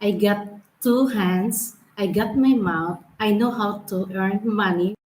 I got two hands, I got my mouth, I know how to earn money.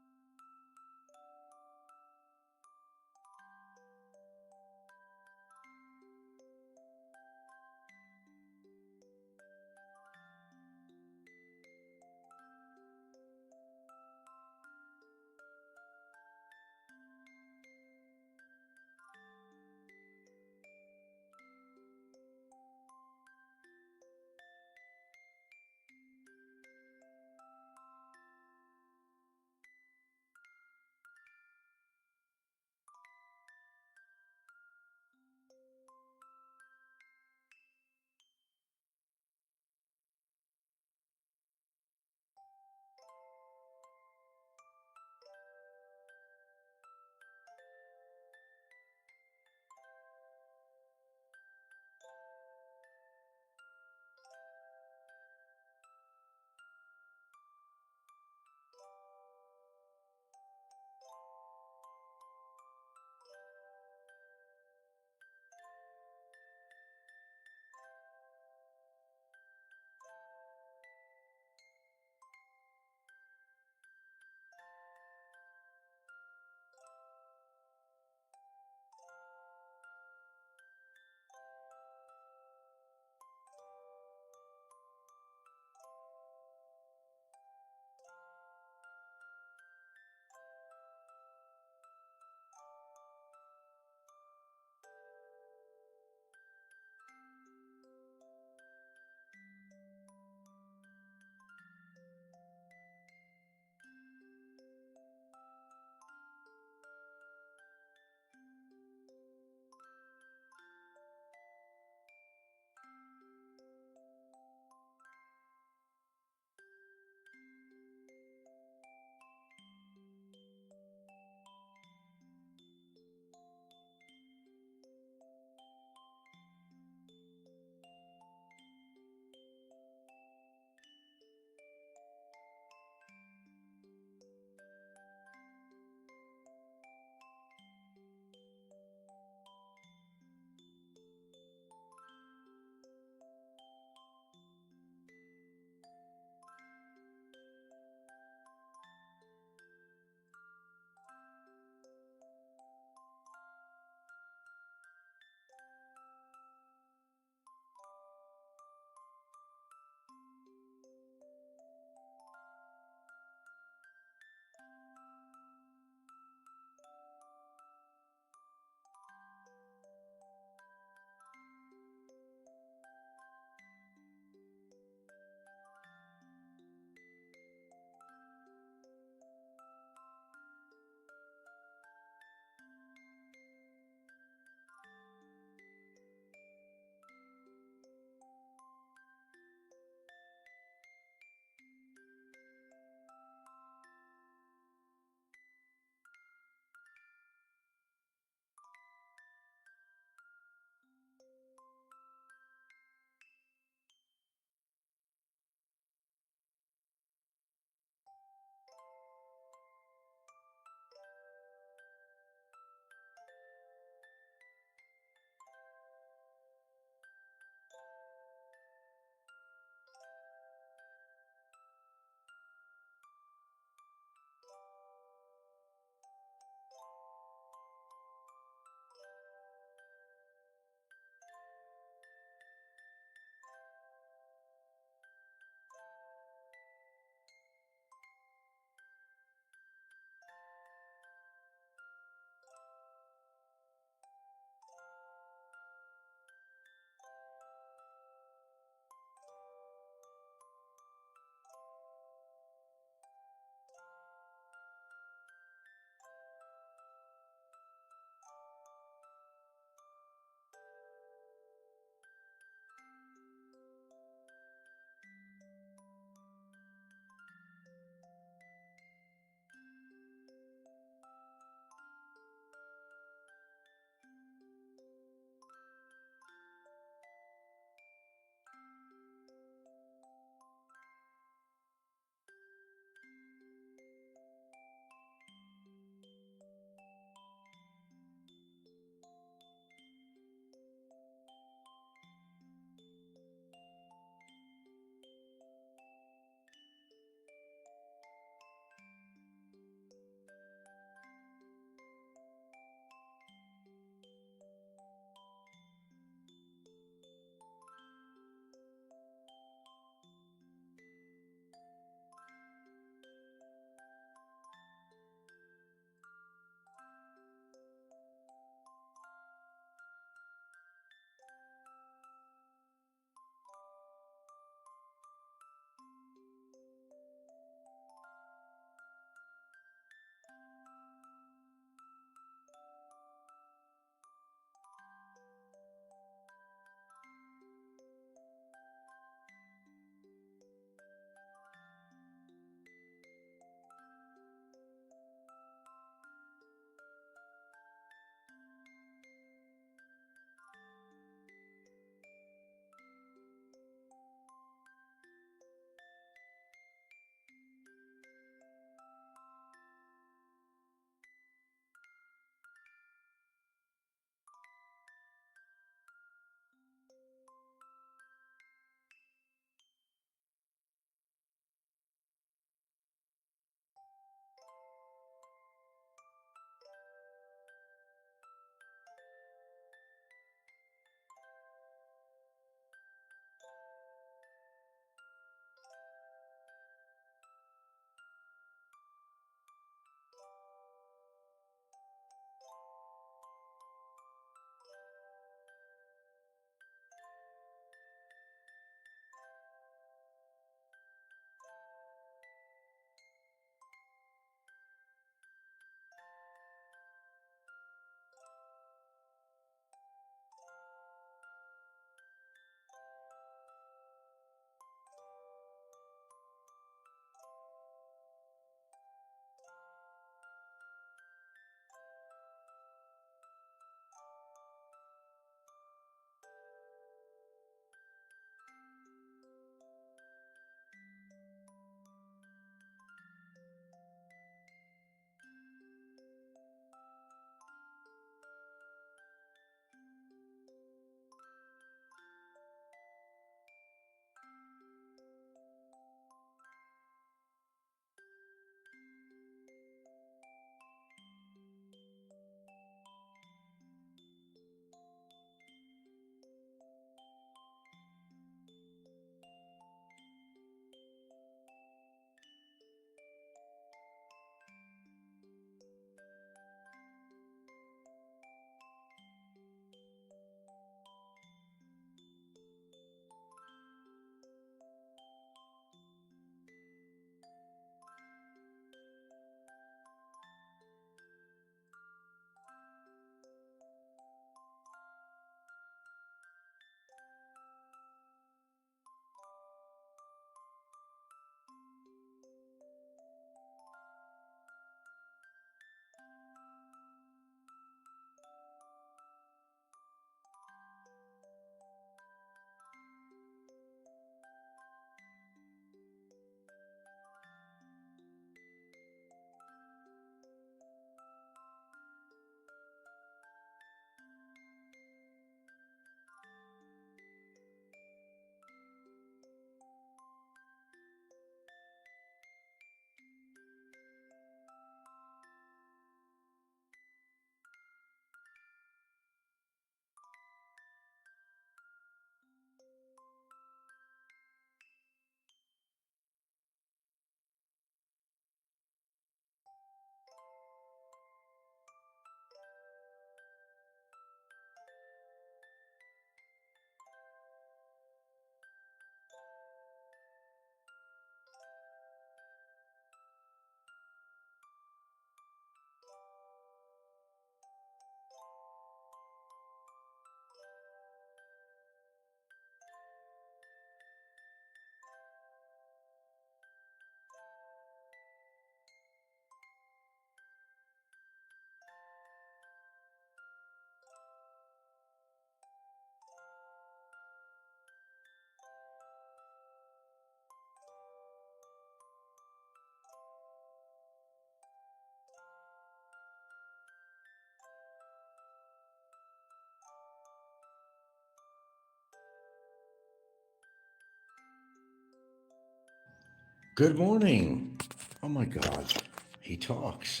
Good morning. Oh my God, he talks.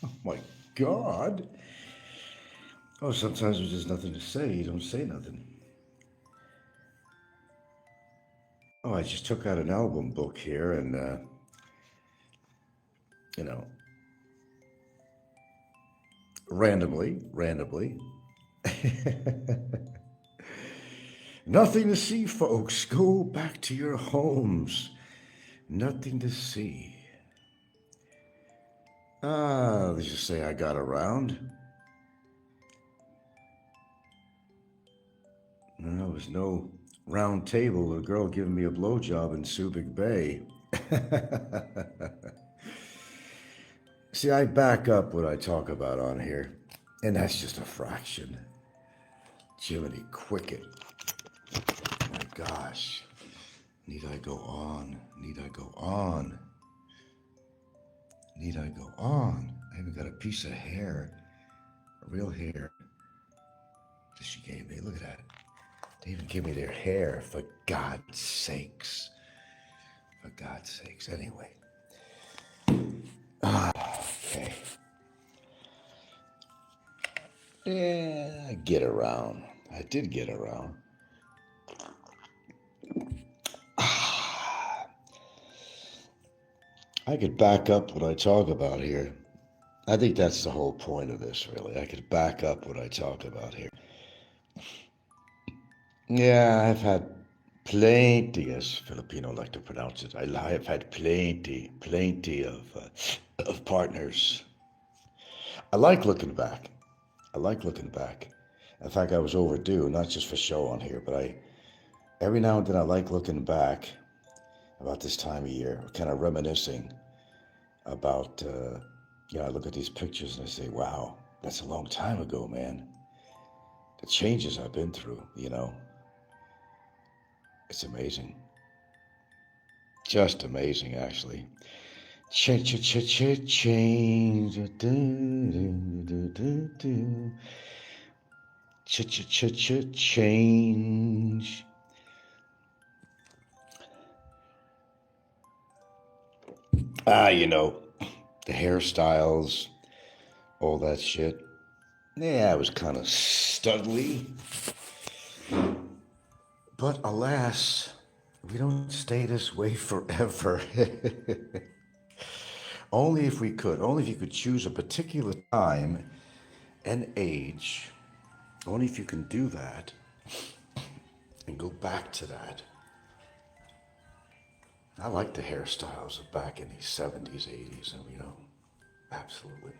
Oh my God. Oh, sometimes there's just nothing to say. You don't say nothing. Oh, I just took out an album book here and, you know, randomly. Nothing to see, folks. Go back to your homes. Nothing to see. Let's just say I got around. There was no round table with a girl giving me a blowjob in Subic Bay. See, I back up what I talk about on here, and that's just a fraction. Jiminy Cricket. My gosh. Need I go on? Need I go on? Need I go on? I even got a piece of hair, a real hair that she gave me. Look at that. They even give me their hair, for God's sakes. For God's sakes. Anyway. Okay. Yeah, I get around. I did get around. I could back up what I talk about here. I think that's the whole point of this, really. I could back up what I talk about here. Yeah, I've had plenty, as Filipino like to pronounce it. I have had plenty of partners. I like looking back. I like looking back. In fact, I was overdue, not just for show on here, but every now and then I like looking back about this time of year, kind of reminiscing about, I look at these pictures and I say, wow, that's a long time ago, man. The changes I've been through, it's amazing. Just amazing, actually. Change. Change. The hairstyles, all that shit. Yeah, it was kind of studly. But alas, we don't stay this way forever. Only if we could. Only if you could choose a particular time and age. Only if you can do that and go back to that. I like the hairstyles of back in the 70s, 80s, and absolutely.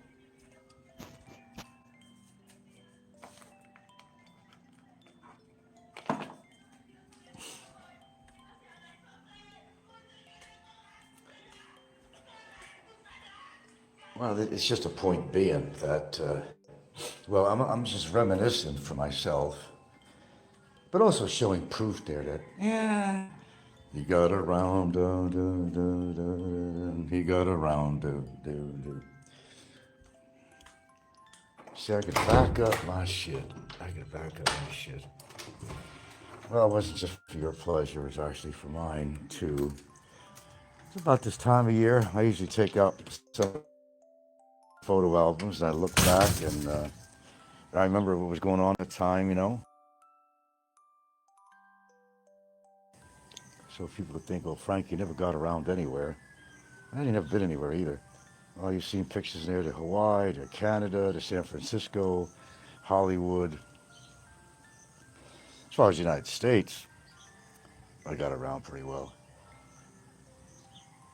Well, it's just a point being that, I'm just reminiscent for myself, but also showing proof there that, yeah, he got around, he got around, See, I could back up my shit. Well, it wasn't just for your pleasure, it was actually for mine, too. It's about this time of year. I usually take out some photo albums and I look back and I remember what was going on at the time. So people would think, oh, Frank, you never got around anywhere. I ain't never been anywhere either. Well, you've seen pictures there to Hawaii, to Canada, to San Francisco, Hollywood. As far as the United States, I got around pretty well.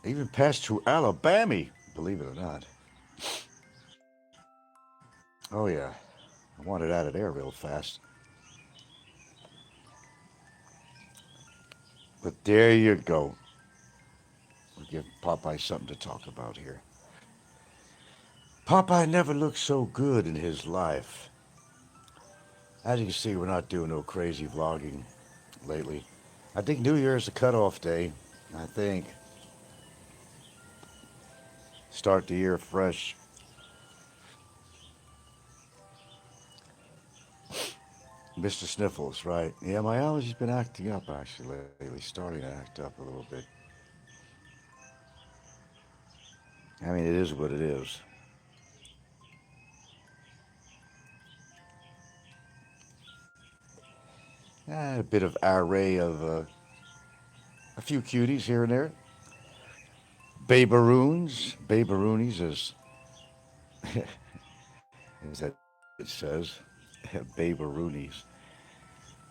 Even passed through Alabama, believe it or not. Oh, yeah. I wanted out of there real fast. But there you go. We'll give Popeye something to talk about here. Popeye never looked so good in his life. As you can see, we're not doing no crazy vlogging lately. I think New Year's the cutoff day. I think. Start the year fresh. Mr. Sniffles, right? Yeah, my allergies been acting up actually lately, starting to act up a little bit. I mean, it is what it is. A bit of array of a few cuties here and there. Babaroons. Babaroonies, as that it says. Babaroonies.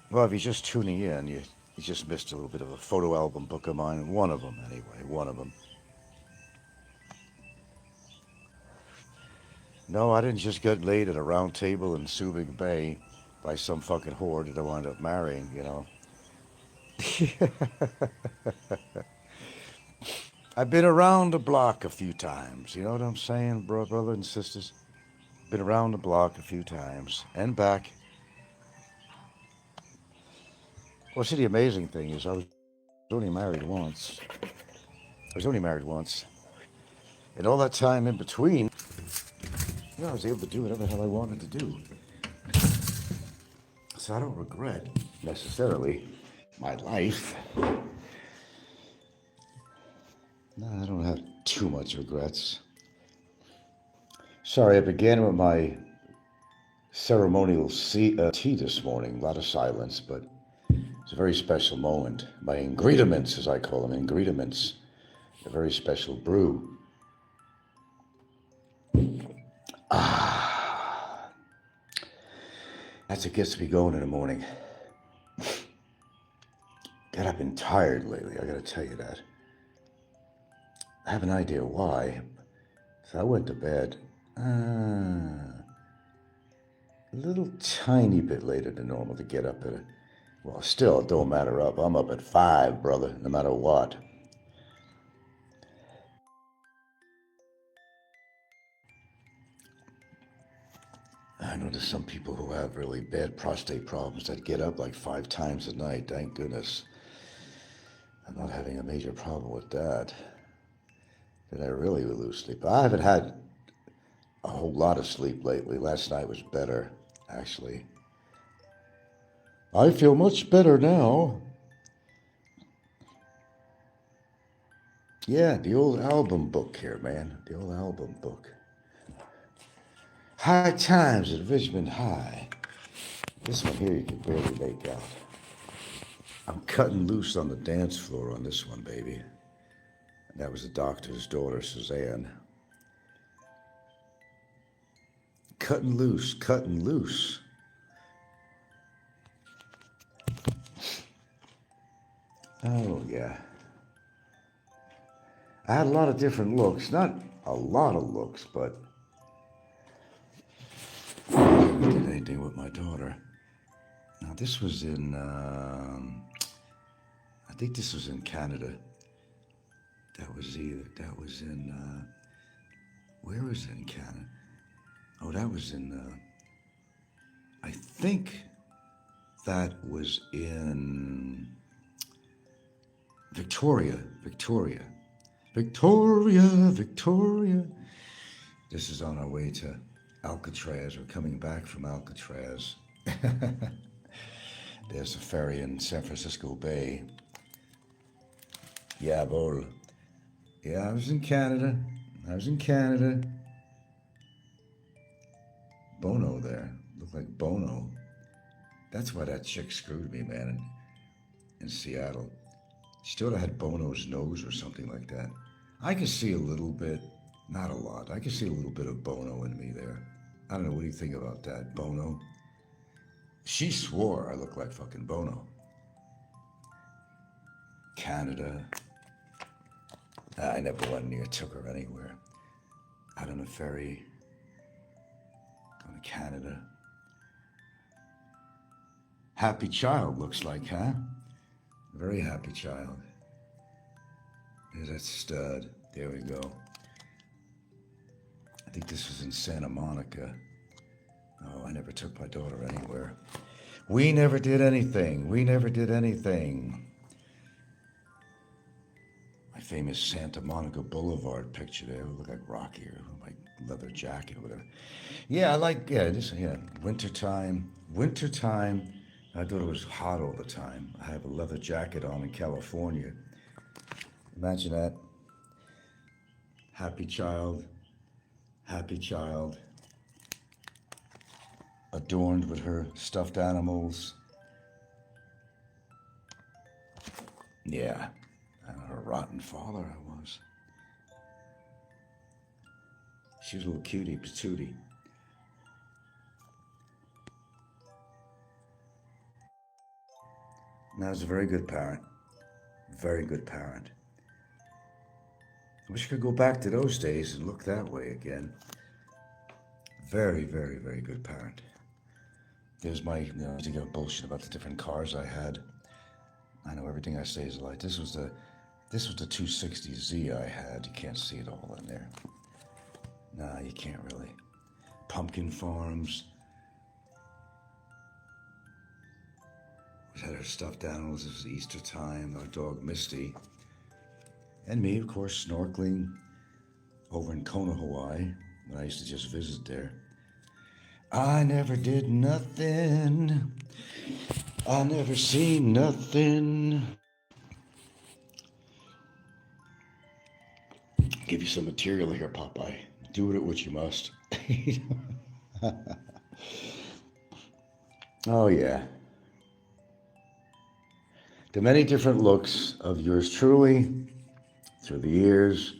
Well, if you're just tuning in, you just missed a little bit of a photo album book of mine. One of them, anyway. One of them. No, I didn't just get laid at a round table in Subic Bay by some fucking whore that I wound up marrying, you know. I've been around the block a few times. You know what I'm saying, brother and sisters? Been around the block a few times and back. Well, see, the amazing thing is I was only married once. I was only married once. And all that time in between, you know, I was able to do whatever the hell I wanted to do. So I don't regret necessarily my life. No, I don't have too much regrets. Sorry, I began with my ceremonial tea this morning. A lot of silence, but it's a very special moment. My ingrediments, as I call them, ingrediments. A very special brew. That's what gets me going in the morning. God, I've been tired lately, I gotta tell you that. I have an idea why. So I went to bed a little tiny bit later than normal to get up at well, still, it don't matter up. I'm up at 5, brother, no matter what. I know there's some people who have really bad prostate problems that get up like 5 times a night. Thank goodness. I'm not having a major problem with that. That I really will lose sleep. I haven't had a whole lot of sleep lately. Last night was better, actually. I feel much better now. Yeah, the old album book here, man. The old album book. High Times at Richmond High. This one here you can barely make out. I'm cutting loose on the dance floor on this one, baby. And that was the doctor's daughter, Suzanne. Cutting loose, cutting loose. Oh, yeah. I had a lot of different looks. Not a lot of looks, but I never did anything with my daughter. Now, this was in, I think this was in Canada. That was in, where was it in Canada? Oh, that was in, I think that was in Victoria. This is on our way to Alcatraz. We're coming back from Alcatraz. There's a ferry in San Francisco Bay. Yeah, bol. Yeah, I was in Canada. Bono there. Looked like Bono. That's why that chick screwed me, man, in Seattle. She thought I had Bono's nose or something like that. I could see a little bit, not a lot. I could see a little bit of Bono in me there. I don't know, what do you think about that, Bono? She swore I looked like fucking Bono. Canada. I never went near, took her anywhere. Out on a ferry, going to Canada. Happy child, looks like, huh? Very happy child. There's that stud. There we go. I think this was in Santa Monica. Oh, I never took my daughter anywhere. We never did anything. My famous Santa Monica Boulevard picture there. Look like Rocky or my leather jacket or whatever. Yeah, wintertime. I thought it was hot all the time. I have a leather jacket on in California. Imagine that. happy child, happy child, adorned with her stuffed animals. Yeah, and her rotten father I was. She was a little cutie patootie. And I was a very good parent. Very good parent. I wish I could go back to those days and look that way again. Very, very, very good parent. There's my, to get bullshit about the different cars I had. I know everything I say is a lie. This was the 260Z I had. You can't see it all in there. Nah, you can't really. Pumpkin farms. We had our stuffed animals. It was Easter time. Our dog Misty. And me, of course, snorkeling over in Kona, Hawaii, when I used to just visit there. I never did nothing. I never seen nothing. Give you some material here, Popeye. Do with it what you must. Oh, yeah. The many different looks of yours truly through the years.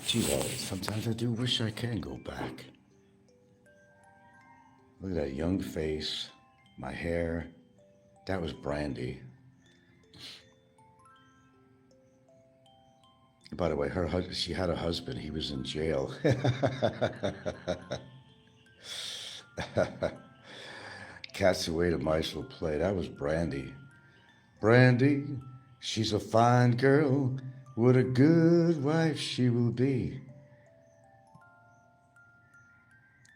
Gee, sometimes I do wish I can go back. Look at that young face, my hair. That was Brandy. By the way, she had a husband. He was in jail. Cats who ate a mice will play. That was Brandy. Brandy, she's a fine girl. What a good wife she will be.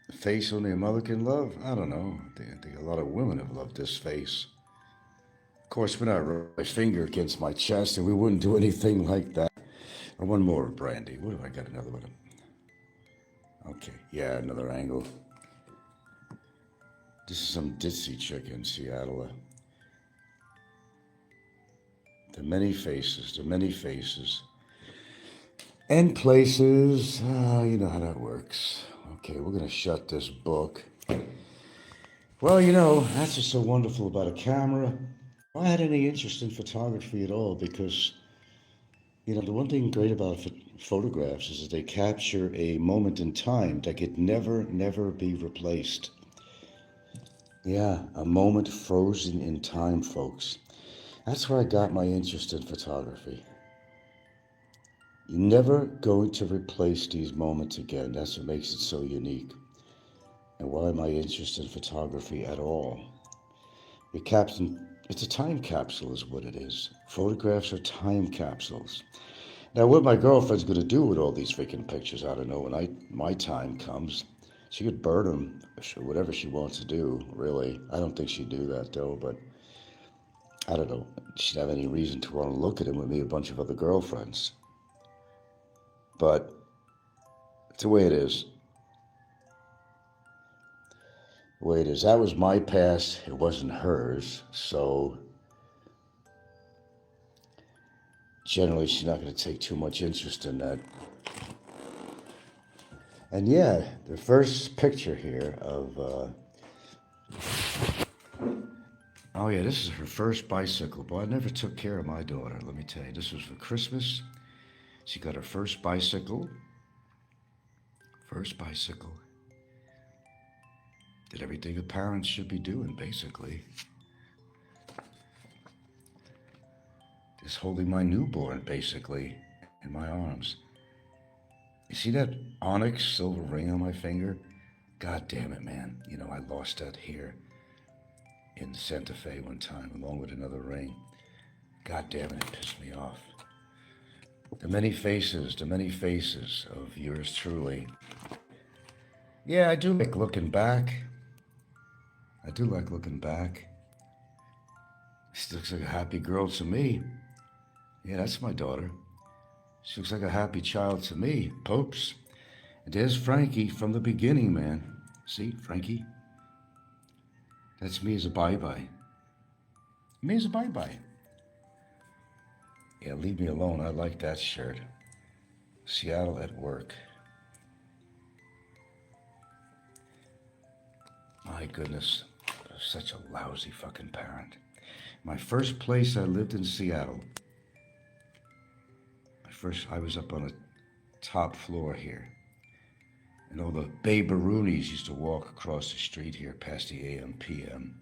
The face only a mother can love? I don't know. I think a lot of women have loved this face. Of course, we're not running my finger against my chest, and we wouldn't do anything like that. Or one more, Brandy. What have I got? Another one. Okay, yeah, another angle. This is some ditzy chick in Seattle. The many faces, and places. You know how that works. Okay, we're going to shut this book. Well, that's what's so wonderful about a camera. I had any interest in photography at all because, the one thing great about photographs is that they capture a moment in time that could never, never be replaced. Yeah, a moment frozen in time, folks. That's where I got my interest in photography. You're never going to replace these moments again. That's what makes it so unique. And why am I interested in photography at all? It's a time capsule is what it is. Photographs are time capsules. Now, what my girlfriend's going to do with all these freaking pictures, I don't know. When my time comes, she could burn them, whatever she wants to do, really. I don't think she'd do that, though, but I don't know. She'd have any reason to want to look at him with me, a bunch of other girlfriends. But it's the way it is. The way it is. That was my past. It wasn't hers. So generally, she's not going to take too much interest in that. And yeah, the first picture here of... Oh yeah, this is her first bicycle. Boy, I never took care of my daughter, let me tell you. This was for Christmas. She got her first bicycle. First bicycle. Did everything a parent should be doing, basically. Just holding my newborn, basically, in my arms. You see that onyx silver ring on my finger? God damn it, man. I lost that here in Santa Fe one time, along with another ring. God damn it, it pissed me off. The many faces of yours truly. Yeah, I do like looking back. She looks like a happy girl to me. Yeah, that's my daughter. She looks like a happy child to me. Popes. And there's Frankie from the beginning, man. See, Frankie? That's me as a bye-bye. Me as a bye-bye. Yeah, leave me alone. I like that shirt. Seattle at work. My goodness, such a lousy fucking parent. My first place I lived in Seattle. I was up on the top floor here. And all the baby-roonies used to walk across the street here past the AM, PM.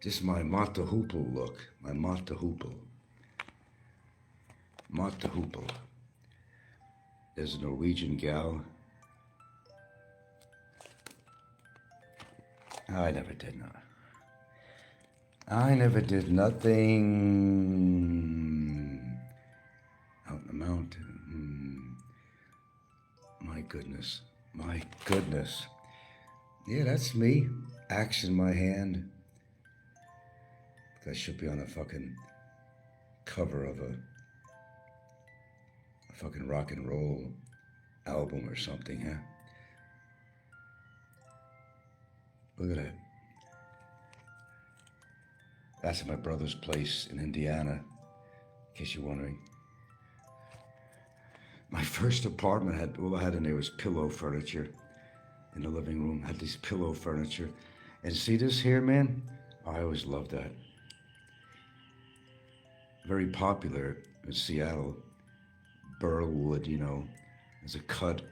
This is my Mata Hoopel look. My Mata Hoopel. Mata Hoopel. There's a Norwegian gal. I never did nothing. I never did nothing. Out in the mountain. My goodness. My goodness. Yeah, that's me. Axe in my hand. That should be on a fucking cover of a fucking rock and roll album or something, huh? Look at that. That's at my brother's place in Indiana, in case you're wondering. My first apartment all I had in there was pillow furniture in the living room. Had this pillow furniture. And see this here, man? I always loved that. Very popular in Seattle. Burl wood, there's a cut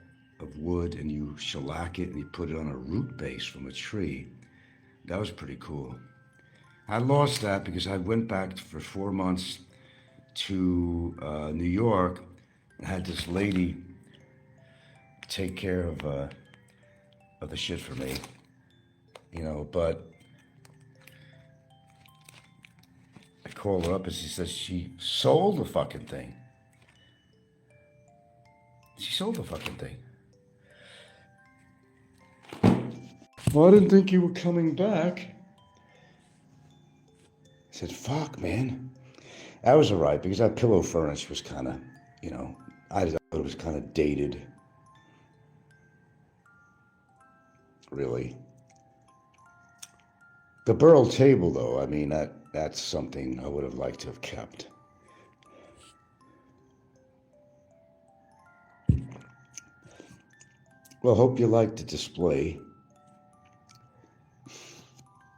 of wood and you shellac it and you put it on a root base from a tree. That was pretty cool. I lost that because I went back for 4 months to New York and had this lady take care of the shit for me, but I called her up and she says she sold the fucking thing. She sold the fucking thing. Well, I didn't think you were coming back. I said, fuck, man. That was all right because that pillow furniture was kind of, I thought it was kind of dated. Really. The Burl table, though, I mean, that's something I would have liked to have kept. Well, hope you liked the display.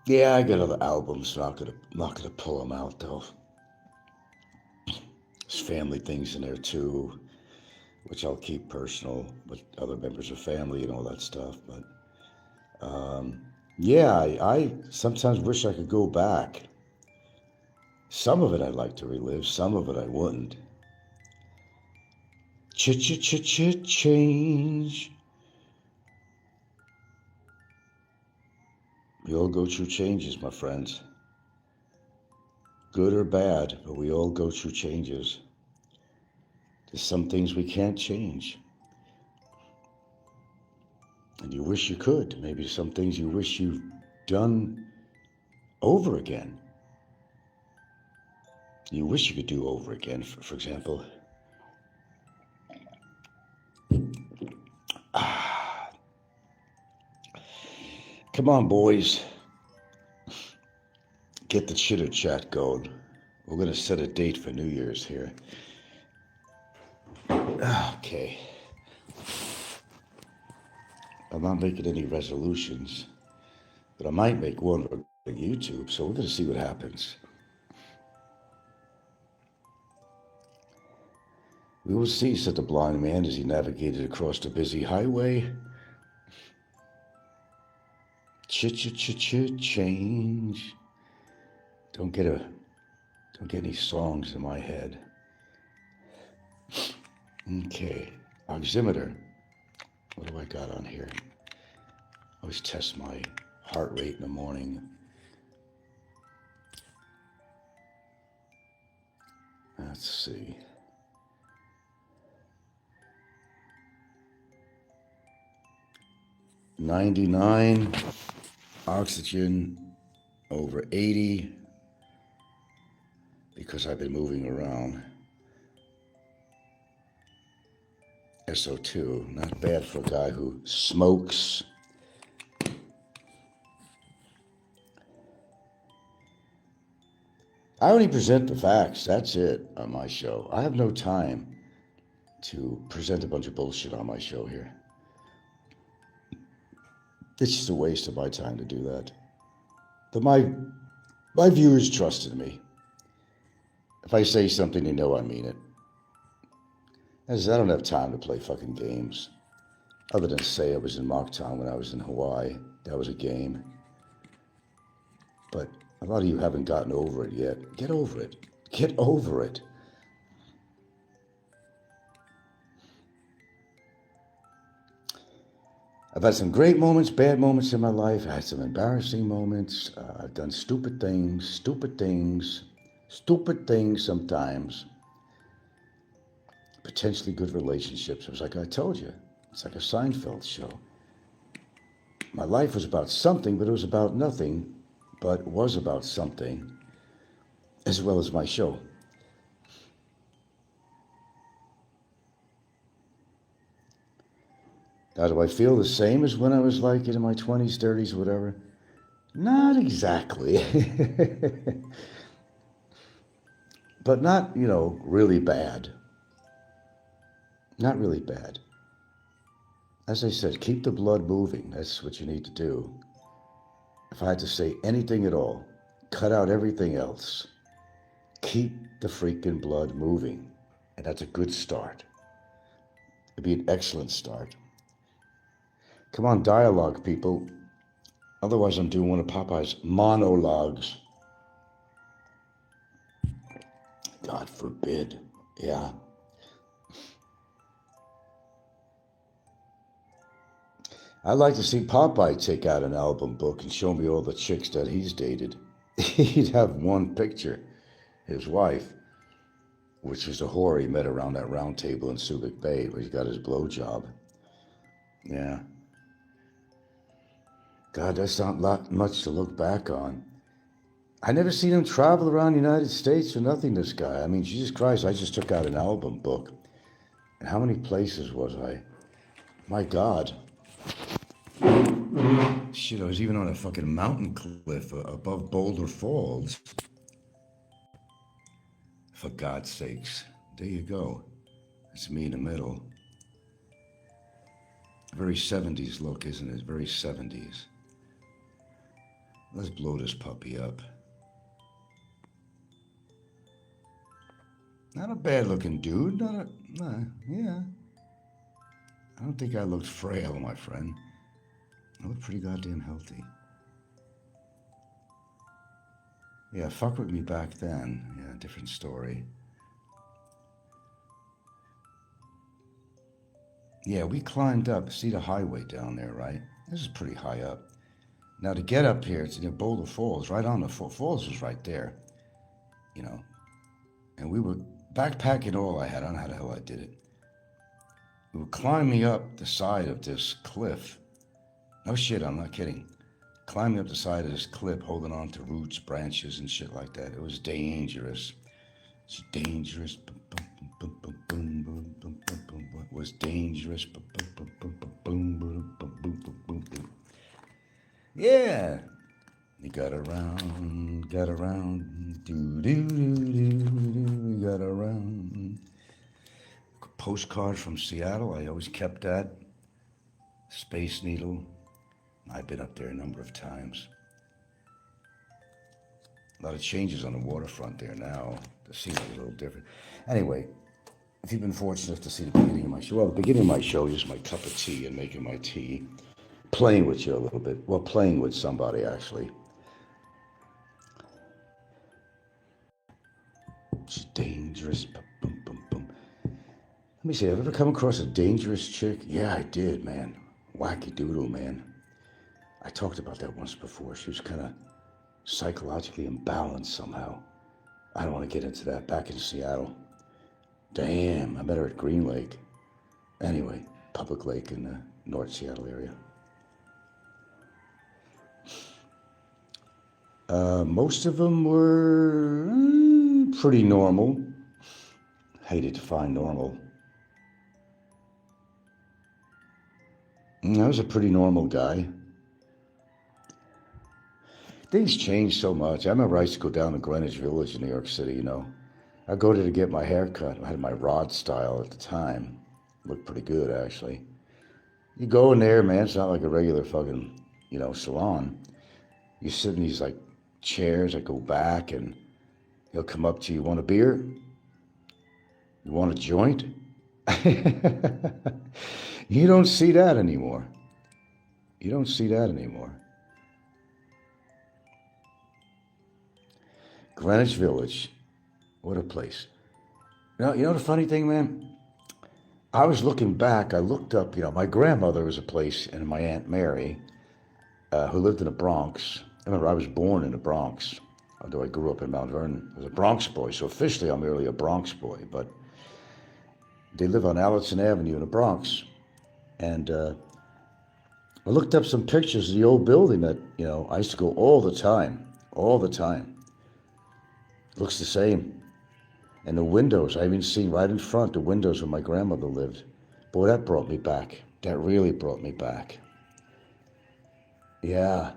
Yeah, I got other albums. Not gonna pull them out though. There's family things in there too, which I'll keep personal with other members of family and all that stuff. But yeah, I sometimes wish I could go back. Some of it I'd like to relive. Some of it I wouldn't. Change. We all go through changes, my friends. Good or bad, but we all go through changes. There's some things we can't change. And you wish you could. Maybe some things you wish you've done over again. You wish you could do over again, for example. Come on, boys. Get the chitter chat going. We're going to set a date for New Year's here. Okay. I'm not making any resolutions, but I might make one for YouTube, so we're going to see what happens. We will see, said the blind man as he navigated across the busy highway. Change. Don't get any songs in my head. Okay, oximeter. What do I got on here? I always test my heart rate in the morning. Let's see. $99, oxygen over 80, because I've been moving around. SO2, not bad for a guy who smokes. I only present the facts. That's it on my show. I have no time to present a bunch of bullshit on my show here. It's just a waste of my time to do that. But my viewers trusted me. If I say something, they know I mean it. As I don't have time to play fucking games. Other than say I was in Mocktown when I was in Hawaii. That was a game. But a lot of you haven't gotten over it yet. Get over it. Get over it. I've had some great moments, bad moments in my life. I had some embarrassing moments. I've done stupid things sometimes. Potentially good relationships. It was like I told you. It's like a Seinfeld show. My life was about something, but it was about nothing, but was about something, as well as my show. Now, do I feel the same as when I was like in my 20s, 30s, whatever? Not exactly. But not, really bad. Not really bad. As I said, keep the blood moving. That's what you need to do. If I had to say anything at all, cut out everything else. Keep the freaking blood moving. And that's a good start. It'd be an excellent start. Come on, dialogue, people. Otherwise, I'm doing one of Popeye's monologues. God forbid. Yeah. I'd like to see Popeye take out an album book and show me all the chicks that he's dated. He'd have one picture. His wife, which was a whore he met around that round table in Subic Bay where he got his blowjob. Yeah. God, that's not much to look back on. I never seen him travel around the United States or nothing, this guy. I mean, Jesus Christ, I just took out an album book. And how many places was I? My God. Shit, I was even on a fucking mountain cliff above Boulder Falls. For God's sakes. There you go. That's me in the middle. Very 70s look, isn't it? Very 70s. Let's blow this puppy up. Not a bad looking dude. Yeah. I don't think I looked frail, my friend. I look pretty goddamn healthy. Yeah, fuck with me back then. Yeah, different story. Yeah, we climbed up. See the highway down there, right? This is pretty high up. Now to get up here, it's near Boulder Falls. Right on the falls was right there. And we were backpacking all I had. I don't know how the hell I did it. We were climbing up the side of this cliff. No shit, I'm not kidding. Climbing up the side of this cliff, holding on to roots, branches, and shit like that. It was dangerous. It's dangerous. It was dangerous. Yeah. You got around, got around. Postcard from Seattle, I always kept that. Space Needle. I've been up there a number of times. A lot of changes on the waterfront there now. The scenery is a little different. Anyway, if you've been fortunate enough to see the beginning of my show, well, the beginning of my show is my cup of tea and making my tea. Playing with you a little bit. Well, playing with somebody, actually. It's dangerous. Boom, boom, boom. Let me see, have I ever come across a dangerous chick? Yeah, I did, man. Wacky doodle, man. I talked about that once before. She was kind of psychologically imbalanced somehow. I don't want to get into that. Back in Seattle. Damn, I met her at Green Lake. Anyway, public lake in the North Seattle area. Most of them were pretty normal. Hated to find normal. I was a pretty normal guy. things change so much. I remember I used to go down to Greenwich Village in New York City, you know. I'd go there to get my hair cut. I had my rod style at the time. Looked pretty good, actually. You go in there, man, it's not like a regular fucking, you know, salon. You sit in these, like, chairs that go back, and he'll come up to you, want a beer? You want a joint? You don't see that anymore. You don't see that anymore. Greenwich Village. What a place. You know the funny thing, man? I was looking back. I looked up, you know, my grandmother was a place, and my Aunt Mary, who lived in the Bronx. I remember I was born in the Bronx, although I grew up in Mount Vernon. I was a Bronx boy, so officially I'm merely a Bronx boy, but they live on Allison Avenue in the Bronx. And I looked up some pictures of the old building that, you know, I used to go all the time. It looks the same. And the windows, I even seen right in front, the windows where my grandmother lived. Boy, that brought me back. That really brought me back. Yeah.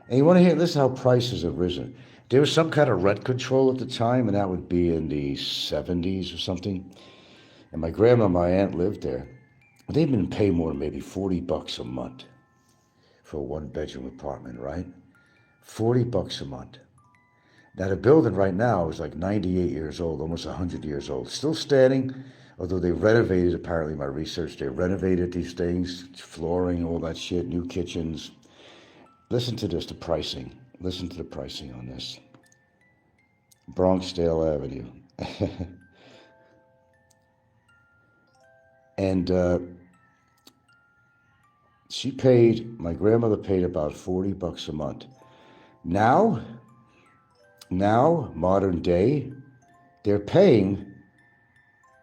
And you want to hear, listen how prices have risen. There was some kind of rent control at the time, and that would be in the 70s or something. And my grandma and my aunt lived there. They've been paying more than maybe $40 a month for a one-bedroom apartment, right? $40 a month. Now, the building right now is like 98 years old, almost 100 years old. Still standing, although they renovated, apparently, my research, they renovated these things, flooring, all that shit, new kitchens. Listen to this, the pricing. Listen to the pricing on this. Bronxdale Avenue. And my grandmother paid about $40 a month. Now, modern day, they're paying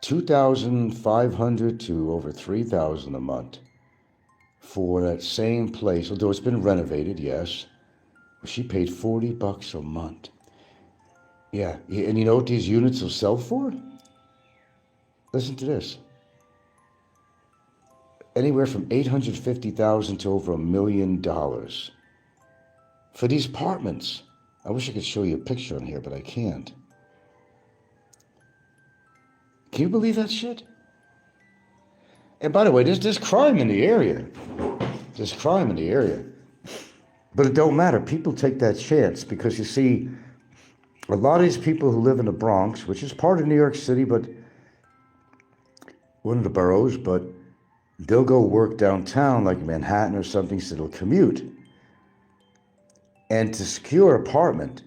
$2,500 to over $3,000 a month for that same place, although it's been renovated, yes. She paid $40 a month. Yeah, and you know what these units will sell for? Listen to this. Anywhere from $850,000 to over $1 million for these apartments. I wish I could show you a picture on here, but I can't. Can you believe that shit? And by the way, there's crime in the area. There's crime in the area. But it don't matter. People take that chance because, you see, a lot of these people who live in the Bronx, which is part of New York City, but one of the boroughs, but they'll go work downtown like Manhattan or something, so they'll commute. And to secure an apartment,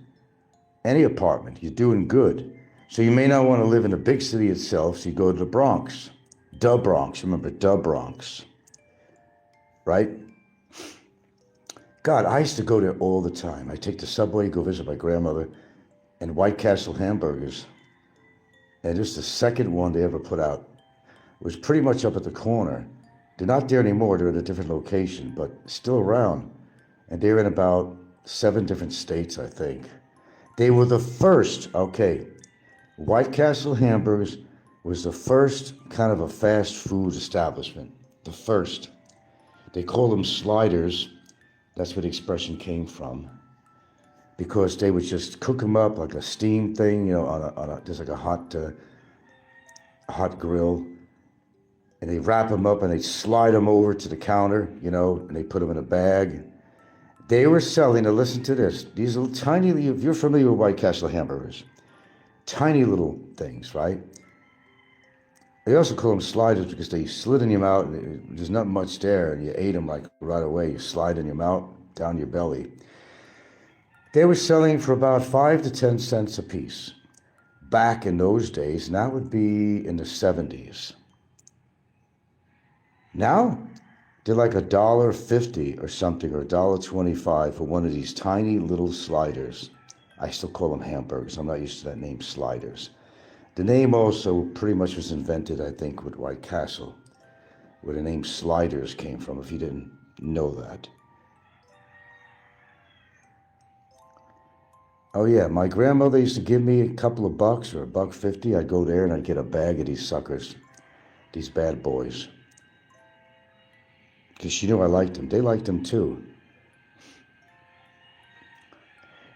any apartment, you're doing good. So you may not want to live in the big city itself, so you go to the Bronx. The Bronx, remember, the Bronx. Right? God, I used to go there all the time. I take the subway, go visit my grandmother, and White Castle hamburgers. And this is the second one they ever put out. It was pretty much up at the corner. They're not there anymore, they're at a different location, but still around. And they're in about 7 different states, I think. They were the first, White Castle hamburgers was the first kind of a fast food establishment. The first. They call them sliders. That's where the expression came from. Because they would just cook them up like a steam thing, you know, there's like a hot grill. And they wrap them up and they slide them over to the counter, you know, and they put them in a bag. They were selling, now listen to this, these little tiny, if you're familiar with White Castle hamburgers, tiny little things, right? They also call them sliders because they slid in your mouth, and there's not much there, and you ate them like right away. You slide in your mouth, down your belly. They were selling for about 5 to 10 cents a piece back in those days, and that would be in the 70s. Now, they're like $1.50 or something, or $1.25 for one of these tiny little sliders. I still call them hamburgers. I'm not used to that name, sliders. The name also pretty much was invented, I think, with White Castle, where the name sliders came from, if you didn't know that. Oh yeah, my grandmother used to give me a couple of bucks or $1.50. I'd go there and I'd get a bag of these suckers, these bad boys. Because she knew I liked them. They liked them too.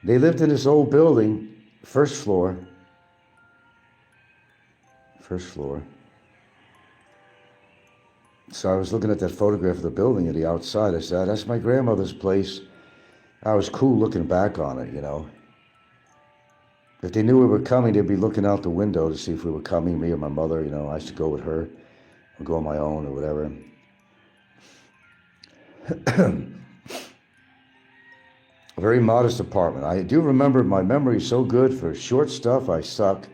They lived in this old building, first floor. So I was looking at that photograph of the building at the outside. I said, that's my grandmother's place. I was cool looking back on it, you know. If they knew we were coming, they'd be looking out the window to see if we were coming, me or my mother, you know. I used to go with her or go on my own or whatever. A very modest apartment. I do remember, my memory is so good for short stuff, I suck.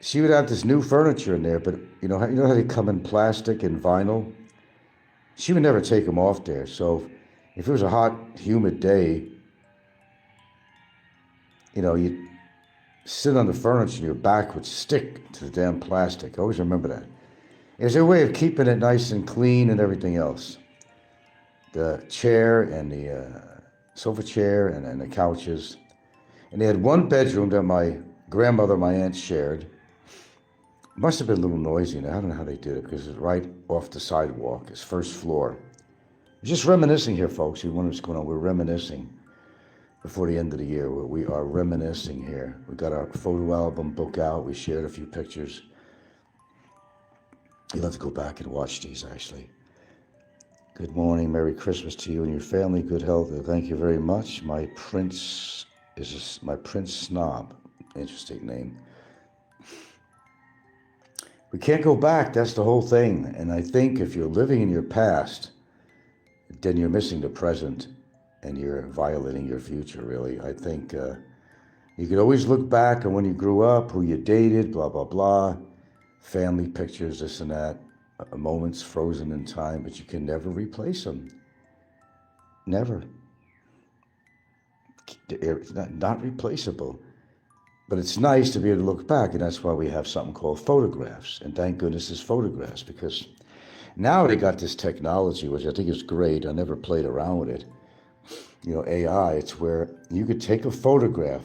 She would have this new furniture in there, but you know how they come in plastic and vinyl? She would never take them off there. So if it was a hot, humid day, you know, you'd sit on the furniture and your back would stick to the damn plastic. I always remember that. It's a way of keeping it nice and clean and everything else. The chair and the sofa chair and the couches. And they had one bedroom that my grandmother and my aunt shared. It must have been a little noisy, and I don't know how they did it because it's right off the sidewalk. It's first floor. We're just reminiscing here, folks. You wonder what's going on. We're reminiscing before the end of the year. We are reminiscing here. We got our photo album book out. We shared a few pictures. You'll have to go back and watch these, actually. Good morning. Merry Christmas to you and your family. Good health. Thank you very much. My Prince Snob. Interesting name. We can't go back. That's the whole thing. And I think if you're living in your past, then you're missing the present and you're violating your future, really. I think you could always look back on when you grew up, who you dated, blah, blah, blah, family pictures, this and that, moments frozen in time, but you can never replace them. Never. It's not replaceable. But it's nice to be able to look back, and that's why we have something called photographs. And thank goodness it's photographs, because now they got this technology, which I think is great. I never played around with it. You know, AI, it's where you could take a photograph,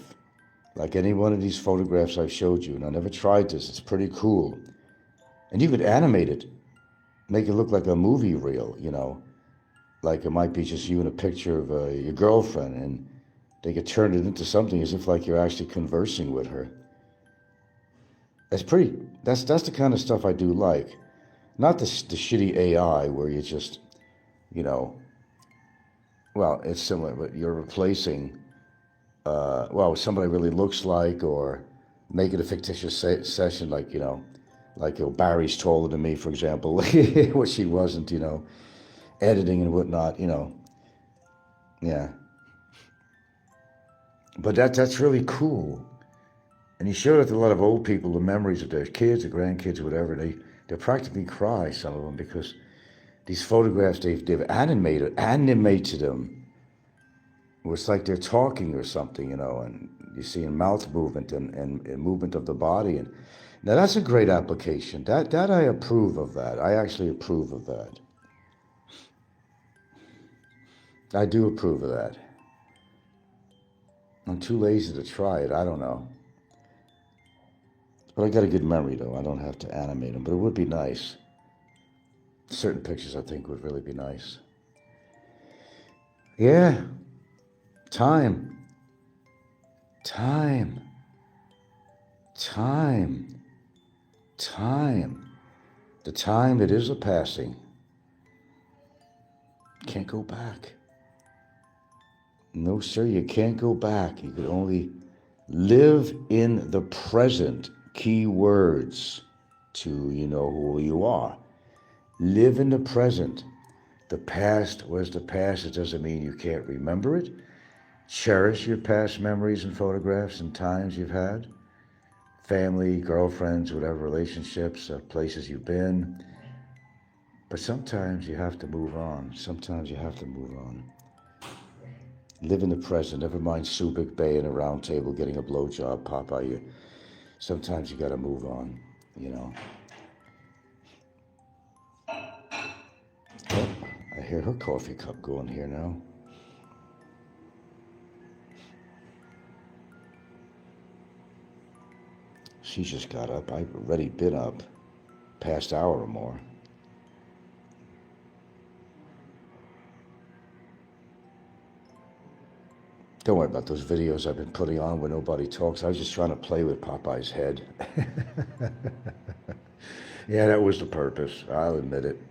like any one of these photographs I've showed you, and I never tried this. It's pretty cool. And you could animate it, make it look like a movie reel, you know, like it might be just you in a picture of your girlfriend, and they could turn it into something as if like you're actually conversing with her. That's the kind of stuff I do like. Not the shitty AI where you just, you know, well, it's similar, but you're replacing, what somebody really looks like, or make it a fictitious session, like, you know, like Barry's taller than me, for example, which he wasn't, you know, editing and whatnot, you know, yeah. But that's really cool. And he showed it to a lot of old people, the memories of their kids or grandkids or whatever. They practically cry, some of them, because these photographs, they've animated them. It's like they're talking or something, you know, and you're seeing mouth movement and movement of the body. And now that's a great application. That I approve of that. I actually approve of that. I do approve of that. I'm too lazy to try it. I don't know. But I got a good memory, though. I don't have to animate them. But it would be nice. Certain pictures, I think, would really be nice. Yeah. Time. The time that is a passing. Can't go back. No, sir, you can't go back. You could only live in the present. Key words to, you know, who you are. Live in the present. The past was the past. It doesn't mean you can't remember it. Cherish your past memories and photographs and times you've had. Family, girlfriends, whatever relationships, places you've been. But sometimes you have to move on. Live in the present. Never mind Subic Bay and a round table getting a blowjob, Papa. Sometimes you got to move on, you know. Oh, I hear her coffee cup going here now. She just got up. I've already been up past hour or more. Don't worry about those videos I've been putting on where nobody talks. I was just trying to play with Popeye's head. Yeah, that was the purpose. I'll admit it.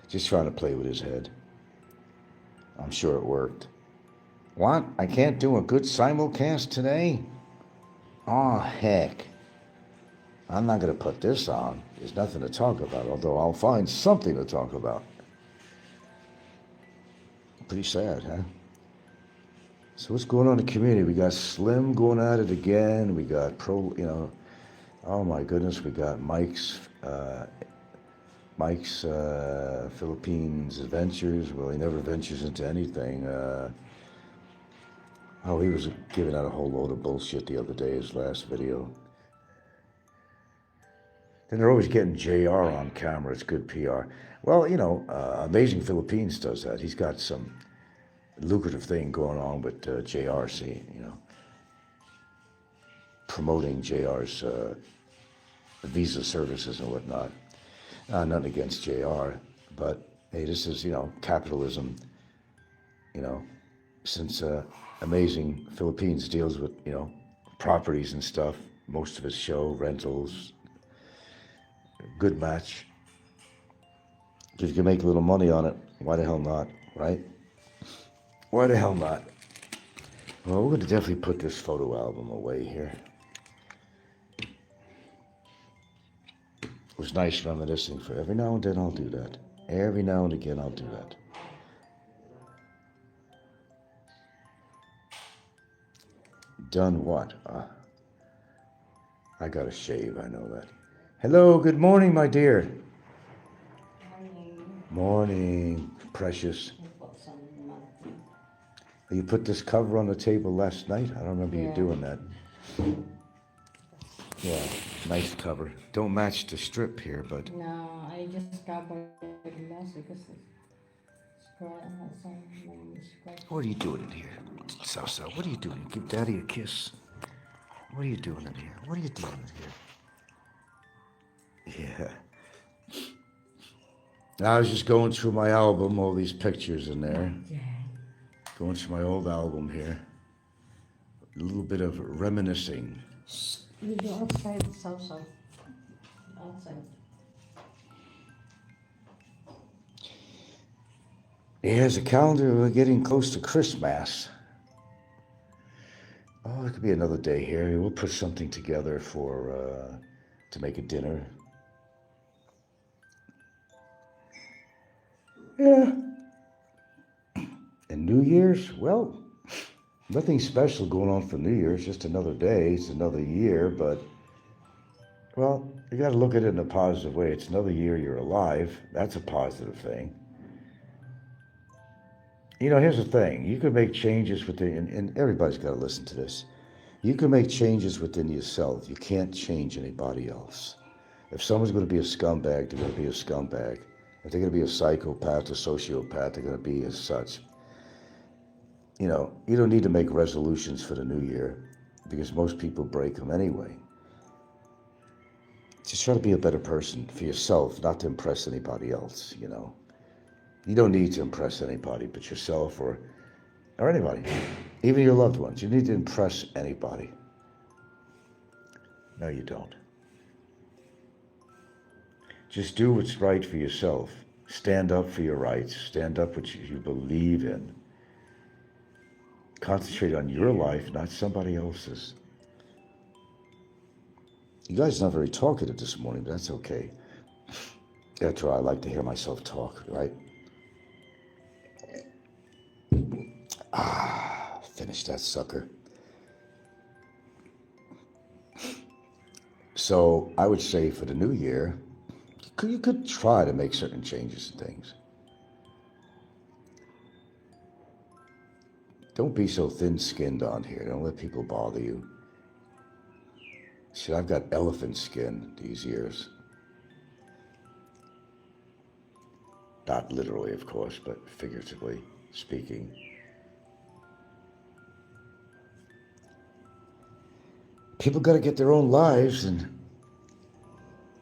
Just trying to play with his head. I'm sure it worked. What? I can't do a good simulcast today? Oh, heck. I'm not going to put this on. There's nothing to talk about, although I'll find something to talk about. Pretty sad, huh? So what's going on in the community? We got Slim going at it again. We got oh my goodness, we got Mike's Philippines adventures. Well, he never ventures into anything. He was giving out a whole load of bullshit the other day, his last video. Then they're always getting JR on camera. It's good PR. Well, Amazing Philippines does that. He's got some lucrative thing going on with JRC, promoting JR's visa services and whatnot. Nothing against JR, but hey, this is, capitalism, since Amazing Philippines deals with, properties and stuff, most of his show, rentals, good match. If you can make a little money on it, why the hell not, right? Why the hell not? Well, we're going to definitely put this photo album away here. It was nice reminiscing for every now and then I'll do that. Every now and again I'll do that. Done what? I got to shave, I know that. Hello, good morning, my dear. Morning, precious. You put this cover on the table last night? I don't remember you doing that. Yeah, nice cover. Don't match the strip here, but... No, I just covered it last because it's What are you doing in here? So, what are you doing? Give Daddy a kiss. What are you doing in here? What are you doing in here? Yeah. I was just going through my album, all these pictures in there. Yeah. Going through my old album here. A little bit of reminiscing. You go outside, so. Outside. Here's a calendar. We're getting close to Christmas. Oh, it could be another day here. We'll put something together to make a dinner. Yeah. And New Year's, well, nothing special going on for New Year's, just another day, it's another year, but, well, you got to look at it in a positive way. It's another year you're alive. That's a positive thing. Here's the thing. You can make changes within, and everybody's got to listen to this. You can make changes within yourself. You can't change anybody else. If someone's going to be a scumbag, they're going to be a scumbag. If they're going to be a psychopath or sociopath, they're going to be as such. You don't need to make resolutions for the new year because most people break them anyway. Just try to be a better person for yourself, not to impress anybody else, You don't need to impress anybody but yourself or anybody, even your loved ones. You need to impress anybody. No, you don't. Just do what's right for yourself. Stand up for your rights. Stand up what you believe in. Concentrate on your life, not somebody else's. You guys are not very talkative this morning, but that's okay. That's why I like to hear myself talk, right? Finish that sucker. So I would say for the new year, you could try to make certain changes and things. Don't be so thin-skinned on here. Don't let people bother you. Shit, I've got elephant skin these years. Not literally, of course, but figuratively speaking. People got to get their own lives and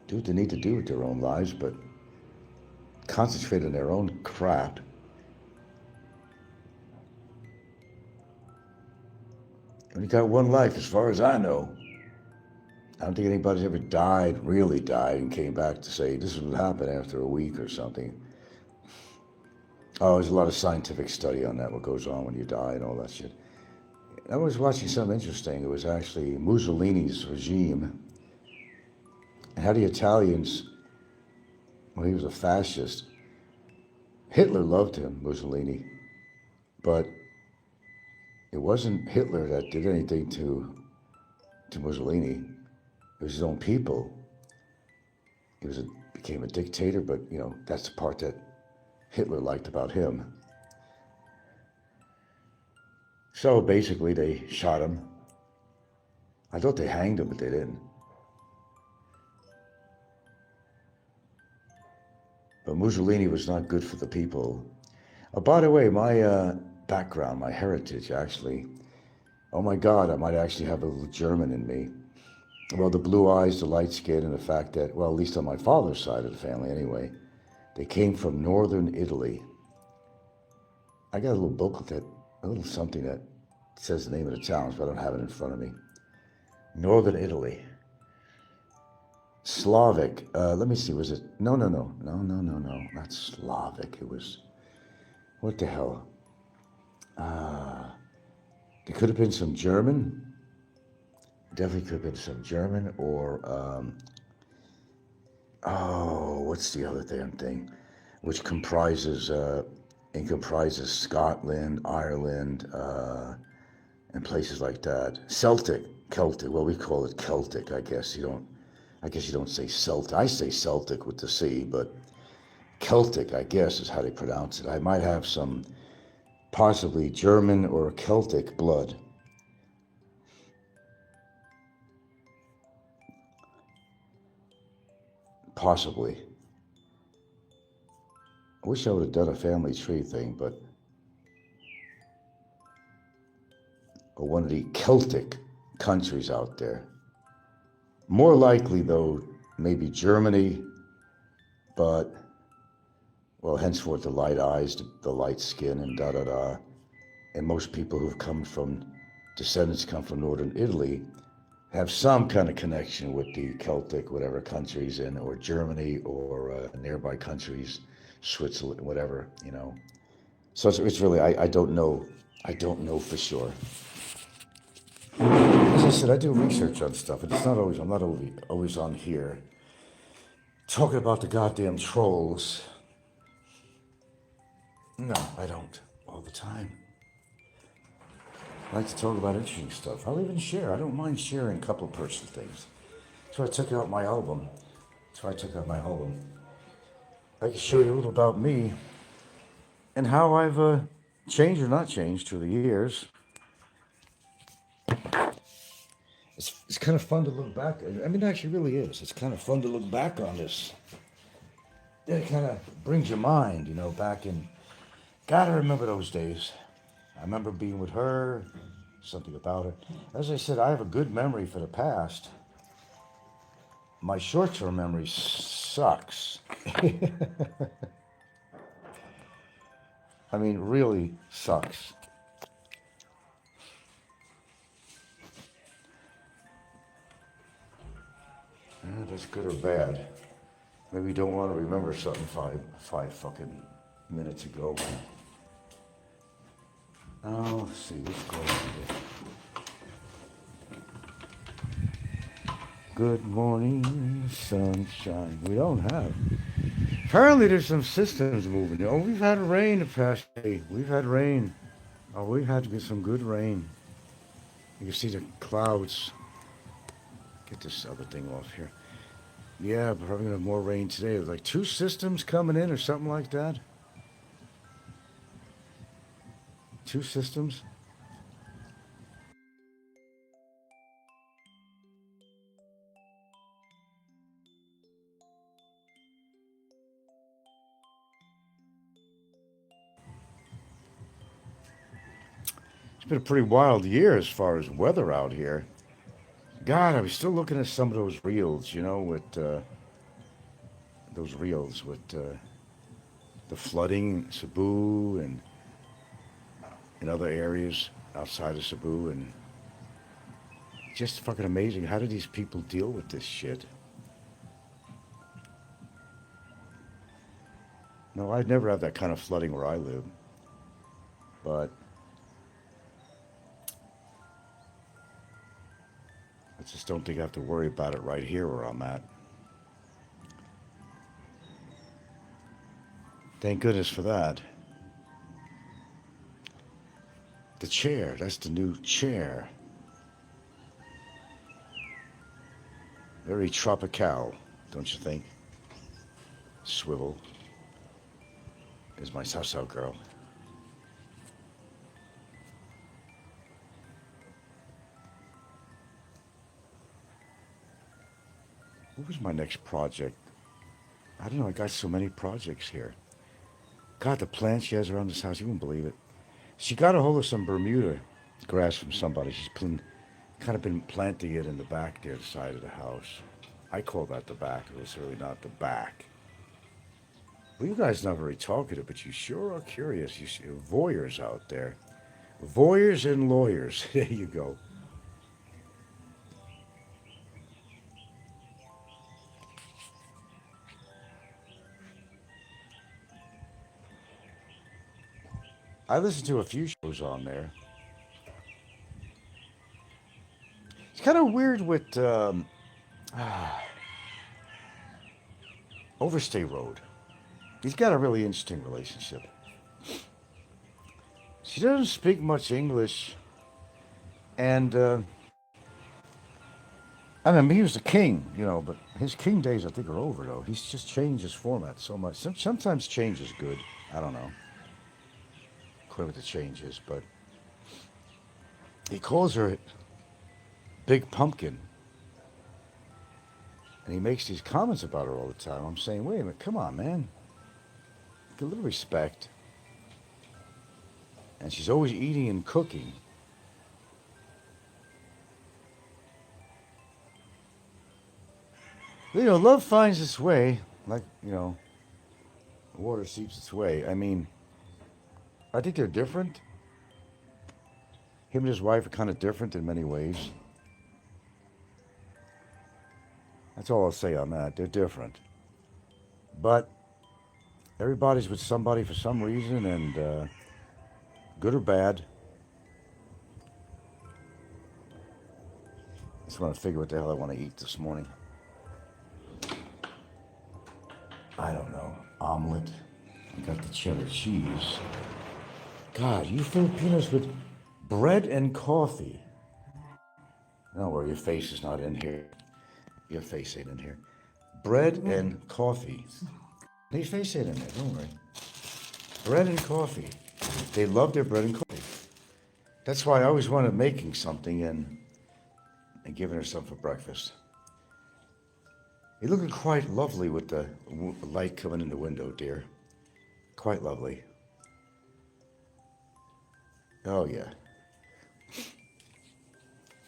do what they need to do with their own lives, but concentrate on their own crap. Only got one life, as far as I know. I don't think anybody's ever died, really died, and came back to say this is what happened after a week or something. Oh, there's a lot of scientific study on that, what goes on when you die and all that shit. I was watching something interesting. It was actually Mussolini's regime and how the Italians, well, he was a fascist. Hitler loved him, Mussolini, but it wasn't Hitler that did anything to Mussolini. It was his own people. Became a dictator, but that's the part that Hitler liked about him. So basically, they shot him. I thought they hanged him, but they didn't. But Mussolini was not good for the people. Oh, by the way, my background, my heritage, actually, oh my God, I might actually have a little German in me. Well, the blue eyes, the light skin, and the fact that, well, at least on my father's side of the family anyway, they came from northern Italy. I got a little booklet, a little something that says the name of the towns, but I don't have it in front of me. Northern Italy. Slavic. Let me see, was it? No, not Slavic. It was, what the hell? There could have been some German. Definitely could have been some German, or, what's the other damn thing? Which comprises Scotland, Ireland, and places like that. Celtic. Well, we call it Celtic, I guess. You don't say Celtic. I say Celtic with the C, but Celtic, I guess, is how they pronounce it. I might have some possibly German or Celtic blood. Possibly. I wish I would have done a family tree thing, or one of the Celtic countries out there. More likely, though, maybe Germany, but, well, henceforth the light eyes, the light skin, and da-da-da. And most people descendants come from northern Italy, have some kind of connection with the Celtic, whatever countries or Germany, or nearby countries, Switzerland, whatever, So it's really, I don't know for sure. As I said, I do research on stuff, and I'm not always on here talking about the goddamn trolls. No, I don't all the time. I like to talk about interesting stuff. I'll even share. I don't mind sharing a couple of personal things. That's why I took out my album. I can show you a little about me and how I've changed or not changed through the years. It's kind of fun to look back. I mean, it actually really is. It's kind of fun to look back on this. It kind of brings your mind, back in. Gotta remember those days. I remember being with her, something about her. As I said, I have a good memory for the past. My short-term memory sucks. I mean, really sucks. That's good or bad. Maybe you don't want to remember something five fucking minutes ago. Oh, let's see, what's going on here? Good morning, sunshine. We don't have. Apparently there's some systems moving. Oh, we've had rain the past day. We've had rain. Oh, we've had to get some good rain. You can see the clouds. Get this other thing off here. Yeah, we're probably gonna have more rain today. There's like 2 systems coming in or something like that. 2 systems. It's been a pretty wild year as far as weather out here. God, I was still looking at some of those reels, with the flooding in Cebu and in other areas outside of Cebu, and just fucking amazing. How do these people deal with this shit? No, I'd never have that kind of flooding where I live. But I just don't think I have to worry about it right here where I'm at. Thank goodness for that. The chair, that's the new chair. Very tropical, don't you think? Swivel is my so-so girl. What was my next project? I don't know, I got so many projects here. God, the plants she has around this house, you wouldn't believe it. She got a hold of some Bermuda grass from somebody. She's kind of been planting it in the back there, the side of the house. I call that the back. It was really not the back. Well, you guys not very talkative, but you sure are curious. You see voyeurs out there. Voyeurs and lawyers. There you go. I listened to a few shows on there. It's kind of weird with Overstay Road. He's got a really interesting relationship. She doesn't speak much English, and I mean, he was the king, you know, but his king days, I think, are over, though. He's just changed his format so much. Sometimes change is good. I don't know. Quite what the change is, but he calls her Big Pumpkin. And he makes these comments about her all the time. I'm saying, wait a minute, come on, man. Get a little respect. And she's always eating and cooking. You know, love finds its way, like, you know, water seeps its way. I mean, I think they're different. Him and his wife are kind of different in many ways. That's all I'll say on that. They're different. But everybody's with somebody for some reason, and good or bad. Just want to figure what the hell I want to eat this morning. I don't know. Omelet. I got the cheddar cheese. God, you Filipinos with bread and coffee. Don't worry, your face is not in here. Your face ain't in here. Bread and coffee. Your face ain't in there, don't worry. Bread and coffee. They love their bread and coffee. That's why I always wanted making something and giving her some for breakfast. You're looking quite lovely with the light coming in the window, dear. Quite lovely. Oh, yeah.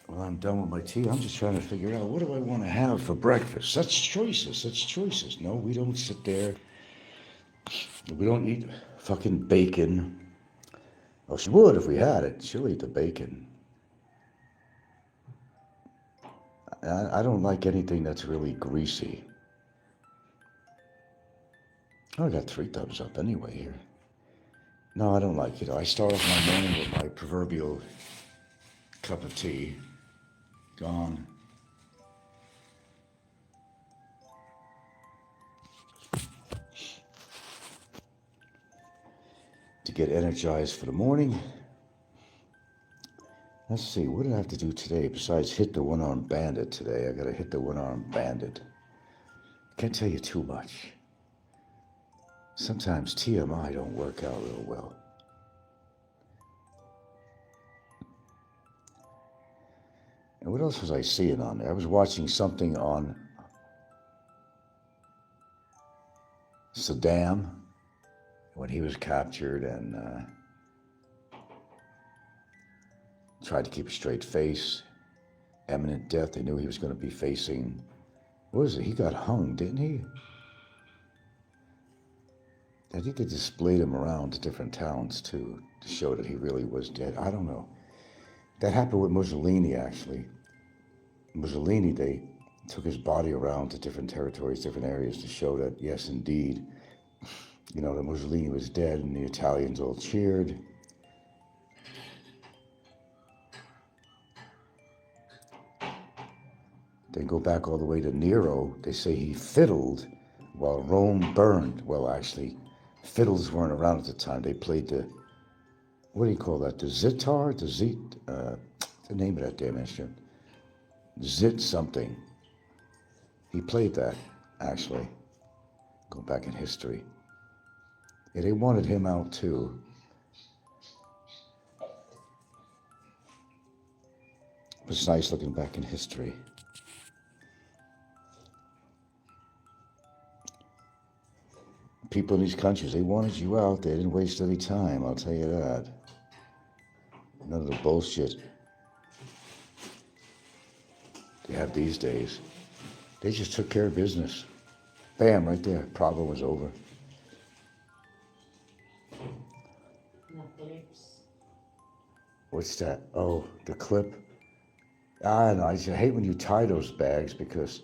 Well, I'm done with my tea. I'm just trying to figure out, what do I want to have for breakfast? Such choices. No, we don't sit there. We don't eat fucking bacon. Well, she would if we had it. She'll eat the bacon. I don't like anything that's really greasy. Oh, I got 3 thumbs up anyway here. No, I don't like it. I start off my morning with my proverbial cup of tea. Gone. To get energized for the morning. Let's see, what did I have to do today besides hit the one-armed bandit today? I gotta hit the one-armed bandit. Can't tell you too much. Sometimes TMI don't work out real well. And what else was I seeing on there? I was watching something on Saddam when he was captured and tried to keep a straight face. Imminent death. They knew he was going to be facing. What was it? He got hung, didn't he? I think they displayed him around to different towns too to show that he really was dead. I don't know. That happened with Mussolini, actually. Mussolini, they took his body around to different territories, different areas to show that, yes, indeed, that Mussolini was dead, and the Italians all cheered. Then go back all the way to Nero. They say he fiddled while Rome burned. Well, actually, fiddles weren't around at the time. They played the, what do you call that? The zittar? The name of that damn instrument. Zit something. He played that, actually. Go back in history. Yeah, they wanted him out too. It's nice looking back in history. People in these countries, they wanted you out. They didn't waste any time, I'll tell you that. None of the bullshit they have these days. They just took care of business. Bam, right there. Problem was over. What's that? Oh, the clip. I know. I hate when you tie those bags because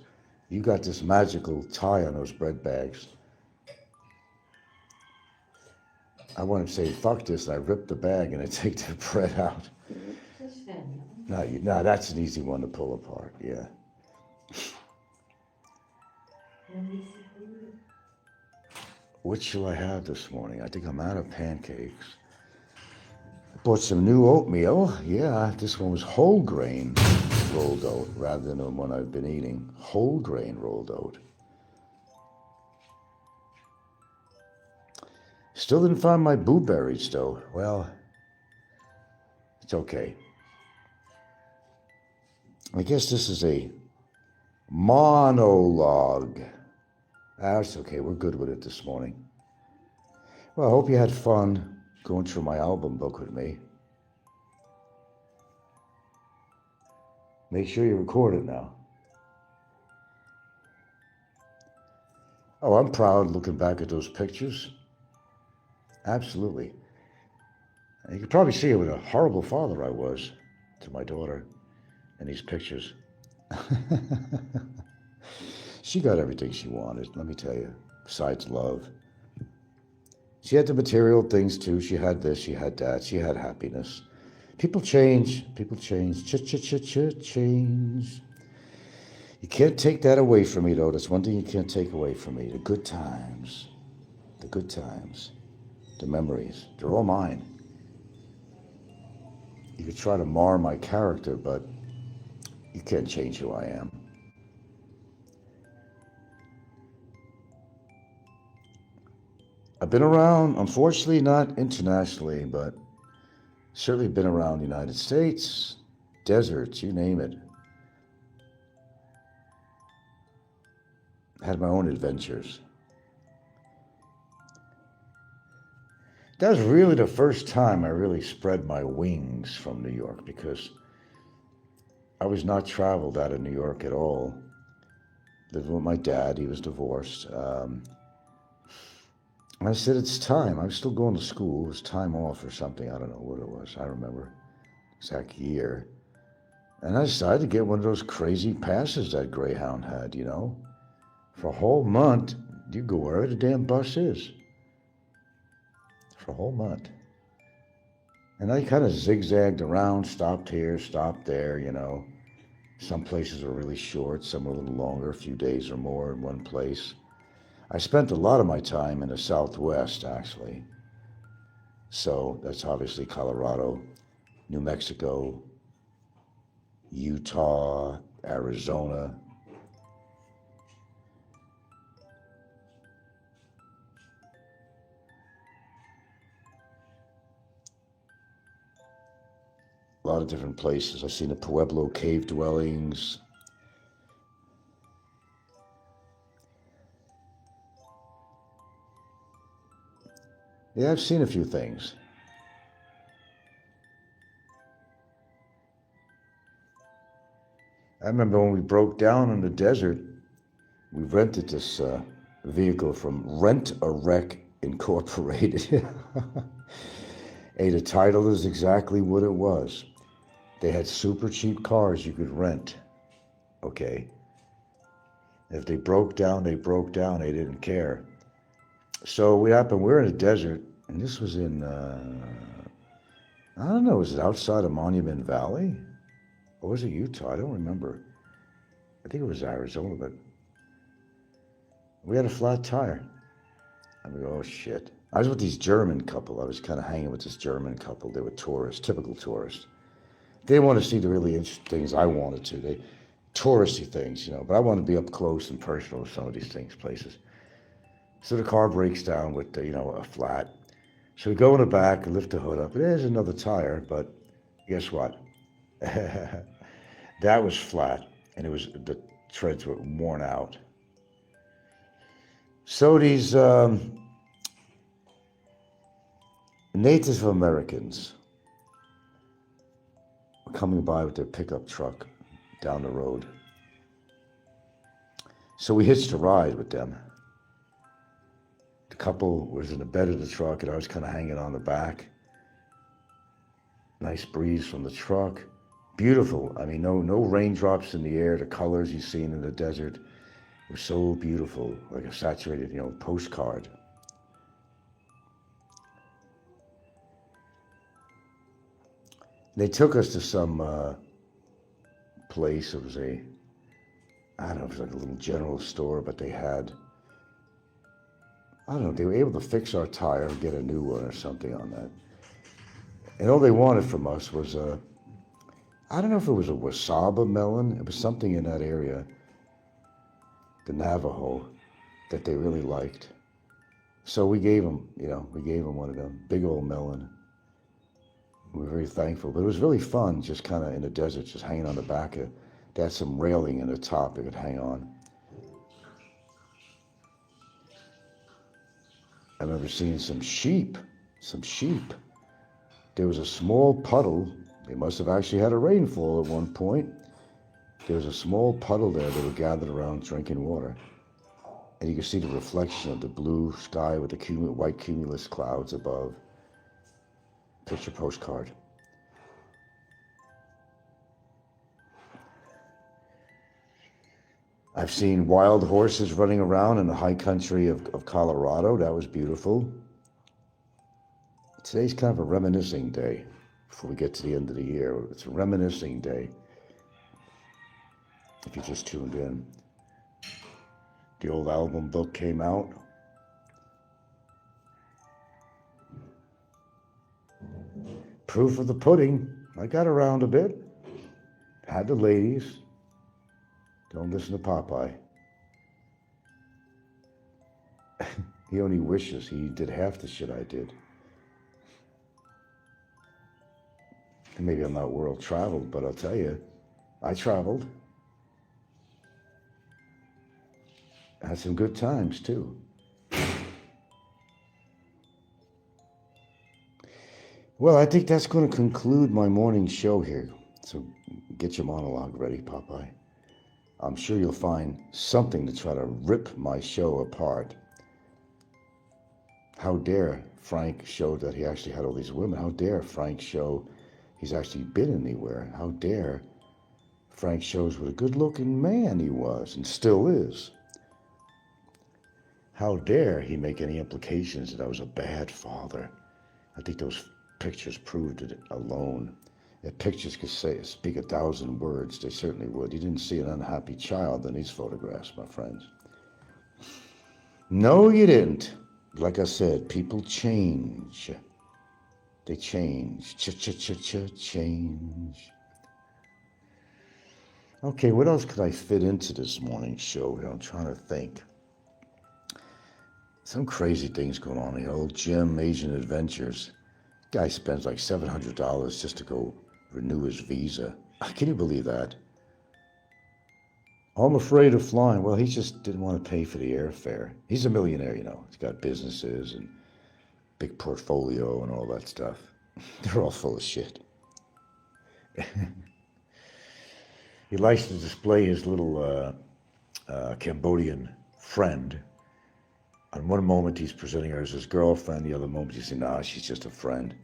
you got this magical tie on those bread bags. I want to say, fuck this, and I rip the bag and I take the bread out. No, that's an easy one to pull apart, yeah. What shall I have this morning? I think I'm out of pancakes. I bought some new oatmeal. Yeah, this one was whole grain rolled oat rather than the one I've been eating. Whole grain rolled oat. Still didn't find my blueberries, though. Well, it's okay. I guess this is a monologue. That's okay. We're good with it this morning. Well, I hope you had fun going through my album book with me. Make sure you record it now. Oh, I'm proud looking back at those pictures. Absolutely. You can probably see what a horrible father I was to my daughter in these pictures. She got everything she wanted, let me tell you, besides love. She had the material things too. She had this, she had that, she had happiness. People change, change. You can't take that away from me, though. That's one thing you can't take away from me. The good times, the memories, they're all mine. You could try to mar my character, but you can't change who I am. I've been around, unfortunately not internationally, but certainly been around the United States, deserts, you name it. Had my own adventures. That was really the first time I really spread my wings from New York, because I was not traveled out of New York at all. Lived with my dad, he was divorced. I said, it's time. I was still going to school. It was time off or something. I don't know what it was. I don't remember exact year. And I decided to get one of those crazy passes that Greyhound had, For a whole month, you go wherever the damn bus is. For a whole month. And I kind of zigzagged around, stopped here, stopped there, Some places were really short, some were a little longer, a few days or more in one place. I spent a lot of my time in the Southwest, actually. So that's obviously Colorado, New Mexico, Utah, Arizona. A lot of different places. I've seen the Pueblo cave dwellings. Yeah, I've seen a few things. I remember when we broke down in the desert, we rented this vehicle from Rent-A-Wreck Incorporated. Hey, the title is exactly what it was. They had super cheap cars you could rent. okay? If they broke down, they broke down. They didn't care. So what happened, we're in a desert, and this was in, I don't know, was it outside of Monument Valley? Or was it Utah? I don't remember. I think it was Arizona, but we had a flat tire. I mean, oh shit. I was with these German couple. I was kind of hanging with this German couple. They were tourists, typical tourists. They didn't want to see the really interesting things I wanted to. They touristy things, but I wanted to be up close and personal with some of these things, places. So the car breaks down with, a flat. So we go in the back and lift the hood up. There's another tire, but guess what? That was flat, and the treads were worn out. So these Native Americans were coming by with their pickup truck down the road. So we hitched a ride with them. The couple was in the bed of the truck, and I was kind of hanging on the back. Nice breeze from the truck. Beautiful. I mean, no raindrops in the air. The colors you've seen in the desert were so beautiful, like a saturated, postcard. They took us to some place. It was I don't know, it was like a little general store, but they had, I don't know, they were able to fix our tire and get a new one or something on that. And all they wanted from us was I don't know if it was a wasaba melon. It was something in that area, the Navajo, that they really liked. So we gave them, one of them, big old melon. We were very thankful, but it was really fun, just kind of in the desert, just hanging on the back. They had some railing in the top they could hang on. I remember seeing some sheep. There was a small puddle. They must have actually had a rainfall at one point. There was a small puddle there. They were gathered around drinking water. And you could see the reflection of the blue sky with the white cumulus clouds above. Picture postcard. I've seen wild horses running around in the high country of Colorado. That was beautiful. Today's kind of a reminiscing day before we get to the end of the year. It's a reminiscing day. If you just tuned in. The old album book came out. Proof of the pudding. I got around a bit. Had the ladies. Don't listen to Popeye. He only wishes he did half the shit I did. And maybe I'm not world traveled, but I'll tell you, I traveled. Had some good times too. Well, I think that's going to conclude my morning show here. So get your monologue ready, Popeye. I'm sure you'll find something to try to rip my show apart. How dare Frank show that he actually had all these women? How dare Frank show he's actually been anywhere? How dare Frank shows what a good-looking man he was and still is? How dare he make any implications that I was a bad father? I think those pictures proved it alone. If pictures could speak 1,000 words, they certainly would. You didn't see an unhappy child in these photographs, my friends. No, you didn't. Like I said, people change. They change. Change. Okay, what else could I fit into this morning show? I'm trying to think. Some crazy things going on here. Old Jim, Asian Adventures. Guy spends like $700 just to go renew his visa. Can you believe that? I'm afraid of flying. Well, he just didn't want to pay for the airfare. He's a millionaire, He's got businesses and big portfolio and all that stuff. They're all full of shit. He likes to display his little Cambodian friend. On one moment, he's presenting her as his girlfriend. The other moment, he's saying, nah, she's just a friend.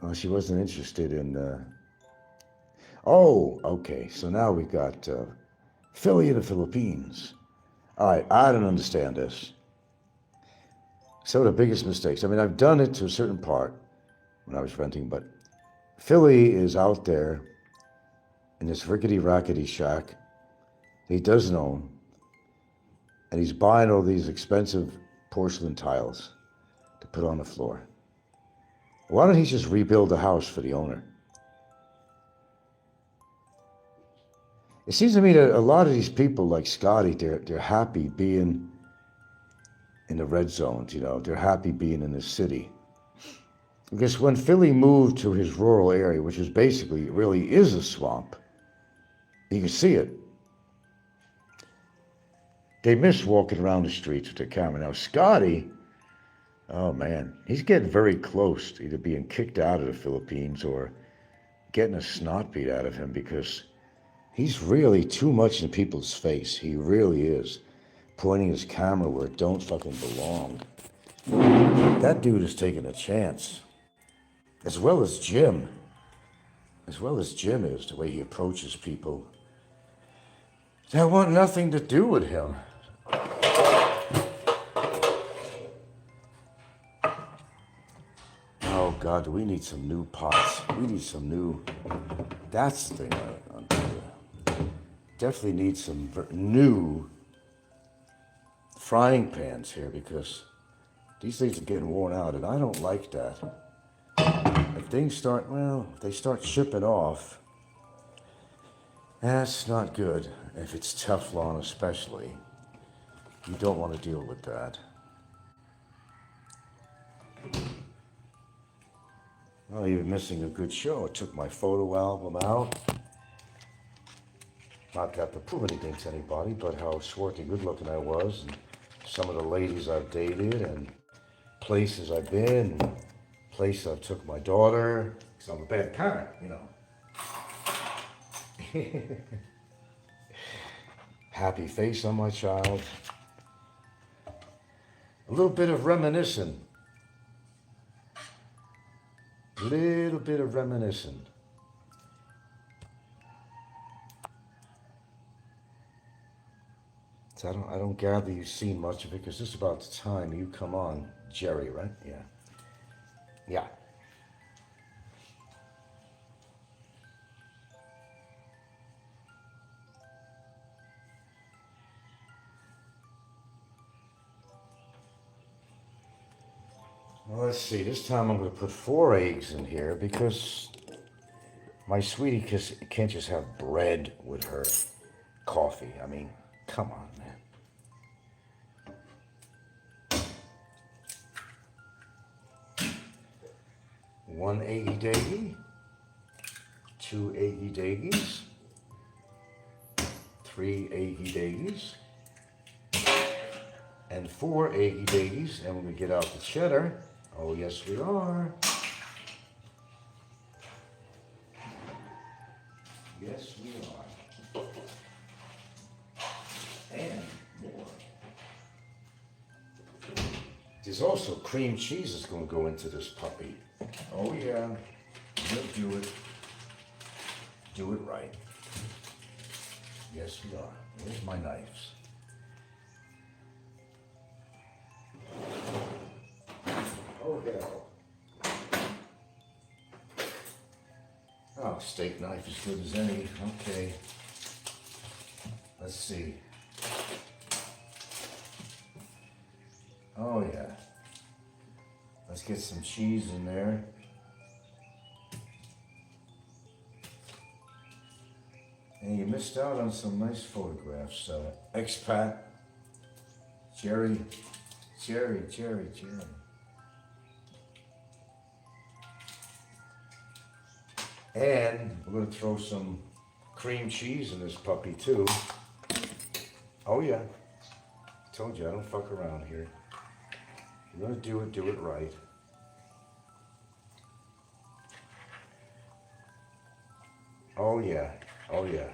Well, she wasn't interested in... Oh, okay. So now we got Philly in the Philippines. All right, I don't understand this. Some of the biggest mistakes. I mean, I've done it to a certain part when I was renting, but Philly is out there in this rickety rackety shack that he doesn't own, and he's buying all these expensive porcelain tiles to put on the floor. Why don't he just rebuild the house for the owner? It seems to me that a lot of these people, like Scotty, they're happy being in the red zones, they're happy being in the city. Because when Philly moved to his rural area, which is basically, really is a swamp, you can see it. They miss walking around the streets with their camera. Now, Scotty, oh man, he's getting very close to either being kicked out of the Philippines or getting a snot beat out of him because he's really too much in people's face. He really is. Pointing his camera where it don't fucking belong. That dude is taking a chance. As well as Jim. As well as Jim is, the way he approaches people that want nothing to do with him. Oh God, do we need some new pots? We need some new, that's the thing. Definitely need some new frying pans here because these things are getting worn out and I don't like that. If things start, they start shipping off, that's not good. If it's Teflon especially, you don't want to deal with that. Well, you're missing a good show. I took my photo album out. Not got to prove anything to anybody, but how swarthy good looking I was, and some of the ladies I've dated, and places I've been, and places I've took my daughter, because I'm a bad parent, Happy face on my child. A little bit of reminiscing. Little bit of reminiscing. So I don't gather you've seen much of it because this is about the time you come on, Jerry, right? Yeah. Yeah. Well, let's see. This time I'm going to put 4 eggs in here because my sweetie can't just have bread with her coffee. I mean, come on, man. 1 eggy daggy, 2 eggy daggies, 3 eggy daggies, and 4 eggy daggies. And when we get out the cheddar, oh yes we are. Yes we are. And more. There's also cream cheese that's going to go into this puppy. Oh yeah, we'll do it. Do it right. Yes we are. Where's my knives? Oh hell. Oh, steak knife as good as any. Okay. Let's see. Oh yeah. Let's get some cheese in there. And you missed out on some nice photographs. Expat, Jerry. And we're going to throw some cream cheese in this puppy too. Oh yeah. Told you I don't fuck around here. You're going to do it right. Oh yeah. Oh yeah.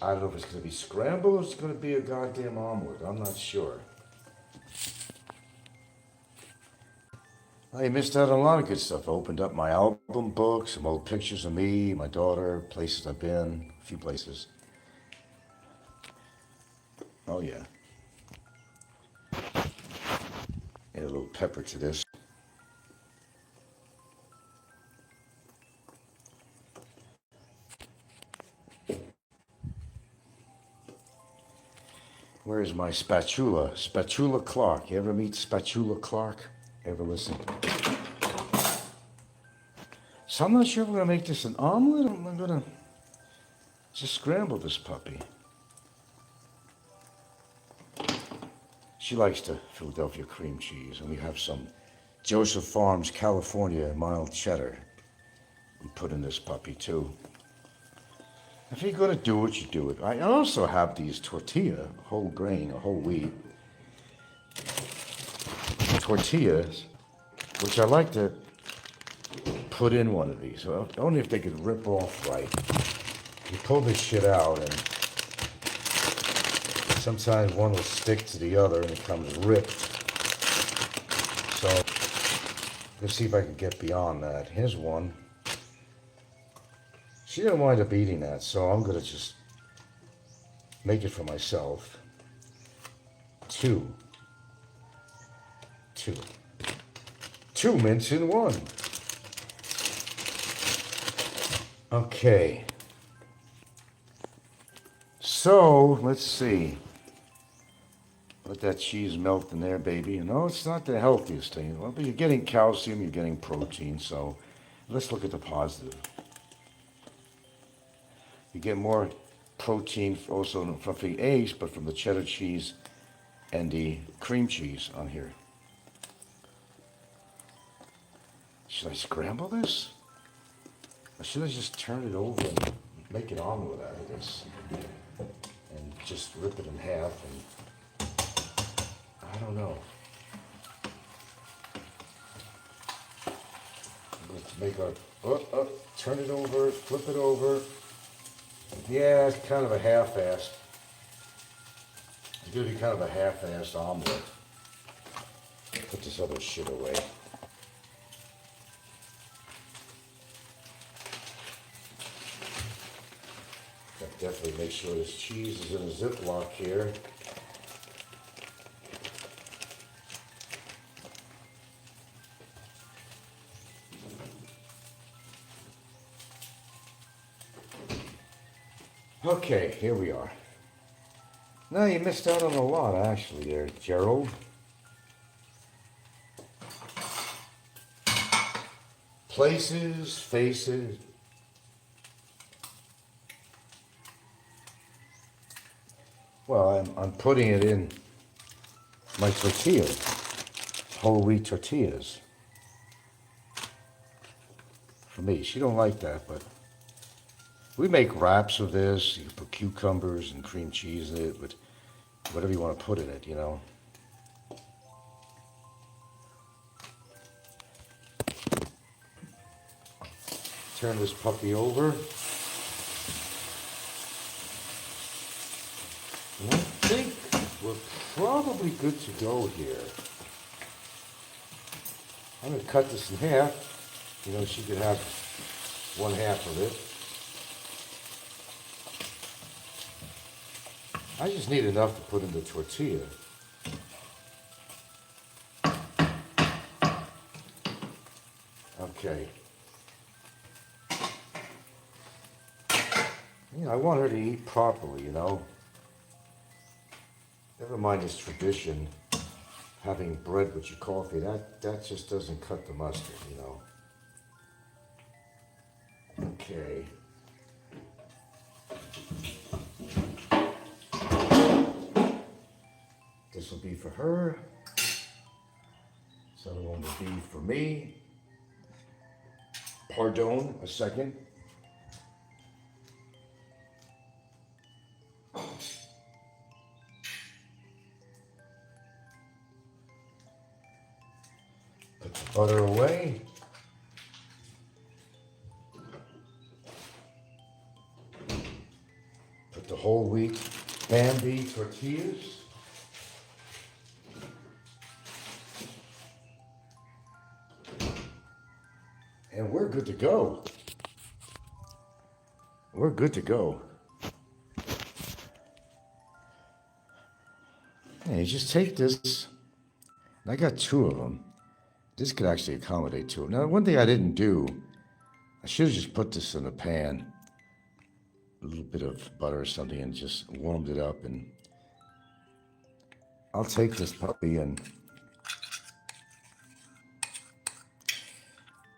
I don't know if it's going to be scrambled or it's going to be a goddamn omelet. I'm not sure. I missed out on a lot of good stuff. I opened up my album book, some old pictures of me, my daughter, places I've been, a few places. Oh yeah. Add a little pepper to this. Where is my spatula? Spatula Clark. You ever meet Spatula Clark? Ever listen? So I'm not sure if we're gonna make this an omelet or I'm gonna just scramble this puppy. She likes the Philadelphia cream cheese, and we have some Joseph Farms California mild cheddar. We put in this puppy too. If you're gonna do it, you do it. I also have these tortilla, whole grain or whole wheat tortillas, which I like to put in one of these. So only if they could rip off right. You pull this shit out, and sometimes one will stick to the other, and it comes ripped. So let's see if I can get beyond that. Here's one. She didn't wind up eating that, so I'm gonna just make it for myself. Two mints in one. Okay. So, let's see. Let that cheese melt in there, baby. No, it's not the healthiest thing. Well, but you're getting calcium, you're getting protein, so let's look at the positive. You get more protein also from the eggs, but from the cheddar cheese and the cream cheese on here. Should I scramble this? Or should I just turn it over and make an omelet out of this? And just rip it in half and I don't know. Let's make our, turn it over, flip it over. Yeah, it's kind of a half-assed. It's gonna be kind of a half-assed omelet. Put this other shit away. Definitely make sure this cheese is in a Ziploc here. Okay, here we are. Now you missed out on a lot actually there, Gerald. Places, faces. Well, I'm putting it in my tortillas, whole wheat tortillas. For me, she don't like that, but we make wraps of this. You can put cucumbers and cream cheese in it, but whatever you want to put in it, you know. Turn this puppy over. And I think we're probably good to go here. I'm going to cut this in half. You know, she could have one half of it. I just need enough to put in the tortilla. Okay. You know, I want her to eat properly, you know. Never mind this tradition, having bread with your coffee, that just doesn't cut the mustard, you know. Okay. This will be for her. This other one will be for me. Pardon, a second. Put the butter away. Put the whole wheat Bambi tortillas. good to go. We're good to go. Hey, you just take this. I got 2 of them. This could actually accommodate 2 of them. Now, one thing I didn't do, I should have just put this in a pan, a little bit of butter or something, and just warmed it up. And I'll take this puppy and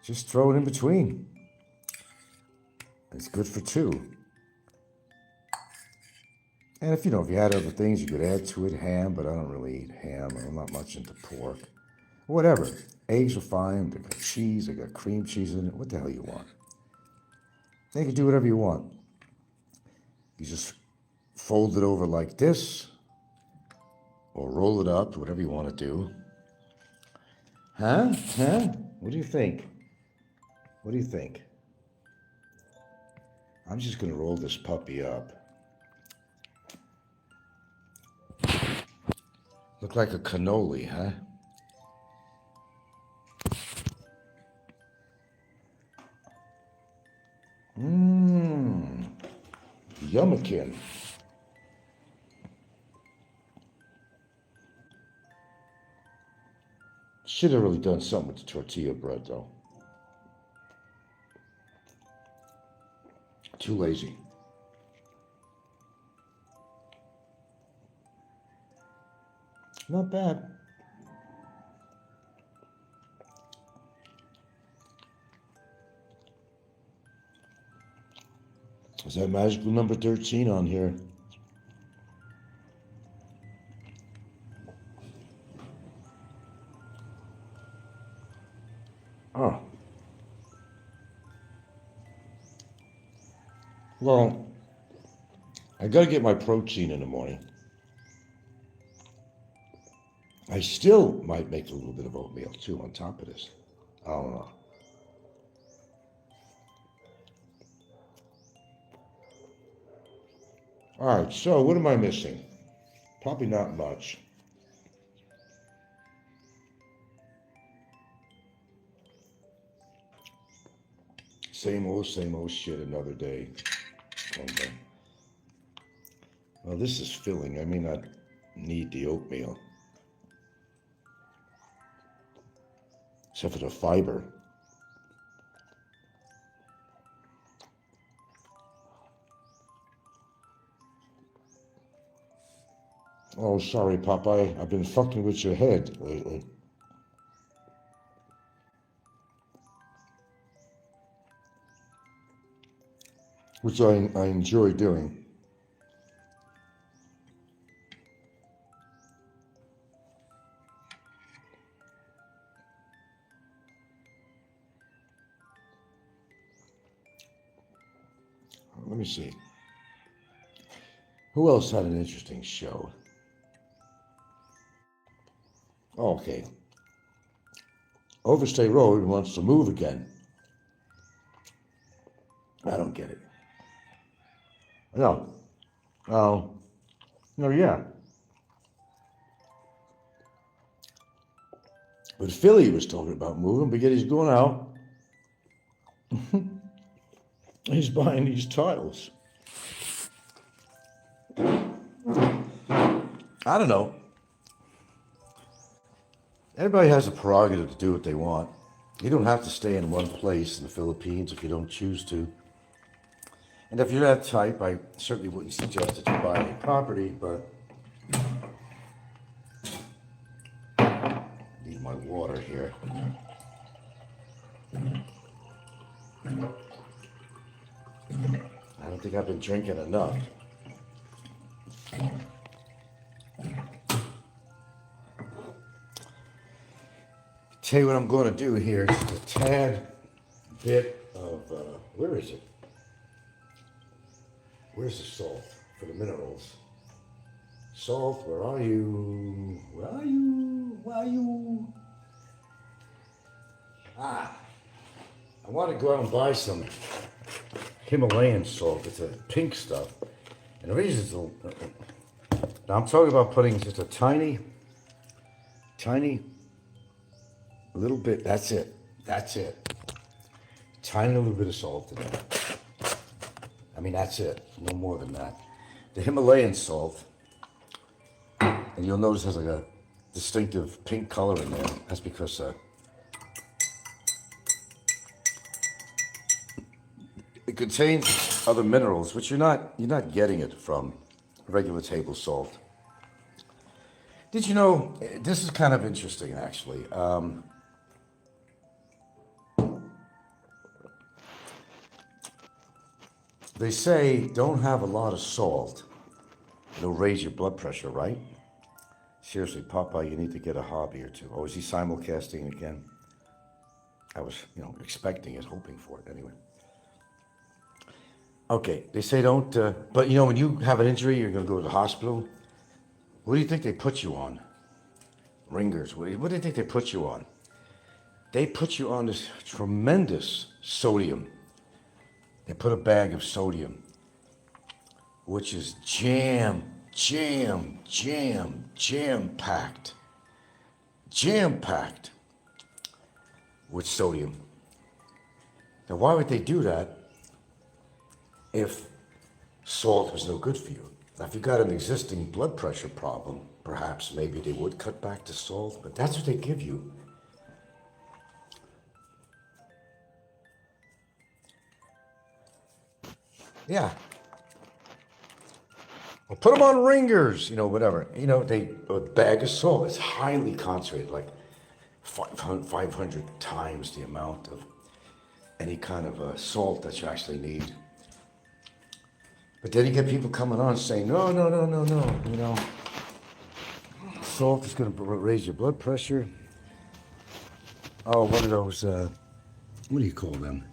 just throw it in between. It's good for 2. And if you had other things you could add to it, ham, but I don't really eat ham. I'm not much into pork. Whatever. Eggs are fine. They got cheese. They got cream cheese in it. What the hell you want? You can do whatever you want. You just fold it over like this, or roll it up, whatever you want to do. Huh? What do you think? What do you think? I'm just going to roll this puppy up. Look like a cannoli, huh? Yummikin. Should have really done something with the tortilla bread, though. Too lazy. Not bad. Is that magical number 13 on here? Oh. Well, I gotta get my protein in the morning. I still might make a little bit of oatmeal too on top of this. I don't know. All right, so what am I missing? Probably not much. Same old shit, another day. Okay. Well, this is filling. I may not need the oatmeal. Except for the fiber. Oh, sorry, Popeye. I've been fucking with your head lately. Which I enjoy doing. Let me see. Who else had an interesting show? Oh, okay. Overstay Road wants to move again. I don't get it. No. Oh. No, yeah. But Philly was talking about moving, but yet he's going out. He's buying these tiles. I don't know. Everybody has a prerogative to do what they want. You don't have to stay in one place in the Philippines if you don't choose to. And if you're that type, I certainly wouldn't suggest that you buy any property, but I need my water here. I don't think I've been drinking enough. Tell you what I'm going to do here. Just a tad bit of, where is it? Where's the salt for the minerals? Salt, where are you? Where are you? Where are you? Ah, I want to go out and buy some Himalayan salt. It's a pink stuff. And the reason it's now I'm talking about putting just a tiny little bit, that's it. tiny little bit of salt in it. I mean, that's it. No more than that. The Himalayan salt, and you'll notice there's like a distinctive pink color in there. That's because it contains other minerals, which you're not getting it from regular table salt. Did you know, this is kind of interesting actually. They say don't have a lot of salt. It'll raise your blood pressure, right? Seriously, Papa, you need to get a hobby or two. Oh, is he simulcasting again? I was, expecting it, hoping for it anyway. Okay, they say don't, but when you have an injury, you're going to go to the hospital. What do you think they put you on? Ringers. What do you think they put you on? They put you on this tremendous sodium. They put a bag of sodium, which is jam-packed. Jam-packed with sodium. Now, why would they do that if salt was no good for you? Now, if you got an existing blood pressure problem, perhaps maybe they would cut back to salt, but that's what they give you. Yeah. Well, put them on ringers, whatever. A bag of salt is highly concentrated, like 500 times the amount of any kind of salt that you actually need. But then you get people coming on saying, no, salt is going to raise your blood pressure. Oh, what are those, what do you call them?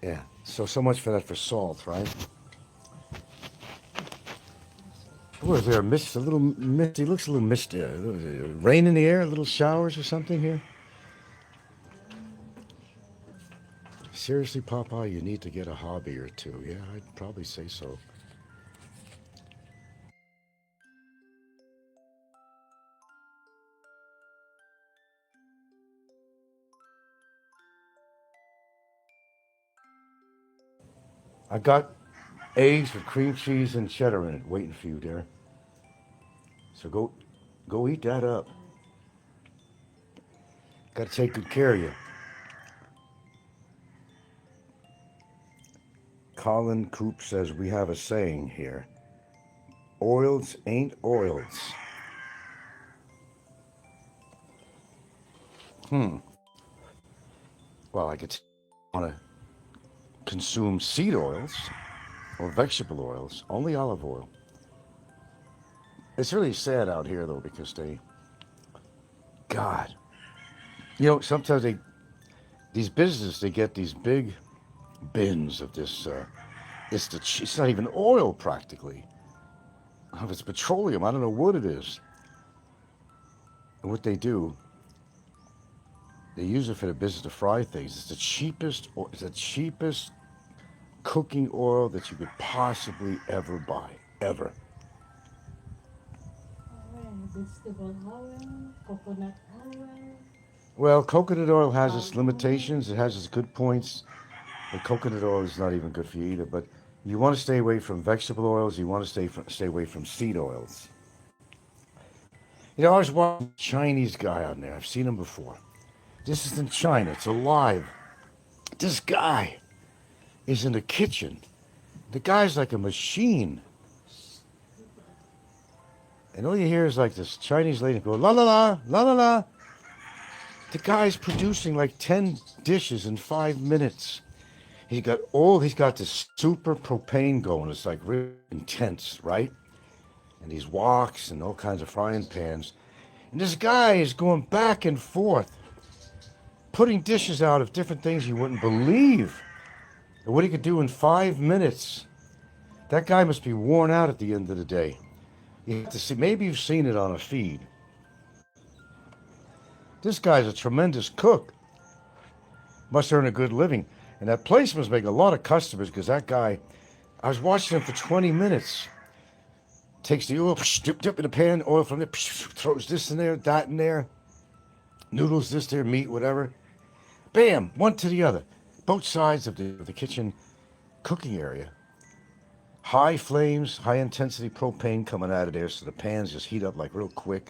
Yeah, so much for that for salt, right? What is there, a mist, a little misty, looks a little misty, rain in the air, little showers or something here? Seriously, Papa, you need to get a hobby or two. Yeah, I'd probably say so. I got eggs with cream cheese and cheddar in it, waiting for you, dear. So go eat that up. Got to take good care of you. Colin Coop says we have a saying here. Oils ain't oils. Well, I could want to consume seed oils or vegetable oils, only olive oil. It's really sad out here though, because God, sometimes these businesses, they get these big bins of this, it's not even oil practically. If it's petroleum, I don't know what it is. And what they do, they use it for the business to fry things. It's the cheapest cooking oil that you could possibly ever buy, ever. Vegetable oil, coconut oil. Well, coconut oil has its limitations. It has its good points. But coconut oil is not even good for you either. But you want to stay away from vegetable oils. You want to stay away from seed oils. I was watching a Chinese guy on there. I've seen him before. This is in China. It's alive. This guy is in the kitchen. The guy's like a machine. And all you hear is like this Chinese lady go, la la la, la la la. The guy's producing like 10 dishes in 5 minutes. He's got this super propane going. It's like really intense, right? And these woks and all kinds of frying pans. And this guy is going back and forth, putting dishes out of different things you wouldn't believe. And what he could do in 5 minutes. That guy must be worn out at the end of the day. You have to see, maybe you've seen it on a feed. This guy's a tremendous cook. Must earn a good living. And that place must make a lot of customers because that guy, I was watching him for 20 minutes. Takes the oil, dip in the pan, oil from there, throws this in there, that in there. noodles, this there, meat, whatever. Bam, one to the other. Both sides of the kitchen cooking area. High flames, high intensity propane coming out of there, so the pans just heat up like real quick.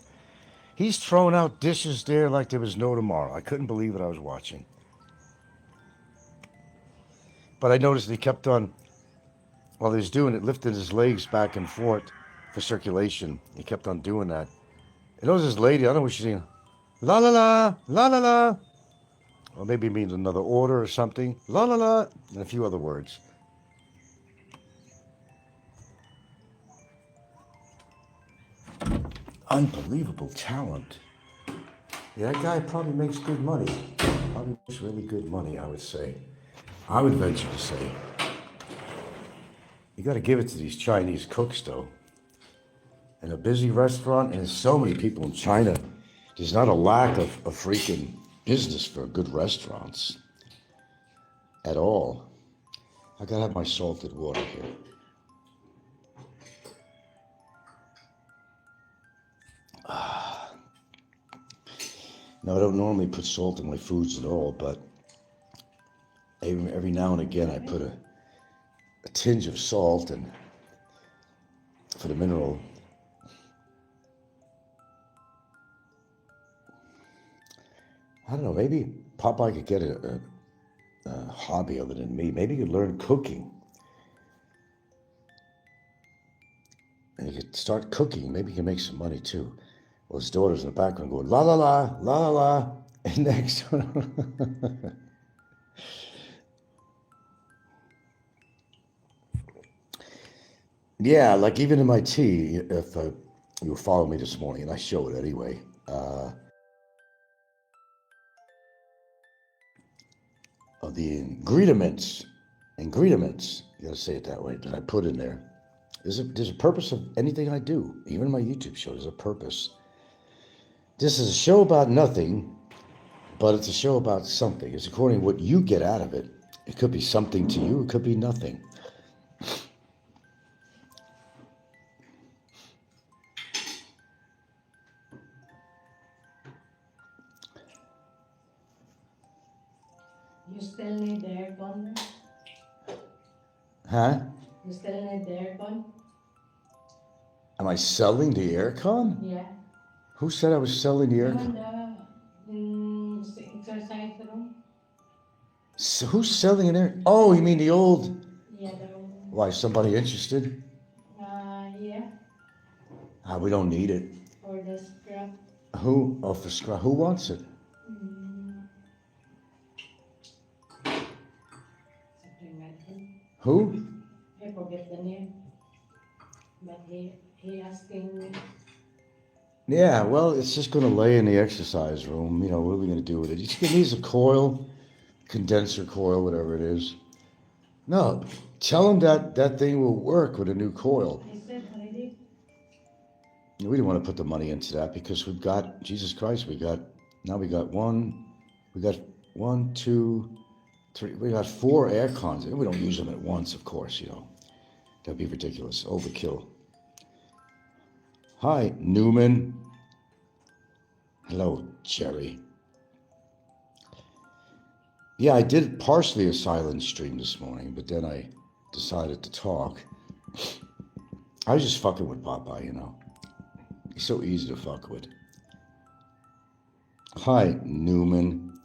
He's throwing out dishes there like there was no tomorrow. I couldn't believe what I was watching. But I noticed he kept on, while he was doing it, lifting his legs back and forth for circulation. He kept on doing that. And there was this lady, I don't know what she's saying, la la la, la la la. Or maybe it means another order or something. La la la, and a few other words. Unbelievable talent. Yeah, that guy probably makes good money. Probably makes really good money, I would say. I would venture to say. You got to give it to these Chinese cooks, though. In a busy restaurant, and there's so many people in China, there's not a lack of freaking business for good restaurants at all. I got to have my salted water here. Now, I don't normally put salt in my foods at all, but every now and again I put a tinge of salt and for the mineral. I don't know, maybe Popeye could get a hobby other than me. Maybe he could learn cooking. And he could start cooking. Maybe he can make some money too. Well, his daughter's in the background going, la la la, la la la. And next one. Yeah, like even in my tea, if you follow me this morning, and I show it anyway, of the ingredients, you gotta say it that way, that I put in there. There's a purpose of anything I do, even my YouTube show, there's a purpose. This is a show about nothing, but it's a show about something. It's according to what you get out of it. It could be something to you, it could be nothing. You still need the aircon? Huh? You still need the aircon? Am I selling the aircon? Yeah. Who said I was selling the aircon? The exercise room? So who's selling an air? Oh, you mean the old? Yeah, the room. Why, somebody interested? Yeah. We don't need it. For the scrap. Who? Oh, for scrap. Who wants it? Something like that. Who? I forget the name. But he asking me. Yeah, well, it's just going to lay in the exercise room. You know, what are we going to do with it? It needs a coil, condenser coil, whatever it is. No, tell him that thing will work with a new coil. I said already. We didn't want to put the money into that because we've got, Jesus Christ, we got one, two, three, we got 4 air cons. We don't use them at once, of course, you know. That'd be ridiculous, overkill. Hi, Newman. Hello, Jerry. Yeah, I did partially a silent stream this morning, but then I decided to talk. I was just fucking with Popeye, you know. He's so easy to fuck with. Hi, Newman.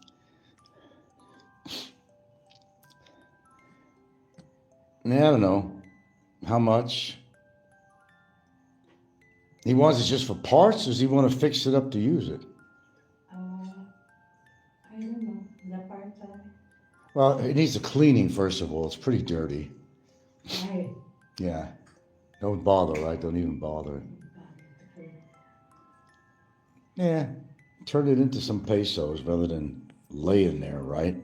I don't know. How much? He wants it just for parts, or does he want to fix it up to use it? I don't know. The part Well, it needs a cleaning, first of all. It's pretty dirty. right. Yeah. Don't bother, right? Don't even bother. Yeah. Turn it into some pesos rather than laying there, right?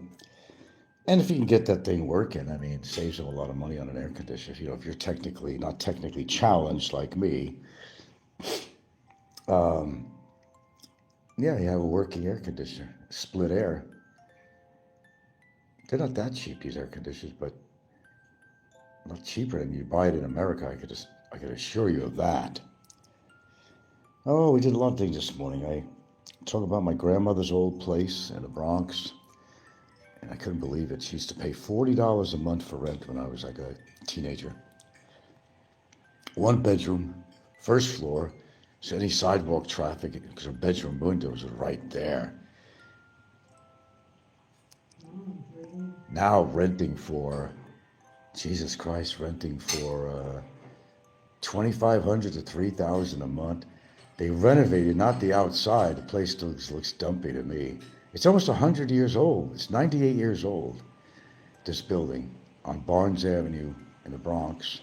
And if you can get that thing working, I mean, it saves them a lot of money on an air conditioner. You know, if you're not technically challenged like me, yeah, you have a working air conditioner, split air. They're not that cheap, these air conditioners, but not cheaper than you buy it in America. I could assure you of that. Oh, we did a lot of things this morning. Talk about my grandmother's old place in the Bronx. And I couldn't believe it. She used to pay $40 a month for rent when I was like a teenager. One bedroom, first floor. So any sidewalk traffic, because her bedroom windows are right there. Now renting for, Jesus Christ, renting for $2,500 to $3,000 a month. They renovated, not the outside. The place still looks dumpy to me. It's almost 100 years old. It's 98 years old, this building on Barnes Avenue in the Bronx.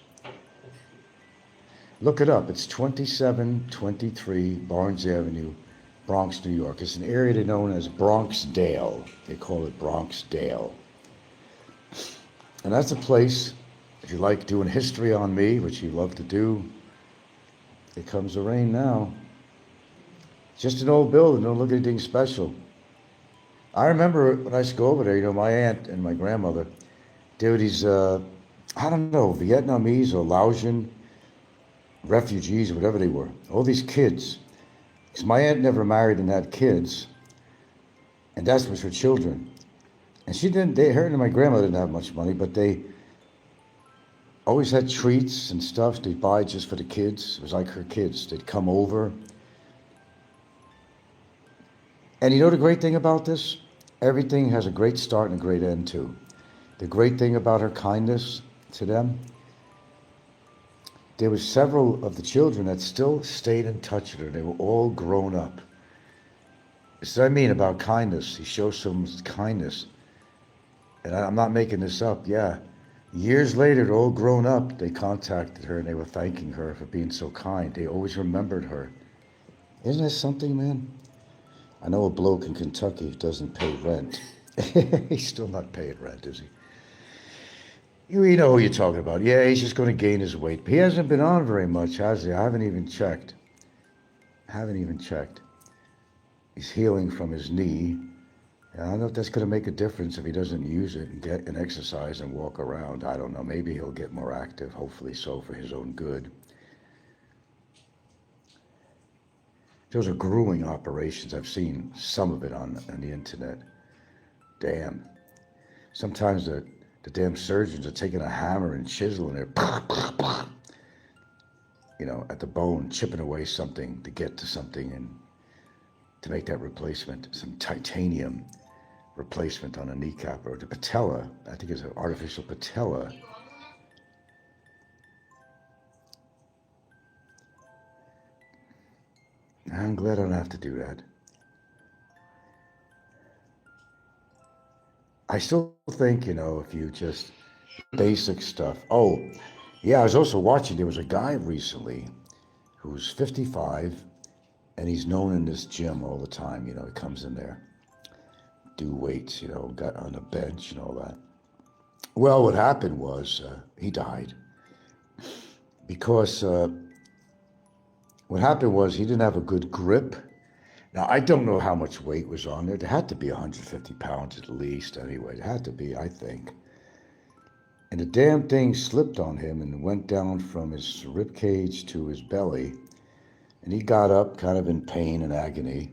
Look it up. It's 2723 Barnes Avenue, Bronx, New York. It's an area they known as Bronxdale. They call it Bronxdale. And that's a place, if you like doing history on me, which you love to do, here comes the rain now. Just an old building, don't look at anything special. I remember when I used to go over there, my aunt and my grandmother, they were these, I don't know, Vietnamese or Laotian refugees or whatever they were. All these kids. Because my aunt never married and had kids, and that was her children. And her and my grandmother didn't have much money, but they always had treats and stuff they'd buy just for the kids. It was like her kids. They'd come over. And you know the great thing about this? Everything has a great start and a great end too. The great thing about her kindness to them, there were several of the children that still stayed in touch with her. They were all grown up. That's what I mean about kindness. He shows some kindness. And I'm not making this up, yeah. Years later, they're all grown up. They contacted her and they were thanking her for being so kind. They always remembered her. Isn't that something, man? I know a bloke in Kentucky who doesn't pay rent. He's still not paying rent, is he? You know who you're talking about. Yeah, he's just going to gain his weight. He hasn't been on very much, has he? I haven't even checked. He's healing from his knee. And I don't know if that's going to make a difference if he doesn't use it and get an exercise and walk around. I don't know. Maybe he'll get more active, hopefully so, for his own good. Those are grueling operations. I've seen some of it on the internet. Damn. Sometimes the damn surgeons are taking a hammer and chiseling it, at the bone, chipping away something to get to something and to make that replacement, some titanium replacement on a kneecap or the patella. I think it's an artificial patella. I'm glad I don't have to do that. I still think, if you just basic stuff. Oh, yeah, I was also watching, there was a guy recently who's 55 and he's known in this gym all the time. He comes in there, do weights, got on the bench and all that. Well, what happened was he died because what happened was he didn't have a good grip. Now, I don't know how much weight was on there. There had to be 150 pounds at least anyway. It had to be, I think. And the damn thing slipped on him and went down from his rib cage to his belly. And he got up kind of in pain and agony,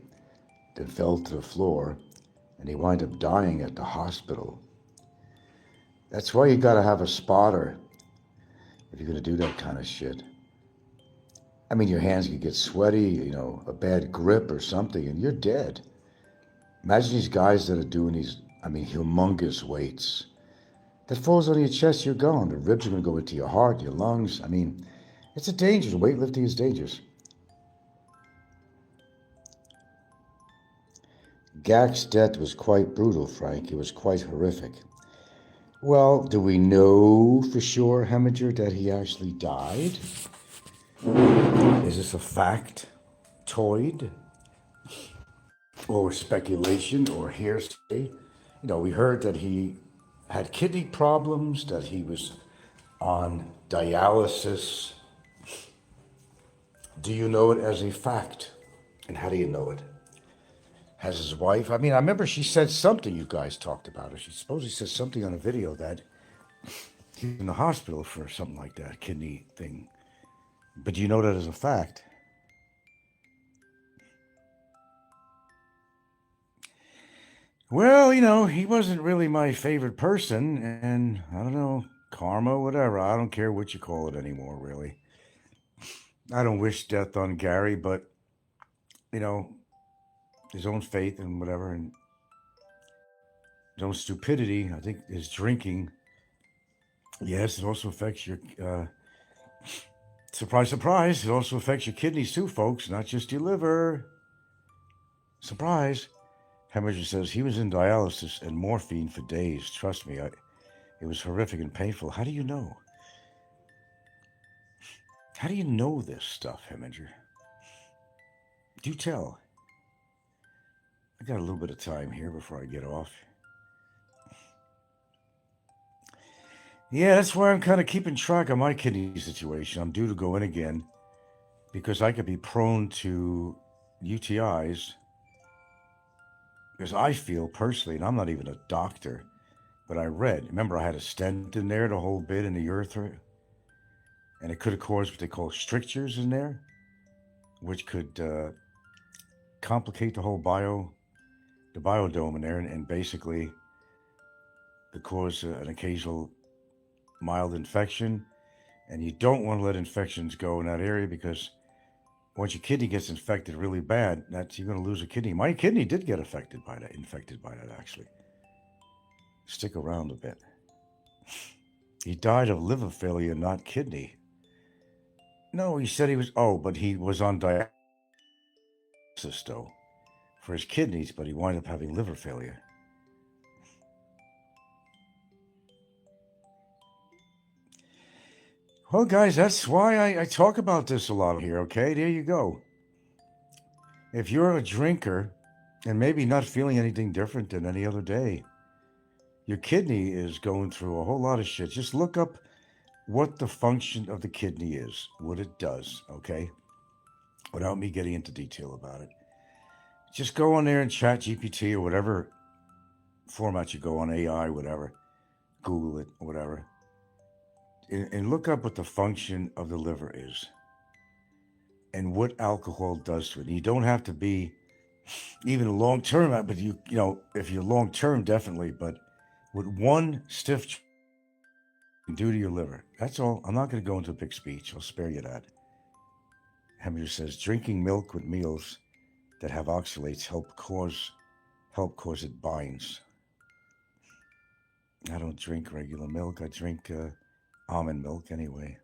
then fell to the floor, and he wound up dying at the hospital. That's why you got to have a spotter if you're going to do that kind of shit. I mean, your hands can get sweaty, a bad grip or something, and you're dead. Imagine these guys that are doing these, humongous weights. That falls on your chest, you're gone. The ribs are going to go into your heart, your lungs. It's a danger. Weightlifting is dangerous. Gak's death was quite brutal, Frank. It was quite horrific. Well, do we know for sure, Heminger, that he actually died? Is this a factoid? Or speculation or hearsay? We heard that he had kidney problems, that he was on dialysis. Do you know it as a fact? And how do you know it? Has his wife? I remember she said something, you guys talked about it. She supposedly said something on a video that he's in the hospital for something like that, kidney thing. But do you know that as a fact? Well, he wasn't really my favorite person, and I don't know, karma, whatever. I don't care what you call it anymore, really. I don't wish death on Gary, but, you know, his own faith and whatever, and his own stupidity. I think his drinking, yes, it also affects your, surprise, surprise, it also affects your kidneys too, folks, not just your liver. Surprise. Hemorrhage says he was in dialysis and morphine for days. Trust me, it was horrific and painful. How do you know? How do you know this stuff, Heminger? Do tell. I got a little bit of time here before I get off. Yeah, that's why I'm kind of keeping track of my kidney situation. I'm due to go in again because I could be prone to UTIs. Because I feel personally, and I'm not even a doctor, but I read. Remember, I had a stent in there, the whole bit in the urethra, and it could have caused what they call strictures in there, which could complicate the biodome in there, and basically could cause an occasional mild infection. And you don't want to let infections go in that area because once your kidney gets infected really bad, you're going to lose a kidney. My kidney did get infected by that actually. Stick around a bit. He died of liver failure, not kidney. No, he said he was. Oh, but he was on dialysis though for his kidneys, but he wound up having liver failure. Well, guys, that's why I talk about this a lot here, okay? There you go. If you're a drinker and maybe not feeling anything different than any other day, your kidney is going through a whole lot of shit. Just look up what the function of the kidney is, what it does, okay? Without me getting into detail about it. Just go on there and chat GPT or whatever format you go on, AI, whatever. Google it, whatever. And look up what the function of the liver is and what alcohol does to it. And you don't have to be even long term, but if you're long term, definitely. But what one stiff can do to your liver, that's all. I'm not going to go into a big speech. I'll spare you that. Heminger says drinking milk with meals that have oxalates help cause it binds. I don't drink regular milk. I drink almond milk anyway.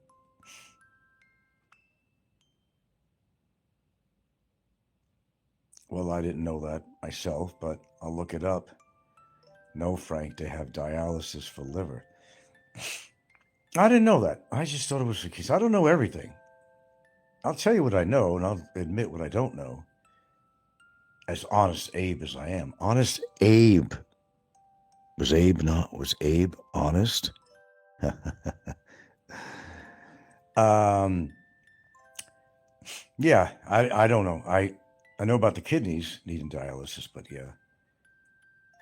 Well, I didn't know that myself, but I'll look it up. No, Frank, they have dialysis for liver. I didn't know that. I just thought it was the case. I don't know everything. I'll tell you what I know, and I'll admit what I don't know. As honest Abe as I am. Honest Abe. Was Abe honest? Yeah, I don't know. I know about the kidneys needing dialysis, but yeah.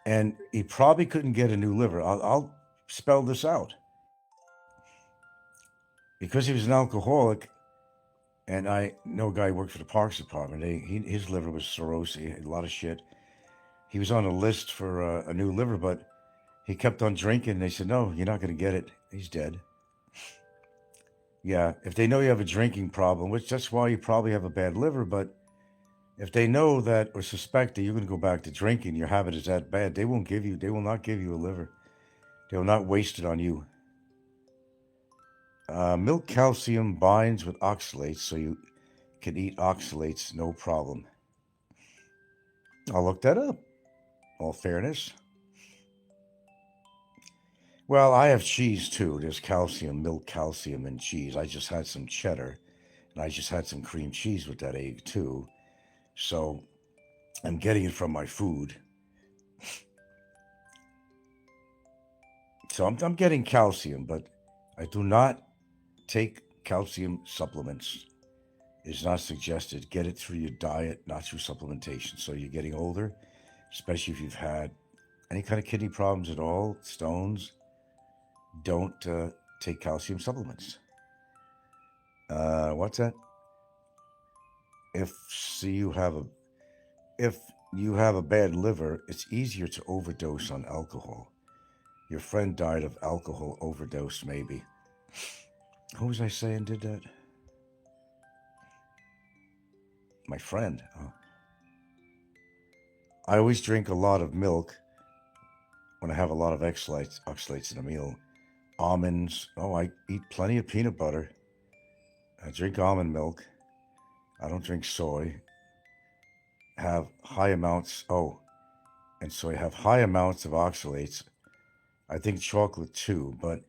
And he probably couldn't get a new liver. I'll spell this out. Because he was an alcoholic, and I know a guy who worked for the Parks Department. His liver was cirrhosis, he had a lot of shit. He was on a list for a new liver, but he kept on drinking. And they said, no, you're not going to get it. He's dead. Yeah, if they know you have a drinking problem, which that's why you probably have a bad liver, but if they know that or suspect that you're going to go back to drinking, your habit is that bad, they will not give you a liver. They will not waste it on you. Milk calcium binds with oxalates, so you can eat oxalates, no problem. I'll look that up. All fairness. Well, I have cheese too. There's calcium, milk calcium in cheese. I just had some cheddar, and I just had some cream cheese with that egg too. So I'm getting it from my food. So I'm getting calcium, but I do not take calcium supplements. It is not suggested. Get it through your diet, not through supplementation. So you're getting older, especially if you've had any kind of kidney problems at all, stones, don't take calcium supplements. What's that? If you have a bad liver, it's easier to overdose on alcohol. Your friend died of alcohol overdose, maybe. Who was I saying did that? My friend. Oh. I always drink a lot of milk when I have a lot of oxalates in a meal. Almonds. Oh, I eat plenty of peanut butter. I drink almond milk. I don't drink soy. Have high amounts. Oh, and so I have high amounts of oxalates. I think chocolate too, but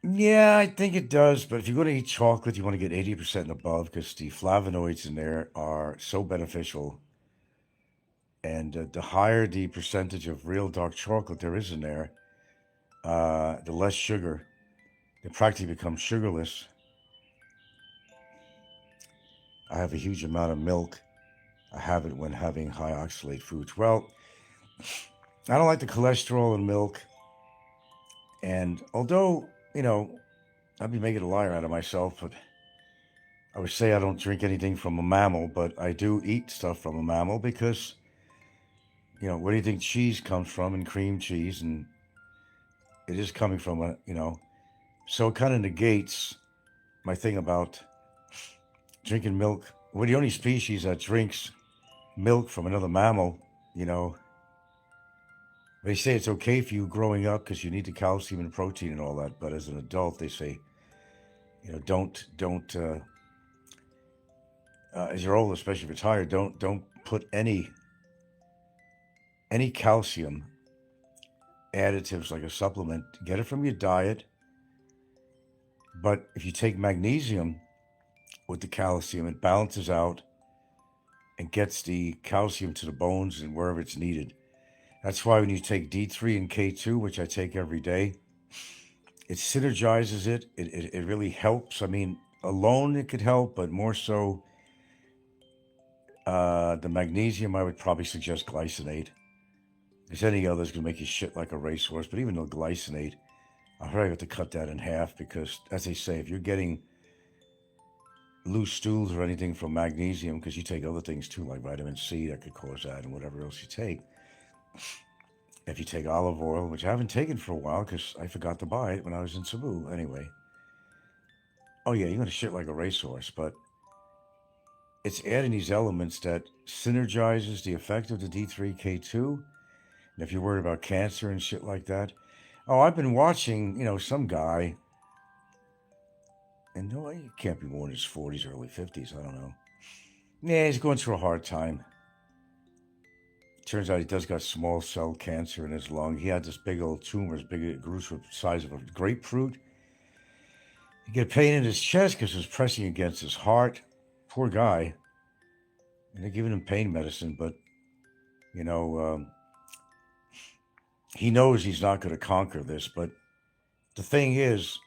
yeah, I think it does. But if you're going to eat chocolate, you want to get 80% and above because the flavonoids in there are so beneficial. And the higher the percentage of real dark chocolate there is in there, the less sugar. It practically becomes sugarless. I have a huge amount of milk. I have it when having high oxalate foods. Well, I don't like the cholesterol in milk. And although, I'd be making a liar out of myself, but I would say I don't drink anything from a mammal, but I do eat stuff from a mammal because, where do you think cheese comes from and cream cheese? And it is coming from so it kind of negates my thing about drinking milk. We're the only species that drinks milk from another mammal, They say it's okay for you growing up because you need the calcium and protein and all that. But as an adult, they say, don't, as you're old, especially if you're tired, don't put any calcium additives like a supplement. Get it from your diet. But if you take magnesium with the calcium, it balances out and gets the calcium to the bones and wherever it's needed. That's why when you take D3 and K2, which I take every day, it synergizes it. It really helps. I mean, alone it could help, but more so the magnesium, I would probably suggest glycinate. Because any other is going to make you shit like a racehorse. But even the glycinate, I probably have to cut that in half because, as they say, if you're getting loose stools or anything from magnesium, because you take other things too, like vitamin C that could cause that and whatever else you take. If you take olive oil, which I haven't taken for a while because I forgot to buy it when I was in Cebu anyway. Oh yeah, you're going to shit like a racehorse, but it's adding these elements that synergizes the effect of the D3K2. And if you're worried about cancer and shit like that. Oh, I've been watching, some guy, and no, he can't be more in his 40s, early 50s, I don't know. Yeah, he's going through a hard time. Turns out he does got small cell cancer in his lung. He had this big old tumor, as big, it grew to the size of a grapefruit. He get pain in his chest because it was pressing against his heart. Poor guy. And they're giving him pain medicine, but, he knows he's not going to conquer this. But the thing is,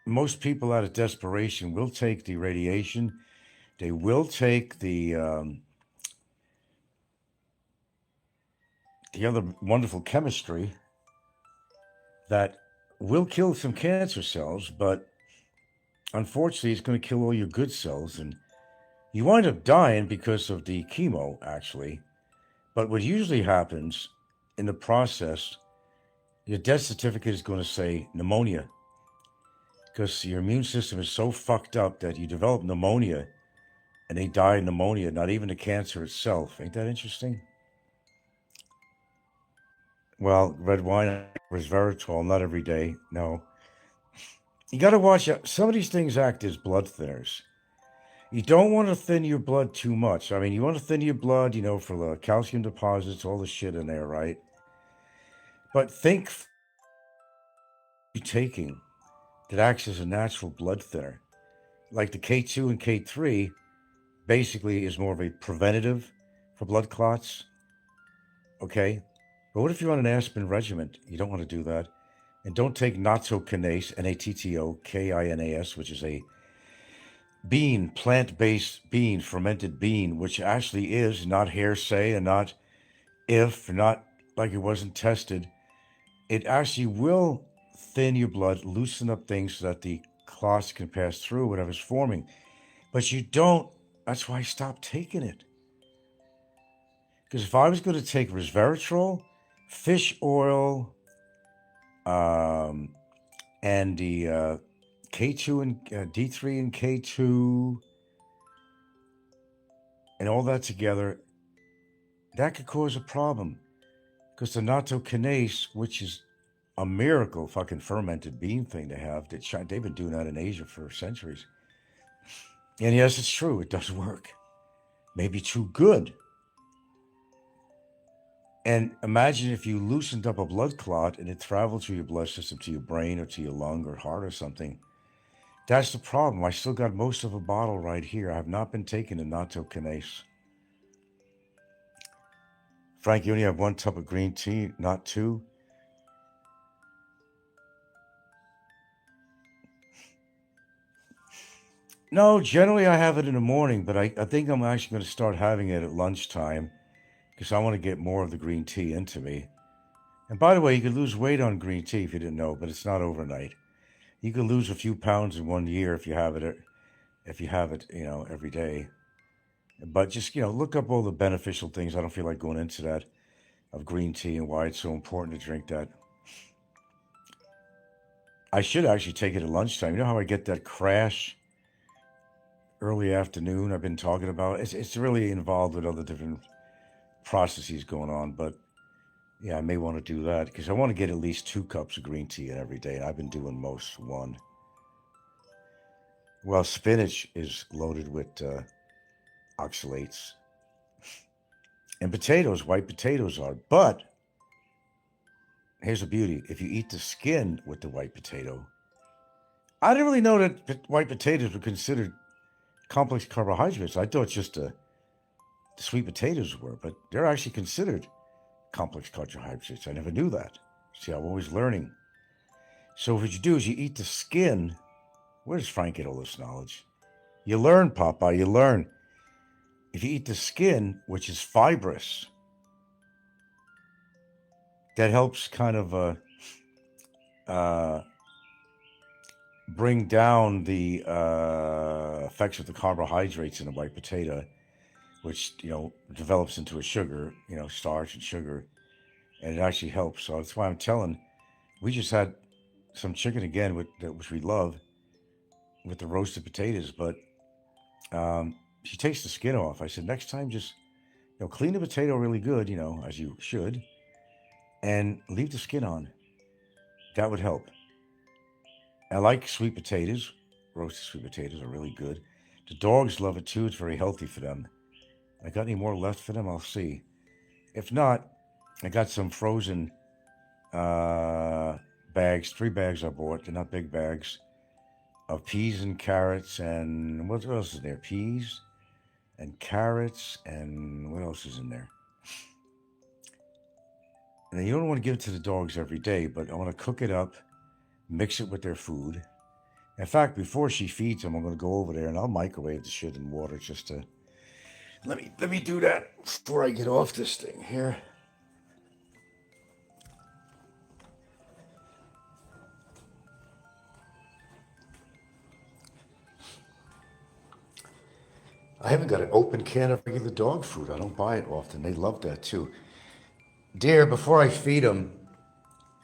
most people out of desperation will take the radiation. They will take the other wonderful chemistry that will kill some cancer cells, but unfortunately, it's going to kill all your good cells. And you wind up dying because of the chemo, actually. But what usually happens in the process, your death certificate is going to say pneumonia because your immune system is so fucked up that you develop pneumonia and they die of pneumonia, not even the cancer itself. Ain't that interesting? Well, red wine, resveratrol, not every day. No. You got to watch out. Some of these things act as blood thinners. You don't want to thin your blood too much. I mean, you want to thin your blood, for the calcium deposits, all the shit in there, right? But think you're taking that acts as a natural blood thinner. Like the K2 and K3 basically is more of a preventative for blood clots. Okay? But what if you're on an aspirin regimen? You don't want to do that. And don't take nattokinase, Nattokinas, which is a bean, plant-based bean, fermented bean, which actually is not hearsay and not like it wasn't tested. It actually will thin your blood, loosen up things so that the clots can pass through whatever's forming. But you don't. That's why I stopped taking it. Because if I was going to take resveratrol, fish oil, and the K2 and D3 and K2 and all that together, that could cause a problem. Because the nattokinase, which is a miracle fucking fermented bean thing to have, they've been doing that in Asia for centuries. And yes, it's true, it does work. Maybe too good. And imagine if you loosened up a blood clot and it traveled through your blood system to your brain or to your lung or heart or something. That's the problem. I still got most of a bottle right here. I have not been taking the nattokinase. Frank, you only have 1 cup of green tea, not 2? No, generally I have it in the morning, but I think I'm actually going to start having it at lunchtime because I want to get more of the green tea into me. And by the way, you can lose weight on green tea if you didn't know, but it's not overnight. You can lose a few pounds in 1 year if you have it, every day. But just, look up all the beneficial things. I don't feel like going into that of green tea and why it's so important to drink that. I should actually take it at lunchtime. You know how I get that crash early afternoon I've been talking about? It's really involved with other different processes going on, but yeah, I may want to do that because I want to get at least 2 cups of green tea in every day, and I've been doing most 1. Well, spinach is loaded with oxalates, and white potatoes are, but here's the beauty. If you eat the skin with the white potato, I didn't really know that white potatoes were considered complex carbohydrates. I thought just the sweet potatoes were, but they're actually considered complex carbohydrates. I never knew that. See, I'm always learning. So what you do is you eat the skin. Where does Frank get all this knowledge? You learn, Papa, you learn. If you eat the skin, which is fibrous, that helps kind of bring down the effects of the carbohydrates in the white potato, which, develops into a sugar, starch and sugar, and it actually helps. So that's why I'm telling, we just had some chicken again, which we love, with the roasted potatoes, but she takes the skin off. I said, next time, just, clean the potato really good, as you should, and leave the skin on. That would help. I like sweet potatoes. Roasted sweet potatoes are really good. The dogs love it too. It's very healthy for them. I got any more left for them? I'll see. If not, I got some frozen bags, 3 bags I bought. They're not big bags, of peas and carrots and what else is there? Peas and carrots and what else is in there? And you don't want to give it to the dogs every day, but I want to cook it up, mix it with their food. In fact, before she feeds them, I'm going to go over there and I'll microwave the shit in water just to... Let me do that before I get off this thing here. I haven't got an open can of regular dog food. I don't buy it often. They love that too. Dear, before I feed them,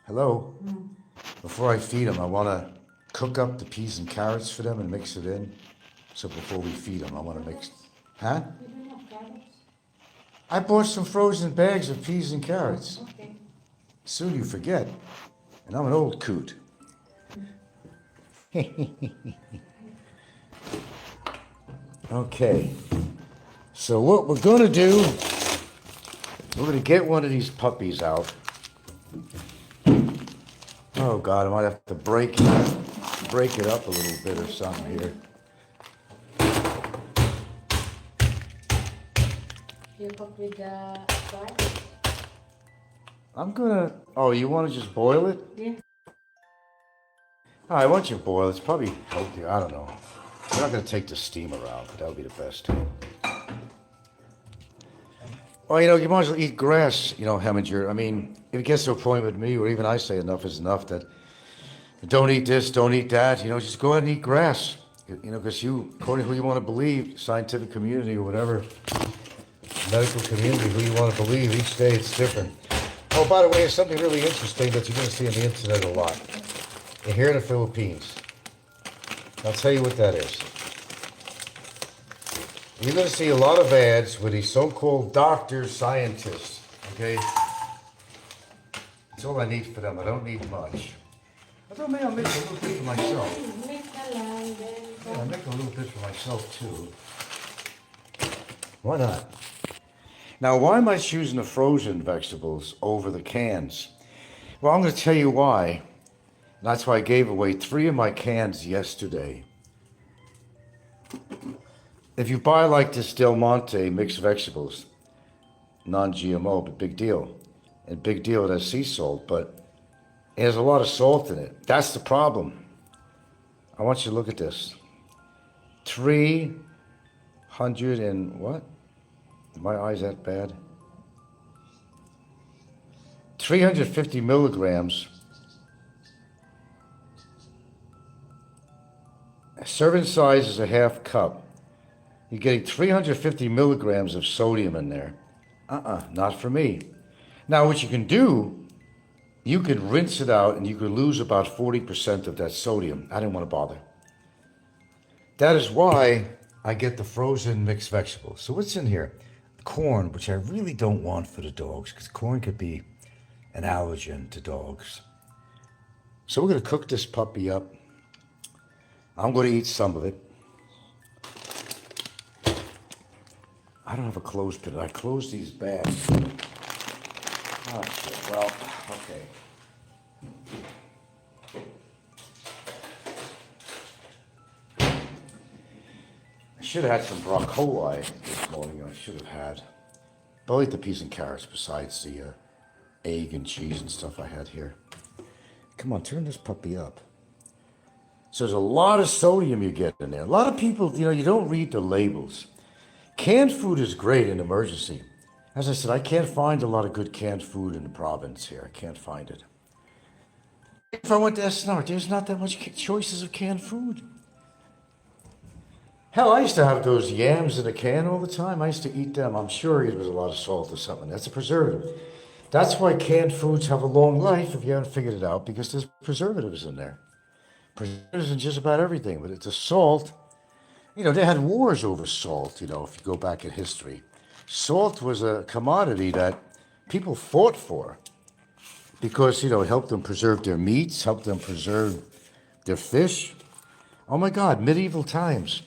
hello? Before I feed them, I want to cook up the peas and carrots for them and mix it in. So before we feed them, I want to mix... Huh? You don't have carrots? I bought some frozen bags of peas and carrots. Okay. Soon you forget. And I'm an old coot. Okay. So what we're going to do, we're going to get one of these puppies out. Oh, God, I might have to break it up a little bit or something here. You cook with the rice? I'm going to... Oh, you want to just boil it? Yeah. Oh, I want you to boil. It's probably healthier. I don't know. We're not going to take the steamer out, but that would be the best. Well, you might as well eat grass, Heminger. I mean, if it gets to a point with me, or even I say enough is enough, that don't eat this, don't eat that, just go ahead and eat grass. Because according to who you want to believe, scientific community or whatever, medical community, who you want to believe. Each day it's different. Oh, by the way, there's something really interesting that you're going to see on the internet a lot. And here in the Philippines. I'll tell you what that is. You're going to see a lot of ads with these so-called doctors, scientists, okay? That's all I need for them. I don't need much. I thought maybe I'll make a little bit for myself. Yeah, I'll make a little bit for myself, too. Why not? Now, why am I choosing the frozen vegetables over the cans? Well, I'm going to tell you why. That's why I gave away 3 of my cans yesterday. If you buy like this Del Monte mixed vegetables, non-GMO, but big deal. And big deal, it has sea salt, but it has a lot of salt in it. That's the problem. I want you to look at this. 300 and what? My eyes that bad? 350 milligrams. A serving size is a half cup. You're getting 350 milligrams of sodium in there. Not for me. Now, what you can do, you could rinse it out and you could lose about 40% of that sodium. I didn't want to bother. That is why I get the frozen mixed vegetables. So what's in here? Corn, which I really don't want for the dogs, because corn could be an allergen to dogs. So we're going to cook this puppy up. I'm going to eat some of it. I don't have a clothespin. I close these bags. Oh, shit. Well, okay. I should have had some broccoli this morning. I should have had. But I'll eat the peas and carrots besides the egg and cheese and stuff I had here. Come on, turn this puppy up. So there's a lot of sodium you get in there. A lot of people, you don't read the labels. Canned food is great in emergency. As I said, I can't find a lot of good canned food in the province here. I can't find it. If I went to SNR, there's not that much choices of canned food. Hell, I used to have those yams in a can all the time. I used to eat them. I'm sure it was a lot of salt or something. That's a preservative. That's why canned foods have a long life, if you haven't figured it out, because there's preservatives in there. Preservatives in just about everything, but it's a salt. They had wars over salt, if you go back in history. Salt was a commodity that people fought for because, it helped them preserve their meats, helped them preserve their fish. Oh my God, medieval times.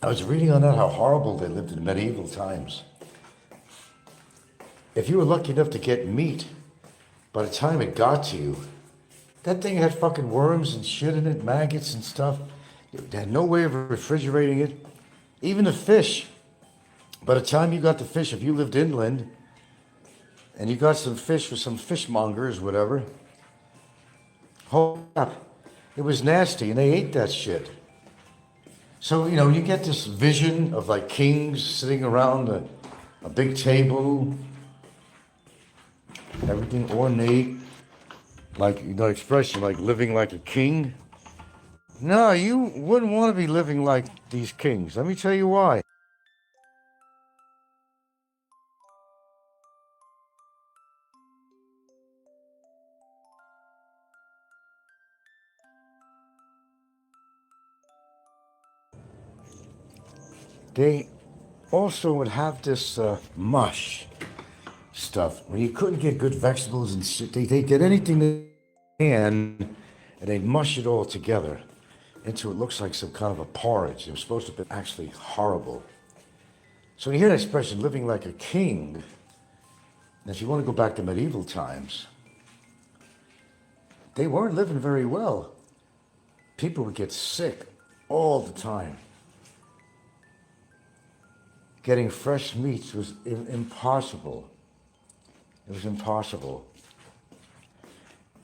I was reading on that how horrible they lived in medieval times. If you were lucky enough to get meat, by the time it got to you, that thing had fucking worms and shit in it, maggots and stuff. They had no way of refrigerating it. Even the fish. By the time you got the fish, if you lived inland, and you got some fish with some fishmongers, whatever, hold up. It was nasty, and they ate that shit. So, you get this vision of like kings sitting around a big table, everything ornate, like, expression, like living like a king. No, you wouldn't want to be living like these kings. Let me tell you why. They also would have this mush stuff. When you couldn't get good vegetables and shit, they'd get anything they can, and they'd mush it all together into it looks like some kind of a porridge. It was supposed to be actually horrible. So when you hear that expression, living like a king, and if you want to go back to medieval times, they weren't living very well. People would get sick all the time. Getting fresh meats was impossible. It was impossible.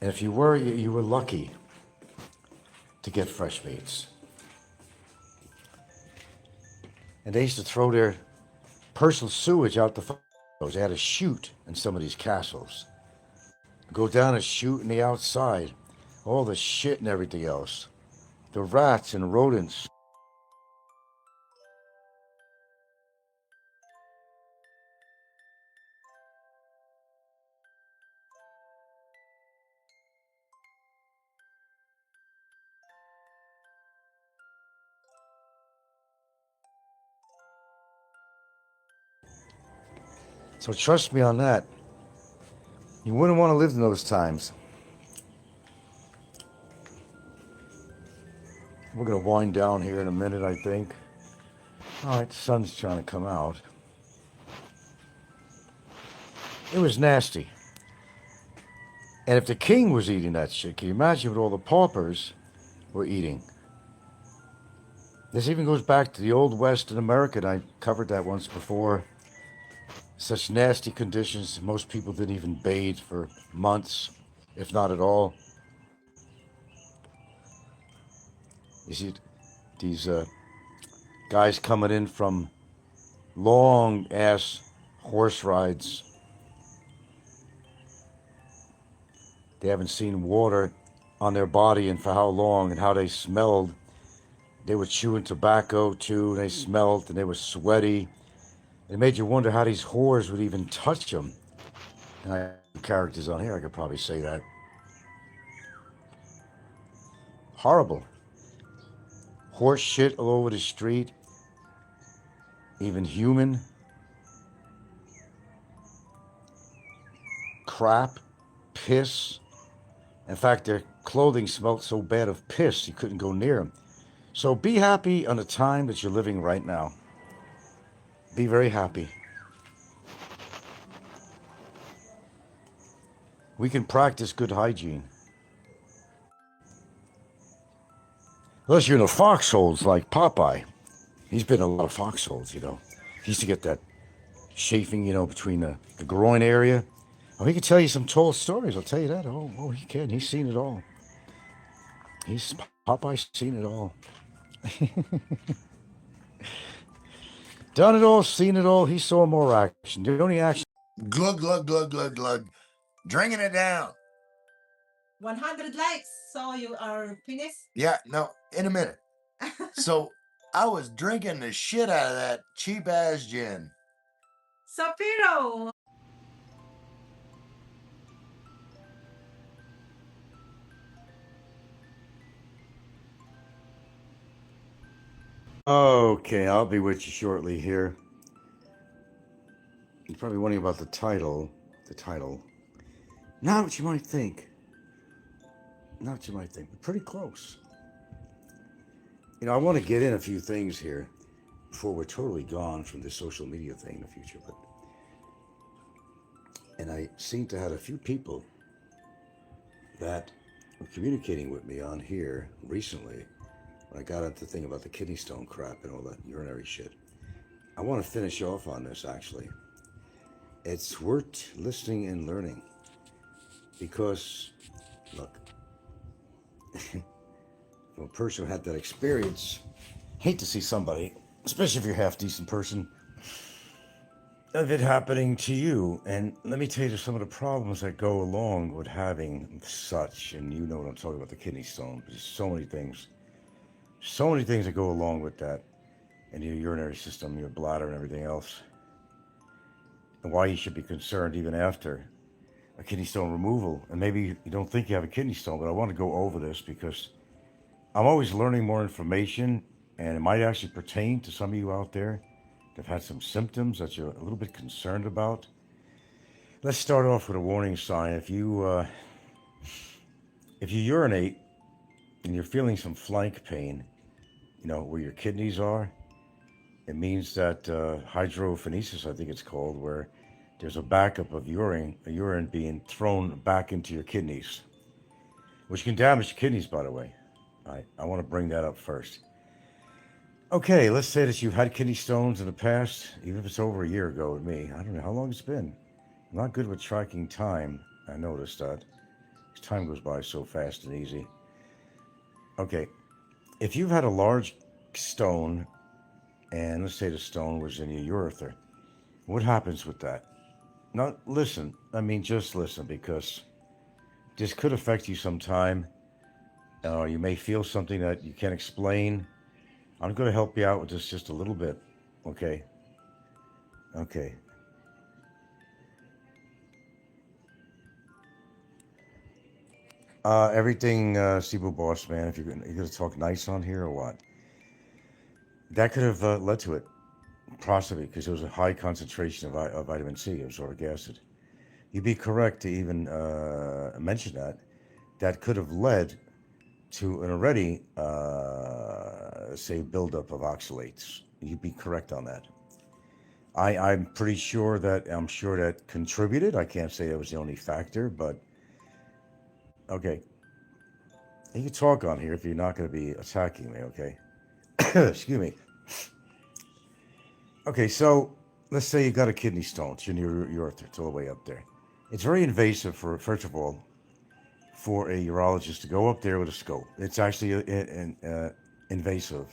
And if you were, you were lucky to get fresh meats. And they used to throw their personal sewage out the windows. They had a chute in some of these castles. Go down a chute in the outside. All the shit and everything else. The rats and rodents. So trust me on that. You wouldn't want to live in those times. We're going to wind down here in a minute, I think. All right, the sun's trying to come out. It was nasty. And if the king was eating that shit, can you imagine what all the paupers were eating? This even goes back to the Old West in America, and I covered that once before. Such nasty conditions, most people didn't even bathe for months, if not at all. You see these guys coming in from long-ass horse rides. They haven't seen water on their body and for how long, and how they smelled. They were chewing tobacco too, and they smelled, and they were sweaty. It made you wonder how these whores would even touch them. And I have characters on here, I could probably say that. Horrible. Horse shit all over the street. Even human. Crap. Piss. In fact, their clothing smelled so bad of piss, you couldn't go near them. So be happy on the time that you're living right now. Be very happy. We can practice good hygiene. Unless you're in the foxholes like Popeye. He's been in a lot of foxholes, you know. He used to get that chafing, you know, between the groin area. Oh, he can tell you some tall stories, I'll tell you that. Oh, he can. He's seen it all. Popeye's seen it all. Done it all, seen it all. He saw more action. The only action. Glug, glug, glug, glug, glug. Drinking it down. 100 likes. So you are finished? Yeah, no, in a minute. So I was drinking the shit out of that cheap ass gin. Sapiro. Okay, I'll be with you shortly here. You're probably wondering about the title. Not what you might think. Not what you might think, but pretty close. You know, I want to get in a few things here before we're totally gone from this social media thing in the future. And I seem to have a few people that were communicating with me on here recently when I got into the thing about the kidney stone crap and all that urinary shit. I want to finish off on this, actually. It's worth listening and learning because, look, from a person who had that experience, hate to see somebody, especially if you're a half-decent person, of it happening to you. And let me tell you some of the problems that go along with having such, and you know what I'm talking about, the kidney stone. There's so many things that go along with that, and your urinary system, your bladder, and everything else. And why you should be concerned even after a kidney stone removal. And maybe you don't think you have a kidney stone, but I want to go over this because I'm always learning more information, and it might actually pertain to some of you out there that have had some symptoms that you're a little bit concerned about. Let's start off with a warning sign. If you urinate and you're feeling some flank pain, you know, where your kidneys are, it means that hydrophonesis, I think it's called, where there's a backup of urine being thrown back into your kidneys, which can damage your kidneys, by the way. I want to bring that up first. Okay, let's say that you've had kidney stones in the past, even if it's over a year ago with me. I don't know how long it's been. I'm not good with tracking time. I noticed that. Time goes by so fast and easy. Okay, if you've had a large stone, and let's say the stone was in your urethra, what happens with that? Now, listen. I mean, just listen, because this could affect you sometime. You may feel something that you can't explain. I'm going to help you out with this just a little bit, okay? Okay. Everything, Cebu Boss Man, if you're going to talk nice on here or what? That could have led to it. possibly because there was a high concentration of vitamin C, absorbic acid. You'd be correct to even mention that. That could have led to an already, say, buildup of oxalates. You'd be correct on that. I'm pretty sure that contributed. I can't say that was the only factor, but okay. You can talk on here if you're not going to be attacking me, okay? Excuse me. Okay, so let's say you got a kidney stone. It's in your urethra. It's all the way up there. It's very invasive first of all, for a urologist to go up there with a scope. It's actually invasive.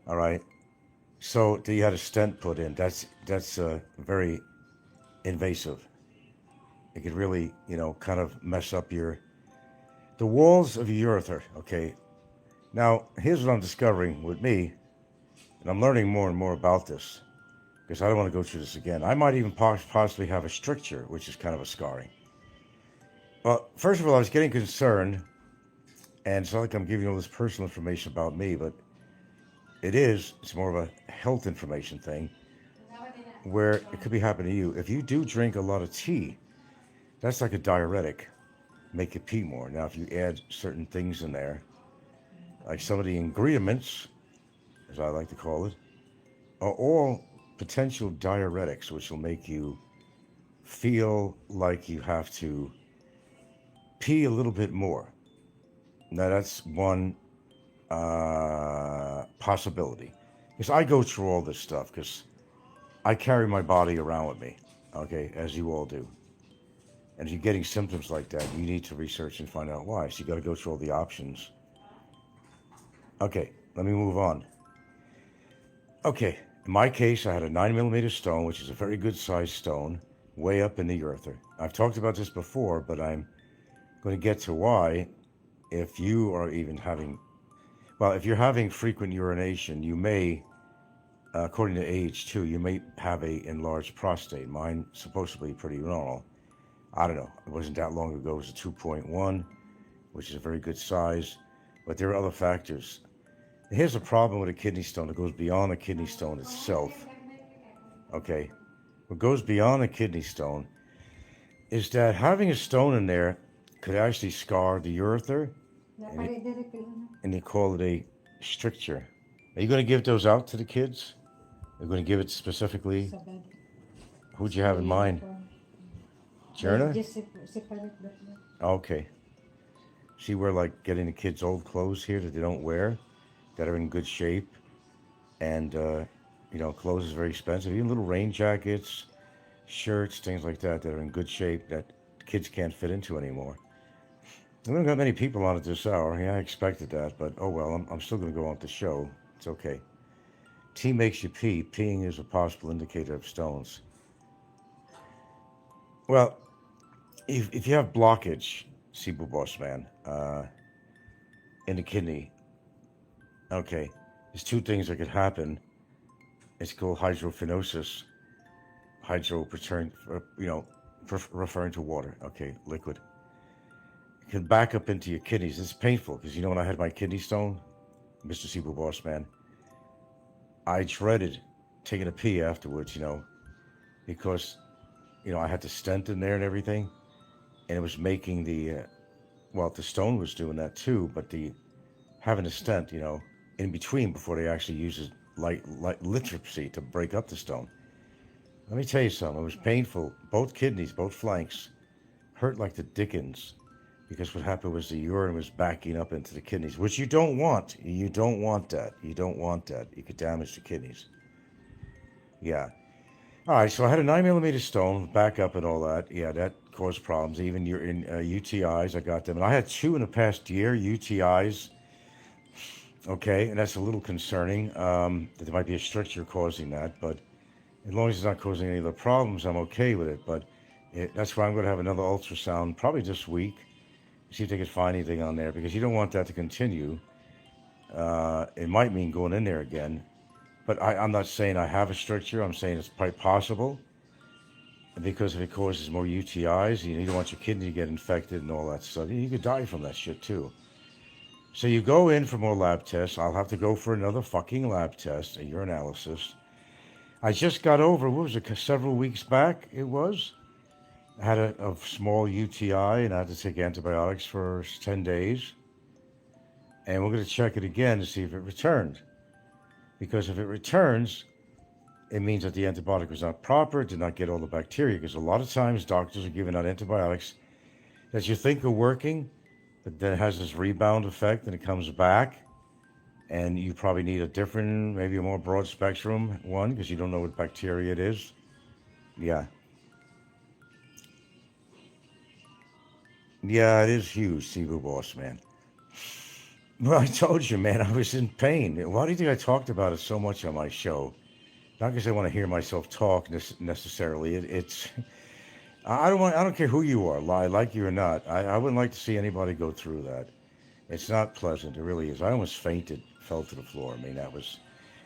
All right. So you had a stent put in. That's very invasive. It could really, kind of mess up the walls of your urethra. Okay. Now, here's what I'm discovering with me, and I'm learning more and more about this because I don't want to go through this again. I might even possibly have a stricture, which is kind of a scarring. Well, first of all, I was getting concerned, and it's not like I'm giving you all this personal information about me, but it's more of a health information thing where it could be happening to you. If you do drink a lot of tea, that's like a diuretic, make you pee more. Now, if you add certain things in there, like some of the ingredients, as I like to call it, are all potential diuretics, which will make you feel like you have to pee a little bit more. Now, that's one possibility. Because I go through all this stuff because I carry my body around with me, okay, as you all do. And if you're getting symptoms like that, you need to research and find out why. So you got to go through all the options. Okay, let me move on. Okay, in my case, I had a 9mm stone, which is a very good sized stone, way up in the urethra. I've talked about this before, but I'm going to get to why. If you are even if you're having frequent urination, you may, according to age too, you may have a enlarged prostate. Mine's supposed to be pretty normal. I don't know. It wasn't that long ago. It was a 2.1, which is a very good size. But there are other factors. Here's a problem with a kidney stone that goes beyond the kidney stone itself. Okay? What goes beyond a kidney stone is that having a stone in there could actually scar the urethra, and they call it a stricture. Are you going to give those out to the kids? Are you going to give it specifically? Who'd you have in mind? Jerna? Okay. See, we're like getting the kids old clothes here that they don't wear, that are in good shape. And, clothes is very expensive. Even little rain jackets, shirts, things like that are in good shape that kids can't fit into anymore. We don't got many people on at this hour. Yeah, I expected that, but oh well, I'm still going to go on with the show. It's okay. Tea makes you pee. Peeing is a possible indicator of stones. Well, if you have blockage, Cebu Boss Man, in the kidney, okay, there's two things that could happen. It's called hydrophenosis. Referring to water, okay, liquid. It can back up into your kidneys. It's painful because when I had my kidney stone, Mr. Cebu Boss Man, I dreaded taking a pee afterwards, because, I had the stent in there and everything, and it was making the stone was doing that too, but having a stent, in between before they actually use it light lithotripsy to break up the stone. Let me tell you something. It was painful. Both kidneys, both flanks, hurt like the dickens, because what happened was the urine was backing up into the kidneys, which you don't want. You don't want that. You don't want that. You could damage the kidneys. Yeah. All right, so I had a 9mm stone, back up and all that. Yeah, that caused problems. Even in UTIs, I got them. And I had 2 in the past year, UTIs. Okay, and that's a little concerning, that there might be a stricture causing that. But as long as it's not causing any other problems, I'm okay with it. But that's why I'm going to have another ultrasound probably this week. See if they can find anything on there, because you don't want that to continue. It might mean going in there again. But I'm not saying I have a stricture. I'm saying it's quite possible. Because if it causes more UTIs, you don't want your kidney to get infected and all that stuff. You could die from that shit too. So you go in for more lab tests. I'll have to go for another fucking lab test, a urinalysis. I just got over, what was it, several weeks back it was? I had a small UTI and I had to take antibiotics for 10 days. And we're going to check it again to see if it returned. Because if it returns, it means that the antibiotic was not proper, did not get all the bacteria. Because a lot of times doctors are giving out antibiotics that you think are working, but then it has this rebound effect and it comes back. And you probably need a different, maybe a more broad spectrum one because you don't know what bacteria it is. Yeah. Yeah, it is huge, Cebu Boss, man. Well, I told you, man, I was in pain. Why do you think I talked about it so much on my show? Not because I want to hear myself talk necessarily. It's I don't want. I don't care who you are, like you or not. I wouldn't like to see anybody go through that. It's not pleasant. It really is. I almost fainted, fell to the floor. I mean, that was.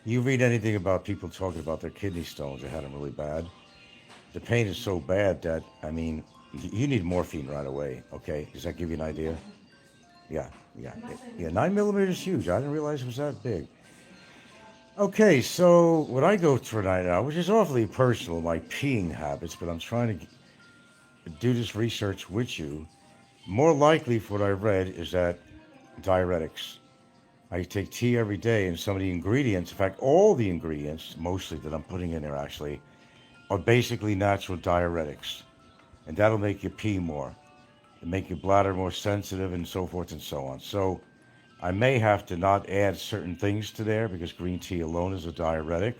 You read anything about people talking about their kidney stones that had them really bad. The pain is so bad that I mean, you need morphine right away. Okay, does that give you an idea? Yeah. 9 millimeters is huge. I didn't realize it was that big. Okay, so what I go through right now, which is awfully personal, my peeing habits, but I'm trying to do this research with you. More likely, for what I read, is that diuretics. I take tea every day, and some of the ingredients, in fact, all the ingredients, mostly that I'm putting in there actually, are basically natural diuretics. And that'll make you pee more, and make your bladder more sensitive, and so forth and so on. So I may have to not add certain things to there because green tea alone is a diuretic.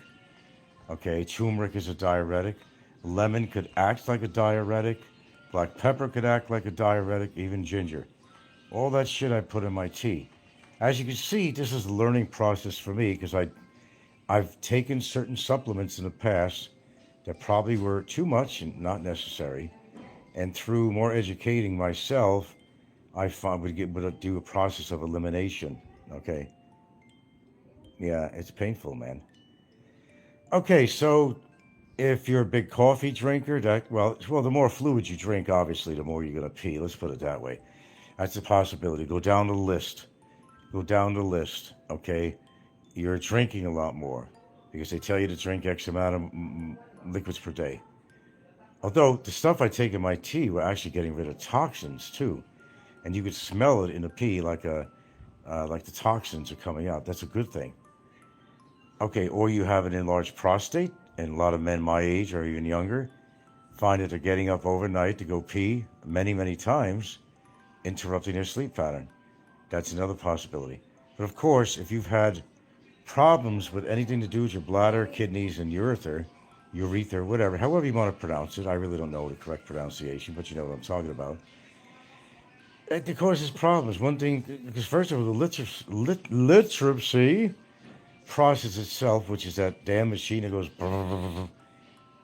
Okay, turmeric is a diuretic. Lemon could act like a diuretic. Black pepper could act like a diuretic, even ginger. All that shit I put in my tea. As you can see, this is a learning process for me because I've taken certain supplements in the past that probably were too much and not necessary. And through more educating myself, I found would do a process of elimination. Okay. Yeah, it's painful, man. Okay, so if you're a big coffee drinker, the more fluid you drink, obviously, the more you're gonna pee. Let's put it that way. That's a possibility. Go down the list. Go down the list. Okay, you're drinking a lot more because they tell you to drink X amount of liquids per day. Although the stuff I take in my tea, we're actually getting rid of toxins too, and you could smell it in the pee like the toxins are coming out. That's a good thing. Okay, or you have an enlarged prostate, and a lot of men my age or even younger find that they're getting up overnight to go pee many, many times, interrupting their sleep pattern. That's another possibility. But of course, if you've had problems with anything to do with your bladder, kidneys, and urethra, whatever, however you want to pronounce it, I really don't know the correct pronunciation, but you know what I'm talking about. It causes problems. One thing, because first of all, the literacy process itself, which is that damn machine that goes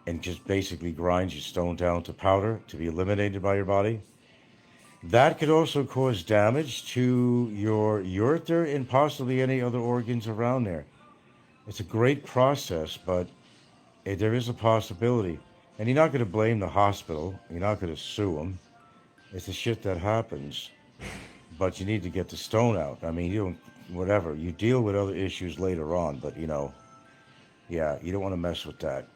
and just basically grinds your stone down to powder to be eliminated by your body. That could also cause damage to your urethra and possibly any other organs around there. It's a great process, but there is a possibility. And you're not going to blame the hospital. You're not going to sue them. It's the shit that happens. But you need to get the stone out. I mean, whatever. You deal with other issues later on, but you don't want to mess with that.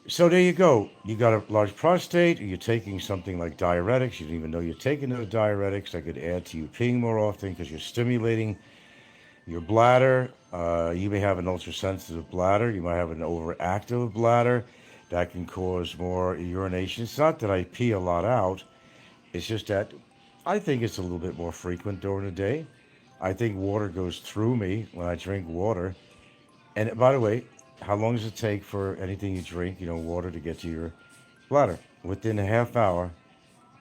So there you go. You got a large prostate, you're taking something like diuretics. You didn't even know you're taking the diuretics. That could add to you peeing more often because you're stimulating your bladder. You may have an ultra-sensitive bladder. You might have an overactive bladder. That can cause more urination. It's not that I pee a lot out. It's just that I think it's a little bit more frequent during the day. I think water goes through me when I drink water. And by the way, how long does it take for anything you drink, water to get to your bladder? Within a half hour,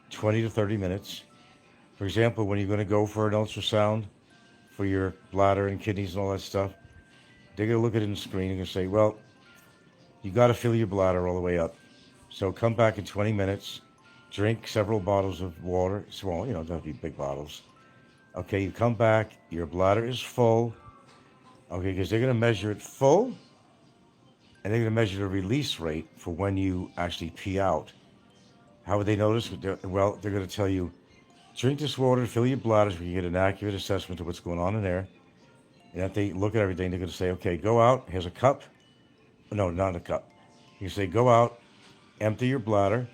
20 to 30 minutes. For example, when you're going to go for an ultrasound for your bladder and kidneys and all that stuff, they're going to look at it in the screen and say, well, you got to fill your bladder all the way up. So come back in 20 minutes, drink several bottles of water, small, don't have to be big bottles. Okay, you come back, your bladder is full. Okay, because they're going to measure it full. And they're going to measure the release rate for when you actually pee out. How would they notice? Well, they're going to tell you, drink this water, fill your bladder so you can get an accurate assessment of what's going on in there. And if they look at everything, they're going to say, okay, go out, here's a cup, No, not a cup. You say, go out, empty your bladder,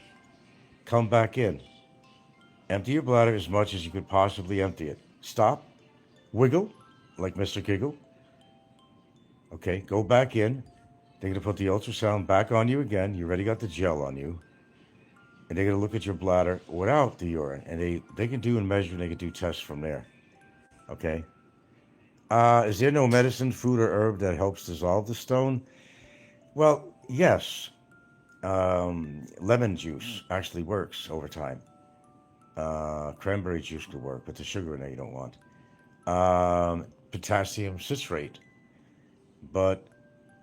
come back in. Empty your bladder as much as you could possibly empty it. Stop, wiggle, like Mr. Giggle. Okay, go back in. They're going to put the ultrasound back on you again. You already got the gel on you. And they're going to look at your bladder without the urine. And they can do and measure and they can do tests from there. Okay? Is there no medicine, food, or herb that helps dissolve the stone? Well, yes. Lemon juice actually works over time. Cranberry juice could work, but the sugar in there you don't want. Potassium citrate. But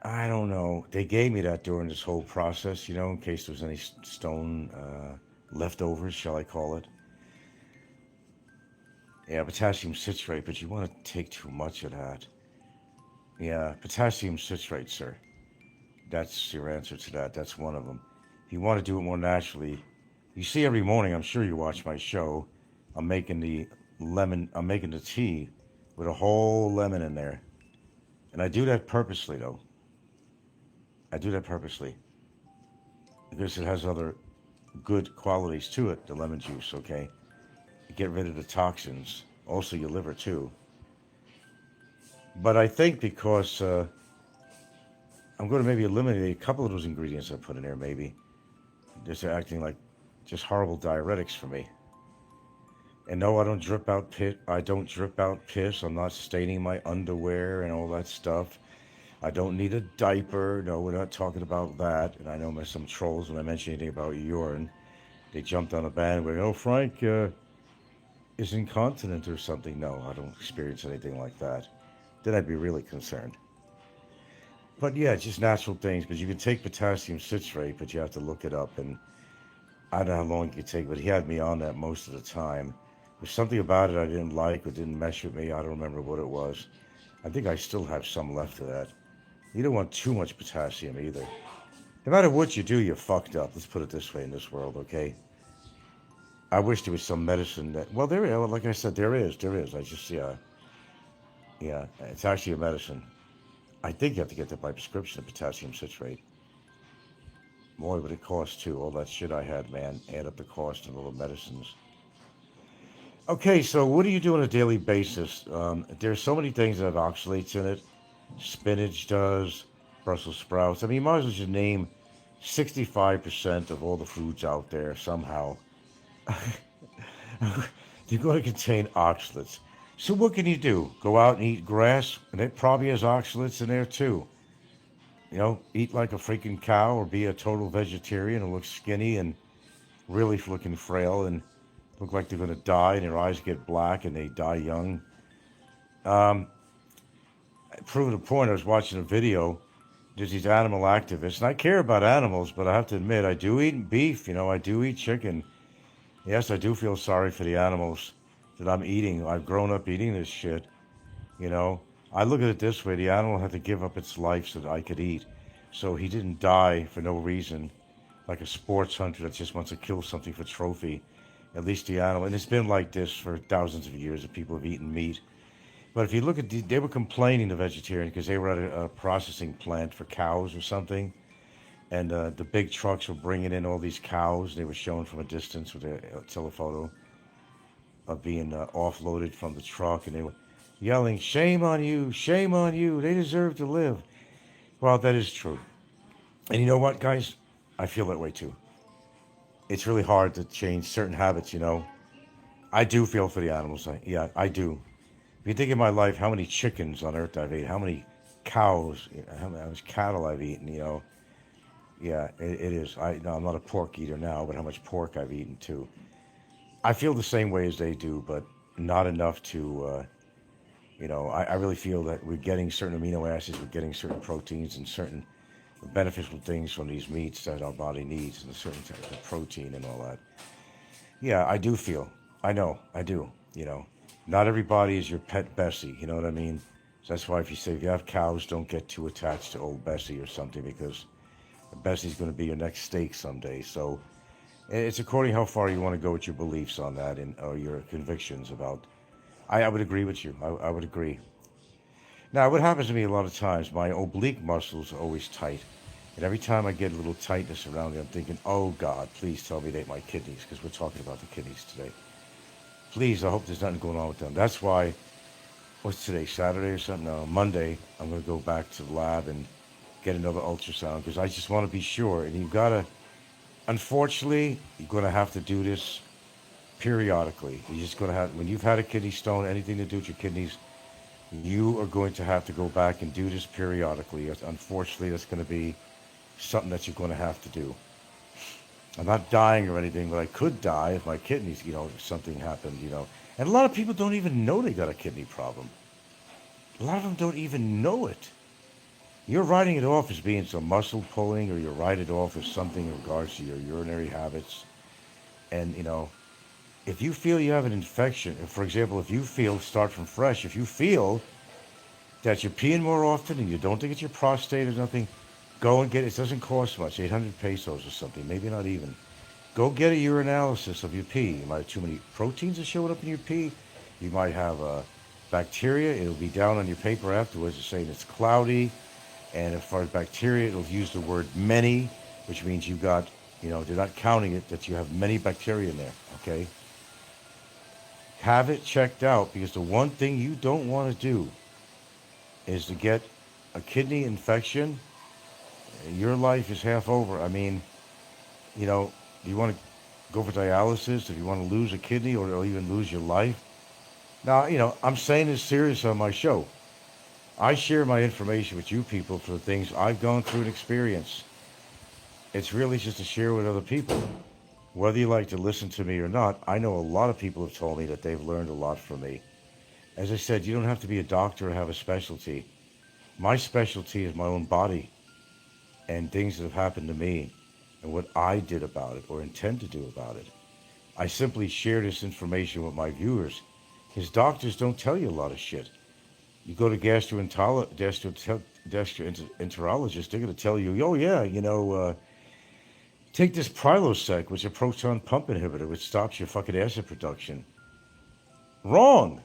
I don't know. They gave me that during this whole process, in case there was any stone leftovers, shall I call it. Yeah, potassium citrate, but you want to take too much of that. Yeah, potassium citrate, sir. That's your answer to that. That's one of them. If you want to do it more naturally, you see every morning, I'm sure you watch my show, I'm making the tea with a whole lemon in there. And I do that purposely, though. I do that purposely. Because it has other good qualities to it, the lemon juice, okay? Get rid of the toxins. Also your liver, too. But I think because I'm going to maybe eliminate a couple of those ingredients I put in there, maybe. They're acting like just horrible diuretics for me. And no, I don't drip out piss. I'm not staining my underwear and all that stuff. I don't need a diaper. No, we're not talking about that. And I know there's some trolls when I mention anything about urine. They jumped on a bandwagon. Oh, Frank is incontinent or something. No, I don't experience anything like that. Then I'd be really concerned. But yeah, just natural things. But you can take potassium citrate, but you have to look it up. And I don't know how long it could take, but he had me on that most of the time. There's something about it I didn't like or didn't mesh with me. I don't remember what it was. I think I still have some left of that. You don't want too much potassium either. No matter what you do, you're fucked up. Let's put it this way in this world, okay? I wish there was some medicine that... Well, there is. Like I said, there is. I just, yeah, it's actually a medicine. I think you have to get that by prescription, potassium citrate. Boy, but it costs too. All that shit I had, man. Add up the cost and all the medicines. Okay, so what do you do on a daily basis? There's so many things that have oxalates in it. Spinach does, Brussels sprouts. I mean, you might as well just name 65% of all the foods out there somehow. They're going to contain oxalates. So what can you do? Go out and eat grass, and it probably has oxalates in there too. Eat like a freaking cow or be a total vegetarian and look skinny and really looking frail and look like they're going to die and their eyes get black and they die young. Proving a point, I was watching a video. There's these animal activists, and I care about animals, but I have to admit, I do eat beef, I do eat chicken. Yes, I do feel sorry for the animals that I'm eating. I've grown up eating this shit, I look at it this way, the animal had to give up its life so that I could eat. So he didn't die for no reason, like a sports hunter that just wants to kill something for trophy. At least the animal, and it's been like this for thousands of years that people have eaten meat. But if you look at they were complaining, the vegetarian, because they were at a processing plant for cows or something. And the big trucks were bringing in all these cows. They were shown from a distance with a telephoto of being offloaded from the truck. And they were yelling, shame on you, they deserve to live. Well, that is true. And you know what, guys? I feel that way too. It's really hard to change certain habits, I do feel for the animals. I do. If you think of my life, how many chickens on earth I've eaten, how many cows, how much cattle I've eaten, Yeah, it is. I'm not a pork eater now, but how much pork I've eaten too. I feel the same way as they do, but not enough to, I really feel that we're getting certain amino acids, we're getting certain proteins and certain beneficial things from these meats that our body needs, and a certain type of protein and all that. Yeah, I do feel. I know, I do, Not everybody is your pet Bessie, you know what I mean? So that's why if you have cows, don't get too attached to old Bessie or something, because Bessie's going to be your next steak someday. So it's according how far you want to go with your beliefs on that or your convictions about. I would agree with you. I would agree. Now, what happens to me a lot of times, my oblique muscles are always tight. And every time I get a little tightness around it, I'm thinking, oh God, please tell me they ain't my kidneys, because we're talking about the kidneys today. Please, I hope there's nothing going on with them. That's why, what's today, Saturday or something? No, Monday, I'm going to go back to the lab and get another ultrasound, because I just want to be sure. And you've got to, unfortunately, you're going to have to do this periodically. You're just going to have, when you've had a kidney stone, anything to do with your kidneys, you are going to have to go back and do this periodically. Unfortunately, that's going to be something that you're going to have to do. I'm not dying or anything, but I could die if my kidneys, if something happened, And a lot of people don't even know they got a kidney problem. A lot of them don't even know it. You're writing it off as being some muscle pulling, or you write it off as something in regards to your urinary habits. And, if you feel you have an infection, for example, if you feel, start from fresh, if you feel that you're peeing more often and you don't think it's your prostate or nothing, go and get it. It doesn't cost much, 800 pesos or something, maybe not even. Go get a urinalysis of your pee. You might have too many proteins that showed up in your pee. You might have bacteria. It'll be down on your paper afterwards. It's saying it's cloudy. And as far as bacteria, it'll use the word many, which means you got, they're not counting it, that you have many bacteria in there, okay? Have it checked out, because the one thing you don't want to do is to get a kidney infection. Your life is half over. I mean, you want to go for dialysis, if you want to lose a kidney or even lose your life. Now, I'm saying this serious on my show. I share my information with you people for the things I've gone through and experienced. It's really just to share with other people. Whether you like to listen to me or not, I know a lot of people have told me that they've learned a lot from me. As I said, you don't have to be a doctor or have a specialty. My specialty is my own body and things that have happened to me and what I did about it or intend to do about it. I simply share this information with my viewers, because doctors don't tell you a lot of shit. You go to gastroenterologist, they're going to tell you, oh yeah, take this Prilosec, which is a proton pump inhibitor, which stops your fucking acid production. Wrong.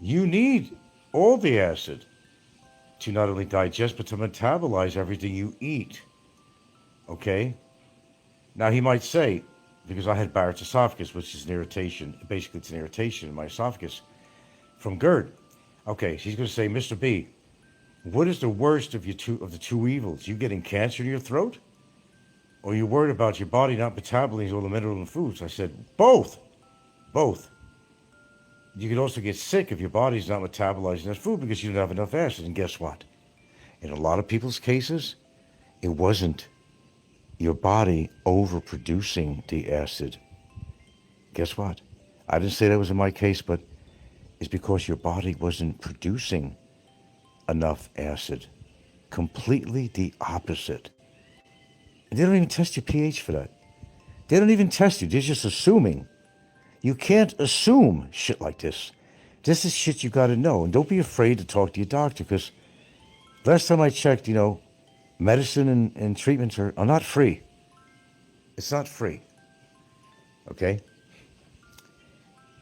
You need all the acid to not only digest, but to metabolize everything you eat. Okay? Now, he might say, because I had Barrett's esophagus, which is an irritation, basically it's an irritation in my esophagus from GERD. Okay, so he's going to say, Mr. B, what is the worst of the two evils? You getting cancer in your throat? Or you worried about your body not metabolizing all the mineral and foods? I said, both. Both. You could also get sick if your body's not metabolizing that food because you don't have enough acid. And guess what? In a lot of people's cases, it wasn't your body overproducing the acid. Guess what? I didn't say that was in my case, but it's because your body wasn't producing enough acid. Completely the opposite. And they don't even test your pH for that. They don't even test you. They're just assuming. You can't assume shit like this. This is shit you got to know. And don't be afraid to talk to your doctor, because last time I checked, medicine and treatments are not free. It's not free. Okay?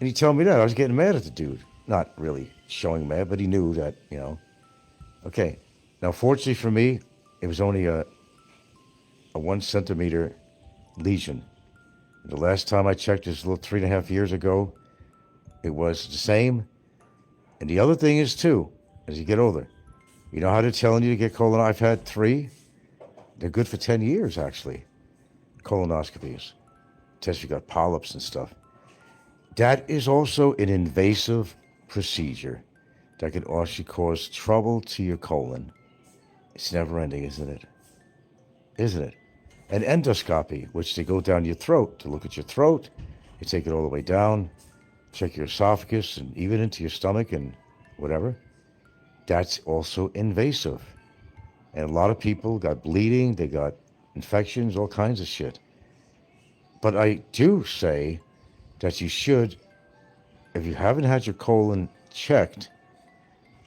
And he told me that. I was getting mad at the dude. Not really showing mad, but he knew that, Okay. Now, fortunately for me, it was only a 1 centimeter lesion. The last time I checked this little 3.5 years ago, it was the same. And the other thing is too, as you get older, you know how they're telling you to get colonoscopy? I've had 3. They're good for 10 years, actually. Colonoscopies. Test you got polyps and stuff. That is also an invasive procedure that can also cause trouble to your colon. It's never ending, isn't it? Isn't it? An endoscopy, which they go down your throat to look at your throat. They take it all the way down, check your esophagus and even into your stomach and whatever. That's also invasive. And a lot of people got bleeding, they got infections, all kinds of shit. But I do say that you should, if you haven't had your colon checked,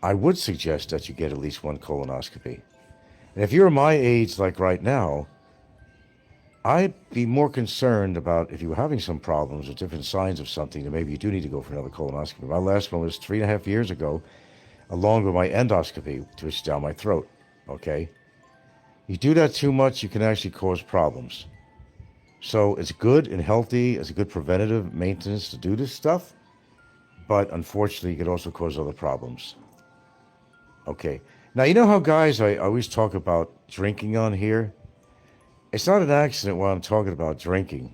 I would suggest that you get at least 1 colonoscopy. And if you're my age, like right now, I'd be more concerned about if you were having some problems or different signs of something, then maybe you do need to go for another colonoscopy. My last one was 3.5 years ago. along with my endoscopy, twist down my throat, okay? You do that too much, you can actually cause problems. So it's good and healthy, it's a good preventative maintenance to do this stuff, but unfortunately, it could also cause other problems. Okay. Now, you know how, guys, I always talk about drinking on here? It's not an accident why I'm talking about drinking,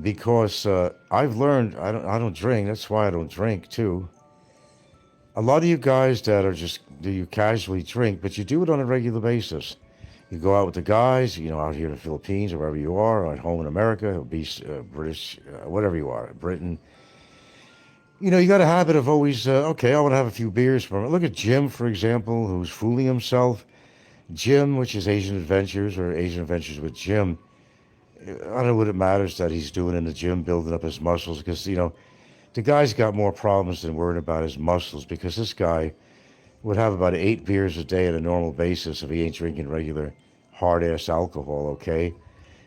because I've learned I don't drink. That's why I don't drink, too. A lot of you guys that are just, do you casually drink, but you do it on a regular basis. You go out with the guys, you know, out here in the Philippines or wherever you are, or at home in America, or British, whatever you are, Britain. You know, you got a habit of always, okay, I want to have a few beers. Look at Jim, for example, who's fooling himself. Jim, which is Asian Adventures or Asian Adventures with Jim. I don't know what it matters that he's doing in the gym, building up his muscles, because, you know, the guy's got more problems than worrying about his muscles, because this guy would have about 8 beers a day on a normal basis if he ain't drinking regular hard-ass alcohol, okay?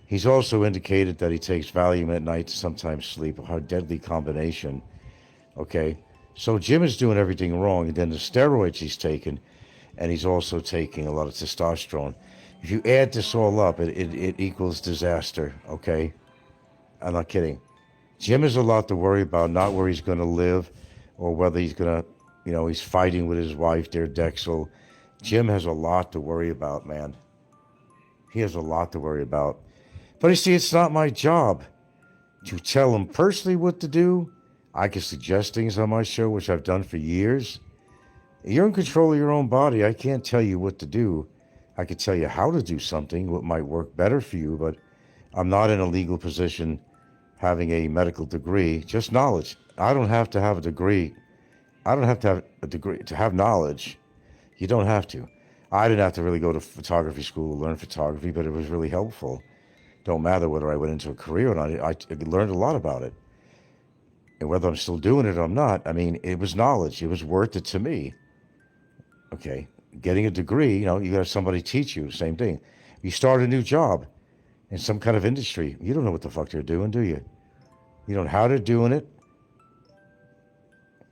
He's also indicated that he takes Valium at night to sometimes sleep, a deadly combination, okay? So Jim is doing everything wrong, and then the steroids he's taking, and he's also taking a lot of testosterone. If you add this all up, it equals disaster, okay? I'm not kidding. Jim has a lot to worry about, not where he's going to live or whether he's going to, you know, he's fighting with his wife there, Dexel. Jim has a lot to worry about, man. He has a lot to worry about. But you see, it's not my job to tell him personally what to do. I can suggest things on my show, which I've done for years. You're in control of your own body. I can't tell you what to do. I can tell you how to do something, what might work better for you, but I'm not in a legal position having a medical degree, just knowledge. I don't have to have a degree. I don't have to have a degree to have knowledge. You don't have to. I didn't have to really go to photography school to learn photography, but it was really helpful. Don't matter whether I went into a career or not. I learned a lot about it. And whether I'm still doing it or I'm not, I mean, it was knowledge. It was worth it to me. Okay. Getting a degree, you know, you got somebody teach you, same thing. You start a new job in some kind of industry. You don't know what the fuck they're doing, do you? You don't know how they're doing it.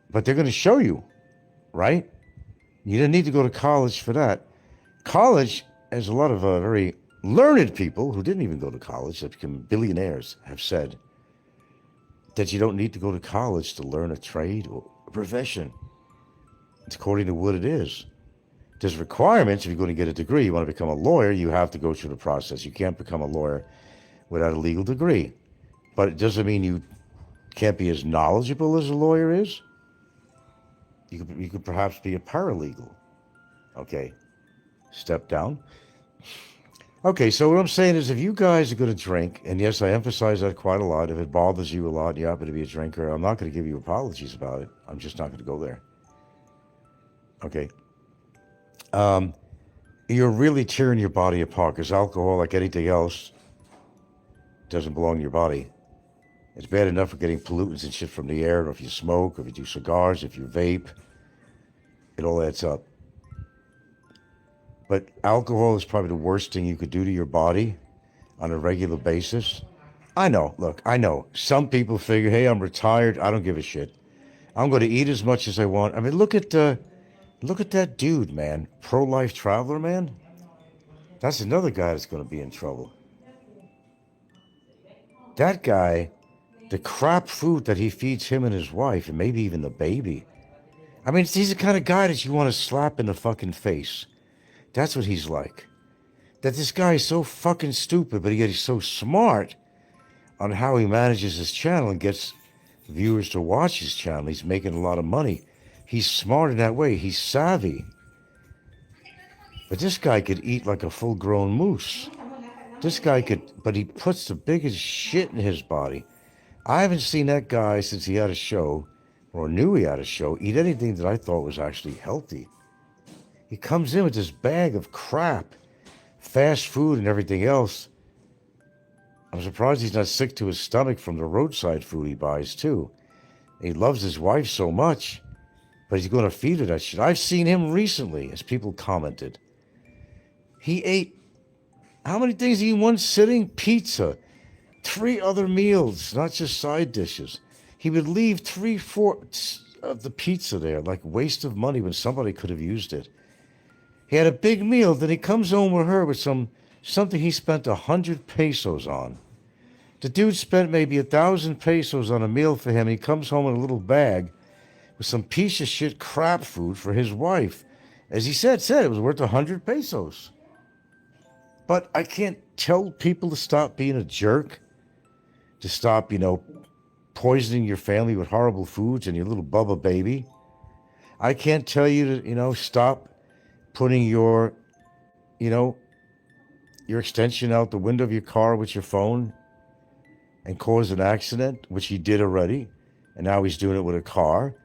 But they're going to show you, right? You didn't need to go to college for that. College, as a lot of very learned people who didn't even go to college, that become billionaires, have said, that you don't need to go to college to learn a trade or a profession. It's according to what it is. There's requirements. If you're going to get a degree, you want to become a lawyer, you have to go through the process. You can't become a lawyer without a legal degree. But it doesn't mean you can't be as knowledgeable as a lawyer is. You could perhaps be a paralegal. Okay, step down. Okay, so what I'm saying is if you guys are going to drink, and yes, I emphasize that quite a lot. If it bothers you a lot, you happen to be a drinker, I'm not going to give you apologies about it. I'm just not going to go there. Okay. You're really tearing your body apart, because alcohol, like anything else, doesn't belong in your body. It's bad enough for getting pollutants and shit from the air, or if you smoke, or if you do cigars, if you vape, it all adds up. But alcohol is probably the worst thing you could do to your body on a regular basis. I know, look, I know. Some people figure, hey, I'm retired, I don't give a shit. I'm going to eat as much as I want. I mean, look at that dude, man. Pro-life traveler, man. That's another guy that's going to be in trouble. That guy, the crap food that he feeds him and his wife, and maybe even the baby. I mean, he's the kind of guy that you want to slap in the fucking face. That's what he's like. That this guy is so fucking stupid, but yet he's so smart on how he manages his channel and gets viewers to watch his channel. He's making a lot of money. He's smart in that way. He's savvy. But this guy could eat like a full-grown moose. This guy could, but he puts the biggest shit in his body. I haven't seen that guy since he had a show, or knew he had a show, eat anything that I thought was actually healthy. He comes in with this bag of crap, fast food and everything else. I'm surprised he's not sick to his stomach from the roadside food he buys, too. He loves his wife so much, but he's going to feed her that shit. I've seen him recently, as people commented. He ate, how many things in one sitting? Pizza. 3 other meals, not just side dishes. He would leave 3, 4, of the pizza there, like waste of money when somebody could have used it. He had a big meal, then he comes home with her with something he spent 100 pesos on. The dude spent maybe 1,000 pesos on a meal for him. He comes home in a little bag with some piece of shit crap food for his wife. As he said it was worth 100 pesos. But I can't tell people to stop being a jerk, to stop, poisoning your family with horrible foods and your little Bubba baby. I can't tell you to, stop putting your extension out the window of your car with your phone and cause an accident, which he did already, and now he's doing it with a car.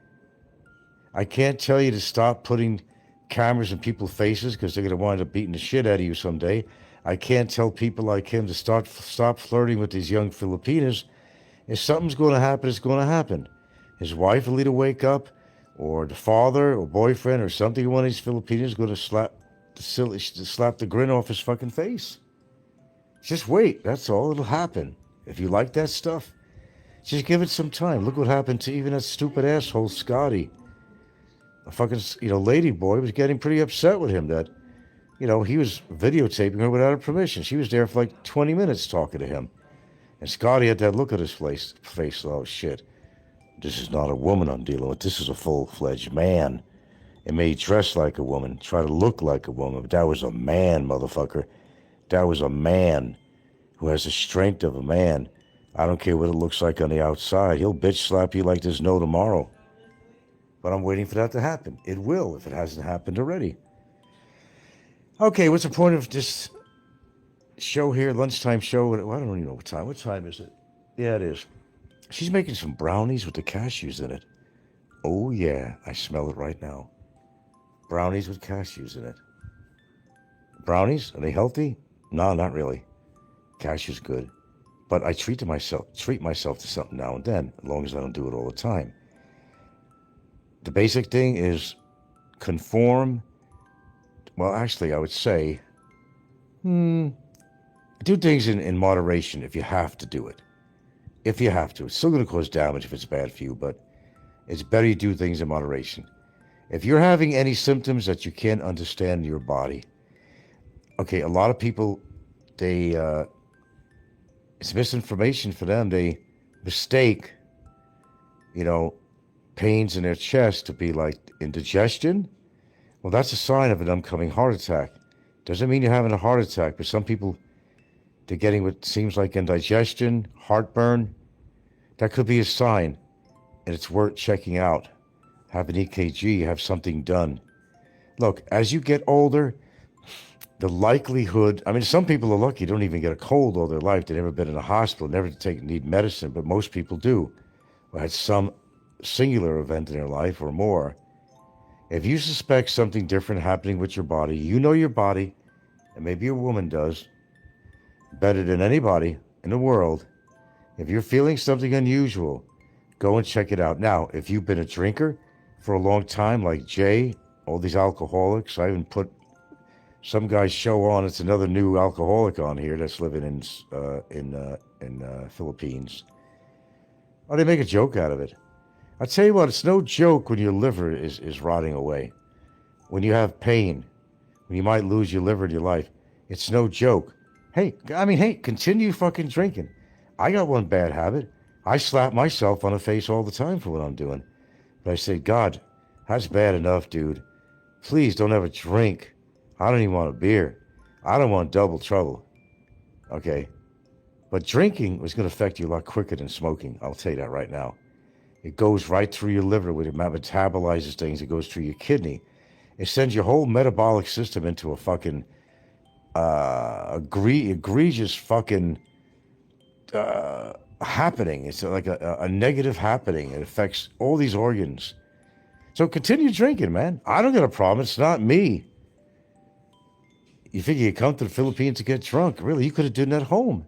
I can't tell you to stop putting cameras in people's faces because they're going to wind up beating the shit out of you someday. I can't tell people like him to stop flirting with these young Filipinas. If something's going to happen, it's going to happen. His wife will either wake up, or the father or boyfriend or something, one of these Filipinos is going to slap the grin off his fucking face. Just wait, that's all. It'll happen. If you like that stuff, just give it some time. Look what happened to even that stupid asshole Scotty. A fucking, lady boy was getting pretty upset with him that, he was videotaping her without her permission. She was there for like 20 minutes talking to him. And Scotty had that look at his face, oh shit. This is not a woman I'm dealing with. This is a full-fledged man. It may dress like a woman, try to look like a woman, but that was a man, motherfucker. That was a man who has the strength of a man. I don't care what it looks like on the outside. He'll bitch slap you like there's no tomorrow. But I'm waiting for that to happen. It will, if it hasn't happened already. Okay, what's the point of this show here? Lunchtime show? I don't even know what time. What time is it? Yeah, it is. She's making some brownies with the cashews in it. Oh, yeah. I smell it right now. Brownies with cashews in it. Brownies? Are they healthy? No, not really. Cashew's good. But I treat myself to something now and then, as long as I don't do it all the time. The basic thing is conform. Well, actually, I would say, do things in moderation if you have to do it. If you have to. It's still going to cause damage if it's bad for you, but it's better you do things in moderation. If you're having any symptoms that you can't understand in your body, okay, a lot of people, it's misinformation for them. They mistake, pains in their chest to be like indigestion. Well, that's a sign of an upcoming heart attack. Doesn't mean you're having a heart attack, but some people, they're getting what seems like indigestion, heartburn. That could be a sign, and it's worth checking out. Have an EKG, have something done. Look, as you get older, the likelihood, some people are lucky, don't even get a cold all their life. They've never been in a hospital, never need medicine, but most people do. Or had some singular event in their life or more. If you suspect something different happening with your body, you know your body, and maybe a woman does, better than anybody in the world. If you're feeling something unusual, go and check it out. Now, if you've been a drinker for a long time, like Jay, all these alcoholics, I even put some guy's show on. It's another new alcoholic on here that's living in Philippines. Oh, they make a joke out of it. I tell you what, it's no joke when your liver is rotting away. When you have pain, when you might lose your liver in your life, it's no joke. Hey, continue fucking drinking. I got one bad habit. I slap myself on the face all the time for what I'm doing. But I say, God, that's bad enough, dude. Please don't ever drink. I don't even want a beer. I don't want double trouble. Okay? But drinking was going to affect you a lot quicker than smoking. I'll tell you that right now. It goes right through your liver where it metabolizes things. It goes through your kidney. It sends your whole metabolic system into a fucking egregious fucking happening. It's like a negative happening. It affects all these organs. So continue drinking, man. I don't got a problem. It's not me. You figure you come to the Philippines to get drunk. Really, you could have done that at home.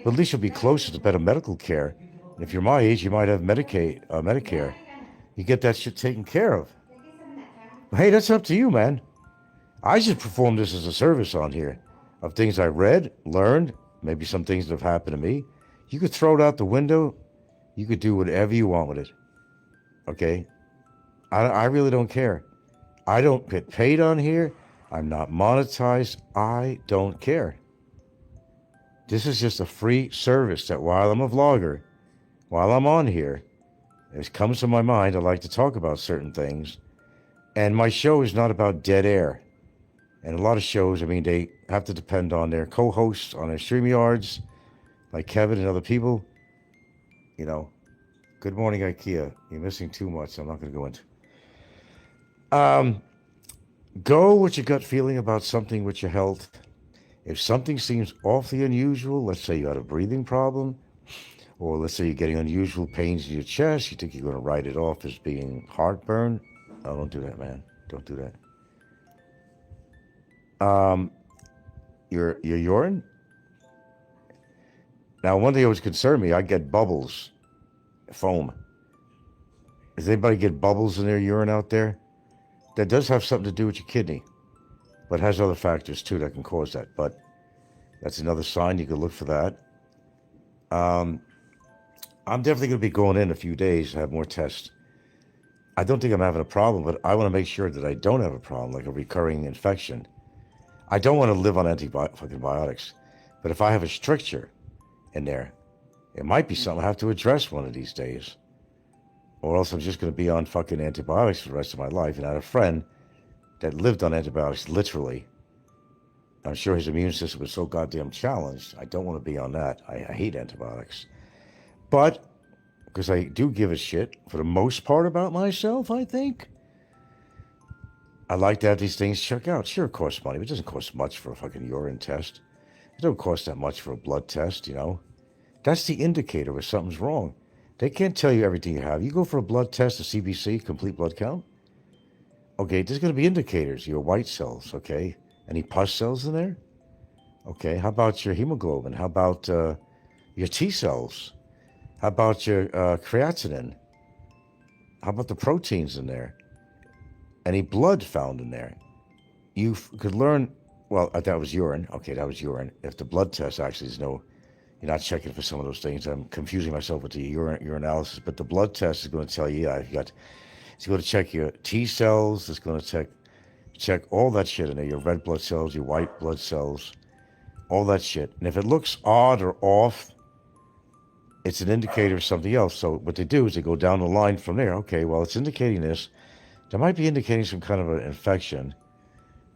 But at least you'll be closer to better medical care. And if you're my age, you might have Medicare. You get that shit taken care of. Hey, that's up to you, man. I just perform this as a service on here of things I read, learned, maybe some things that have happened to me. You could throw it out the window. You could do whatever you want with it. Okay? I really don't care. I don't get paid on here. I'm not monetized. I don't care. This is just a free service that while I'm a vlogger, while I'm on here, it comes to my mind, I like to talk about certain things. And my show is not about dead air. And a lot of shows, I mean, they have to depend on their co-hosts, on their StreamYards, like Kevin and other people. You know, good morning, IKEA. You're missing too much. So I'm not going to go into. Go with your gut feeling about something with your health. If something seems awfully unusual, let's say you had a breathing problem, or let's say you're getting unusual pains in your chest, you think you're going to write it off as being heartburn. Oh, don't do that, man. Don't do that. Your urine. Now, one thing always concerned me, I get bubbles, foam. Does anybody get bubbles in their urine out there? That does have something to do with your kidney, but has other factors too that can cause that. But that's another sign. You can look for that. I'm definitely going to be going in a few days to have more tests. I don't think I'm having a problem, but I want to make sure that I don't have a problem, like a recurring infection. I don't want to live on antibiotics, but if I have a stricture in there, it might be something I have to address one of these days. Or else I'm just going to be on fucking antibiotics for the rest of my life. And I had a friend that lived on antibiotics, literally. I'm sure his immune system was so goddamn challenged. I don't want to be on that. I hate antibiotics. But, because I do give a shit, for the most part, about myself, I think, I like to have these things checked out. Sure, it costs money, but it doesn't cost much for a fucking urine test. It don't cost that much for a blood test, you know. That's the indicator if something's wrong. They can't tell you everything you have. You go for a blood test, a CBC, complete blood count. Okay, there's going to be indicators, your white cells, okay? Any pus cells in there? Okay, how about your hemoglobin? How about your T cells? How about your creatinine? How about the proteins in there? Any blood found in there? You could learn, well, that was urine. Okay, that was urine. If the blood test actually is no, you're not checking for some of those things. I'm confusing myself with the urinalysis, but the blood test is going to tell you, yeah, it's going to check your T cells. It's going to check all that shit in there, your red blood cells, your white blood cells, all that shit. And if it looks odd or off, it's an indicator of something else. So what they do is they go down the line from there. Okay, well, it's indicating this. There might be indicating some kind of an infection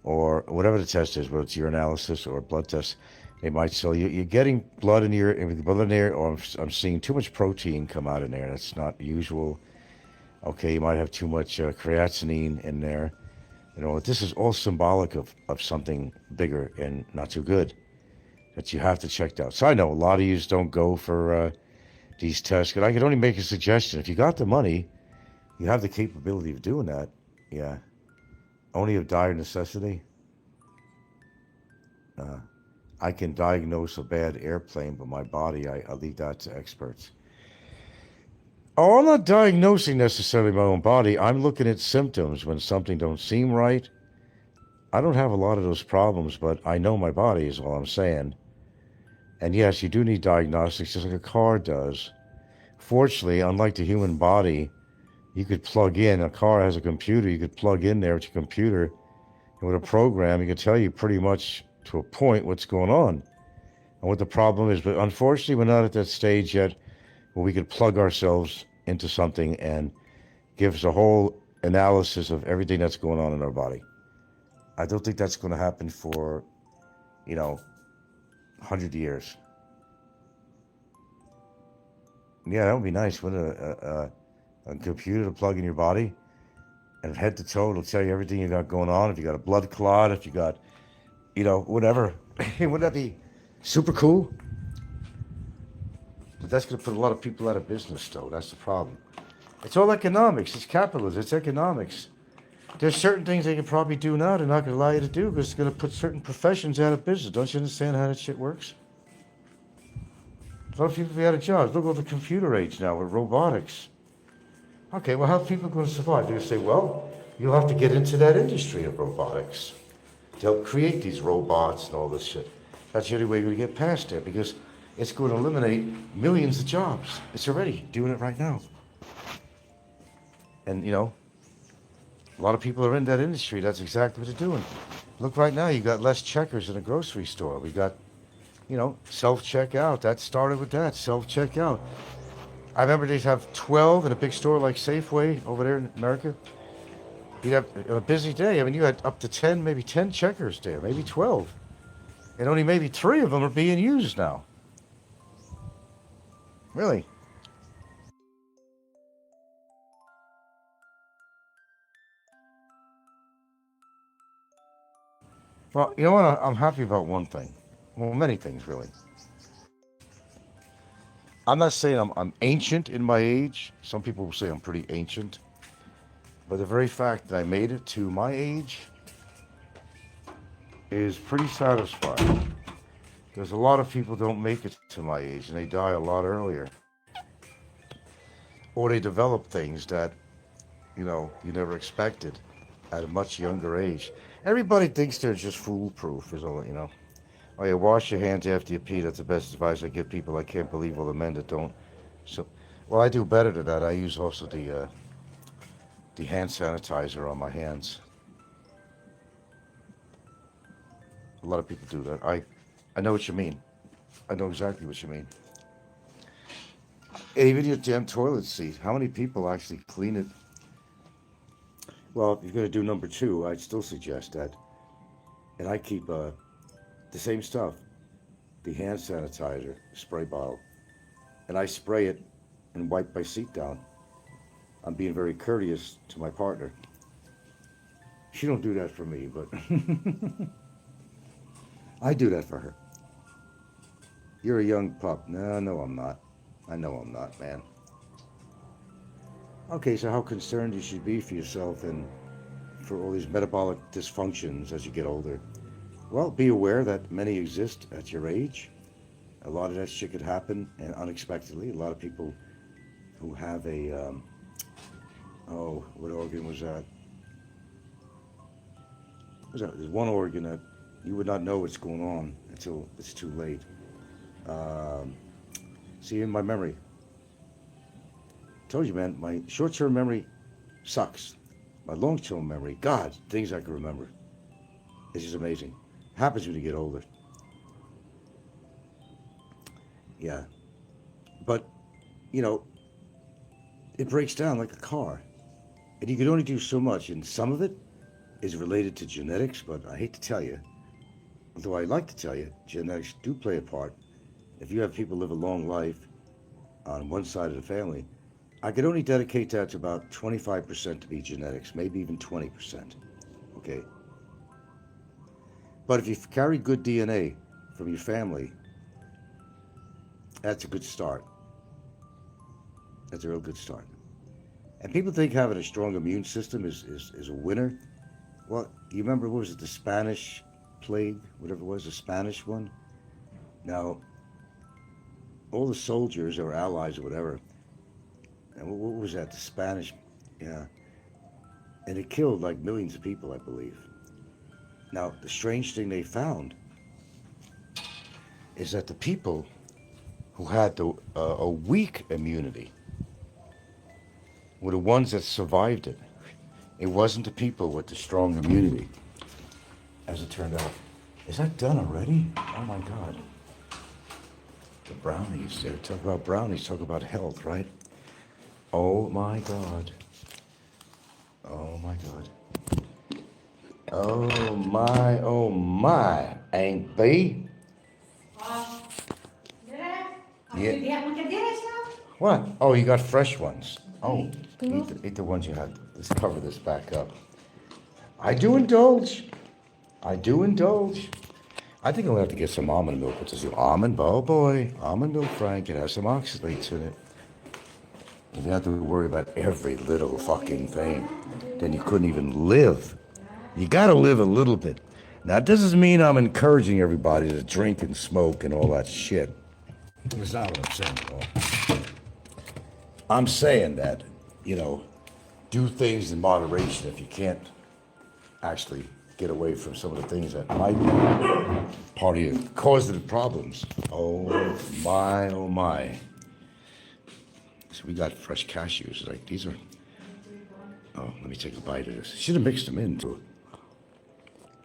or whatever the test is, whether it's urinalysis or blood test. They might say you're getting blood in there, or I'm seeing too much protein come out in there. That's not usual. Okay, you might have too much creatinine in there. You know, this is all symbolic of something bigger and not too good that you have to check out. So I know a lot of you don't go for these tests, but I could only make a suggestion. If you got the money, you have the capability of doing that. Yeah. Only of dire necessity. I can diagnose a bad airplane, but my body, I leave that to experts. Oh, I'm not diagnosing necessarily my own body. I'm looking at symptoms when something don't seem right. I don't have a lot of those problems, but I know my body is all I'm saying. And yes, you do need diagnostics just like a car does. Fortunately, unlike the human body, you could plug in, a car has a computer, you could plug in there with your computer, and with a program, you can tell you pretty much to a point what's going on and what the problem is. But unfortunately, we're not at that stage yet where we could plug ourselves into something and give us a whole analysis of everything that's going on in our body. I don't think that's going to happen for, 100 years. Yeah, that would be nice. Wouldn't a computer to plug in your body and head to toe, it'll tell you everything you got going on. If you got a blood clot, if you got, whatever. Wouldn't that be super cool? But that's going to put a lot of people out of business, though. That's the problem. It's all economics. It's capitalism. It's economics. There's certain things they can probably do now they're not going to allow you to do because it's going to put certain professions out of business. Don't you understand how that shit works? A lot of people be out of jobs. Look at the computer age now with robotics. Okay, well, how are people going to survive? They're going to say, well, you'll have to get into that industry of robotics. They'll create these robots and all this shit. That's the only way we get past it because it's going to eliminate millions of jobs. It's already doing it right now. And, A lot of people are in that industry. That's exactly what they're doing. Look, right now, you got less checkers in a grocery store. We got, self-checkout. That started with that, self-checkout. I remember they'd have 12 in a big store like Safeway over there in America. You'd have a busy day. I mean, you had up to 10, maybe 10 checkers there, maybe 12. And only maybe 3 of them are being used now. Really? Well, you know what? I'm happy about one thing. Well, many things, really. I'm not saying I'm ancient in my age. Some people will say I'm pretty ancient. But the very fact that I made it to my age is pretty satisfying. Because a lot of people don't make it to my age and they die a lot earlier. Or they develop things that, you never expected at a much younger age. Everybody thinks they're just foolproof, is all, Oh, yeah, wash your hands after you pee. That's the best advice I give people. I can't believe all the men that don't. So, well, I do better than that. I use also the hand sanitizer on my hands. A lot of people do that. I know what you mean. I know exactly what you mean. And even your damn toilet seat. How many people actually clean it? Well, if you're going to do number 2, I'd still suggest that. And I keep the same stuff. The hand sanitizer spray bottle. And I spray it and wipe my seat down. I'm being very courteous to my partner. She don't do that for me, but I do that for her. You're a young pup. No, I'm not. I know I'm not, man. Okay, so how concerned you should be for yourself and for all these metabolic dysfunctions as you get older. Well, be aware that many exist at your age. A lot of that shit could happen and unexpectedly. A lot of people who have a, what organ was that? There's one organ that you would not know what's going on until it's too late. See, in my memory, I told you, man, my short-term memory sucks. My long-term memory, God, things I can remember. It's just amazing. Happens when you get older. Yeah. But, it breaks down like a car. And you can only do so much, and some of it is related to genetics, but I hate to tell you, although I like to tell you, genetics do play a part. If you have people live a long life on one side of the family, I could only dedicate that to about 25% to be genetics, maybe even 20%, okay? But if you carry good DNA from your family, that's a good start. That's a real good start. And people think having a strong immune system is a winner. Well, you remember, what was it, the Spanish plague, whatever it was, the Spanish one? Now, all the soldiers or allies or whatever, and what was that, the Spanish, yeah, and it killed like millions of people, I believe. Now, the strange thing they found is that the people who had a weak immunity were the ones that survived it. It wasn't the people with the strong immunity, as it turned out. Is that done already? Oh my God. The brownies, they talk about brownies, talk about health, right? Oh my God. Oh my God. Oh my. Ain't they? Yeah. What? Oh, you got fresh ones. Oh, eat the ones you had. Let's cover this back up. I do indulge. I do indulge. I think I'm gonna have to get some almond milk. What's this? Almond? Oh boy, almond milk, Frank. It has some oxalates in it. You don't have to worry about every little fucking thing. Then you couldn't even live. You gotta live a little bit. Now, it doesn't mean I'm encouraging everybody to drink and smoke and all that shit. That's not what I'm saying at all. I'm saying that, do things in moderation if you can't actually get away from some of the things that might be part of your causative problems. Oh my, oh my. So we got fresh cashews. Like, these are Oh, let me take a bite of this. Should have mixed them in too.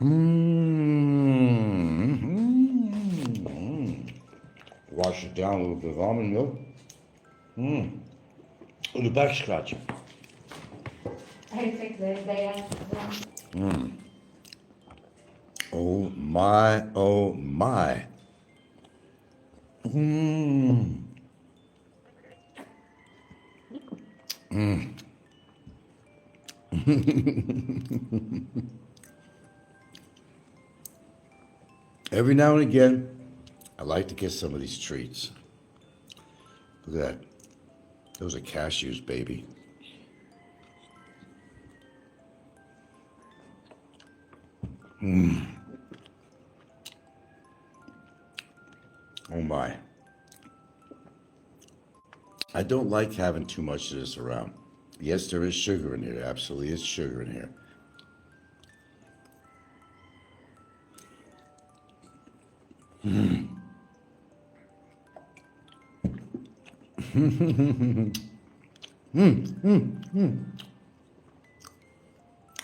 Mm-hmm. Wash it down a little bit of almond milk. Oh, the back scratcher. I think that they are. Oh my, oh my. Mm. Every now and again, I like to get some of these treats. Look at that. Those are cashews, baby. Oh my. I don't like having too much of this around. Yes, there is sugar in here. There absolutely is sugar in here.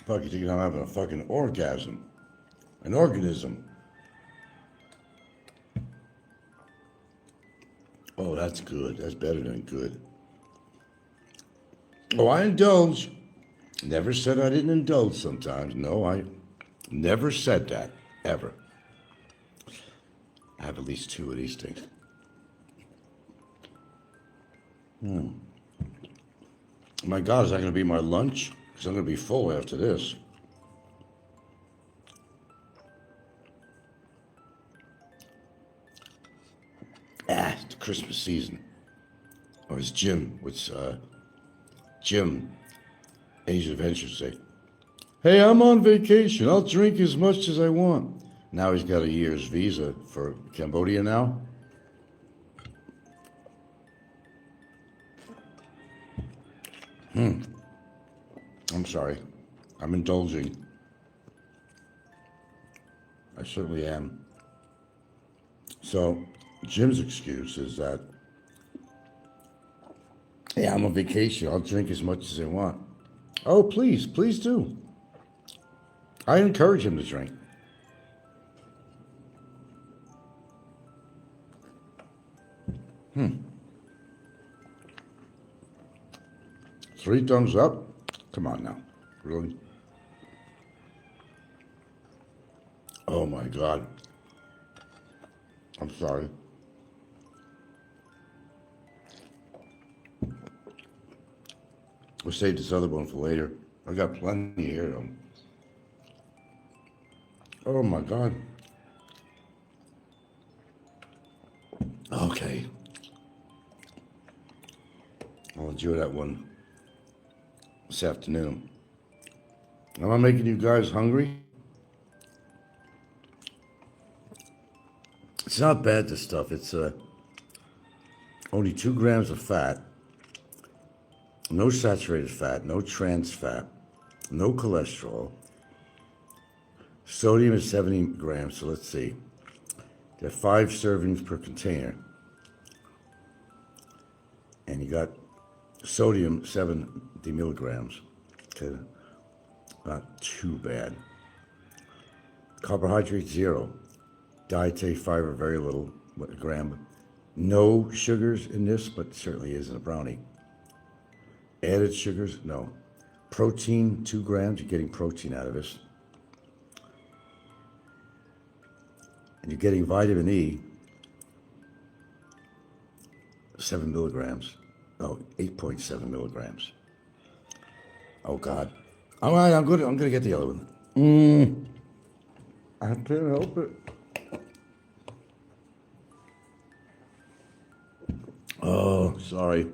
Fuck, you think I'm having a fucking orgasm? An organism. Oh, that's good. That's better than good. Oh, I indulge. Never said I didn't indulge sometimes. No, I never said that, ever. I have at least 2 of these things. My God, is that going to be my lunch? Because I'm going to be full after this. It's the Christmas season. Or as Jim, Jim, Asian Adventures say, hey, I'm on vacation. I'll drink as much as I want. Now he's got a year's visa for Cambodia now. I'm sorry. I'm indulging. I certainly am. So, Jim's excuse is that, hey, I'm on vacation. I'll drink as much as I want. Oh, please, please do. I encourage him to drink. 3 thumbs up? Come on now. Really? Oh my God. I'm sorry. We'll save this other one for later. I got plenty here though. Oh my God. Okay. I'll enjoy that one this afternoon. Am I making you guys hungry? It's not bad, this stuff. It's only 2 grams of fat, no saturated fat, no trans fat, no cholesterol. Sodium is 70 grams, so let's see. Got 5 servings per container. And you got sodium, 70 milligrams. Okay, not too bad. Carbohydrates, 0. Dietary fiber, very little, a gram. No sugars in this, but certainly is in a brownie. Added sugars, no. Protein, 2 grams, you're getting protein out of this. And you're getting vitamin E, 7 milligrams. Oh, 8.7 milligrams. Oh God. All right, I'm gonna get the other one. I can't help it. Oh, sorry.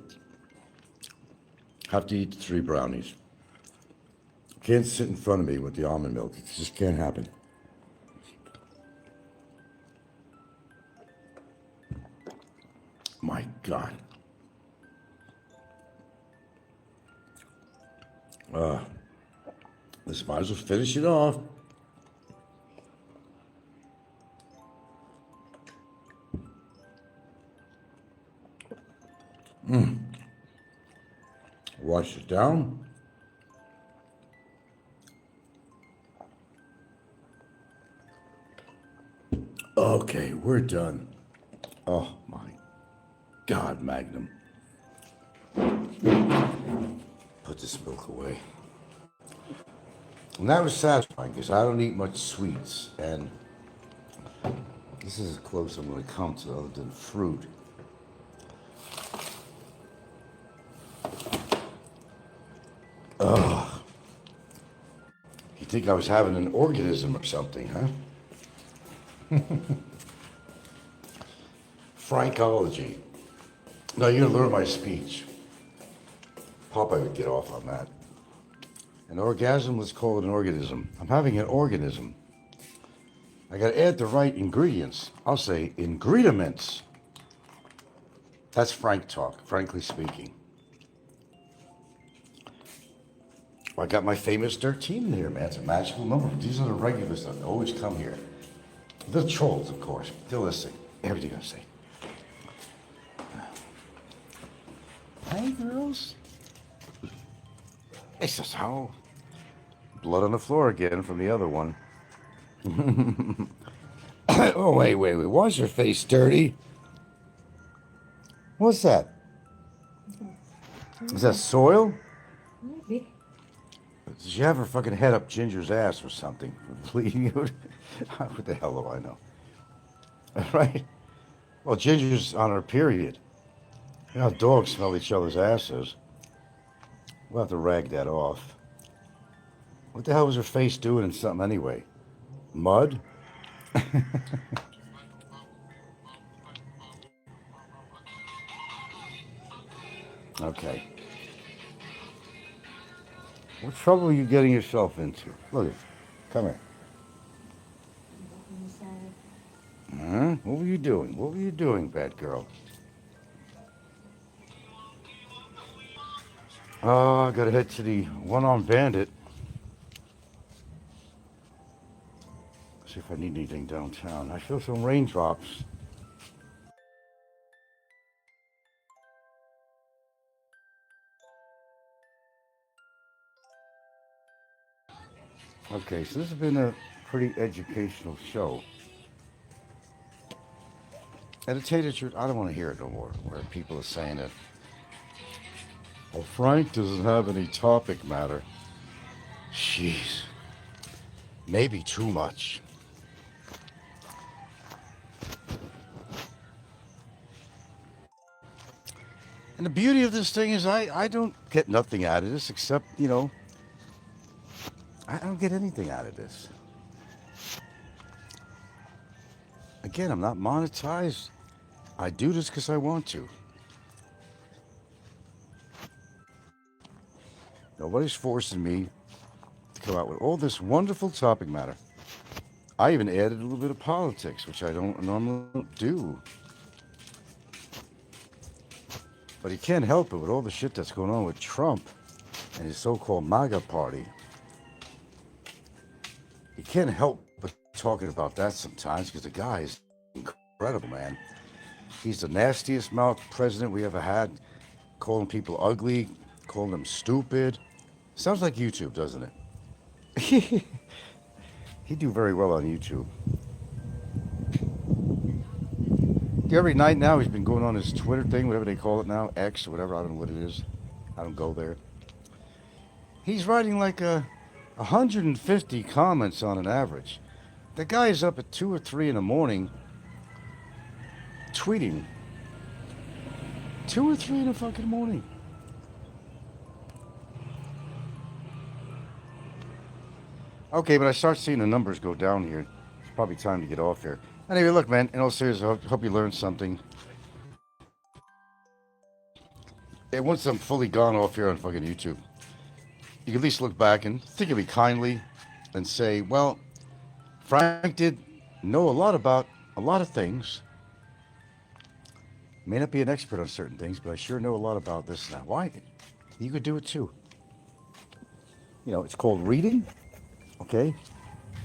Have to eat the 3 brownies. Can't sit in front of me with the almond milk. It just can't happen. My God. This might as well finish it off. Wash it down. Okay, we're done. Oh my God, Magnum. Put this milk away. And that was satisfying because I don't eat much sweets, and this is as close I'm going to come to other than fruit. You think I was having an organism or something, huh? Frankology. No, you're going to learn my speech. Popeye would get off on that. An orgasm, let's call it an organism. I'm having an organism. I got to add the right ingredients. I'll say ingrediments. That's Frank talk, frankly speaking. I got my famous 13 in here, man. It's a magical number. These are the regulars that always come here. The trolls, of course. They'll listen. Everything I say. Hey, girls. It's just how. Blood on the floor again from the other one. Oh, wait. Wash your face dirty. What's that? Is that soil? Maybe. Did she have her fucking head up Ginger's ass or something? Bleeding out? What the hell do I know? Right? Well, Ginger's on her period. You know how dogs smell each other's asses. We'll have to rag that off. What the hell was her face doing in something anyway? Mud? Okay. What trouble are you getting yourself into? Look at, come here. Huh? What were you doing? What were you doing, bad girl? Oh, I gotta head to the one-armed bandit. See if I need anything downtown. I feel some raindrops. Okay, so this has been a pretty educational show. And to tell you the truth, I don't want to hear it no more, where people are saying that, well, Frank doesn't have any topic matter. Jeez. Maybe too much. And the beauty of this thing is I don't get nothing out of this except, you know, I don't get anything out of this. Again, I'm not monetized. I do this because I want to. Nobody's forcing me to come out with all this wonderful topic matter. I even added a little bit of politics, which I don't normally do. But you can't help it with all the shit that's going on with Trump and his so-called MAGA party. You can't help but talking about that sometimes because the guy is incredible, man. He's the nastiest mouth president we ever had, calling people ugly, calling them stupid. Sounds like YouTube, doesn't it? He'd do very well on YouTube. Every night now he's been going on his Twitter thing, whatever they call it now, X or whatever, I don't know what it is. I don't go there. He's writing like 150 comments on an average. The guy is up at 2 or 3 in the morning tweeting. 2 or 3 in the fucking morning. Okay, but I start seeing the numbers go down here. It's probably time to get off here. Anyway, look, man, in all seriousness, I hope you learned something. And once I'm fully gone off here on fucking YouTube, you can at least look back and think of me kindly and say, well, Frank did know a lot about a lot of things. May not be an expert on certain things, but I sure know a lot about this and that. Why? You could do it too. You know, it's called reading, okay?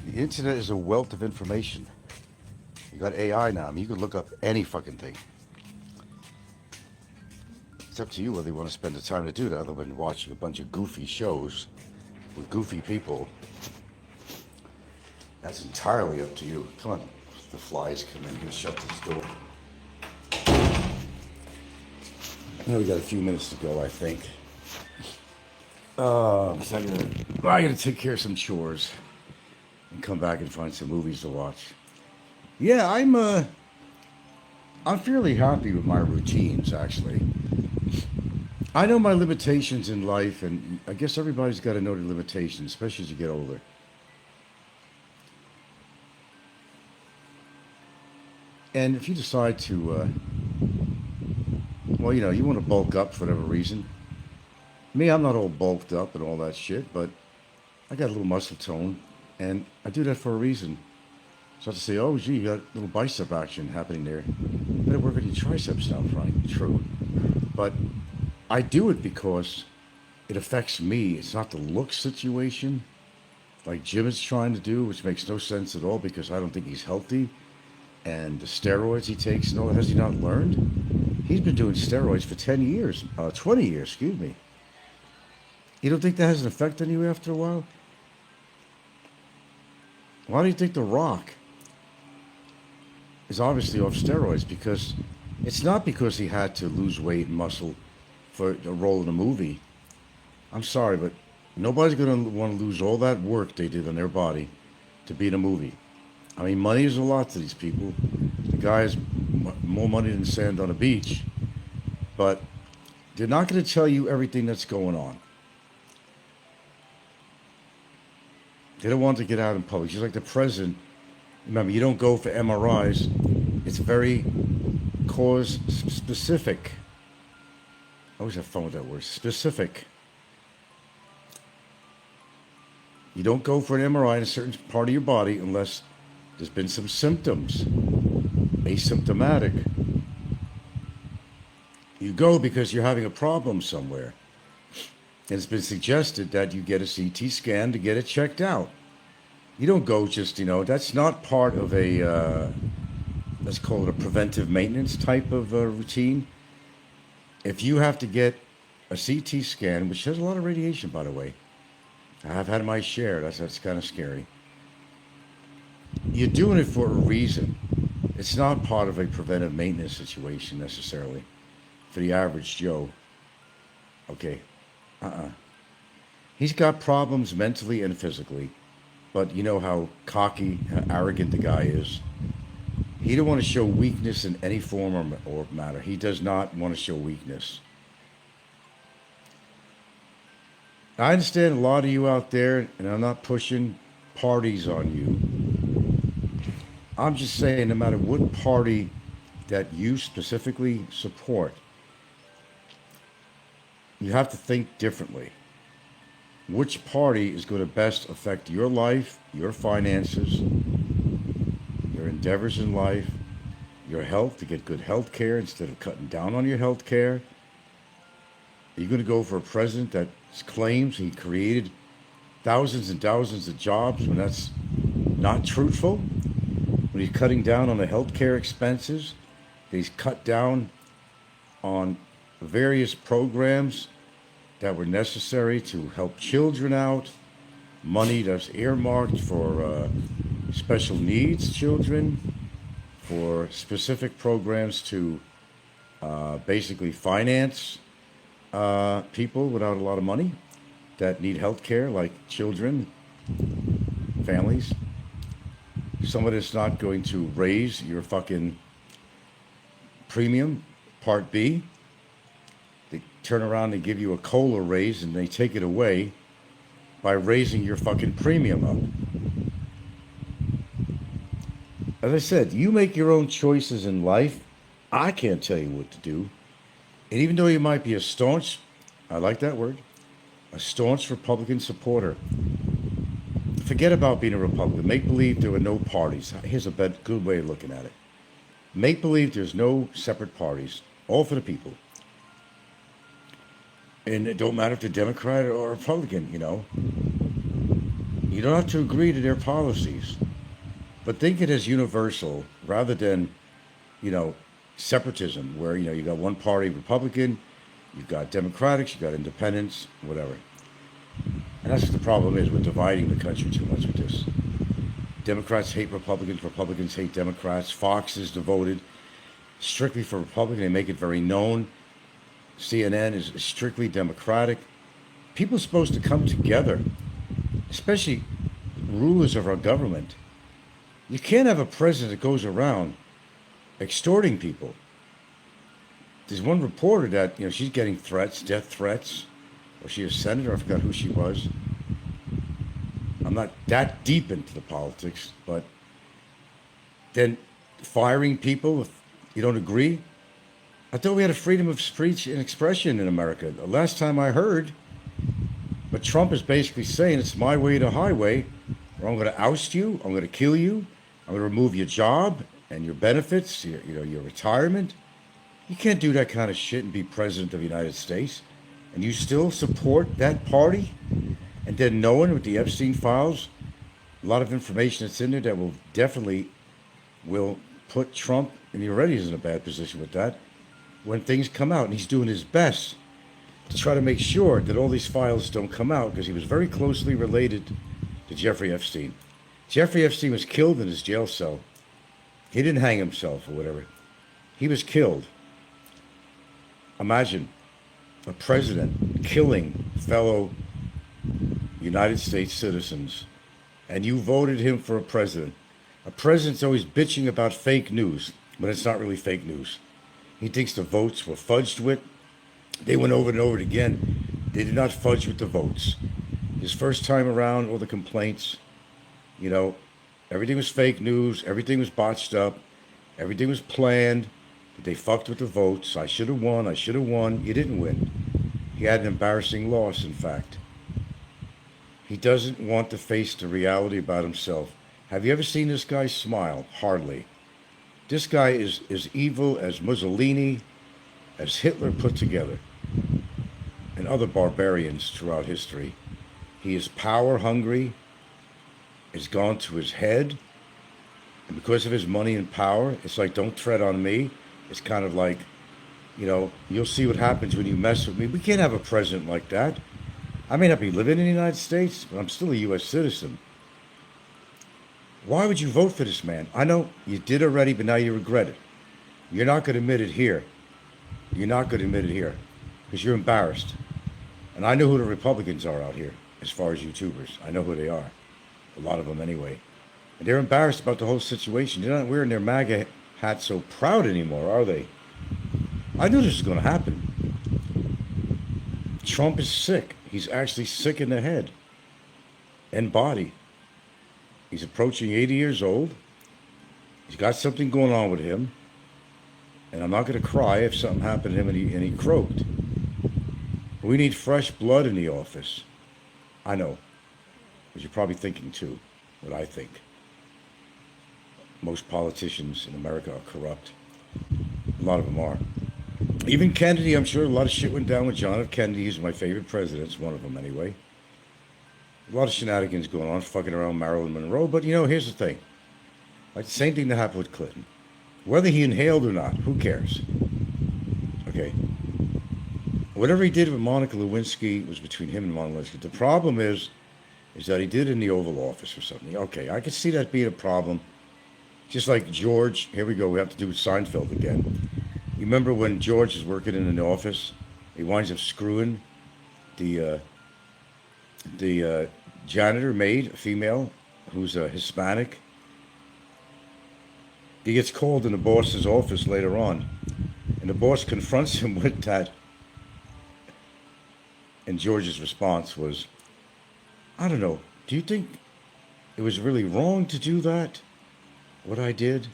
The internet is a wealth of information. You got AI now. I mean, you can look up any fucking thing. It's up to you whether you want to spend the time to do that other than watching a bunch of goofy shows with goofy people. That's entirely up to you. Come on, The flies come in here, shut this door. Now we got a few minutes to go, I think. So I gotta take care of some chores and come back and find some movies to watch. Yeah, I'm fairly happy with my routines, actually. I know my limitations in life, and I guess everybody's got to know their limitations, especially as you get older. And if you decide to, well, you want to bulk up for whatever reason. Me, I'm not all bulked up and all that shit, but I got a little muscle tone, and I do that for a reason. So I have to say, oh, gee, you got a little bicep action happening there. Better work on your triceps now, Frank. True. But I do it because it affects me. It's not the look situation like Jim is trying to do, which makes no sense at all because I don't think he's healthy. And the steroids he takes and all that, has he not learned? He's been doing steroids for 10 years, 20 years, excuse me. You don't think that has an effect on you after a while? Why do you think The Rock is obviously off steroids? Because it's not because he had to lose weight and muscle for a role in a movie. I'm sorry, but nobody's going to want to lose all that work they did on their body to be in a movie. I mean, money is a lot to these people. The guy has more money than sand on a beach. But they're not going to tell you everything that's going on. They don't want to get out in public. Just like the president. Remember, you don't go for MRIs. It's very cause specific. I always have fun with that word. Specific. You don't go for an MRI in a certain part of your body unless there's been some symptoms. Asymptomatic. You go because you're having a problem somewhere. And it's been suggested that you get a CT scan to get it checked out. You don't go just, that's not part of a, let's call it a preventive maintenance type of routine. If you have to get a CT scan, which has a lot of radiation, by the way, I've had my share, that's kind of scary. You're doing it for a reason. It's not part of a preventive maintenance situation necessarily for the average Joe. Okay. He's got problems mentally and physically, but you know how cocky, how arrogant the guy is. He don't want to show weakness in any form or matter. He does not want to show weakness. I understand a lot of you out there, and I'm not pushing parties on you. I'm just saying no matter what party that you specifically support, you have to think differently. Which party is going to best affect your life, your finances, your endeavors in life, your health, to get good health care instead of cutting down on your health care? Are you going to go for a president that claims he created thousands and thousands of jobs when that's not truthful? When he's cutting down on the health care expenses, he's cut down on various programs that were necessary to help children out, money that's earmarked for special needs children, for specific programs to basically finance people without a lot of money that need health care, like children, families. Somebody that's not going to raise your fucking premium, Part B. They turn around and give you a COLA raise and they take it away by raising your fucking premium up. As I said, you make your own choices in life. I can't tell you what to do. And even though you might be a staunch, I like that word, a staunch Republican supporter, forget about being a Republican. Make believe there were no parties. Here's a good way of looking at it. Make believe there's no separate parties, all for the people. And it don't matter if they're Democrat or Republican, You don't have to agree to their policies. But think it as universal rather than, separatism, where, you got one party Republican, you've got Democrats, you've got independents, whatever. And that's what the problem is. We're dividing the country too much with this. Democrats hate Republicans. Republicans hate Democrats. Fox is devoted strictly for Republican. They make it very known. CNN is strictly Democratic. People are supposed to come together, especially rulers of our government. You can't have a president that goes around extorting people. There's one reporter that, she's getting threats, death threats. Was she a senator? I forgot who she was. I'm not that deep into the politics, but then firing people if you don't agree. I thought we had a freedom of speech and expression in America. The last time I heard, but Trump is basically saying it's my way to highway, or I'm going to oust you, I'm going to kill you, I'm going to remove your job and your benefits, your retirement. You can't do that kind of shit and be president of the United States. And you still support that party? And then knowing with the Epstein files, a lot of information that's in there that will definitely put Trump, and he already is in a bad position with that, when things come out. And he's doing his best to try to make sure that all these files don't come out, because he was very closely related to Jeffrey Epstein. Jeffrey Epstein was killed in his jail cell. He didn't hang himself or whatever. He was killed. Imagine a president killing fellow United States citizens, and you voted him for a president. A president's always bitching about fake news, but it's not really fake news. He thinks the votes were fudged with. They went over and over it again. They did not fudge with the votes. His first time around, all the complaints, everything was fake news, everything was botched up, everything was planned. They fucked with the votes. I should have won. You didn't win. He had an embarrassing loss, in fact. He doesn't want to face the reality about himself. Have you ever seen this guy smile? Hardly. This guy is as evil as Mussolini, as Hitler put together, and other barbarians throughout history. He is power hungry. It's gone to his head. And because of his money and power, it's like, don't tread on me. It's kind of like, you'll see what happens when you mess with me. We can't have a president like that. I may not be living in the United States, but I'm still a U.S. citizen. Why would you vote for this man? I know you did already, but now you regret it. You're not going to admit it here. Because you're embarrassed. And I know who the Republicans are out here, as far as YouTubers. I know who they are. A lot of them anyway. And they're embarrassed about the whole situation. They're not wearing their MAGA hat so proud anymore, are they? I knew this was going to happen. Trump is sick. He's actually sick in the head and body. He's approaching 80 years old. He's got something going on with him. And I'm not going to cry if something happened to him and he croaked. We need fresh blood in the office. I know. But you're probably thinking too what I think. Most politicians in America are corrupt. A lot of them are. Even Kennedy, I'm sure a lot of shit went down with John F. Kennedy. He's my favorite president, one of them anyway. A lot of shenanigans going on, fucking around Marilyn Monroe. But here's the thing. Like the same thing that happened with Clinton. Whether he inhaled or not, who cares? Okay. Whatever he did with Monica Lewinsky was between him and Monica Lewinsky. The problem is that he did it in the Oval Office or something. Okay, I could see that being a problem. Just like George, here we go, we have to do with Seinfeld again. You remember when George is working in an office, he winds up screwing the janitor maid, a female, who's a Hispanic. He gets called in the boss's office later on, and the boss confronts him with that. And George's response was, I don't know, do you think it was really wrong to do that? What I did?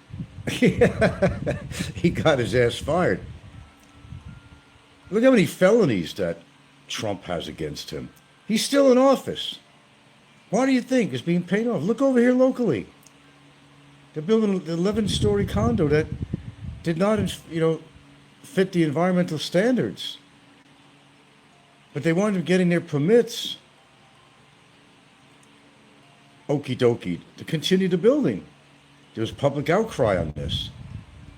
He got his ass fired. Look how many felonies that Trump has against him. He's still in office. Why do you think is being paid off? Look over here locally. They're building an 11-story condo that did not, fit the environmental standards. But they wanted getting their permits, okie dokie, to continue the building. There was public outcry on this.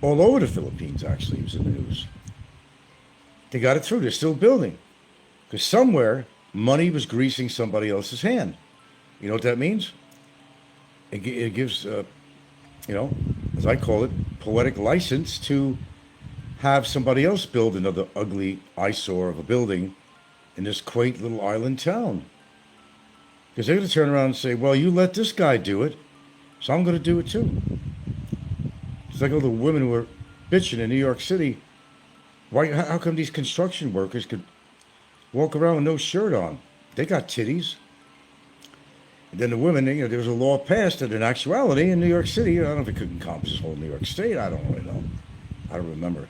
All over the Philippines, actually, it was in the news. They got it through. They're still building. Because somewhere, money was greasing somebody else's hand. You know what that means? it gives, as I call it, poetic license to have somebody else build another ugly eyesore of a building in this quaint little island town. Because they're going to turn around and say, well, you let this guy do it, so I'm going to do it too. It's like all the women who are bitching in New York City. Why? How come these construction workers could walk around with no shirt on? They got titties. And then the women, there was a law passed that in actuality in New York City, I don't know if it could encompass whole New York State, I don't really know. I don't remember.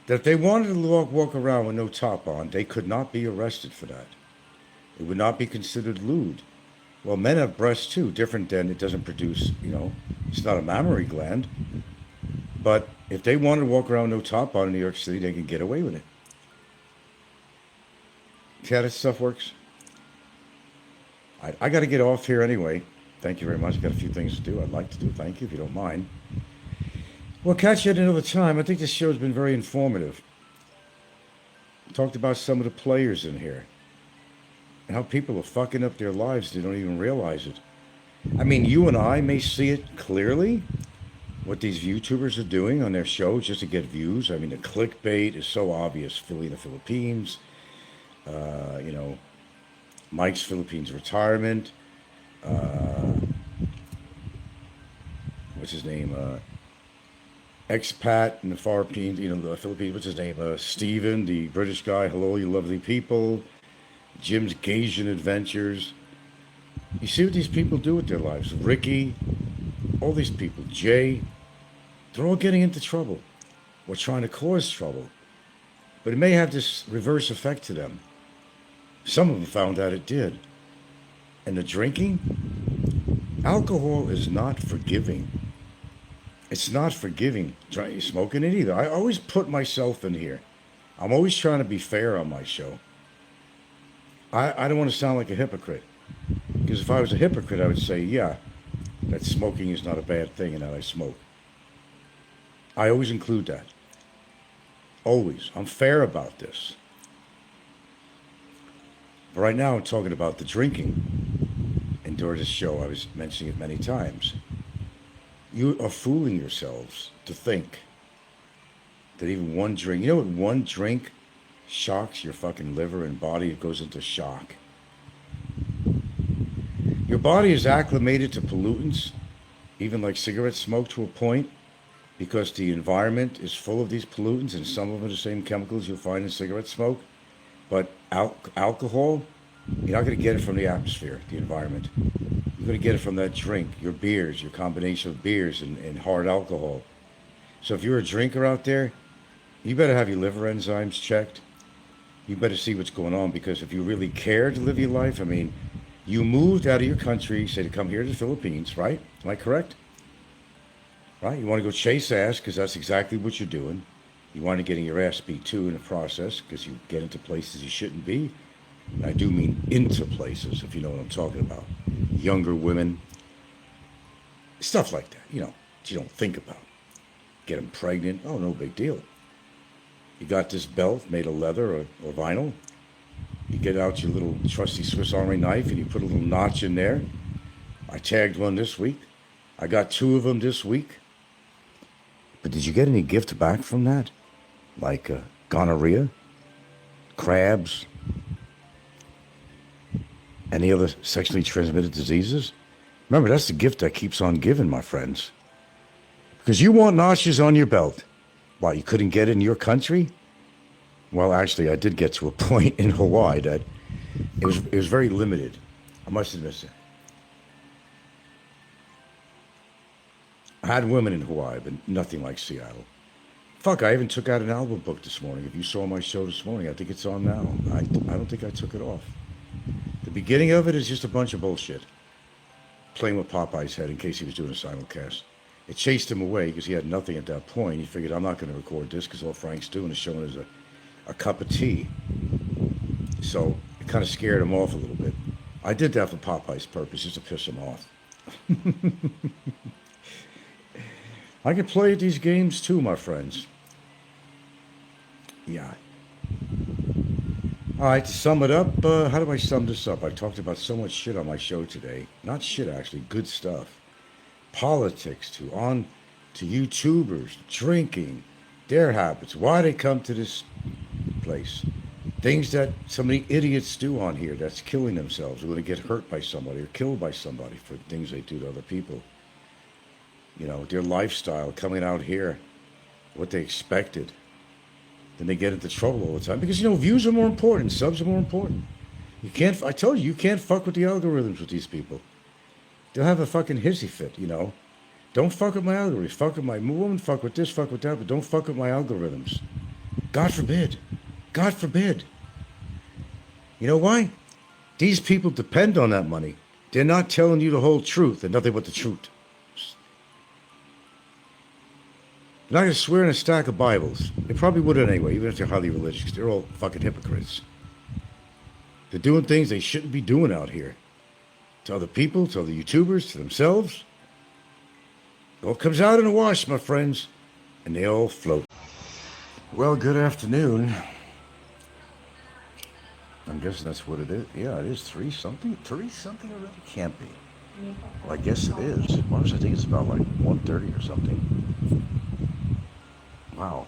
That if they wanted to walk around with no top on, they could not be arrested for that. It would not be considered lewd. Well, men have breasts too, different than it doesn't produce, it's not a mammary gland. But if they wanted to walk around with no top on in New York City, they can get away with it. See how this stuff works? I got to get off here anyway. Thank you very much. Got a few things to do. I'd like to do. Thank you, if you don't mind. Well, catch you at another time. I think this show's been very informative. Talked about some of the players in here. And how people are fucking up their lives. They don't even realize it. I mean, you and I may see it clearly, what these YouTubers are doing on their shows just to get views. I mean, the clickbait is so obvious. Philly in the Philippines. Mike's Philippines retirement. What's his name? Expat in the Philippines. The Philippines. What's his name? Steven, the British guy. Hello, you lovely people. Jim's Gasian adventures. You see what these people do with their lives. Ricky, all these people. Jay, they're all getting into trouble or trying to cause trouble. But it may have this reverse effect to them. Some of them found out it did. And the drinking, alcohol is not forgiving. It's not forgiving. Smoking it either. I always put myself in here. I'm always trying to be fair on my show. I don't want to sound like a hypocrite. Because if I was a hypocrite, I would say, yeah, that smoking is not a bad thing and that I smoke. I always include that. Always. I'm fair about this. But right now I'm talking about the drinking. And during this show I was mentioning it many times. You are fooling yourselves to think that even one drink, what one drink shocks your fucking liver and body? It goes into shock. Your body is acclimated to pollutants, even like cigarette smoke to a point, because the environment is full of these pollutants, and some of them are the same chemicals you'll find in cigarette smoke. But alcohol, you're not going to get it from the atmosphere, the environment. You're going to get it from that drink, your beers, your combination of beers and hard alcohol. So if you're a drinker out there, you better have your liver enzymes checked. You better see what's going on, because if you really care to live your life, I mean, you moved out of your country, say to come here to the Philippines, right? Am I correct? Right? You want to go chase ass, because that's exactly what you're doing. You want to get your ass beat too in the process, because you get into places you shouldn't be. And I do mean into places, if you know what I'm talking about. Younger women. Stuff like that, that you don't think about. Get them pregnant. Oh, no big deal. You got this belt made of leather or vinyl. You get out your little trusty Swiss Army knife and you put a little notch in there. I tagged one this week. I got 2 of them this week. But did you get any gift back from that? Like gonorrhea, crabs, any other sexually transmitted diseases? Remember, that's the gift that keeps on giving, my friends. Because you want notches on your belt. Why, you couldn't get it in your country? Well, actually, I did get to a point in Hawaii that it was very limited. I must admit that. I had women in Hawaii, but nothing like Seattle. Fuck, I even took out an album book this morning. If you saw my show this morning, I think it's on now. I don't think I took it off. The beginning of it is just a bunch of bullshit. Playing with Popeye's head in case he was doing a simulcast. It chased him away because he had nothing at that point. He figured, I'm not going to record this because all Frank's doing is showing us a cup of tea. So it kind of scared him off a little bit. I did that for Popeye's purpose, just to piss him off. I can play at these games too, my friends. Yeah. All right, to sum it up, how do I sum this up? I talked about so much shit on my show today. Not shit, actually, good stuff. politics to YouTubers, drinking, their habits, why they come to this place. Things that so many idiots do on here that's killing themselves, are going to get hurt by somebody or killed by somebody for things they do to other people. You know, their lifestyle coming out here, what they expected. Then they get into trouble all the time because, you know, views are more important, subs are more important. You can't, I told you, you can't fuck with the algorithms with these people. They'll have a fucking hissy fit, you know. Don't fuck with my algorithms. Fuck with my woman, fuck with this, fuck with that, but don't fuck with my algorithms. God forbid. God forbid. You know why? These people depend on that money. They're not telling you the whole truth and nothing but the truth. They're not going to swear in a stack of Bibles. They probably wouldn't anyway, even if they're highly religious. They're all fucking hypocrites. They're doing things they shouldn't be doing out here. To other people, to other YouTubers, to themselves. It all comes out in the wash, my friends. And they all float. Well, good afternoon. I'm guessing that's what it is. Yeah, it is 3 something. 3 something already? Can't be. Well, I guess it is. Why was I think it's about like 1:30 or something. Wow.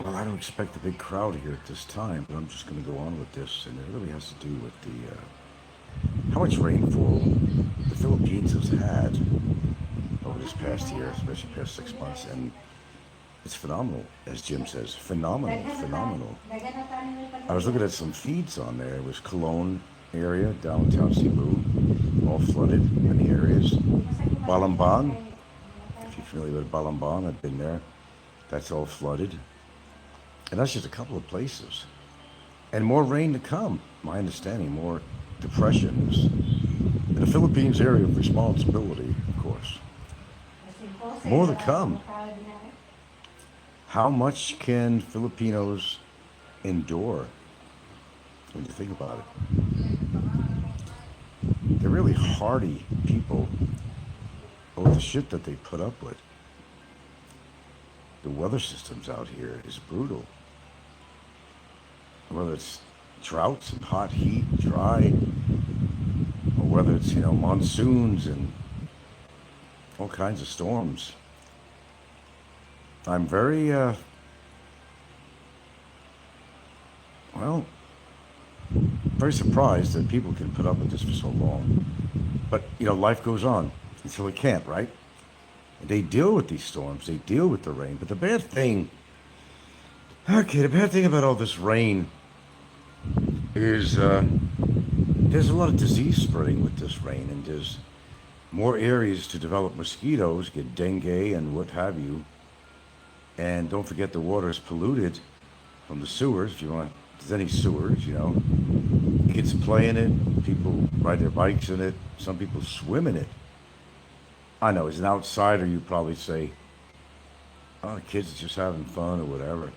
Well, I don't expect a big crowd here at this time, but I'm just going to go on with this, and it really has to do with the how much rainfall the Philippines has had over this past year, especially past 6 months, and it's phenomenal, as Jim says. Phenomenal, phenomenal. I was looking at some feeds on there. It was Cologne area, downtown Cebu, all flooded, many areas. Balamban, if you're familiar with Balamban, I've been there. That's all flooded. And that's just a couple of places. And more rain to come, my understanding, more depressions. In the Philippines area of responsibility, of course. More to come. How much can Filipinos endure when you think about it? They're really hardy people with the shit that they put up with. The weather systems out here is brutal. Whether it's droughts and hot heat, dry, or whether it's, you know, monsoons and all kinds of storms. I'm very, very surprised that people can put up with this for so long. But, you know, life goes on until it can't, right? They deal with these storms, they deal with the rain. But the bad thing about all this rain is there's a lot of disease spreading with this rain, and there's more areas to develop mosquitoes, get dengue and what have you. And don't forget the water is polluted from the sewers. If you want, if there's any sewers, you know, kids play in it, people ride their bikes in it, some people swim in it. I know, as an outsider, you'd probably say, oh, the kids are just having fun or whatever.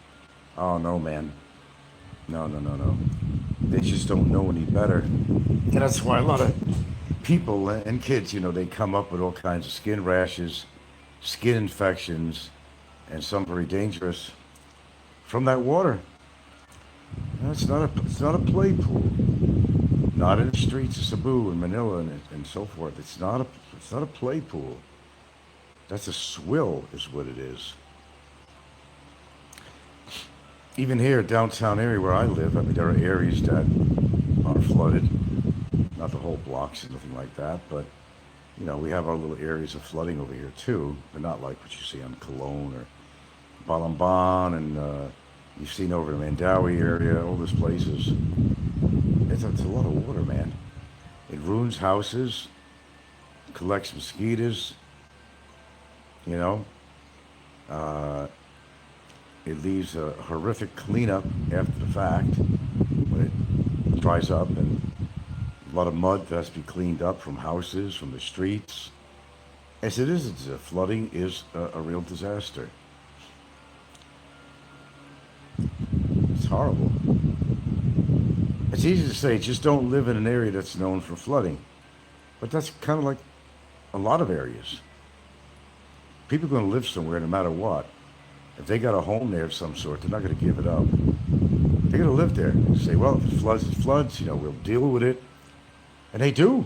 Oh, no, man. No. They just don't know any better. And that's why a lot of people and kids, you know, they come up with all kinds of skin rashes, skin infections, and some very dangerous from that water. You know, it's not a play pool. Not in the streets of Cebu and Manila and so forth. It's not a play pool. That's a swill, is what it is. Even here, downtown area where I live, I mean, there are areas that are flooded. Not the whole blocks and nothing like that, but you know, we have our little areas of flooding over here too, but not like what you see on Cologne or Balamban, and you've seen over the Mandawi area, all those places. It's a lot of water, man. It ruins houses, collects mosquitoes, you know. It leaves a horrific cleanup after the fact when it dries up, and a lot of mud that has to be cleaned up from houses, from the streets. As it is, flooding is a real disaster. It's horrible. It's easy to say, just don't live in an area that's known for flooding. But that's kind of like a lot of areas. People are going to live somewhere no matter what. If they got a home there of some sort, they're not going to give it up. They're going to live there. They say, well, if it floods, you know, we'll deal with it. And they do.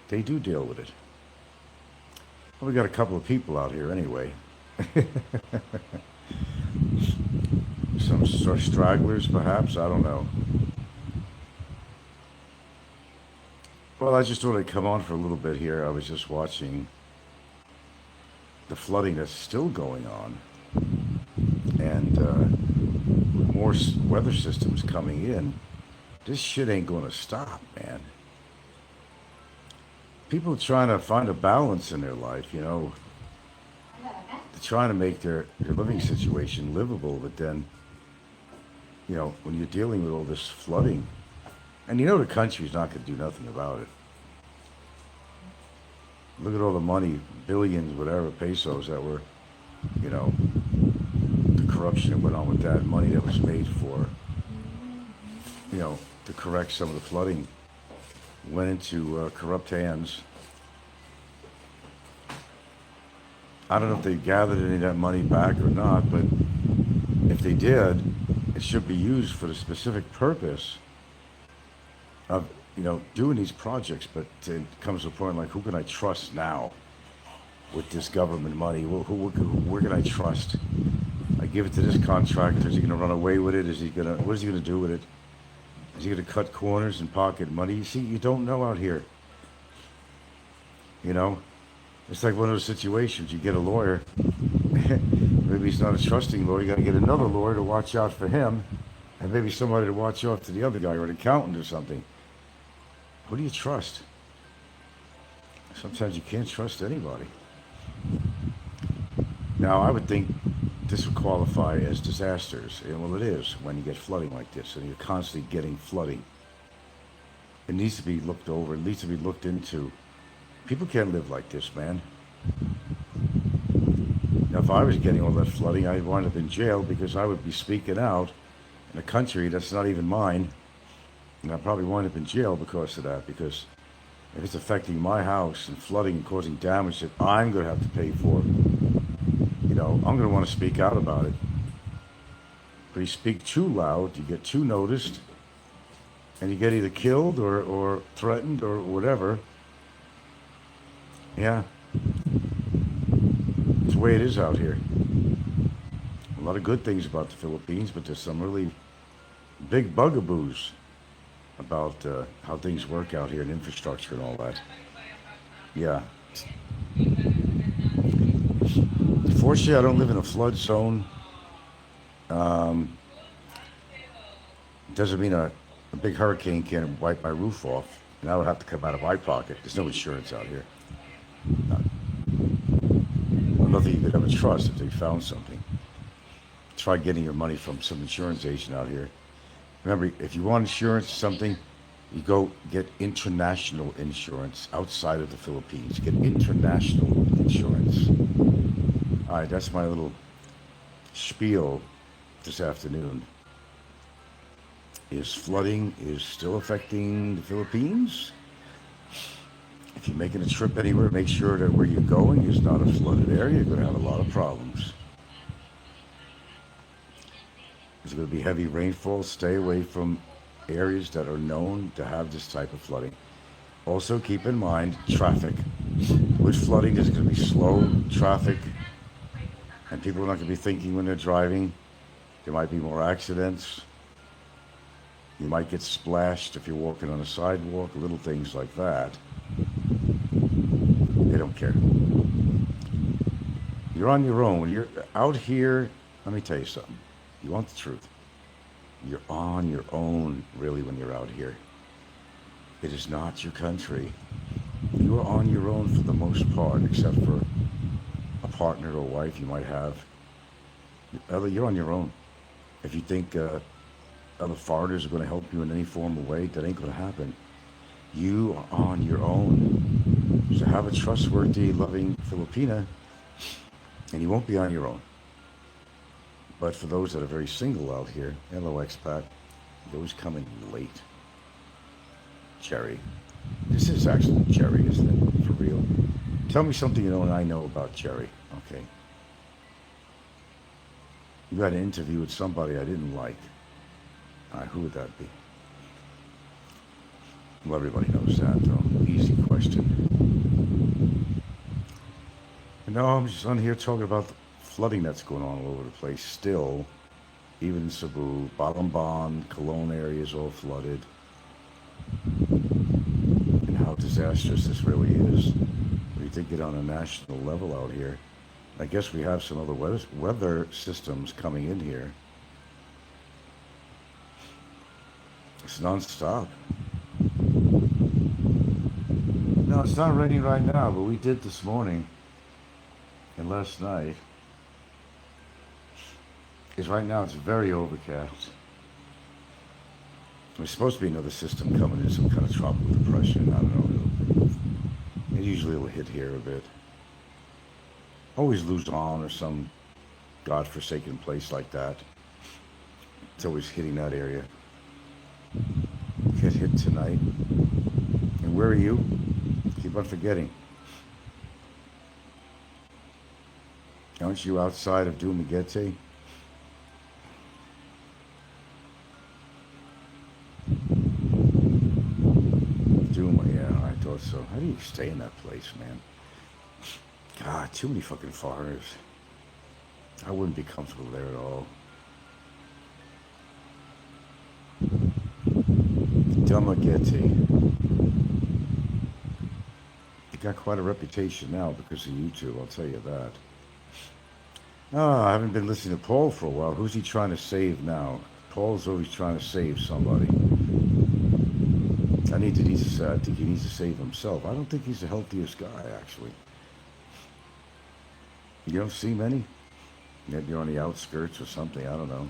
They do deal with it. Well, we got a couple of people out here anyway. Some sort of stragglers, perhaps. I don't know. Well, I just thought I'd come on for a little bit here. I was just watching the flooding that's still going on, and with more weather systems coming in, this shit ain't going to stop, man. People are trying to find a balance in their life, you know. They're trying to make their living situation livable, but then, you know, when you're dealing with all this flooding, and you know the country's not going to do nothing about it. Look at all the money, billions, whatever, pesos that were, you know, the corruption that went on with that, money that was made for, you know, to correct some of the flooding, went into corrupt hands. I don't know if they gathered any of that money back or not, but if they did, it should be used for the specific purpose of, you know, doing these projects. But it comes to a point like, who can I trust now with this government money? Where can I trust? I give it to this contractor. Is he going to run away with it? What is he going to do with it? Is he going to cut corners and pocket money? You see, you don't know out here. You know, it's like one of those situations. You get a lawyer. Maybe he's not a trusting lawyer. You got to get another lawyer to watch out for him, and maybe somebody to watch out for the other guy, or an accountant or something. Who do you trust? Sometimes you can't trust anybody. Now, I would think this would qualify as disasters. And well, it is when you get flooding like this, and you're constantly getting flooding. It needs to be looked over. It needs to be looked into. People can't live like this, man. Now, if I was getting all that flooding, I'd wind up in jail because I would be speaking out in a country that's not even mine. And I'd probably wind up in jail because of that, because if it's affecting my house and flooding and causing damage that I'm going to have to pay for, you know, I'm going to want to speak out about it. But you speak too loud, you get too noticed, and you get either killed or threatened or whatever. Yeah. It's the way it is out here. A lot of good things about the Philippines, but there's some really big bugaboos about how things work out here and infrastructure and all that. Yeah. Fortunately, I don't live in a flood zone. Doesn't mean a big hurricane can't wipe my roof off, and I would have to come out of my pocket. There's no insurance out here. Nothing you could ever trust if they found something. Try getting your money from some insurance agent out here. Remember, if you want insurance or something, you go get international insurance outside of the Philippines. Get international insurance. All right, that's my little spiel this afternoon. Is flooding still affecting the Philippines? If you're making a trip anywhere, make sure that where you're going is not a flooded area. You're going to have a lot of problems. There's going to be heavy rainfall. Stay away from areas that are known to have this type of flooding. Also, keep in mind traffic. With flooding, there's going to be slow traffic, and people are not going to be thinking when they're driving. There might be more accidents. You might get splashed if you're walking on a sidewalk, little things like that. They don't care. You're on your own. When you're out here, let me tell you something. You want the truth. You're on your own, really, when you're out here. It is not your country. You are on your own for the most part, except for a partner or wife you might have. You're on your own. If you think other foreigners are going to help you in any form or way, that ain't going to happen. You are on your own. So have a trustworthy, loving Filipina, and you won't be on your own. But for those that are very single out here, hello expat, those coming late. Jerry. This is actually Jerry, isn't it? For real. Tell me something you know and I know about Jerry. Okay. You had an interview with somebody I didn't like. All right, who would that be? Well, everybody knows that, though. Easy question. No, I'm just on here talking about the flooding that's going on all over the place still. Even in Cebu, Balamban, Cologne area is all flooded. And how disastrous this really is. We think it on a national level out here. I guess we have some other weather systems coming in here. It's nonstop. No, it's not raining right now, but we did this morning and last night. Because right now it's very overcast. There's supposed to be another system coming in, some kind of tropical depression. I don't know. It usually will hit here a bit. Always Luzon or some godforsaken place like that. It's always hitting that area. Get hit tonight. And where are you? Keep on forgetting. Aren't you outside of Dumaguete? Duma, yeah, I thought so. How do you stay in that place, man? God, too many fucking foreigners. I wouldn't be comfortable there at all. Dumaguete. It got quite a reputation now because of YouTube, I'll tell you that. Oh, I haven't been listening to Paul for a while. Who's he trying to save now? Paul's always trying to save somebody. I think he needs to save himself. I don't think he's the healthiest guy, actually. You don't see many? Maybe you're on the outskirts or something, I don't know.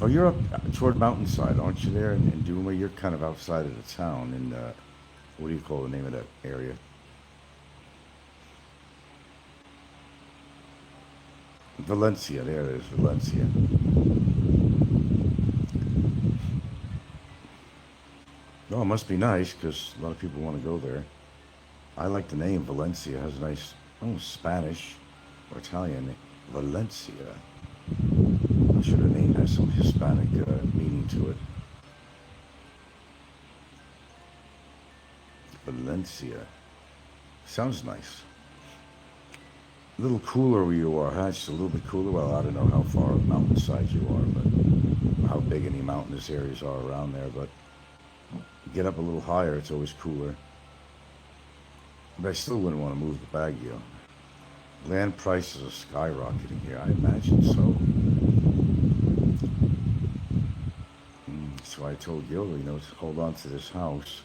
Oh, you're up toward Mountainside, aren't you there in Duma? You're kind of outside of the town in, what do you call the name of that area? Valencia, there it is, Valencia. Oh, it must be nice because a lot of people want to go there. I like the name Valencia. It has a nice, Spanish or Italian name. Valencia. I'm sure the name has some Hispanic meaning to it. Valencia. Sounds nice. A little cooler where you are, huh? Just a little bit cooler. Well, I don't know how far mountainside you are, but how big any mountainous areas are around there. But get up a little higher, it's always cooler. But I still wouldn't want to move the Baguio. Land prices are skyrocketing here. I imagine so. That's why I told Gilda, to hold on to this house.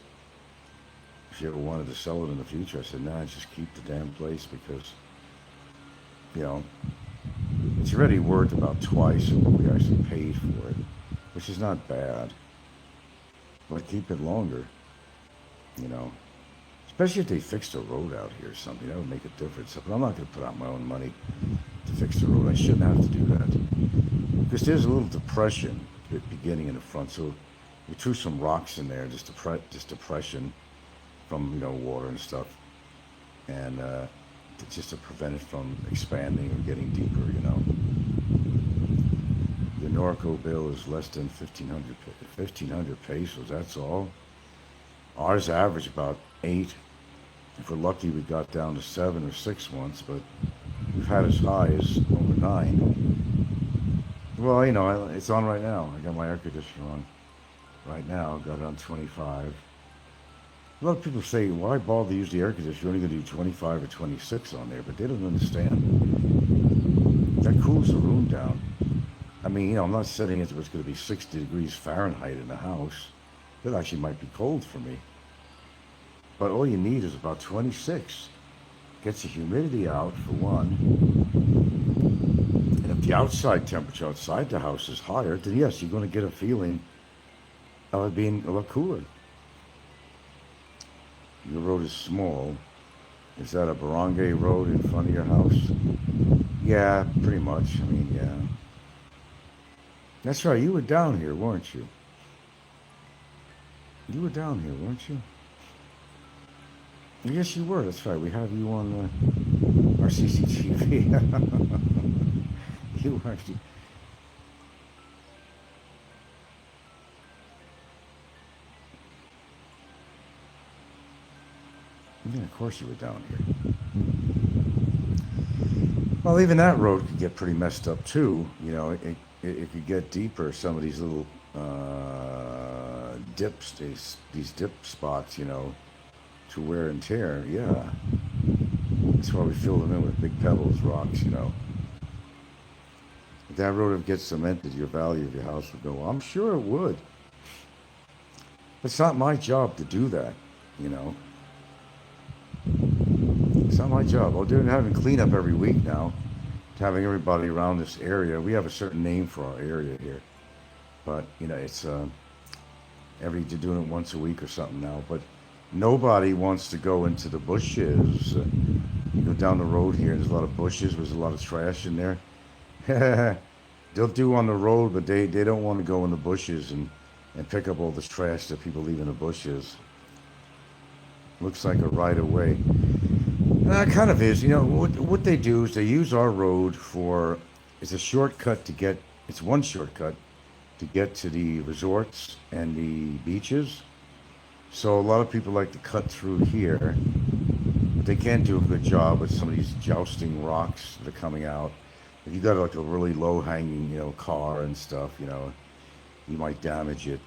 If you ever wanted to sell it in the future, I said, nah, just keep the damn place because, it's already worth about twice what we actually paid for it, which is not bad. But keep it longer, Especially if they fixed a road out here or something, that would make a difference. But I'm not going to put out my own money to fix the road. I shouldn't have to do that. Because there's a little depression beginning in the front. So we threw some rocks in there, just depression from, water and stuff. And just to prevent it from expanding or getting deeper, The Norco bill is less than 1,500 pesos, that's all. Ours average about 8. If we're lucky, we got down to 7 or 6 once, but we've had as high as over 9. Well, it's on right now. I got my air conditioner on right now. I've got it on 25. A lot of people say, why bother to use the air conditioner? You're only going to do 25 or 26 on there, but they don't understand. That cools the room down. I mean, I'm not setting it where it's going to be 60 degrees Fahrenheit in the house. That actually might be cold for me. But all you need is about 26. Gets the humidity out, for one. And if the outside temperature outside the house is higher, then yes, you're going to get a feeling of it being a lot cooler. Your road is small. Is that a barangay road in front of your house? Yeah, pretty much. I mean, yeah. That's right, you were down here, weren't you? You were down here, weren't you? Yes, you were. That's right. We have you on our CCTV. You were actually. Yeah, of course you were down here. Well, even that road could get pretty messed up too. You know, it could get deeper. Some of these little dips, these dip spots, you know, to wear and tear. Yeah, that's why we fill them in with big pebbles, rocks. You know, if that road would get cemented, your value of your house would go. I'm sure it would. It's not my job to do that. You know, it's not my job. Oh, they're having cleanup every week now. Having everybody around this area. We have a certain name for our area here, but you know, it's they're doing it once a week or something now. But nobody wants to go into the bushes. You go down the road here, and there's a lot of bushes. There's a lot of trash in there. They'll do on the road, but they don't want to go in the bushes and pick up all this trash that people leave in the bushes. Looks like a right of way. It kind of is. You know, what they do is they use our road for, it's a shortcut to get, it's one shortcut to get to the resorts and the beaches. So a lot of people like to cut through here, but they can't do a good job with some of these jousting rocks that are coming out. If you got like a really low hanging, you know, car and stuff, you know, you might damage it.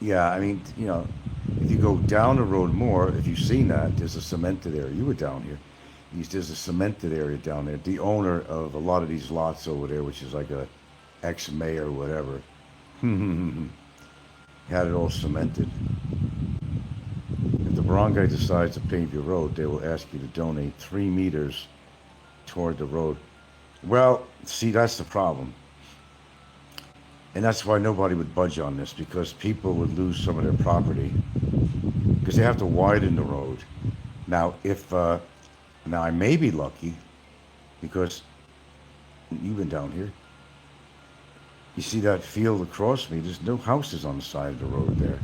Yeah, I mean, you know, if you go down the road more, if you've seen that, there's a cemented area. You were down here. There's a cemented area down there. The owner of a lot of these lots over there, which is like a ex-mayor or whatever, had it all cemented. If the barangay decides to pave your road, they will ask you to donate 3 meters toward the road. Well, see, that's the problem. And that's why nobody would budge on this, because people would lose some of their property because they have to widen the road. Now, now I may be lucky because you've been down here. You see that field across me? There's no houses on the side of the road there.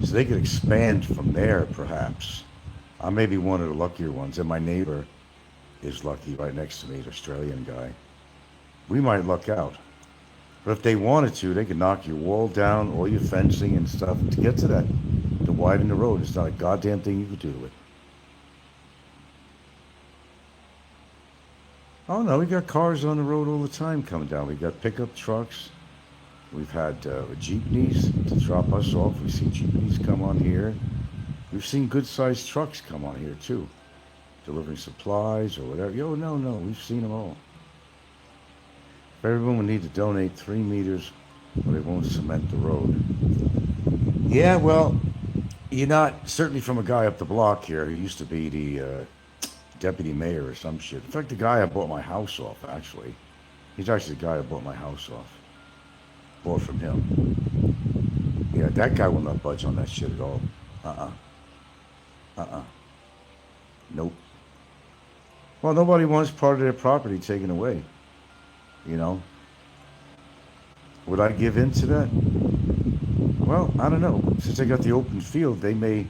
So they could expand from there, perhaps. I may be one of the luckier ones, and my neighbor is lucky right next to me, the Australian guy. We might luck out. But if they wanted to, they could knock your wall down, all your fencing and stuff to get to that, to widen the road. It's not a goddamn thing you could do to it. Oh no, we got cars on the road all the time coming down. We got pickup trucks. We've had jeepneys to drop us off. We see jeepneys come on here. We've seen good-sized trucks come on here too, delivering supplies or whatever. No, we've seen them all. Everyone would need to donate 3 meters or they won't cement the road. Yeah, well, you're not, certainly from a guy up the block here who used to be the deputy mayor or some shit. In fact, the guy I bought my house off, actually. He's actually the guy I bought my house off. Bought from him. Yeah, that guy will not budge on that shit at all. Nope. Well, nobody wants part of their property taken away. You know, would I give in to that? Well, I don't know. Since they got the open field, they may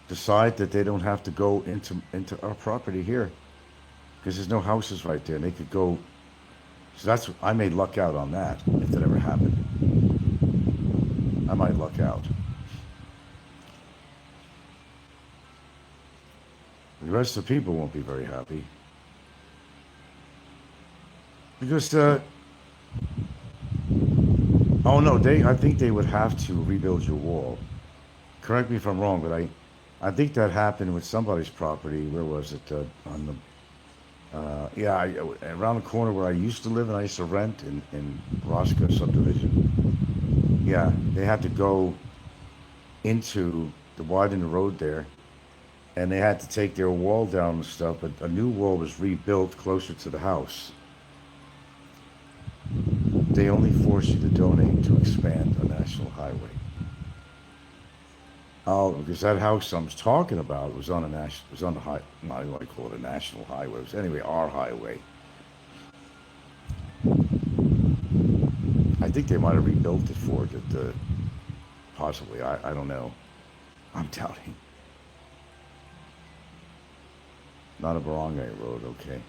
decide that they don't have to go into our property here because there's no houses right there. And they could go. So that's, I may luck out on that if that ever happened. I might luck out. The rest of the people won't be very happy. Because, oh no, I think they would have to rebuild your wall. Correct me if I'm wrong, but I think that happened with somebody's property. Where was it? On the, around the corner where I used to live and I used to rent in Roscoe subdivision. Yeah, they had to go into the widen the road there, and they had to take their wall down and stuff, but a new wall was rebuilt closer to the house. They only force you to donate to expand a national highway. Oh, because that house I'm talking about was on the high, not even want to call it a national highway. It was anyway our highway. I think they might have rebuilt it for it, possibly. I don't know. I'm doubting. Not a barangay road, okay.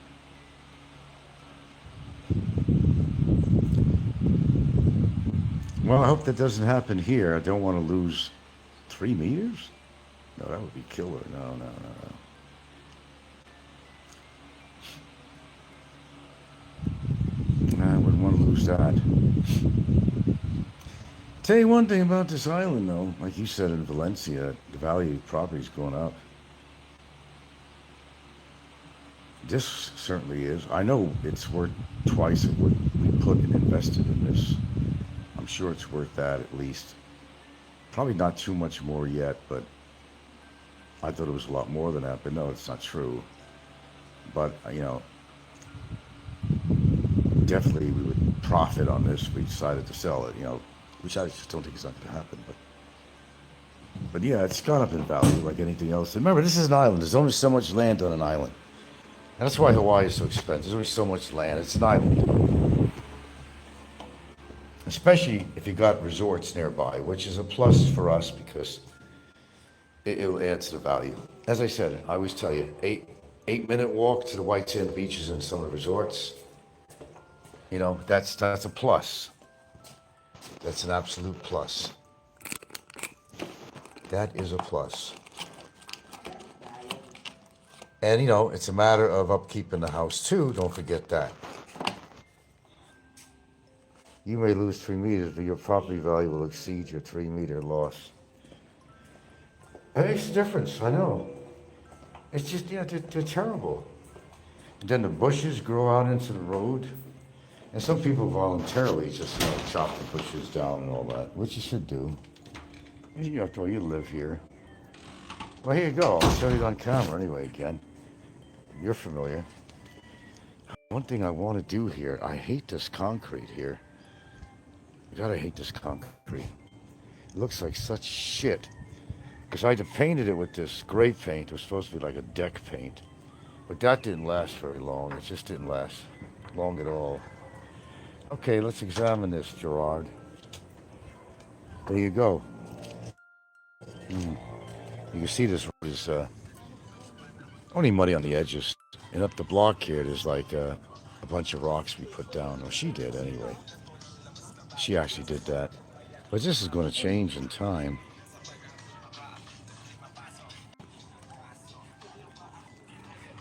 Well, I hope that doesn't happen here. I don't want to lose 3 meters. No, that would be killer. No, no, no, no. I wouldn't want to lose that. Tell you one thing about this island, though. Like you said in Valencia, the value of property is going up. This certainly is. I know it's worth twice of what we put and invested in this. I'm sure it's worth that at least. Probably not too much more yet, but I thought it was a lot more than that. But no, it's not true. But, you know, definitely we would profit on this if we decided to sell it, you know, which I just don't think is not going to happen. But yeah, it's gone up in value like anything else. And remember, this is an island. There's only so much land on an island. And that's why Hawaii is so expensive. There's only so much land. It's an island. Especially if you got resorts nearby, which is a plus for us because it'll add to the value. As I said, I always tell you, 8-minute walk to the white sand beaches and some of the resorts. You know, that's a plus. That's an absolute plus. That is a plus. And, you know, it's a matter of upkeep in the house, too. Don't forget that. You may lose 3 meters, but your property value will exceed your 3-meter loss. It makes a difference, I know. It's just, yeah, they're terrible. And then the bushes grow out into the road. And some people voluntarily just, you know, chop the bushes down and all that, which you should do. After all, you live here. Well, here you go. I'll show you it on camera anyway again. You're familiar. One thing I want to do here, I hate this concrete here. God, I hate this concrete. It looks like such shit. Because I painted it with this gray paint. It was supposed to be like a deck paint. But that didn't last very long. It just didn't last long at all. Okay, let's examine this, Gerard. There you go. You can see this is only muddy on the edges. And up the block here, there's like a bunch of rocks we put down. Or she did anyway. She actually did that. But this is going to change in time.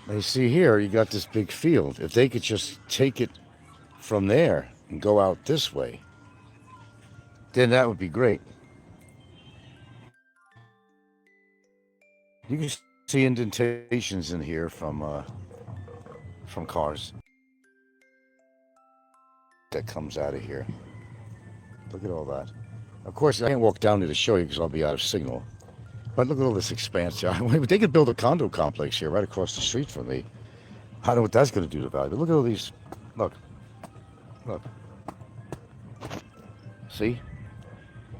Now you see here, you got this big field. If they could just take it from there and go out this way, then that would be great. You can see indentations in here from cars that comes out of here. Look at all that. Of course, I can't walk down there to show you because I'll be out of signal. But look at all this expanse. They could build a condo complex here right across the street from me. I don't know what that's going to do to value. But look at all these. Look. See?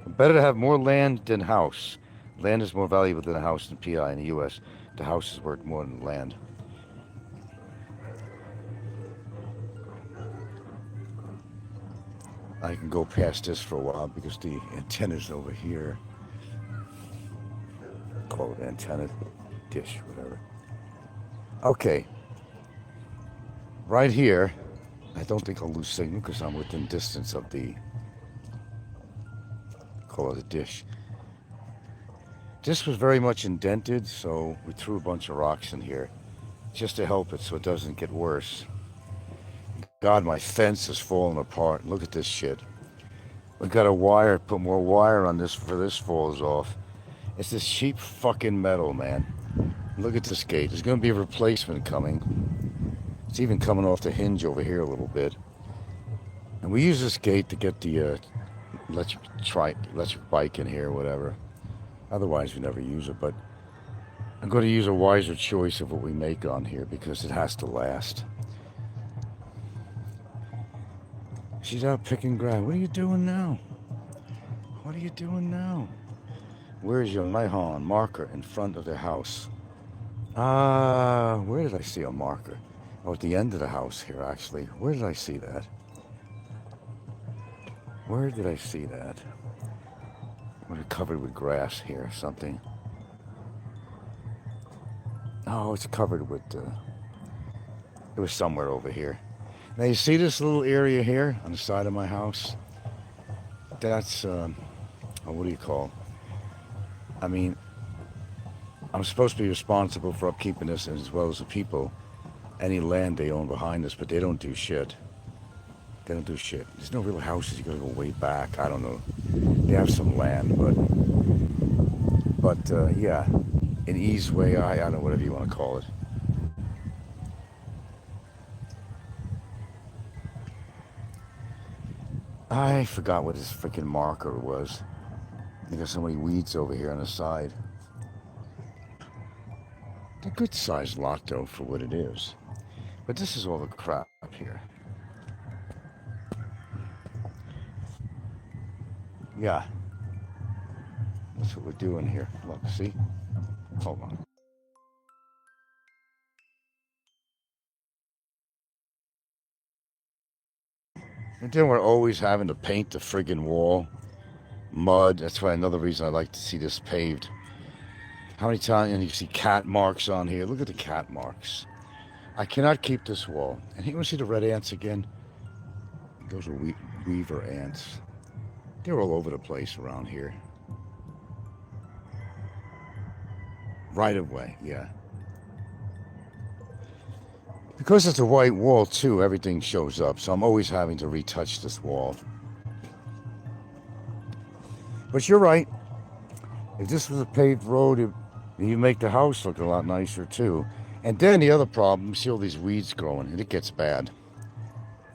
Better to have more land than house. Land is more valuable than a house in PI in the U.S. The house is worth more than land. I can go past this for a while because the antenna's over here. Call it antenna, dish, whatever. Okay. Right here, I don't think I'll lose signal because I'm within distance of the, call it a dish. This was very much indented, so we threw a bunch of rocks in here just to help it so it doesn't get worse. God, my fence is falling apart. Look at this shit. We got a wire, put more wire on this for this falls off. It's this cheap fucking metal, man. Look at this gate. There's going to be a replacement coming. It's even coming off the hinge over here a little bit. And we use this gate to get the electric bike in here, whatever. Otherwise, we never use it. But I'm going to use a wiser choice of what we make on here because it has to last. She's out picking grass. What are you doing now? What are you doing now? Where's your Nihon marker in front of the house? Where did I see a marker? Oh, at the end of the house here, actually. Where did I see that? Where did I see that? We're covered with grass here or something. Oh, it's covered with, it was somewhere over here. Now you see this little area here on the side of my house? That's, what do you call? I mean, I'm supposed to be responsible for upkeeping this as well as the people. Any land they own behind us, but they don't do shit. They don't do shit. There's no real houses. You gotta go way back. I don't know. They have some land, but yeah, an easeway. I don't know, whatever you want to call it. I forgot what his freaking marker was. You got so many weeds over here on the side. A good sized lot though for what it is. But this is all the crap up here. Yeah. That's what we're doing here. Look, see? Hold on. And then we're always having to paint the friggin' wall. Mud. That's why another reason I like to see this paved. How many times, and you see cat marks on here. Look at the cat marks. I cannot keep this wall. And you want to see the red ants again? Those are weaver ants. They're all over the place around here. Right of way, yeah. Because it's a white wall too, everything shows up. So I'm always having to retouch this wall. But you're right. If this was a paved road, you make the house look a lot nicer too. And then the other problem, you see all these weeds growing, and it gets bad.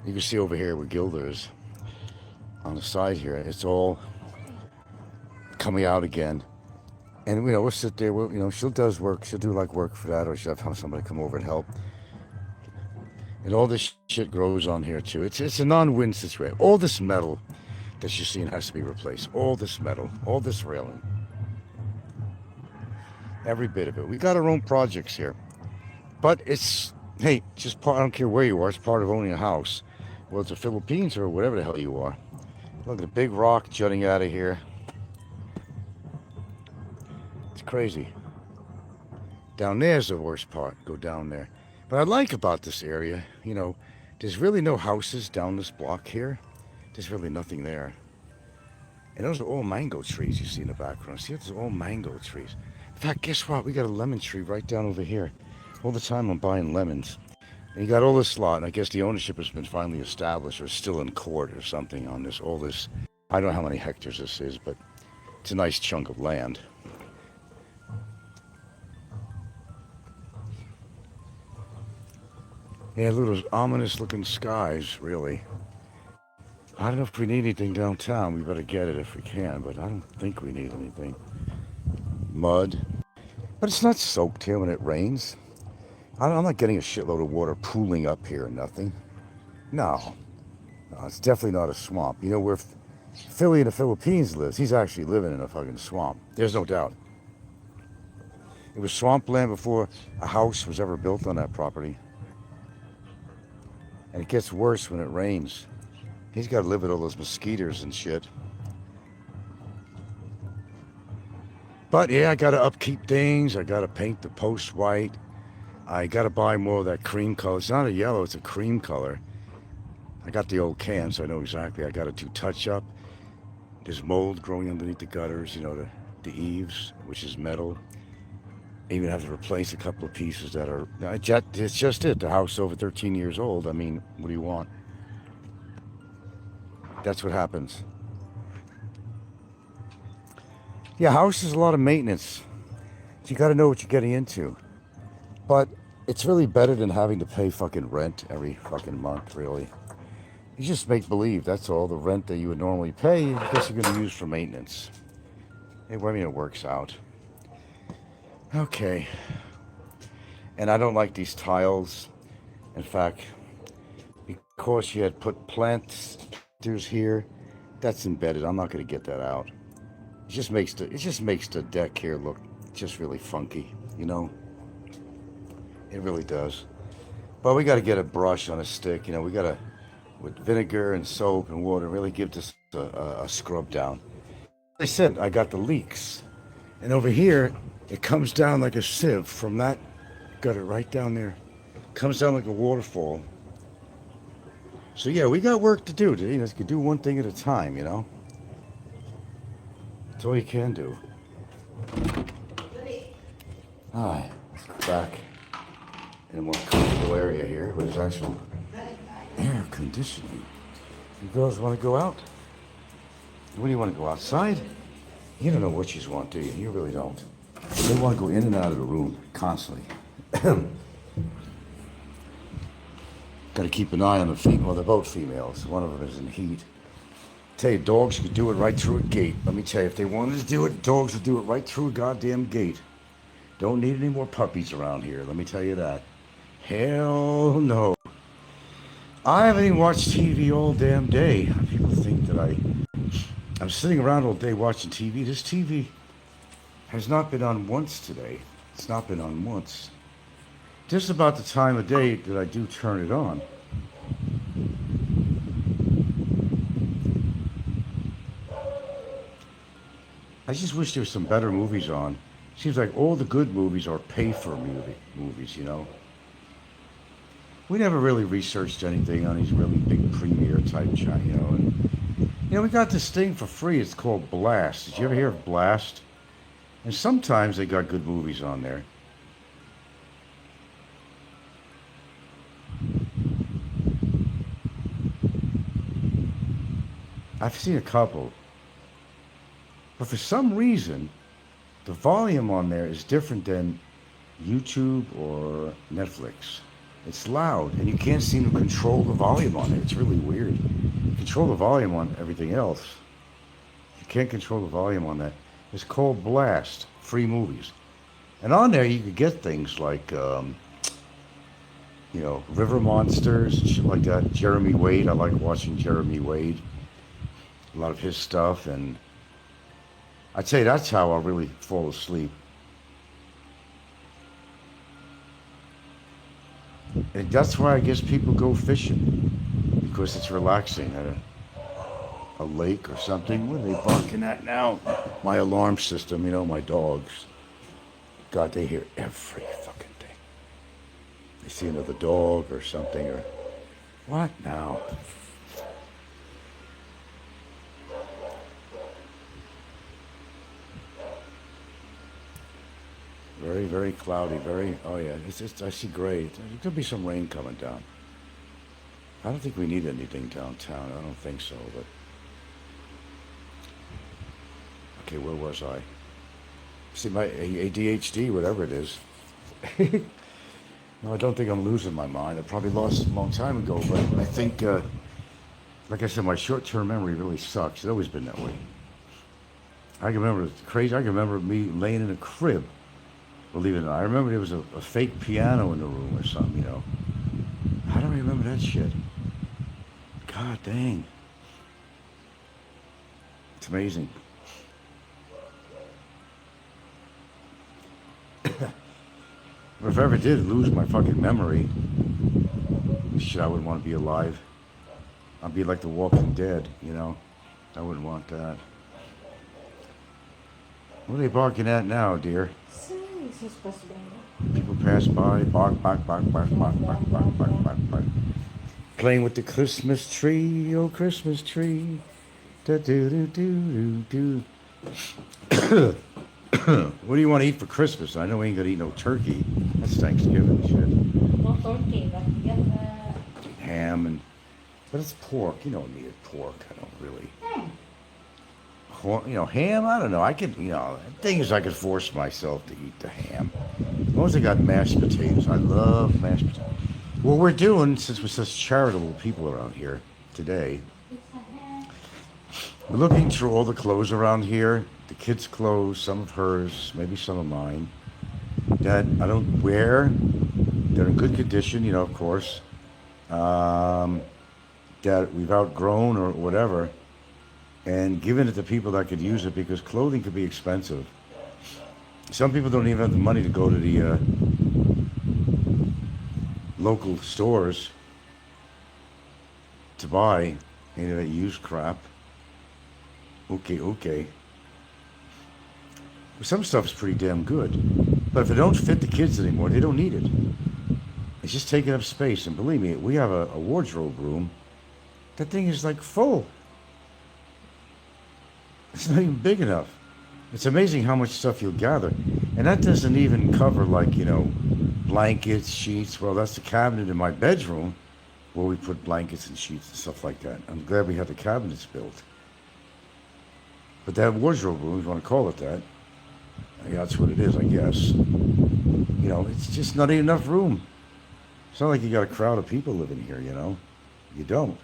You can see over here where Gilda is. On the side here, it's all coming out again. And we'll sit there, she does work, she'll do like work for that, or she'll have somebody come over and help. And all this shit grows on here too. It's a non-win situation. All this metal that you're seeing has to be replaced. All this metal, all this railing. Every bit of it. We got our own projects here. But it's, hey, just part, I don't care where you are, it's part of owning a house. Well, it's the Philippines or whatever the hell you are. Look at the big rock jutting out of here. It's crazy. Down there's the worst part. Go down there. But I like about this area, there's really no houses down this block here. There's really nothing there. And those are all mango trees you see in the background. See, those are all mango trees. In fact, guess what? We got a lemon tree right down over here. All the time I'm buying lemons. And you got all this lot, and I guess the ownership has been finally established or still in court or something on this, all this. I don't know how many hectares this is, but it's a nice chunk of land. Yeah, little ominous looking skies, really. I don't know if we need anything downtown. We better get it if we can, but I don't think we need anything. Mud. But it's not soaked here when it rains. I'm not getting a shitload of water pooling up here or nothing. No, it's definitely not a swamp. Where Philly in the Philippines lives, he's actually living in a fucking swamp. There's no doubt. It was swampland before a house was ever built on that property. And it gets worse when it rains. He's got to live with all those mosquitoes and shit. But yeah, I got to upkeep things. I got to paint the posts white. I got to buy more of that cream color. It's not a yellow, it's a cream color. I got the old can, so I know exactly. I got to do touch up. There's mold growing underneath the gutters, the eaves, which is metal. I even have to replace a couple of pieces that are, it's just it. The house is over 13 years old. I mean, what do you want? That's what happens. Yeah, house is a lot of maintenance. So you got to know what you're getting into. But it's really better than having to pay fucking rent every fucking month, really. You just make believe, that's all. The rent that you would normally pay, I guess you're going to use for maintenance. It works out. Okay. And I don't like these tiles. In fact, because you had put plants here, that's embedded. I'm not going to get that out. It just makes the deck here look just really funky, It really does. But we got to get a brush on a stick, we got to, with vinegar and soap and water, really give this a scrub down. Like I said, I got the leaks. And over here, it comes down like a sieve from that gutter right down there. Comes down like a waterfall. So yeah, we got work to do. You can do one thing at a time, That's all you can do. Hi, let's go back in a more comfortable area here with actual air conditioning. You girls want to go out? What do you want to go outside? You don't know what you want, do you? You really don't. They want to go in and out of the room constantly. Got to keep an eye on the female. Well, they're both females. One of them is in heat. Tell you, dogs could do it right through a gate. Let me tell you, if they wanted to do it, dogs would do it right through a goddamn gate. Don't need any more puppies around here. Let me tell you that. Hell no. I haven't even watched TV all damn day. People think that I'm sitting around all day watching TV. This TV has not been on once today. It's not been on once. Just about the time of day that I do turn it on. I just wish there was some better movies on. Seems like all the good movies are pay-for movies, you know. We never really researched anything on these really big premiere type, you know. And, you know, we got this thing for free. It's called Blast. Did you ever hear of Blast? And sometimes they got good movies on there. I've seen a couple. But for some reason, the volume on there is different than YouTube or Netflix. It's loud, and you can't seem to control the volume on it. It's really weird. You control the volume on everything else. You can't control the volume on that. It's called Blast, free movies. And on there, you could get things like, you know, River Monsters, and shit like that. Jeremy Wade, I like watching Jeremy Wade. A lot of his stuff, and I'd say that's how I really fall asleep. And that's why I guess people go fishing, because it's relaxing at a lake or something. What are they barking at now? My alarm system, you know, my dogs. God, they hear every fucking thing. They see another dog or something, or what now? Very, very cloudy, oh yeah, I see gray. There could be some rain coming down. I don't think we need anything downtown. I don't think so, but. Okay, where was I? See, my ADHD, whatever it is. No, I don't think I'm losing my mind. I probably lost it a long time ago, but I think, like I said, my short-term memory really sucks. It's always been that way. I can remember, it's crazy, I can remember me laying in a crib. Believe it or not, I remember there was a fake piano in the room or something, you know. How do I remember that shit? God dang. It's amazing. If I ever did lose my fucking memory, shit, I wouldn't want to be alive. I'd be like the Walking Dead, you know. I wouldn't want that. What are they barking at now, dear? People pass by, bark, bark, bark, bark, bark, bark, bark, bark, bark, bark. Playing with the Christmas tree, oh Christmas tree. Da do do do do do. What do you want to eat for Christmas? I know we ain't gonna eat no turkey. That's Thanksgiving and shit. No turkey, but get Ham and, but it's pork. You don't need pork. I don't really. You know, ham, I don't know. I could, you know, the thing is I could force myself to eat the ham. As long as I got mashed potatoes. I love mashed potatoes. What we're doing, since we're such charitable people around here today, we're looking through all the clothes around here, the kids' clothes, some of hers, maybe some of mine, that I don't wear. They're in good condition, you know, of course, that we've outgrown or whatever, and giving it to people that could use it, because clothing could be expensive. Some people don't even have the money to go to the local stores to buy any of that used crap. Okay. Some stuff's pretty damn good, but if it don't fit the kids anymore, they don't need it. It's just taking up space, and believe me, we have a wardrobe room. That thing is like full. It's not even big enough. It's amazing how much stuff you'll gather. And that doesn't even cover, like, blankets, sheets. Well, that's the cabinet in my bedroom where we put blankets and sheets and stuff like that. I'm glad we had the cabinets built. But that wardrobe room, if you want to call it that, yeah, that's what it is, I guess. It's just not enough room. It's not like you got a crowd of people living here, You don't.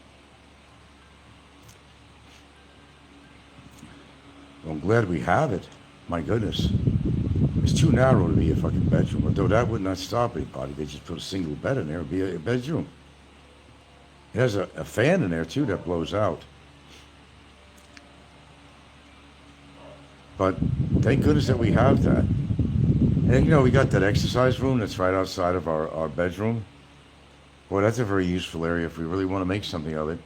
Well, I'm glad we have it. My goodness. It's too narrow to be a fucking bedroom. Although that would not stop anybody. They just put a single bed in there. It would be a bedroom. It has a fan in there, too, that blows out. But thank goodness that we have that. And, we got that exercise room that's right outside of our bedroom. Boy, that's a very useful area if we really want to make something of it.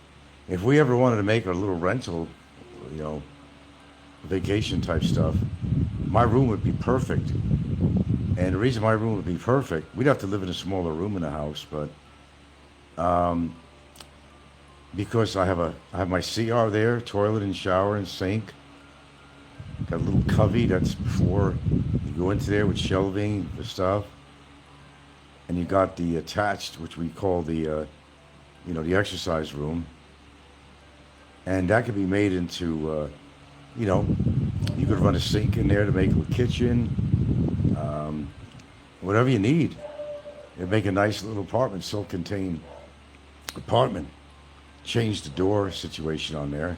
If we ever wanted to make a little rental, vacation type stuff, my room would be perfect. And the reason my room would be perfect, we'd have to live in a smaller room in the house, but because I have my CR there, toilet and shower and sink. Got a little cubby that's before you go into there with shelving for stuff. And you got the attached, which we call the exercise room. And that could be made into, you could run a sink in there to make a kitchen, whatever you need. It'd make a nice little apartment, self-contained apartment. Change the door situation on there.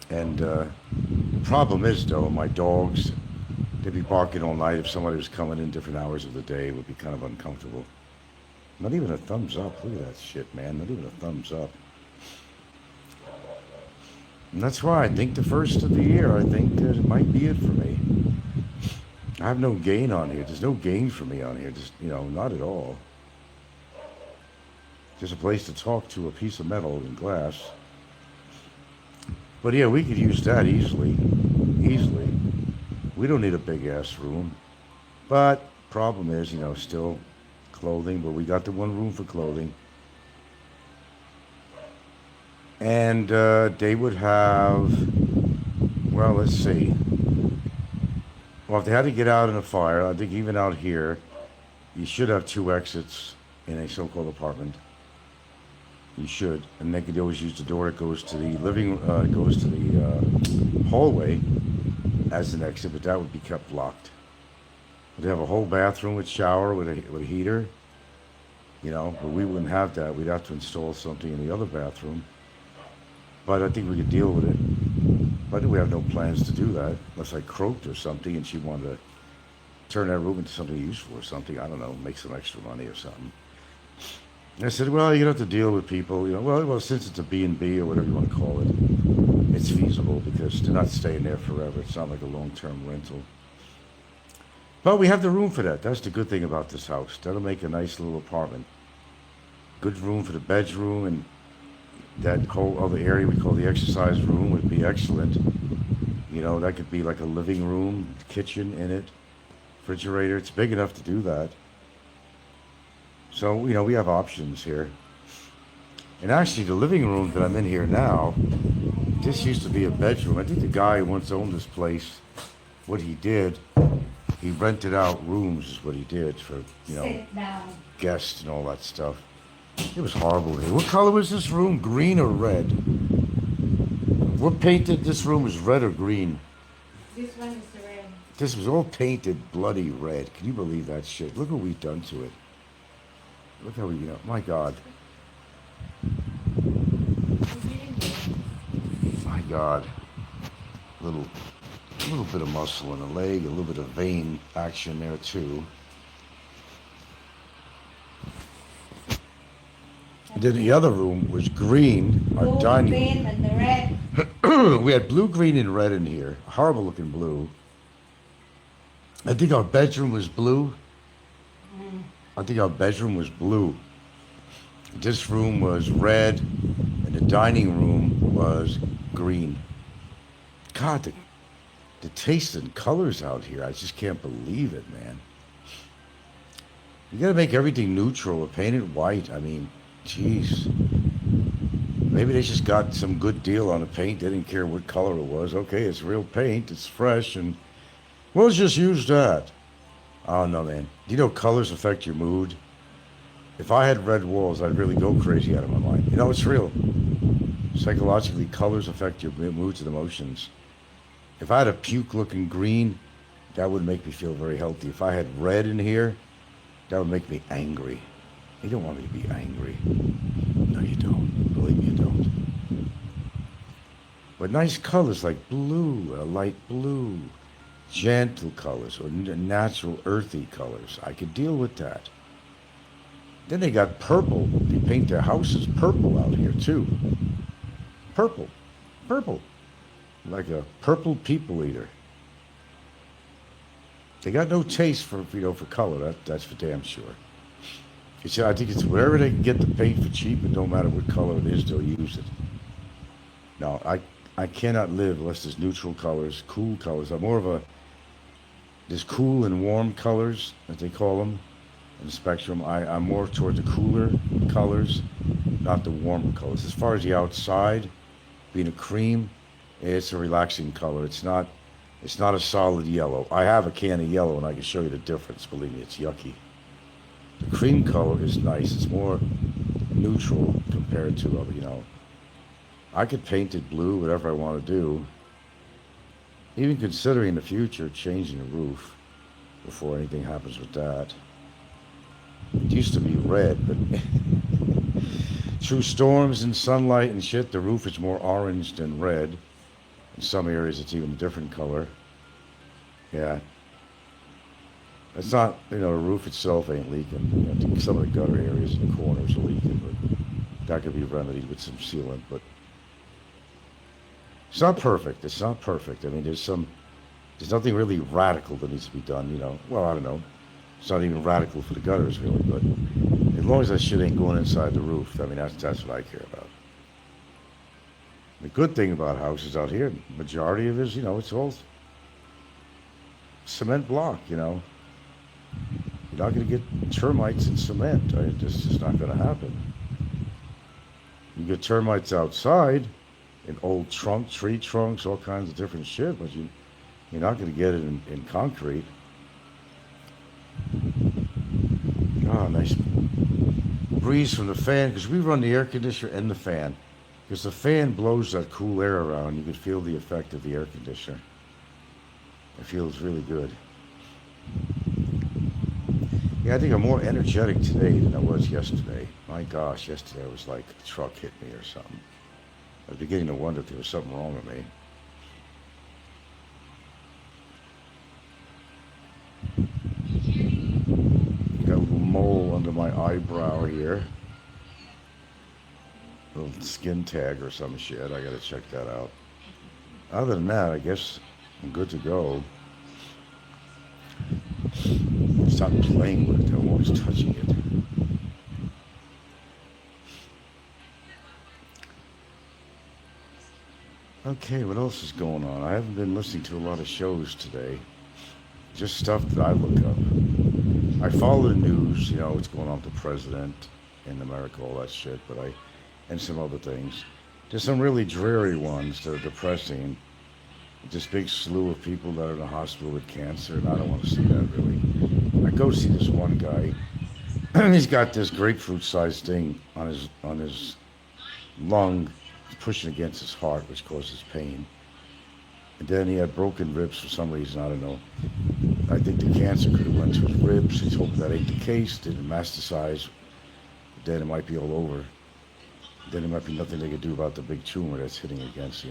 And the problem is, though, my dogs, they'd be barking all night. If somebody was coming in different hours of the day, it would be kind of uncomfortable. Not even a thumbs up. Look at that shit, man. Not even a thumbs up. And that's why I think the first of the year, I think that it might be it for me. I have no gain on here. There's no gain for me on here. Just, not at all. Just a place to talk to a piece of metal and glass. But yeah, we could use that easily. Easily. We don't need a big ass room. But problem is, still clothing, but we got the one room for clothing. And they would have, well, let's see. Well, if they had to get out in a fire, I think even out here, you should have 2 exits in a so-called apartment. You should, and they could always use the door that goes to the hallway as an exit, but that would be kept locked. They have a whole bathroom with shower with a heater, but we wouldn't have that. We'd have to install something in the other bathroom. But I think we could deal with it. But we have no plans to do that unless I croaked or something and she wanted to turn that room into something useful or something. I don't know, make some extra money or something. I said, well, you have to deal with people, well, since it's a B&B or whatever you want to call it, it's feasible because they're not staying there forever. It's not like a long-term rental. But we have the room for that. That's the good thing about this house. That'll make a nice little apartment. Good room for the bedroom, and that whole other area we call the exercise room would be excellent. That could be like a living room, kitchen in it, refrigerator. It's big enough to do that. So, we have options here. And actually, the living room that I'm in here now, this used to be a bedroom. I think the guy who once owned this place, what he did, he rented out rooms is what he did for, guests and all that stuff. It was horrible here. What color was this room? Green or red? What painted this room was red or green? This one is red. This was all painted bloody red. Can you believe that shit? Look what we've done to it. Look how my God. My God. A little bit of muscle in the leg, a little bit of vein action there too. And then the other room was green, our Blue, dining green, and the red. We had blue, green, and red in here. Horrible looking blue. I think our bedroom was blue. I think our bedroom was blue. This room was red, and the dining room was green. God, the taste and colors out here, I just can't believe it, man. You gotta make everything neutral or paint it white. I mean, jeez. Maybe they just got some good deal on the paint. They didn't care what color it was. Okay, it's real paint. It's fresh, and we'll just use that. Oh no, man. Do you know colors affect your mood? If I had red walls, I'd really go crazy out of my mind. You know, it's real. Psychologically, colors affect your moods and emotions. If I had a puke-looking green, that would make me feel very healthy. If I had red in here, that would make me angry. You don't want me to be angry. No, you don't. Believe me, you don't. But nice colors like blue, a light blue, gentle colors, or natural earthy colors. I could deal with that. Then they got purple. They paint their houses purple out here too. Purple. Purple. Like a purple people eater. They got no taste for color. That's for damn sure. I think it's wherever they can get the paint for cheap, and no matter what color it is, they'll use it. No, I cannot live unless there's neutral colors, cool colors. I'm more of there's cool and warm colors, as they call them, in the spectrum. I'm more toward the cooler colors, not the warmer colors. As far as the outside, being a cream, it's a relaxing color. It's not a solid yellow. I have a can of yellow, and I can show you the difference. Believe me, it's yucky. The cream color is nice. It's more neutral compared to, I could paint it blue, whatever I want to do. Even considering the future, changing the roof before anything happens with that. It used to be red, but through storms and sunlight and shit, the roof is more orange than red. In some areas, it's even a different color. Yeah. It's not, the roof itself ain't leaking. Some of the gutter areas in the corners are leaking, but that could be remedied with some sealant. But it's not perfect. It's not perfect. I mean, there's nothing really radical that needs to be done. Well, I don't know. It's not even radical for the gutters, really. But as long as that shit ain't going inside the roof, I mean, that's what I care about. The good thing about houses out here, majority of it is, it's all cement block, You're not going to get termites in cement. It's just not going to happen. You get termites outside in old tree trunks, all kinds of different shit, but you're not going to get it in concrete. Oh, nice breeze from the fan, because we run the air conditioner and the fan. Because the fan blows that cool air around, you can feel the effect of the air conditioner. It feels really good. Yeah, I think I'm more energetic today than I was yesterday. My gosh, yesterday I was like a truck hit me or something. I was beginning to wonder if there was something wrong with me. Got a little mole under my eyebrow here. A little skin tag or some shit. I gotta check that out. Other than that, I guess I'm good to go. Stop playing with it. I'm always touching it. Okay, what else is going on? I haven't been listening to a lot of shows today. Just stuff that I look up. I follow the news, what's going on with the president in America, all that shit, and some other things. There's some really dreary ones that are depressing. This big slew of people that are in the hospital with cancer, and I don't want to see that really. I go see this one guy. He's got this grapefruit-sized thing on his lung, pushing against his heart, which causes pain. And then he had broken ribs for some reason, I don't know. I think the cancer could have went to his ribs. He's hoping that ain't the case. Didn't metastasize. Then it might be all over. Then there might be nothing they could do about the big tumor that's hitting against,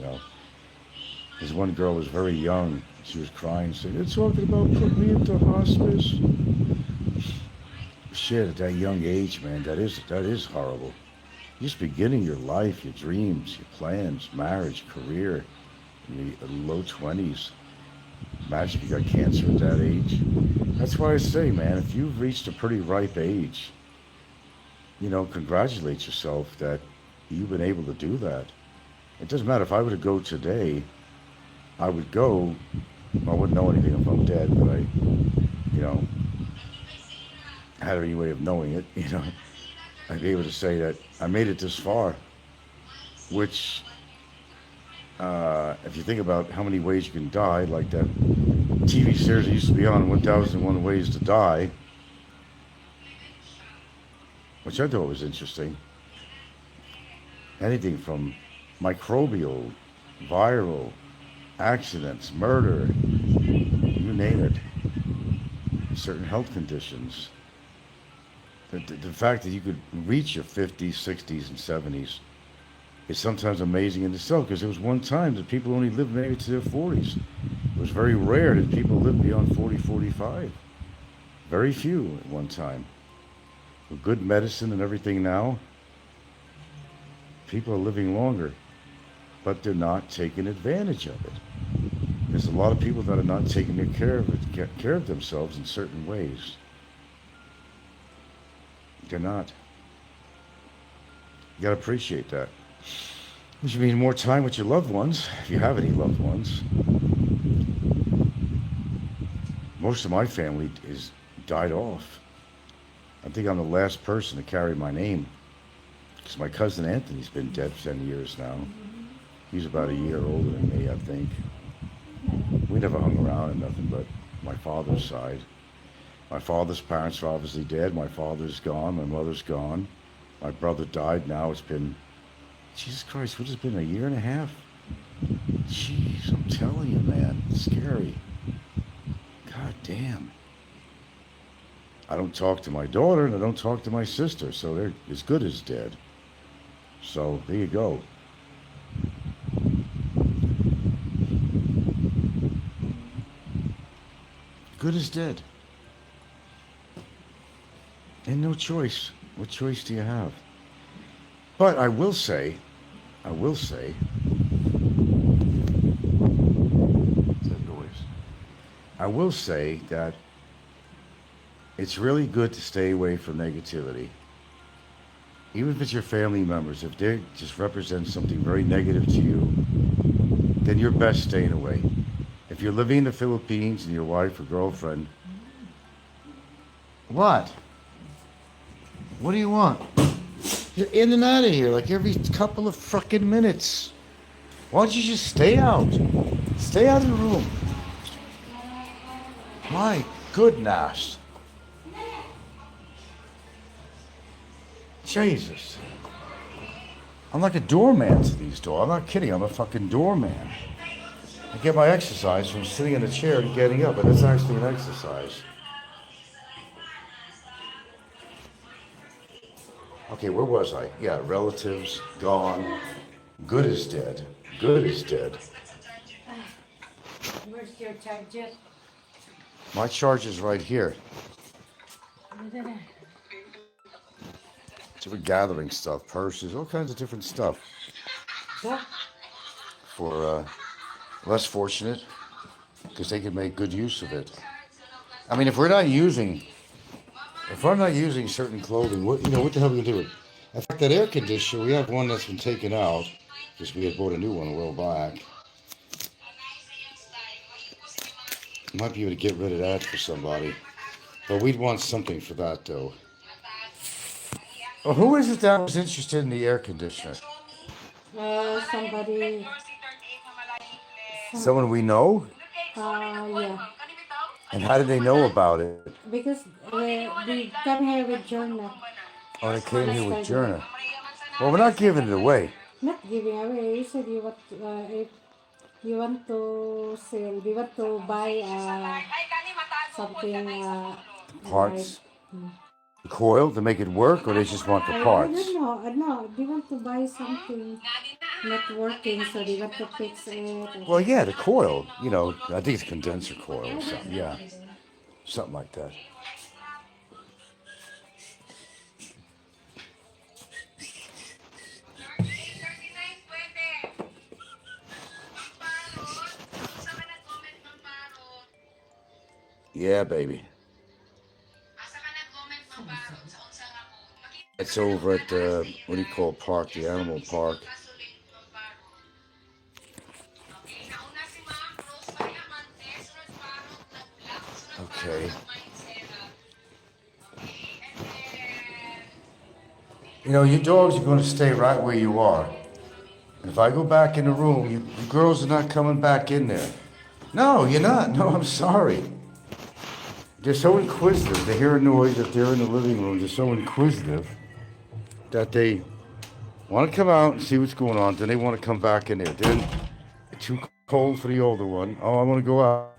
This one girl was very young. She was crying, saying, "They're talking about putting me into hospice." Shit, at that young age, man, that is horrible. You're just beginning your life, your dreams, your plans, marriage, career, in the low 20s. Imagine if you got cancer at that age. That's why I say, man, if you've reached a pretty ripe age, congratulate yourself that you've been able to do that. It doesn't matter if I were to go today, I would go. I wouldn't know anything if I'm dead, but I had any way of knowing it, I'd be able to say that I made it this far. which, if you think about how many ways you can die, like that TV series that used to be on 1001 Ways to Die, which I thought was interesting. Anything from microbial, viral, accidents, murder, you name it, certain health conditions. The fact that you could reach your 50s, 60s, and 70s is sometimes amazing in itself, because there was one time that people only lived maybe to their 40s. It was very rare that people lived beyond 40, 45. Very few at one time. With good medicine and everything now, people are living longer, but they're not taking advantage of it. There's a lot of people that are not taking care of themselves in certain ways. They're not. You gotta appreciate that. Which means more time with your loved ones, if you have any loved ones. Most of my family is died off. I think I'm the last person to carry my name, because my cousin Anthony's been dead for 10 years now. He's about a year older than me, I think. We never hung around or nothing but my father's side. My father's parents are obviously dead. My father's gone. My mother's gone. My brother died now. It's been, Jesus Christ, what has it been, a year and a half? Jeez, I'm telling you, man, it's scary. God damn. I don't talk to my daughter and I don't talk to my sister, so they're as good as dead. So there you go. Good as dead. And no choice. What choice do you have? But I will say, what's that noise? I will say that it's really good to stay away from negativity. Even if it's your family members, if they just represent something very negative to you, then you're best staying away. If you're living in the Philippines and your wife or girlfriend, what? What do you want? You're in and out of here like every couple of frickin' minutes. Why don't you just stay out? Stay out of the room. My goodness. Jesus. I'm like a doorman to these doors. I'm not kidding. I'm a fucking doorman. I get my exercise from sitting in a chair and getting up, and it's actually an exercise. Okay, where was I? Yeah, relatives, gone. Good is dead. Good is dead. Where's your charger? My charger's right here. So we're gathering stuff, purses, all kinds of different stuff. For less fortunate, because they can make good use of it. I mean, if I'm not using certain clothing, what the hell are we gonna do with it? In fact, that air conditioner, we have one that's been taken out, because we had bought a new one a while back. Might be able to get rid of that for somebody. But we'd want something for that, though. Well, who is it that was interested in the air conditioner? Somebody. Someone we know? Yeah. And how did they know about it? Because they come here with journal. Oh, they came here with Journal. Well, we're not giving it away. Not giving away. You said you want if you want to sell, you want to buy something Parts? The coil to make it work, or they just want the parts? I don't know. No, they want to buy something not working, so they want to fix it. Well, yeah, the coil. I think it's condenser coil or something. Yeah, something like that. Yeah, baby. It's over at the, what do you call park, the animal park. Okay. Your dogs are going to stay right where you are. If I go back in the room, you girls are not coming back in there. No, you're not. No, I'm sorry. They're so inquisitive. They hear a noise if they're in the living room. They're so inquisitive that they want to come out and see what's going on. Then they want to come back in there. Then it's too cold for the older one. Oh, I want to go out.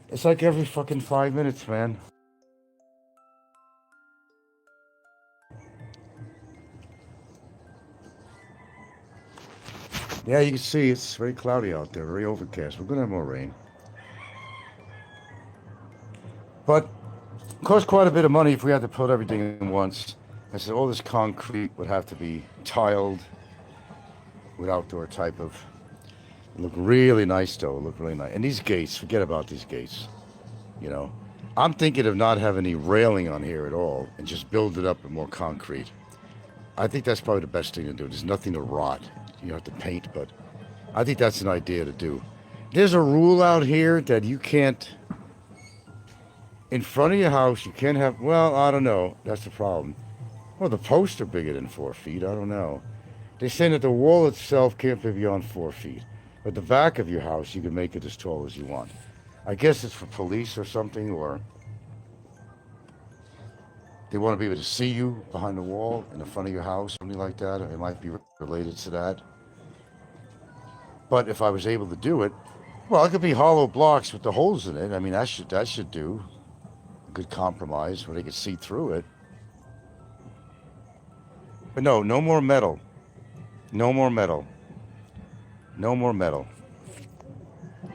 It's like every fucking 5 minutes, man. Yeah, you can see it's very cloudy out there, very overcast. We're gonna have more rain. But it costs quite a bit of money if we had to put everything in once. I said all this concrete would have to be tiled with outdoor type of. Look really nice though. Look really nice. And these gates, forget about these gates. You know, I'm thinking of not having any railing on here at all and just build it up with more concrete. I think that's probably the best thing to do. There's nothing to rot. You have to paint, but I think that's an idea to do. There's a rule out here that you can't, in front of your house, you can't have, well, I don't know. That's the problem. Well, the posts are bigger than 4 feet. I don't know. They're saying that the wall itself can't be beyond 4 feet. But the back of your house, you can make it as tall as you want. I guess it's for police or something, or they want to be able to see you behind the wall in the front of your house, something like that. It might be related to that. But if I was able to do it, well, it could be hollow blocks with the holes in it. I mean, that should do a good compromise where they could see through it. But no more metal. No more metal. No more metal.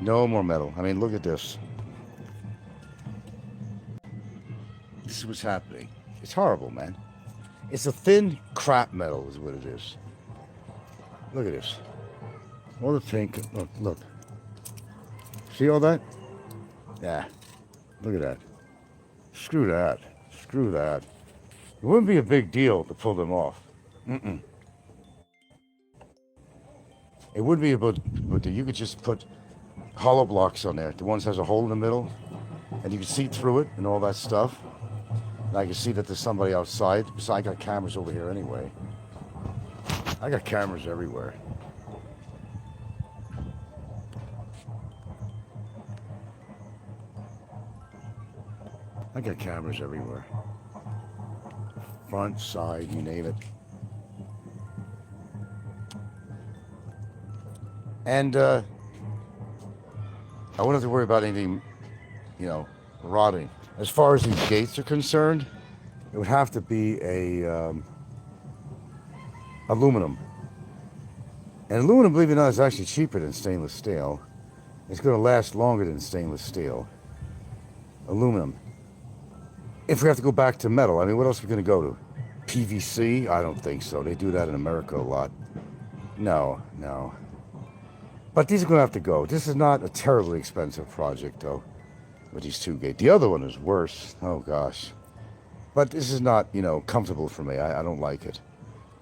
No more metal. I mean, look at this. This is what's happening. It's horrible, man. It's a thin crap metal is what it is. Look at this. All the pink. Look. See all that? Yeah. Look at that. Screw that. Screw that. It wouldn't be a big deal to pull them off. It would be about, but you could just put hollow blocks on there. The ones that has a hole in the middle, and you can see through it and all that stuff. And I can see that there's somebody outside. Besides, I got cameras over here anyway. I got cameras everywhere. I got cameras everywhere. Front, side, you name it. And I wouldn't have to worry about anything, you know, rotting. As far as these gates are concerned, it would have to be a aluminum. And aluminum, believe it or not, is actually cheaper than stainless steel. It's going to last longer than stainless steel. Aluminum. If we have to go back to metal, I mean, what else are we going to go to? PVC? I don't think so. They do that in America a lot. No. But these are going to have to go. This is not a terribly expensive project, though, with these two gates. The other one is worse. Oh, gosh. But this is not, you know, comfortable for me. I don't like it.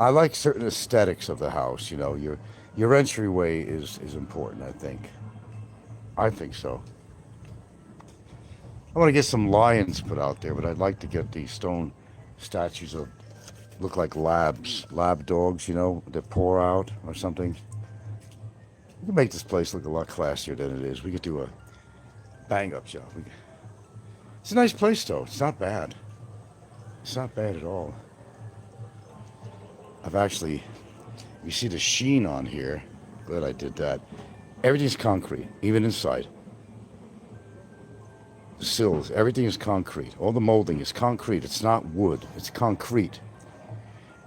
I like certain aesthetics of the house, you know. Your entryway is important, I think. I think so. I want to get some lions put out there, but I'd like to get these stone statues of, look like lab dogs, you know, that pour out or something. We can make this place look a lot classier than it is. We could do a bang-up job. It's a nice place, though. It's not bad. It's not bad at all. I've actually, you see the sheen on here. Glad I did that. Everything's concrete, even inside. The sills, everything is concrete. All the molding is concrete. It's not wood. It's concrete.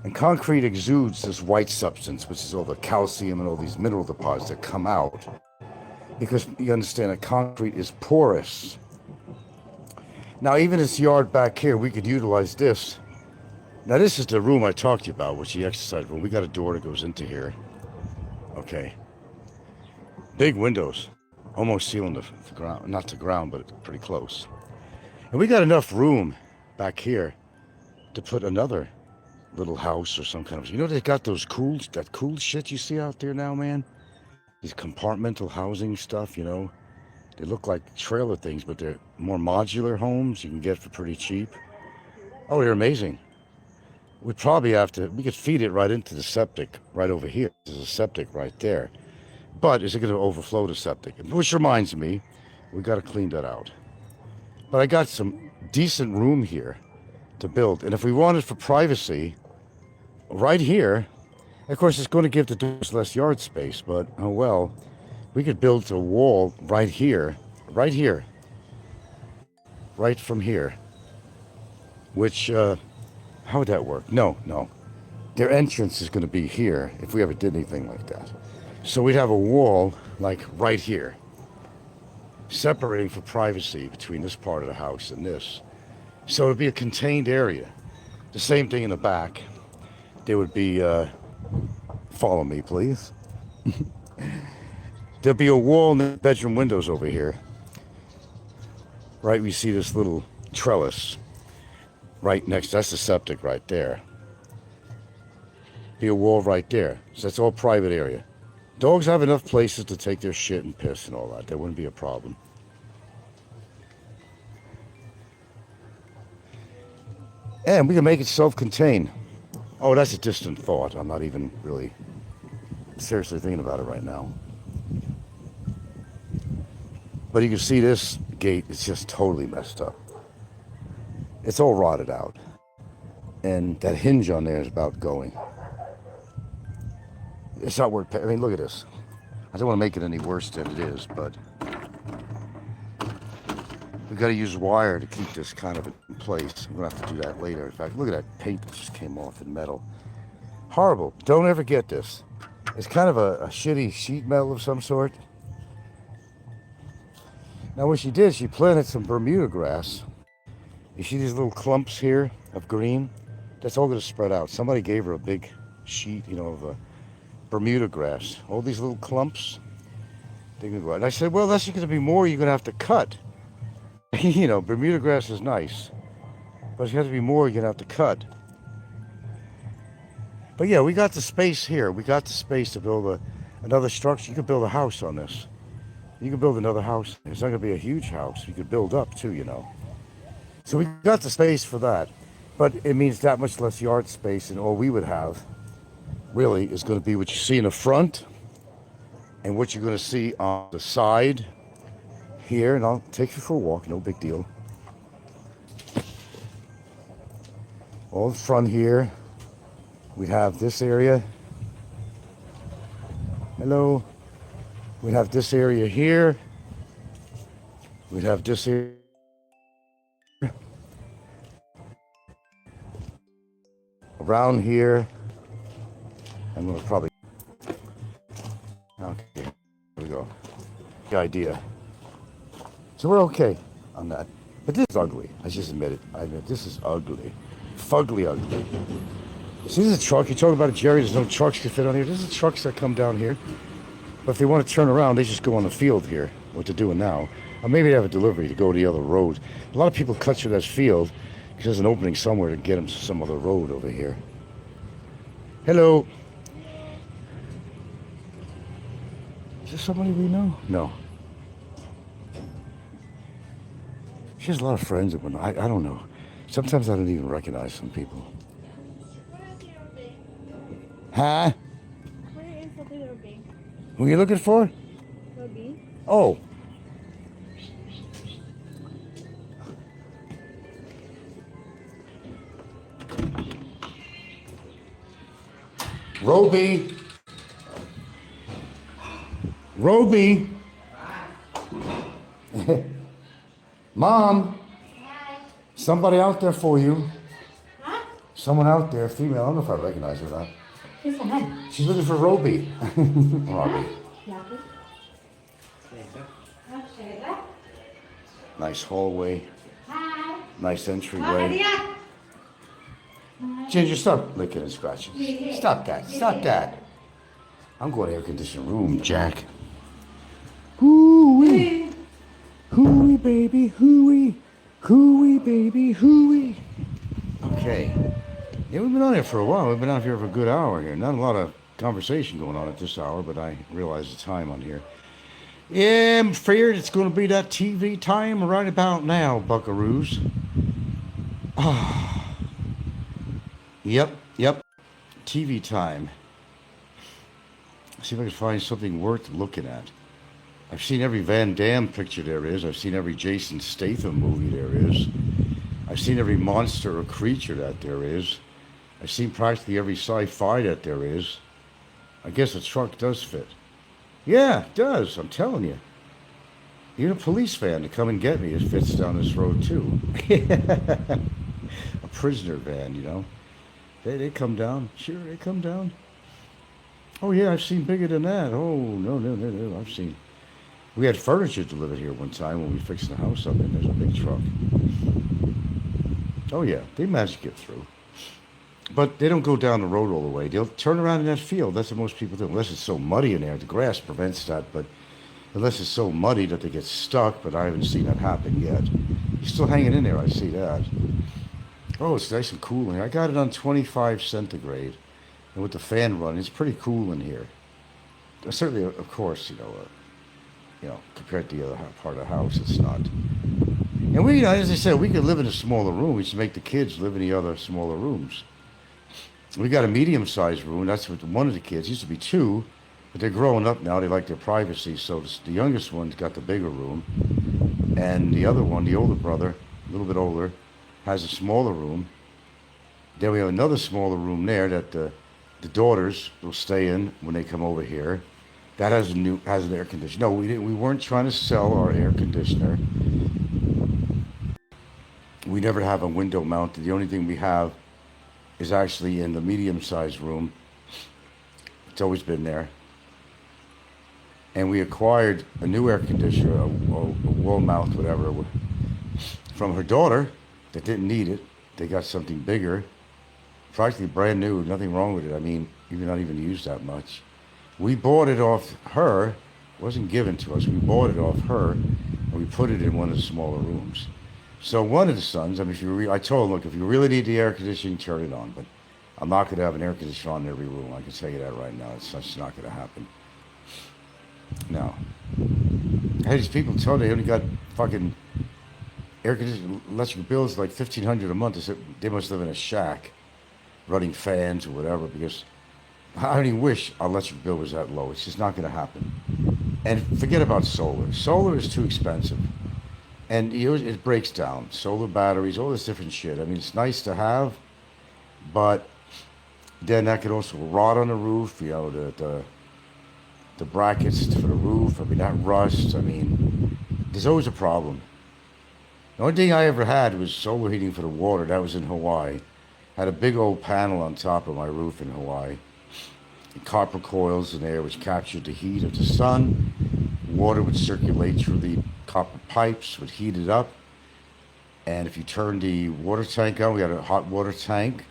And concrete exudes this white substance, which is all the calcium and all these mineral deposits that come out. Because you understand that concrete is porous. Now, even this yard back here, we could utilize this. Now, this is the room I talked to you about, which is the exercise room. We got a door that goes into here. Okay. Big windows. Almost sealing the ground. Not the ground, but pretty close. And we got enough room back here to put another little house or some kind of, you know, they got that cool shit you see out there now, man. These compartmental housing stuff, you know. They look like trailer things, but they're more modular homes you can get for pretty cheap. Oh, they're amazing. we'd probably have to, we could feed it right into the septic right over here. There's a septic right there. But is it going to overflow the septic? Which reminds me, we got to clean that out. But I got some decent room here to build. And if we wanted for privacy, right here, of course, it's going to give the doors less yard space, but oh well, we could build a wall right here, right from here, which, how would that work? No. Their entrance is going to be here if we ever did anything like that. So we'd have a wall like right here, separating for privacy between this part of the house and this. So it'd be a contained area. The same thing in the back. There would be, follow me please. There'd be a wall in the bedroom windows over here. Right, we see this little trellis right next, that's the septic right there. Be a wall right there. So that's all private area. Dogs have enough places to take their shit and piss and all that. That wouldn't be a problem. And we can make it self-contained. Oh, that's a distant thought. I'm not even really seriously thinking about it right now. But you can see this gate is just totally messed up. It's all rotted out. And that hinge on there is about going. It's not worth, I mean, look at this. I don't want to make it any worse than it is, but we've got to use wire to keep this kind of in place. We're going to have to do that later. In fact, look at that paint that just came off in metal. Horrible. Don't ever get this. It's kind of a shitty sheet metal of some sort. Now what she did, she planted some Bermuda grass. You see these little clumps here of green? That's all going to spread out. Somebody gave her a big sheet, of Bermuda grass. All these little clumps, they're going to go out. And I said, well, that's going to be more you're going to have to cut. Bermuda grass is nice, but it's got to be more you're going to have to cut. But yeah, we got the space here. We got the space to build another structure. You could build a house on this. You could build another house. It's not going to be a huge house. You could build up too, So we got the space for that. But it means that much less yard space, and all we would have really is going to be what you see in the front and what you're going to see on the side here. And I'll take you for a walk, no big deal. All the front here, we have this area. Hello. We'd have this area here. We'd have this area. Around here. I'm going to probably... Okay, here we go. The idea. So we're okay on that. But this is ugly. I just admit it. I admit this is ugly. Fugly ugly. See, this is a truck. You're talking about a Jerry. There's no trucks that fit on here. This is trucks that come down here. But if they want to turn around, they just go on the field here, what they're doing now. Or maybe they have a delivery to go to the other road. A lot of people cut through that field because there's an opening somewhere to get them to some other road over here. Hello. Is this somebody we know? No. She has a lot of friends that I don't know. Sometimes I don't even recognize some people. Huh? Where is the bigger bee? Who are you looking for? The bee? Oh. Roby. Roby. Mom. Somebody out there for you. Huh? Someone out there, female. I don't know if I recognize her or not. Who's that? She's looking for Roby. Roby. Nice hallway. Hi. Nice entryway. Ginger, stop licking and scratching. Stop that. Stop that. I'm going to air conditioned room, Jack. Hooey. Hooey, baby. Hooey. Hooey, baby. Hooey. Okay. Yeah, we've been on here for a while. We've been out here for a good hour here. Not a lot of conversation going on at this hour, but I realize the time on here. Yeah, I'm afraid it's going to be that TV time right about now, buckaroos. Yep. TV time. See if I can find something worth looking at. I've seen every Van Damme picture there is. I've seen every Jason Statham movie there is. I've seen every monster or creature that there is. I've seen practically every sci-fi that there is. I guess a truck does fit. Yeah, it does. I'm telling you. Even a police van to come and get me, it fits down this road too. A prisoner van, you know. They come down. Sure, they come down. Oh yeah, I've seen bigger than that. Oh no. I've seen. We had furniture delivered here one time when we fixed the house up, and there's a big truck. Oh yeah, they managed to get through. But they don't go down the road all the way. They'll turn around in that field. That's what most people do, unless it's so muddy in there. The grass prevents that, but unless it's so muddy that they get stuck, but I haven't seen that happen yet. He's still hanging in there, I see that. Oh, it's nice and cool in here. I got it on 25 centigrade. And with the fan running, it's pretty cool in here. Certainly, of course, compared to the other part of the house, it's not. And we, as I said, we could live in a smaller room. We should make the kids live in the other smaller rooms. We got a medium-sized room. That's what one of the kids used to be two, but they're growing up now. They like their privacy, so the youngest one's got the bigger room, and the other one, the older brother, a little bit older, has a smaller room. Then we have another smaller room there that the daughters will stay in when they come over here. That has an air conditioner. No, we weren't trying to sell our air conditioner. We never have a window mounted. The only thing we have is actually in the medium-sized room. It's always been there. And we acquired a new air conditioner, a wall mount, whatever, from her daughter that didn't need it. They got something bigger, practically brand new, nothing wrong with it. I mean, even not even used that much. We bought it off her. It wasn't given to us. We bought it off her, and we put it in one of the smaller rooms. So one of the sons, I mean, I told him, look, if you really need the air conditioning, turn it on. But I'm not going to have an air conditioner on in every room. I can tell you that right now. It's just not going to happen. No. I had these people tell they only got fucking air conditioning, electric bills like $1,500 a month. They said they must live in a shack, running fans or whatever, because I only wish our electric bill was that low. It's just not going to happen. And forget about solar. Solar is too expensive. And it breaks down. Solar batteries, all this different shit. I mean, it's nice to have, but then that could also rot on the roof, the brackets for the roof. I mean, that rust. I mean, there's always a problem. The only thing I ever had was solar heating for the water. That was in Hawaii. Had a big old panel on top of my roof in Hawaii. And copper coils in there which captured the heat of the sun. Water would circulate through the copper pipes, would heat it up. And if you turned the water tank on, we had a hot water tank.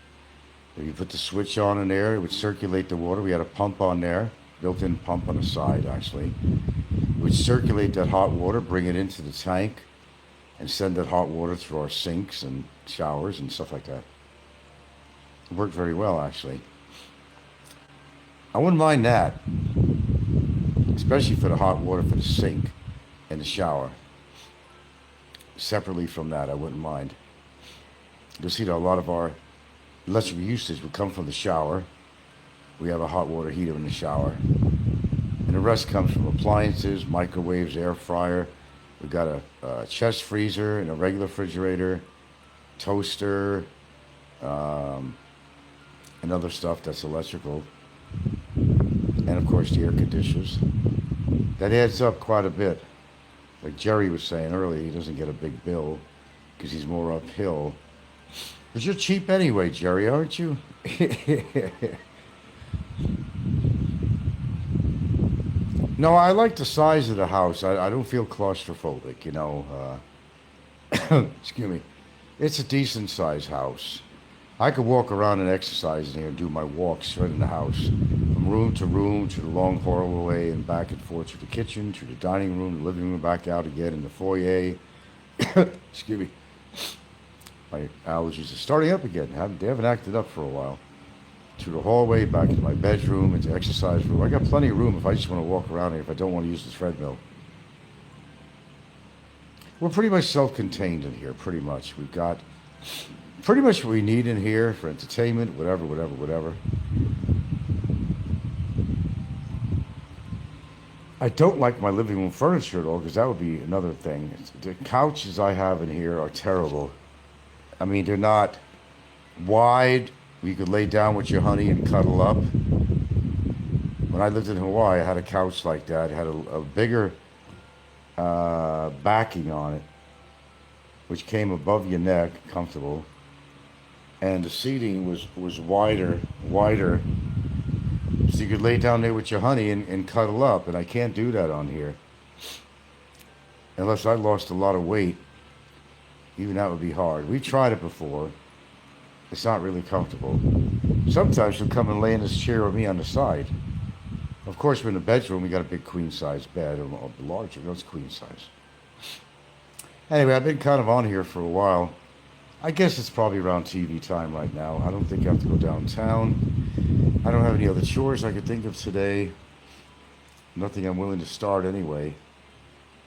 If you put the switch on in there, it would circulate the water. We had a pump on there, built-in pump on the side, actually. It would circulate that hot water, bring it into the tank, and send that hot water through our sinks and showers and stuff like that. It worked very well, actually. I wouldn't mind that, especially for the hot water for the sink and the shower. Separately from that, I wouldn't mind. You'll see that a lot of our electric usage would come from the shower. We have a hot water heater in the shower. And the rest comes from appliances, microwaves, air fryer. We've got a chest freezer and a regular refrigerator, toaster, and other stuff that's electrical. And of course the air conditioners. That adds up quite a bit. Like Jerry was saying earlier, he doesn't get a big bill because he's more uphill. But you're cheap anyway, Jerry, aren't you? No, I like the size of the house. I don't feel claustrophobic, Excuse me. It's a decent sized house. I could walk around and exercise in here and do my walks right in the house. From room to the long hallway and back and forth to the kitchen, to the dining room, the living room, back out again in the foyer. Excuse me. My allergies are starting up again. They haven't acted up for a while. To the hallway, back into my bedroom, into the exercise room. I got plenty of room if I just want to walk around here, if I don't want to use the treadmill. We're pretty much self-contained in here, pretty much. We've got pretty much what we need in here for entertainment, whatever. I don't like my living room furniture at all because that would be another thing. The couches I have in here are terrible. I mean, they're not wide. You could lay down with your honey and cuddle up. When I lived in Hawaii, I had a couch like that. It had a bigger backing on it, which came above your neck, comfortable. And the seating was wider, so you could lay down there with your honey and cuddle up. And I can't do that on here. Unless I lost a lot of weight, even that would be hard. We tried it before. It's not really comfortable. Sometimes she'll come and lay in this chair with me on the side. Of course, we're in the bedroom. We got a big queen size bed, or larger. No, it's queen size. Anyway, I've been kind of on here for a while. I guess it's probably around TV time right now. I don't think I have to go downtown. I don't have any other chores I could think of today. Nothing I'm willing to start anyway.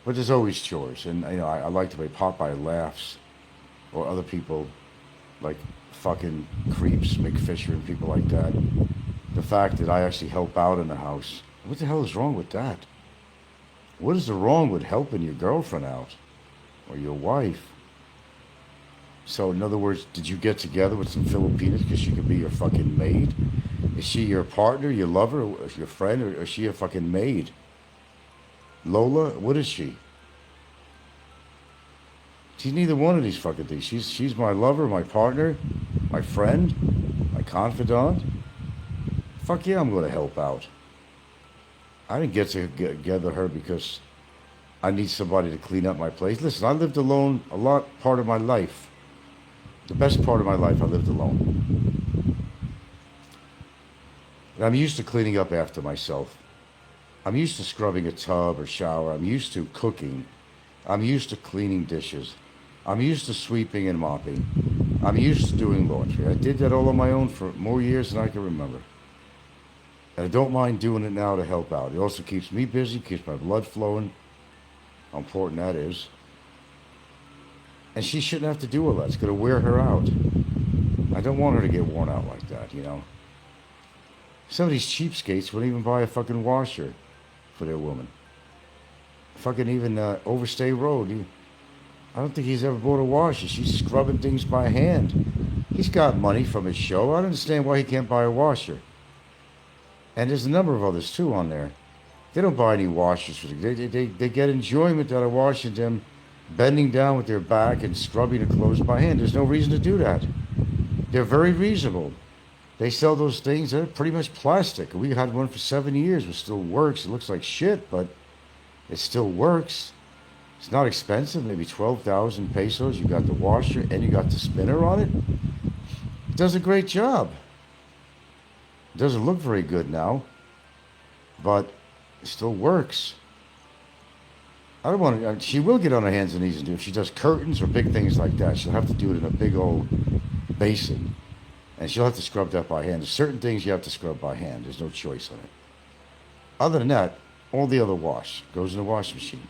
But there's always chores, and I like the way Popeye laughs, or other people like fucking creeps, Mick Fisher and people like that. The fact that I actually help out in the house. What the hell is wrong with that? What is wrong with helping your girlfriend out? Or your wife? So, in other words, did you get together with some Filipinas because she could be your fucking maid? Is she your partner, your lover, or your friend, or is she a fucking maid? Lola, what is she? She's neither one of these fucking things. She's my lover, my partner, my friend, my confidant. Fuck yeah, I'm going to help out. I didn't get together her because I need somebody to clean up my place. Listen, I lived alone part of my life. The best part of my life, I lived alone. And I'm used to cleaning up after myself. I'm used to scrubbing a tub or shower. I'm used to cooking. I'm used to cleaning dishes. I'm used to sweeping and mopping. I'm used to doing laundry. I did that all on my own for more years than I can remember. And I don't mind doing it now to help out. It also keeps me busy, keeps my blood flowing. How important that is. And she shouldn't have to do all that. It's going to wear her out. I don't want her to get worn out like that, Some of these cheapskates wouldn't even buy a fucking washer for their woman. Fucking even Overstay Road. I don't think he's ever bought a washer. She's scrubbing things by hand. He's got money from his show. I don't understand why he can't buy a washer. And there's a number of others too on there. They don't buy any washers. They get enjoyment out of washing them, bending down with their back and scrubbing the clothes by hand. There's no reason to do that. They're very reasonable. They sell those things. They're pretty much plastic. We had one for 7 years. It still works. It looks like shit, but it still works. It's not expensive. Maybe 12,000 pesos. You got the washer and you got the spinner on it. It does a great job. It doesn't look very good now, but it still works. I don't want to. She will get on her hands and knees and do it. If she does curtains or big things like that, she'll have to do it in a big old basin. And she'll have to scrub that by hand. There's certain things you have to scrub by hand. There's no choice on it. Other than that, all the other wash goes in the washing machine.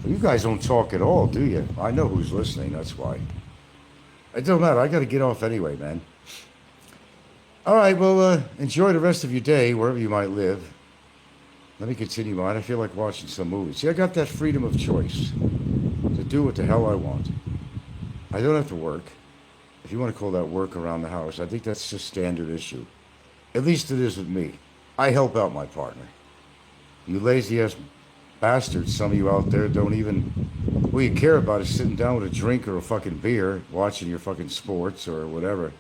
Well, you guys don't talk at all, do you? I know who's listening, that's why. It don't matter. I got to get off anyway, man. All right, well, enjoy the rest of your day, wherever you might live. Let me continue mine. I feel like watching some movies. See, I got that freedom of choice to do what the hell I want. I don't have to work. If you want to call that work around the house, I think that's a standard issue. At least it is with me. I help out my partner. You lazy-ass bastards, some of you out there don't even... All you care about is sitting down with a drink or a fucking beer, watching your fucking sports or whatever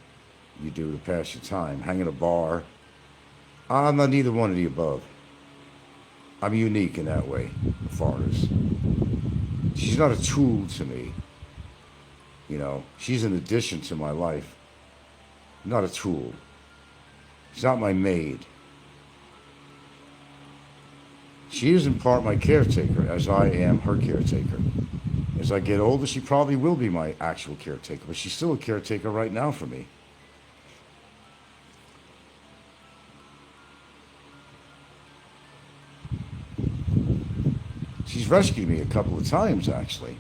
you do to pass your time, hang in a bar. I'm not neither one of the above. I'm unique in that way, as far as... She's not a tool to me. She's an addition to my life. Not a tool. She's not my maid. She is in part my caretaker, as I am her caretaker. As I get older, she probably will be my actual caretaker, but she's still a caretaker right now for me. She's rescued me a couple of times, actually.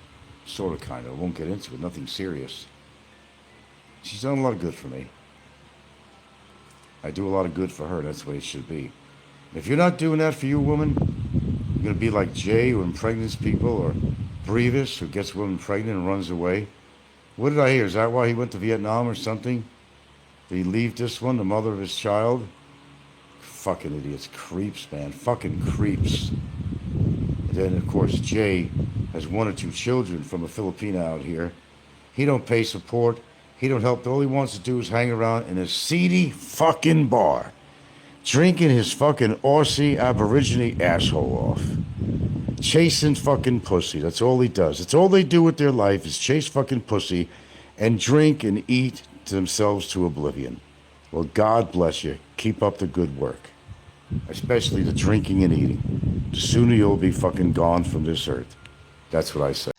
Sort of, kind of. I won't get into it. Nothing serious. She's done a lot of good for me. I do a lot of good for her. That's the way it should be. If you're not doing that for you, woman, you're going to be like Jay, who impregnates people, or Brevis, who gets women pregnant and runs away. What did I hear? Is that why he went to Vietnam or something? Did he leave this one, the mother of his child? Fucking idiots. Creeps, man. Fucking creeps. And then, of course, Jay has 1 or 2 children from a Filipina out here. He don't pay support. He don't help. All he wants to do is hang around in a seedy fucking bar, drinking his fucking Aussie Aborigine asshole off. Chasing fucking pussy. That's all he does. That's all they do with their life is chase fucking pussy and drink and eat themselves to oblivion. Well, God bless you. Keep up the good work. Especially the drinking and eating. The sooner you'll be fucking gone from this earth. That's what I say.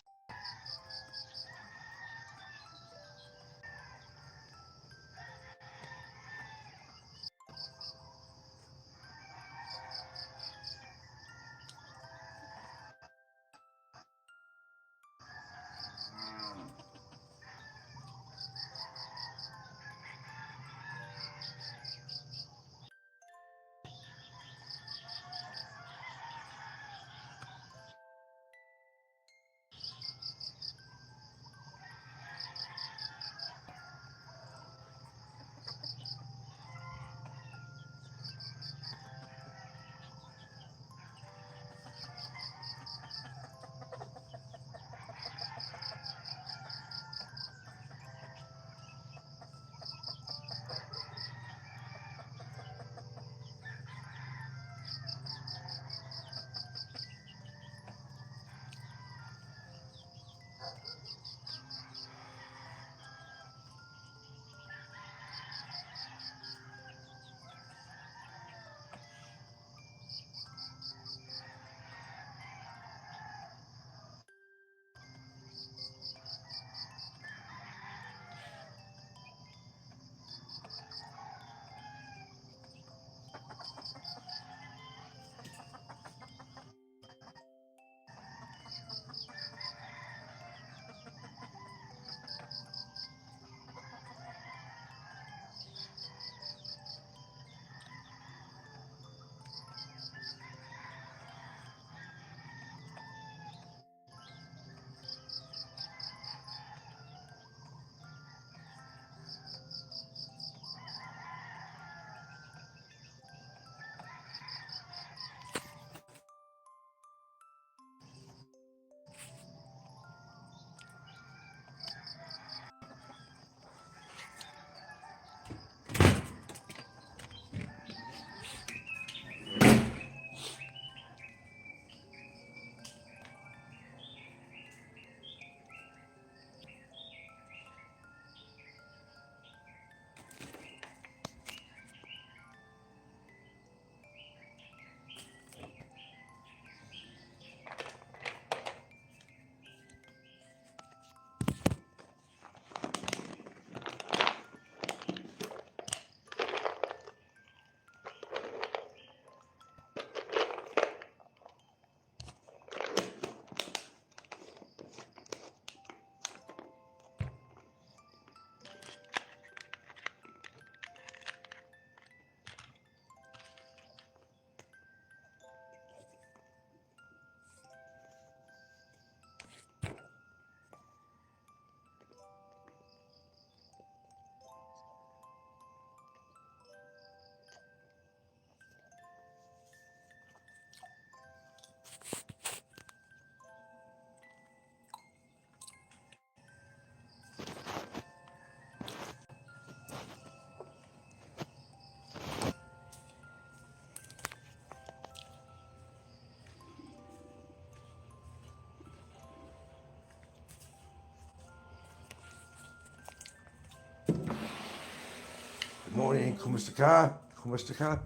Good morning. Kumusta ka? Kumusta ka?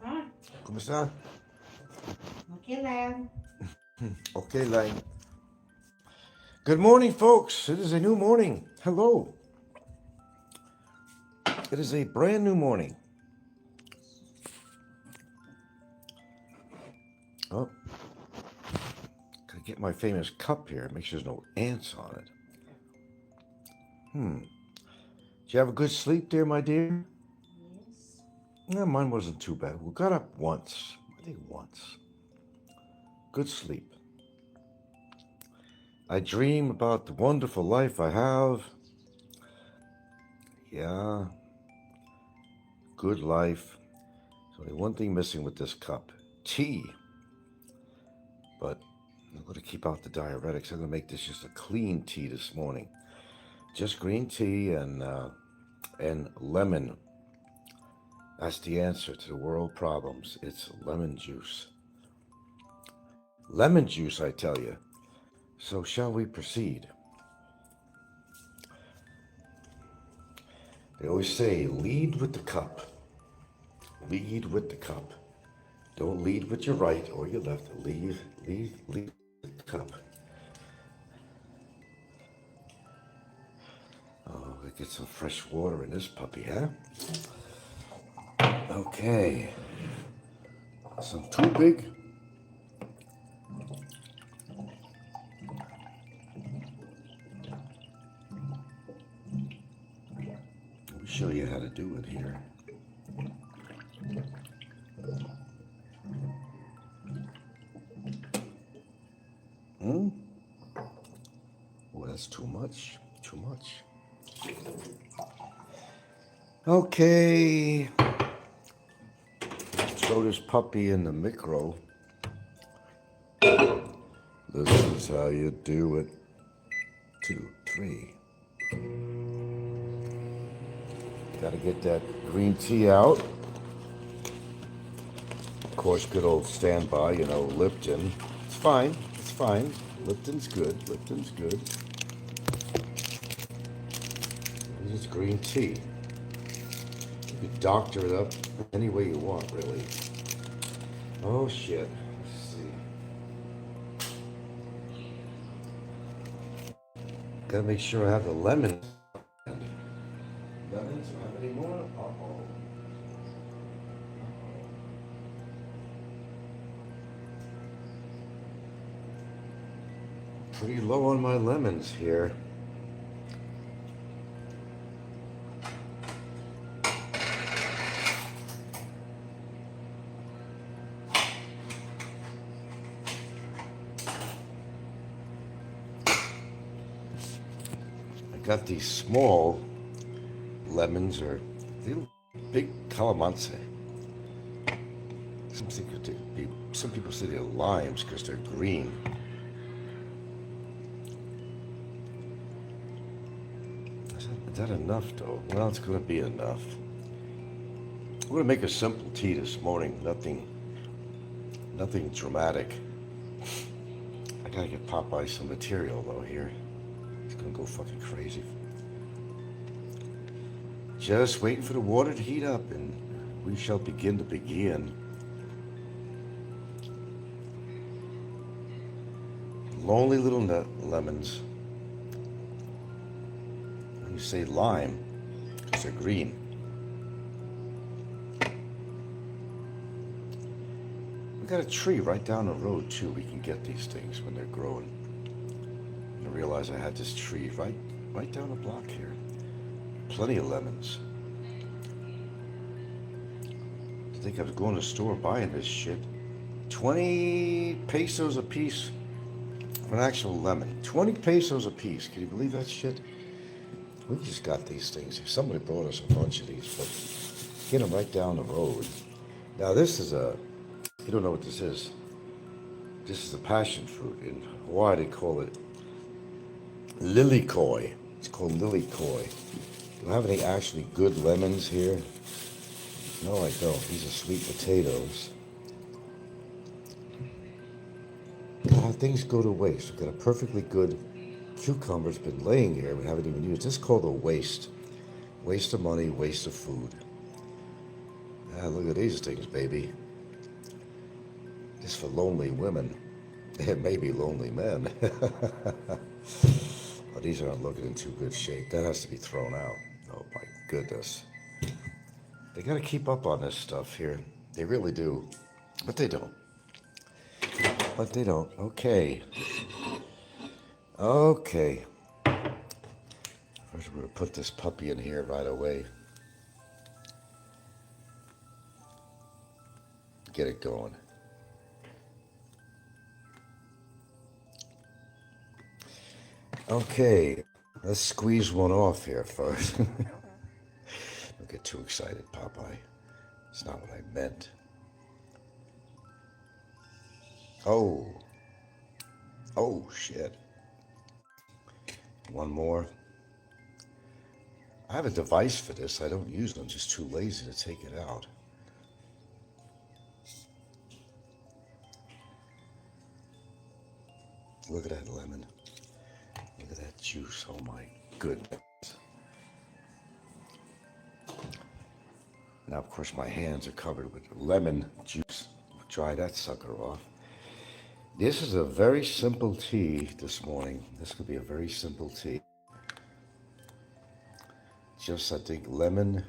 Ah, Kumusta? okay lang. Okay, lang. Good morning, folks. It is a new morning. Hello. It is a brand new morning. Oh, gotta get my famous cup here. Make sure there's no ants on it. Did you have a good sleep, dear, my dear? Yes. Yeah, mine wasn't too bad. We got up once. I think once. Good sleep. I dream about the wonderful life I have. Yeah. Good life. There's only one thing missing with this cup. Tea. But I'm going to keep out the diuretics. I'm going to make this just a clean tea this morning. Just green tea and lemon. That's the answer to the world problems. It's lemon juice. Lemon juice, I tell you. So shall we proceed? They always say, lead with the cup. Lead with the cup. Don't lead with your right or your left. Lead with the cup. Oh, we get some fresh water in this puppy, huh? Okay. Some too big. Let me show you how to do it here. Oh, that's too much. Too much. Okay. Throw this puppy in the micro. This is how you do it. 2, 3. Gotta get that green tea out. Of course, good old standby, Lipton. It's fine. It's fine. Lipton's good. Lipton's good. This is green tea. You can doctor it up any way you want, really. Oh, shit. Let's see. Gotta make sure I have the lemons. Lemons? Do I have any more? Uh-oh. Pretty low on my lemons here. I got these small lemons, or little big calamansi. Some people say they're limes because they're green. Is that enough, though? Well, it's going to be enough. I'm going to make a simple tea this morning. Nothing dramatic. I got to get Popeye some material, though, here. It's going to go fucking crazy. Just waiting for the water to heat up, and we shall begin to begin. Lonely little lemons. You say lime, because they're green. We got a tree right down the road, too. We can get these things when they're growing. I realized I had this tree right down the block here. Plenty of lemons. I think I was going to the store buying this shit. 20 pesos a piece for an actual lemon. 20 pesos a piece. Can you believe that shit? We just got these things. Somebody brought us a bunch of these, but get them right down the road. Now this is you don't know what this is. This is a passion fruit. In Hawaii they call it lilikoi. It's called lilikoi. Do I have any actually good lemons here? No, I don't. These are sweet potatoes. God, things go to waste. We've got a perfectly good cucumber. It's been laying here. We haven't even used. This is called a waste. Waste of money, waste of food. Ah, look at these things, baby. This for lonely women. And maybe lonely men. Oh, these aren't looking in too good shape. That has to be thrown out. Oh my goodness. They gotta keep up on this stuff here. They really do. But they don't. But they don't. Okay. Okay. First, we're going to put this puppy in here right away. Get it going. Okay. Let's squeeze one off here first. Don't get too excited, Popeye. It's not what I meant. Oh. Oh, shit. One more. I have a device for this. I don't use it. I'm just too lazy to take it out. Look at that lemon. Look at that juice. Oh my goodness. Now, of course, my hands are covered with lemon juice. Dry that sucker off. This is a very simple tea this morning. This could be a very simple tea. Just, I think, lemon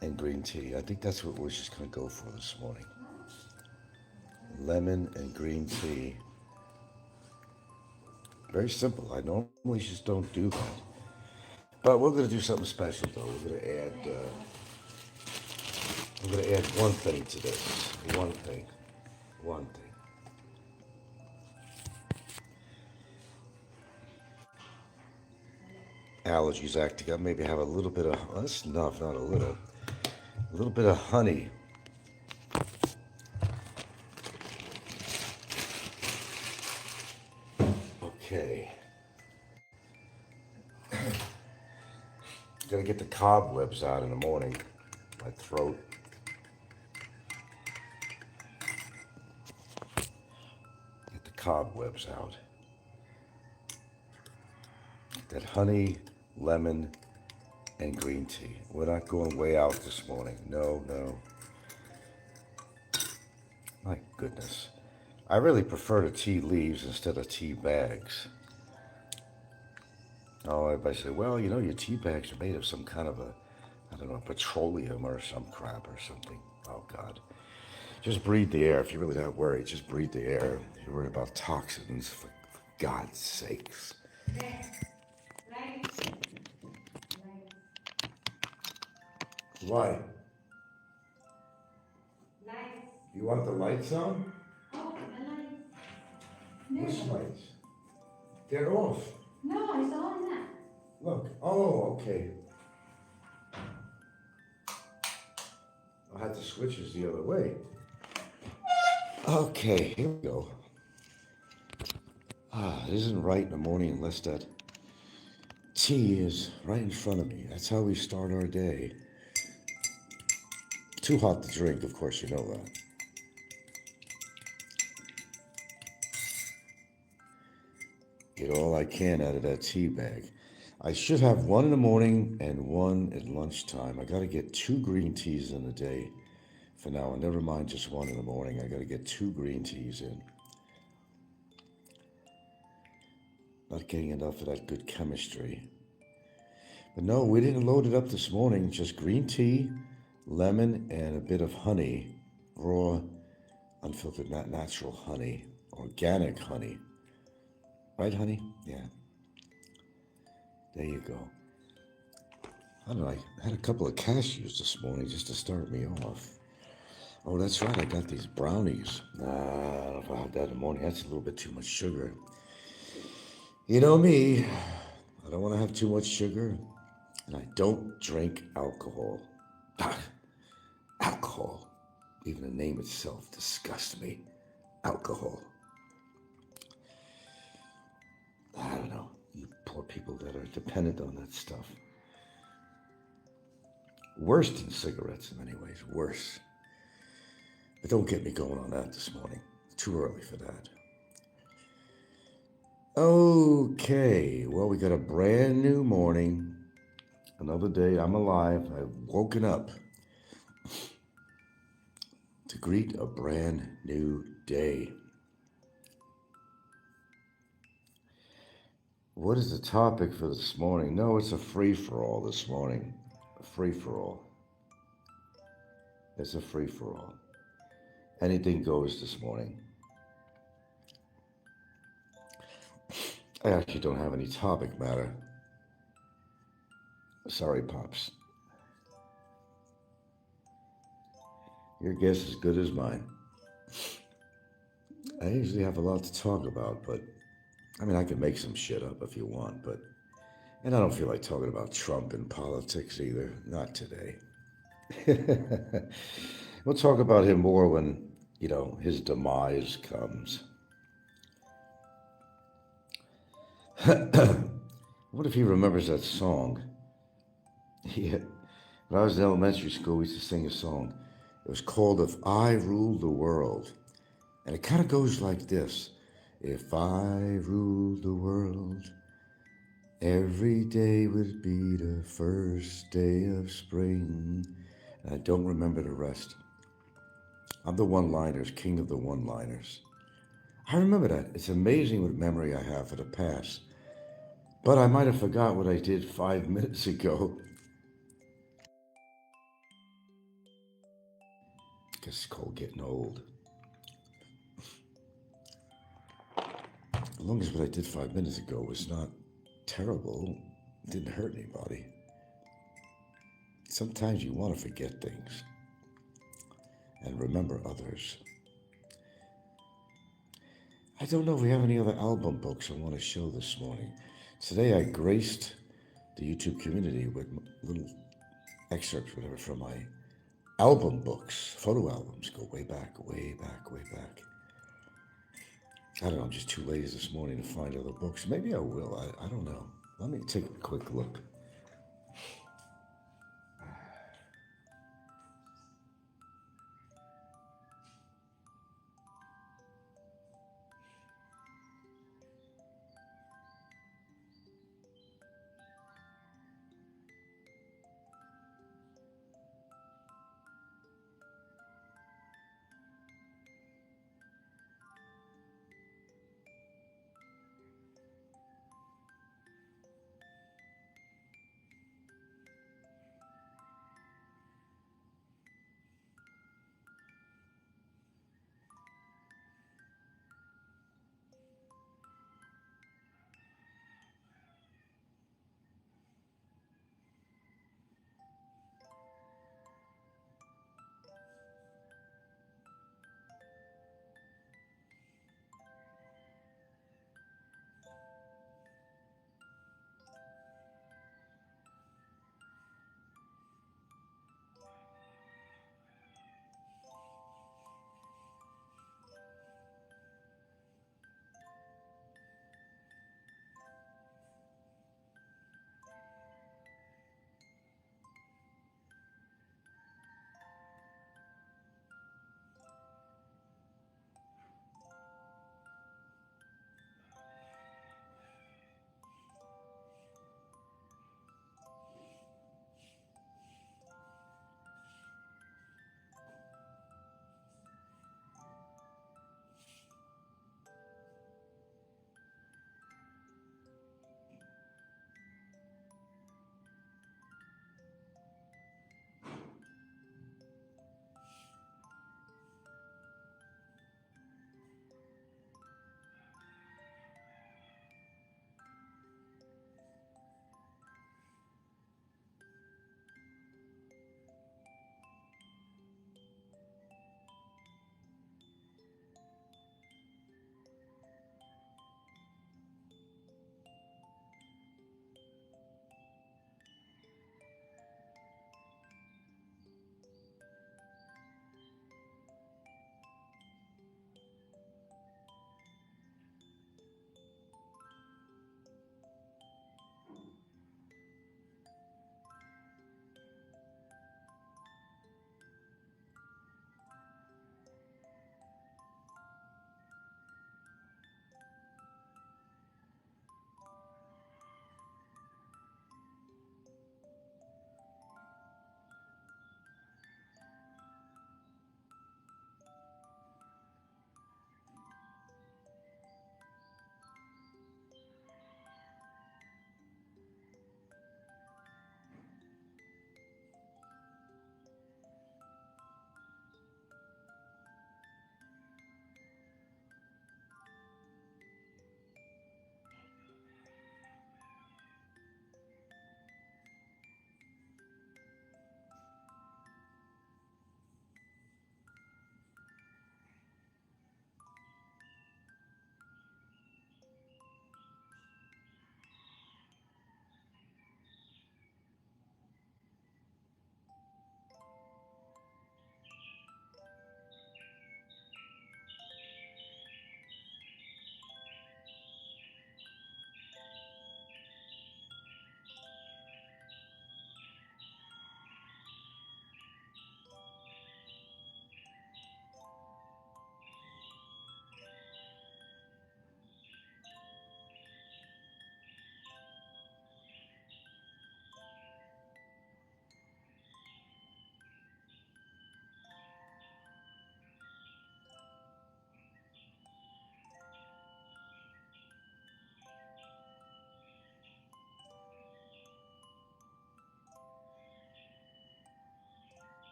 and green tea. I think that's what we're just going to go for this morning. Lemon and green tea. Very simple. I normally just don't do that. But we're going to do something special, though. We're going to add one thing to this. One thing. Allergies acting up. Maybe have a little bit of, well, that's enough, not a little bit of honey. Okay. Gotta get the cobwebs out in the morning. My throat. Get the cobwebs out. That honey, lemon, and green tea. We're not going way out this morning. No. My goodness. I really prefer the tea leaves instead of tea bags. Oh, everybody say, well, you know, your tea bags are made of some kind of I don't know, petroleum or some crap or something. Oh, God. Just breathe the air. If you're really that worried, just breathe the air. If you're worried about toxins, for God's sakes. Why? You want the lights on? Oh, the lights. Which lights? They're off. No, it's on now. Look. Oh, okay. I had the switches the other way. Okay, here we go. It isn't right in the morning unless that tea is right in front of me. That's how we start our day. Too hot to drink, of course, you know that. Get all I can out of that tea bag. I should have one in the morning and one at lunchtime. I gotta get 2 green teas in a day for now. And never mind just one in the morning. I gotta get 2 green teas in. Not getting enough of that good chemistry. But no, we didn't load it up this morning. Just green tea, lemon, and a bit of honey. Raw, unfiltered, natural honey. Organic honey. Right, honey? Yeah. There you go. I don't know, I had a couple of cashews this morning just to start me off. Oh, that's right, I got these brownies. I don't know if I'll have that in the morning. That's a little bit too much sugar. You know me, I don't want to have too much sugar, and I don't drink alcohol. Alcohol. Even the name itself disgusts me. Alcohol. I don't know. You poor people that are dependent on that stuff. Worse than cigarettes in many ways. Worse. But don't get me going on that this morning. It's too early for that. Okay. Well, we got a brand new morning. Another day. I'm alive. I've woken up to greet a brand new day. What is the topic for this morning? No, it's a free-for-all this morning. A free-for-all. It's a free-for-all. Anything goes this morning. I actually don't have any topic matter. Sorry, Pops. Your guess is as good as mine. I usually have a lot to talk about, but I mean, I can make some shit up if you want, but. And I don't feel like talking about Trump and politics either. Not today. We'll talk about him more when, his demise comes. What if he remembers that song? Yeah. When I was in elementary school, we used to sing a song. It was called If I Ruled the World. And it kind of goes like this. If I ruled the world, every day would be the first day of spring. And I don't remember the rest. I'm the one-liners, king of the one-liners. I remember that. It's amazing what memory I have for the past. But I might have forgot what I did 5 minutes ago. Guess it's called getting old. As long as what I did 5 minutes ago was not terrible, it didn't hurt anybody. Sometimes you want to forget things and remember others. I don't know if we have any other album books I want to show this morning. Today I graced the YouTube community with little excerpts, whatever, from my album books. Photo albums go way back, way back, way back. I don't know, I'm just too lazy this morning to find other books. Maybe I will, I don't know. Let me take a quick look.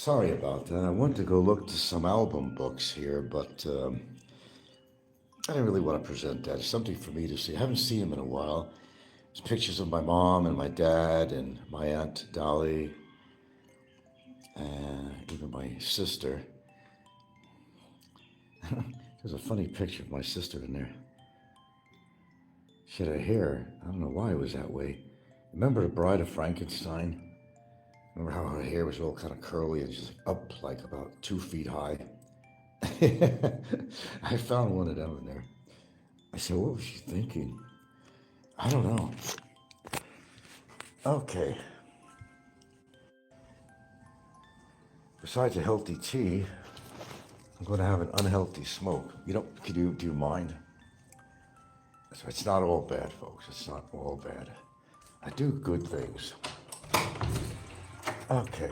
Sorry about that. I went to go look to some album books here, but I didn't really want to present that. It's something for me to see. I haven't seen them in a while. There's pictures of my mom and my dad and my aunt Dolly, and even my sister. There's a funny picture of my sister in there. She had her hair. I don't know why it was that way. Remember the Bride of Frankenstein? Remember how her hair was all kind of curly and just up like about 2 feet high? I found one of them in there. I said, what was she thinking? I don't know. Okay. Besides a healthy tea, I'm going to have an unhealthy smoke. Do you mind? So it's not all bad, folks. It's not all bad. I do good things. Okay.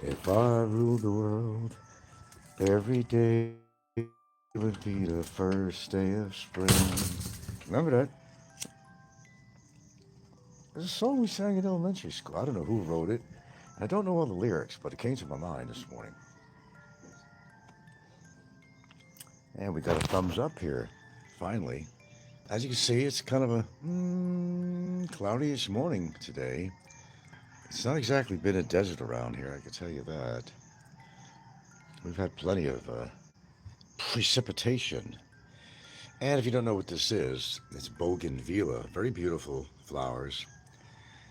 If I ruled the world, every day would be the first day of spring. Remember that? There's a song we sang in elementary school. I don't know who wrote it. I don't know all the lyrics, but it came to my mind this morning. And we got a thumbs up here, finally. As you can see, it's kind of a cloudyish morning today. It's not exactly been a desert around here, I can tell you that. We've had plenty of precipitation. And if you don't know what this is, it's bougainvillea, very beautiful flowers.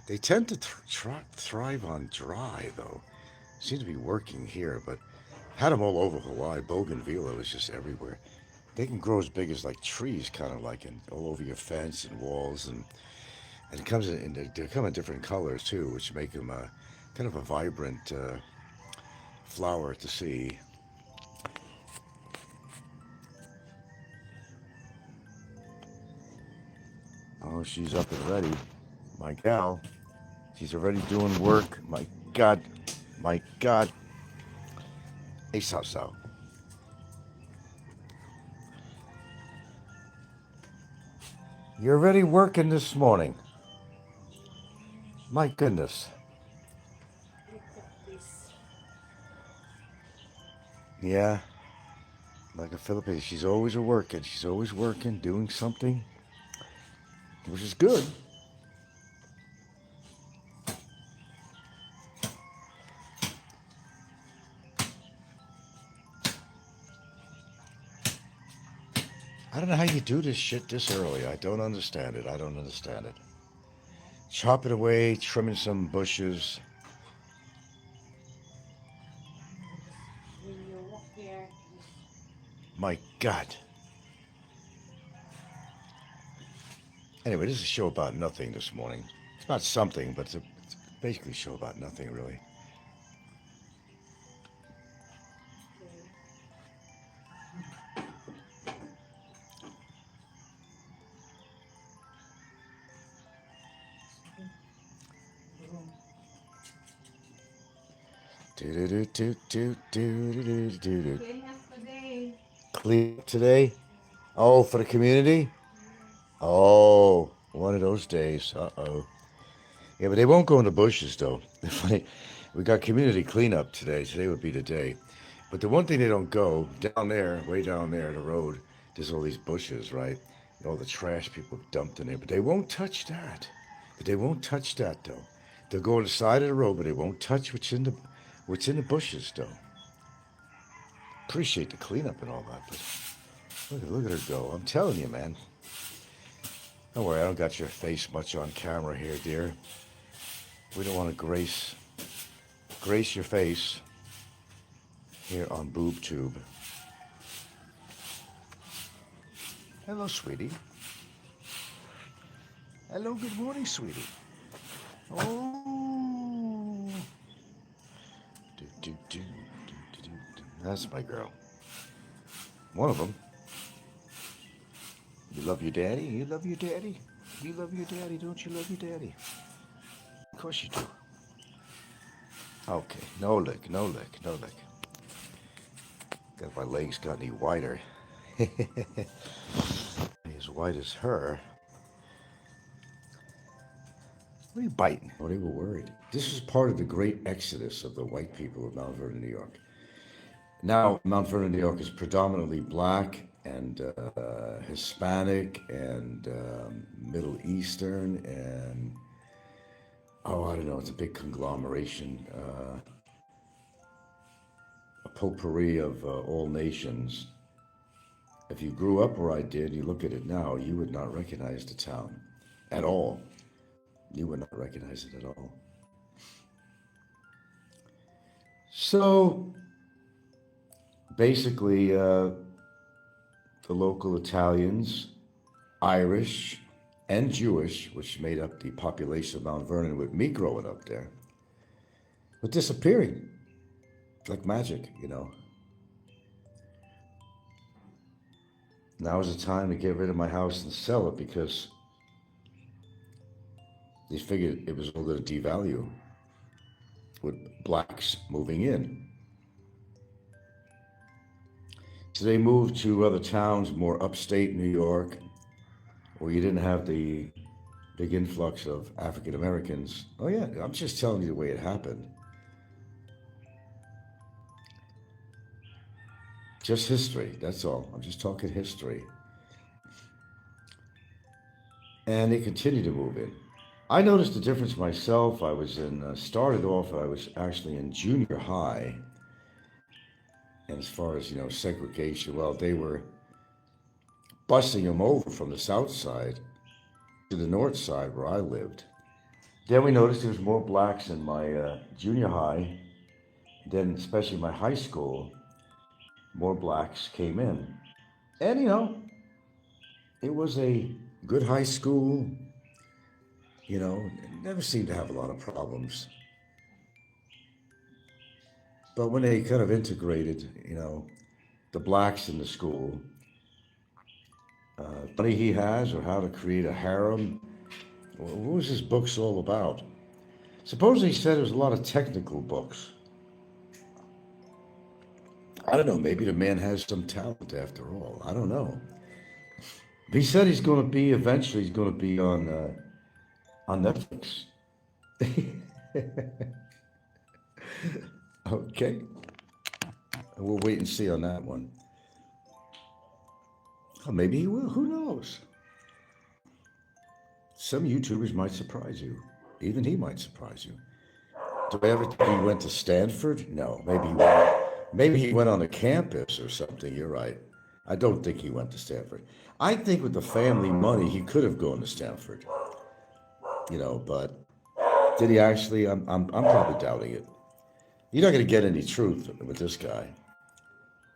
They tend to thrive on dry, though. Seem to be working here, but had them all over Hawaii. Bougainvillea is just everywhere. They can grow as big as like trees, kind of like all over your fence and walls, and it comes they come in different colors too, which make them kind of a vibrant flower to see. Oh, she's up and ready, my gal. She's already doing work. My God, my God. Hey, so. You're already working this morning. My goodness. Look at this. Yeah, like a Filipino. She's always working. She's always working, doing something, which is good. I don't know how you do this shit this early. I don't understand it. I don't understand it. Chopping away, trimming some bushes. When you walk there, My God. Anyway, this is a show about nothing this morning. It's about something, but it's basically a show about nothing, really. clean up today. Clean up today? Oh, for the community? Oh, one of those days. Uh-oh. Yeah, but they won't go in the bushes, though. Funny. We got community cleanup today. Today would be the day. But the one thing they don't go, down there, way down there, the road, there's all these bushes, right? All the trash people dumped in there. But they won't touch that. Though. They'll go on the side of the road, but they won't touch what's in the bushes, though. Appreciate the cleanup and all that, but look at her go. I'm telling you, man. Don't worry, I don't got your face much on camera here, dear. We don't want to grace your face here on BoobTube. Hello, sweetie. Hello, good morning, sweetie. Oh. Do. That's my girl. One of them. You love your daddy? You love your daddy? You love your daddy, don't you love your daddy? Of course you do. Okay, no lick. Got my legs got any wider. As white as her. What are you biting? Oh, they were worried. This was part of the great exodus of the white people of Mount Vernon, New York. Now, Mount Vernon, New York is predominantly black and Hispanic and Middle Eastern and, oh, I don't know, it's a big conglomeration, a potpourri of all nations. If you grew up where I did, you look at it now, you would not recognize the town at all. You would not recognize it at all. So, basically, the local Italians, Irish, and Jewish, which made up the population of Mount Vernon with me growing up there, were disappearing like magic, you know. Now is the time to get rid of my house and sell it because they figured it was all going to devalue with blacks moving in. So they moved to other towns, more upstate New York, where you didn't have the big influx of African Americans. Oh yeah, I'm just telling you the way it happened. Just history, that's all. I'm just talking history. And they continued to move in. I noticed the difference myself. I was started off, I was actually in junior high. And as far as, you know, segregation, well, they were busing them over from the south side to the north side where I lived. Then we noticed there was more blacks in my junior high. Then, especially my high school, more blacks came in. And, you know, it was a good high school, you know, never seemed to have a lot of problems. But when they kind of integrated, you know, the blacks in the school, money he has or how to create a harem, what was his books all about? Supposedly he said there was a lot of technical books. I don't know, maybe the man has some talent after all. I don't know. He said he's going to be, eventually he's going to be on Netflix. Okay. We'll wait and see on that one. Oh, maybe he will. Who knows? Some YouTubers might surprise you. Even he might surprise you. Do I ever think he went to Stanford? No. Maybe he went on a campus or something. You're right. I don't think he went to Stanford. I think with the family money, he could have gone to Stanford. You know, but did he actually? I'm probably doubting it. You're not going to get any truth with this guy.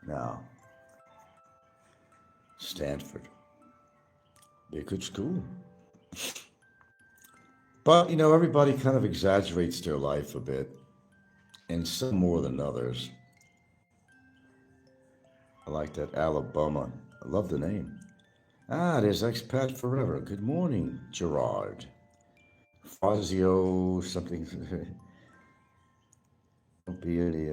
No. Stanford. Be a good school. But, you know, everybody kind of exaggerates their life a bit, and some more than others. I like that Alabama. I love the name. Ah, there's Expat Forever. Good morning, Gerard. Fazio something. Don't be any.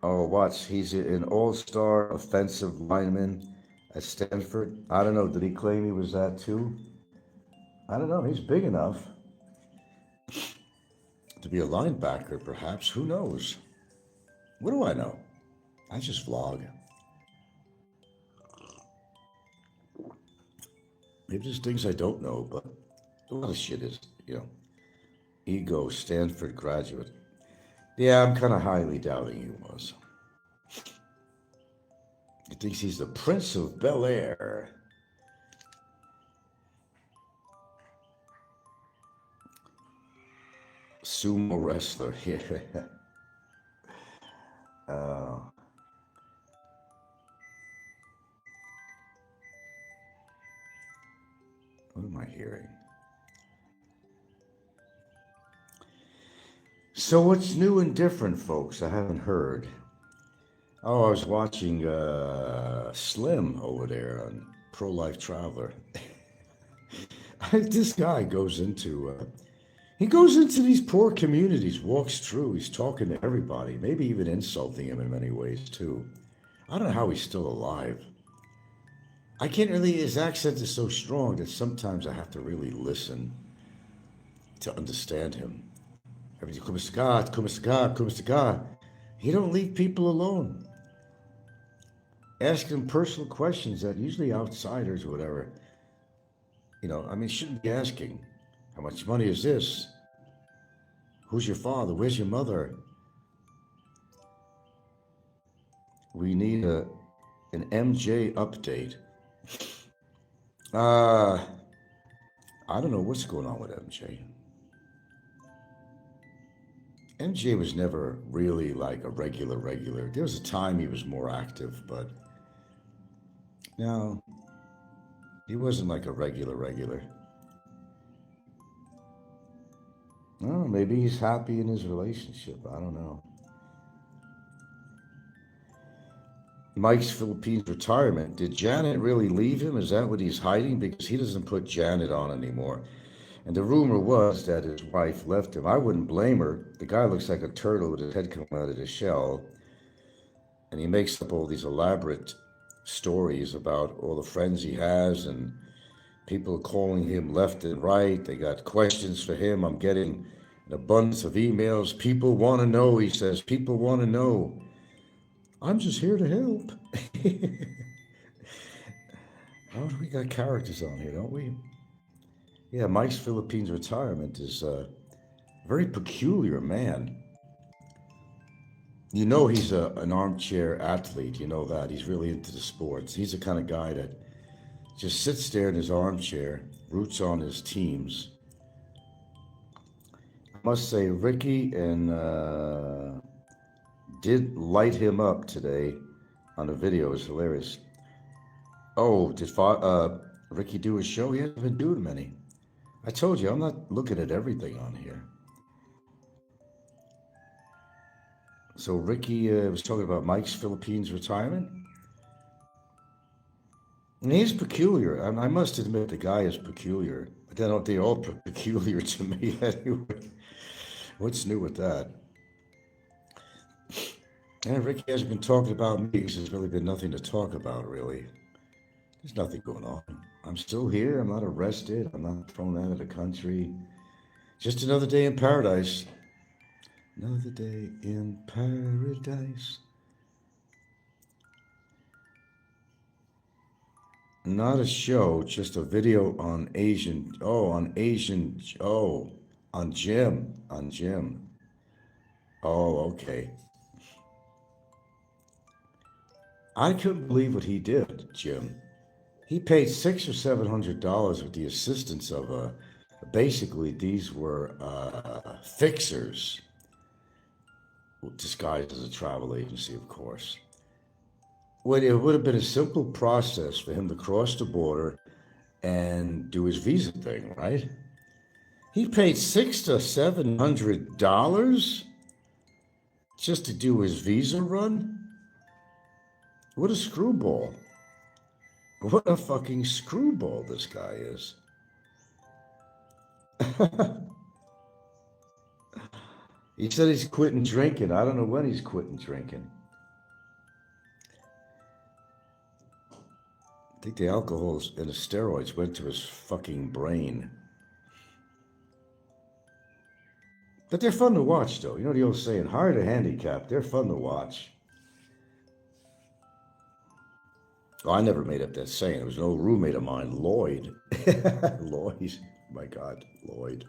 Oh, watch. He's an all-star offensive lineman at Stanford. I don't know. Did he claim he was that too? I don't know. He's big enough to be a linebacker, perhaps. Who knows? What do I know? I just vlog. Maybe there's things I don't know, but a lot of shit is, you know, ego, Stanford graduate. Yeah, I'm kind of highly doubting he was. He thinks he's the Prince of Bel Air. Sumo wrestler. Yeah. What am I hearing? So what's new and different, folks? I haven't heard. Oh, I was watching Slim over there on Pro-Life Traveler. This guy goes into these poor communities, walks through, he's talking to everybody, maybe even insulting him in many ways too. I don't know how he's still alive. I can't really, his accent is so strong that sometimes I have to really listen to understand him. Everything, como está, como está, como está. He don't leave people alone. Asking him personal questions that usually outsiders or whatever, shouldn't be asking. How much money is this? Who's your father? Where's your mother? We need an MJ update. I don't know what's going on with MJ. MJ was never really like a regular. There was a time he was more active, but no, he wasn't like a regular. Oh, maybe he's happy in his relationship. I don't know. Mike's Philippines retirement. Did Janet really leave him? Is that what he's hiding? Because he doesn't put Janet on anymore. And the rumor was that his wife left him. I wouldn't blame her. The guy looks like a turtle with his head coming out of his shell. And he makes up all these elaborate stories about all the friends he has, and people calling him left and right. They got questions for him. I'm getting an abundance of emails. People want to know, he says. People want to know. I'm just here to help. Oh, we got characters on here, don't we? Yeah, Mike's Philippines retirement is a very peculiar man. You know he's an armchair athlete. You know that. He's really into the sports. He's the kind of guy that just sits there in his armchair, roots on his teams. I must say, Ricky and did light him up today on a video. It was hilarious. Oh, did Ricky do his show? He hasn't been doing many. I told you, I'm not looking at everything on here. So Ricky was talking about Mike's Philippines retirement. And he's peculiar. I must admit, the guy is peculiar. But they're all peculiar to me anyway. What's new with that? And Ricky hasn't been talking about me because there's really been nothing to talk about, really. There's nothing going on. I'm still here. I'm not arrested. I'm not thrown out of the country. Just another day in paradise. Another day in paradise. Not a show, just a video on Jim. Oh, okay. I couldn't believe what he did, Jim. He paid $600 or $700 with the assistance of basically these were fixers, disguised as a travel agency, of course. Well, it would have been a simple process for him to cross the border and do his visa thing, right? He paid $600 to $700 just to do his visa run? What a screwball. What a fucking screwball this guy is. He said he's quitting drinking. I don't know when he's quitting drinking. I think the alcohol and the steroids went to his fucking brain. But they're fun to watch, though. You know the old saying, hard or handicap, they're fun to watch. Oh, I never made up that saying. There was an old roommate of mine, Lloyd. Lloyd. My God, Lloyd.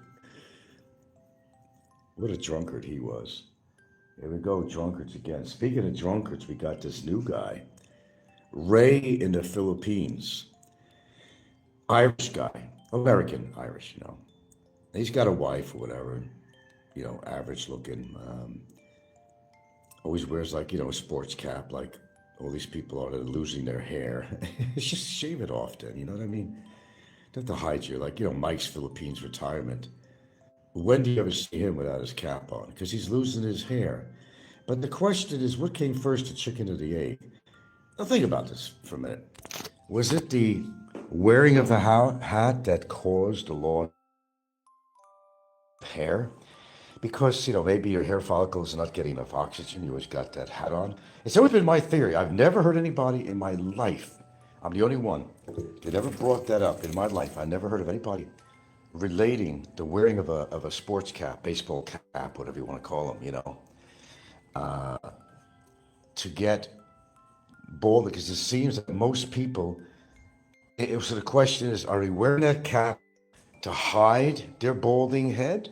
What a drunkard he was. Here we go, drunkards again. Speaking of drunkards, we got this new guy. Ray in the Philippines. Irish guy. American Irish, you know. He's got a wife or whatever. You know, average looking. Always wears like, a sports cap like all these people are that are losing their hair. Just shave it off then, you know what I mean? Don't have to hide your, Mike's Philippines retirement. When do you ever see him without his cap on? Because he's losing his hair. But the question is, what came first, the chicken or the egg? Now think about this for a minute. Was it the wearing of the hat that caused the loss of hair? Because, maybe your hair follicles are not getting enough oxygen. You always got that hat on. It's always been my theory. I've never heard anybody in my life, I'm the only one, They never brought that up in my life. I never heard of anybody relating the wearing of a sports cap, baseball cap, whatever you want to call them, to get bald, because it seems that most people, so the question is, are they wearing that cap to hide their balding head?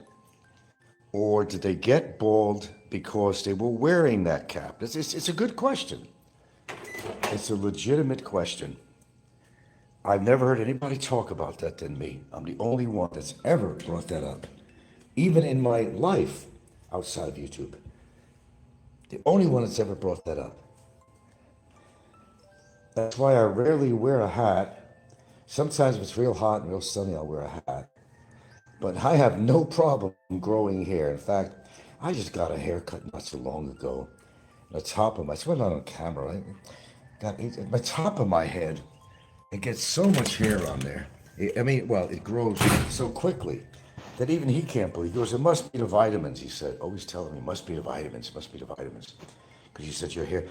Or did they get bald because they were wearing that cap? It's a good question. It's a legitimate question. I've never heard anybody talk about that than me. I'm the only one that's ever brought that up. Even in my life outside of YouTube. The only one that's ever brought that up. That's why I rarely wear a hat. Sometimes if it's real hot and real sunny, I'll wear a hat. But I have no problem growing hair. In fact, I just got a haircut not so long ago. The top of my, it's not on camera, right? My top of my head, it gets so much hair on there. It grows so quickly that even he can't believe. He goes, it must be the vitamins, he said. Always telling me, it must be the vitamins, Because he said, your hair.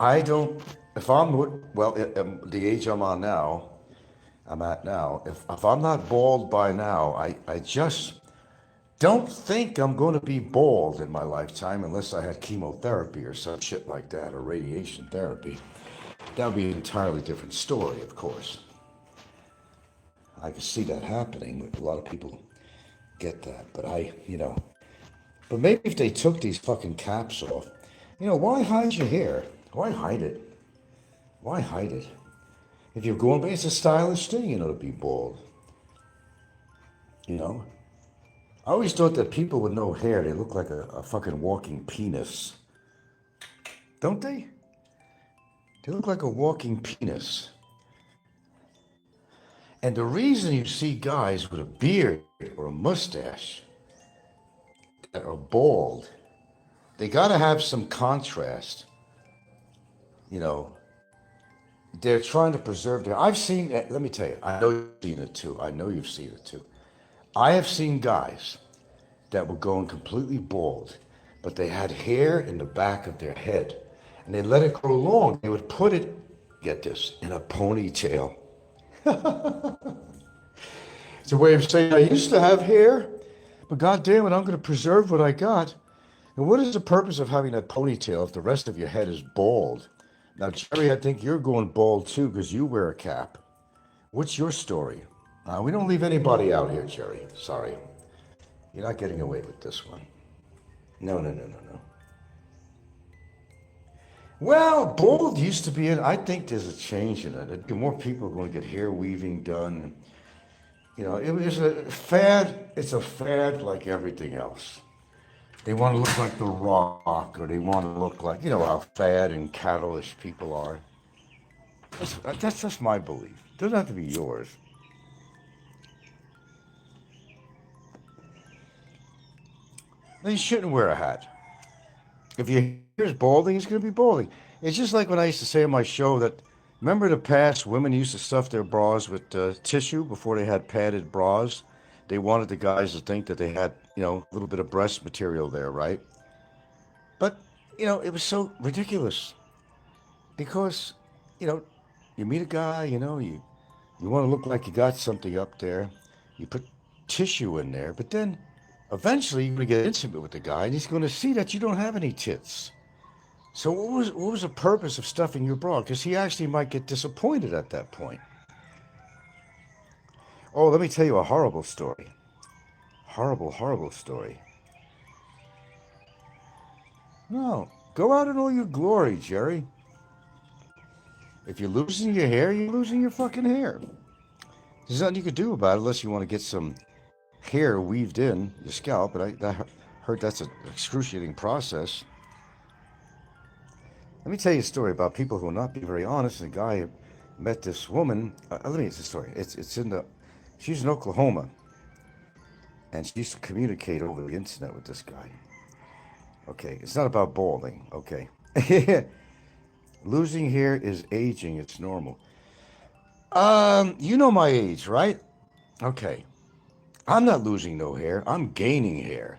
I don't, if I'm, the age I'm at now, if I'm not bald by now, I just don't think I'm going to be bald in my lifetime unless I had chemotherapy or some shit like that, or radiation therapy. That would be an entirely different story, of course. I can see that happening. A lot of people get that, but but maybe if they took these fucking caps off, why hide your hair? Why hide it? Why hide it? If you're going, it's a stylish thing, to be bald. I always thought that people with no hair, they look like a fucking walking penis. Don't they? They look like a walking penis. And the reason you see guys with a beard or a mustache that are bald, they got to have some contrast. They're trying to preserve their. I've seen, let me tell you, I know you've seen it too. I have seen guys that were going completely bald, but they had hair in the back of their head, and they let it grow long. They would put it, get this, in a ponytail. It's a way of saying, I used to have hair, but God damn it, I'm going to preserve what I got. And what is the purpose of having that ponytail if the rest of your head is bald? Now, Jerry, I think you're going bald too because you wear a cap. What's your story? We don't leave anybody out here, Jerry. Sorry. You're not getting away with this one. No. Well, bald used to be I think there's a change in it. More people are going to get hair weaving done. It was a fad. It's a fad like everything else. They want to look like The Rock, or they want to look like, how fad and cattleish people are. That's just my belief. It doesn't have to be yours. Then you shouldn't wear a hat. If your hair is balding, it's going to be balding. It's just like when I used to say on my show that, remember in the past, women used to stuff their bras with tissue before they had padded bras. They wanted the guys to think that they had, a little bit of breast material there, right? But, it was so ridiculous. Because, you meet a guy, you want to look like you got something up there. You put tissue in there, but then eventually you're going to get intimate with the guy, and he's going to see that you don't have any tits. So what was the purpose of stuffing your bra? Because he actually might get disappointed at that point. Oh, let me tell you a horrible story. Horrible story. No, go out in all your glory, Jerry. If you're losing your hair, you're losing your fucking hair. There's nothing you could do about it unless you want to get some hair weaved in your scalp, but I heard that's an excruciating process. Let me tell you a story about people who will not be very honest. A guy met this woman. Let me get the story. She's in Oklahoma, and she used to communicate over the internet with this guy. Okay, it's not about balding. Okay, losing hair is aging. It's normal. You know my age, right? Okay, I'm not losing no hair. I'm gaining hair.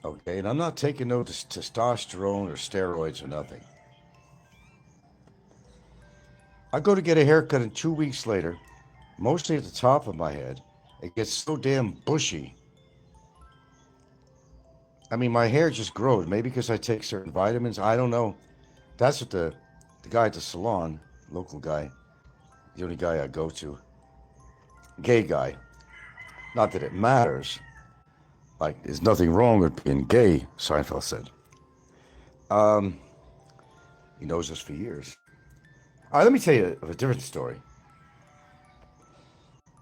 Okay, and I'm not taking no testosterone or steroids or nothing. I go to get a haircut, and 2 weeks later, mostly at the top of my head, it gets so damn bushy. I mean, my hair just grows. Maybe because I take certain vitamins. I don't know. That's what the guy at the salon, local guy, the only guy I go to, gay guy. Not that it matters. Like, there's nothing wrong with being gay, Seinfeld said. He knows us for years. All right, let me tell you of a different story.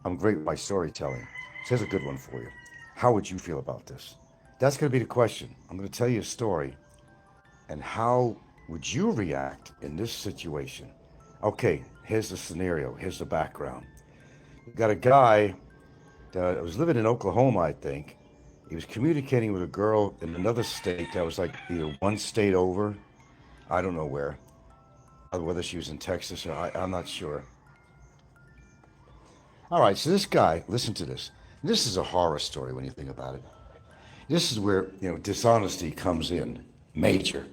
I'm great with my storytelling. So here's a good one for you. How would you feel about this? That's going to be the question. I'm going to tell you a story. And how would you react in this situation? Okay, here's the scenario. Here's the background. You got a guy that was living in Oklahoma, I think. He was communicating with a girl in another state that was like either one state over. I don't know where. Whether she was in Texas or I'm not sure. All right, so this guy, listen to this. This is a horror story when you think about it. This is where, dishonesty comes in. Major.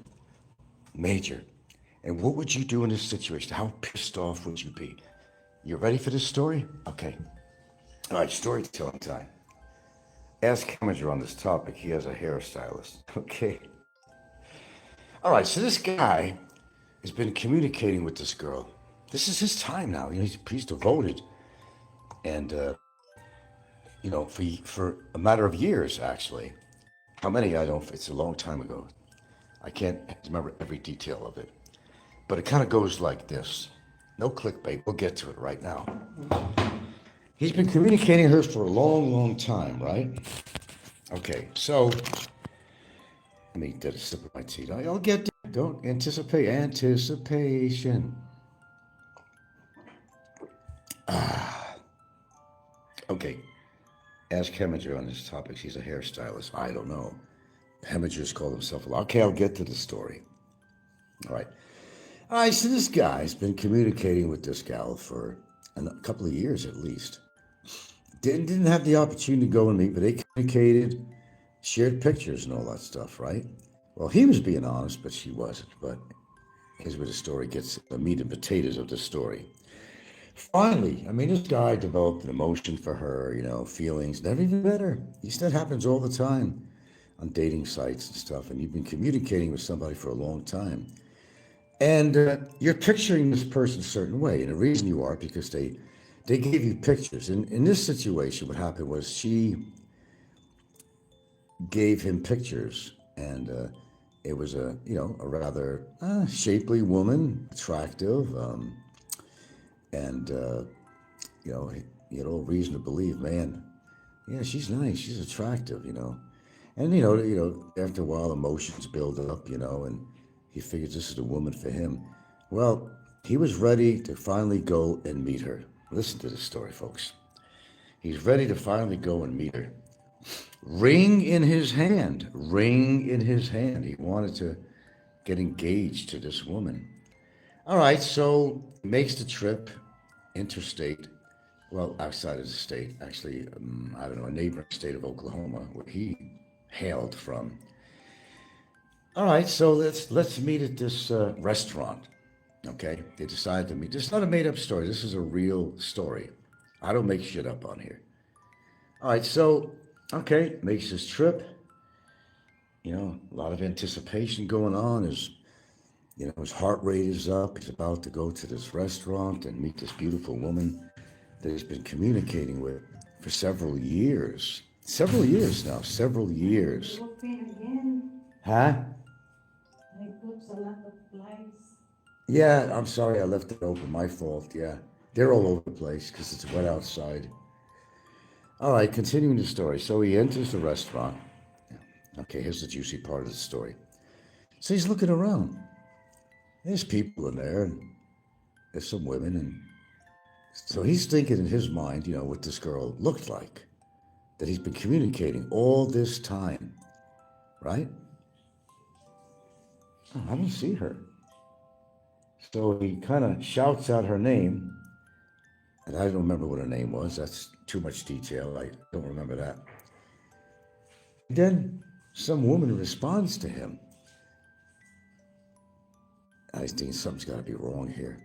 And what would you do in this situation? How pissed off would you be? You ready for this story? Okay. All right, storytelling time. Ask Heminger on this topic. He has a hairstylist. Okay. All right, so this guy has been communicating with this girl. This is his time now. He's devoted. And, for a matter of years, actually. How many? It's a long time ago. I can't remember every detail of it. But it kind of goes like this. No clickbait. We'll get to it right now. He's been communicating with her for a long, long time, right? Okay, so let me get a sip of my tea. I'll get to it. Don't anticipate. Anticipation. Okay. Ask Heminger on this topic. He's a hairstylist. I don't know. Hemiger's called himself a lot. Okay, I'll get to the story. All right, so this guy's been communicating with this gal for a couple of years at least. Didn't have the opportunity to go and meet, but they communicated, shared pictures and all that stuff, right? Well, he was being honest, but she wasn't. But here's where the story gets the meat and potatoes of the story. Finally, this guy developed an emotion for her, feelings, never even better. That happens all the time on dating sites and stuff, and you've been communicating with somebody for a long time. And you're picturing this person a certain way, and the reason you are because they gave you pictures. In this situation, what happened was she gave him pictures, and it was a rather shapely woman, attractive, and he had all reason to believe, man, yeah, she's nice, she's attractive, and after a while, emotions build up, and he figures this is the woman for him. Well, he was ready to finally go and meet her. Listen to this story, folks. He's ready to finally go and meet her. Ring in his hand. He wanted to get engaged to this woman. All right, so he makes the trip interstate, well, outside of the state, actually, a neighboring state of Oklahoma, where he hailed from. All right, so let's meet at this restaurant. Okay, they decided to meet. This is not a made-up story. This is a real story. I don't make shit up on here. All right, so, makes his trip. A lot of anticipation going on. His heart rate is up. He's about to go to this restaurant and meet this beautiful woman that he's been communicating with for several years. Several years now. Huh? Yeah, I'm sorry I left it open. My fault, yeah. They're all over the place because it's wet outside. All right, continuing the story. So he enters the restaurant. Okay, here's the juicy part of the story. So he's looking around. There's people in there, and there's some women, and so he's thinking in his mind, what this girl looked like, that he's been communicating all this time, right? Oh, I don't see her. So he kind of shouts out her name, and I don't remember what her name was. That's too much detail. I don't remember that. Then some woman responds to him. I think something's got to be wrong here.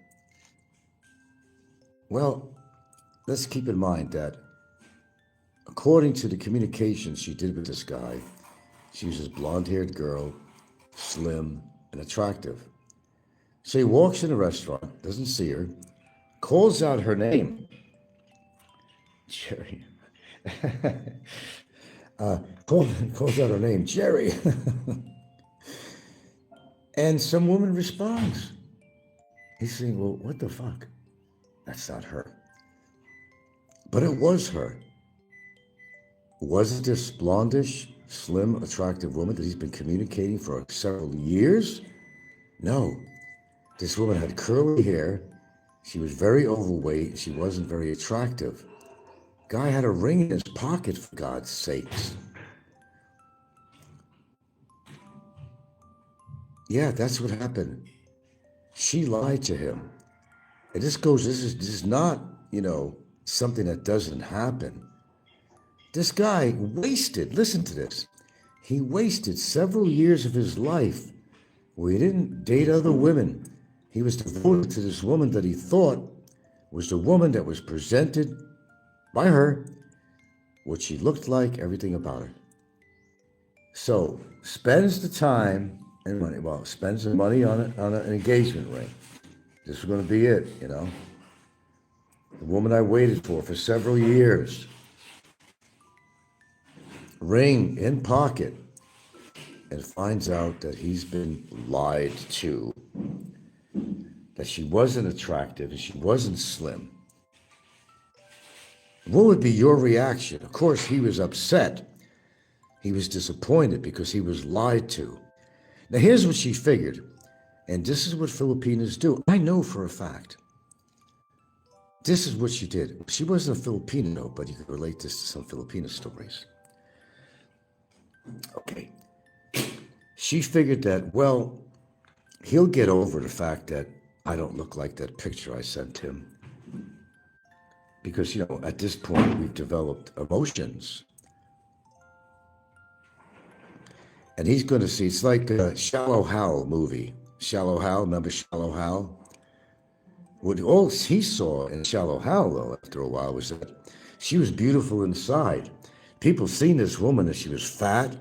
Well, let's keep in mind that according to the communications she did with this guy, she was this blonde-haired girl, slim and attractive. So he walks in a restaurant, doesn't see her, calls out her name, Jerry. Calls out her name, Jerry. And some woman responds. He's saying, well, what the fuck? That's not her. But it was her. Was it this blondish, slim, attractive woman that he's been communicating for several years? No. This woman had curly hair. She was very overweight. She wasn't very attractive. Guy had a ring in his pocket, for God's sakes. Yeah, that's what happened. She lied to him. And this is not, something that doesn't happen. This guy wasted, listen to this, he wasted several years of his life where he didn't date other women. He was devoted to this woman that he thought was the woman that was presented by her, what she looked like, everything about her. So spends the time and money, spends the money on an engagement ring. This was going to be it, The woman I waited for several years. Ring in pocket, and finds out that he's been lied to, that she wasn't attractive and she wasn't slim. What would be your reaction? Of course, he was upset. He was disappointed because he was lied to. Now, here's what she figured, and this is what Filipinas do. I know for a fact. This is what she did. She wasn't a Filipino, but you could relate this to some Filipino stories. Okay. She figured that, well, he'll get over the fact that I don't look like that picture I sent him. Because, at this point, we've developed emotions. And he's going to see, it's like a Shallow Hal movie. Shallow Hal, remember Shallow Hal? What all he saw in Shallow Hal, though, after a while, was that she was beautiful inside. People seen this woman and she was fat,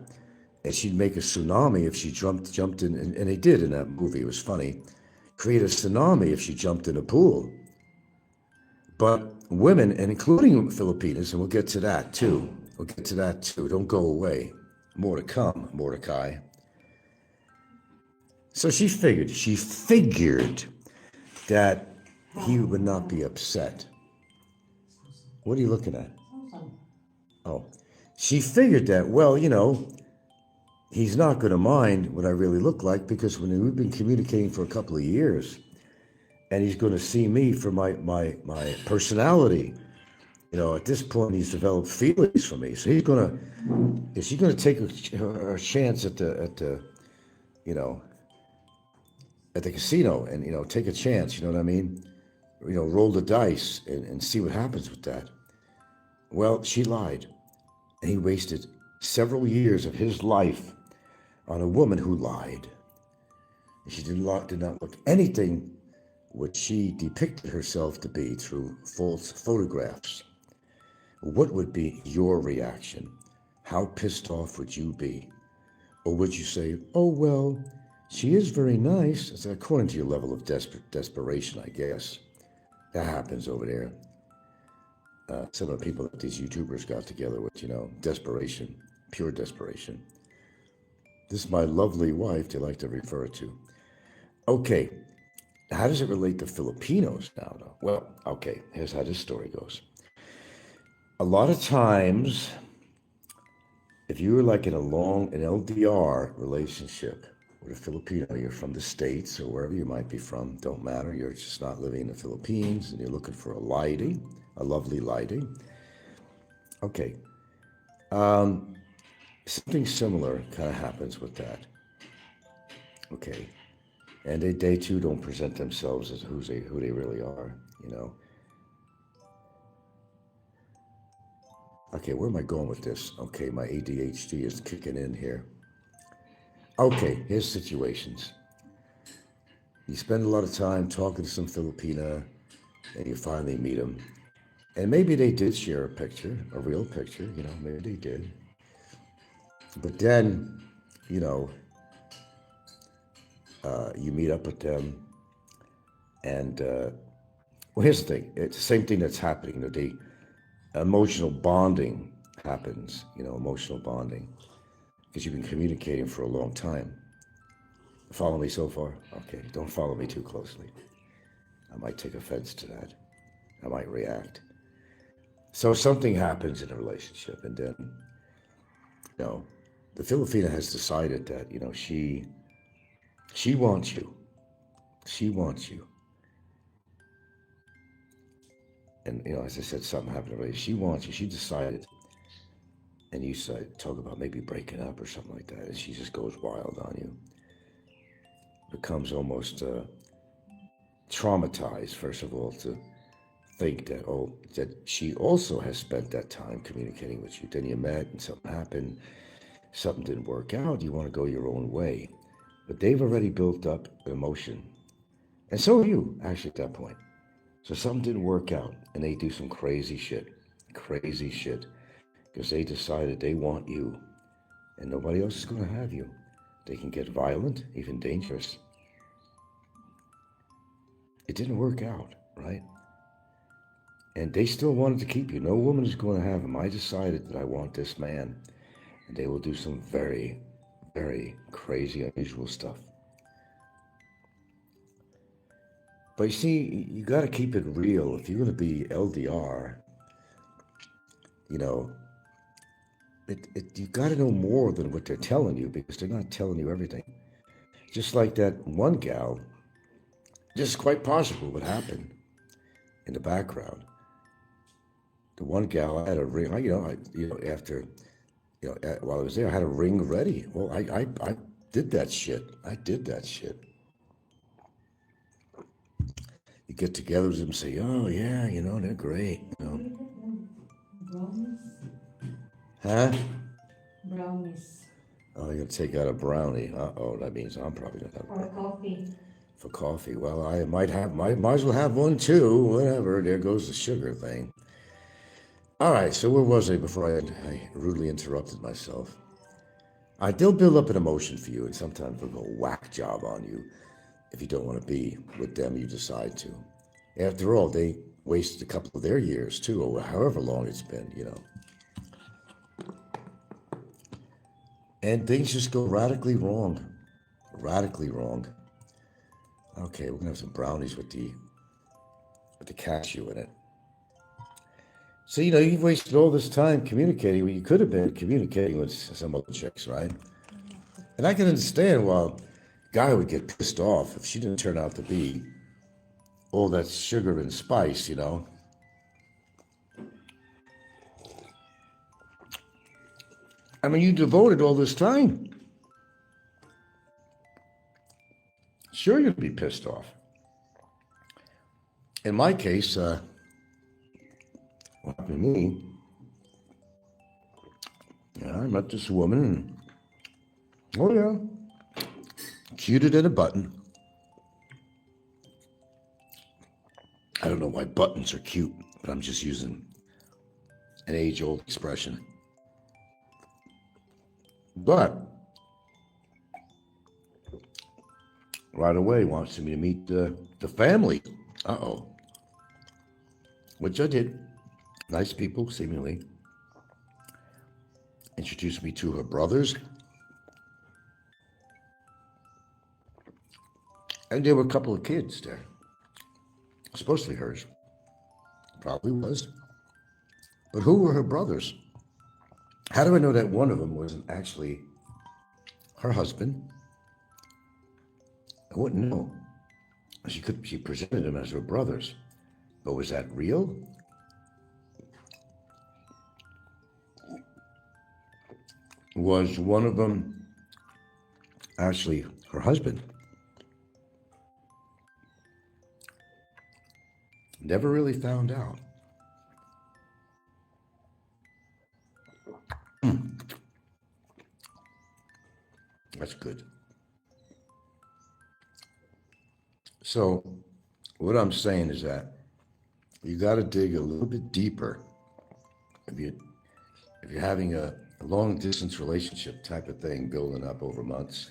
and she'd make a tsunami if she jumped in, and they did in that movie. It was funny. Create a tsunami if she jumped in a pool. But women, and including Filipinas, and we'll get to that too. Don't go away. More to come, Mordecai. So she figured that he would not be upset. What are you looking at? Oh, she figured that, well, he's not going to mind what I really look like, because when we've been communicating for a couple of years, and he's going to see me for my personality. At this point, he's developed feelings for me. So is he going to take a chance at the casino and, take a chance, you know what I mean? Roll the dice and see what happens with that. Well, she lied. And he wasted several years of his life on a woman who lied. She did not look anything what she depicted herself to be through false photographs. What would be your reaction? How pissed off would you be? Or would you say, oh, well, she is very nice, it's according to your level of desperation, I guess. That happens over there. Some of the people that these YouTubers got together with, desperation, pure desperation. This is my lovely wife, they like to refer to. Okay, how does it relate to Filipinos now, though? Well, okay, here's how this story goes. A lot of times, if you were like in an LDR relationship with a Filipino, you're from the States or wherever you might be from, don't matter, you're just not living in the Philippines and you're looking for a lovely lady. Okay. Something similar kind of happens with that. Okay. And they too don't present themselves as who they really are, Okay, where am I going with this? Okay, my ADHD is kicking in here. Okay, here's situations. You spend a lot of time talking to some Filipina, and you finally meet them. And maybe they did share a picture, a real picture, maybe they did. But then, you know, you meet up with them, and well, here's the thing: it's the same thing that's happening. The emotional bonding happens. Emotional bonding, because you've been communicating for a long time. Follow me so far? Okay, don't follow me too closely. I might take offense to that. I might react. So something happens in a relationship, and then, the Filipina has decided that, she wants you. She wants you. And, as I said, something happened in a relationship. She wants you. She decided. And you talk about maybe breaking up or something like that, and she just goes wild on you. Becomes almost traumatized, first of all, to think that she also has spent that time communicating with you. Then you met and something happened, something didn't work out, you want to go your own way. But they've already built up emotion. And so have you, actually, at that point. So something didn't work out, and they do some crazy shit, because they decided they want you, and nobody else is going to have you. They can get violent, even dangerous. It didn't work out, right? And they still wanted to keep you. No woman is going to have him. I decided that I want this man. And they will do some very, very crazy, unusual stuff. But you see, you got to keep it real. If you're going to be LDR, you got to know more than what they're telling you, because they're not telling you everything. Just like that one gal, this is quite possible what happened in the background. The one gal, I had a ring, after, while I was there, I had a ring ready. Well, I did that shit. You get together with them and say, oh, yeah, they're great. Brownies? Huh? Brownies. Oh, you're going to take out a brownie. Uh-oh, that means I'm probably going to have Or coffee. For coffee. Well, I might as well have one too. Whatever. There goes the sugar thing. All right, so where was I before I rudely interrupted myself? They'll build up an emotion for you, and sometimes they'll go whack job on you if you don't want to be with them. You decide to. After all, they wasted a couple of their years too, or however long it's been, And things just go radically wrong. Okay, we're gonna have some brownies with the cashew in it. So, you've wasted all this time communicating when you could have been communicating with some other chicks, right? And I can understand why a guy would get pissed off if she didn't turn out to be all that sugar and spice, I mean, you devoted all this time. Sure, you'd be pissed off. In my case, what happened to me, I met this woman, and, oh yeah, cuter than a button. I don't know why buttons are cute, but I'm just using an age-old expression. But right away wants me to meet the family. Uh-oh. Which I did. Nice people, seemingly. Introduced me to her brothers. And there were a couple of kids there. Supposed to be hers. Probably was. But who were her brothers? How do I know that one of them wasn't actually her husband? I wouldn't know. She presented them as her brothers. But was that real? Was one of them actually her husband? Never really found out. That's good. So what I'm saying is that You got to dig a little bit deeper. If you're having a long distance relationship type of thing building up over months,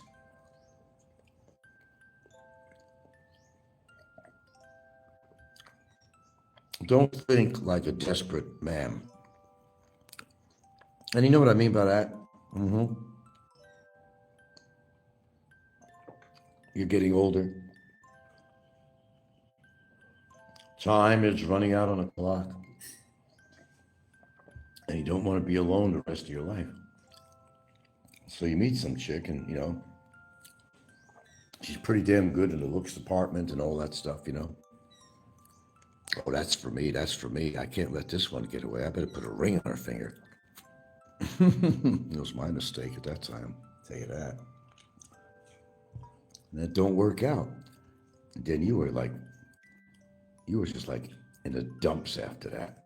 don't think like a desperate man. And you know what I mean by that? You're getting older. Time is running out on the clock. And you don't want to be alone the rest of your life. So you meet some chick and, she's pretty damn good in the looks department and all that stuff, Oh, that's for me. That's for me. I can't let this one get away. I better put a ring on her finger. It was my mistake at that time. I'll tell you that. And that don't work out. And then you were just like in the dumps after that.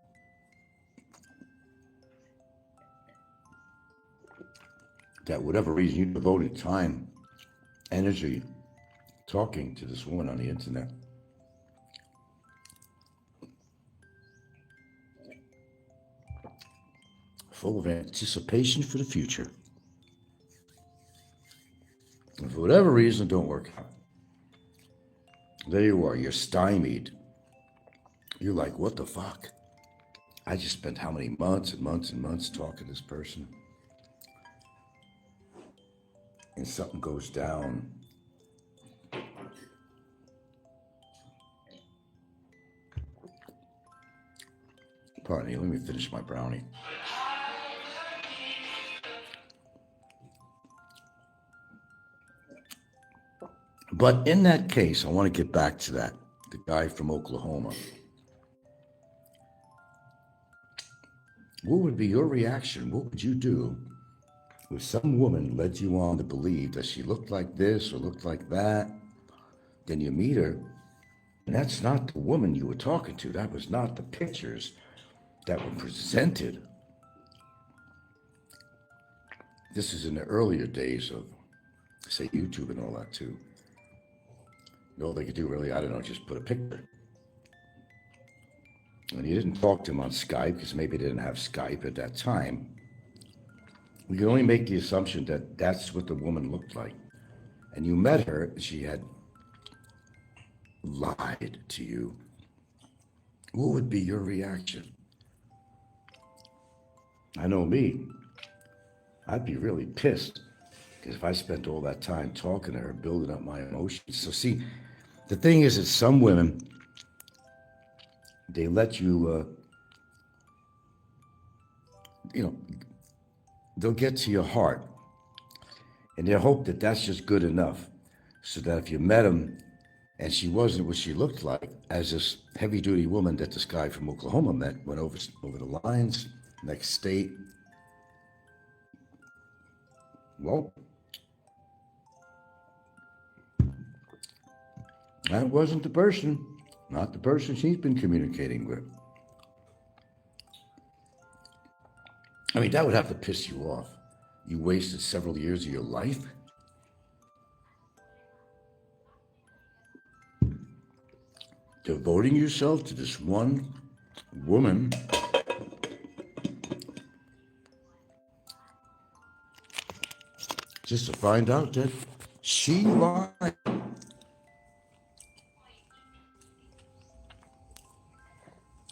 That whatever reason you devoted time, energy, talking to this woman on the internet. Full of anticipation for the future. And for whatever reason, it don't work out. There you are, you're stymied. You're like, what the fuck? I just spent how many months and months and months talking to this person. And something goes down. Pardon me, let me finish my brownie. But in that case, I want to get back to that, the guy from Oklahoma. What would be your reaction? What would you do if some woman led you on to believe that she looked like this or looked like that? Then you meet her, and that's not the woman you were talking to. That was not the pictures that were presented. This is in the earlier days of, say, YouTube and all that too. All they could do really, I don't know, just put a picture. And you didn't talk to him on Skype because maybe they didn't have Skype at that time. We can only make the assumption that that's what the woman looked like. And you met her, she had lied to you. What would be your reaction? I know me. I'd be really pissed because if I spent all that time talking to her, building up my emotions. So see, the thing is that some women, they let you, they'll get to your heart and they hope that that's just good enough so that if you met them and she wasn't what she looked like, as this heavy-duty woman that this guy from Oklahoma met, went over the lines, next state. Well, that wasn't the person, not the person she's been communicating with. I mean, that would have to piss you off. You wasted several years of your life. Devoting yourself to this one woman just to find out that she lied.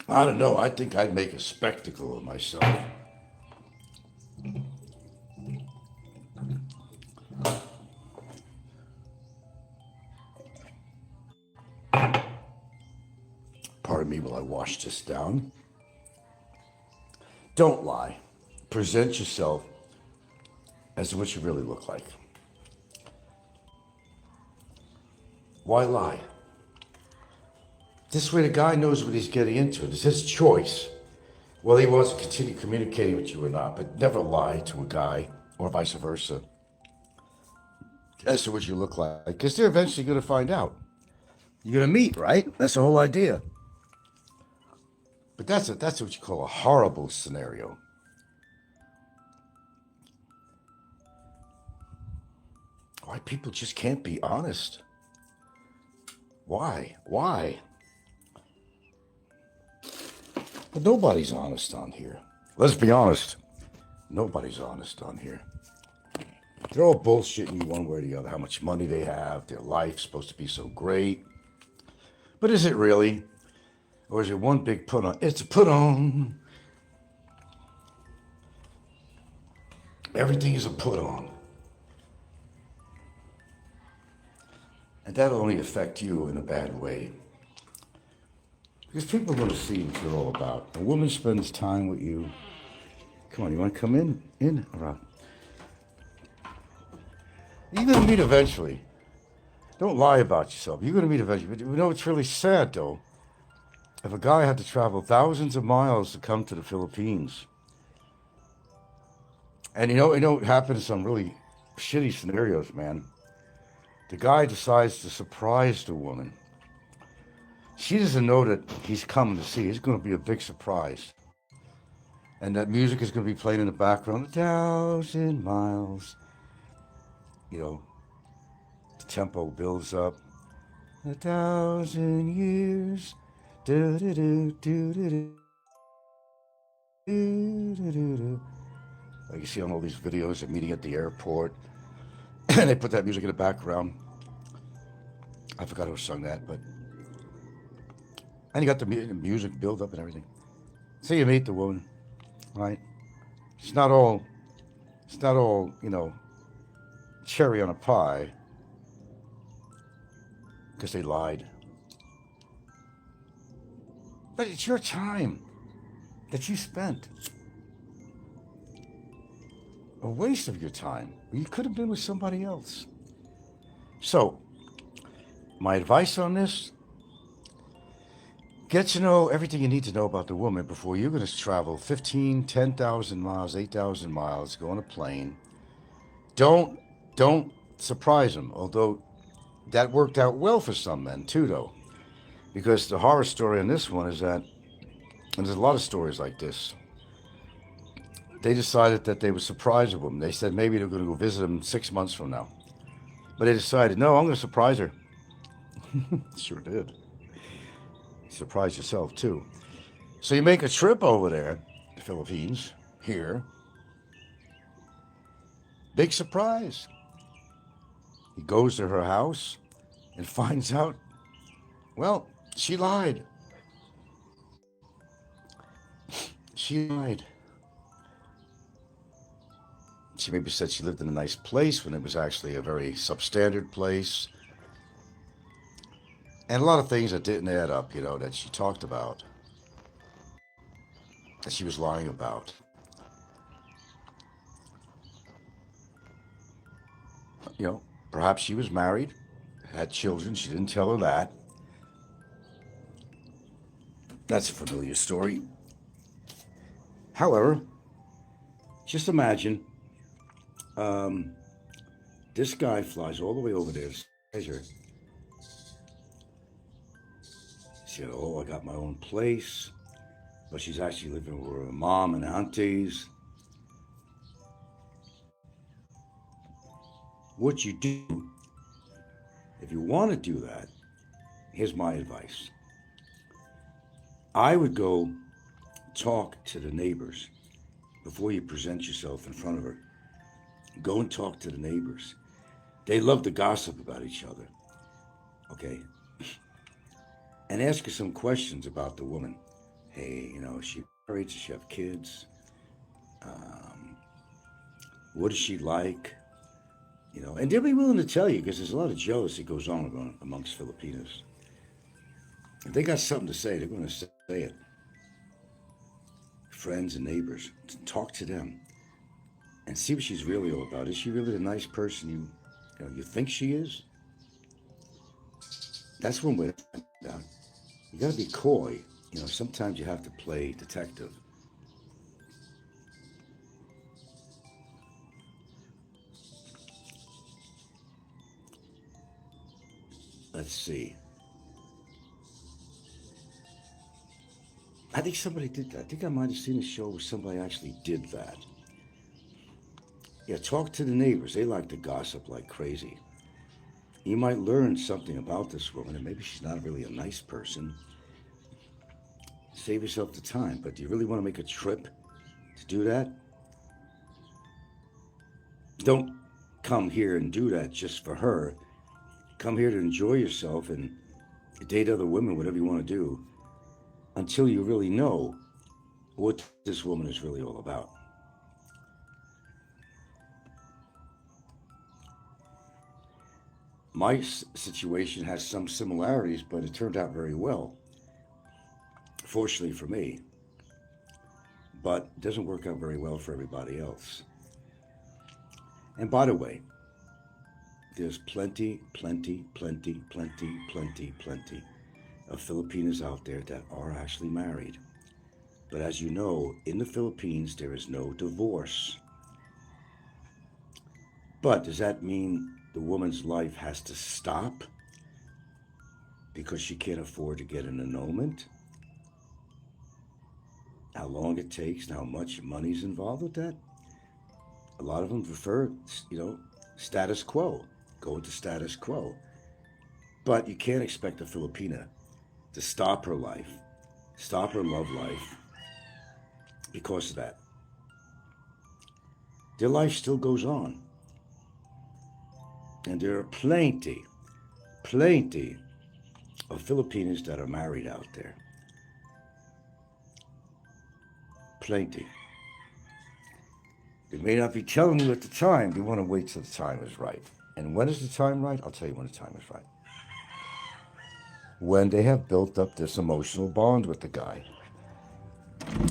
I don't know. I think I'd make a spectacle of myself. Pardon me while I wash this down. Don't lie. Present yourself as what you really look like. Why lie? This way the guy knows what he's getting into. It's his choice. Whether he wants to continue communicating with you or not, but never lie to a guy or vice versa as to what you look like, because they're eventually going to find out. You're going to meet, right? That's the whole idea. But that's what you call a horrible scenario. Why people just can't be honest? Why? But nobody's honest on here. Let's be honest. Nobody's honest on here. They're all bullshitting you one way or the other. How much money they have, their life's supposed to be so great. But is it really? Or is it one big put on? It's a put on. Everything is a put on. And that'll only affect you in a bad way. Because people are going to see what you're all about. A woman spends time with you. Come on, you want to come in? In or out? You're going to meet eventually. Don't lie about yourself. You're going to meet eventually. But you know what's really sad, though? If a guy had to travel thousands of miles to come to the Philippines, and you know what happens in some really shitty scenarios, man. The guy decides to surprise the woman. She doesn't know that he's coming to see. It's going to be a big surprise. And that music is going to be playing in the background. 1,000 miles. You know, the tempo builds up. 1,000 years. Do do do do do do do do. Like you see on all these videos of meeting at the airport, and they put that music in the background. I forgot who sung that, but and you got the music build up and everything. So you meet the woman, right? It's not all, you know, cherry on a pie, because they lied. But it's your time that you spent. A waste of your time. You could have been with somebody else. So, my advice on this, get to know everything you need to know about the woman before you're going to travel 15, 10,000 miles, 8,000 miles, go on a plane. Don't surprise them, although that worked out well for some men too, though. Because the horror story on this one is that, and there's a lot of stories like this, they decided that they would surprise a woman. They said maybe they're going to go visit him 6 months from now. But they decided, no, I'm going to surprise her. Sure did. Surprise yourself, too. So you make a trip over there, the Philippines, here. Big surprise. He goes to her house and finds out, well, she lied. She lied. She maybe said she lived in a nice place when it was actually a very substandard place. And a lot of things that didn't add up, you know, that she talked about, that she was lying about. You know, perhaps she was married, had children, she didn't tell her that. That's a familiar story. However, just imagine this guy flies all the way over there to surprise her. She said, oh, I got my own place. But she's actually living with her mom and aunties. What you do, if you want to do that, here's my advice. I would go talk to the neighbors before you present yourself in front of her. Go and talk to the neighbors. They love to gossip about each other. Okay? And ask her some questions about the woman. Hey, you know, is she married? Does she have kids? What is she like? You know, and they'll be willing to tell you because there's a lot of jealousy goes on amongst Filipinos. If they got something to say, they're going to say it. Friends and neighbors, talk to them and see what she's really all about. Is she really the nice person you think she is? That's one way to find out. You got to be coy. You know, sometimes you have to play detective. Let's see. I think somebody did that. I think I might have seen a show where somebody actually did that. Yeah, talk to the neighbors. They like to gossip like crazy. You might learn something about this woman, and maybe she's not really a nice person. Save yourself the time. But do you really want to make a trip to do that? Don't come here and do that just for her. Come here to enjoy yourself and date other women, whatever you want to do, until you really know what this woman is really all about. My situation has some similarities, but it turned out very well, fortunately for me. But it doesn't work out very well for everybody else. And by the way, there's plenty of Filipinos out there that are actually married. But as you know, in the Philippines, there is no divorce. But does that mean the woman's life has to stop because she can't afford to get an annulment? How long it takes and how much money's involved with that? A lot of them prefer, status quo. Go into status quo. But you can't expect a Filipina to stop her life, stop her love life because of that. Their life still goes on. And there are plenty of Filipinos that are married out there. Plenty. They may not be telling you at the time. They want to wait till the time is right. And when is the time right? I'll tell you when the time is right. When they have built up this emotional bond with the guy.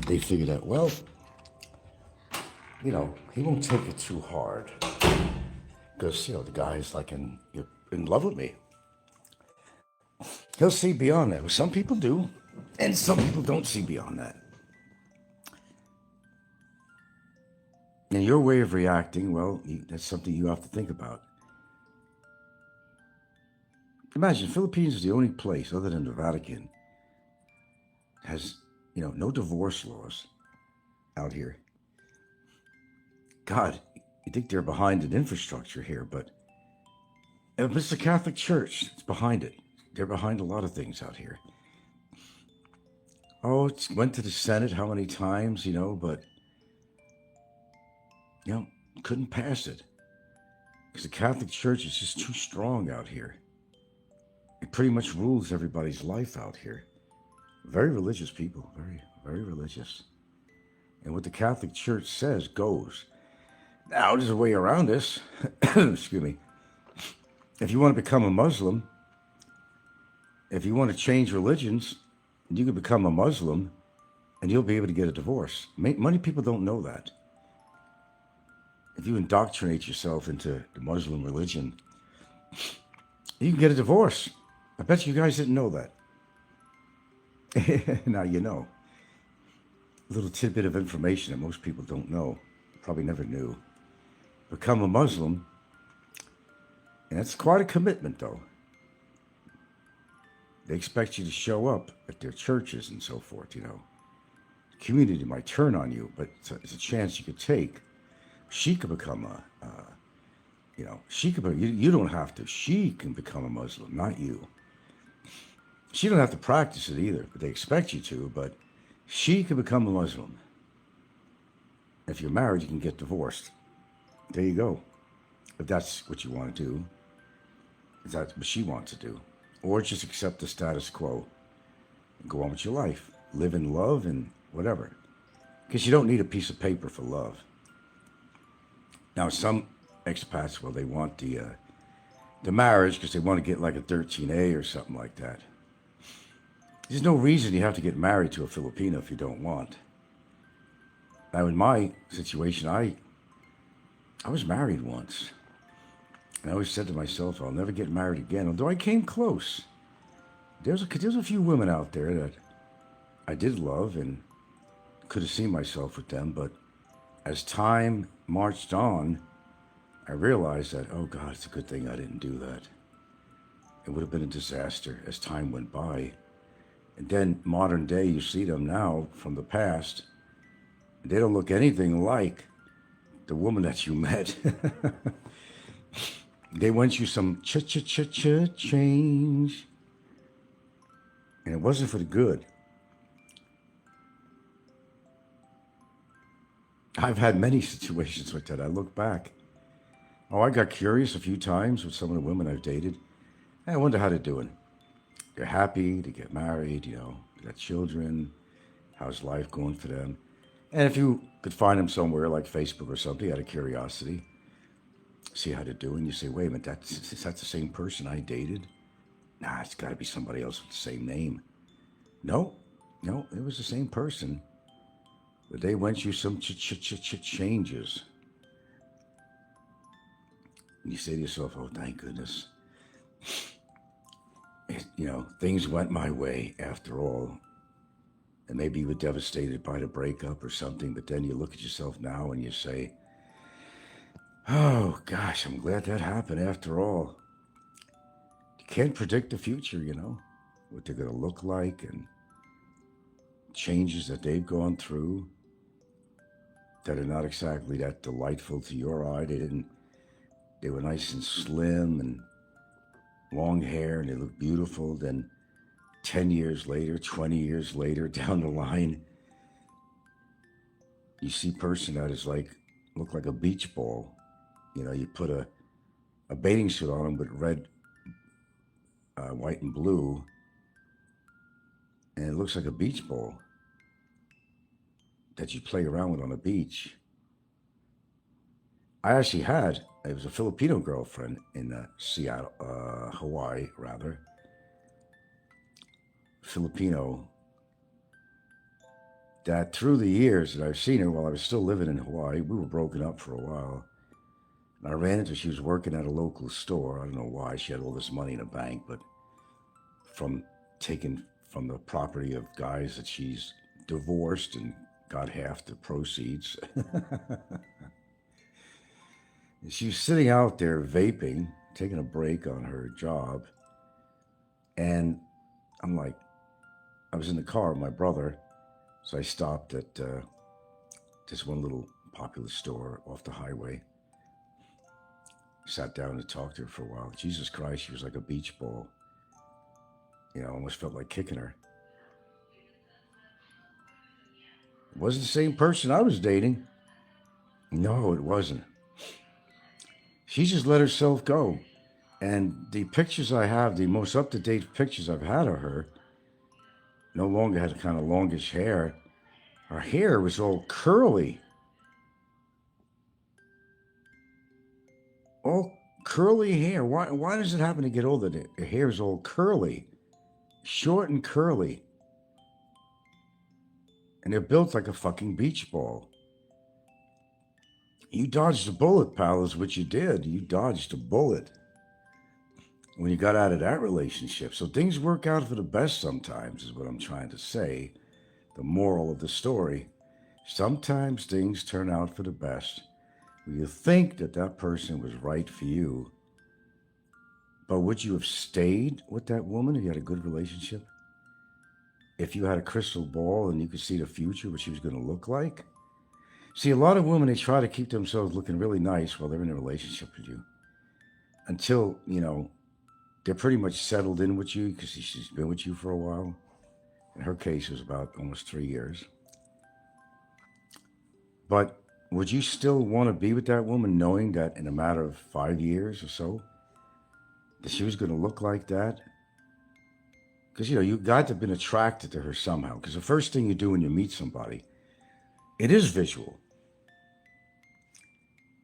They figure that, well, he won't take it too hard. Because, the guy's like in love with me. He'll see beyond that. Well, some people do, and some people don't see beyond that. And your way of reacting, well, that's something you have to think about. Imagine, Philippines is the only place, other than the Vatican, has, no divorce laws out here. God, you think they're behind in infrastructure here, but it's the Catholic Church. It's behind it. They're behind a lot of things out here. Oh, it went to the Senate how many times, but, couldn't pass it. Because the Catholic Church is just too strong out here. It pretty much rules everybody's life out here. Very religious people, very, very religious. And what the Catholic Church says goes. Now, there's a way around this. Excuse me. If you want to become a Muslim, if you want to change religions, you can become a Muslim and you'll be able to get a divorce. Many people don't know that. If you indoctrinate yourself into the Muslim religion, you can get a divorce. I bet you guys didn't know that. Now you know. A little tidbit of information that most people don't know. Probably never knew. Become a Muslim, and that's quite a commitment, though. They expect you to show up at their churches and so forth, The community might turn on you, but it's a chance you could take. She could become you don't have to. She can become a Muslim, not you. She don't have to practice it either, but they expect you to, but she can become a Muslim. If you're married, you can get divorced. There you go. If that's what you want to do, if that's what she wants to do. Or just accept the status quo and go on with your life. Live in love and whatever. Because you don't need a piece of paper for love. Now, some expats, well, they want the marriage because they want to get like a 13A or something like that. There's no reason you have to get married to a Filipino if you don't want. Now, in my situation, I was married once. And I always said to myself, I'll never get married again, although I came close. There's a few women out there that I did love and could have seen myself with them, but as time marched on, I realized that, oh God, it's a good thing I didn't do that. It would have been a disaster as time went by. And then modern day, you see them now from the past. They don't look anything like the woman that you met. They went you some change. And it wasn't for the good. I've had many situations like that. I look back. Oh, I got curious a few times with some of the women I've dated. Hey, I wonder how they're doing. They're happy to get married, they got children. How's life going for them? And if you could find them somewhere like Facebook or something out of curiosity, see how they're doing, you say, wait a minute, that's the same person I dated? Nah, it's got to be somebody else with the same name. No, no, it was the same person. But they went through some changes. And you say to yourself, oh, thank goodness. Things went my way after all. And maybe you were devastated by the breakup or something, but then you look at yourself now and you say, oh, gosh, I'm glad that happened after all. You can't predict the future, what they're going to look like and changes that they've gone through that are not exactly that delightful to your eye. They were nice and slim and long hair and they looked beautiful. Then 10 years later, 20 years later, down the line, you see a person that is look like a beach ball. You put a bathing suit on them with red, white, and blue, and it looks like a beach ball that you play around with on a beach. I actually it was a Filipino girlfriend in Seattle, Hawaii, rather. Filipino, that through the years that I've seen her while I was still living in Hawaii, we were broken up for a while. And I ran into, she was working at a local store. I don't know why, she had all this money in a bank, but taken from the property of guys that she's divorced and got half the proceeds. She was sitting out there vaping, taking a break on her job. And I'm like, I was in the car with my brother. So I stopped at this one little popular store off the highway. Sat down and talked to her for a while. Jesus Christ, she was like a beach ball. I almost felt like kicking her. It wasn't the same person I was dating. No, it wasn't. She just let herself go. And the pictures I have, the most up-to-date pictures I've had of her, no longer had kind of longish hair. Her hair was all curly. All curly hair. Why does it happen to get older? The hair is all curly. Short and curly. And they're built like a fucking beach ball. You dodged a bullet, pal, is what you did. You dodged a bullet when you got out of that relationship. So things work out for the best sometimes, is what I'm trying to say. The moral of the story. Sometimes things turn out for the best. You think that person was right for you. But would you have stayed with that woman if you had a good relationship? If you had a crystal ball and you could see the future, what she was going to look like? See, a lot of women, they try to keep themselves looking really nice while they're in a relationship with you. Until, they're pretty much settled in with you because she's been with you for a while. In her case, it was about almost 3 years. But would you still want to be with that woman knowing that in a matter of 5 years or so, that she was going to look like that? Because, you got to have been attracted to her somehow. Because the first thing you do when you meet somebody, it is visual.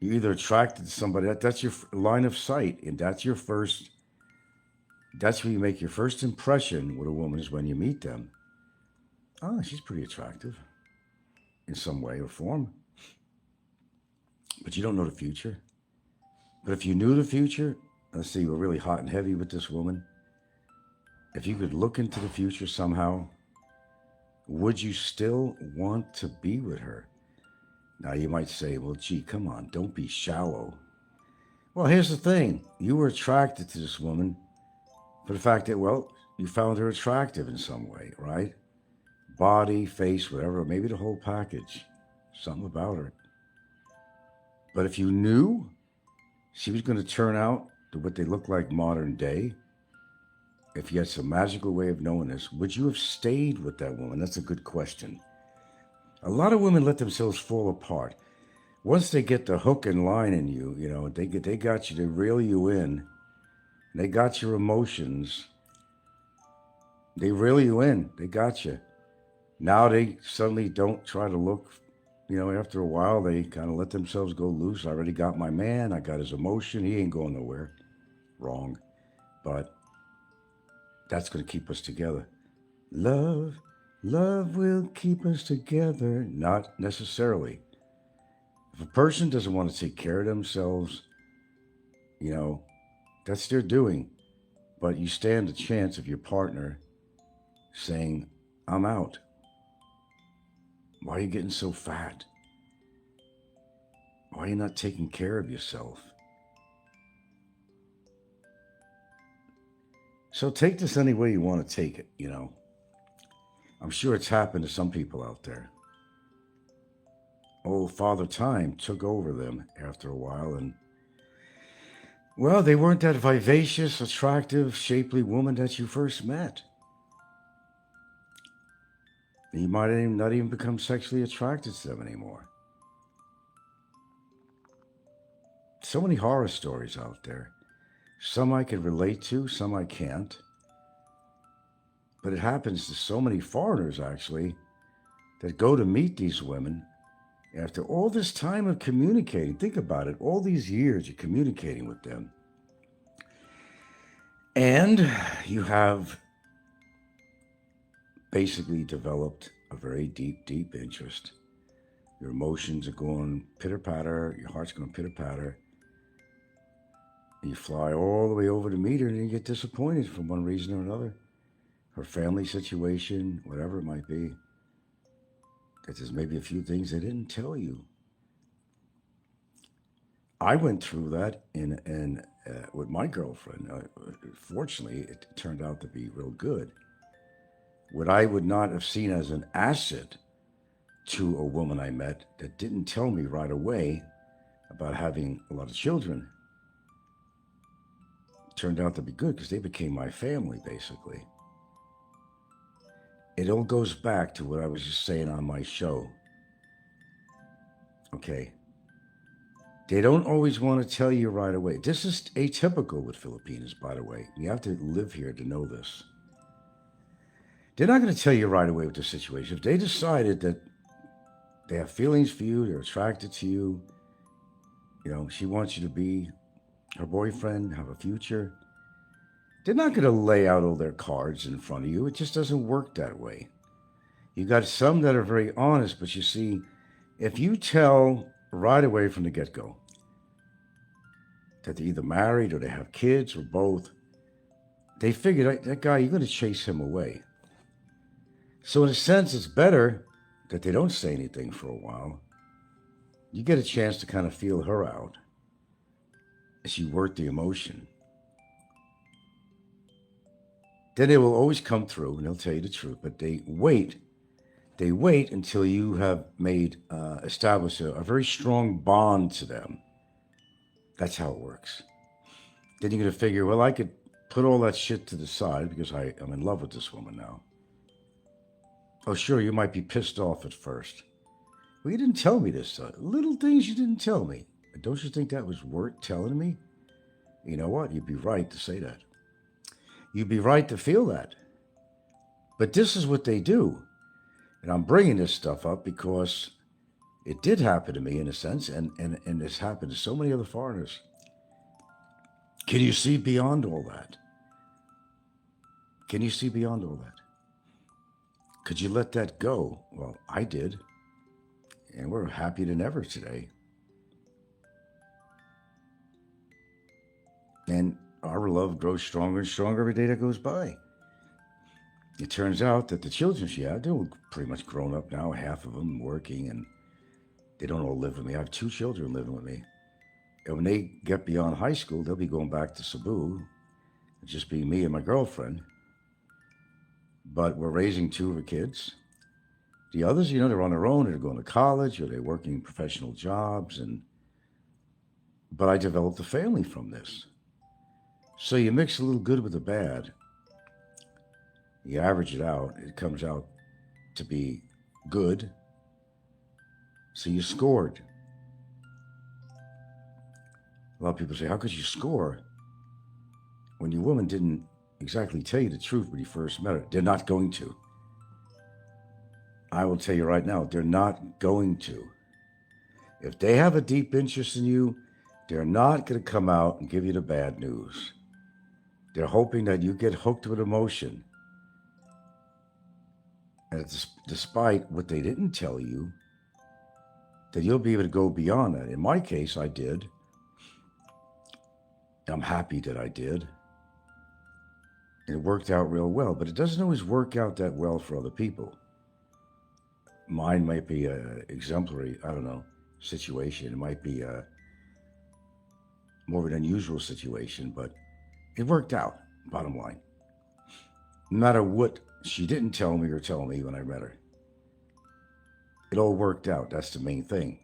You're either attracted to somebody, that's your line of sight, and that's where you make your first impression with a woman is when you meet them. Oh, she's pretty attractive in some way or form. But you don't know the future. But if you knew the future, let's say you were really hot and heavy with this woman, if you could look into the future somehow, would you still want to be with her? Now you might say, well, gee, come on, don't be shallow. Well, here's the thing. You were attracted to this woman for the fact that, well, you found her attractive in some way, right? Body, face, whatever, maybe the whole package. Something about her. But if you knew she was going to turn out to what they look like modern day, if you had some magical way of knowing this, would you have stayed with that woman? That's a good question. A lot of women let themselves fall apart. Once they get the hook and line in you, they got you, to reel you in. They got your emotions. They reel you in. They got you. Now they suddenly don't try to look, after a while they kind of let themselves go loose. I already got my man. I got his emotion. He ain't going nowhere. Wrong. But that's going to keep us together. Love will keep us together. Not necessarily. If a person doesn't want to take care of themselves, that's their doing. But you stand a chance of your partner saying, I'm out. Why are you getting so fat? Why are you not taking care of yourself? So take this any way you want to take it, I'm sure it's happened to some people out there. Old Father Time took over them after a while, and well, they weren't that vivacious, attractive, shapely woman that you first met. You might not even become sexually attracted to them anymore. So many horror stories out there. Some I can relate to, some I can't. But it happens to so many foreigners, actually, that go to meet these women after all this time of communicating. Think about it. All these years you're communicating with them. And you have basically developed a very deep, deep interest. Your emotions are going pitter-patter. Your heart's going pitter-patter. You fly all the way over to meet her and you get disappointed for one reason or another. Her family situation, whatever it might be. That there's maybe a few things they didn't tell you. I went through that with my girlfriend. Fortunately, it turned out to be real good. What I would not have seen as an asset to a woman I met that didn't tell me right away about having a lot of children turned out to be good because they became my family, basically. It all goes back to what I was just saying on my show. Okay. They don't always want to tell you right away. This is atypical with Filipinos, by the way. You have to live here to know this. They're not going to tell you right away with the situation. If they decided that they have feelings for you, they're attracted to you, she wants you to be her boyfriend, have a future, they're not going to lay out all their cards in front of you. It just doesn't work that way. You got some that are very honest, but you see, if you tell right away from the get-go that they're either married or they have kids or both, they figure that guy, you're going to chase him away. So in a sense, it's better that they don't say anything for a while. You get a chance to kind of feel her out as you work the emotion. Then they will always come through and they'll tell you the truth, but they wait until you have established a very strong bond to them. That's how it works. Then you're going to figure, well, I could put all that shit to the side because I'm in love with this woman now. Oh, sure, you might be pissed off at first. Well, you didn't tell me this. Little things you didn't tell me. Don't you think that was worth telling me? You know what? You'd be right to say that. You'd be right to feel that. But this is what they do. And I'm bringing this stuff up because it did happen to me in a sense, and it's happened to so many other foreigners. Can you see beyond all that? Can you see beyond all that? Could you let that go? Well, I did. And we're happier than ever today. And our love grows stronger and stronger every day that goes by. It turns out that the children she had, they're pretty much grown up now, half of them working, and they don't all live with me. I have 2 children living with me. And when they get beyond high school, they'll be going back to Cebu. It's just be me and my girlfriend. But we're raising 2 of the kids. The others, they're on their own, they're going to college, or they're working professional jobs. But I developed a family from this. So you mix a little good with the bad. You average it out, it comes out to be good. So you scored. A lot of people say, how could you score when your woman didn't exactly tell you the truth when you first met her? They're not going to. I will tell you right now, they're not going to. If they have a deep interest in you, they're not going to come out and give you the bad news. They're hoping that you get hooked with emotion. And despite what they didn't tell you, that you'll be able to go beyond that. In my case, I did. I'm happy that I did. And it worked out real well, but it doesn't always work out that well for other people. Mine might be an exemplary, situation. It might be more of an unusual situation, but it worked out, bottom line. No matter what she didn't tell me or tell me when I met her. It all worked out. That's the main thing.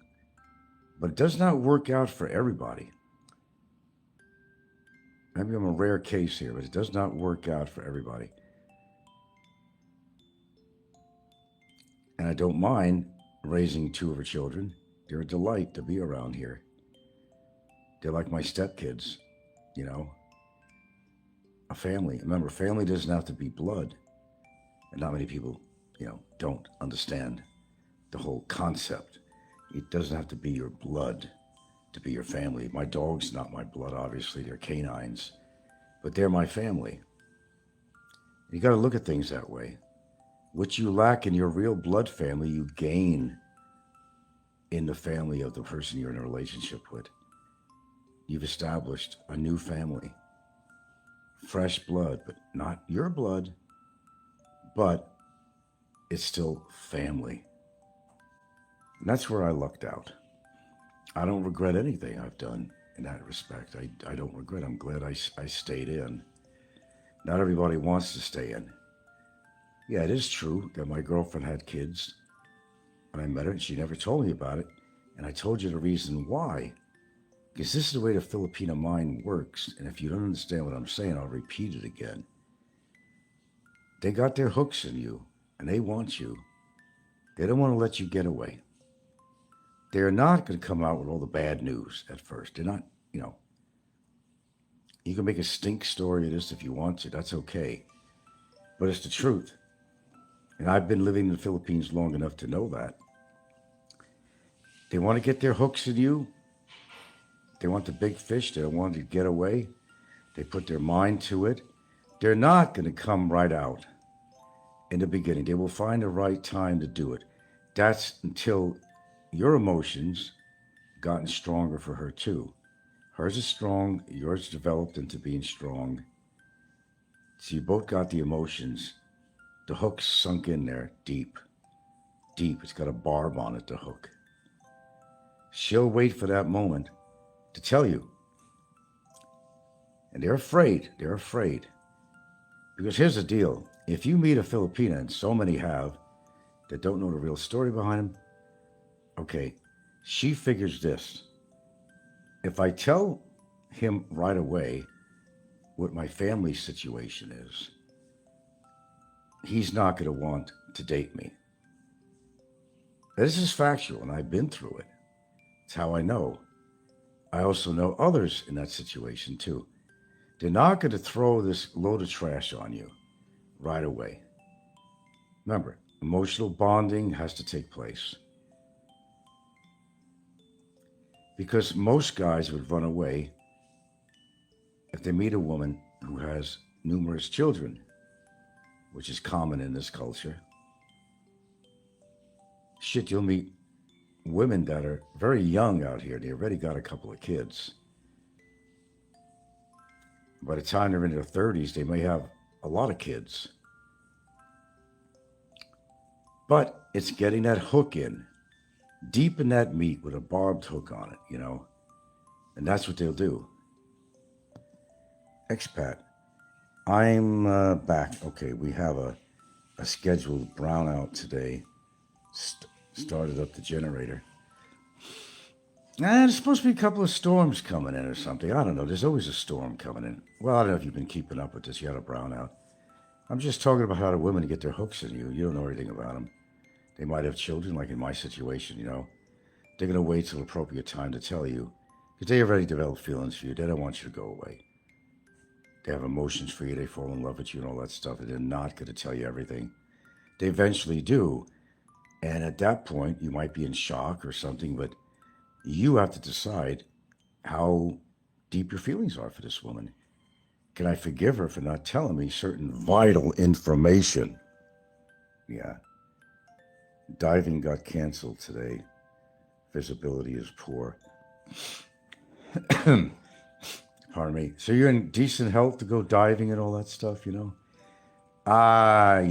But it does not work out for everybody. Maybe I'm a rare case here, but it does not work out for everybody. And I don't mind raising 2 of her children. They're a delight to be around here. They're like my stepkids, a family. Remember, family doesn't have to be blood. And not many people, don't understand the whole concept. It doesn't have to be your blood to be your family. My dog's not my blood, obviously. They're canines. But they're my family. You got to look at things that way. What you lack in your real blood family, you gain in the family of the person you're in a relationship with. You've established a new family. Fresh blood, but not your blood, but it's still family. And that's where I lucked out. I don't regret anything I've done in that respect. I don't regret. I'm glad I stayed in. Not everybody wants to stay in. Yeah, it is true that my girlfriend had kids when I met her, and she never told me about it. And I told you the reason why. Because this is the way the Filipino mind works. And if you don't understand what I'm saying, I'll repeat it again. They got their hooks in you, and they want you. They don't want to let you get away. They're not going to come out with all the bad news at first. They're not, you can make a stink story of this if you want to. That's okay. But it's the truth. And I've been living in the Philippines long enough to know that. They want to get their hooks in you. They want the big fish. They don't want to get away. They put their mind to it. They're not going to come right out in the beginning. They will find the right time to do it. That's until your emotions gotten stronger for her too. Hers is strong. Yours developed into being strong. So you both got the emotions. The hook's sunk in there deep. Deep. It's got a barb on it, the hook. She'll wait for that moment to tell you. And they're afraid. They're afraid. Because here's the deal. If you meet a Filipina, and so many have, that don't know the real story behind them, okay, she figures this. If I tell him right away what my family situation is, he's not going to want to date me. This is factual, and I've been through it. It's how I know. I also know others in that situation too. They're not going to throw this load of trash on you right away. Remember, emotional bonding has to take place. Because most guys would run away if they meet a woman who has numerous children, which is common in this culture. Shit, you'll meet women that are very young out here. They already got a couple of kids. By the time they're in their 30s, they may have a lot of kids. But it's getting that hook in, deep in that meat with a barbed hook on it, And that's what they'll do. Expat, I'm back. Okay, we have a scheduled brownout today. Started up the generator. And there's supposed to be a couple of storms coming in or something. I don't know. There's always a storm coming in. Well, I don't know if you've been keeping up with this. You had a brownout. I'm just talking about how the women get their hooks in you. You don't know anything about them. They might have children, like in my situation, they're going to wait till the appropriate time to tell you because they already developed feelings for you. They don't want you to go away. They have emotions for you. They fall in love with you and all that stuff. And they're not going to tell you everything. They eventually do. And at that point, you might be in shock or something, but you have to decide how deep your feelings are for this woman. Can I forgive her for not telling me certain vital information? Yeah. Diving got canceled today. Visibility is poor. Pardon me. So you're in decent health to go diving and all that stuff, you know? I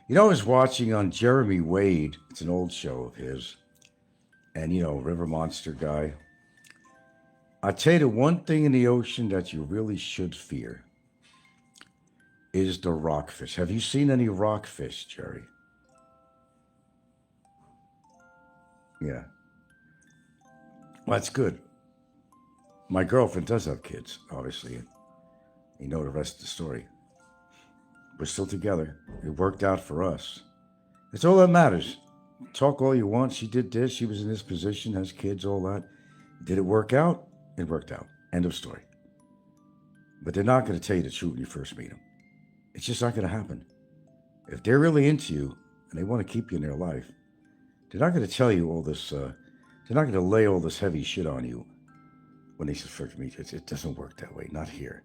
was watching on Jeremy Wade. It's an old show of his. And, River Monster guy. I'll tell you the one thing in the ocean that you really should fear is the rockfish. Have you seen any rockfish, Jerry? Yeah. Well, that's good. My girlfriend does have kids, obviously. You know the rest of the story. We're still together. It worked out for us. It's all that matters. Talk all you want. She did this. She was in this position, has kids, all that. Did it work out? It worked out. End of story. But they're not going to tell you the truth when you first meet them. It's just not going to happen. If they're really into you and they want to keep you in their life, they're not going to tell you all this. They're not going to lay all this heavy shit on you when they first meet you. It doesn't work that way. Not here.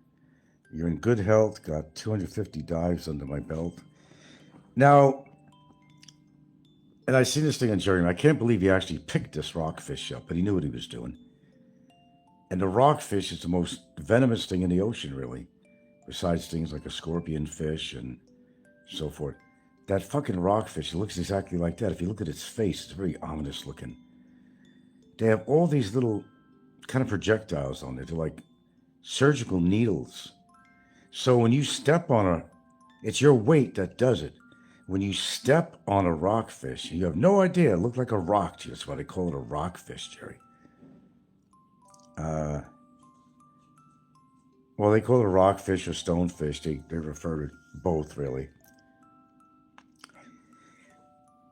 You're in good health. Got 250 dives under my belt. Now, and I seen this thing on Jeremy. I can't believe he actually picked this rockfish up, but he knew what he was doing. And the rockfish is the most venomous thing in the ocean, really, besides things like a scorpion fish and so forth. That fucking rockfish, it looks exactly like that. If you look at its face, it's very ominous looking. They have all these little kind of projectiles on it. They're like surgical needles. So when you step on it's your weight that does it. When you step on a rockfish, you have no idea. It looked like a rock to you. That's why they call it a rockfish, Jerry. Well, they call it a rockfish or stonefish. They refer to both, really.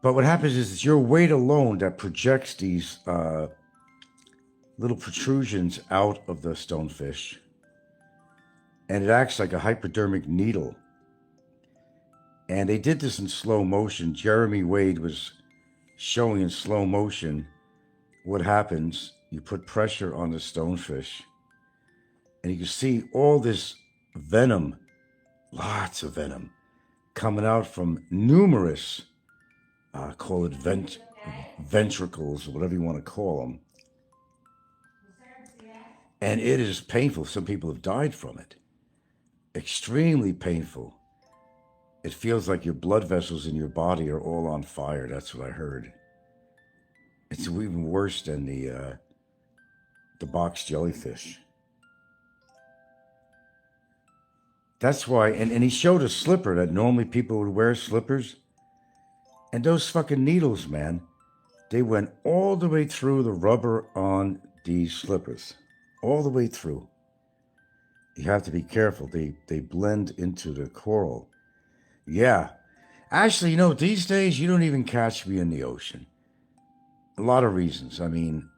But what happens is it's your weight alone that projects these little protrusions out of the stonefish. And it acts like a hypodermic needle. And they did this in slow motion. Jeremy Wade was showing in slow motion what happens. You put pressure on the stonefish, and you can see all this venom, lots of venom, coming out from numerous, call it ventricles, or whatever you want to call them. And it is painful. Some people have died from it. Extremely painful. It feels like your blood vessels in your body are all on fire. That's what I heard. It's even worse than the box jellyfish. That's why, and he showed a slipper that normally people would wear slippers. And those fucking needles, man, they went all the way through the rubber on these slippers. All the way through. You have to be careful. They blend into the coral. Yeah. Actually, these days you don't even catch me in the ocean. A lot of reasons. I mean,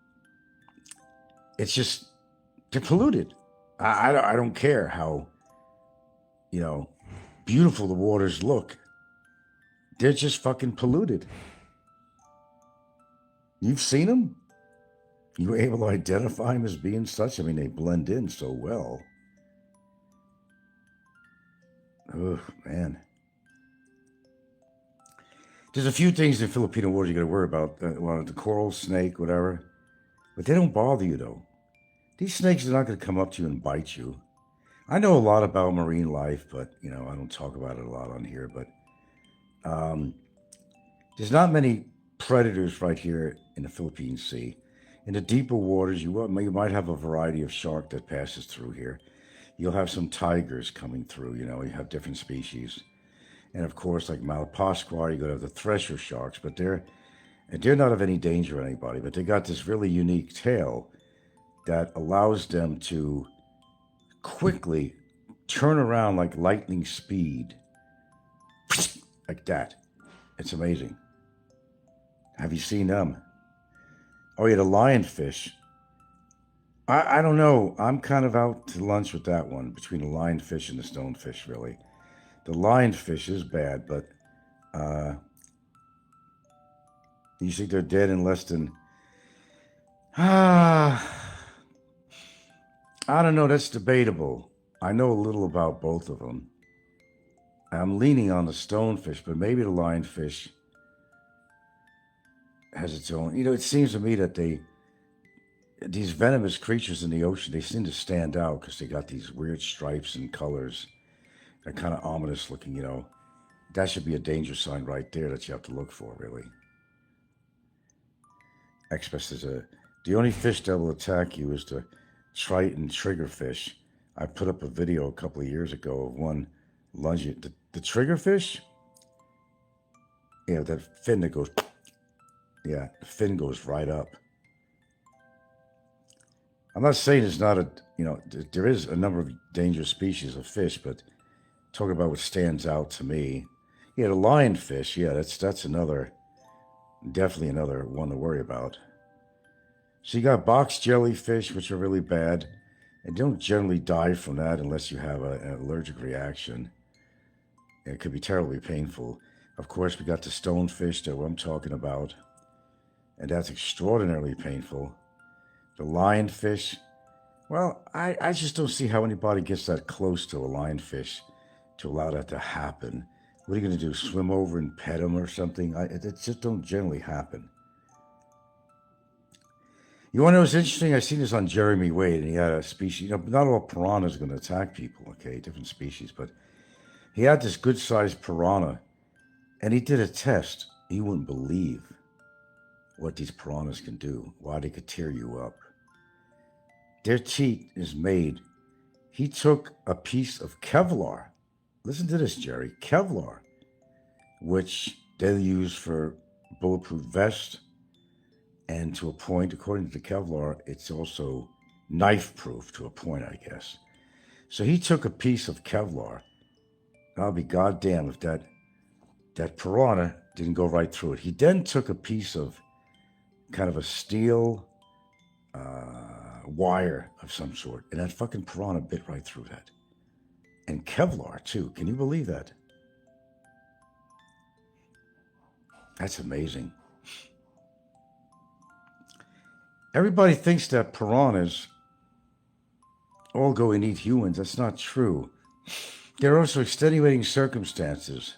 it's just, they're polluted. I don't care how, beautiful the waters look. They're just fucking polluted. You've seen them? You were able to identify them as being such? I mean, they blend in so well. Oh, man. There's a few things in Filipino waters you got to worry about. The coral, snake, whatever. But they don't bother you, though. These snakes are not going to come up to you and bite you. I know a lot about marine life, but, I don't talk about it a lot on here. But there's not many predators right here in the Philippine Sea. In the deeper waters, you might have a variety of shark that passes through here. You'll have some tigers coming through, you have different species. And of course, like Malapascua, you're going to have the thresher sharks, but they're not of any danger to anybody, but they got this really unique tail that allows them to quickly turn around like lightning speed. Like that. It's amazing. Have you seen them? Oh yeah, the lionfish. I don't know. I'm kind of out to lunch with that one between the lionfish and the stonefish. Really, the lionfish is bad, but uh, you think they're dead in less than ah. I don't know. That's debatable. I know a little about both of them. I'm leaning on the stonefish, but maybe the lionfish has its own. You know, it seems to me that these venomous creatures in the ocean, they seem to stand out because they got these weird stripes and colors. They're kind of ominous looking, you know. That should be a danger sign right there that you have to look for, really. Expats is the only fish that will attack you is the Triton triggerfish. I put up a video a couple of years ago of one lunging. The triggerfish? Yeah, that fin that goes, yeah, the fin goes right up. I'm not saying it's not there is a number of dangerous species of fish, but talking about what stands out to me, yeah, the lionfish, yeah, that's definitely another one to worry about. So you got box jellyfish, which are really bad, and don't generally die from that unless you have an allergic reaction. It could be terribly painful. Of course, we got the stonefish that I'm talking about, and that's extraordinarily painful. The lionfish, well, I just don't see how anybody gets that close to a lionfish to allow that to happen. What are you going to do, swim over and pet them or something? It just don't generally happen. You want to know what's interesting? I seen this on Jeremy Wade, and he had a species, not all piranhas are going to attack people, okay, different species, but he had this good-sized piranha, and he did a test. You wouldn't believe what these piranhas can do, why they could tear you up. Their teeth is made. He took a piece of Kevlar. Listen to this, Jerry. Kevlar, which they use for bulletproof vests, and to a point, according to the Kevlar, it's also knife-proof to a point, I guess. So he took a piece of Kevlar. I'll be goddamn if that piranha didn't go right through it. He then took a piece of kind of a steel wire of some sort, and that fucking piranha bit right through that. And Kevlar, too. Can you believe that? That's amazing. Everybody thinks that piranhas all go and eat humans. That's not true. There are also extenuating circumstances.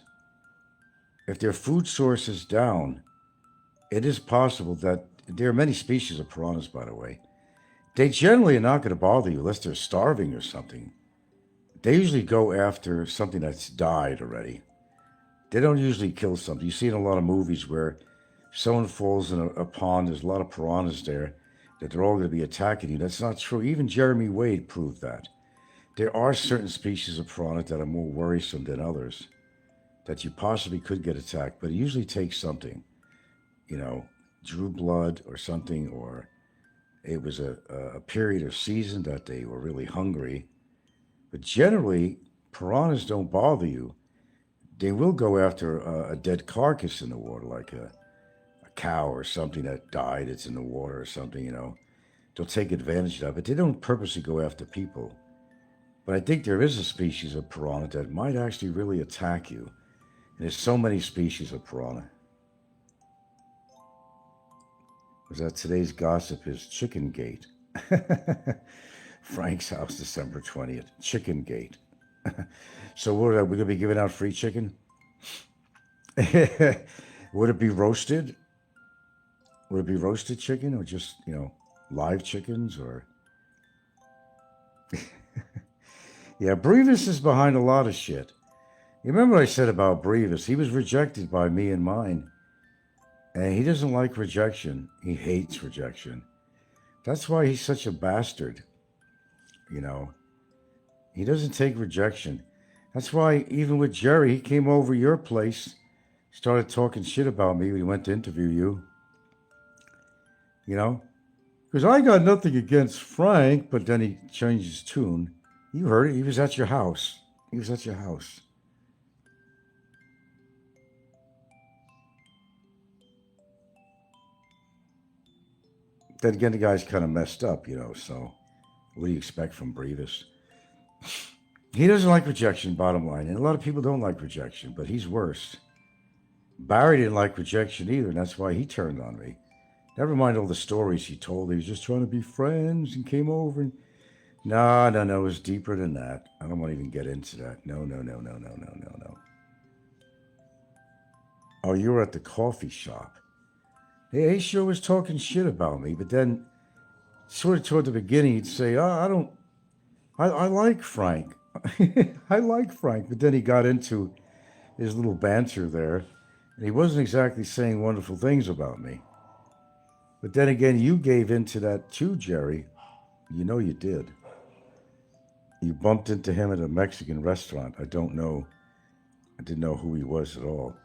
If their food source is down, it is possible that there are many species of piranhas, by the way. They generally are not going to bother you unless they're starving or something. They usually go after something that's died already. They don't usually kill something. You see in a lot of movies where someone falls in a pond, there's a lot of piranhas there, that they're all going to be attacking you. That's not true. Even Jeremy Wade proved that. There are certain species of piranha that are more worrisome than others, that you possibly could get attacked, but it usually takes something, drew blood or something, or it was a period or season that they were really hungry. But generally, piranhas don't bother you. They will go after a dead carcass in the water, like a cow or something that died, it's in the water or something, They'll take advantage of it. They don't purposely go after people. But I think there is a species of piranha that might actually really attack you. And there's so many species of piranha. Was that today's gossip is Chicken Gate. Frank's house, December 20th. Chicken Gate. So what are we going to be giving out free chicken? Would it be roasted? Would it be roasted chicken or just, live chickens or... Yeah, Brevis is behind a lot of shit. You remember what I said about Brevis? He was rejected by me and mine. And he doesn't like rejection. He hates rejection. That's why he's such a bastard. He doesn't take rejection. That's why even with Jerry, he came over your place, started talking shit about me when he went to interview you. Because I got nothing against Frank, but then he changed his tune. You heard it. He was at your house. then again, the guy's kind of messed up, you know, so what do you expect from Brevis? He doesn't like rejection, bottom line. And a lot of people don't like rejection, but he's worse. Barry didn't like rejection either, and that's why he turned on me. Never mind all the stories he told. He was just trying to be friends and came over. And no, it was deeper than that. I don't want to even get into that. No. Oh, you were at the coffee shop. He sure was talking shit about me, but then sort of toward the beginning, he'd say, oh, I like Frank. I like Frank. But then he got into his little banter there, and he wasn't exactly saying wonderful things about me. But then again, you gave into that too, Jerry. You know you did. You bumped into him at a Mexican restaurant. I didn't know who he was at all.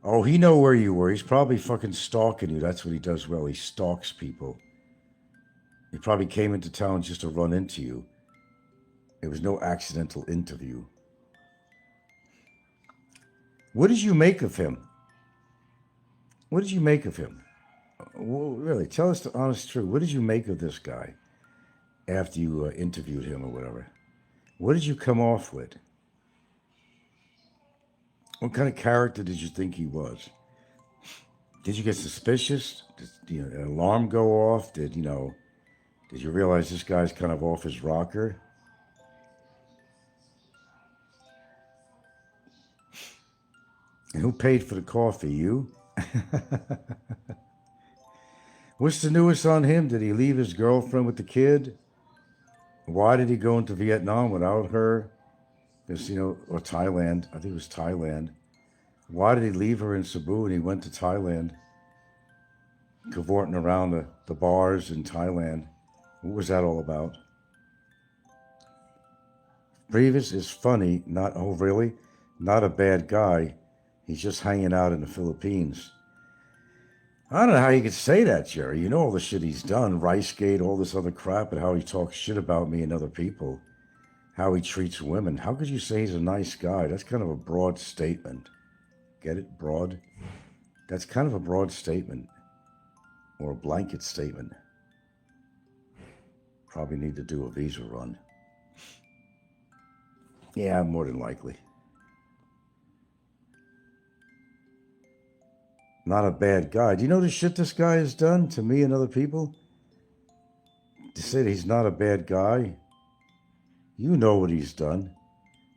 Oh, he know where you were. He's probably fucking stalking you. That's what he does well. He stalks people. He probably came into town just to run into you. It was no accidental interview. What did you make of him? What did you make of him? Well, really, tell us the honest truth. What did you make of this guy after you interviewed him or whatever? What did you come off with? What kind of character did you think he was? Did you get suspicious? Did an alarm go off? Did you realize this guy's kind of off his rocker? And who paid for the coffee? You? What's the newest on him? Did he leave his girlfriend with the kid? Why did he go into Vietnam without her? Because, or Thailand. I think it was Thailand. Why did he leave her in Cebu and he went to Thailand? Cavorting around the bars in Thailand. What was that all about? Brevis is funny, really? Not a bad guy. He's just hanging out in the Philippines. I don't know how you could say that, Jerry. You know all the shit he's done, Ricegate, all this other crap, and how he talks shit about me and other people, how he treats women. How could you say he's a nice guy? That's kind of a broad statement. Get it? Broad? That's kind of a broad statement, or a blanket statement. Probably need to do a visa run. Yeah, more than likely. Not a bad guy. Do you know the shit this guy has done to me and other people? To say that he's not a bad guy? You know what he's done.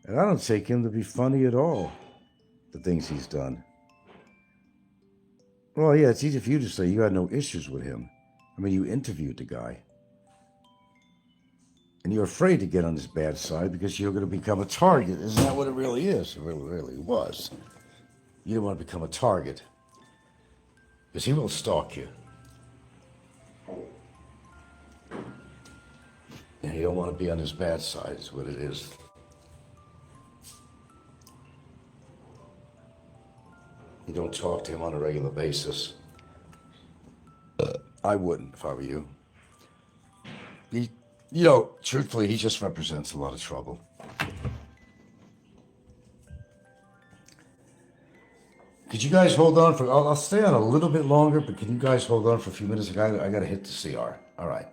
And I don't take him to be funny at all, the things he's done. Well, yeah, it's easy for you to say you had no issues with him. I mean, you interviewed the guy. And you're afraid to get on his bad side because you're going to become a target. Isn't that what it really is? It really was. You don't want to become a target. Because he will stalk you. And you don't want to be on his bad side, is what it is. You don't talk to him on a regular basis. I wouldn't if I were you. Truthfully, he just represents a lot of trouble. Could you guys hold on for, I'll stay on a little bit longer, but can you guys hold on for a few minutes? I got to hit the CR. All right.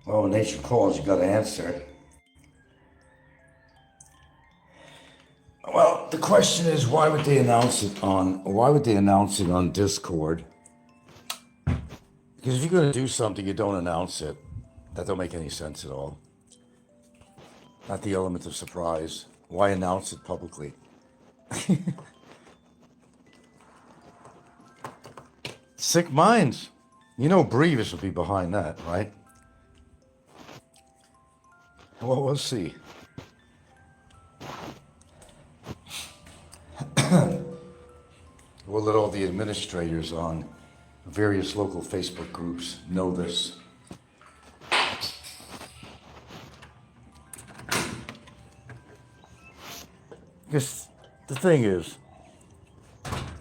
Well, when nature calls, you got to answer. Well, the question is, why would they announce it on Discord? Because if you're going to do something, you don't announce it. That don't make any sense at all. Not the element of surprise. Why announce it publicly? Sick minds. You know Brevis will be behind that, right? Well, we'll see. We'll let all the administrators on various local Facebook groups know this. Because the thing is,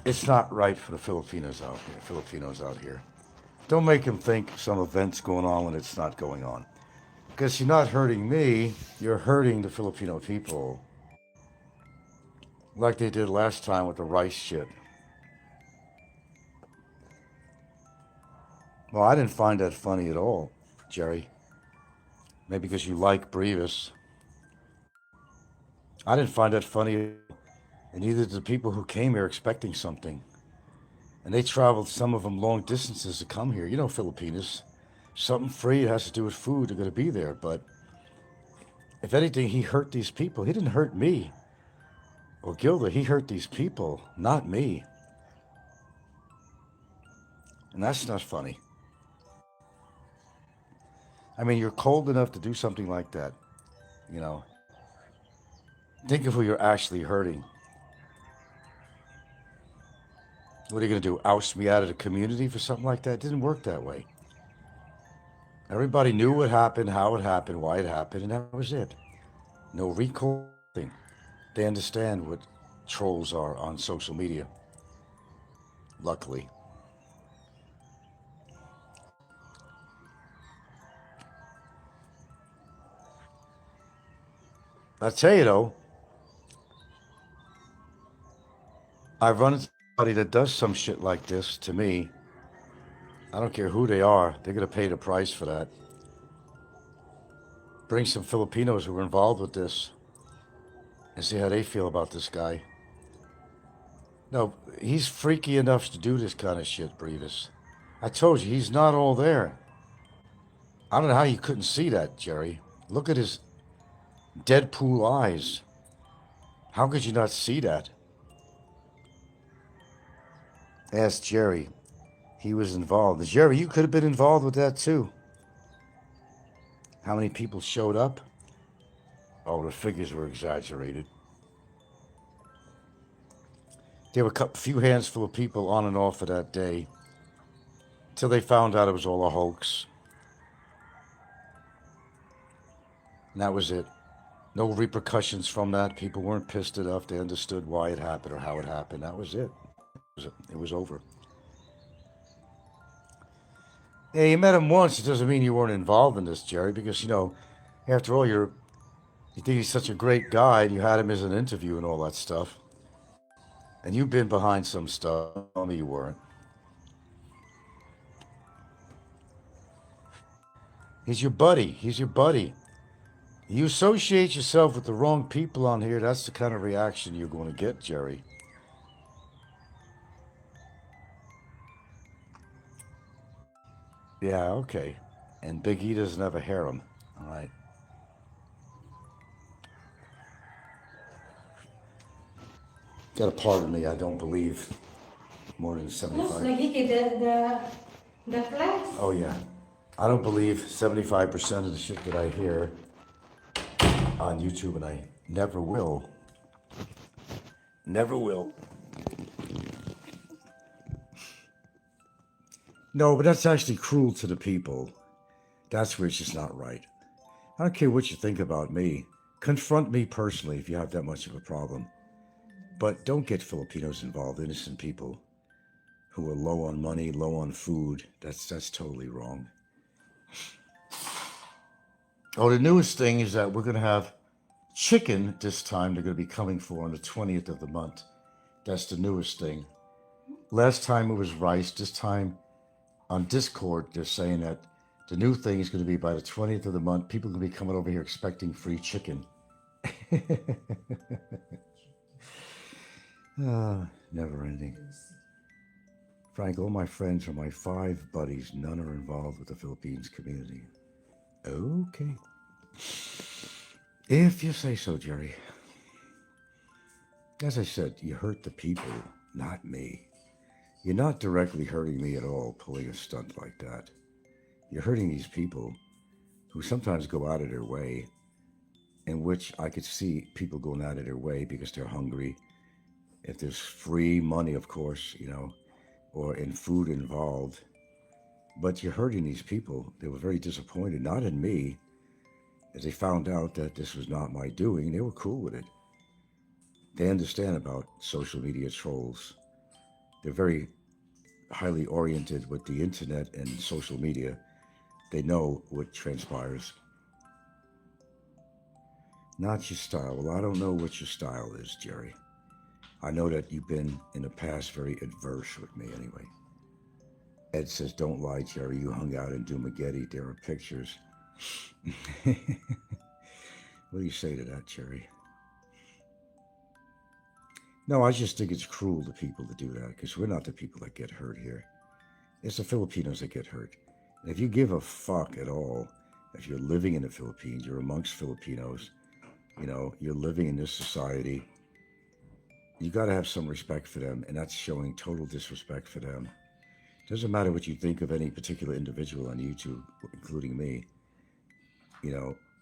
it's not right for the Filipinos out here. Don't make them think some event's going on when it's not going on. Because you're not hurting me, you're hurting the Filipino people. Like they did last time with the rice shit. Well, I didn't find that funny at all, Jerry. Maybe because you like Brevis. I didn't find that funny, and neither did the people who came here expecting something. And they traveled, some of them, long distances to come here. You know Filipinos. Something free, it has to do with food, they're going to be there. But if anything, he hurt these people. He didn't hurt me or Gilda. He hurt these people, not me. And that's not funny. I mean, you're cold enough to do something like that, you know. Think of who you're actually hurting. What are you going to do, oust me out of the community for something like that? It didn't work that way. Everybody knew what happened, how it happened, why it happened, and that was it. No recall thing. They understand what trolls are on social media. Luckily. I tell you though, I've run into somebody that does some shit like this to me. I don't care who they are, they're going to pay the price for that. Bring some Filipinos who were involved with this and see how they feel about this guy. No, he's freaky enough to do this kind of shit, Brevis. I told you, he's not all there. I don't know how you couldn't see that, Jerry. Look at his Deadpool eyes. How could you not see that? Ask Jerry. He was involved. Jerry, you could have been involved with that too. How many people showed up? Oh, the figures were exaggerated. There were a few handful of people on and off of that day till they found out it was all a hoax. And that was it. No repercussions from that. People weren't pissed enough. They understood why it happened or how it happened. That was it. It was over. Yeah, you met him once. It doesn't mean you weren't involved in this, Jerry, because, you know, after all, you think he's such a great guy, and you had him as an interview and all that stuff. And you've been behind some stuff. Tell me you weren't. He's your buddy. He's your buddy. You associate yourself with the wrong people on here, that's the kind of reaction you're going to get, Jerry. Yeah, okay. And Big E doesn't have a harem. All right. Gotta pardon me, I don't believe more than 75. The class. Oh, yeah. I don't believe 75% of the shit that I hear on YouTube, and I never will. Never will. No, but that's actually cruel to the people. That's where it's just not right. I don't care what you think about me. Confront me personally if you have that much of a problem. But don't get Filipinos involved, innocent people who are low on money, low on food. That's totally wrong. Oh, the newest thing is that we're going to have chicken this time. They're going to be coming for on the 20th of the month. That's the newest thing. Last time it was rice. This time on Discord, they're saying that The new thing is going to be by the 20th of the month, people are going to be coming over here expecting free chicken. Never ending. Frank, all my friends are my 5 buddies. None are involved with the Philippines community. Okay. If you say so, Jerry. As I said, you hurt the people, not me. You're not directly hurting me at all, pulling a stunt like that. You're hurting these people who sometimes go out of their way, in which I could see people going out of their way because they're hungry. If there's free money, of course, or in food involved. But you're hurting these people. They were very disappointed, not in me. As they found out that this was not my doing, they were cool with it. They understand about social media trolls. They're very highly oriented with the internet and social media. They know what transpires. Not your style. Well, I don't know what your style is, Jerry. I know that you've been in the past very adverse with me anyway. Ed says, don't lie, Jerry. You hung out in Dumageddon. There are pictures. What do you say to that, Jerry? No, I just think it's cruel to people to do that because we're not the people that get hurt here. It's the Filipinos that get hurt. And if you give a fuck at all, if you're living in the Philippines, you're amongst Filipinos, you're living in this society, you got to have some respect for them, and that's showing total disrespect for them. Doesn't matter what you think of any particular individual on YouTube, including me.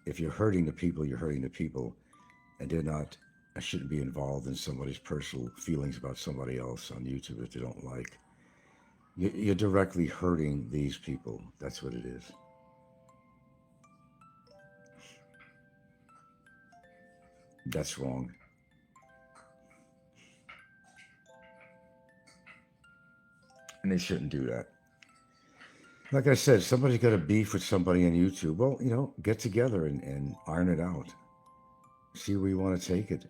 If you're hurting the people, you're hurting the people, and they're not. I shouldn't be involved in somebody's personal feelings about somebody else on YouTube if they don't like. You're directly hurting these people. That's what it is. That's wrong. And they shouldn't do that. Like I said, somebody's got a beef with somebody on YouTube. Well, get together and iron it out. See where you want to take it.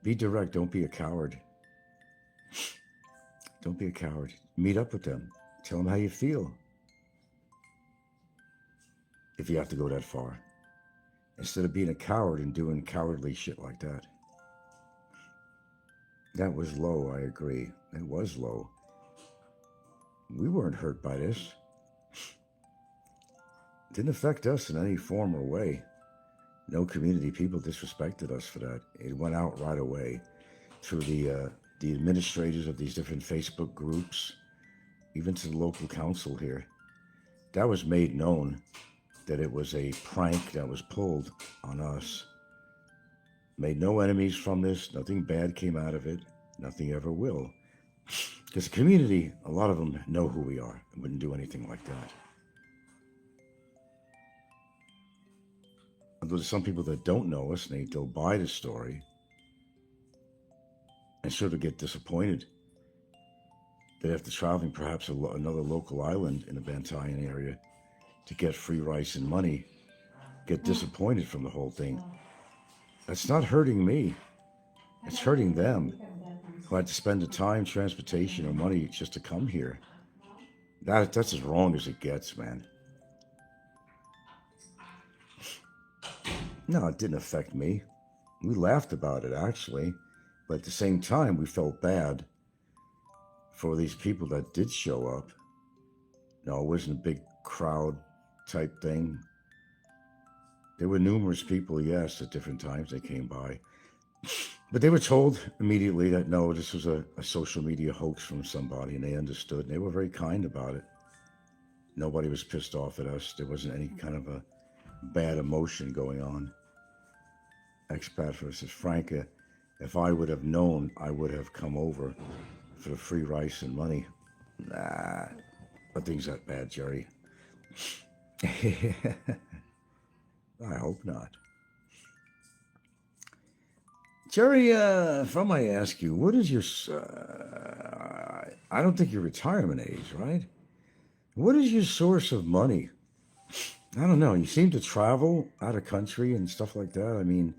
Be direct. Don't be a coward. Don't be a coward. Meet up with them. Tell them how you feel. If you have to go that far. Instead of being a coward and doing cowardly shit like that. That was low, I agree. It was low. We weren't hurt by this. It didn't affect us in any form or way. No community people disrespected us for that. It went out right away through the administrators of these different Facebook groups, even to the local council here. That was made known that it was a prank that was pulled on us. Made no enemies from this. Nothing bad came out of it. Nothing ever will. Because the community, a lot of them know who we are and wouldn't do anything like that. Although there's some people that don't know us and they'll buy the story and sort of get disappointed that after traveling perhaps another local island in the Bantayan area to get free rice and money, get disappointed from the whole thing. That's not hurting me. It's hurting them who had to spend the time, transportation, or money just to come here. That's as wrong as it gets, man. No, it didn't affect me. We laughed about it, actually. But at the same time, we felt bad for these people that did show up. No, it wasn't a big crowd type thing. There were numerous people, yes, at different times they came by. But they were told immediately that, no, this was a social media hoax from somebody, and they understood. And they were very kind about it. Nobody was pissed off at us. There wasn't any kind of a bad emotion going on. Expat versus Franca. If I would have known, I would have come over for the free rice and money. Nah, but things that bad, Jerry. I hope not. Jerry, if I might ask you, what is your, I don't think your retirement age, right? What is your source of money? I don't know. You seem to travel out of country and stuff like that. I mean,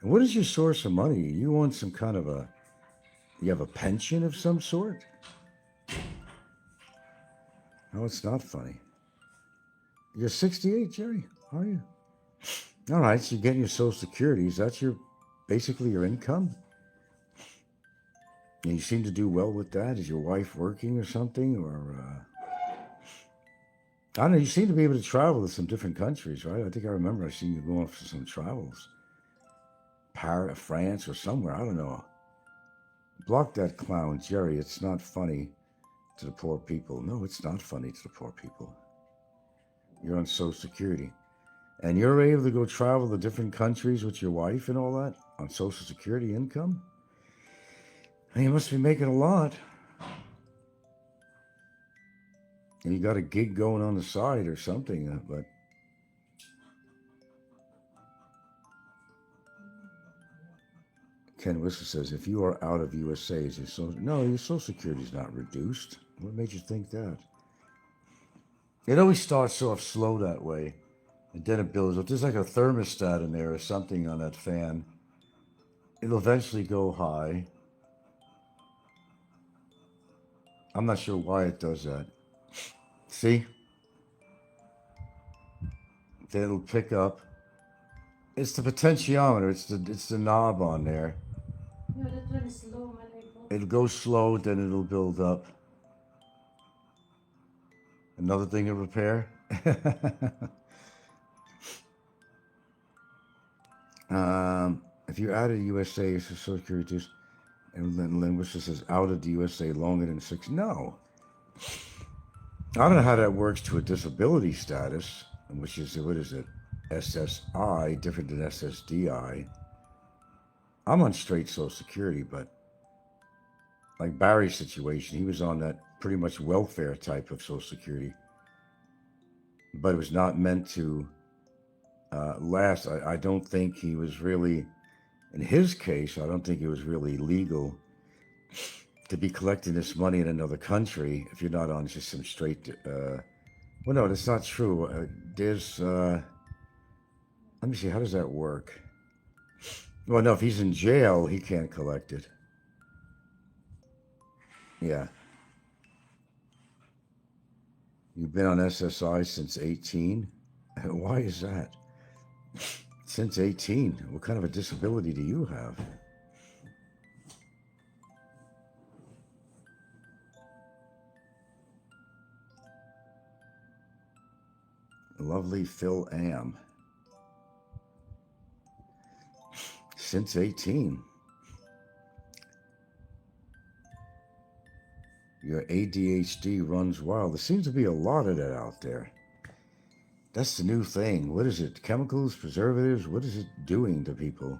what is your source of money? You want some kind of you have a pension of some sort? No, it's not funny. You're 68, Jerry, are you? All right, so you're getting your Social Security. Is that basically your income? And you seem to do well with that. Is your wife working or something? Or, I don't know, you seem to be able to travel to some different countries, right? I think I remember I seen you going for some travels. Paris, France, or somewhere, I don't know. Block that clown, Jerry. It's not funny to the poor people. No, it's not funny to the poor people. You're on Social Security. And you're able to go travel to different countries with your wife and all that on Social Security income? And you must be making a lot. And you got a gig going on the side or something, but Ken Whistler says, if you are out of USA, is your Social Security is not reduced. What made you think that? It always starts off slow that way, and then it builds up. There's like a thermostat in there or something on that fan. It'll eventually go high. I'm not sure why it does that. See? Then it'll pick up. It's the potentiometer. It's the knob on there. No, that one is low, man. It'll go slow, then it'll build up. Another thing to repair. If you're out of the USA, it's a Social Security, and linguist says out of the USA longer than 6. No. I don't know how that works to a disability status, which is, what is it? SSI, different than SSDI. I'm on straight Social Security, but like Barry's situation, he was on that pretty much welfare type of Social Security. But it was not meant to last. I don't think he was really, in his case, I don't think it was really legal to be collecting this money in another country if you're not on just some straight. Well, no, that's not true. Let me see, how does that work? Well, no, if he's in jail, he can't collect it. Yeah. You've been on SSI since 18? Why is that? Since 18? What kind of a disability do you have? Lovely Phil Am. Since 18. Your ADHD runs wild. There seems to be a lot of that out there. That's the new thing. What is it? Chemicals, preservatives? What is it doing to people?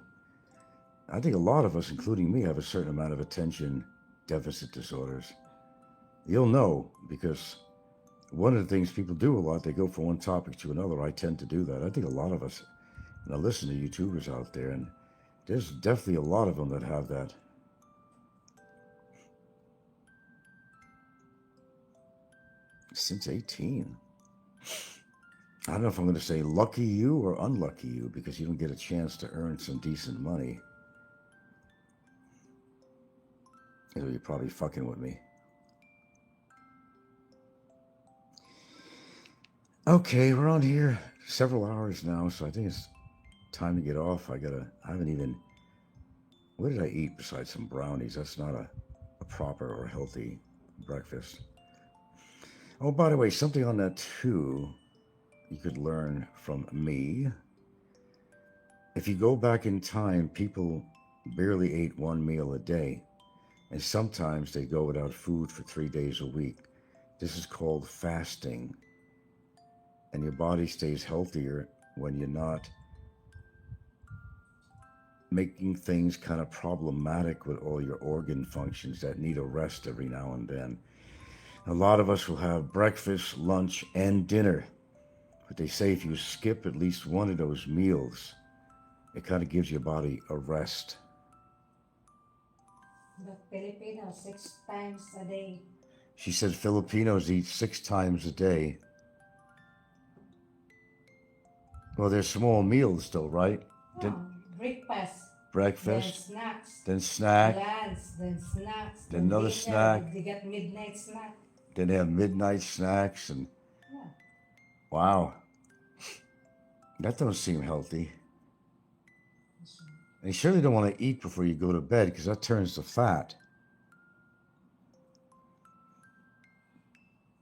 I think a lot of us, including me, have a certain amount of attention deficit disorders. You'll know, because one of the things people do a lot, they go from one topic to another. I tend to do that. I think a lot of us, and I listen to YouTubers out there, and there's definitely a lot of them that have that. Since 18. I don't know if I'm going to say lucky you or unlucky you, because you don't get a chance to earn some decent money. So you're probably fucking with me. Okay, we're on here several hours now, so I think it's time to get off. I haven't even, what did I eat besides some brownies? That's not a proper or healthy breakfast. Oh, by the way, something on that too, you could learn from me. If you go back in time, people barely ate one meal a day, and sometimes they go without food for 3 days a week. This is called fasting, and your body stays healthier when you're not making things kind of problematic with all your organ functions that need a rest every now and then. A lot of us will have breakfast, lunch, and dinner. But they say if you skip at least one of those meals, it kind of gives your body a rest. But Filipinos 6 times a day. She said Filipinos eat 6 times a day. Well, they're small meals though, right? Breakfast. Breakfast. Then snacks. Then snack. Lunch. Then snacks. Then another dinner, snack. They got midnight snack. Then they have midnight snacks and Yeah. wow. That don't seem healthy. And you surely don't want to eat before you go to bed because that turns to fat.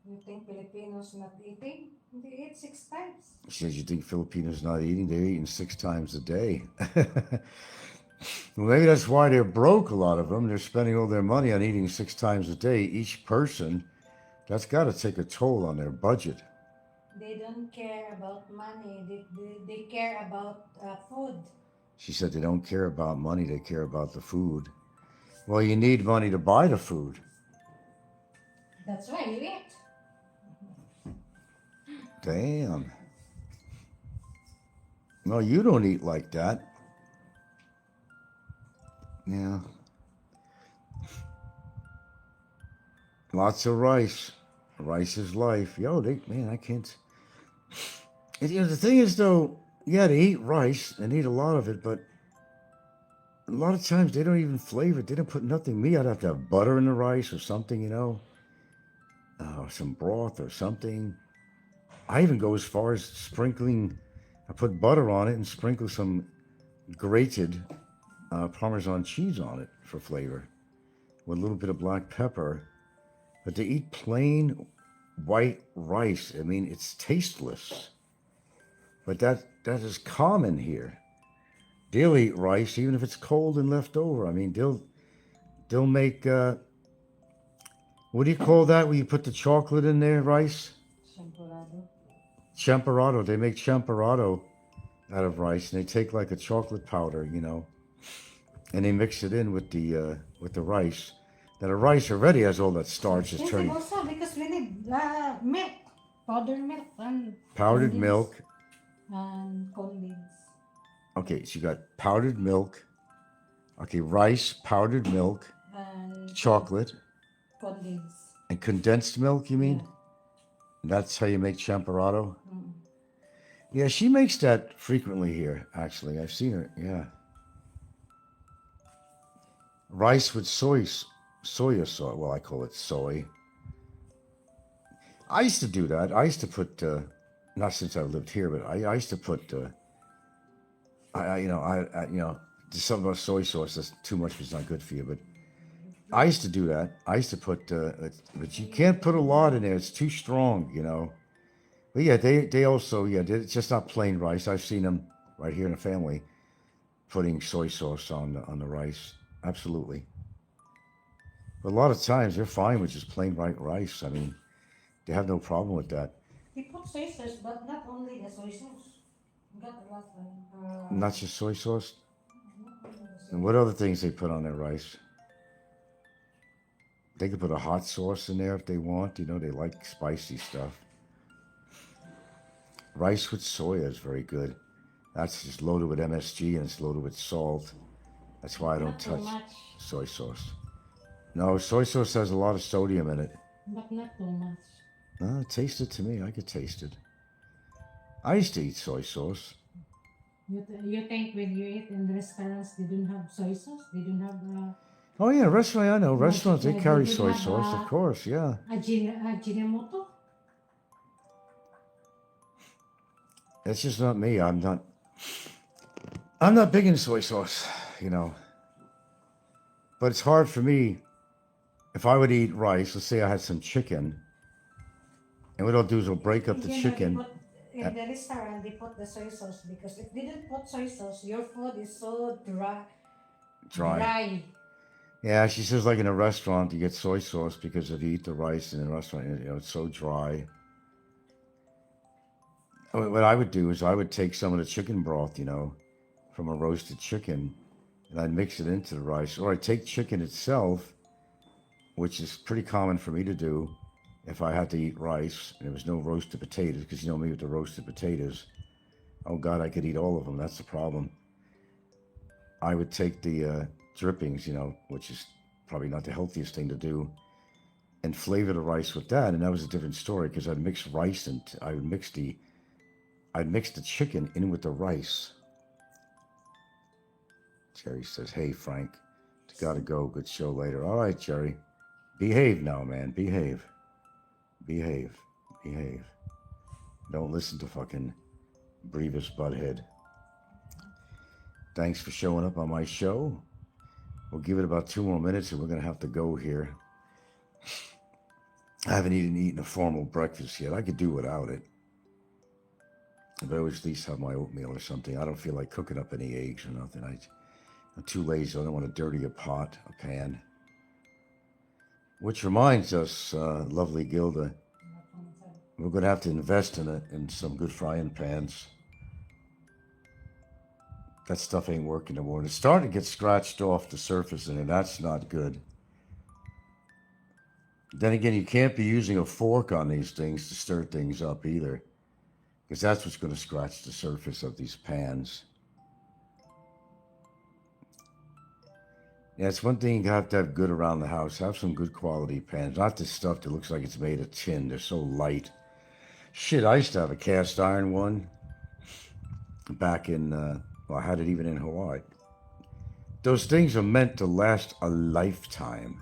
You think Filipinos not eating? They eat 6 times. She says, you think Filipinos not eating? They're eating 6 times a day. Well, maybe that's why they're broke, a lot of them. They're spending all their money on eating 6 times a day, each person. That's got to take a toll on their budget. They don't care about money. They care about food. She said they don't care about money, they care about the food. Well, you need money to buy the food. That's why you eat. Damn. No, you don't eat like that. Yeah. Lots of rice. Rice is life. Yo, man, I can't. And, the thing is, though, yeah, they eat rice and eat a lot of it, but a lot of times they don't even flavor it. They don't put nothing. Me, I'd have to have butter in the rice or something, some broth or something. I even go as far as sprinkling. I put butter on it and sprinkle some grated Parmesan cheese on it for flavor with a little bit of black pepper. But to eat plain white rice, I mean, it's tasteless. But that is common here. They'll eat rice even if it's cold and left over. I mean, they'll make what do you call that when you put the chocolate in there? Rice? Champorado. Champorado. They make champorado out of rice, and they take like a chocolate powder, and they mix it in with the rice. Now the rice already has all that starch. It's turning Also, because we need milk, powdered milk, and powdered condensed- milk. and condensed. Okay, so you got powdered milk. Okay, rice, powdered milk, And chocolate, condensed. and condensed milk. You mean? Yeah. That's how you make champorado? Mm. Yeah, she makes that frequently here, actually. I've seen her, yeah. Rice with soya sauce. Well, I call it soy. I used to do that. I used to put, not since I lived here, but I used to put, something about soy sauce, that's too much, it's not good for you, but I used to do that. I used to put, but you can't put a lot in there. It's too strong, But yeah, they also, it's just not plain rice. I've seen them right here in the family putting soy sauce on the rice. Absolutely. But a lot of times they're fine with just plain white rice. I mean, they have no problem with that. We put soy sauce, but not only the soy sauce. We got a lot of. Not just soy sauce. Not only the soy And what other things they put on their rice? They could put a hot sauce in there if they want. They like spicy stuff. Rice with soya is very good. That's just loaded with MSG and it's loaded with salt. That's why I don't Not too touch much, soy sauce. No, soy sauce has a lot of sodium in it. but not too much. Taste it to me. I could taste it. I used to eat soy sauce. You think when you eat in restaurants, they don't have soy sauce? They don't have Oh yeah, restaurant. I know restaurants. They Yeah, carry they do soy have, sauce, of course. Yeah. Ajinomoto? That's just not me. I'm not big in soy sauce, But it's hard for me. If I would eat rice, let's say I had some chicken, and what I'll do is I'll break up the They chicken. put, in the restaurant, they put the soy sauce because if they didn't put soy sauce, your food is so dry. Dry. Yeah, she says like in a restaurant you get soy sauce because if you eat the rice in a restaurant, it's so dry. What I would do is I would take some of the chicken broth, from a roasted chicken, and I'd mix it into the rice. Or I'd take chicken itself, which is pretty common for me to do if I had to eat rice and there was no roasted potatoes, because me with the roasted potatoes, oh God, I could eat all of them. That's the problem. I would take the drippings, which is probably not the healthiest thing to do, and flavor the rice with that. And that was a different story because I'd mix rice and I'd mix the chicken in with the rice. Jerry says, hey, Frank, gotta go. Good show later. All right, Jerry. Behave now, man. Behave. Don't listen to fucking Brevis Butthead. Thanks for showing up on my show. We'll give it about 2 more minutes and we're going to have to go here. I haven't even eaten a formal breakfast yet. I could do without it. But I always at least have my oatmeal or something. I don't feel like cooking up any eggs or nothing. I'm too lazy. I don't want to dirty a pot, a pan. Which reminds us, lovely Gilda, we're going to have to invest in some good frying pans. That stuff ain't working no more. It's starting to get scratched off the surface, and that's not good. Then again, you can't be using a fork on these things to stir things up either, because that's what's going to scratch the surface of these pans. Yeah, it's one thing you have to have good around the house. Have some good quality pans. Not this stuff that looks like it's made of tin. They're so light. Shit, I used to have a cast iron one back in, well, I had it even in Hawaii. Those things are meant to last a lifetime,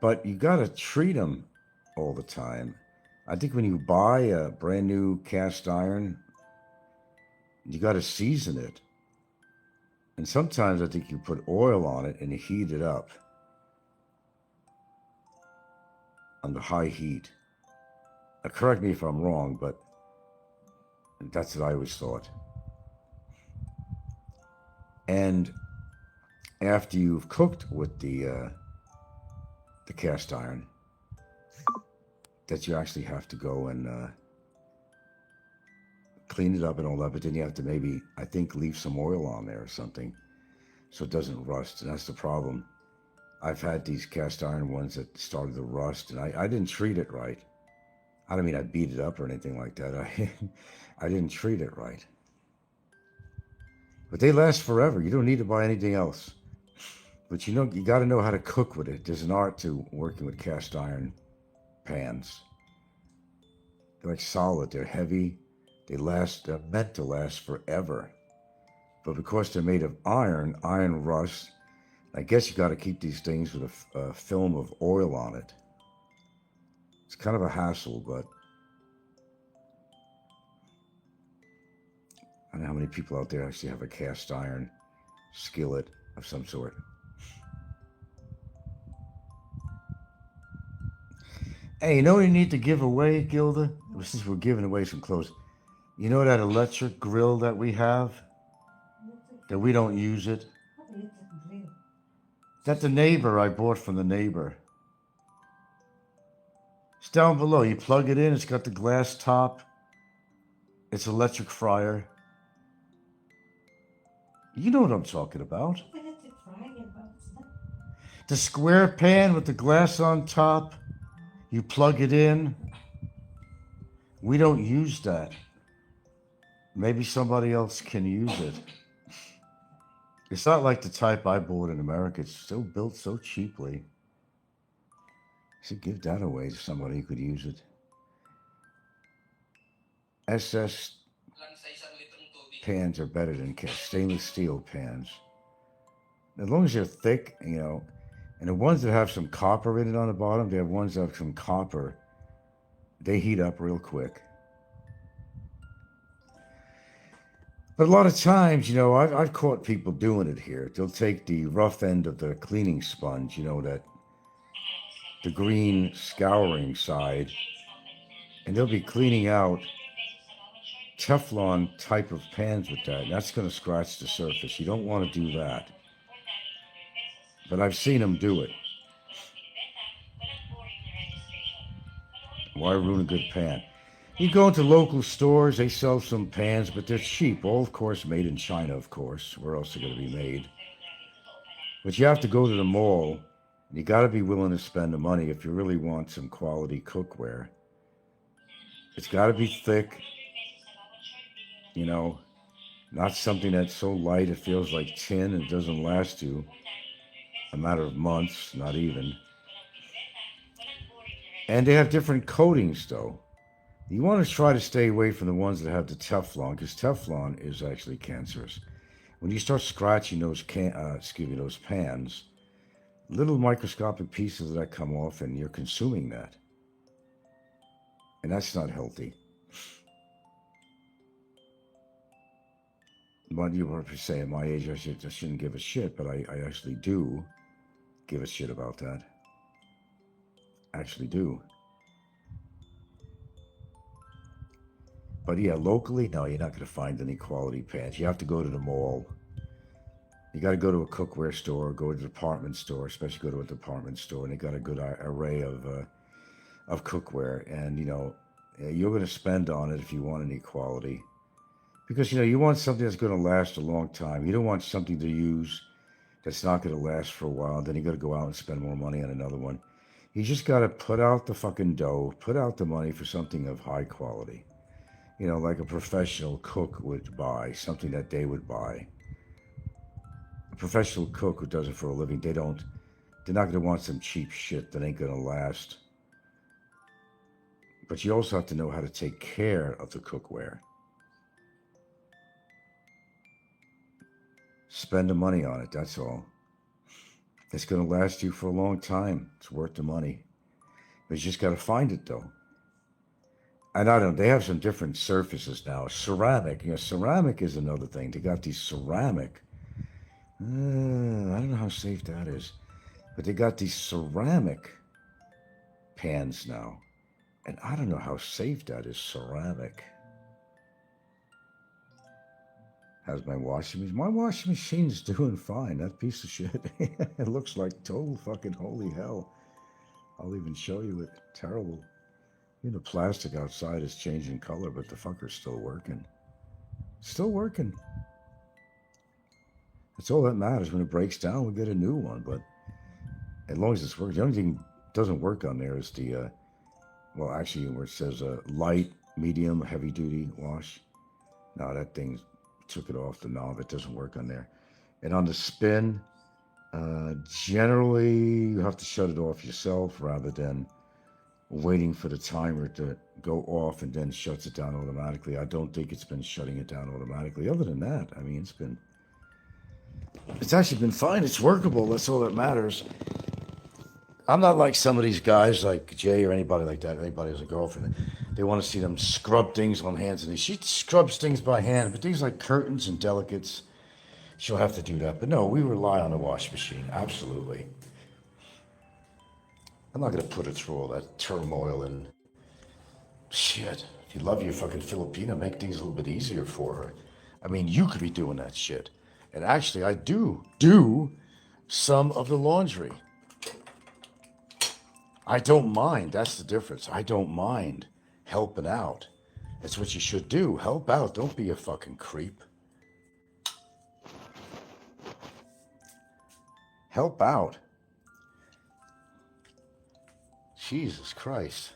but you got to treat them all the time. I think when you buy a brand new cast iron, you got to season it. And sometimes I think you put oil on it and you heat it up under high heat. Now, correct me if I'm wrong, but that's what I always thought. And after you've cooked with the cast iron, that you actually have to go and clean it up and all that, but then you have to maybe, I think, leave some oil on there or something so it doesn't rust, and that's the problem. I've had these cast iron ones that started to rust, and I didn't treat it right. I don't mean I beat it up or anything like that. I didn't treat it right. But they last forever. You don't need to buy anything else. But you know, you got to know how to cook with it. There's an art to working with cast iron pans. They're like solid. They're heavy. They last. They're meant to last forever. But because they're made of iron, iron rust. I guess you got to keep these things with a film of oil on it. It's kind of a hassle, but I don't know how many people out there actually have a cast iron skillet of some sort. Hey, you know what you need to give away, Gilda? Since we're giving away some clothes. You know that electric grill that we have? That we don't use it? That the neighbor I bought from the neighbor. It's down below. You plug it in. It's got the glass top. It's electric fryer. You know what I'm talking about. The square pan with the glass on top. You plug it in. We don't use that. Maybe somebody else can use it. It's not like the type I bought in America. It's still built so cheaply. I should give that away to somebody who could use it. SS pans are better than stainless steel pans. As long as they're thick, you know, and the ones that have some copper in it on the bottom, they have ones that have some copper. They heat up real quick. But a lot of times, you know, I've caught people doing it here. They'll take the rough end of the cleaning sponge, you know, that the green scouring side, and they'll be cleaning out Teflon type of pans with that. That's going to scratch the surface. You don't want to do that. But I've seen them do it. Why ruin a good pan? You go into local stores, they sell some pans, but they're cheap. All, of course, made in China, of course. Where else are they going to be made? But you have to go to the mall, and you got to be willing to spend the money if you really want some quality cookware. It's got to be thick, you know, not something that's so light it feels like tin and doesn't last you a matter of months, not even. And they have different coatings, though. You want to try to stay away from the ones that have the Teflon, because Teflon is actually cancerous. When you start scratching those those pans, little microscopic pieces of that come off, and you're consuming that, and that's not healthy. But you were saying at my age I shouldn't give a shit, but I actually do give a shit about that. Actually do. But yeah, locally, no, you're not going to find any quality pants. You have to go to the mall. You got to go to a cookware store, go to a department store, especially go to a department store, and they got a good array of cookware. And, you know, you're going to spend on it if you want any quality. Because, you know, you want something that's going to last a long time. You don't want something to use that's not going to last for a while. Then you got to go out and spend more money on another one. You just got to put out the fucking dough, put out the money for something of high quality. You know, like a professional cook would buy, something that they would buy. A professional cook who does it for a living, they're not going to want some cheap shit that ain't going to last. But you also have to know how to take care of the cookware. Spend the money on it, that's all. It's going to last you for a long time. It's worth the money. But you just got to find it, though. And I don't know, they have some different surfaces now. Ceramic, you know, ceramic is another thing. They got these ceramic. I don't know how safe that is. But they got these ceramic pans now. And I don't know how safe that is, ceramic. How's my washing machine? My washing machine's doing fine. That piece of shit. It looks like total fucking holy hell. I'll even show you it. Terrible. You know, the plastic outside is changing color, but the fucker's still working. Still working. That's all that matters. When it breaks down, we get a new one. But as long as it's working, the only thing that doesn't work on there is the, well, actually, where it says light, medium, heavy duty wash. No, that thing took it off the knob. It doesn't work on there. And on the spin, generally, you have to shut it off yourself rather than waiting for the timer to go off and then shuts it down automatically. I don't think it's been shutting it down automatically. Other than that, I mean, it's actually been fine. It's workable. That's all that matters. I'm not like some of these guys like Jay or anybody like that. Anybody who's a girlfriend, they want to see them scrub things on hands and knees. She scrubs things by hand, but things like curtains and delicates, she'll have to do that. But no, we rely on the wash machine. Absolutely. I'm not going to put her through all that turmoil and shit. If you love your fucking Filipina, make things a little bit easier for her. I mean, you could be doing that shit. And actually, I do some of the laundry. I don't mind. That's the difference. I don't mind helping out. That's what you should do. Help out. Don't be a fucking creep. Help out. Jesus Christ.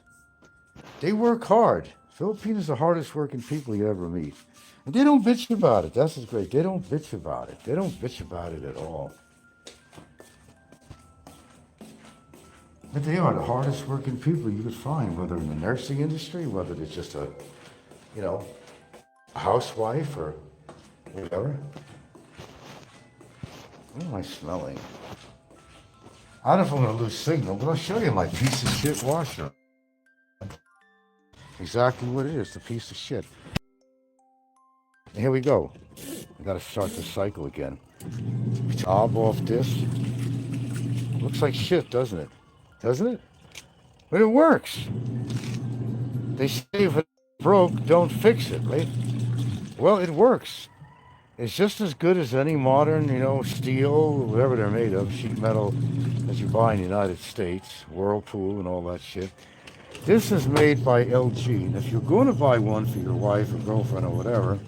They work hard. Filipinos are the hardest working people you ever meet. And they don't bitch about it. That's what's great. They don't bitch about it. They don't bitch about it at all. But they are the hardest working people you could find, whether in the nursing industry, whether it's just a housewife or whatever. What am I smelling? I don't know if I'm going to lose signal, but I'll show you my piece of shit washer. Exactly what it is, the piece of shit. And here we go. I got to start the cycle again. Top off this. Looks like shit, doesn't it? Doesn't it? But it works. They say if it broke, don't fix it, right? Well, it works. It's just as good as any modern, steel, whatever they're made of, sheet metal that you buy in the United States, Whirlpool and all that shit. This is made by LG. And if you're going to buy one for your wife or girlfriend or whatever,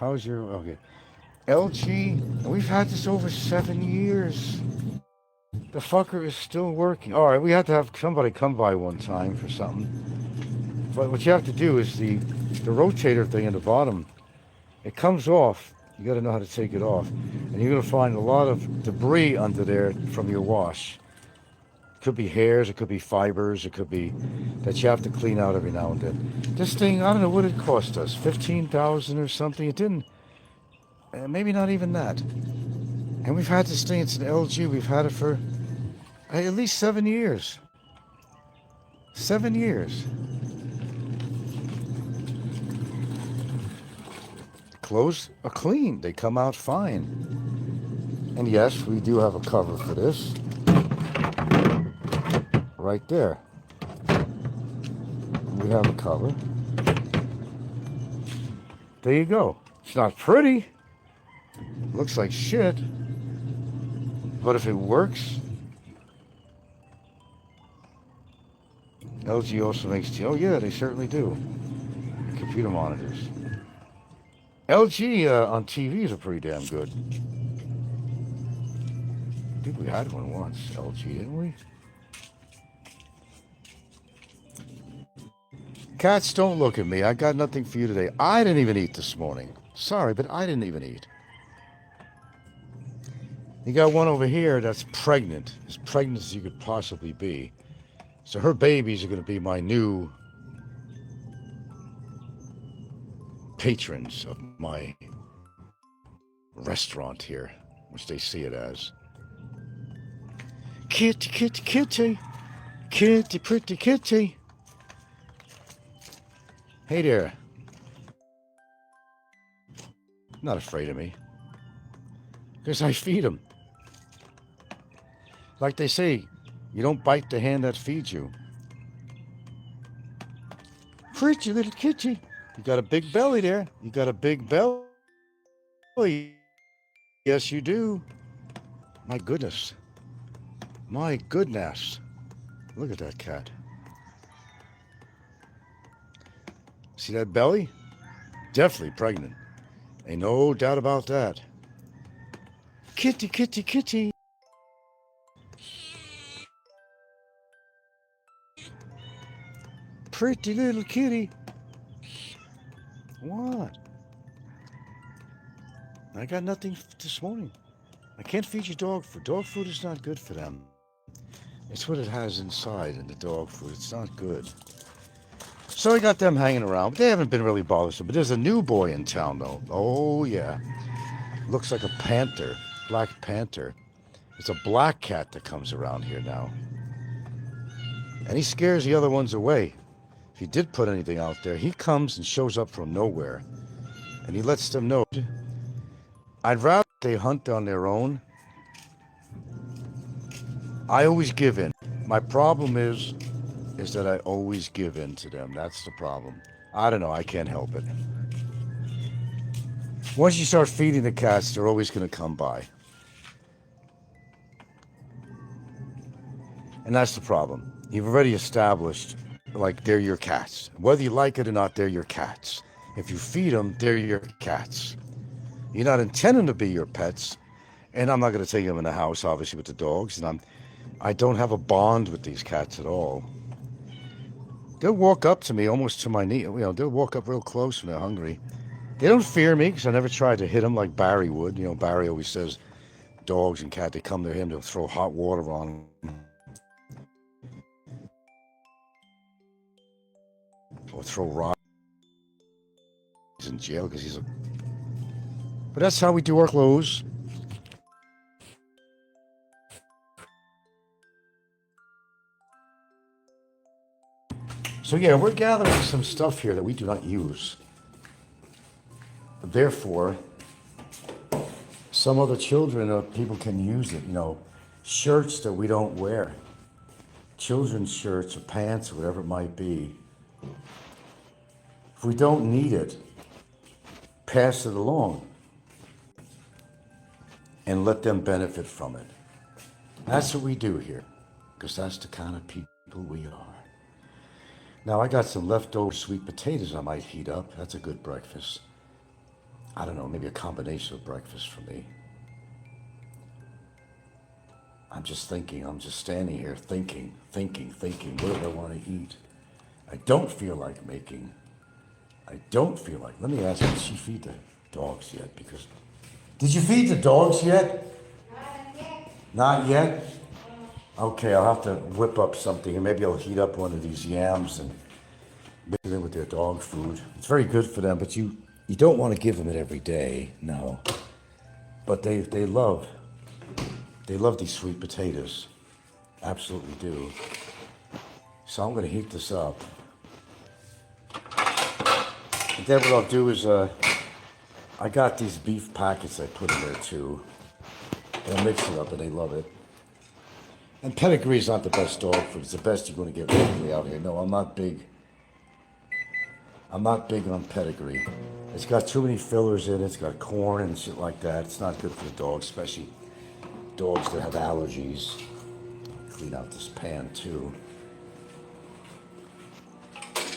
okay. LG, and we've had this over 7 years. The fucker is still working. All right, we have to have somebody come by one time for something. But what you have to do is the rotator thing at the bottom, it comes off. You got to know how to take it off. And you're going to find a lot of debris under there from your wash. It could be hairs, it could be fibers, it could be that you have to clean out every now and then. This thing, I don't know what it cost us, $15,000 or something. It didn't, maybe not even that. And we've had this thing, it's an LG, we've had it for at least 7 years. 7 years. clothes are clean. They come out fine. And yes, we do have a cover for this. Right there. We have a cover. There you go. It's not pretty. Looks like shit. But if it works, LG also makes, oh yeah, they certainly do. Computer monitors. LG on TVs are pretty damn good. I think we had one once, LG, didn't we? Cats, don't look at me. I got nothing for you today. I didn't even eat this morning. Sorry, but I didn't even eat. You got one over here that's pregnant, as pregnant as you could possibly be. So her babies are going to be my new patrons of my restaurant here, which they see it as. Kitty, kitty, kitty. Kitty, pretty kitty. Hey there. Not afraid of me. Because I feed them. Like they say, you don't bite the hand that feeds you. Pretty little kitty. You got a big belly there. You got a big belly. Yes, you do. My goodness. My goodness. Look at that cat. See that belly? Definitely pregnant. Ain't no doubt about that. Kitty, kitty, kitty. Pretty little kitty. What? I got nothing this morning. I can't feed you dog food. Dog food is not good for them. It's what it has inside in the dog food. It's not good. So I got them hanging around. They haven't been really bothersome. But there's a new boy in town, though. Oh, yeah. Looks like a panther. Black panther. It's a black cat that comes around here now. And he scares the other ones away. If he did put anything out there, he comes and shows up from nowhere. And he lets them know. I'd rather they hunt on their own. I always give in. My problem is that I always give in to them. That's the problem. I don't know. I can't help it. Once you start feeding the cats, they're always going to come by. And that's the problem. You've already established, like, they're your cats. Whether you like it or not, they're your cats. If you feed them, they're your cats. You're not intending to be your pets. And I'm not going to take them in the house, obviously, with the dogs. And I don't have a bond with these cats at all. They'll walk up to me, almost to my knee. You know, they'll walk up real close when they're hungry. They don't fear me because I never tried to hit them like Barry would. You know, Barry always says dogs and cats, they come to him, they'll throw hot water on them. Or throw rocks. He's in jail because he's a... But that's how we do our clothes. So yeah, we're gathering some stuff here that we do not use. Therefore, some other children or people can use it. You know, shirts that we don't wear. Children's shirts or pants or whatever it might be. If we don't need it, pass it along. And let them benefit from it. That's what we do here. Because that's the kind of people we are. Now, I got some leftover sweet potatoes I might heat up. That's a good breakfast. I don't know, maybe a combination of breakfast for me. I'm just thinking, I'm just standing here thinking, what do I want to eat? I don't feel like making. Let me ask, did she feed the dogs yet? Because, did you feed the dogs yet? Not yet? Okay, I'll have to whip up something, and maybe I'll heat up one of these yams and mix it in with their dog food. It's very good for them, but you don't want to give them it every day, no. But they love these sweet potatoes. Absolutely do. So I'm going to heat this up. And then what I'll do is I got these beef packets I put in there too. And I mix it up and they love it. And pedigree's not the best dog food. It's the best you're going to get locally out here. No, I'm not big. I'm not big on pedigree. It's got too many fillers in it. It's got corn and shit like that. It's not good for the dogs, especially dogs that have allergies. Clean out this pan too.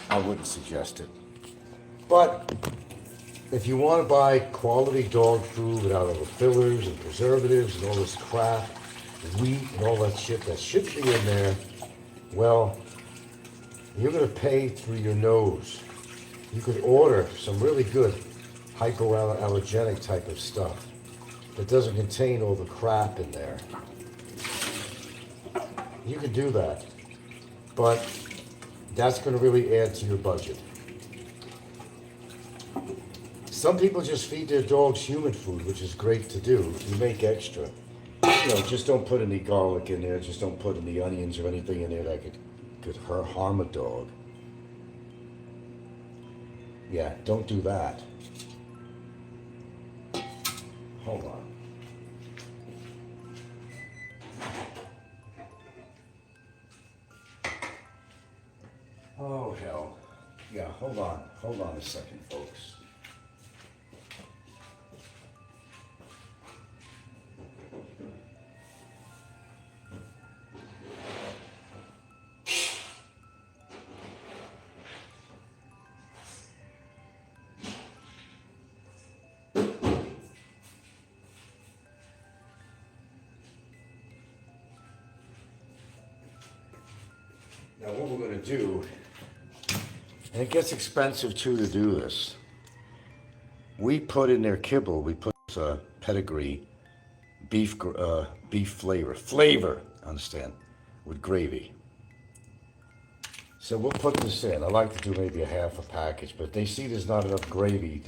I wouldn't suggest it. But if you want to buy quality dog food without all the fillers and preservatives and all this crap, wheat and all that shit that should be in there, well, you're going to pay through your nose. You could order some really good hypoallergenic type of stuff that doesn't contain all the crap in there. You can do that, but that's going to really add to your budget. Some people just feed their dogs human food, which is great to do. You make extra. You know, just don't put any garlic in there. Just don't put any onions or anything in there that could harm a dog. Yeah, don't do that. Hold on. Oh, hell. Yeah, hold on. Hold on a second, folks. Now what we're going to do, and it gets expensive too to do this, we put in their kibble, we put pedigree, beef flavor, understand, with gravy. So we'll put this in. I like to do maybe a half a package, but if they see there's not enough gravy,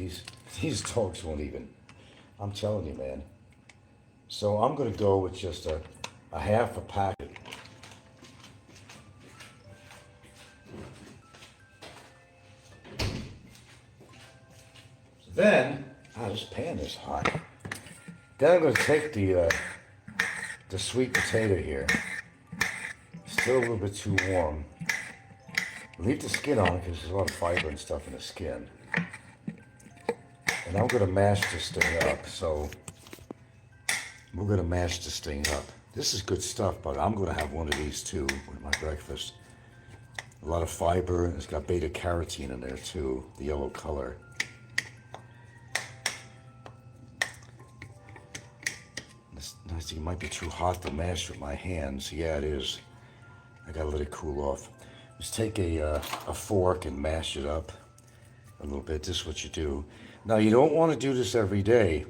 these dogs won't even, I'm telling you, man. So I'm going to go with just a half a packet. Then, this pan is hot. Then I'm going to take the sweet potato here. Still a little bit too warm. Leave the skin on because there's a lot of fiber and stuff in the skin. And I'm going to mash this thing up. So, we're going to mash this thing up. This is good stuff, but I'm going to have one of these too with my breakfast. A lot of fiber, and it's got beta carotene in there too, the yellow color. It might be too hot to mash with my hands. Yeah, it is. I gotta let it cool off. Just take a fork and mash it up a little bit. This is what you do. Now, you don't want to do this every day.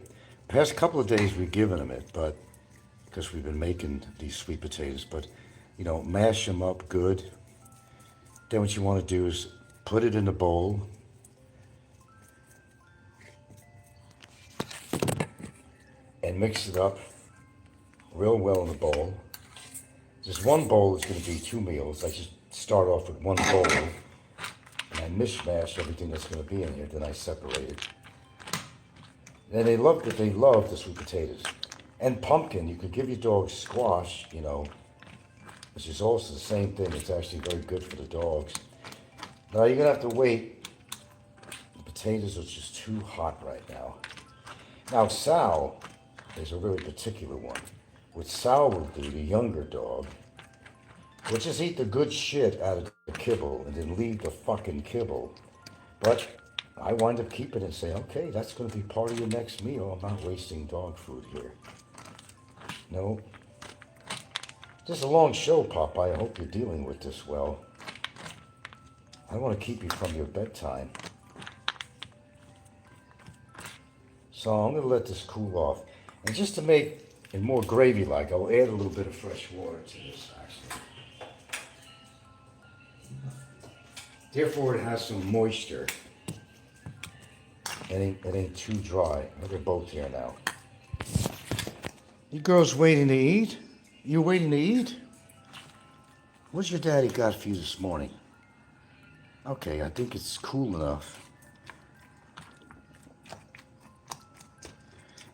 Past couple of days we've given them it, but because we've been making these sweet potatoes, but you know, mash them up good. Then what you want to do is put it in a bowl. And mix it up real well in the bowl. Just one bowl is going to be 2 meals. I just start off with one bowl, and I mishmash everything that's going to be in here. Then I separate it. And they love the sweet potatoes and pumpkin. You could give your dog squash, you know, which is also the same thing. It's actually very good for the dogs. Now you're gonna have to wait. The potatoes are just too hot right now. Now Sal is a really particular one. What Sal will do, the younger dog, will just eat the good shit out of the kibble and then leave the fucking kibble. But I wind up keeping it and say, okay, that's going to be part of your next meal. I'm not wasting dog food here. No. This is a long show, Popeye. I hope you're dealing with this well. I don't want to keep you from your bedtime. So I'm going to let this cool off. And just to make it more gravy-like, I'll add a little bit of fresh water to this, actually. Therefore, it has some moisture. It ain't too dry. They're both here now. You girls waiting to eat? You waiting to eat? What's your daddy got for you this morning? Okay, I think it's cool enough.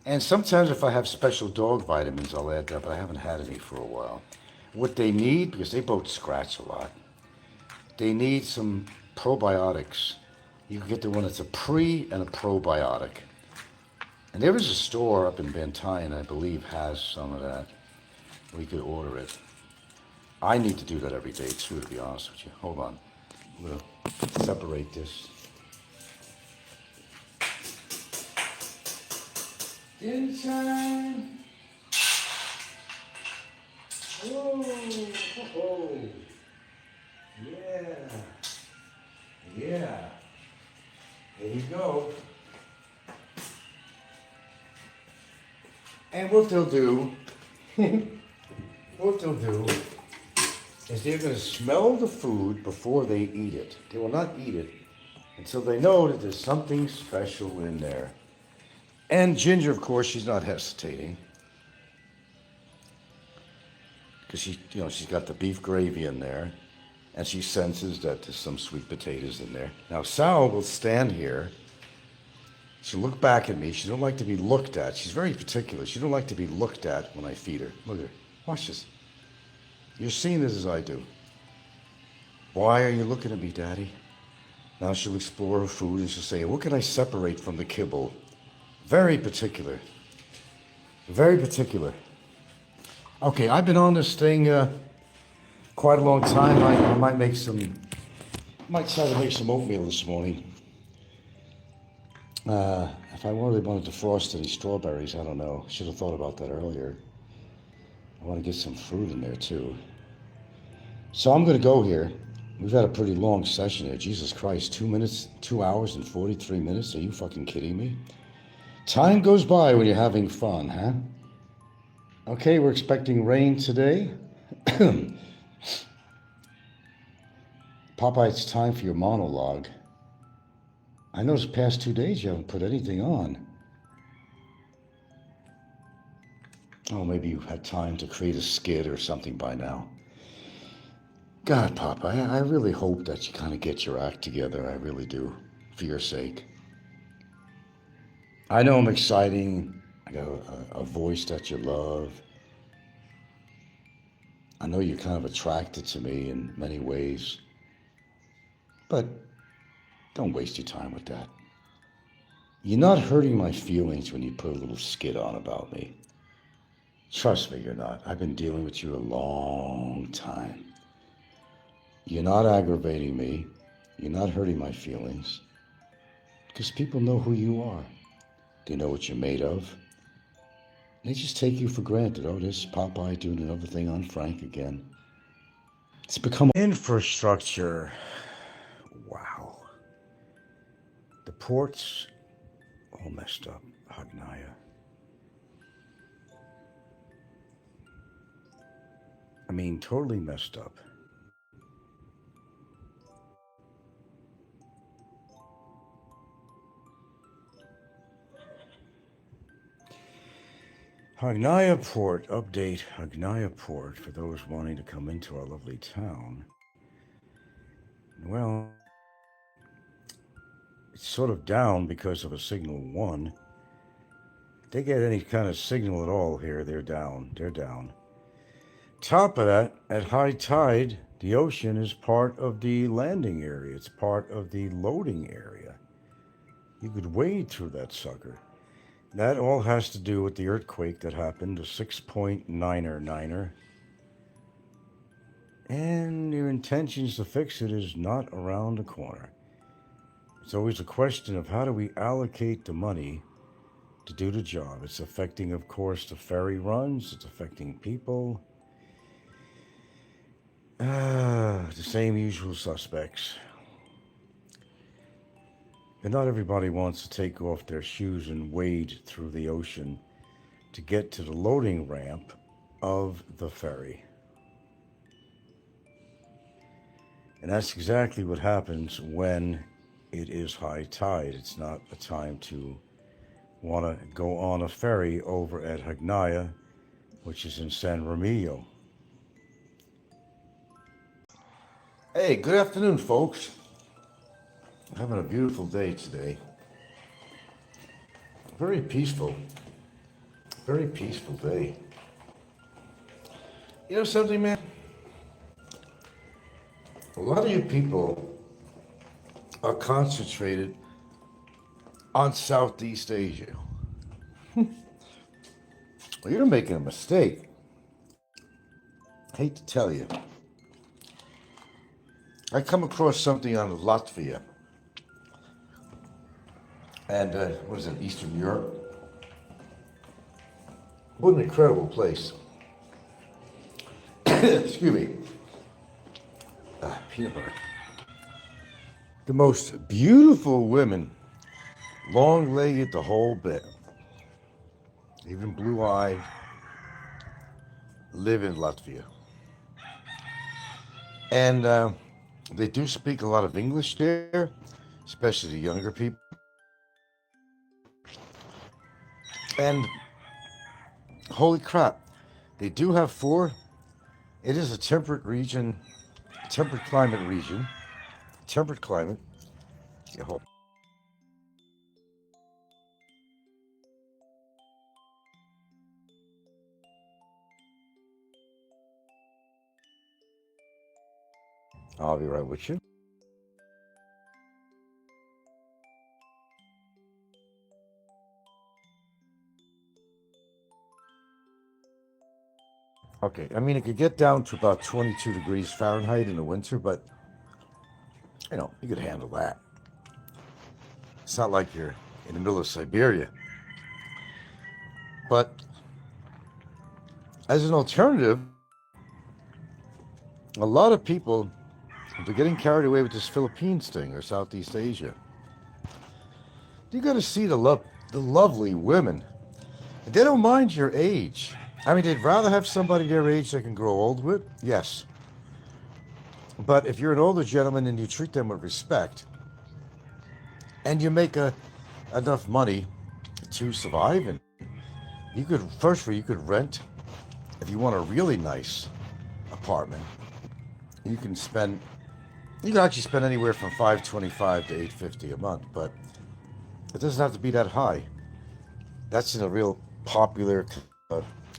And sometimes if I have special dog vitamins, I'll add that, but I haven't had any for a while. What they need, because they both scratch a lot, they need some probiotics. You can get the one that's a pre and a probiotic. And there is a store up in Bantine, I believe, has some of that. We could order it. I need to do that every day too, to be honest with you. Hold on. I'm going to separate this. Dinner time. Oh, oh, yeah, yeah. Here you go. And what they'll do, is they're going to smell the food before they eat it. They will not eat it until they know that there's something special in there. And Ginger, of course, she's not hesitating. Because she's got the beef gravy in there, and she senses that there's some sweet potatoes in there. Now Sal will stand here. She'll look back at me. She don't like to be looked at. She's very particular. She don't like to be looked at when I feed her. Look at her. Watch this. You're seeing this as I do. Why are you looking at me, Daddy? Now she'll explore her food and she'll say, what can I separate from the kibble? Very particular. Very particular. Okay, I've been on this thing quite a long time. I might try to make some oatmeal this morning. If I really wanted to frost any strawberries, I don't know. Should have thought about that earlier. I want to get some fruit in there too. So I'm going to go here. We've had a pretty long session here. Jesus Christ, 2 hours and 43 minutes? Are you fucking kidding me? Time goes by when you're having fun, huh? Okay, we're expecting rain today. Popeye, it's time for your monologue. I noticed the past 2 days you haven't put anything on. Oh, maybe you had time to create a skit or something by now. God, Popeye, I really hope that you kind of get your act together. I really do, for your sake. I know I'm exciting. I got a voice that you love. I know you're kind of attracted to me in many ways. But don't waste your time with that. You're not hurting my feelings when you put a little skit on about me. Trust me, you're not. I've been dealing with you a long time. You're not aggravating me. You're not hurting my feelings. Because people know who you are. They know what you're made of. They just take you for granted. Oh, this Popeye doing another thing on Frank again. It's become infrastructure. Wow. The ports all messed up. Hagnaya. I mean, totally messed up. Hagnaya Port, update Hagnaya Port for those wanting to come into our lovely town. Well, it's sort of down because of a signal 1. If they get any kind of signal at all here, they're down. They're down. Top of that, at high tide, the ocean is part of the landing area. It's part of the loading area. You could wade through that sucker. That all has to do with the earthquake that happened, a 6.9er. And your intentions to fix it is not around the corner. It's always a question of how do we allocate the money to do the job. It's affecting, of course, the ferry runs. It's affecting people. The same usual suspects. And not everybody wants to take off their shoes and wade through the ocean to get to the loading ramp of the ferry. And that's exactly what happens when it is high tide. It's not a time to want to go on a ferry over at Hagnaya, which is in San Remillo. Hey, good afternoon, folks. Having a beautiful day today. Very peaceful. Very peaceful day. You know something, man? A lot of you people are concentrated on Southeast Asia. Well, you're making a mistake. I hate to tell you. I come across something on Latvia. And what is it, Eastern Europe? What an incredible place. Excuse me. Peanut butter. The most beautiful women, long-legged the whole bit, even blue-eyed, live in Latvia. And they do speak a lot of English there, especially the younger people. And holy crap, they do have it is a temperate region, temperate climate region, temperate climate. Yeah, I'll be right with you. Okay, I mean, it could get down to about 22 degrees Fahrenheit in the winter, but, you know, you could handle that. It's not like you're in the middle of Siberia. But as an alternative, a lot of people are getting carried away with this Philippines thing or Southeast Asia. You got to see the lovely women. They don't mind your age. I mean, they'd rather have somebody their age they can grow old with, yes. But if you're an older gentleman and you treat them with respect, and you make enough money to survive, and you could rent, if you want a really nice apartment, you can actually spend anywhere from $525 to $850 a month, but it doesn't have to be that high. That's in a real popular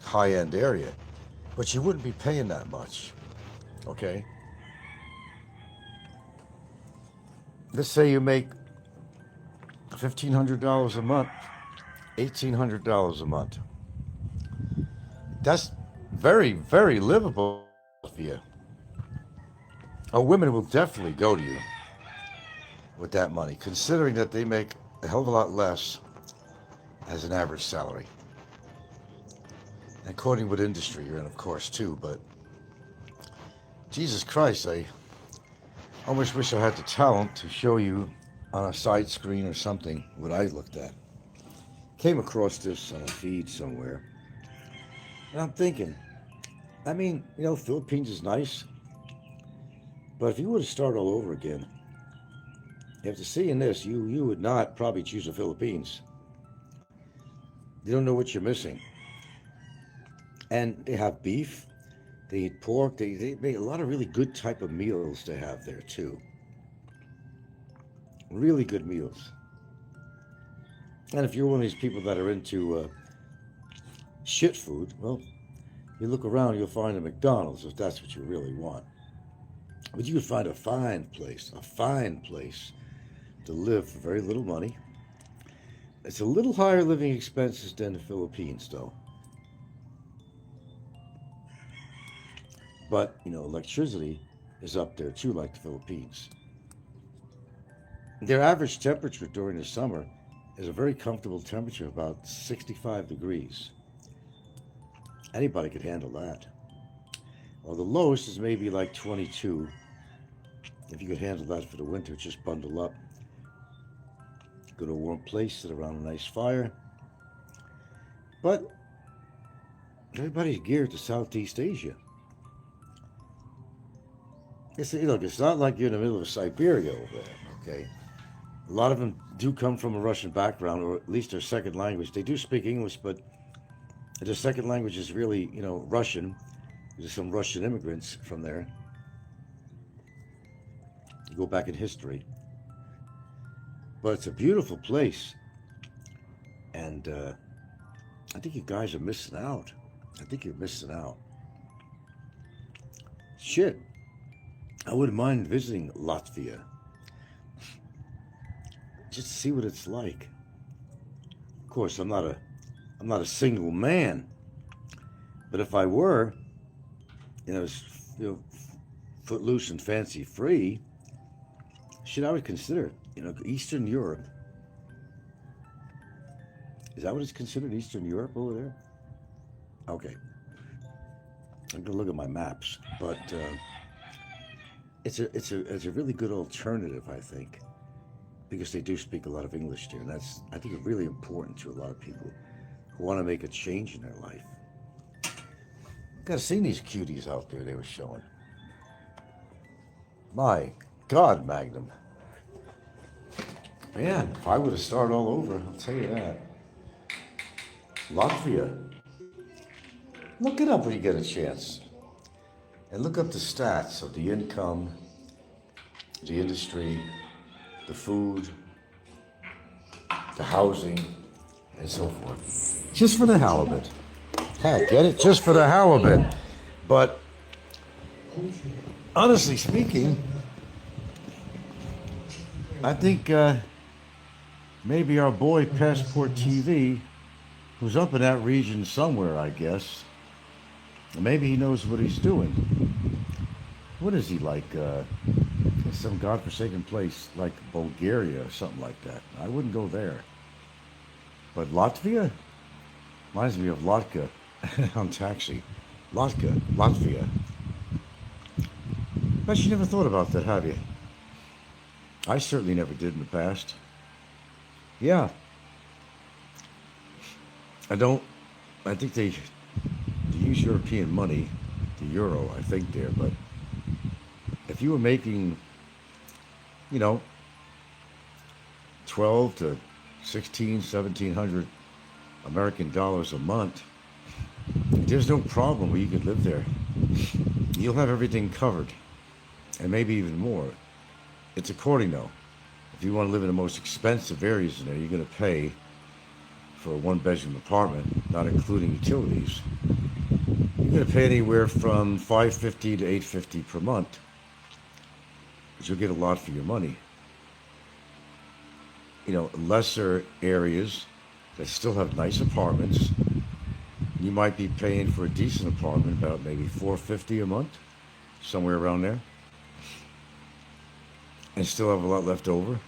high-end area, but you wouldn't be paying that much, okay? Let's say you make $1,500 a month, $1,800 a month. That's very, very livable for you. A woman will definitely go to you with that money, considering that they make a hell of a lot less as an average salary. According to what industry you're in, of course, too, but Jesus Christ, I almost wish I had the talent to show you on a side screen or something what I looked at. Came across this on a feed somewhere, and I'm thinking, I mean, you know, Philippines is nice, but if you were to start all over again, after seeing this, you would not probably choose the Philippines. You don't know what you're missing. And they have beef, they eat pork, they make a lot of really good type of meals they have there too. Really good meals. And if you're one of these people that are into shit food, well, you look around, you'll find a McDonald's if that's what you really want. But you could find a fine place to live for very little money. It's a little higher living expenses than the Philippines, though. But, you know, electricity is up there too, like the Philippines. Their average temperature during the summer is a very comfortable temperature, about 65 degrees. Anybody could handle that. Well, the lowest is maybe like 22. If you could handle that for the winter, just bundle up. Go to a warm place, sit around a nice fire. But everybody's geared to Southeast Asia. Look, it's not like you're in the middle of Siberia over there, okay? A lot of them do come from a Russian background, or at least their second language. They do speak English, but their second language is really, you know, Russian. There's some Russian immigrants from there. You go back in history. But it's a beautiful place. And I think you guys are missing out. I think you're missing out. Shit. I wouldn't mind visiting Latvia. Just to see what it's like. Of course, I'm not a single man. But if I were, footloose and fancy free, shit, I would consider, Eastern Europe. Is that what it's considered, Eastern Europe over there? Okay. I'm gonna look at my maps, but it's a really good alternative, I think, because they do speak a lot of English there, and that's, I think, really important to a lot of people who want to make a change in their life. Gotta see these cuties out there they were showing. My God, Magnum. Man, if I would have started all over, I'll tell you that. Latvia. Look it up when you get a chance. And look up the stats of the income, the industry, the food, the housing, and so forth. Just for the hell of it. Heck, get it? Just for the hell of it. But honestly speaking, I think maybe our boy Passport TV, who's up in that region somewhere, I guess, maybe he knows what he's doing. What is he like? Some godforsaken place like Bulgaria or something like that. I wouldn't go there. But reminds me of Latka on Taxi. Latvia. Bet you never thought about that, have you? I certainly never did in the past. Yeah. I think they use European money, the euro, I think there, but if you were making, 12 to 16, 1700 American dollars a month, there's no problem where you could live there. You'll have everything covered, and maybe even more. It's according though. If you want to live in the most expensive areas in there, you're going to pay for a one-bedroom apartment, not including utilities. You're going to pay anywhere from $550 to $850 per month, but you'll get a lot for your money. Lesser areas that still have nice apartments, you might be paying for a decent apartment about maybe $450 a month, somewhere around there, and still have a lot left over.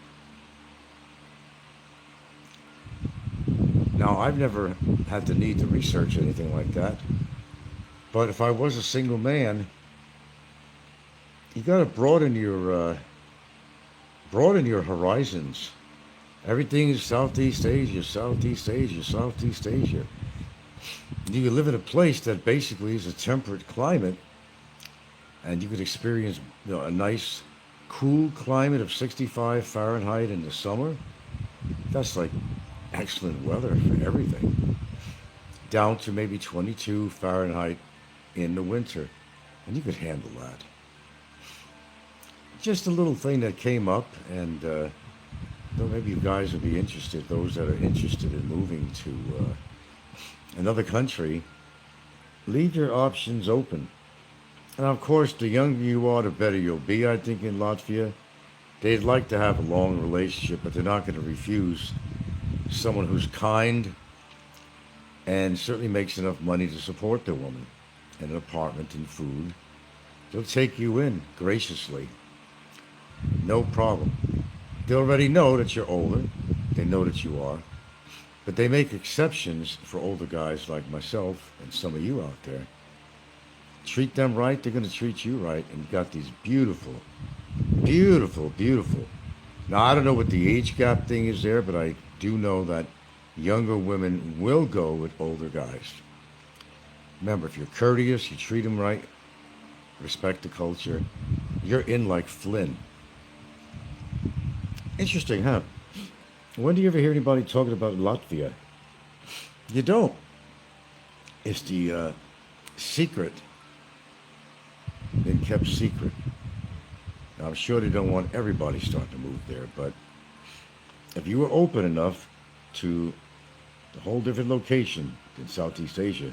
Now, I've never had the need to research anything like that, but if I was a single man, you got to broaden your horizons. Everything is Southeast Asia. You could live in a place that basically is a temperate climate, and you could experience a nice, cool climate of 65 Fahrenheit in the summer. That's like excellent weather for everything. Down to maybe 22 Fahrenheit in the winter, and you could handle that. Just a little thing that came up, and maybe you guys would be interested, those that are interested in moving to another country, leave your options open. And of course, the younger you are, the better you'll be, I think, in Latvia. They'd like to have a long relationship, but they're not going to refuse someone who's kind and certainly makes enough money to support the woman and an apartment and food. They'll take you in graciously. No problem. They already know that you're older. They know that you are. But they make exceptions for older guys like myself and some of you out there. Treat them right, they're going to treat you right. And you've got these beautiful. Now, I don't know what the age gap thing is there, but I do know that younger women will go with older guys. Remember, if you're courteous, you treat them right, respect the culture, you're in like Flynn. Interesting, huh? When do you ever hear anybody talking about Latvia? You don't. It's the secret been kept secret. Now, I'm sure they don't want everybody starting to move there, but if you were open enough to a whole different location than Southeast Asia.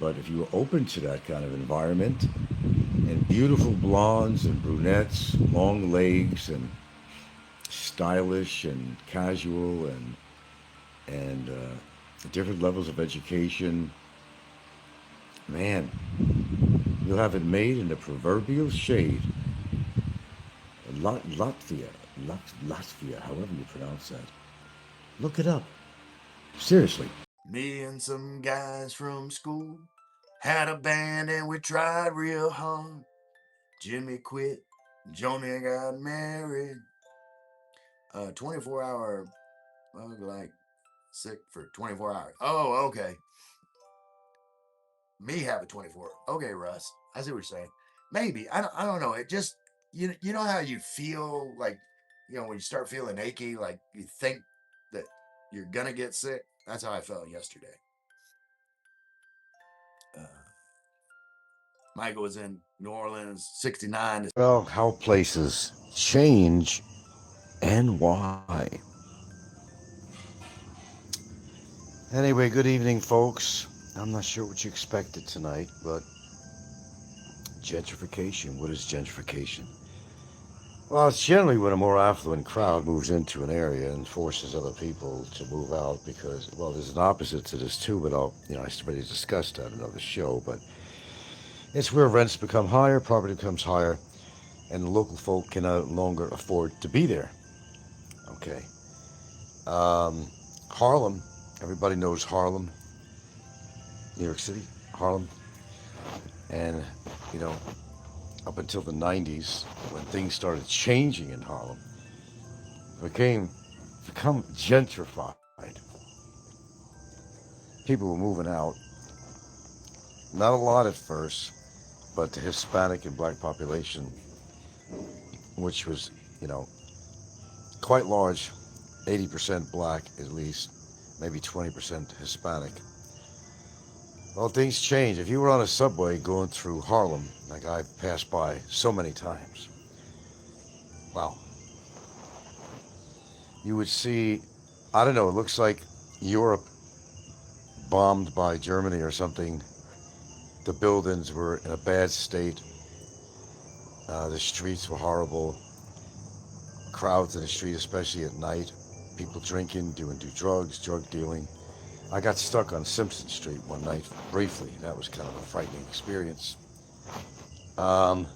But if you were open to that kind of environment, and beautiful blondes and brunettes, long legs and stylish and casual and different levels of education, man, you'll have it made in the proverbial shade. Latvia, Latvia, however you pronounce that. Look it up. Seriously. Me and some guys from school had a band and we tried real hard. Jimmy quit, Joni got married. 24-hour, like sick for 24 hours. Oh, okay. Me have a 24. Okay, Russ. I see what you're saying. Maybe. I don't know. It just, you know how you feel like, when you start feeling achy, like you think that you're going to get sick? That's how I felt yesterday. Michael was in New Orleans, 69. Well, how places change and why. Anyway, good evening, folks. I'm not sure what you expected tonight, but gentrification. What is gentrification? Well, it's generally when a more affluent crowd moves into an area and forces other people to move out because, well, there's an opposite to this too, but I already discussed that in another show, but it's where rents become higher, property becomes higher, and the local folk can no longer afford to be there. Okay. Harlem, everybody knows Harlem, New York City, Harlem. And, up until the 90s, when things started changing in Harlem, become gentrified. People were moving out. Not a lot at first, but the Hispanic and black population, which was, quite large, 80% black at least, maybe 20% Hispanic. Well, things change. If you were on a subway going through Harlem, like I passed by so many times, wow, you would see, I don't know, it looks like Europe bombed by Germany or something. The buildings were in a bad state. The streets were horrible. Crowds in the street, especially at night. People drinking, do drugs, drug dealing. I got stuck on Simpson Street one night briefly. That was kind of a frightening experience. Harlem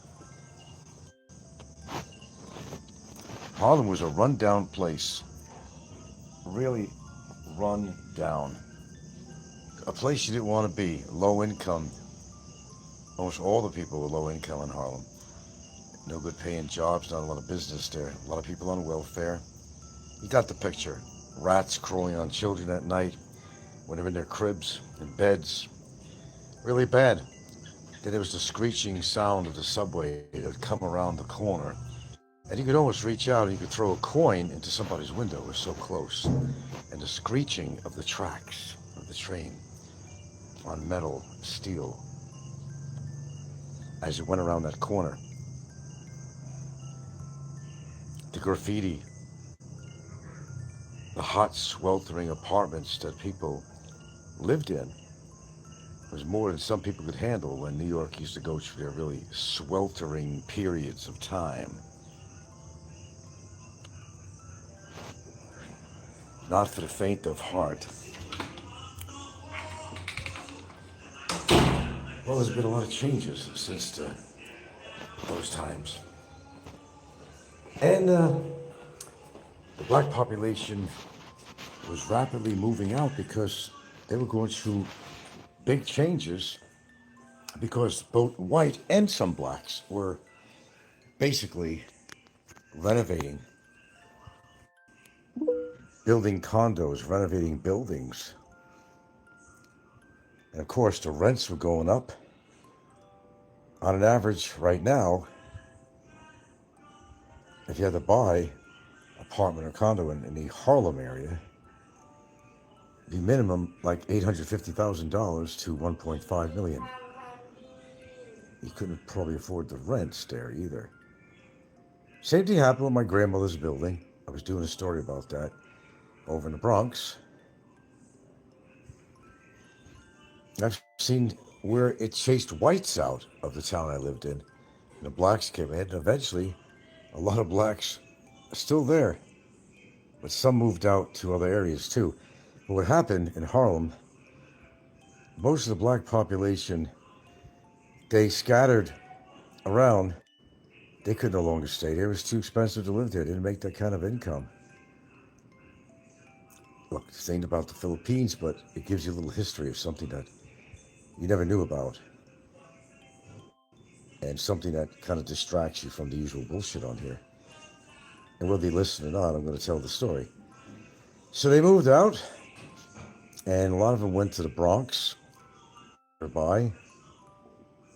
was a run-down place. Really run down. A place you didn't want to be. Low income. Almost all the people were low income in Harlem. No good paying jobs, not a lot of business there. A lot of people on welfare. You got the picture. Rats crawling on children at night when they're in their cribs and beds. Really bad. Then there was the screeching sound of the subway that would come around the corner. And you could almost reach out and you could throw a coin into somebody's window. It was so close. And the screeching of the tracks of the train on metal, steel, as it went around that corner. The graffiti, the hot, sweltering apartments that people lived in was more than some people could handle when New York used to go through their really sweltering periods of time. Not for the faint of heart. Well, there's been a lot of changes since those times. And the black population was rapidly moving out because they were going through big changes because both white and some blacks were basically renovating, building condos, renovating buildings. And of course, the rents were going up. On an average, right now, if you had to buy an apartment or condo in the Harlem area, the minimum like $850,000 to $1.5 million. You couldn't probably afford the rents there either. Same thing happened with my grandmother's building. I was doing a story about that over in the Bronx. I've seen where it chased whites out of the town I lived in. And the blacks came in, and eventually a lot of blacks are still there. But some moved out to other areas too. But what happened in Harlem, most of the black population, they scattered around. They could no longer stay there. It was too expensive to live there. They didn't make that kind of income. Look, this ain't about the Philippines, but it gives you a little history of something that you never knew about. And something that kind of distracts you from the usual bullshit on here. And whether you listen or not, I'm going to tell the story. So they moved out, and a lot of them went to the Bronx nearby,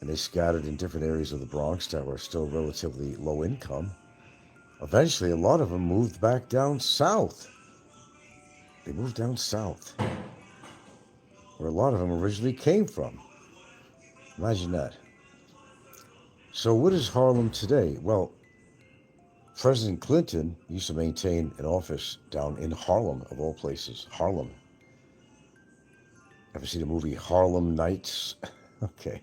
and they scattered in different areas of the Bronx that were still relatively low income. Eventually, a lot of them moved back down south. They moved down south, where a lot of them originally came from. Imagine that. So what is Harlem today? Well, President Clinton used to maintain an office down in Harlem, of all places. Harlem. Ever see the movie Harlem Nights? Okay.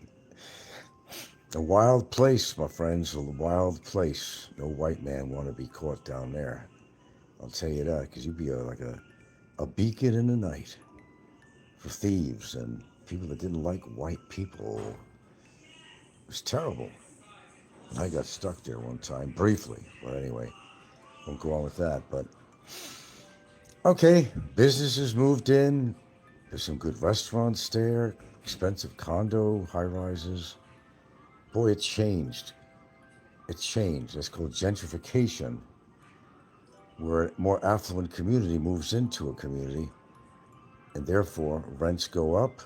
A wild place, my friends, a wild place. No white man want to be caught down there. I'll tell you that, because you'd be like a beacon in the night for thieves and people that didn't like white people. It was terrible. I got stuck there one time, briefly. But anyway, won't go on with that. But okay, businesses moved in. There's some good restaurants there, expensive condo, high-rises. Boy, it changed. It changed. That's called gentrification, where a more affluent community moves into a community, and therefore rents go up,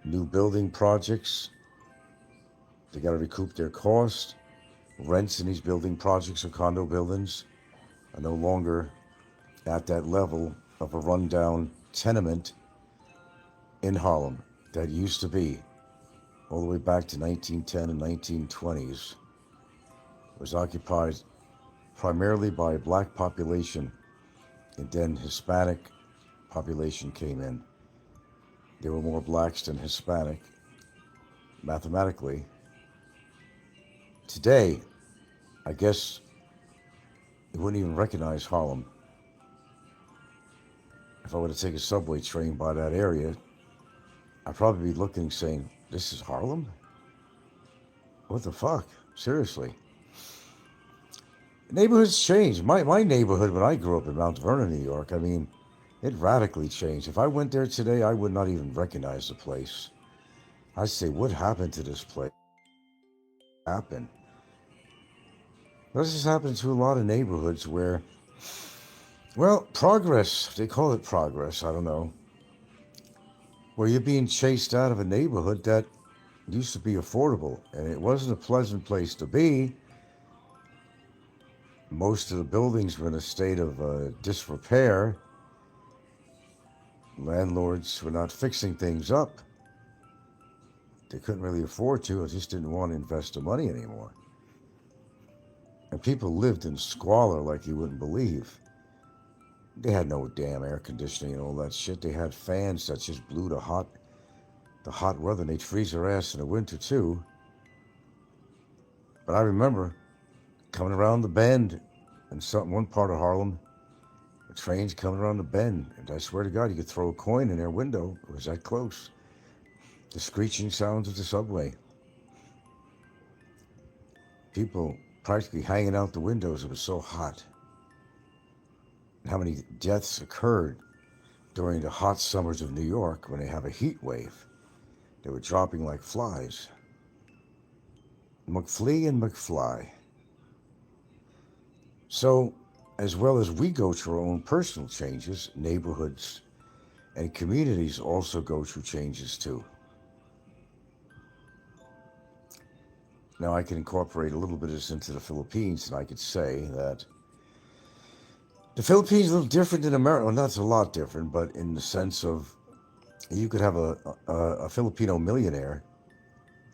new building projects, they got to recoup their cost. Rents in these building projects or condo buildings are no longer at that level of a rundown tenement in Harlem that used to be all the way back to 1910 and 1920s. It was occupied primarily by a black population, and then Hispanic population came in. There were more blacks than Hispanic, mathematically. Today, I guess you wouldn't even recognize Harlem. If I were to take a subway train by that area, I'd probably be looking saying, this is Harlem? What the fuck? Seriously. Neighborhoods change. My neighborhood when I grew up in Mount Vernon, New York, I mean, it radically changed. If I went there today, I would not even recognize the place. I'd say, what happened to this place? What happened? This has happened to a lot of neighborhoods where, well, progress, they call it progress, I don't know, where you're being chased out of a neighborhood that used to be affordable, and it wasn't a pleasant place to be. Most of the buildings were in a state of disrepair. Landlords were not fixing things up. They couldn't really afford to, or just didn't want to invest the money anymore. And people lived in squalor like you wouldn't believe. They had no damn air conditioning and all that shit. They had fans that just blew the hot weather, and they'd freeze their ass in the winter too. But I remember coming around the bend in one part of Harlem, the train's coming around the bend, and I swear to God, you could throw a coin in their window. It was that close. The screeching sounds of the subway. People practically hanging out the windows. It was so hot. And how many deaths occurred during the hot summers of New York when they have a heat wave. They were dropping like flies. McFlea and McFly. So, as well as we go through our own personal changes, neighborhoods and communities also go through changes too. Now, I can incorporate a little bit of this into the Philippines, and I could say that the Philippines is a little different than America. Well, not a lot different, but in the sense of you could have a Filipino millionaire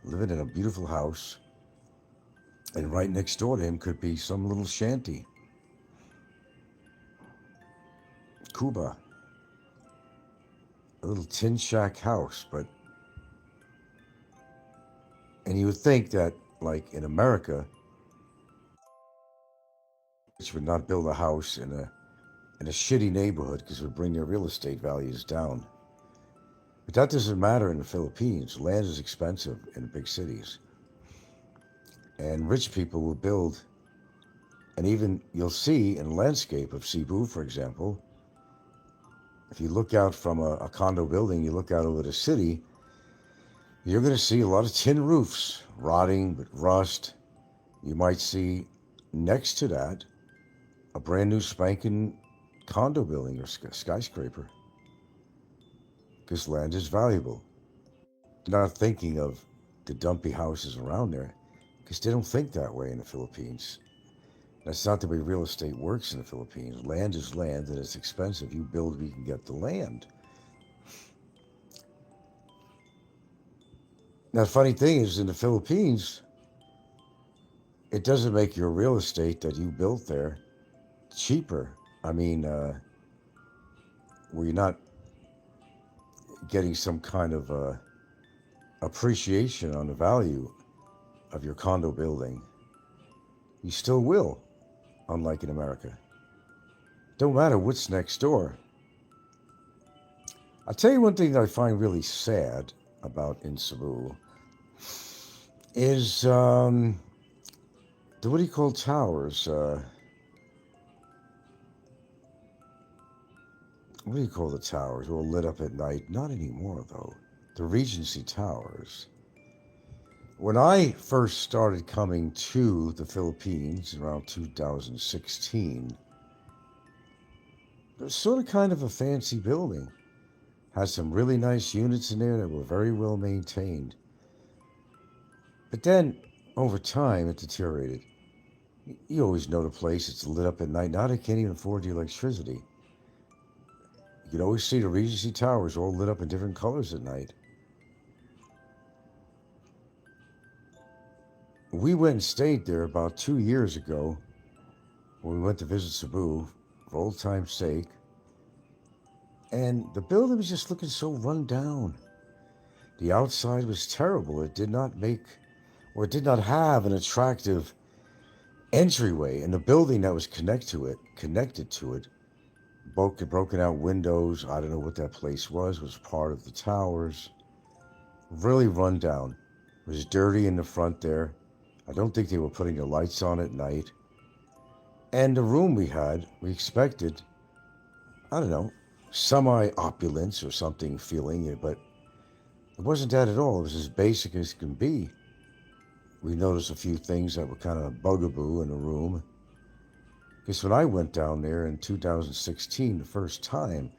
living in a beautiful house, and right next door to him could be some little shanty. Cuba. a little tin shack house, and you would think that, like in America, which would not build a house in a shitty neighborhood because it would bring their real estate values down. But that doesn't matter in the Philippines. Land is expensive in big cities. And rich people will build, and even you'll see in the landscape of Cebu, for example, if you look out from a condo building, you look out over the city, you're going to see a lot of tin roofs, rotting with rust. You might see next to that a brand new spanking condo building or skyscraper, because land is valuable. They're not thinking of the dumpy houses around there because they don't think that way in the Philippines. That's not the way real estate works in the Philippines. Land is land and it's expensive. You build, we can get the land. Now, the funny thing is, in the Philippines, it doesn't make your real estate that you built there cheaper. I mean, where you're not getting some kind of appreciation on the value of your condo building. You still will, unlike in America. Don't matter what's next door. I'll tell you one thing that I find really sad about in Cebu is the, what do you call towers? What do you call the towers? All lit up at night? Not anymore, though. The Regency Towers. When I first started coming to the Philippines around 2016, it was sort of kind of a fancy building. Had some really nice units in there that were very well maintained. But then, over time, it deteriorated. You always know the place, it's lit up at night. Now they can't even afford the electricity. You can always see the Regency Towers all lit up in different colors at night. We went and stayed there about 2 years ago when we went to visit Cebu for old time's sake. And the building was just looking so run down. The outside was terrible. It did not have an attractive entryway. And the building that was connected to it, broken out windows. I don't know what that place was part of the towers. Really run down. It was dirty in the front there. I don't think they were putting the lights on at night. And the room we expected, I don't know, semi-opulence or something feeling, but it wasn't that at all. It was as basic as can be. We noticed a few things that were kind of bugaboo in the room. Because when I went down there in 2016, the first time,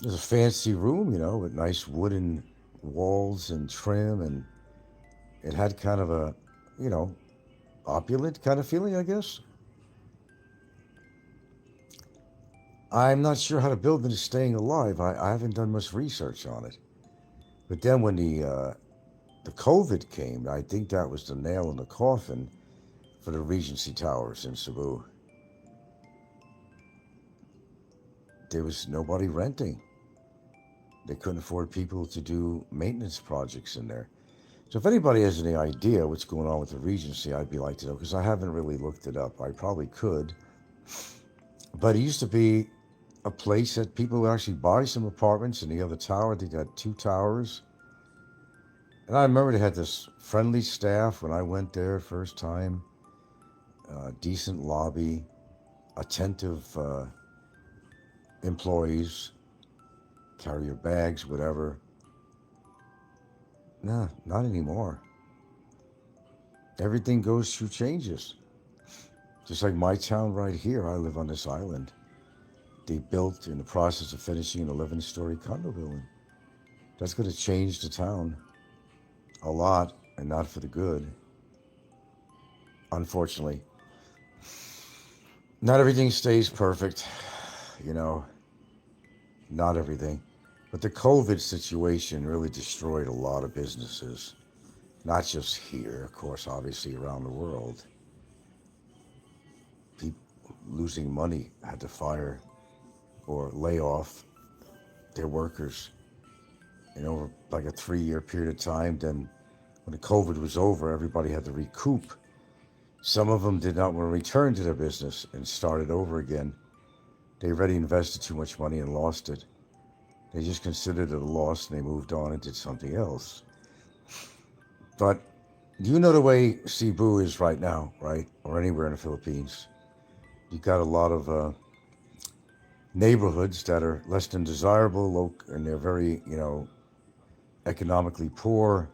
it was a fancy room, with nice wooden walls and trim, and it had kind of a, opulent kind of feeling, I guess. I'm not sure how the building is staying alive. I haven't done much research on it. But then when the COVID came, I think that was the nail in the coffin for the Regency Towers in Cebu. There was nobody renting. They couldn't afford people to do maintenance projects in there. So if anybody has any idea what's going on with the Regency, I'd be like to know, because I haven't really looked it up. I probably could. But it used to be a place that people would actually buy some apartments in the other tower. They got 2 towers. And I remember they had this friendly staff when I went there first time. Decent lobby, attentive employees, carry your bags, whatever. Nah, not anymore. Everything goes through changes. Just like my town right here, I live on this island. They built in the process of finishing an 11-story condo building. That's going to change the town a lot, and not for the good. Unfortunately. Not everything stays perfect, not everything. But the COVID situation really destroyed a lot of businesses. Not just here, of course, obviously around the world. People losing money, had to fire or lay off their workers. Over like a 3-year period of time. Then when the COVID was over, everybody had to recoup. Some of them did not want to return to their business and start it over again. They already invested too much money and lost it. They just considered it a loss and they moved on and did something else. But you know the way Cebu is right now, right? Or anywhere in the Philippines. You got a lot of neighborhoods that are less than desirable, and they're very, economically poor.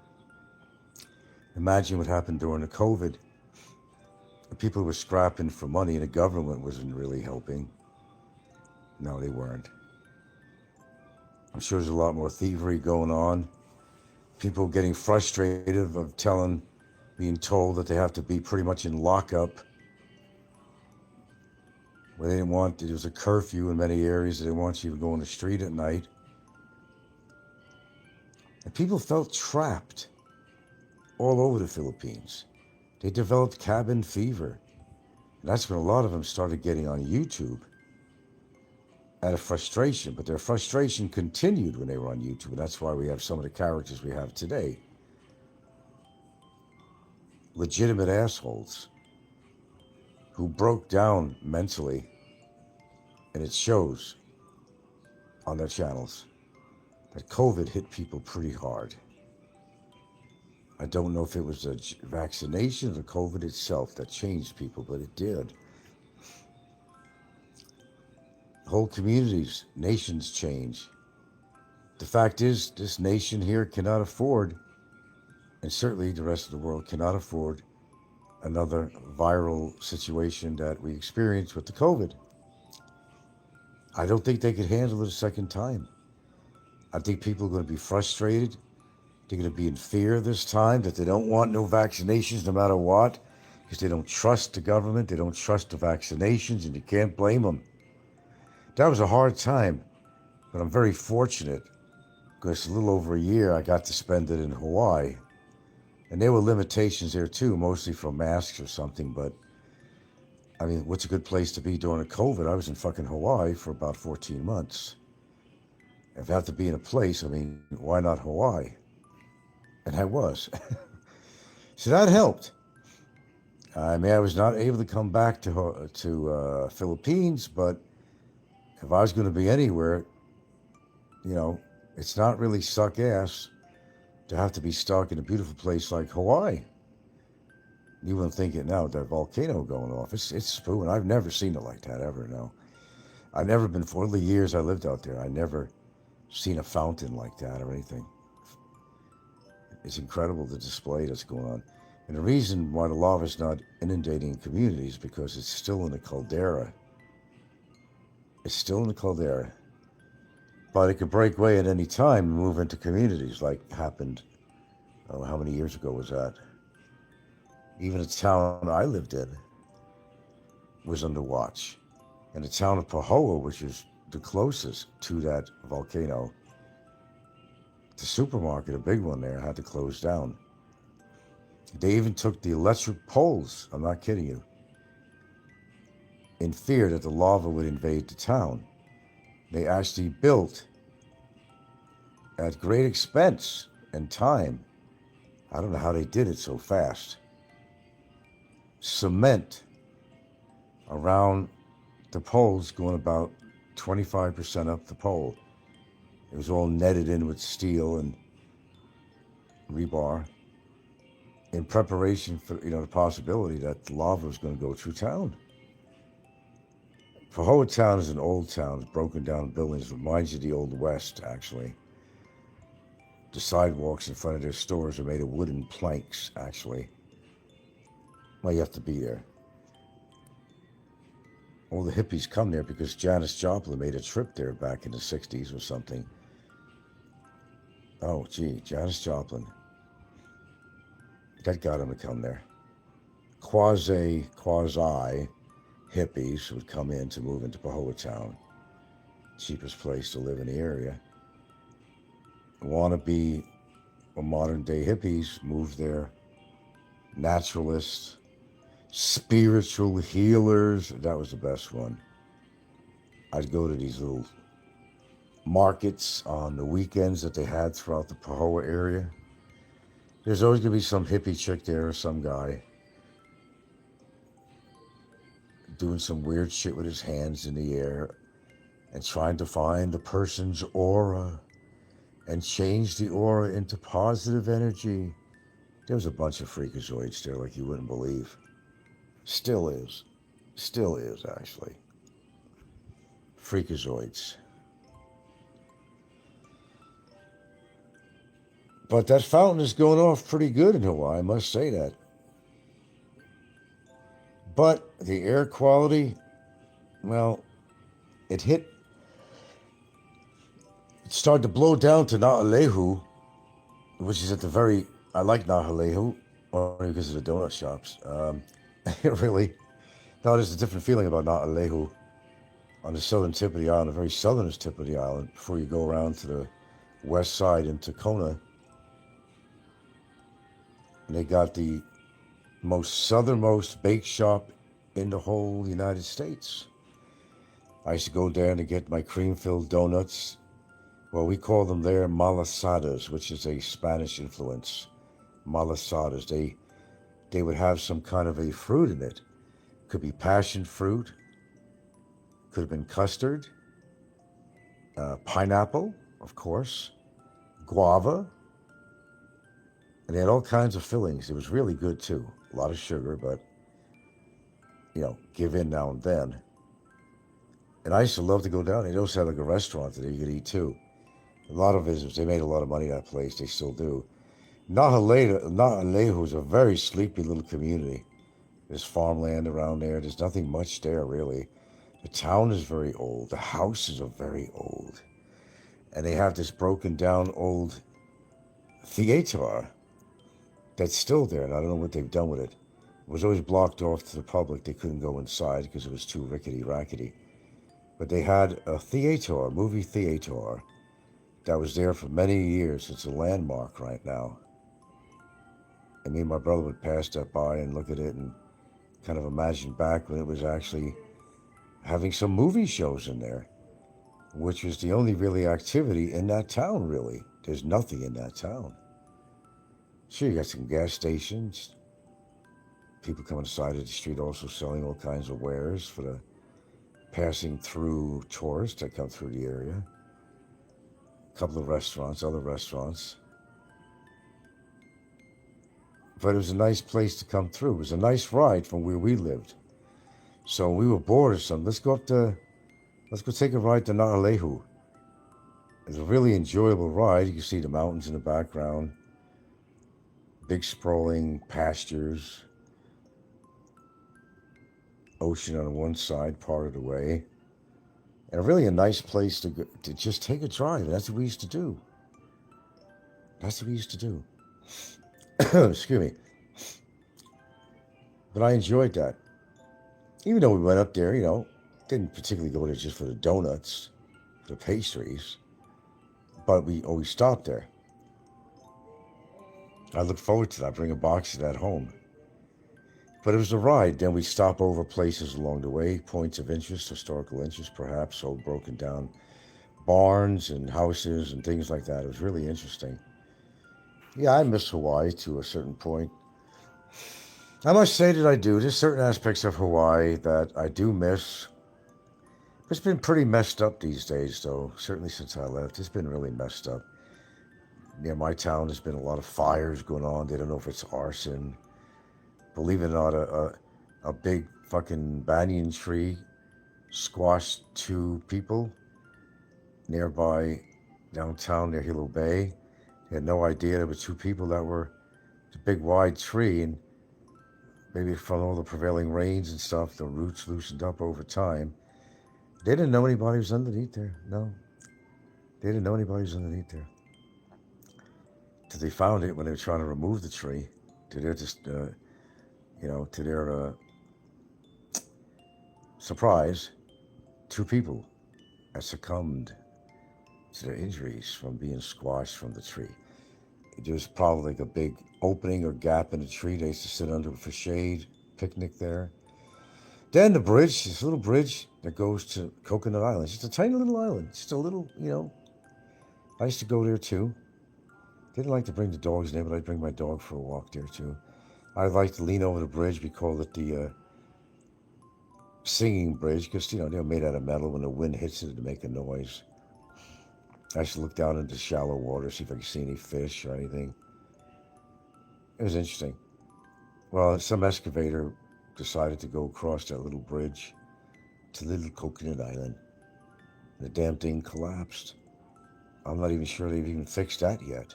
Imagine what happened during the COVID. The people were scrapping for money and the government wasn't really helping. No, they weren't. I'm sure there's a lot more thievery going on. People getting frustrated of being told that they have to be pretty much in lockup. Where they didn't want, there was a curfew in many areas. They didn't want you to go on the street at night. And people felt trapped all over the Philippines. They developed cabin fever. And that's when a lot of them started getting on YouTube out of frustration. But their frustration continued when they were on YouTube. And that's why we have some of the characters we have today. Legitimate assholes who broke down mentally. And it shows on their channels that COVID hit people pretty hard. I don't know if it was the vaccination or the COVID itself that changed people, but it did. Whole communities, nations change. The fact is, this nation here cannot afford, and certainly the rest of the world cannot afford, another viral situation that we experienced with the COVID. I don't think they could handle it a second time. I think people are going to be frustrated. They're going to be in fear this time that they don't want no vaccinations no matter what, because they don't trust the government, they don't trust the vaccinations, and you can't blame them. That was a hard time, but I'm very fortunate because a little over a year I got to spend it in Hawaii. And there were limitations there too, mostly from masks or something, but I mean, what's a good place to be during the COVID? I was in fucking Hawaii for about 14 months. If I have to be in a place, I mean, why not Hawaii? And I was. So that helped. I mean, I was not able to come back to Philippines, but if I was going to be anywhere, it's not really suck ass to have to be stuck in a beautiful place like Hawaii. You wouldn't think it now, that volcano going off. It's spooing. I've never seen it like that ever, no. I've never been, for all the years I lived out there, I never seen a fountain like that or anything. It's incredible the display that's going on. And the reason why the lava is not inundating communities is because it's still in the caldera. It's still in the caldera. But it could break away at any time and move into communities like happened, how many years ago was that? Even the town I lived in was under watch. And the town of Pahoa, which is the closest to that volcano, the supermarket, a big one there, had to close down. They even took the electric poles, I'm not kidding you, in fear that the lava would invade the town. They actually built, at great expense and time, I don't know how they did it so fast, cement around the poles going about 25% up the pole. It was all netted in with steel and rebar in preparation for, the possibility that the lava was going to go through town. Pahoa town is an old town, it's broken down buildings, reminds you of the Old West, actually. The sidewalks in front of their stores are made of wooden planks, actually. Well, you have to be there. All the hippies come there because Janis Joplin made a trip there back in the 60s or something. Oh, gee, Janis Joplin. That got him to come there. Quasi hippies would come in to move into Pahoa town. Cheapest place to live in the area. Wannabe modern day hippies moved there. Naturalists, spiritual healers. That was the best one. I'd go to these little markets on the weekends that they had throughout the Pahoa area. There's always going to be some hippie chick there or some guy doing some weird shit with his hands in the air and trying to find the person's aura and change the aura into positive energy. There was a bunch of freakazoids there like you wouldn't believe. Still is. Still is, actually. Freakazoids. But that fountain is going off pretty good in Hawaii, I must say that. But the air quality, well, it started to blow down to Na'alehu, which is at the very, I like Na'alehu, only because of the donut shops. Really, no, there's a different feeling about Na'alehu on the southern tip of the island, the very southernest tip of the island, before you go around to the west side into Kona. And they got the most southernmost bake shop in the whole United States. I used to go there to get my cream-filled donuts. Well, we call them there malasadas, which is a Spanish influence. Malasadas. They would have some kind of a fruit in it. Could be passion fruit. Could have been custard. Pineapple, of course. Guava. And they had all kinds of fillings. It was really good, too. A lot of sugar, but, give in now and then. And I used to love to go down. They also had like a restaurant that you could eat, too. A lot of visitors. They made a lot of money, that place. They still do. Na'alehu is a very sleepy little community. There's farmland around there. There's nothing much there, really. The town is very old. The houses are very old. And they have this broken down old theater that's still there, and I don't know what they've done with it. It was always blocked off to the public. They couldn't go inside because it was too rickety-rackety. But they had a theater, a movie theater, that was there for many years. It's a landmark right now. And me and my brother would pass that by and look at it and kind of imagine back when it was actually having some movie shows in there, which was the only really activity in that town, really. There's nothing in that town. Sure, you got some gas stations. People come on the side of the street also selling all kinds of wares for the passing through tourists that come through the area. A couple of restaurants, other restaurants. But it was a nice place to come through. It was a nice ride from where we lived. So we were bored or something. Let's go take a ride to Na'alehu. It's a really enjoyable ride. You can see the mountains in the background. Big sprawling pastures. Ocean on one side, part of the way. And really a nice place to go, to just take a drive. That's what we used to do. Excuse me. But I enjoyed that. Even though we went up there, didn't particularly go there just for the donuts, the pastries. But we always stopped there. I look forward to that. I bring a box of that home. But it was a ride. Then we stop over places along the way, points of interest, historical interest perhaps, old broken down barns and houses and things like that. It was really interesting. Yeah, I miss Hawaii to a certain point. I must say that I do. There's certain aspects of Hawaii that I do miss. It's been pretty messed up these days, though. Certainly since I left, it's been really messed up. Near my town, there's been a lot of fires going on. They don't know if it's arson. Believe it or not, a big fucking banyan tree squashed 2 people nearby downtown near Hilo Bay. They had no idea there were 2 people that were the big wide tree, and maybe from all the prevailing rains and stuff, the roots loosened up over time. They didn't know anybody was underneath there. No, they didn't know anybody was underneath there. So they found it when they were trying to remove the tree. To their surprise, 2 people had succumbed to their injuries from being squashed from the tree. There was probably like a big opening or gap in the tree. They used to sit under for shade, picnic there. Then the bridge, this little bridge that goes to Coconut Island. It's just a tiny little island. Just a little, I used to go there too. Didn't like to bring the dogs in there, but I'd bring my dog for a walk there too. I'd like to lean over the bridge. We call it the singing bridge because, they're made out of metal. When the wind hits it, it'll make a noise. I used to look down into shallow water, see if I could see any fish or anything. It was interesting. Well, some excavator decided to go across that little bridge to Little Coconut Island. The damn thing collapsed. I'm not even sure they've even fixed that yet.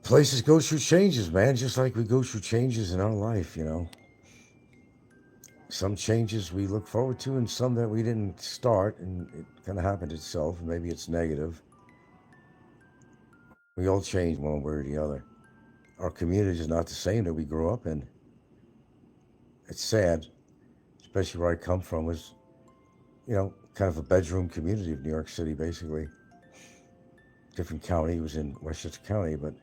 Places go through changes, man, just like we go through changes in our life, Some changes we look forward to and some that we didn't start and it kind of happened itself and maybe it's negative. We all change one way or the other. Our community is not the same that we grew up in. It's sad, especially where I come from was, kind of a bedroom community of New York City, basically. Different county, it was in Westchester County, but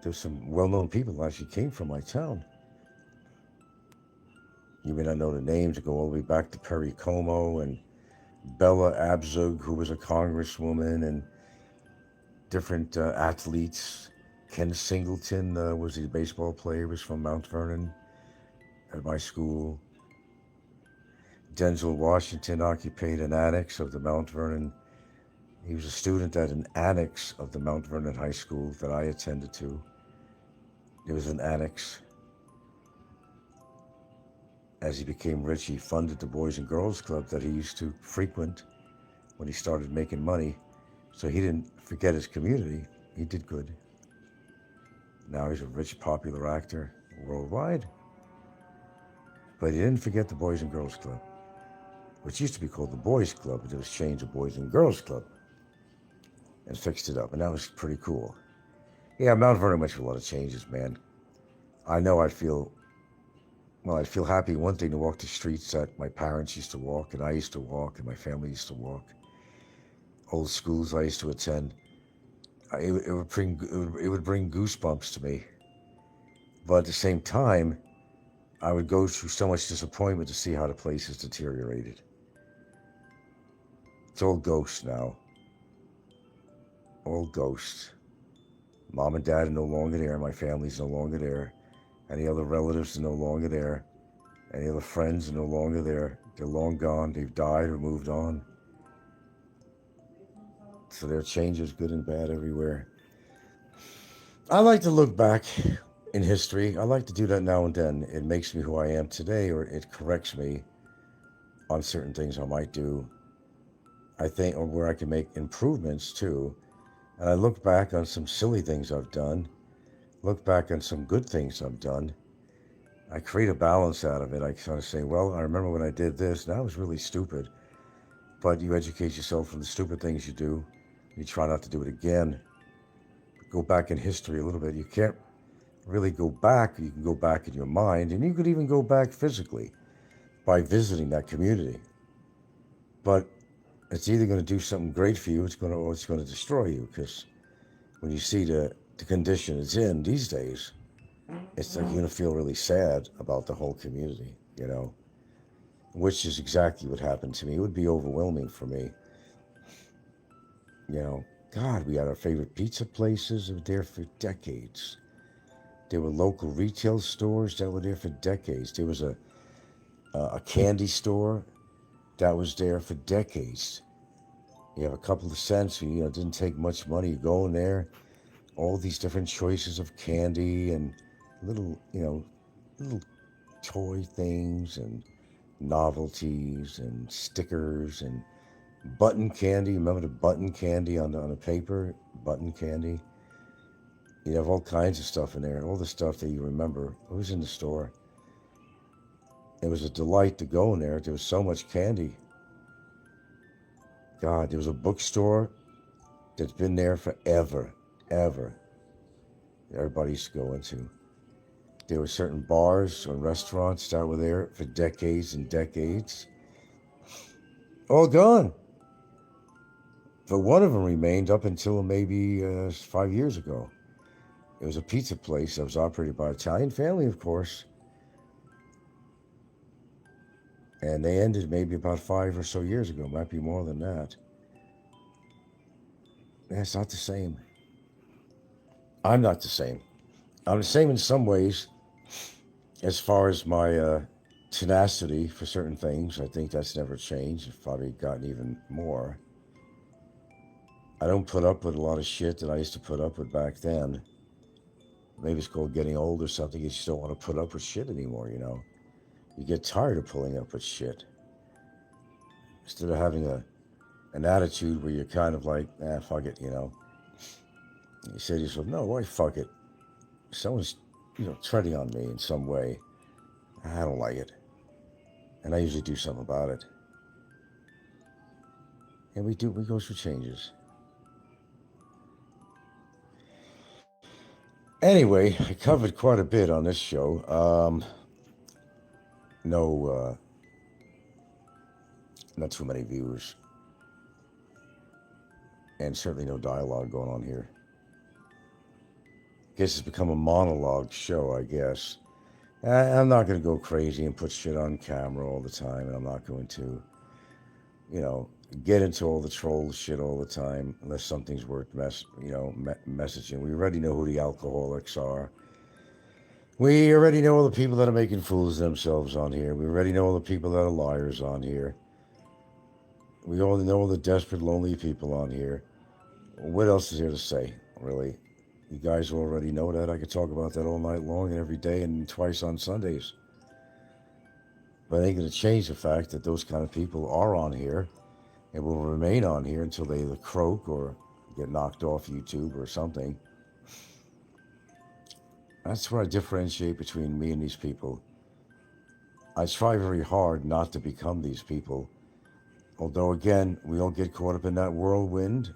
there's some well-known people that actually came from my town. You may not know the names, go all the way back to Perry Como and Bella Abzug, who was a congresswoman, and different athletes. Ken Singleton was a baseball player, was from Mount Vernon at my school. Denzel Washington occupied an annex of the Mount Vernon. He was a student at an annex of the Mount Vernon High School that I attended to. There was an annex. As he became rich, he funded the Boys and Girls Club that he used to frequent when he started making money. So he didn't forget his community. He did good. Now he's a rich, popular actor worldwide. But he didn't forget the Boys and Girls Club, which used to be called the Boys Club, but it was changed to Boys and Girls Club and fixed it up. And that was pretty cool. Yeah, Mount Vernon went through a lot of changes, man. I know I'd feel happy, one thing, to walk the streets that my parents used to walk and I used to walk and my family used to walk. Old schools I used to attend. It would bring goosebumps to me. But at the same time, I would go through so much disappointment to see how the place has deteriorated. It's all ghosts now. All ghosts. Mom and dad are no longer there. My family's no longer there. Any other relatives are no longer there. Any other friends are no longer there. They're long gone. They've died or moved on. So there are changes, good and bad, everywhere. I like to look back in history. I like to do that now and then. It makes me who I am today, or it corrects me on certain things I might do. I think, or where I can make improvements too. And I look back on some silly things I've done. Look back on some good things I've done. I create a balance out of it. I kind of say, well, I remember when I did this, and that was really stupid. But you educate yourself from the stupid things you do. You try not to do it again. Go back in history a little bit. You can't really go back. You can go back in your mind, and you could even go back physically by visiting that community. But it's either going to do something great for you, or it's going to destroy you. Because when you see the condition it's in these days, it's like you're going to feel really sad about the whole community, which is exactly what happened to me. It would be overwhelming for me. God, we had our favorite pizza places that were there for decades. There were local retail stores that were there for decades. There was a candy store that was there for decades. You have a couple of cents, didn't take much money. You go in there, all these different choices of candy and little toy things and novelties and stickers and button candy. Remember the button candy on the paper? Button candy. You have all kinds of stuff in there. All the stuff that you remember. It was in the store. It was a delight to go in there. There was so much candy. God, there was a bookstore that's been there forever, ever. Everybody used to go into. There were certain bars or restaurants that were there for decades and decades. All gone. But one of them remained up until maybe 5 years ago. It was a pizza place that was operated by an Italian family, of course. And they ended maybe about 5 or so years ago, might be more than that. Yeah, it's not the same. I'm not the same. I'm the same in some ways as far as my tenacity for certain things. I think that's never changed. It's probably gotten even more. I don't put up with a lot of shit that I used to put up with back then. Maybe it's called getting old or something. You just don't want to put up with shit anymore, you know. You get tired of pulling up with shit. Instead of having an attitude where you're kind of like, fuck it, you know. You say to yourself, no, why fuck it? Someone's, treading on me in some way. I don't like it. And I usually do something about it. And we go through changes. Anyway, I covered quite a bit on this show. No, not too many viewers. And certainly no dialogue going on here. Guess it's become a monologue show, I guess. I'm not going to go crazy and put shit on camera all the time, and I'm not going to, get into all the troll shit all the time unless something's worth messaging. We already know who the alcoholics are. We already know all the people that are making fools of themselves on here. We already know all the people that are liars on here. We all know all the desperate, lonely people on here. What else is there to say, really? You guys already know that. I could talk about that all night long and every day and twice on Sundays. But it ain't going to change the fact that those kind of people are on here and will remain on here until they either croak or get knocked off YouTube or something. That's where I differentiate between me and these people. I try very hard not to become these people. Although, again, we all get caught up in that whirlwind.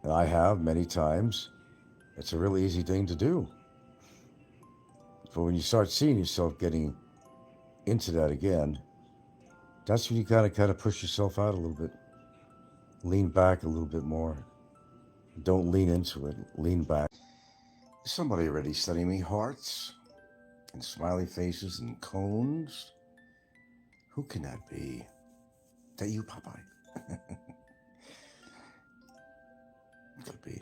And I have many times. It's a really easy thing to do. But when you start seeing yourself getting into that again, that's when you kind of push yourself out a little bit. Lean back a little bit more. Don't lean into it. Lean back. Somebody already sending me hearts and smiley faces and cones. Who can that be? That you, Popeye? Could be.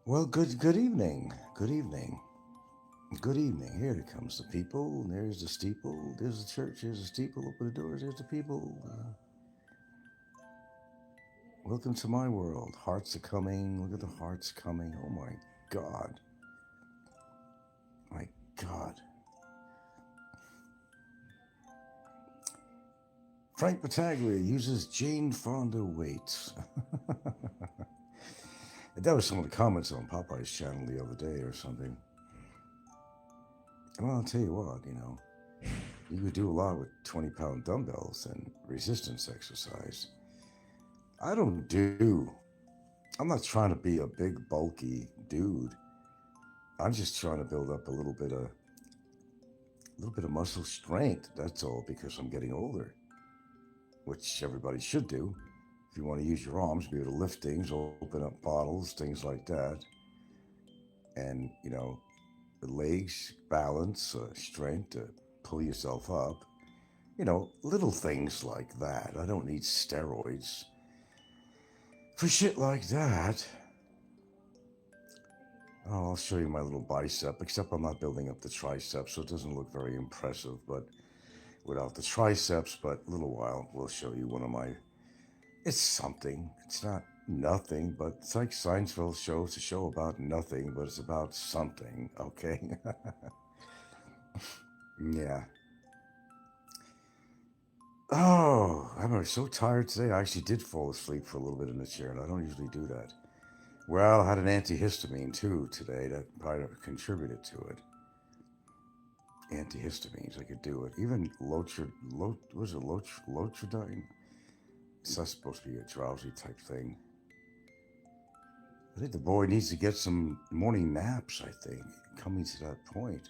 Well, good evening. Good evening. Good evening. Here it comes the people. There's the steeple. There's the church. There's the steeple. Open the doors. There's the people. Welcome to my world. Hearts are coming. Look at the hearts coming. Oh my God. My God. Frank Battaglia uses Jane Fonda weights. That was some of the comments on Popeye's channel the other day or something. Well, I'll tell you what, you could do a lot with 20-pound dumbbells and resistance exercise. I'm not trying to be a big, bulky dude. I'm just trying to build up a little bit of muscle strength. That's all, because I'm getting older, which everybody should do. If you want to use your arms, be able to lift things, open up bottles, things like that. And, the legs, balance, strength to pull yourself up. Little things like that. I don't need steroids for shit like that. Oh, I'll show you my little bicep, except I'm not building up the triceps, so it doesn't look very impressive, but without the triceps. But a little while, we'll show you one of my... It's something. It's not nothing, but it's like Seinfeld show. It's a show about nothing, but it's about something, okay? Yeah. Oh, I'm so tired today. I actually did fall asleep for a little bit in the chair, and I don't usually do that. Well, I had an antihistamine, too, today that probably contributed to it. Antihistamines, I could do it. Even Lotridine? It's not supposed to be a drowsy type thing. I think the boy needs to get some morning naps, I think, coming to that point.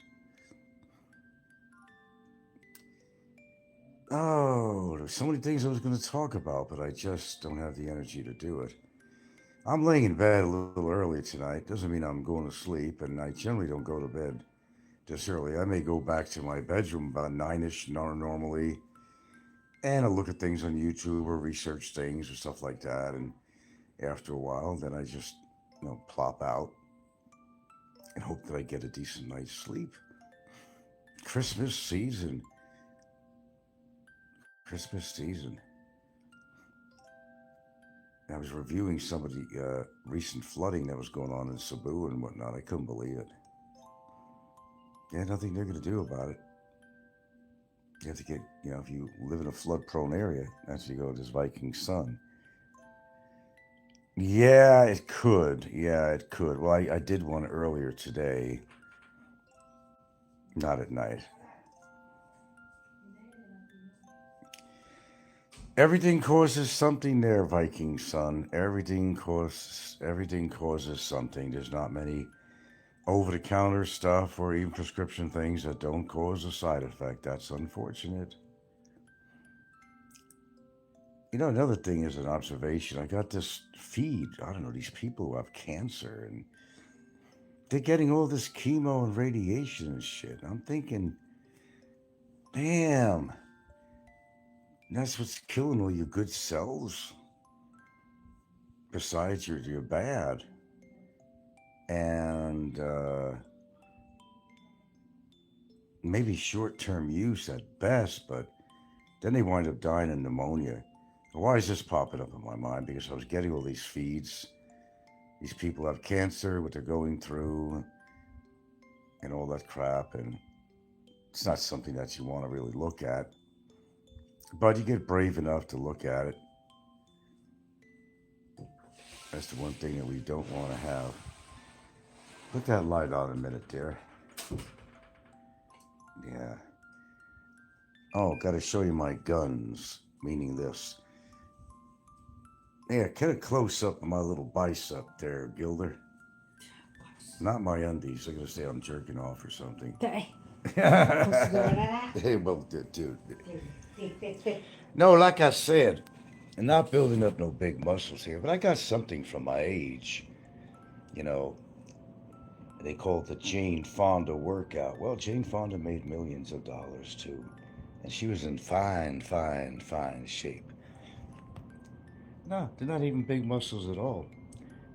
Oh, there's so many things I was going to talk about, but I just don't have the energy to do it. I'm laying in bed a little early tonight. Doesn't mean I'm going to sleep, and I generally don't go to bed this early. I may go back to my bedroom about 9ish normally, and I'll look at things on YouTube or research things or stuff like that. And after a while, then I just, plop out and hope that I get a decent night's sleep. Christmas season. Christmas season. I was reviewing some of the recent flooding that was going on in Cebu and whatnot. I couldn't believe it. Yeah, nothing they're going to do about it. You have to get, if you live in a flood-prone area, that's you go to this Viking sun. Yeah, it could. Yeah, it could. Well, I did one earlier today. Not at night. Everything causes something there, Viking son. Everything causes something. There's not many over-the-counter stuff or even prescription things that don't cause a side effect. That's unfortunate. Another thing is an observation. I got this feed. I don't know, these people who have cancer, and they're getting all this chemo and radiation and shit. And I'm thinking, damn, that's what's killing all your good cells. Besides, you're bad. And maybe short-term use at best, but then they wind up dying of pneumonia. Why is this popping up in my mind? Because I was getting all these feeds. These people have cancer, what they're going through, and all that crap, and it's not something that you want to really look at. But you get brave enough to look at it. That's the one thing that we don't want to have. Put that light on a minute there. Yeah. Oh, got to show you my guns, meaning this. Yeah, get a close up of my little bicep there, Gilder. Not my undies. They're going to say I'm jerking off or something. Hey, well, dude. No, like I said, I'm not building up no big muscles here, but I got something from my age. They call it the Jane Fonda workout. Well, Jane Fonda made millions of dollars too, and she was in fine shape. No, they're not even big muscles at all,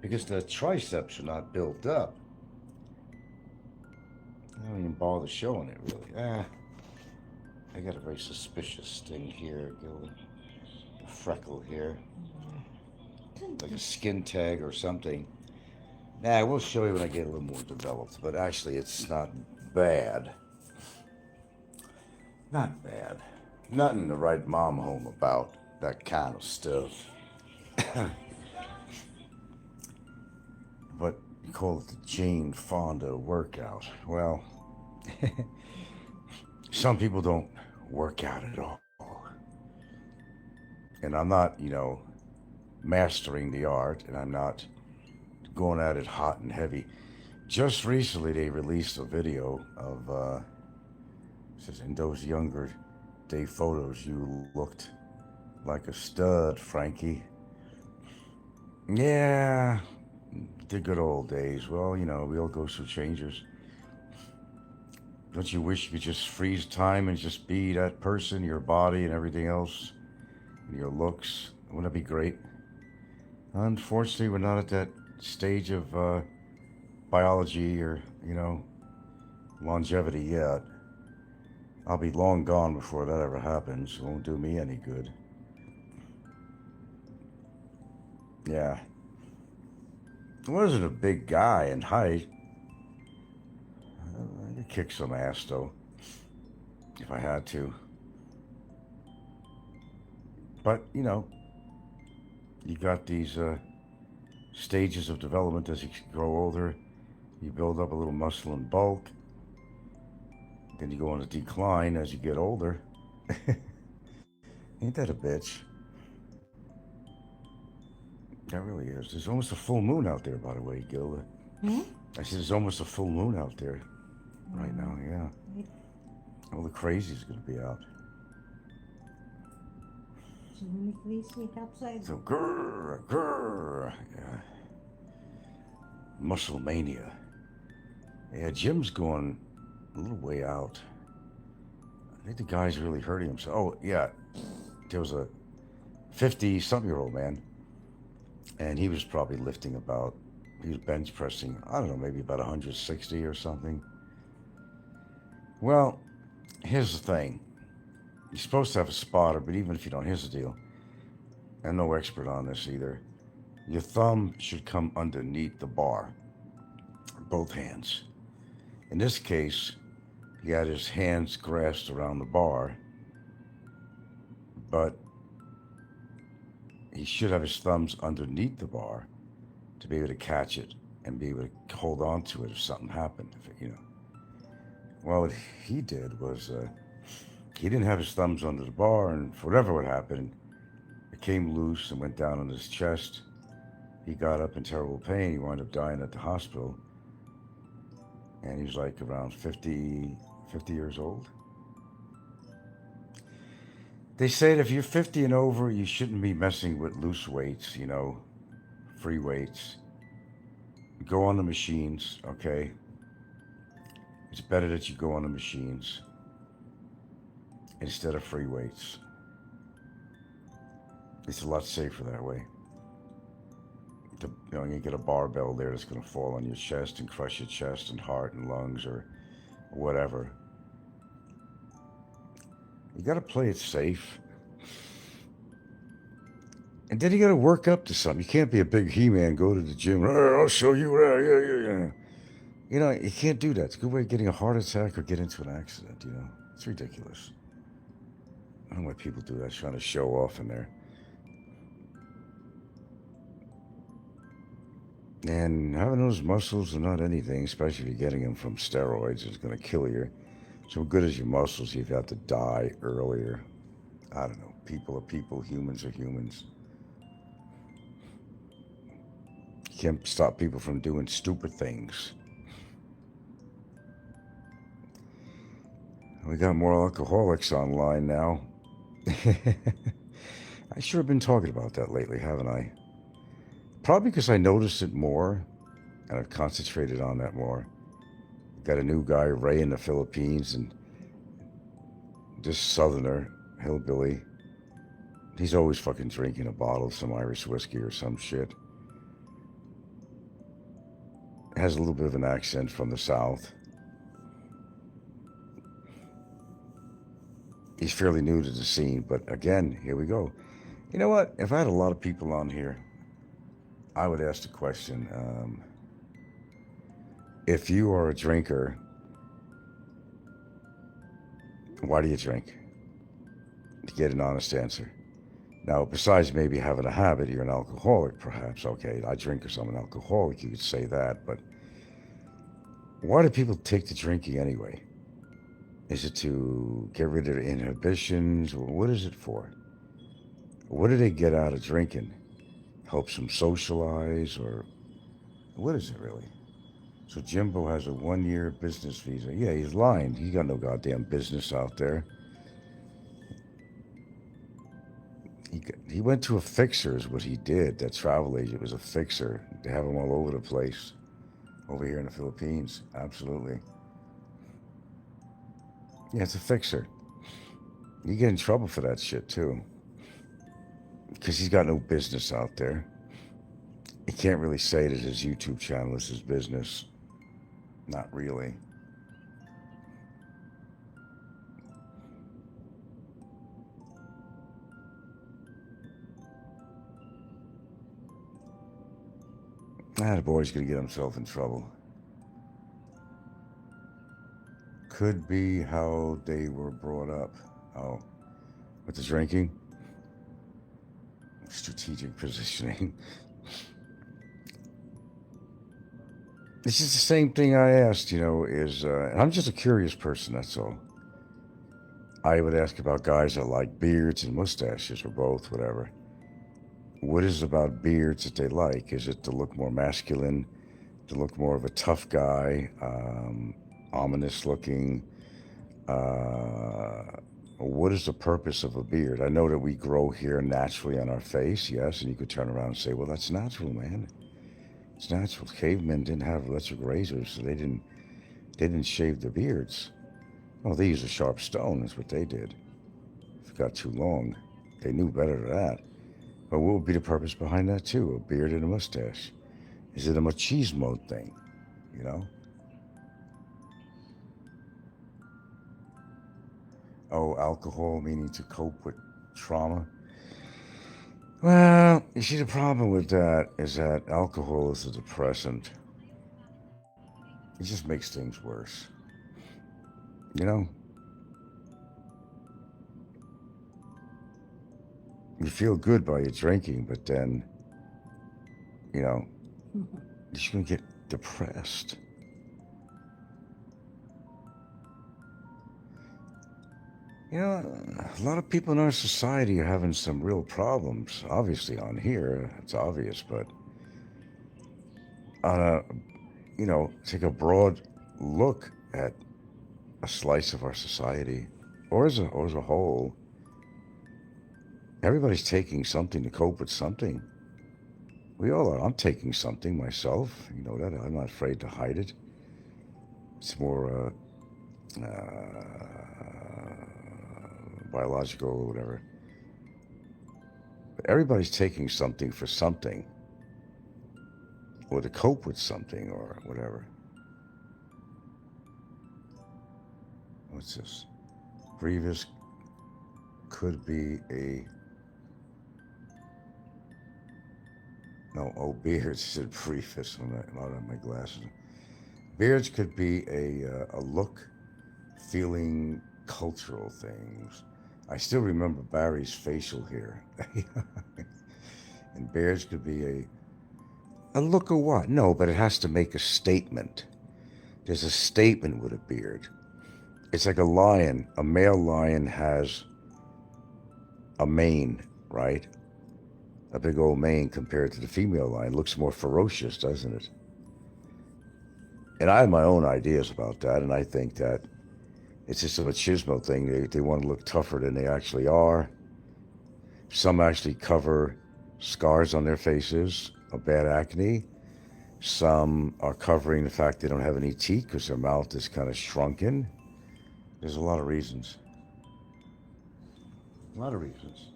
because the triceps are not built up. I don't even bother showing it, really. I got a very suspicious thing here, Gilda. A freckle here. Like a skin tag or something. Nah, we'll show you when I get a little more developed, but actually it's not bad. Not bad. Nothing to write mom home about, that kind of stuff. But you call it the Jane Fonda workout. Well, some people don't work out at all. And I'm not, mastering the art, and I'm not going at it hot and heavy. Just recently, they released a video of, says in those younger day photos, you looked like a stud, Frankie. Yeah, the good old days. Well, we all go through changes. Don't you wish you could just freeze time and just be that person, your body and everything else, and your looks? Wouldn't that be great? Unfortunately, we're not at that stage of biology or, longevity yet. I'll be long gone before that ever happens. It won't do me any good. Yeah. I wasn't a big guy in height. I could kick some ass, though, if I had to. But, you got these stages of development as you grow older. You build up a little muscle and bulk. Then you go on a decline as you get older. Ain't that a bitch? That really is. There's almost a full moon out there, by the way, Gilda. I said there's almost a full moon out there right now, yeah. All the crazy's gonna be out. So many crazy outside. So grrr, grrr. Yeah. muscle mania. Yeah, Jim's going a little way out. I think the guy's really hurting himself. Oh, yeah. There was a 50-something-year-old man, and he was probably lifting about, he was bench pressing, I don't know, maybe about 160 or something. Well, here's the thing. You're supposed to have a spotter, but even if you don't, here's the deal. I'm no expert on this either. Your thumb should come underneath the bar, both hands. In this case, he had his hands grasped around the bar, but he should have his thumbs underneath the bar to be able to catch it and be able to hold on to it if something happened. Well, what he did was he didn't have his thumbs under the bar, and for whatever would happen, it came loose and went down on his chest. He got up in terrible pain. He wound up dying at the hospital, and he was like around 50 years old. They say that if you're 50 and over, you shouldn't be messing with loose weights, free weights. Go on the machines, okay? It's better that you go on the machines instead of free weights. It's a lot safer that way. You get a barbell there that's going to fall on your chest and crush your chest and heart and lungs or whatever. You got to play it safe. And then you got to work up to something. You can't be a big He-Man, go to the gym, I'll show you. You can't do that. It's a good way of getting a heart attack or get into an accident, It's ridiculous. I don't know why people do that, trying to show off in there. And having those muscles are not anything, especially if you're getting them from steroids, is going to kill you. So good as your muscles, you've got to die earlier. I don't know. People are people. Humans are humans. You can't stop people from doing stupid things. We got more alcoholics online now. I sure have been talking about that lately, haven't I? Probably because I noticed it more and I've concentrated on that more. Got a new guy, Ray, in the Philippines, and this southerner, hillbilly, he's always fucking drinking a bottle of some Irish whiskey or some shit. Has a little bit of an accent from the South. He's fairly new to the scene, but again, here we go. You know what? If I had a lot of people on here, I would ask the question, if you are a drinker, why do you drink? To get an honest answer. Now, besides maybe having a habit, you're an alcoholic, perhaps. Okay, I drink because I'm an alcoholic, you could say that, but why do people take to drinking anyway? Is it to get rid of inhibitions? What is it for? What do they get out of drinking? Helps them socialize, or what is it really? So Jimbo has a 1-year business visa. Yeah, he's lying. He got no goddamn business out there. He went to a fixer is what he did. That travel agent was a fixer. They have him all over the place. Over here in the Philippines. Absolutely. Yeah, it's a fixer. You get in trouble for that shit too. Because he's got no business out there. He can't really say that his YouTube channel is his business. Not really. The boy's gonna get himself in trouble. Could be how they were brought up. Oh, with the drinking? Strategic positioning. This is the same thing I asked, and I'm just a curious person, that's all. I would ask about guys that like beards and mustaches, or both, whatever. What is it about beards that they like? Is it to look more masculine, to look more of a tough guy, ominous looking? What is the purpose of a beard? I know that we grow hair naturally on our face, yes, and you could turn around and say, well, that's natural, man. It's natural. Cavemen didn't have electric razors, so they didn't shave their beards. Oh, they used a sharp stone. That's what they did. If it got too long, they knew better than that. But what would be the purpose behind that too? A beard and a mustache. Is it a machismo thing? You know? Oh, alcohol meaning to cope with trauma. Well, you see, the problem with that is that alcohol is a depressant. It just makes things worse. You know? You feel good by your drinking, but then, you know, you're just going to get depressed. You know, a lot of people in our society are having some real problems. Obviously, on here, it's obvious, but on a, you know, take a broad look at a slice of our society, or as a whole, everybody's taking something to cope with something. We all are. I'm taking something myself. You know that. I'm not afraid to hide it. It's more biological or whatever. But everybody's taking something for something, or to cope with something, or whatever. What's this? Grievous could be a... No, oh, beards said preface. I'm not on my glasses. Beards could be a look, feeling, cultural things. I still remember Barry's facial hair. And beards could be a look of what? No, but it has to make a statement. There's a statement with a beard. It's like a lion. A male lion has a mane, right? A big old mane compared to the female lion. It looks more ferocious, doesn't it? And I have my own ideas about that, and I think that it's just a machismo thing. They want to look tougher than they actually are. Some actually cover scars on their faces of bad acne. Some are covering the fact they don't have any teeth because their mouth is kind of shrunken. There's a lot of reasons. A lot of reasons.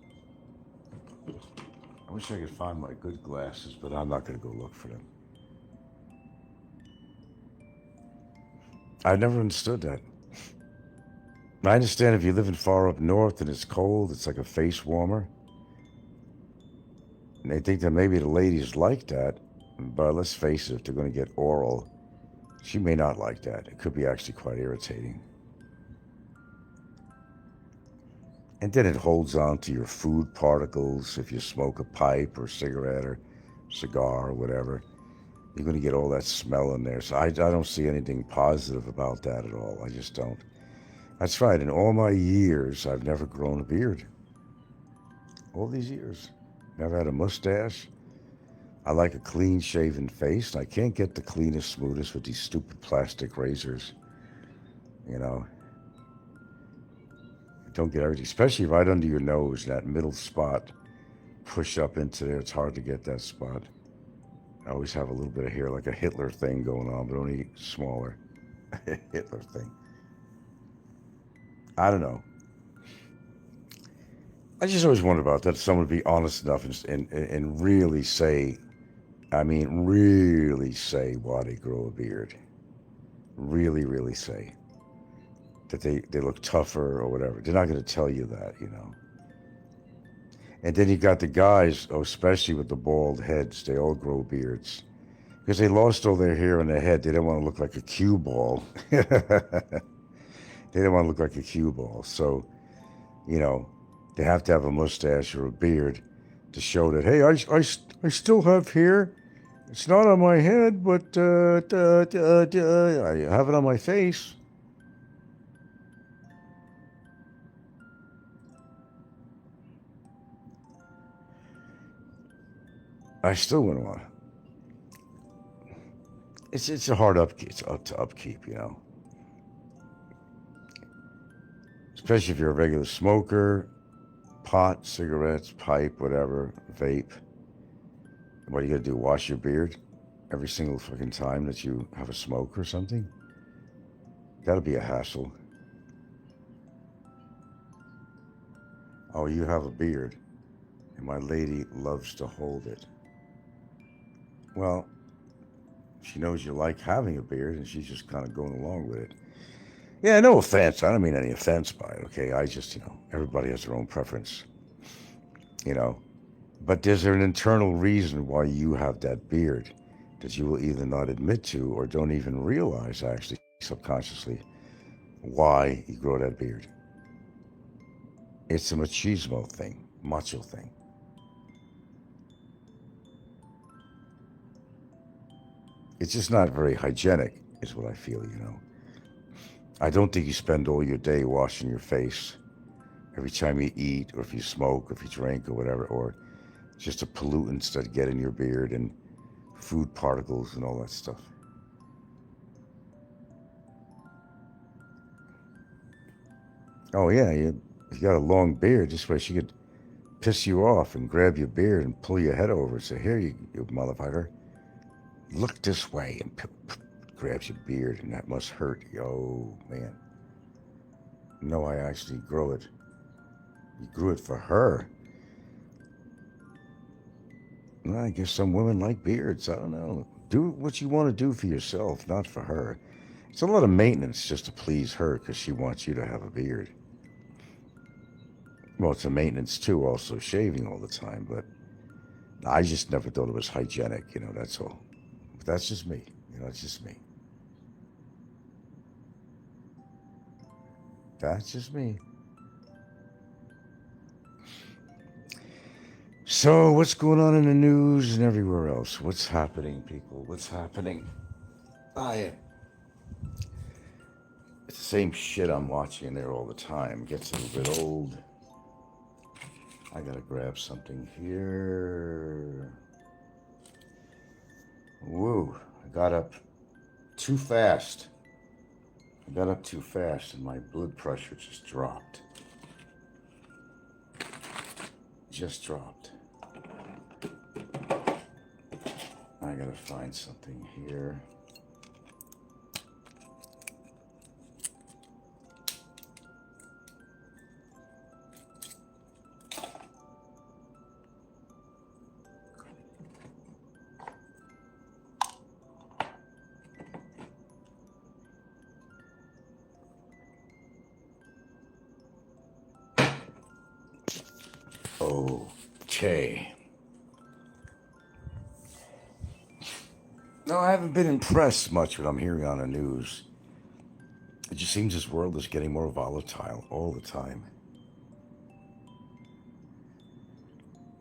I wish I could find my good glasses, but I'm not going to go look for them. I never understood that. I understand if you live in far up north and it's cold, it's like a face warmer. And they think that maybe the ladies like that, but let's face it, if they're going to get oral, she may not like that. It could be actually quite irritating. And then it holds on to your food particles. If you smoke a pipe or cigarette or cigar or whatever, you're going to get all that smell in there. So I don't see anything positive about that at all. I just don't. That's right. In all my years, I've never grown a beard. All these years. Never had a mustache. I like a clean-shaven face. I can't get the cleanest, smoothest with these stupid plastic razors. You know. Don't get everything, especially right under your nose, that middle spot. Push up into there. It's hard to get that spot. I always have a little bit of hair, like a Hitler thing going on, but only smaller. Hitler thing. I don't know. I just always wondered about that. If someone would be honest enough and really say, I mean, really say why they grow a beard. Really, really say that they look tougher or whatever. They're not going to tell you that, you know. And then you got the guys, especially with the bald heads, they all grow beards. Because they lost all their hair on their head. They didn't want to look like a cue ball. They didn't want to look like a cue ball. So, you know, they have to have a mustache or a beard to show that, hey, I still have hair. It's not on my head, but I have it on my face. I still wouldn't want to. It's a hard upkeep. It's up to upkeep, you know. Especially if you're a regular smoker, pot, cigarettes, pipe, whatever, vape. What are you gonna do? Wash your beard? every single fucking time that you have a smoke or something? That'll be a hassle. Oh, you have a beard, and my lady loves to hold it. Well, she knows you like having a beard, and she's just kind of going along with it. Yeah, no offense. I don't mean any offense by it, okay? I just, everybody has their own preference, you know. But is there an internal reason why you have that beard that you will either not admit to or don't even realize, actually, subconsciously, why you grow that beard? It's a machismo thing, macho thing. It's just not very hygienic, is what I feel, I don't think you spend all your day washing your face every time you eat, or if you smoke, or if you drink, or whatever, or just the pollutants that get in your beard and food particles and all that stuff. Oh yeah, you got a long beard, this way she could piss you off and grab your beard and pull your head over and say, here, you motherfucker, look this way, and grabs your beard, and that must hurt. Oh, man. No, I actually grow it. You grew it for her. Well, I guess some women like beards. I don't know. Do what you want to do for yourself, not for her. It's a lot of maintenance just to please her because she wants you to have a beard. Well, it's a maintenance too, also shaving all the time, but I just never thought it was hygienic, that's all. But that's just me, it's just me. That's just me. So, what's going on in the news and everywhere else? What's happening, people? What's happening? It's the same shit I'm watching there all the time. Gets a little bit old. I gotta grab something here. Woo, I got up too fast. And my blood pressure just dropped. I gotta find something here. Okay. No, I haven't been impressed much with what I'm hearing on the news. It just seems this world is getting more volatile all the time.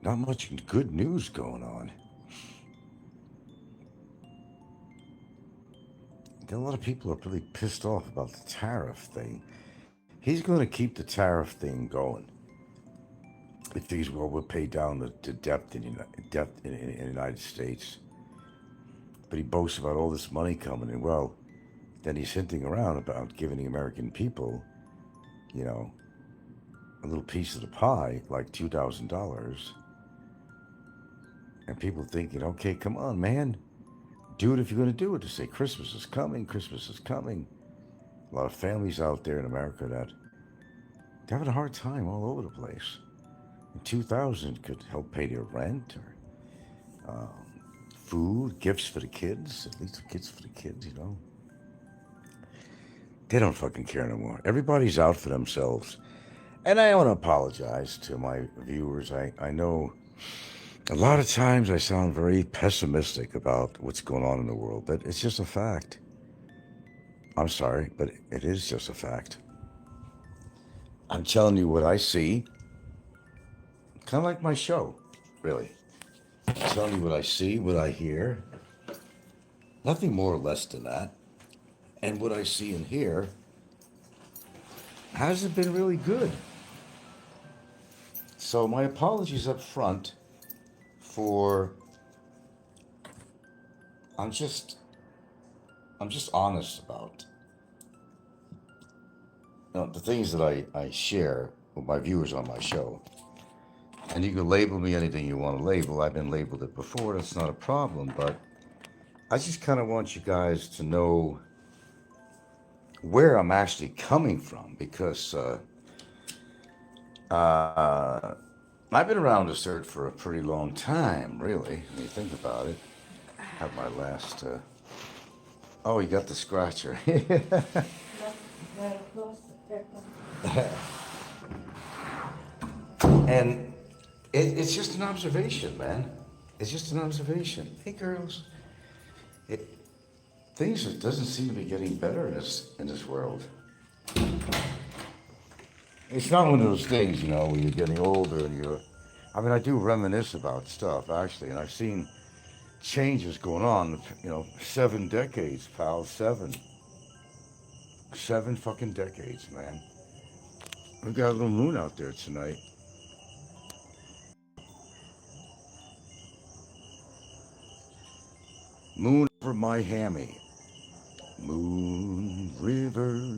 Not much good news going on. A lot of people are really pissed off about the tariff thing. He's going to keep the tariff thing going. He thinks, well, we'll pay down the debt in the United States. But he boasts about all this money coming in. Well, then he's hinting around about giving the American people, a little piece of the pie, like $2,000. And people thinking, okay, come on, man. Do it if you're going to do it. To say Christmas is coming, Christmas is coming. A lot of families out there in America that they're having a hard time all over the place. And $2,000 could help pay their rent or food, gifts for the kids, at least the kids for the kids, They don't fucking care no more. Everybody's out for themselves. And I want to apologize to my viewers. I know a lot of times I sound very pessimistic about what's going on in the world, but it's just a fact. I'm sorry, but it is just a fact. I'm telling you what I see. Kind of like my show, really. I'm telling you what I see, what I hear. Nothing more or less than that. And what I see and hear hasn't been really good. So my apologies up front for I'm just honest about the things that I share with my viewers on my show. And you can label me anything you want to label. I've been labeled it before. That's not a problem. But I just kind of want you guys to know where I'm actually coming from because I've been around this earth for a pretty long time, really, when you think about it. Have my last. Oh, you got the scratcher. And it's just an observation, man. It's just an observation. Hey, girls. It, things doesn't seem to be getting better in this world. It's not one of those things, you know, when you're getting older and you're. I mean, I do reminisce about stuff actually, and I've seen changes going on. You know, 7 decades, pal. 7 fucking decades, man. We've got a little moon out there tonight. Moon over my hammy. Moon River,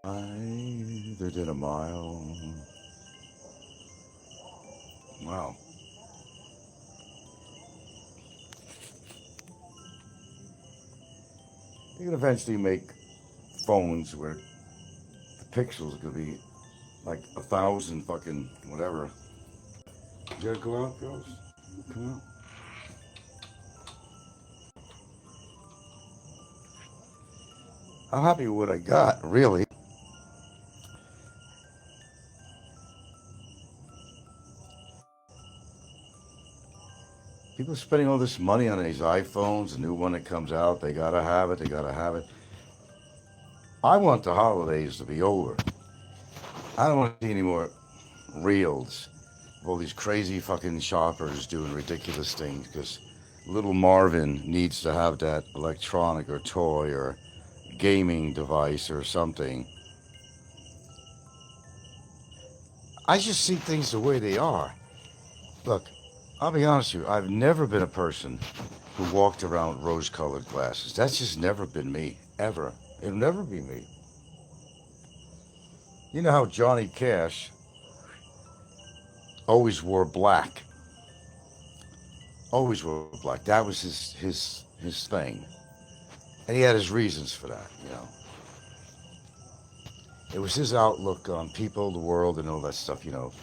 farther than a mile. Wow. They can eventually make phones where the pixels could be like 1,000 fucking whatever. You gotta go out, girls. Come out. I'm happy with what I got, really. People are spending all this money on these iPhones, the new one that comes out, they gotta have it, they gotta have it. I want the holidays to be over. I don't want to see any more reels of all these crazy fucking shoppers doing ridiculous things because little Marvin needs to have that electronic or toy or gaming device or something. I just see things the way they are. Look, I'll be honest with you, I've never been a person who walked around with rose-colored glasses. That's just never been me, ever. It'll never be me. You know how Johnny Cash always wore black. Always wore black. That was his thing. And he had his reasons for that, you know. It was his outlook on people, the world, and all that stuff, you know.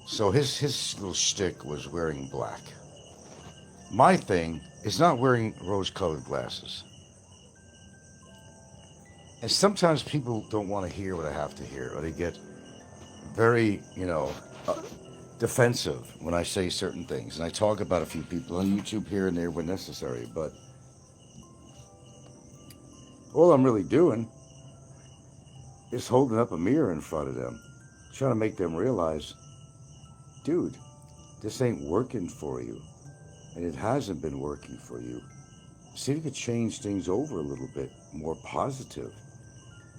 So his little shtick was wearing black. My thing is not wearing rose-colored glasses. And sometimes people don't want to hear what I have to hear, or they get very, you know, defensive when I say certain things. And I talk about a few people on YouTube here and there when necessary, but all I'm really doing is holding up a mirror in front of them, trying to make them realize, dude, this ain't working for you. And it hasn't been working for you. See if you could change things over a little bit, more positive.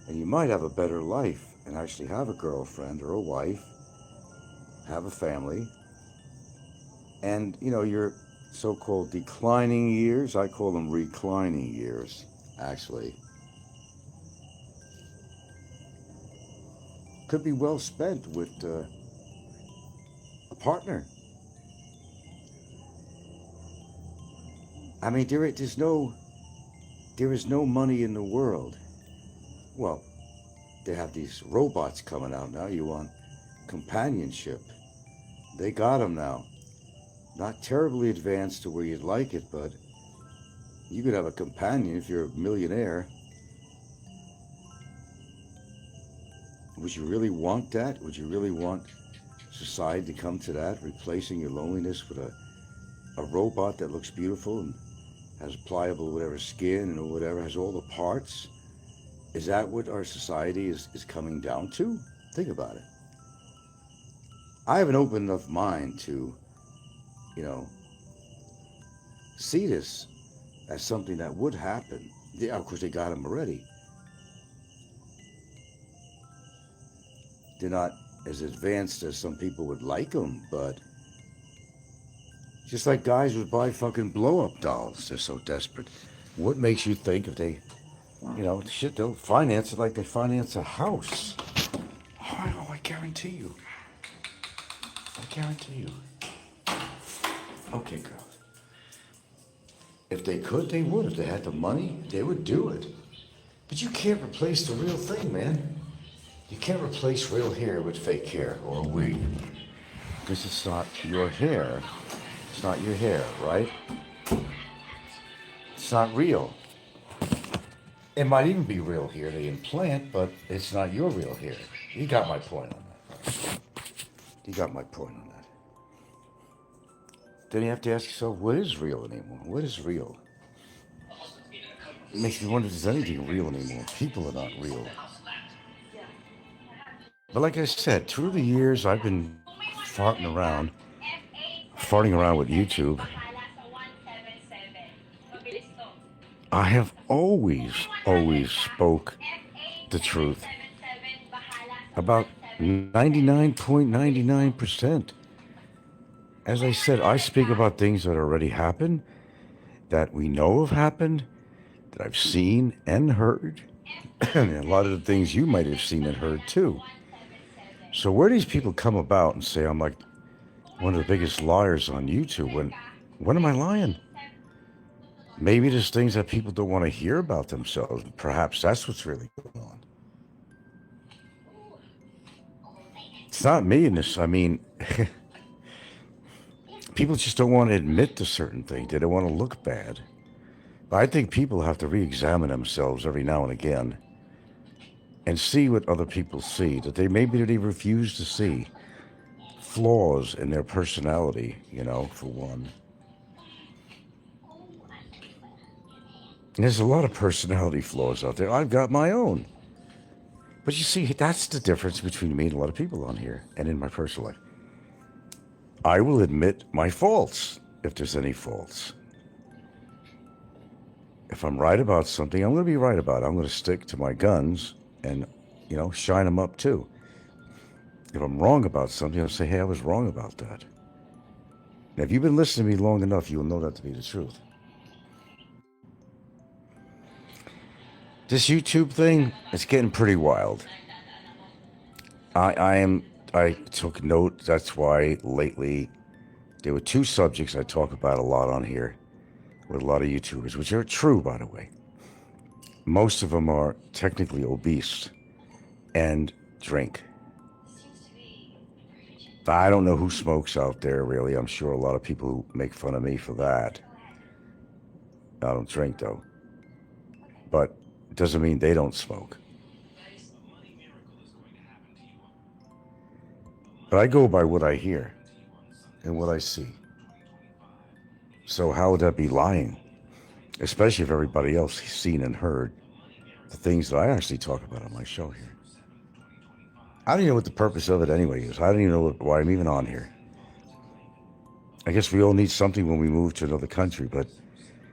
And you might have a better life and actually have a girlfriend or a wife, have a family. And, you know, your so-called declining years, I call them reclining years, actually, could be well spent with a partner. I mean, there is no money in the world. Well, they have these robots coming out now. You want companionship. They got them now. Not terribly advanced to where you'd like it, but you could have a companion if you're a millionaire. Would you really want that? Would you really want society to come to that, replacing your loneliness with a robot that looks beautiful and has pliable whatever skin and whatever, has all the parts? Is that what our society is coming down to? Think about it. I have an open enough mind to, you know, see this as something that would happen. Yeah, of course, they got them already. They're not as advanced as some people would like them, but just like guys would buy fucking blow-up dolls. They're so desperate. What makes you think if they, you know, shit, they'll finance it like they finance a house? Oh, I guarantee you. I guarantee you. Okay, girls. If they could, they would. If they had the money, they would do it. But you can't replace the real thing, man. You can't replace real hair with fake hair or a wig. Because it's not your hair. It's not your hair, right? It's not real. It might even be real hair they implant, but it's not your real hair. You got my point on that. You got my point on that. Then you have to ask yourself, what is real anymore? What is real? It makes me wonder if there's anything real anymore. People are not real. But like I said, through the years, I've been farting around with YouTube. I have always spoke the truth about 99.99%. As I said, I speak about things that already happened, that we know have happened, that I've seen and heard, and a lot of the things you might have seen and heard too. So where these people come about and say I'm like one of the biggest liars on YouTube, when am I lying? Maybe there's things that people don't want to hear about themselves. Perhaps that's what's really going on. It's not me in this. I mean, people just don't want to admit to certain things. They don't want to look bad. But I think people have to re-examine themselves every now and again and see what other people see, that they refuse to see. Flaws in their personality, for one. And there's a lot of personality flaws out there. I've got my own. But you see, that's the difference between me and a lot of people on here and in my personal life. I will admit my faults, if there's any faults. If I'm right about something, I'm going to be right about it. I'm going to stick to my guns and, shine them up too. If I'm wrong about something, I'll say, hey, I was wrong about that. Now, if you've been listening to me long enough, you'll know that to be the truth. This YouTube thing, it's getting pretty wild. I took note. That's why lately there were two subjects I talk about a lot on here with a lot of YouTubers, which are true, by the way. Most of them are technically obese and drink. I don't know who smokes out there, really. I'm sure a lot of people who make fun of me for that. I don't drink, though. But it doesn't mean they don't smoke. But I go by what I hear and what I see. So how would that be lying? Especially if everybody else has seen and heard the things that I actually talk about on my show here. I don't even know what the purpose of it anyway is. I don't even know why I'm even on here. I guess we all need something when we move to another country, but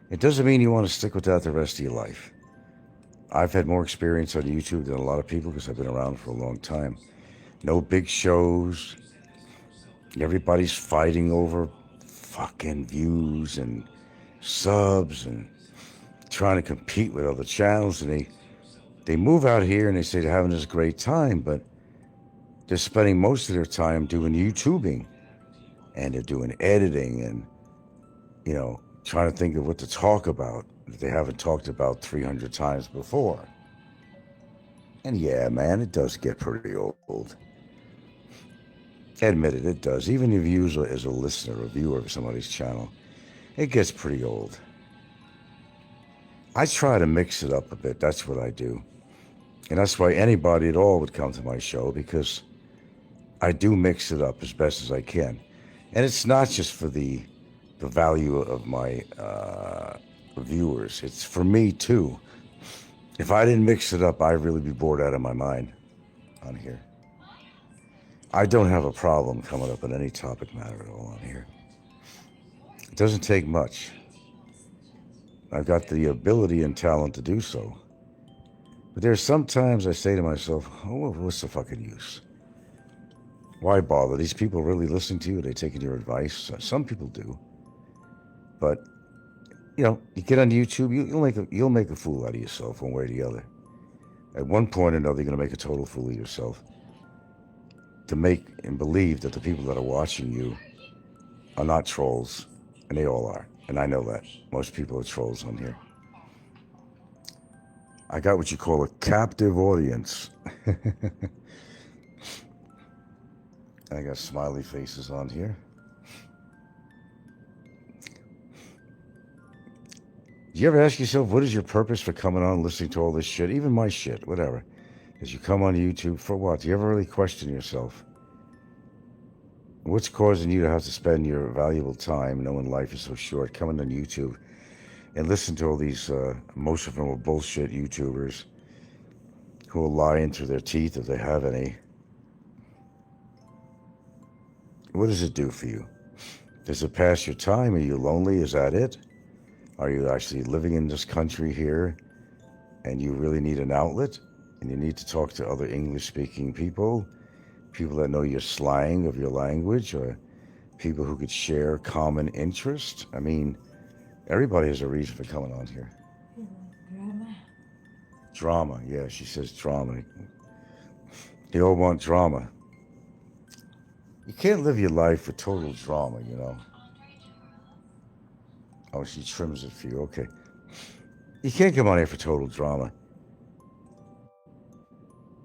it doesn't mean you want to stick with that the rest of your life. I've had more experience on YouTube than a lot of people because I've been around for a long time. No big shows. Everybody's fighting over fucking views and subs and trying to compete with other channels. And they move out here and they say they're having this great time, but they're spending most of their time doing YouTubing and they're doing editing and, trying to think of what to talk about that they haven't talked about 300 times before. And yeah, man, it does get pretty old. Admit it, it does. Even if you use it as a listener, a viewer of somebody's channel, it gets pretty old. I try to mix it up a bit. That's what I do. And that's why anybody at all would come to my show, because I do mix it up as best as I can. And it's not just for the value of my viewers. It's for me, too. If I didn't mix it up, I'd really be bored out of my mind on here. I don't have a problem coming up on any topic matter at all on here. It doesn't take much. I've got the ability and talent to do so. But there's sometimes I say to myself, oh, what's the fucking use? Why bother? These people really listening to you? Are they taking your advice? Some people do. But, you get on YouTube, you'll make a fool out of yourself one way or the other. At one point or another, you're going to make a total fool of yourself. To make and believe that the people that are watching you are not trolls, and they all are. And I know that. Most people are trolls on here. I got what you call a captive audience. I got smiley faces on here. Do you ever ask yourself, what is your purpose for coming on listening to all this shit? Even my shit, whatever. As you come on YouTube, for what? Do you ever really question yourself? What's causing you to have to spend your valuable time, knowing life is so short, coming on YouTube and listen to all these, most of them are bullshit YouTubers who will lie into their teeth if they have any? What does it do for you? Does it pass your time? Are you lonely? Is that it? Are you actually living in this country here and you really need an outlet and you need to talk to other English-speaking people that know your slang of your language, or people who could share common interest? I mean, everybody has a reason for coming on here. Drama, yeah, she says drama. They all want drama. You can't live your life with total drama, you know. Oh, she trims it for you, okay. You can't come on here for total drama.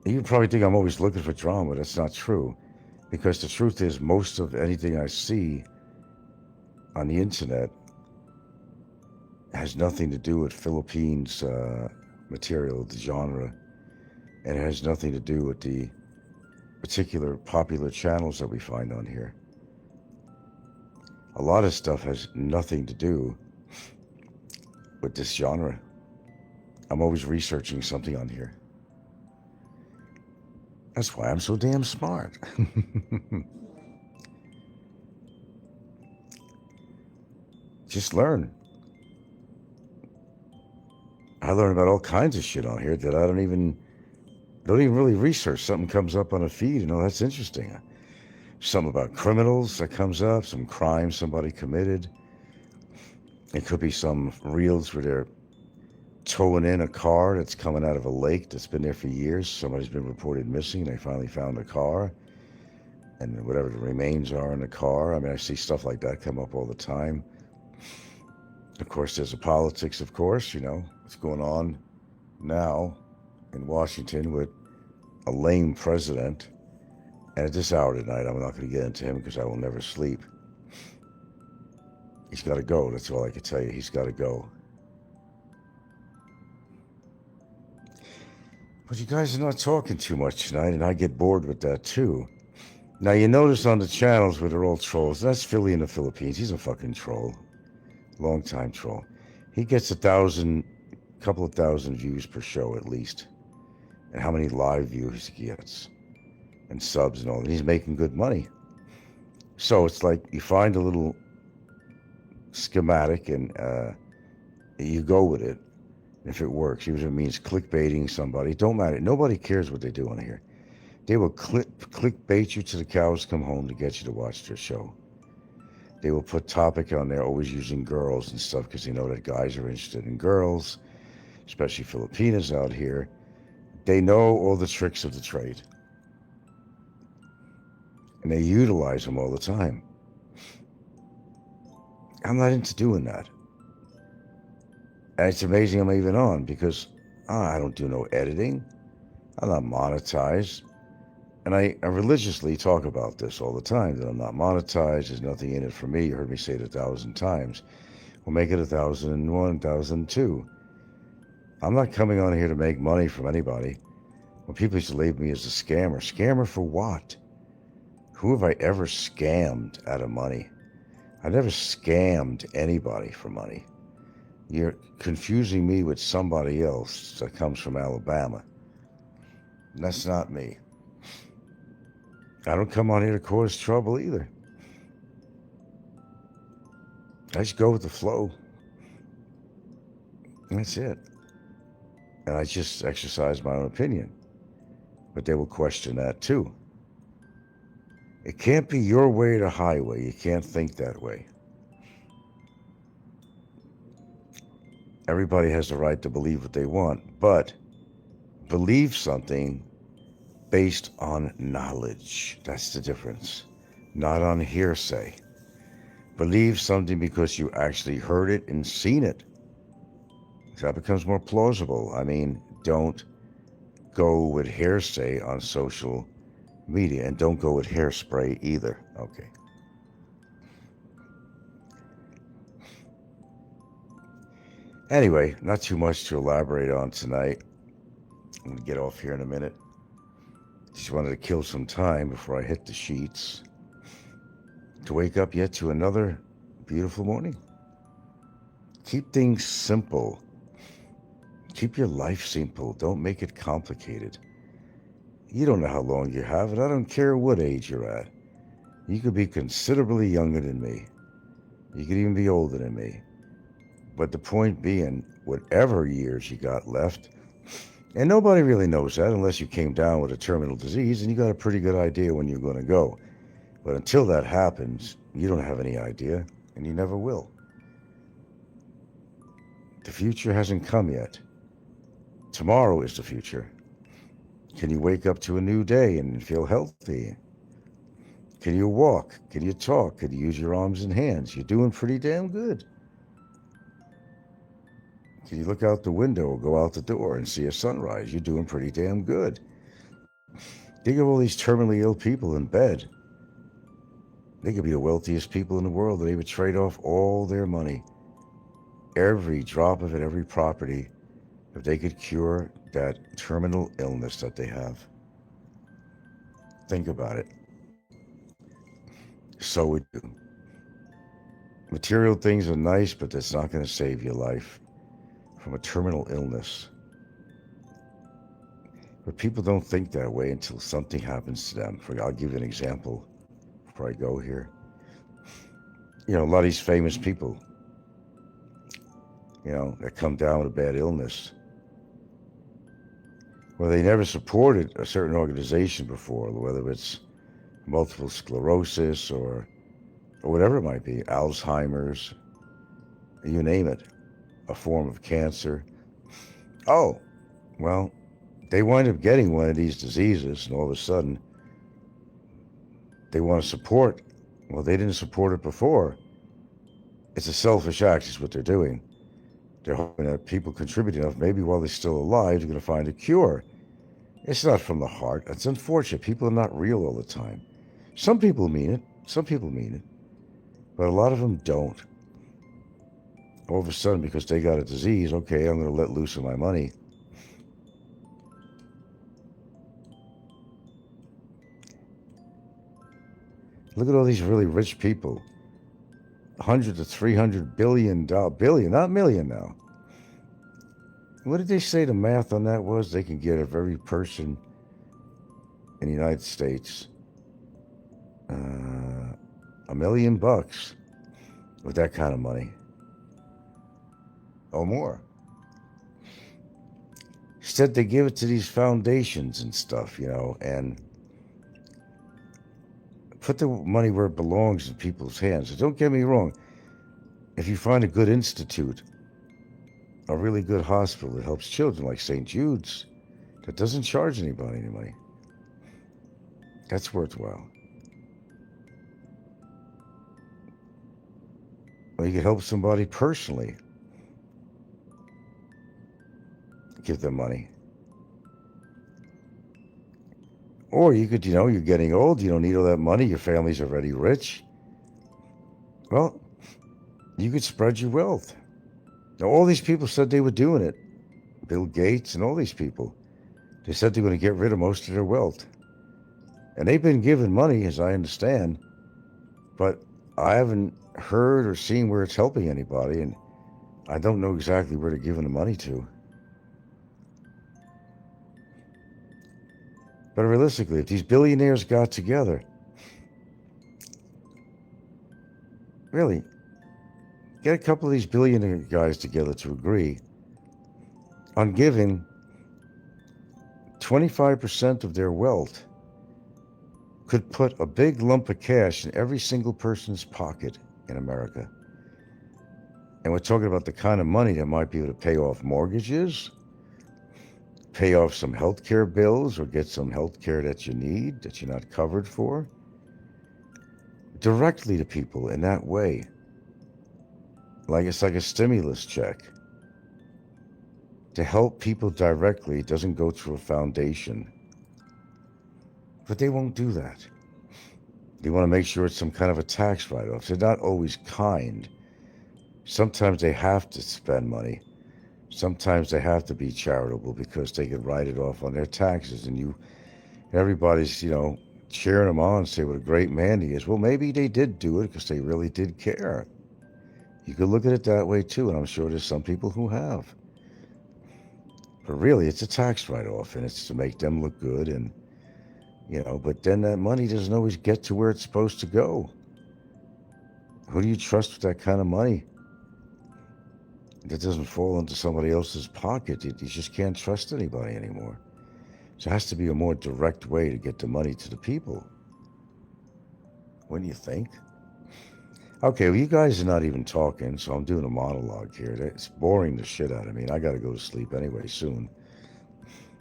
You probably think I'm always looking for drama. That's not true. Because the truth is, most of anything I see on the internet has nothing to do with Philippines material, the genre. And it has nothing to do with the particular popular channels that we find on here. A lot of stuff has nothing to do with this genre. I'm always researching something on here. That's why I'm so damn smart. Just learn. I learn about all kinds of shit on here that I don't even really research. Something comes up on a feed, that's interesting. Something about criminals that comes up, some crime somebody committed. It could be some reels where they're towing in a car that's coming out of a lake that's been there for years. Somebody's been reported missing. They finally found the car and whatever the remains are in the car. I mean, I see stuff like that come up all the time. Of course, there's the politics, of course, what's going on now in Washington with a lame president. And at this hour tonight, I'm not going to get into him because I will never sleep. He's got to go. That's all I can tell you. He's got to go. But you guys are not talking too much tonight, and I get bored with that too. Now, you notice on the channels where they're all trolls, that's Philly in the Philippines. He's a fucking troll. Long-time troll. He gets couple of thousand views per show at least. And how many live views he gets. And subs and all. And he's making good money. So it's like you find a little schematic and you go with it. If it works, even if it means clickbaiting somebody, it don't matter. Nobody cares what they do on here. They will clickbait you till the cows come home to get you to watch their show. They will put topic on there, always using girls and stuff, because they know that guys are interested in girls, especially Filipinas out here. They know all the tricks of the trade. And they utilize them all the time. I'm not into doing that. And it's amazing I'm even on, because I don't do no editing. I'm not monetized. And I religiously talk about this all the time, that I'm not monetized. There's nothing in it for me. You heard me say it 1,000 times. We'll make it 1,001, 1,002. I'm not coming on here to make money from anybody. When people used to label me as a scammer. Scammer for what? Who have I ever scammed out of money? I never scammed anybody for money. You're confusing me with somebody else that comes from Alabama. And that's not me. I don't come on here to cause trouble either. I just go with the flow. And that's it. And I just exercise my own opinion. But they will question that too. It can't be your way or the highway. You can't think that way. Everybody has the right to believe what they want, but believe something based on knowledge. That's the difference. Not on hearsay. Believe something because you actually heard it and seen it. That becomes more plausible. I mean, don't go with hearsay on social media, and don't go with hairspray either. Okay. Anyway, not too much to elaborate on tonight. I'm going to get off here in a minute. Just wanted to kill some time before I hit the sheets to wake up yet to another beautiful morning. Keep things simple. Keep your life simple. Don't make it complicated. You don't know how long you have, and I don't care what age you're at. You could be considerably younger than me. You could even be older than me. But the point being, whatever years you got left, and nobody really knows that unless you came down with a terminal disease and you got a pretty good idea when you're going to go. But until that happens, you don't have any idea, and you never will. The future hasn't come yet. Tomorrow is the future. Can you wake up to a new day and feel healthy? Can you walk? Can you talk? Can you use your arms and hands? You're doing pretty damn good. Can you look out the window or go out the door and see a sunrise? You're doing pretty damn good. Think of all these terminally ill people in bed. They could be the wealthiest people in the world, and they would trade off all their money, every drop of it, every property, if they could cure that terminal illness that they have. Think about it. So would you. Material things are nice, but that's not going to save your life from a terminal illness. But people don't think that way until something happens to them. I'll give you an example before I go here. You know, a lot of these famous people, you know, that come down with a bad illness. Well, they never supported a certain organization before, whether it's multiple sclerosis or whatever it might be, Alzheimer's, you name it, a form of cancer. Oh, well, they wind up getting one of these diseases, and all of a sudden, they want to support. Well, they didn't support it before. It's a selfish act, is what they're doing. They're hoping that people contribute enough, maybe while they're still alive, they're going to find a cure. It's not from the heart. It's unfortunate. People are not real all the time. Some people mean it. Some people mean it. But a lot of them don't. All of a sudden, because they got a disease, okay, I'm going to let loose of my money. Look at all these really rich people. 100 to 300 billion, not million now. What did they say the math on that was? They can get of every person in the United States $1 million with that kind of money. Or more. Instead, they give it to these foundations and stuff, you know, and put the money where it belongs in people's hands. So don't get me wrong. If you find a good institute, a really good hospital that helps children like St. Jude's, that doesn't charge anybody any money, that's worthwhile. Or you could help somebody personally. Give them money. Or you could, you know, you're getting old, you don't need all that money, your family's already rich. Well, you could spread your wealth. Now, all these people said they were doing it. Bill Gates and all these people. They said they're going to get rid of most of their wealth. And they've been given money, as I understand, but I haven't heard or seen where it's helping anybody, and I don't know exactly where they're giving the money to. But realistically, if these billionaires got together, really, get a couple of these billionaire guys together to agree on giving 25% of their wealth, could put a big lump of cash in every single person's pocket in America. And we're talking about the kind of money that might be able to pay off mortgages, pay off some health care bills, or get some health care that you need, that you're not covered for. directly to people in that way. Like it's like a stimulus check. To help people directly, it doesn't go through a foundation. But they won't do that. They want to make sure it's some kind of a tax write-off. They're not always kind. Sometimes they have to spend money. Sometimes they have to be charitable because they can write it off on their taxes, and everybody's, cheering him on, say what a great man he is. Well, maybe they did do it because they really did care. You could look at it that way too, and I'm sure there's some people who have. But really, it's a tax write-off, and it's to make them look good, and but then that money doesn't always get to where it's supposed to go. Who do you trust with that kind of money? That doesn't fall into somebody else's pocket. You just can't trust anybody anymore. So it has to be a more direct way to get the money to the people. Wouldn't you think? Okay, well, you guys are not even talking, so I'm doing a monologue here. It's boring the shit out of me, and I got to go to sleep anyway soon.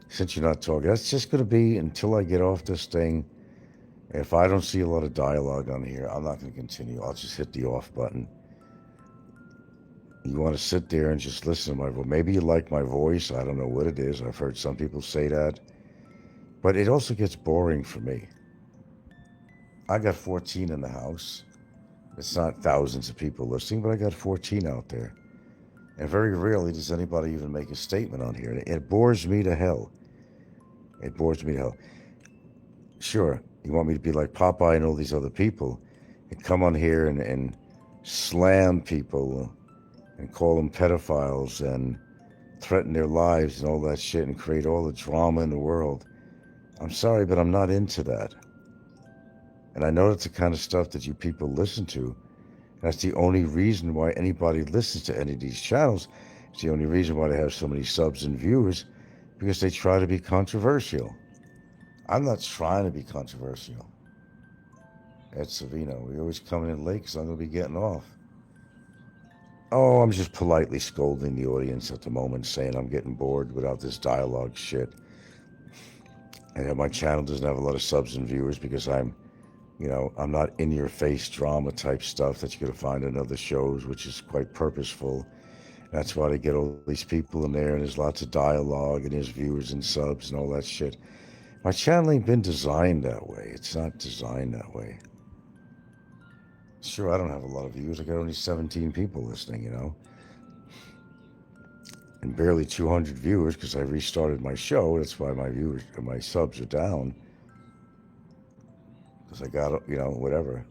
Since you're not talking, that's just going to be until I get off this thing. If I don't see a lot of dialogue on here, I'm not going to continue. I'll just hit the off button. You want to sit there and just listen to my voice. Maybe you like my voice. I don't know what it is. I've heard some people say that. But it also gets boring for me. I got 14 in the house. It's not thousands of people listening, but I got 14 out there. And very rarely does anybody even make a statement on here. It bores me to hell. It bores me to hell. Sure, you want me to be like Popeye and all these other people and come on here and slam people and call them pedophiles and threaten their lives and all that shit and create all the drama in the world. I'm sorry, but I'm not into that. And I know that's the kind of stuff that you people listen to. That's the only reason why anybody listens to any of these channels. It's the only reason why they have so many subs and viewers, because they try to be controversial. I'm not trying to be controversial. Ed Savino, we always coming in late because I'm going to be getting off. Oh, I'm just politely scolding the audience at the moment, saying I'm getting bored without this dialogue shit. And my channel doesn't have a lot of subs and viewers because I'm not in-your-face drama type stuff that you're going to find in other shows, which is quite purposeful. That's why they get all these people in there, and there's lots of dialogue, and there's viewers and subs and all that shit. My channel ain't been designed that way. It's not designed that way. Sure, I don't have a lot of views. I got only 17 people listening, and barely 200 viewers because I restarted my show. That's why my subs are down. Because I got, whatever.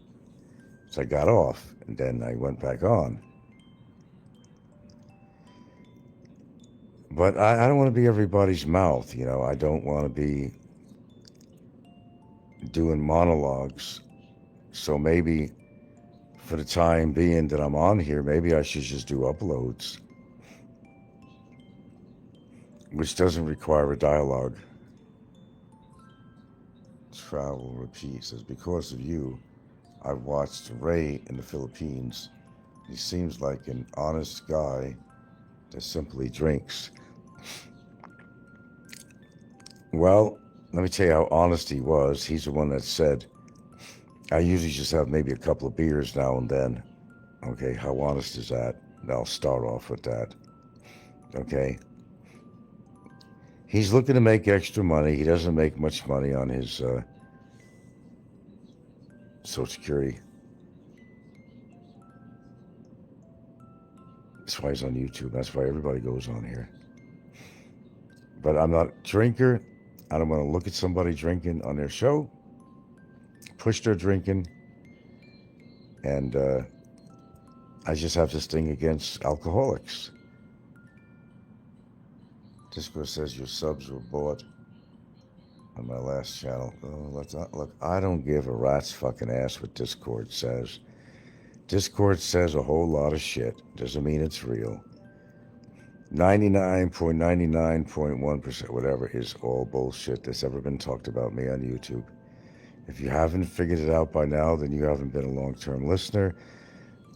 So I got off, and then I went back on. But I don't want to be everybody's mouth, I don't want to be doing monologues. So maybe for the time being that I'm on here, maybe I should just do uploads, which doesn't require a dialogue. Travel repeat says, because of you, I've watched Ray in the Philippines. He seems like an honest guy that simply drinks. Well, let me tell you how honest he was. He's the one that said, I usually just have maybe a couple of beers now and then. Okay, how honest is that? I'll start off with that. Okay. He's looking to make extra money. He doesn't make much money on his Social Security. That's why he's on YouTube. That's why everybody goes on here. But I'm not a drinker. I don't want to look at somebody drinking on their show, push their drinking, and I just have this thing against alcoholics. Discord says your subs were bought on my last channel. Oh, look, I don't give a rat's fucking ass what Discord says. Discord says a whole lot of shit. Doesn't mean it's real. 99.99.1%, whatever, is all bullshit that's ever been talked about me on YouTube. If you haven't figured it out by now, then you haven't been a long-term listener,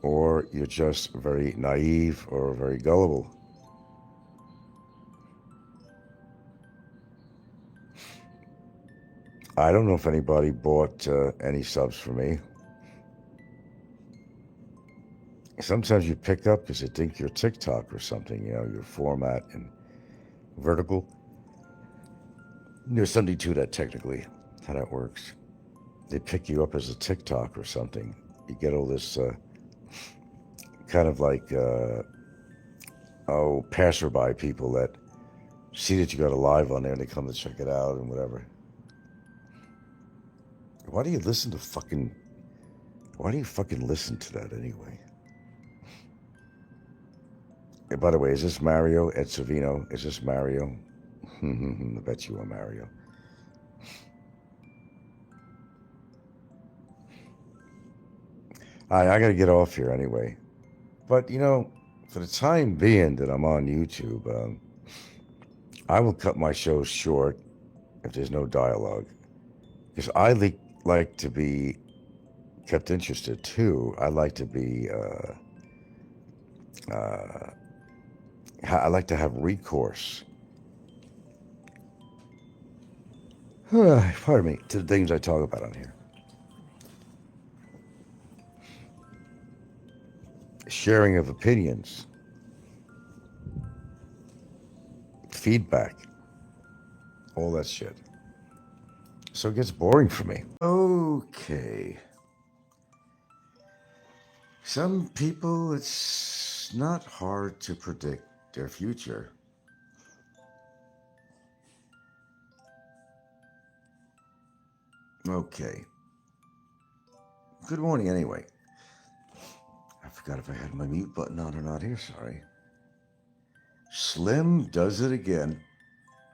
or you're just very naive or very gullible. I don't know if anybody bought any subs for me. sometimes you pick up because they think you're TikTok or something, your format and vertical. There's something to that technically, how that works. They pick you up as a TikTok or something. You get all this kind of like, passerby people that see that you got a live on there and they come to check it out and whatever. Why do you fucking listen to that anyway? And by the way, is this Mario Ed Savino? Is this Mario? I bet you are Mario. I got to get off here anyway. But, for the time being that I'm on YouTube, I will cut my shows short if there's no dialogue. Because I like to be kept interested too. I like to be, I like to have recourse. Pardon me, to the things I talk about on here. Sharing of opinions, feedback, all that shit. So it gets boring for me. Okay. Some people, it's not hard to predict their future. Okay. Good morning, anyway. I forgot if I had my mute button on or not here, sorry. Slim does it again.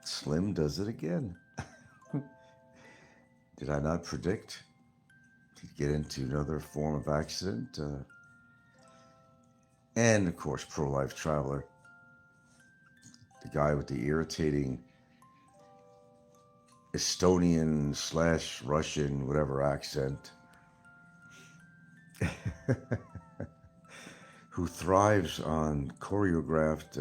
Slim does it again. Did I not predict he'd get into another form of accident? And, of course, pro-life traveler. The guy with the irritating Estonian/Russian, whatever accent. Who thrives on choreographed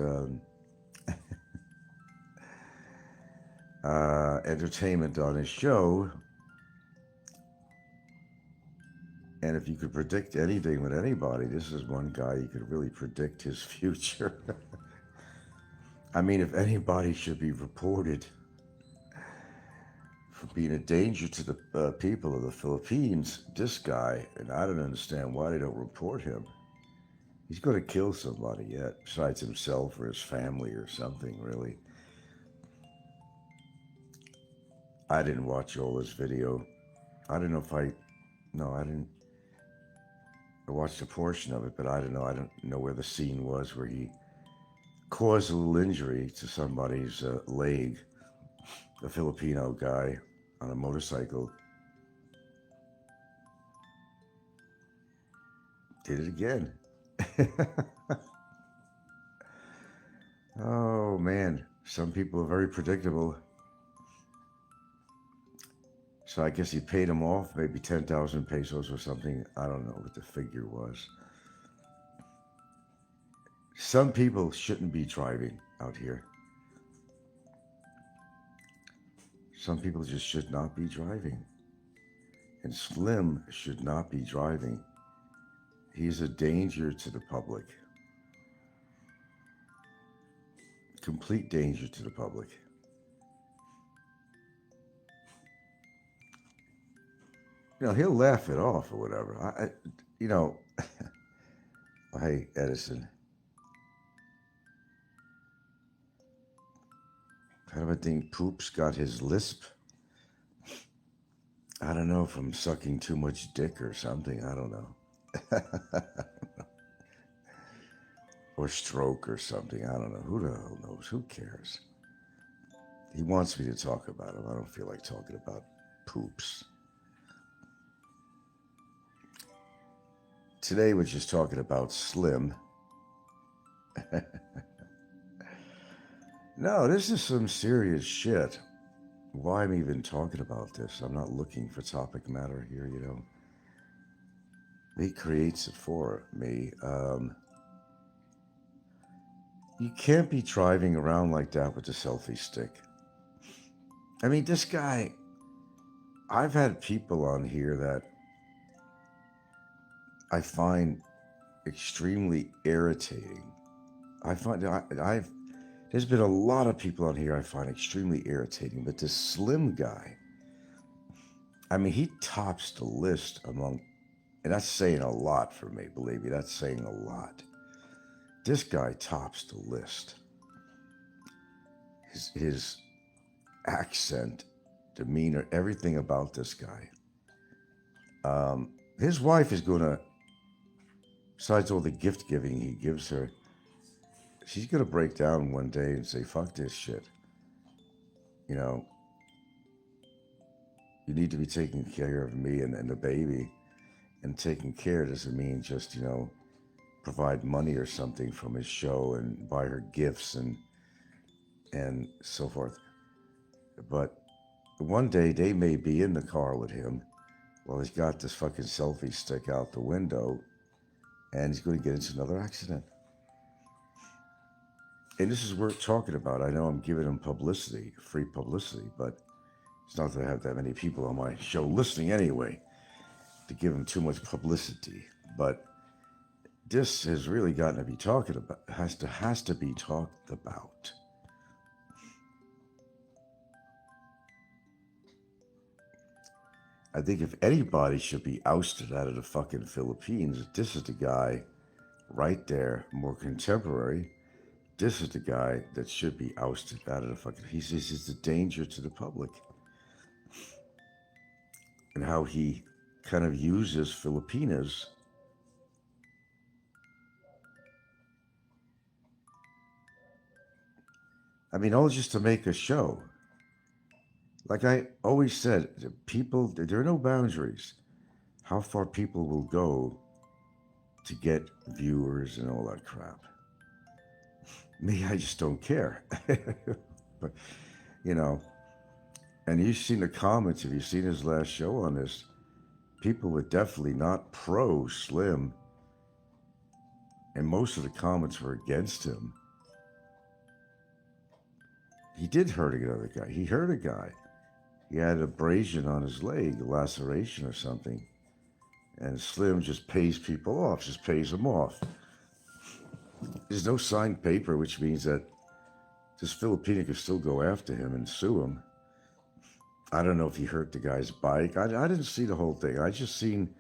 entertainment on his show. And if you could predict anything with anybody, this is one guy you could really predict his future. I mean, if anybody should be reported for being a danger to the people of the Philippines, this guy, and I don't understand why they don't report him. He's going to kill somebody yet, besides himself or his family or something, really. I didn't watch all this video. I don't know if I watched a portion of it, but I don't know where the scene was where he caused a little injury to somebody's leg, a Filipino guy on a motorcycle. Did it again. Oh man, some people are very predictable. So I guess he paid him off maybe 10,000 pesos or something. I don't know what the figure was. Some people shouldn't be driving out here. Some people just should not be driving. And Slim should not be driving. He's a danger to the public. Complete danger to the public. He'll laugh it off or whatever. Hey, Edison. Kind of a thing, Poops got his lisp. I don't know, from sucking too much dick or something. I don't know. Or stroke or something. I don't know. Who the hell knows? Who cares? He wants me to talk about him. I don't feel like talking about Poops. Today we're just talking about Slim. No, this is some serious shit. Why I'm even talking about this? I'm not looking for topic matter here, He creates it for me. You can't be driving around like that with a selfie stick. I mean, this guy, I've had people on here that I find extremely irritating. I find there's been a lot of people on here I find extremely irritating, but this Slim guy, I mean, he tops the list among, and that's saying a lot for me, believe me, that's saying a lot. This guy tops the list. His accent, demeanor, everything about this guy. His wife is going to, besides all the gift giving he gives her, she's going to break down one day and say, fuck this shit. You know, you need to be taking care of me and the baby. And taking care doesn't mean just, you know, provide money or something from his show and buy her gifts and so forth. But one day they may be in the car with him while he's got this fucking selfie stick out the window and he's going to get into another accident. And this is worth talking about. I know I'm giving him publicity, free publicity, but it's not that I have that many people on my show listening anyway to give him too much publicity. But this has really gotten to be talking about, has to be talked about. I think if anybody should be ousted out of the fucking Philippines, this is the guy right there, more contemporary. This is the guy that should be ousted out of the fucking, he's a danger to the public. And how he kind of uses Filipinas I mean, all just to make a show. Like I always said, people, there are no boundaries. How far people will go to get viewers and all that crap. Me, I just don't care. But, you know, and you've seen the comments, if you've seen his last show on this, people were definitely not pro Slim. And most of the comments were against him. He did hurt another guy. He hurt a guy. He had an abrasion on his leg, a laceration or something. And Slim just pays people off, just pays them off. There's no signed paper, which means that this Filipino could still go after him and sue him. I don't know if he hurt the guy's bike. I didn't see the whole thing. I just seen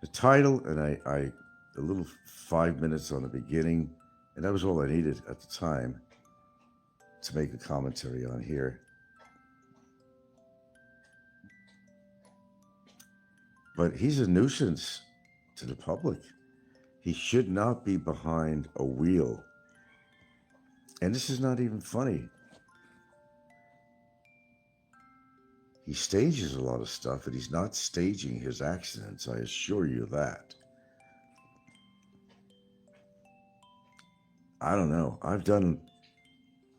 the title and a little 5 minutes on the beginning. And that was all I needed at the time to make a commentary on here. But he's a nuisance to the public. He should not be behind a wheel. And this is not even funny. He stages a lot of stuff, and he's not staging his accidents, I assure you that. I don't know. I've done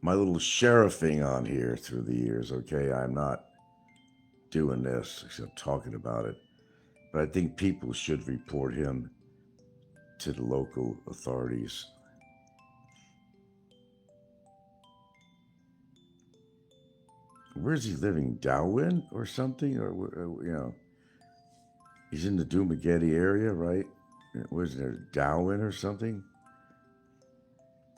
my little sheriffing on here through the years, okay? I'm not doing this except talking about it. But I think people should report him to the local authorities. Where's he living? Darwin or something? Or, you know, he's in the Dumaguete area, right? Was there Darwin or something?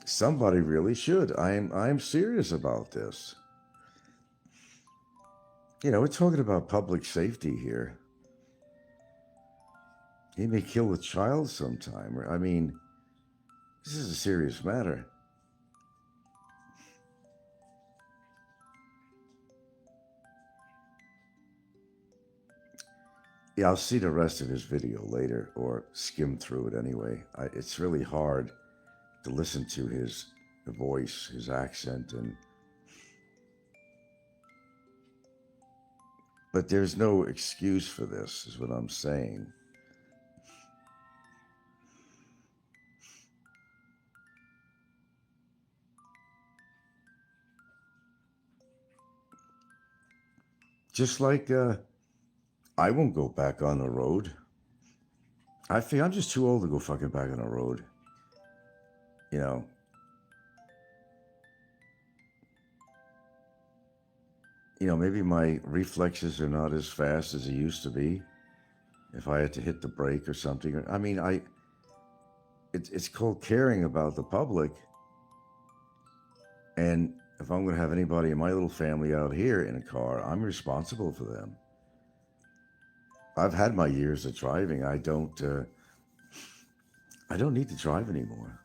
Somebody really should. I'm serious about this. You know, we're talking about public safety here. He may kill a child sometime. I mean, this is a serious matter. Yeah, I'll see the rest of his video later or skim through it anyway. It's really hard to listen to his voice, his accent, but there's no excuse for this, is what I'm saying. Just like I won't go back on the road. I think I'm just too old to go fucking back on the road. You know. You know, maybe my reflexes are not as fast as they used to be. If I had to hit the brake or something. I mean, it's called caring about the public. And if I'm going to have anybody in my little family out here in a car, I'm responsible for them. I've had my years of driving. I don't need to drive anymore.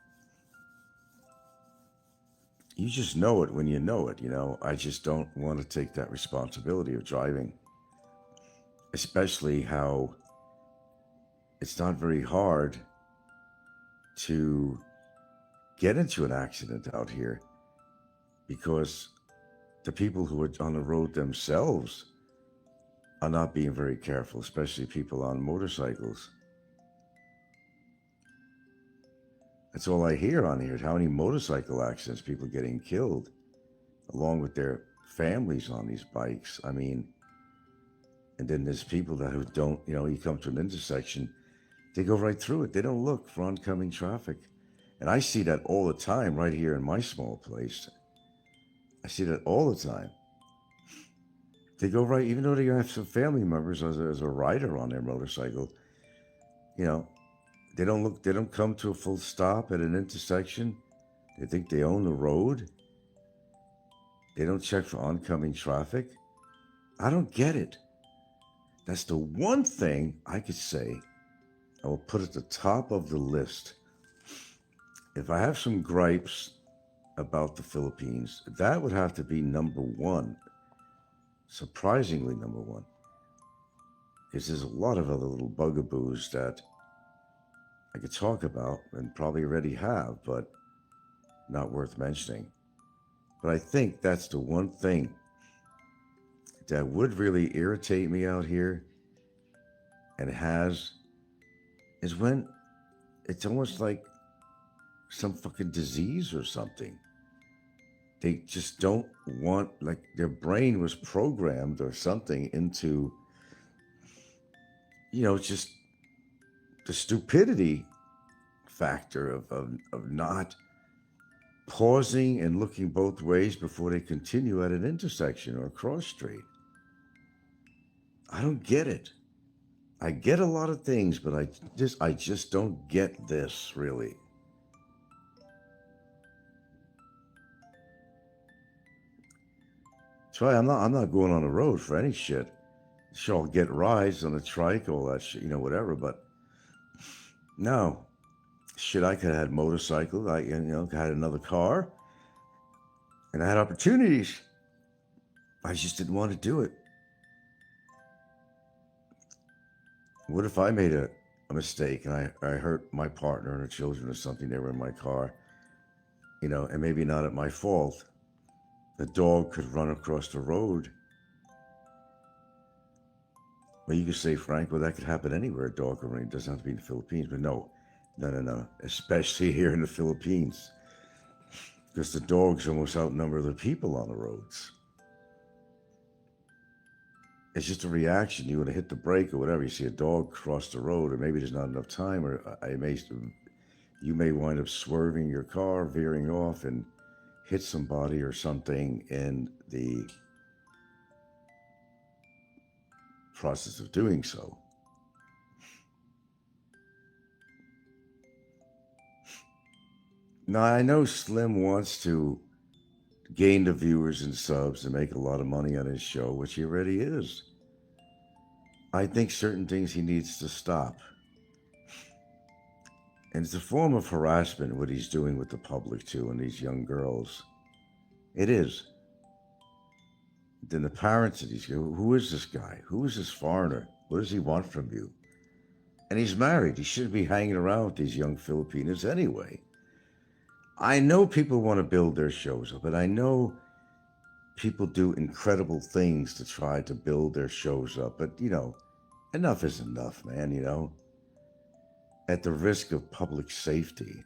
You just know it when you know it, you know. I just don't want to take that responsibility of driving, especially how it's not very hard to get into an accident out here because the people who are on the road themselves are not being very careful, especially people on motorcycles. That's all I hear on here, how many motorcycle accidents, people getting killed, along with their families on these bikes. I mean, and then there's people that who don't, you know, you come to an intersection, they go right through it. They don't look for oncoming traffic. And I see that all the time right here in my small place. I see that all the time. They go right, even though they have some family members as a rider on their motorcycle, you know, they don't come to a full stop at an intersection. They think they own the road. They don't check for oncoming traffic. I don't get it. That's the one thing I could say I will put at the top of the list. If I have some gripes about the Philippines, that would have to be number one. Surprisingly number one. Because there's a lot of other little bugaboos that I could talk about and probably already have, but not worth mentioning. But I think that's the one thing that would really irritate me out here, and is when it's almost like some fucking disease or something. They just don't want, like their brain was programmed or something into, you know, just the stupidity factor of not pausing and looking both ways before they continue at an intersection or a cross street. I don't get it. I get a lot of things, but I just don't get this really. Try. I'm not going on the road for any shit. Sure, I'll get rides on the trike, all that shit, you know, whatever. But no, shit. I could have had motorcycles. I, you know, had another car, and I had opportunities. I just didn't want to do it. What if I made a mistake and I hurt my partner and her children or something? They were in my car, you know, and maybe not at my fault. The dog could run across the road. Well, you could say, Frank, well, that could happen anywhere. A dog could run. It doesn't have to be in the Philippines. But no. Especially here in the Philippines. Because the dogs almost outnumber the people on the roads. It's just a reaction. You want to hit the brake or whatever. You see a dog cross the road, or maybe there's not enough time, or you may wind up swerving your car, veering off, and hit somebody or something in the process of doing so. Now, I know Slim wants to gain the viewers and subs and make a lot of money on his show, which he already is. I think certain things he needs to stop. And it's a form of harassment, what he's doing with the public too, and these young girls. It is. Then the parents of these, who is this guy? Who is this foreigner? What does he want from you? And he's married. He shouldn't be hanging around with these young Filipinos anyway. I know people want to build their shows up, and I know people do incredible things to try to build their shows up, but, you know, enough is enough, man, you know, at the risk of public safety.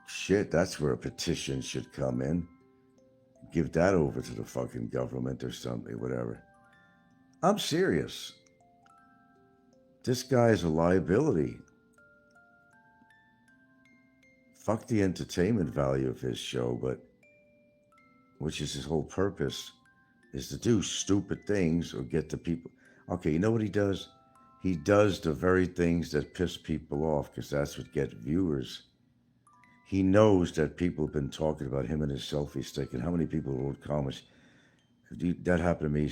Shit, that's where a petition should come in. Give that over to the fucking government or something, whatever. I'm serious. This guy is a liability. Fuck the entertainment value of his show, but which is his whole purpose, is to do stupid things or get the people. Okay, you know what he does? he does the very things that piss people off because that's what gets viewers. He knows that people have been talking about him and his selfie stick, and how many people wrote comments. That happened to me.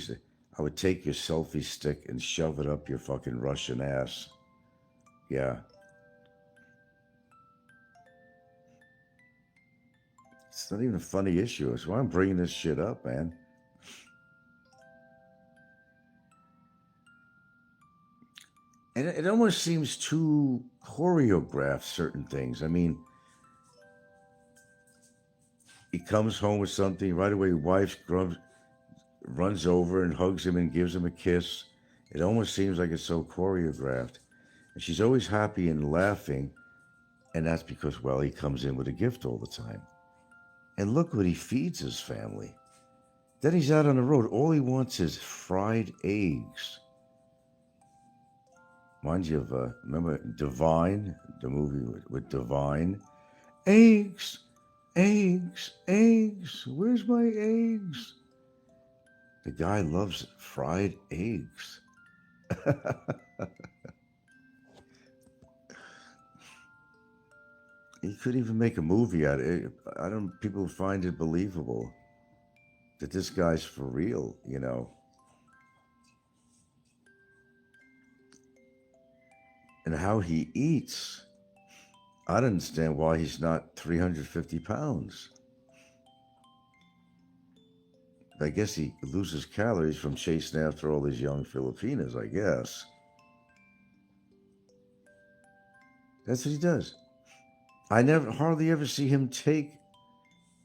I would take your selfie stick and shove it up your fucking Russian ass. Yeah. It's not even a funny issue. That's why I'm bringing this shit up, man. And it almost seems too choreographed, certain things. I mean, he comes home with something, right away, wife runs over and hugs him and gives him a kiss. It almost seems like it's so choreographed. And she's always happy and laughing. And that's because, well, he comes in with a gift all the time. And look what he feeds his family. Then he's out on the road. All he wants is fried eggs. Reminds you of, remember Divine, the movie with Divine? Eggs, eggs, eggs. Where's my eggs? The guy loves fried eggs. He could even make a movie out of it. People find it believable that this guy's for real, you know. And how he eats. I don't understand why he's not 350 pounds. I guess he loses calories from chasing after all these young Filipinas, I guess. That's what he does. I hardly ever see him take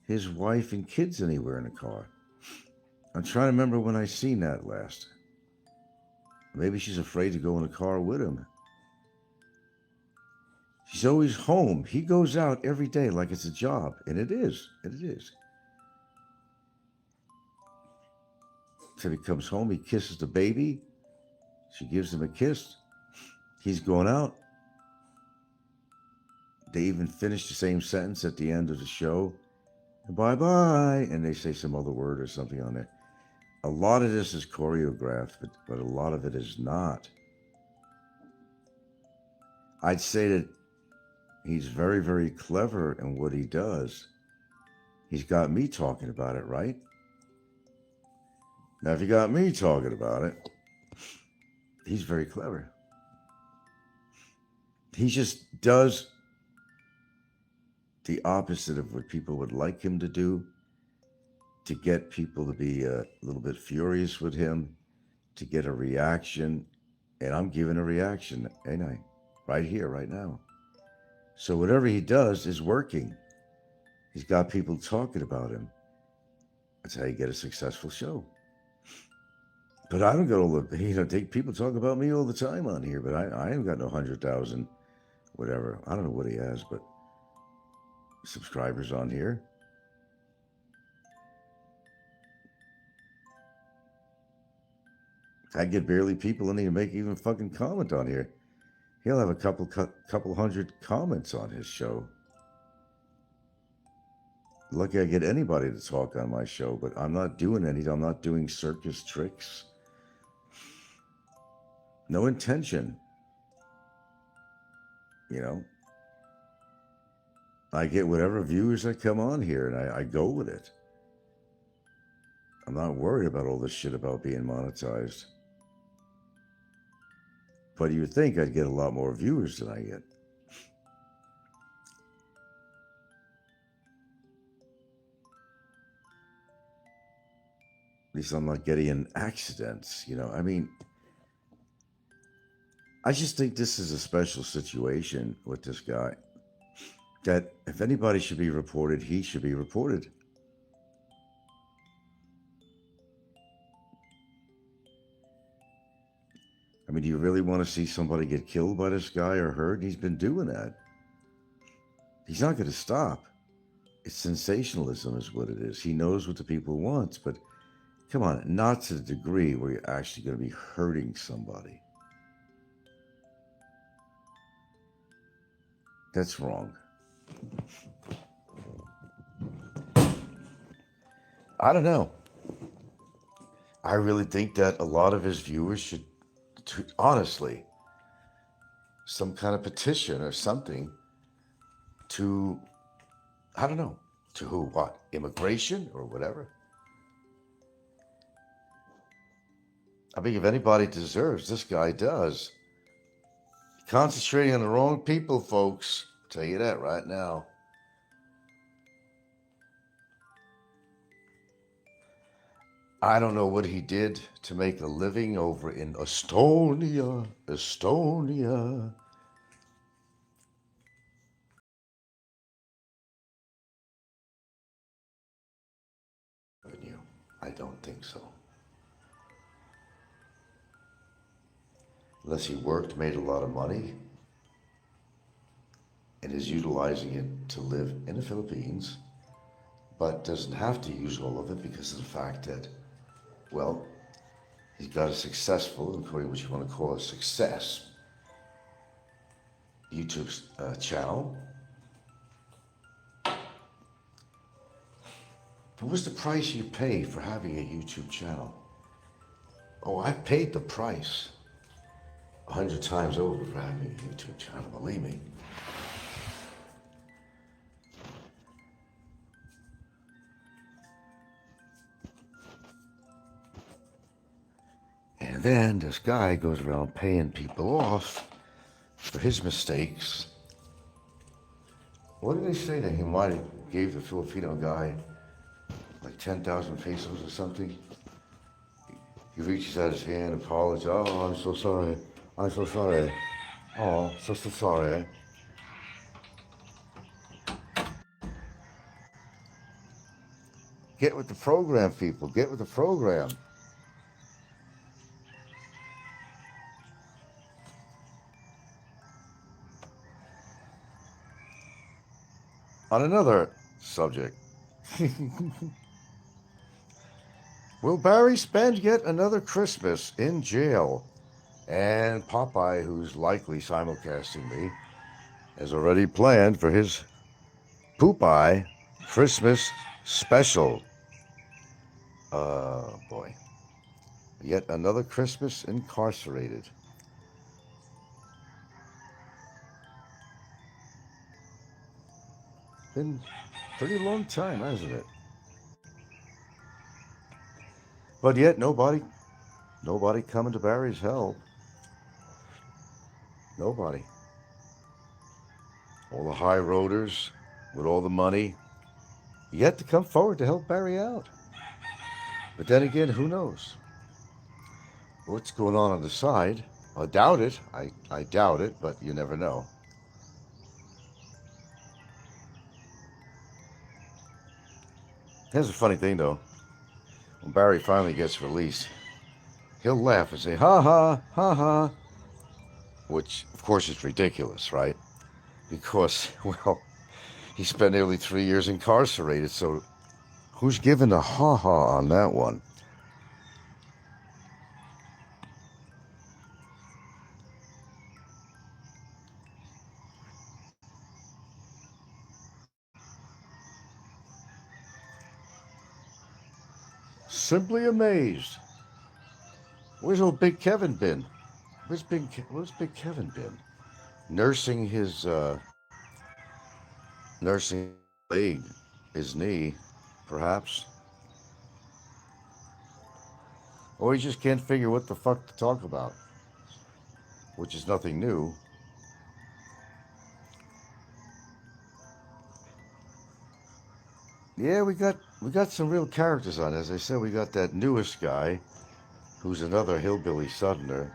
his wife and kids anywhere in a car. I'm trying to remember when I seen that last. Maybe she's afraid to go in a car with him. She's always home. He goes out every day like it's a job. And it is. And it is. So he comes home, he kisses the baby. She gives him a kiss. He's going out. They even finish the same sentence at the end of the show. Bye-bye. And they say some other word or something on there. A lot of this is choreographed, but a lot of it is not. I'd say that he's very, very clever in what he does. He's got me talking about it, right? Now, if you got me talking about it, he's very clever. He just does the opposite of what people would like him to do, to get people to be a little bit furious with him, to get a reaction. And I'm giving a reaction, ain't I? Right here, right now. So whatever he does is working. He's got people talking about him. That's how you get a successful show. But I don't get all the, people talk about me all the time on here, but I ain't got no 100,000, whatever. I don't know what he has, but subscribers on here. I get barely people in here to make even fucking comment on here. He'll have a couple hundred comments on his show. Lucky I get anybody to talk on my show, but I'm not doing anything. I'm not doing circus tricks. No intention. You know? I get whatever viewers that come on here, and I go with it. I'm not worried about all this shit about being monetized. But you would think I'd get a lot more viewers than I get. At least I'm not getting in accidents, you know. I mean, I just think this is a special situation with this guy. That if anybody should be reported, he should be reported. I mean, do you really want to see somebody get killed by this guy or hurt? He's been doing that. He's not going to stop. It's sensationalism is what it is. He knows what the people want, but come on, not to the degree where you're actually going to be hurting somebody. That's wrong. I don't know. I really think that a lot of his viewers should, honestly, some kind of petition or something to, I don't know, to who, what, immigration or whatever. I think if anybody deserves, this guy does. Concentrating on the wrong people, folks. I'll tell you that right now. I don't know what he did to make a living over in Estonia. Revenue. I don't think so. Unless he worked, made a lot of money, and is utilizing it to live in the Philippines, but doesn't have to use all of it because of the fact that, well, he's got a successful, according to what you want to call a success, YouTube channel. But what's the price you pay for having a YouTube channel? Oh, I paid the price 100 times over for having a YouTube channel, believe me. And then this guy goes around paying people off for his mistakes. What did they say that he might have gave the Filipino guy like 10,000 pesos or something? He reaches out his hand, apologizes. Oh, I'm so sorry. I'm so sorry. Oh, so sorry. Get with the program, people. Get with the program. On another subject, will Barry spend yet another Christmas in jail? And Popeye, who's likely simulcasting me, has already planned for his Poopeye Christmas special. Boy. Yet another Christmas incarcerated. Been a pretty long time, hasn't it? But yet nobody coming to Barry's help. Nobody. All the high roaders with all the money yet to come forward to help Barry out. But then again, who knows? What's going on the side? I doubt it. I doubt it, but you never know. Here's a funny thing, though. When Barry finally gets released, he'll laugh and say, ha ha, ha ha. Which, of course, is ridiculous, right? Because, well, he spent nearly 3 years incarcerated, so who's giving a ha ha on that one? Simply amazed. Where's old Big Kevin been? Where's Big Kevin been? Nursing his leg, his knee, perhaps. Or he just can't figure what the fuck to talk about, which is nothing new. Yeah, we got some real characters on. As I said, we got that newest guy, who's another hillbilly southerner,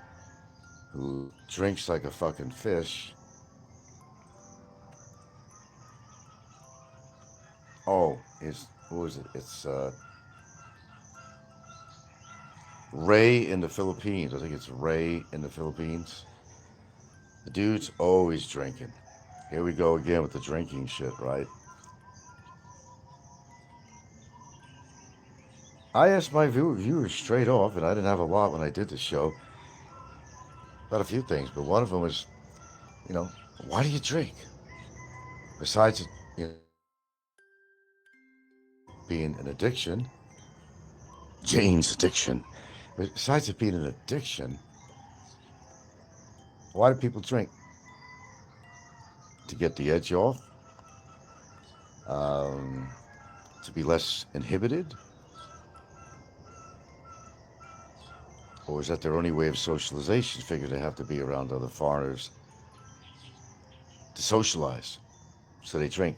who drinks like a fucking fish. Oh, who is it? It's Ray in the Philippines. I think it's Ray in the Philippines. The dude's always drinking. Here we go again with the drinking shit, right? I asked my viewers straight off, and I didn't have a lot when I did the show, about a few things, but one of them was, why do you drink? Besides it, being an addiction, Jane's addiction, besides it being an addiction, why do people drink? to get the edge off, to be less inhibited? Or is that their only way of socialization? Figure they have to be around other foreigners to socialize, so they drink.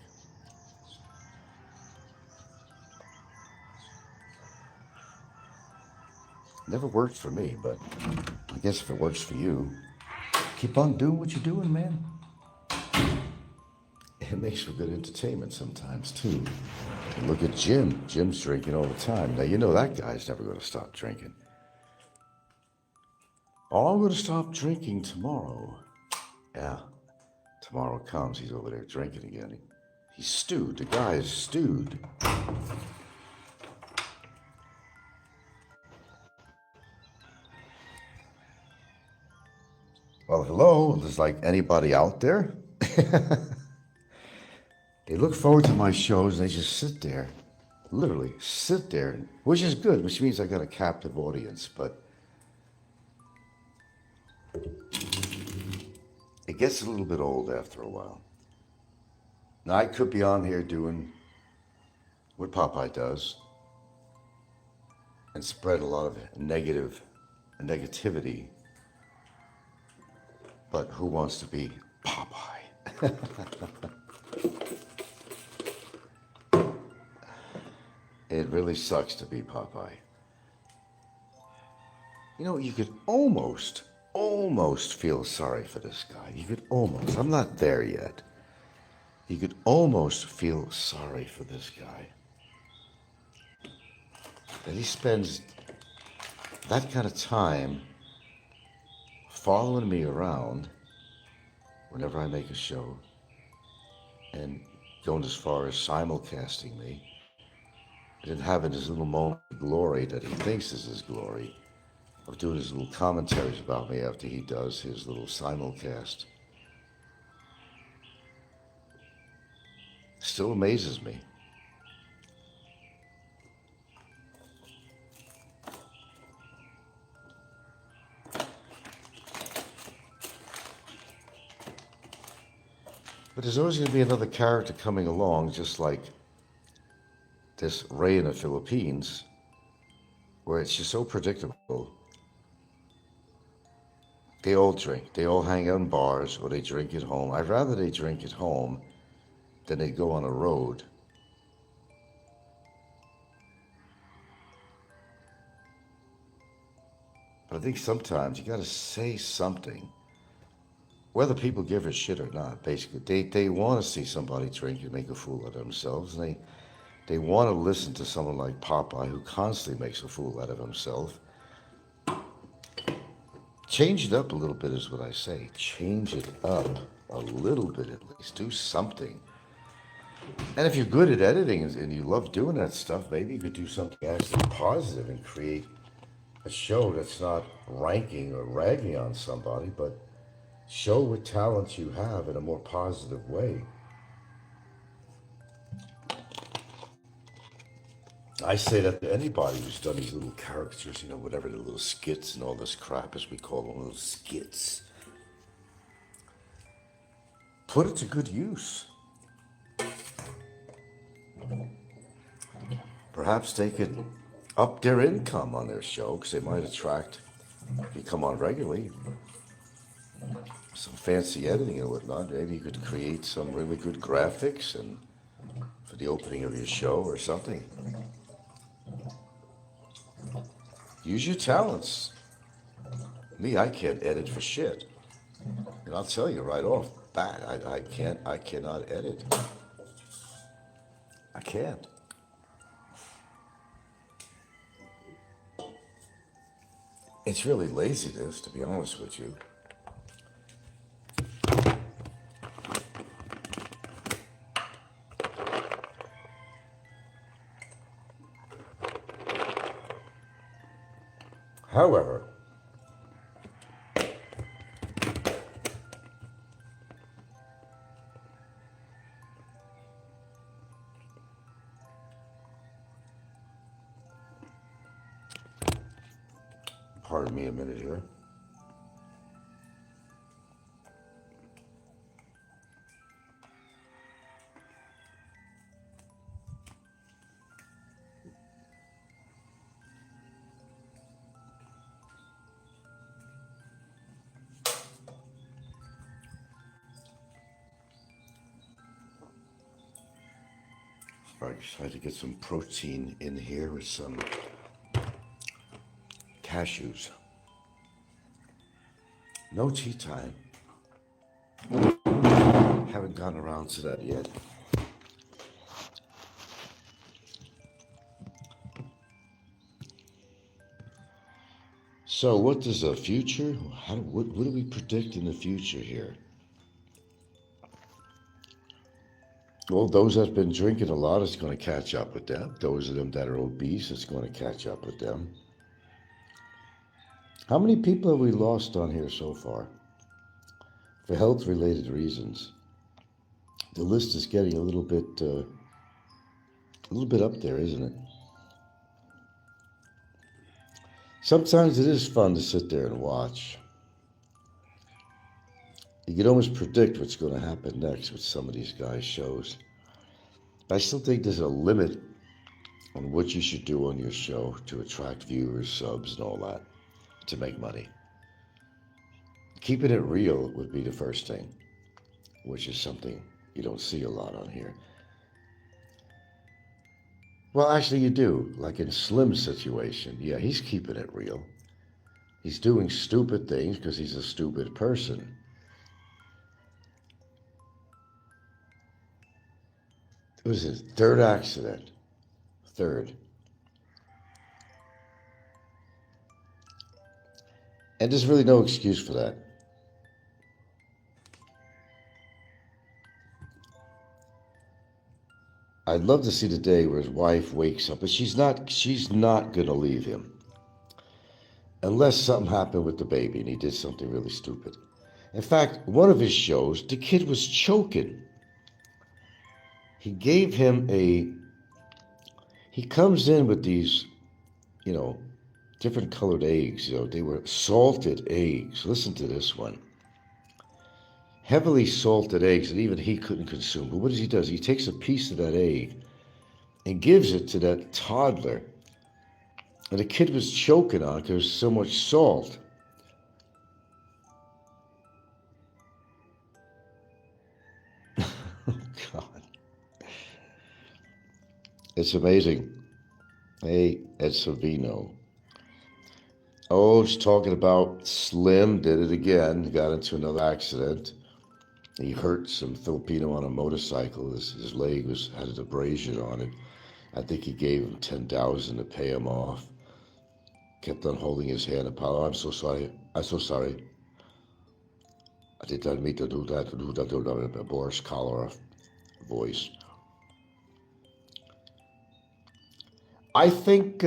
Never worked for me, but I guess if it works for you, keep on doing what you're doing, man. It makes for good entertainment sometimes, too. And look at Jim. Jim's drinking all the time. Now, you know that guy's never going to stop drinking. Oh, I'm going to stop drinking tomorrow. Yeah, tomorrow comes, he's over there drinking again. He's stewed. The guy is stewed. Well, hello. There's like anybody out there? They look forward to my shows and they just sit there. Literally sit there, which is good, which means I got a captive audience, but it gets a little bit old after a while. Now, I could be on here doing what Popeye does and spread a lot of negativity, but who wants to be Popeye? It really sucks to be Popeye. You know, you could almost feel sorry for this guy. You could almost, I'm not there yet. You could almost feel sorry for this guy. That he spends that kind of time following me around whenever I make a show and going as far as simulcasting me and having his little moment of glory that he thinks is his glory of doing his little commentaries about me after he does his little simulcast. Still amazes me. But there's always going to be another character coming along, just like this Ray in the Philippines, where it's just so predictable. They all drink. They all hang out in bars or they drink at home. I'd rather they drink at home than they go on a road. But I think sometimes you got to say something, whether people give a shit or not. Basically, they want to see somebody drink and make a fool of themselves, and they want to listen to someone like Popeye, who constantly makes a fool out of himself. Change it up a little bit is what I say. Change it up a little bit at least. Do something. And if you're good at editing and you love doing that stuff, maybe you could do something actually positive and create a show that's not ranking or ragging on somebody, but show what talents you have in a more positive way. I say that to anybody who's done these little characters, whatever, the little skits and all this crap, as we call them, little skits. Put it to good use. Perhaps they could up their income on their show, because they might attract, if you come on regularly, some fancy editing and whatnot. Maybe you could create some really good graphics and for the opening of your show or something. Use your talents. Me, I can't edit for shit. And I'll tell you right off bat, I cannot edit. I can't. It's really laziness, to be honest with you. However, pardon me a minute here. All right, try to get some protein in here with some cashews. No tea time. Haven't gotten around to that yet. So what does the future, what do we predict in the future here? Well, those that have been drinking a lot, it's going to catch up with them. Those of them that are obese, it's going to catch up with them. How many people have we lost on here so far? For health-related reasons. The list is getting a little bit up there, isn't it? Sometimes it is fun to sit there and watch. You can almost predict what's going to happen next with some of these guys' shows. I still think there's a limit on what you should do on your show to attract viewers, subs, and all that, to make money. Keeping it real would be the first thing, which is something you don't see a lot on here. Well, actually you do, like in Slim's situation. Yeah, he's keeping it real. He's doing stupid things because he's a stupid person. It was his third accident. Third. And there's really no excuse for that. I'd love to see the day where his wife wakes up, but she's not going to leave him. Unless something happened with the baby and he did something really stupid. In fact, one of his shows, the kid was choking. He gave him he comes in with these, different colored eggs. They were salted eggs. Listen to this one. Heavily salted eggs that even he couldn't consume. But what he does, he takes a piece of that egg and gives it to that toddler. And the kid was choking on it because there was so much salt. Oh, God. It's amazing. Hey, Ed Savino. Oh, it's talking about Slim did it again. Got into another accident. He hurt some Filipino on a motorcycle. His leg had an abrasion on it. I think he gave him $10,000 to pay him off. Kept on holding his hand. Apollo, I'm so sorry. I'm so sorry. I did not mean to do that. A Boris Karloff voice. I think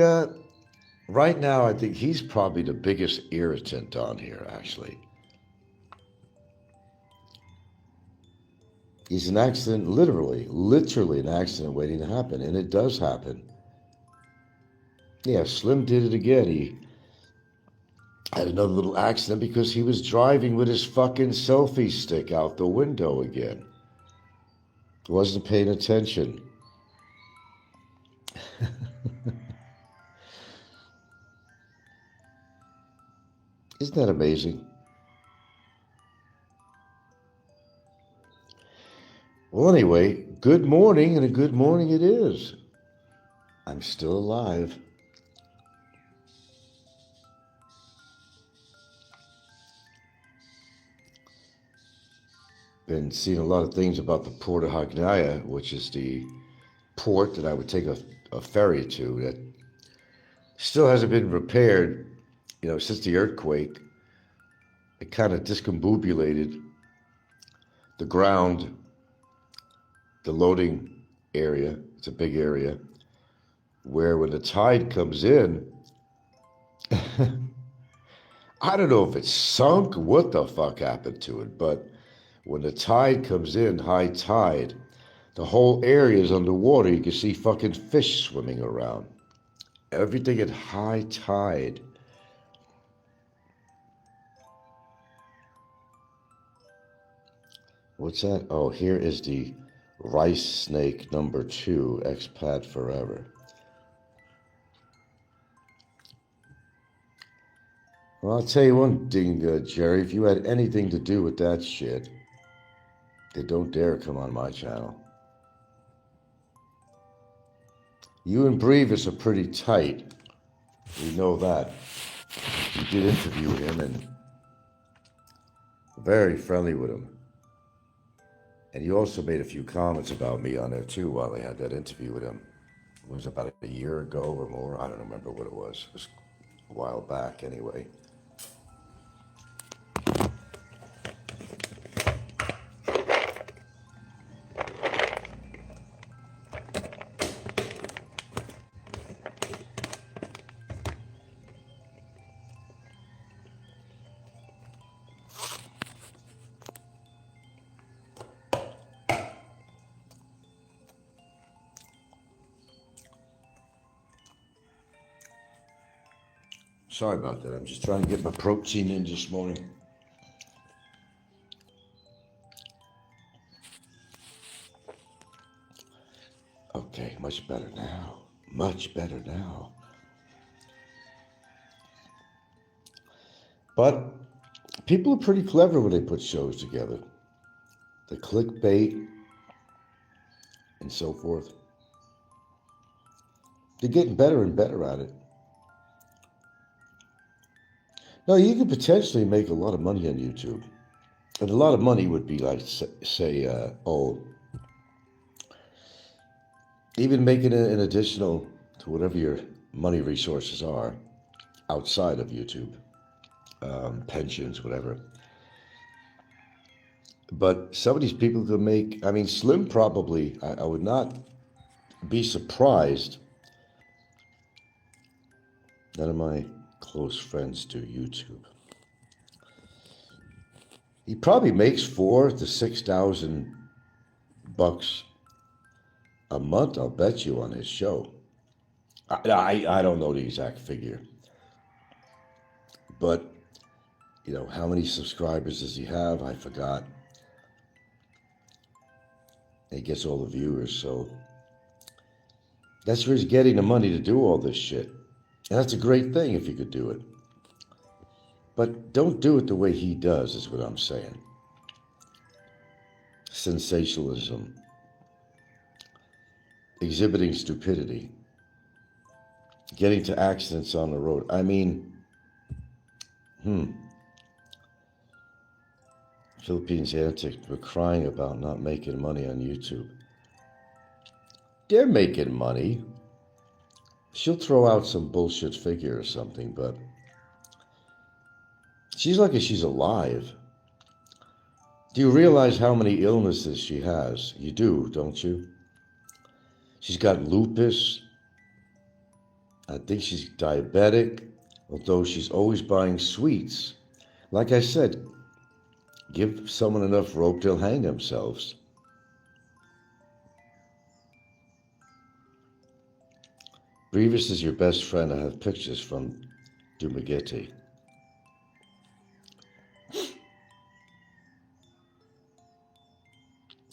right now, I think he's probably the biggest irritant on here, actually. He's an accident, literally an accident waiting to happen, and it does happen. Yeah, Slim did it again. He had another little accident because he was driving with his fucking selfie stick out the window again. Wasn't paying attention. Isn't that amazing? Well, anyway, good morning, and a good morning it is. I'm still alive. Been seeing a lot of things about the Port of Hagnaya, which is the port that I would take a ferry to, that still hasn't been repaired, since the earthquake. It kind of discombobulated the ground, the loading area. It's a big area where when the tide comes in, I don't know if it's sunk, what the fuck happened to it, but when the tide comes in, high tide, the whole area is underwater. You can see fucking fish swimming around. Everything at high tide. What's that? Oh, here is the rice snake number 2, expat forever. Well, I'll tell you one thing, Jerry, if you had anything to do with that shit, then don't dare come on my channel. You and Brevis are pretty tight. We know that. You did interview him and very friendly with him. And you also made a few comments about me on there too while I had that interview with him. It was about a year ago or more. I don't remember what it was. It was a while back anyway. Sorry about that. I'm just trying to get my protein in this morning. Okay, much better now. Much better now. But people are pretty clever when they put shows together. The clickbait and so forth. They're getting better and better at it. Now, you could potentially make a lot of money on YouTube. And a lot of money would be like, say, even making an additional to whatever your money resources are outside of YouTube, pensions, whatever. But some of these people could make, I mean, Slim probably, I would not be surprised. None of my close friends do YouTube. He probably makes $4,000 to $6,000 a month, I'll bet you, on his show. I don't know the exact figure. But, you know, how many subscribers does he have? I forgot. He gets all the viewers, so that's where he's getting the money to do all this shit. And that's a great thing if you could do it. But don't do it the way he does, is what I'm saying. Sensationalism. Exhibiting stupidity. Getting to accidents on the road. I mean, Philippines antics were crying about not making money on YouTube. They're making money. She'll throw out some bullshit figure or something, but she's lucky she's alive. Do you realize how many illnesses she has? You do, don't you? She's got lupus. I think she's diabetic, although she's always buying sweets. Like I said, give someone enough rope, they'll hang themselves. Brevis is your best friend. I have pictures from Dumaguete.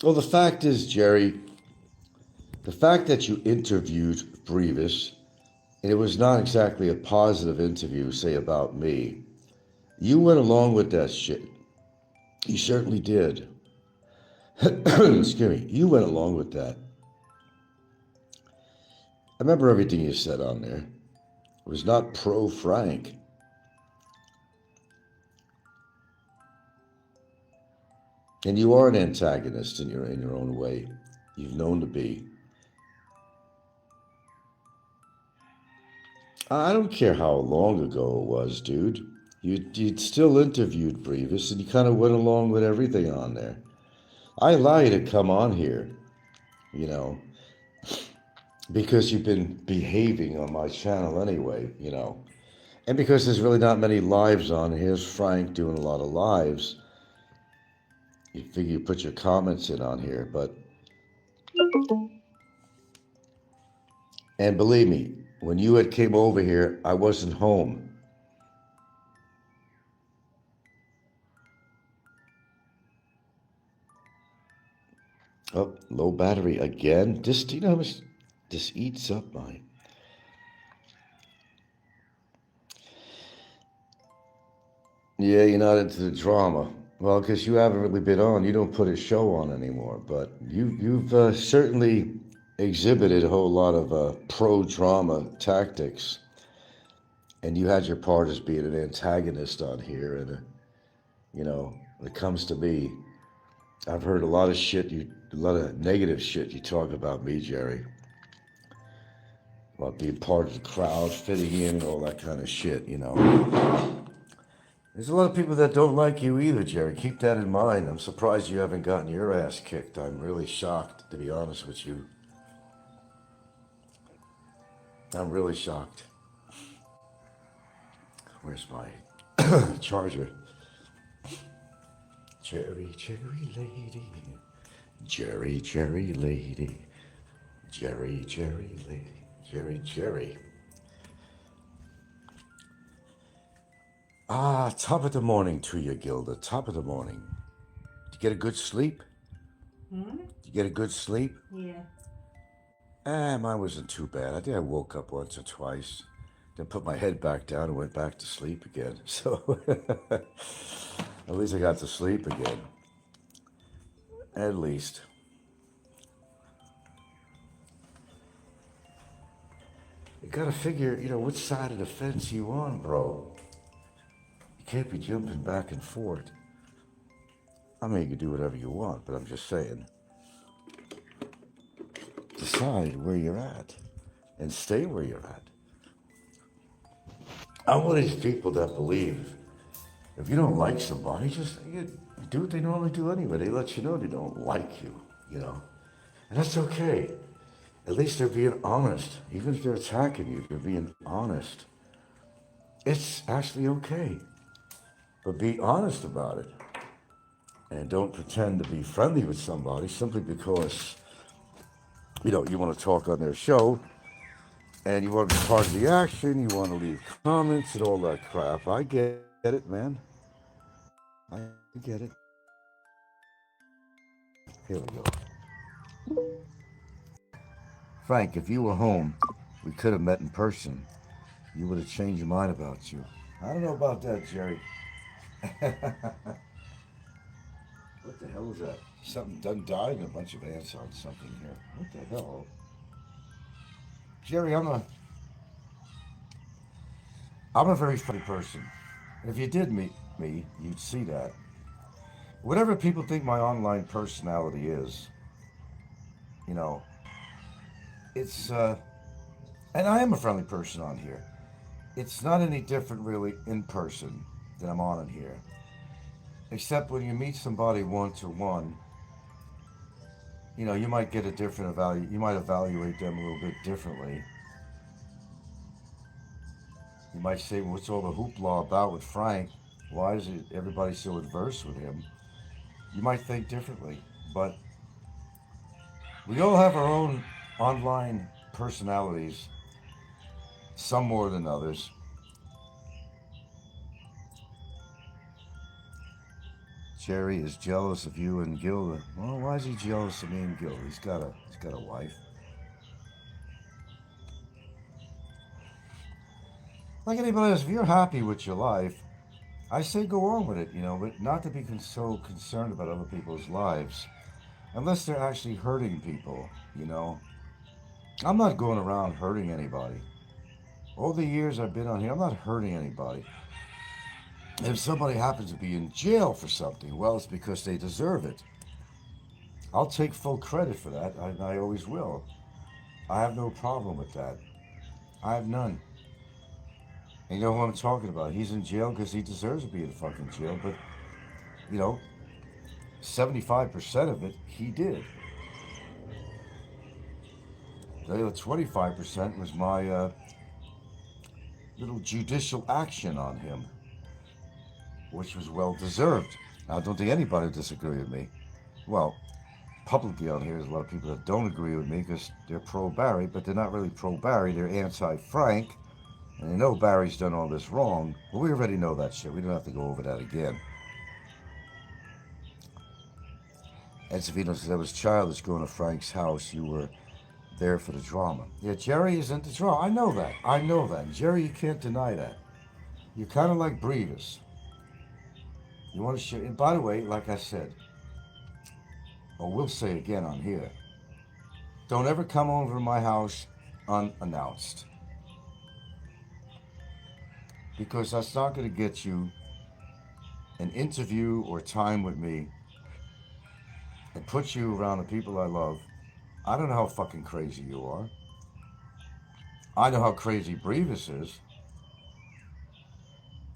Well, the fact is, Jerry, the fact that you interviewed Brevis, and it was not exactly a positive interview, say, about me, you went along with that shit. You certainly did. Excuse me. You went along with that. I remember everything you said on there. It was not pro-Frank. And you are an antagonist in your own way. You've known to be. I don't care how long ago it was, dude. You'd still interviewed Brevis, and you kind of went along with everything on there. I allow you to come on here, you know, because you've been behaving on my channel anyway, you know. And because there's really not many lives on. Here's Frank doing a lot of lives. You figure you put your comments in on here, but... And believe me, when you had came over here, I wasn't home. Oh, low battery again. This, you know how much this eats up mine. Yeah, you're not into the drama. Well, because you haven't really been on. You don't put a show on anymore. But you've certainly exhibited a whole lot of pro-drama tactics, and you had your part as being an antagonist on here. And when it comes to me, I've heard a lot of a lot of negative shit you talk about me, Jerry, about being part of the crowd, fitting in, and all that kind of shit. There's a lot of people that don't like you either, Jerry. Keep that in mind. I'm surprised you haven't gotten your ass kicked. I'm really shocked, to be honest with you. I'm really shocked. Where's my charger? Cherry, cherry lady. Jerry, Jerry lady. Jerry, Jerry lady. Jerry, Jerry. Top of the morning to you, Gilda. Top of the morning. Did you get a good sleep? Hmm? Did you get a good sleep? Yeah. Mine wasn't too bad. I think I woke up once or twice, then put my head back down and went back to sleep again. So at least I got to sleep again. At least. You gotta figure, which side of the fence you on, bro. You can't be jumping back and forth. I mean, you can do whatever you want, but I'm just saying. Decide where you're at and stay where you're at. I'm one of these people that believe if you don't like somebody, just you do what they normally do anyway. They let you know they don't like you, And that's okay. At least they're being honest. Even if they're attacking you, they're being honest. It's actually okay. But be honest about it. And don't pretend to be friendly with somebody simply because, you want to talk on their show and you want to be part of the action, you want to leave comments and all that crap. I get it, man. I get it. Here we go. Frank, if you were home, we could have met in person. You would have changed your mind about you. I don't know about that, Jerry. What the hell is that? Something done died and a bunch of ants on something here. What the hell? Jerry, I'm a very funny person. If you did meet me, you'd see that. Whatever people think my online personality is, it's, and I am a friendly person on here. It's not any different really in person than I'm on in here. Except when you meet somebody one-to-one, you might get a different you might evaluate them a little bit differently. You might say, well, what's all the hoopla about with Frank? Why is everybody so adverse with him? You might think differently, but we all have our own online personalities, some more than others. Jerry is jealous of you and Gilda. Well, why is he jealous of me and Gilda? He's got a wife. Like anybody else, if you're happy with your life, I say go on with it, but not to be so concerned about other people's lives, unless they're actually hurting people, I'm not going around hurting anybody. All the years I've been on here, I'm not hurting anybody. If somebody happens to be in jail for something, well, it's because they deserve it. I'll take full credit for that. I always will. I have no problem with that. I have none. And you know who I'm talking about? He's in jail because he deserves to be in fucking jail, but, 75% of it, he did. The other 25% was my little judicial action on him, which was well deserved. I don't think anybody would disagree with me. Well, publicly on here, there's a lot of people that don't agree with me because they're pro-Barry, but they're not really pro-Barry, they're anti-Frank, and they know Barry's done all this wrong. But we already know that shit. We don't have to go over that again. And Savino says, I was childish going to Frank's house. You were there for the drama. Yeah, Jerry is into drama. I know that. I know that. Jerry, you can't deny that. You're kind of like Brevis. You want to share. And by the way, like I said, or we'll say again on here, Don't ever come over to my house unannounced. Because that's not going to get you an interview or time with me and put you around the people I love. I don't know how fucking crazy you are. I know how crazy Brevis is.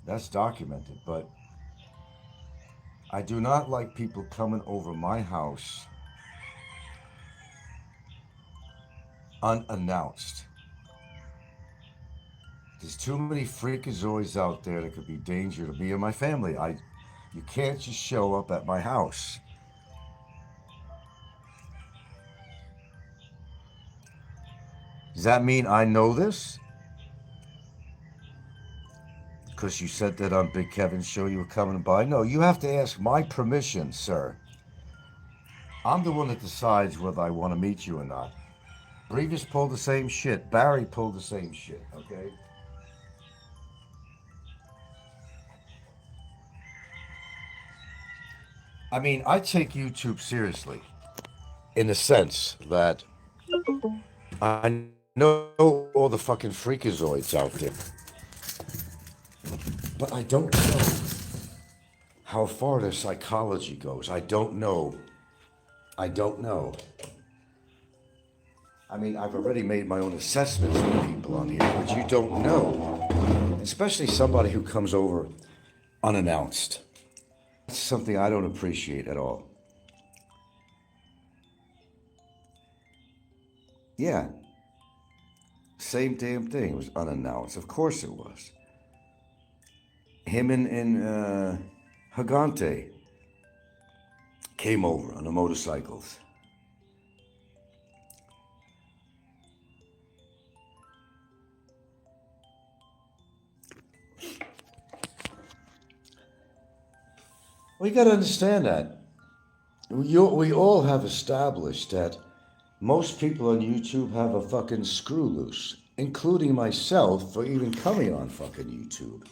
That's documented, but I do not like people coming over my house unannounced. There's too many freakazoids out there that could be danger to me and my family. You can't just show up at my house. Does that mean I know this? Because you said that on Big Kevin's show you were coming by? No, you have to ask my permission, sir. I'm the one that decides whether I want to meet you or not. Brevis pulled the same shit. Barry pulled the same shit, okay? I mean, I take YouTube seriously in the sense that I know all the fucking freakazoids out there. But I don't know how far their psychology goes. I don't know. I mean, I've already made my own assessments of people on here, but you don't know. Especially somebody who comes over unannounced. That's something I don't appreciate at all. Yeah. Same damn thing. It was unannounced. Of course it was. Him and Hagante came over on the motorcycles. We got to understand that. We all have established that most people on YouTube have a fucking screw loose, including myself for even coming on fucking YouTube.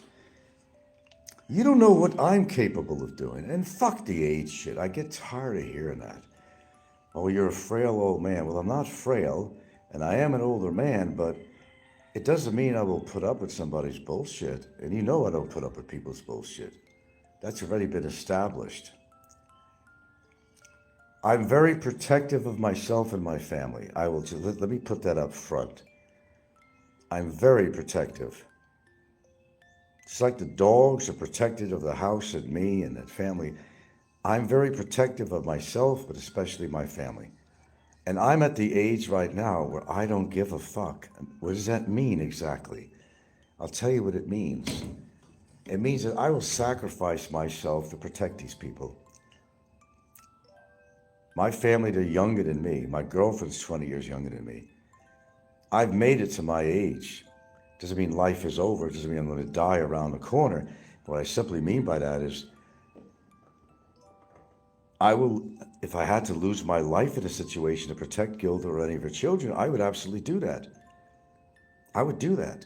You don't know what I'm capable of doing. And fuck the age shit. I get tired of hearing that. Oh, you're a frail old man. Well, I'm not frail, and I am an older man, but it doesn't mean I will put up with somebody's bullshit. And you know I don't put up with people's bullshit. That's already been established. I'm very protective of myself and my family. I will just, let me put that up front. I'm very protective. It's like the dogs are protective of the house and me and that family. I'm very protective of myself, but especially my family. And I'm at the age right now where I don't give a fuck. What does that mean exactly? I'll tell you what it means. It means that I will sacrifice myself to protect these people. My family, they're younger than me. My girlfriend's 20 years younger than me. I've made it to my age. Doesn't mean life is over. It doesn't mean I'm going to die around the corner. What I simply mean by that is I will, if I had to lose my life in a situation to protect Gilda or any of her children, I would absolutely do that. I would do that.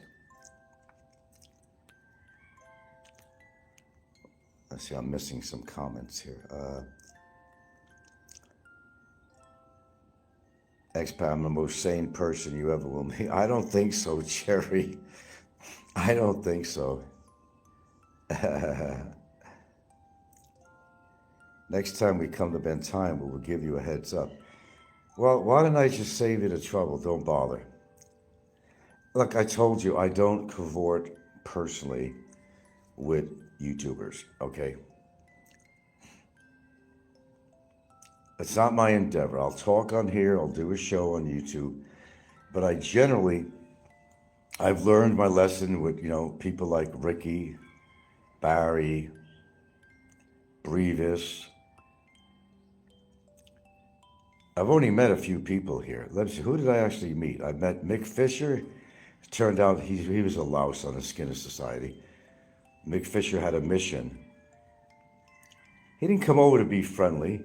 Let's see, I'm missing some comments here. Expat, I'm the most sane person you ever will meet. I don't think so, Jerry. I don't think so. Next time we come to Bentime, we'll give you a heads up. Well, why don't I just save you the trouble? Don't bother. Look, I told you I don't cavort personally with YouTubers, okay? It's not my endeavor. I'll talk on here, I'll do a show on YouTube, but I've learned my lesson with, people like Ricky, Barry, Brevis. I've only met a few people here. Let's see, who did I actually meet? I met Mick Fisher. It turned out he was a louse on the Skinner Society. Mick Fisher had a mission. He didn't come over to be friendly.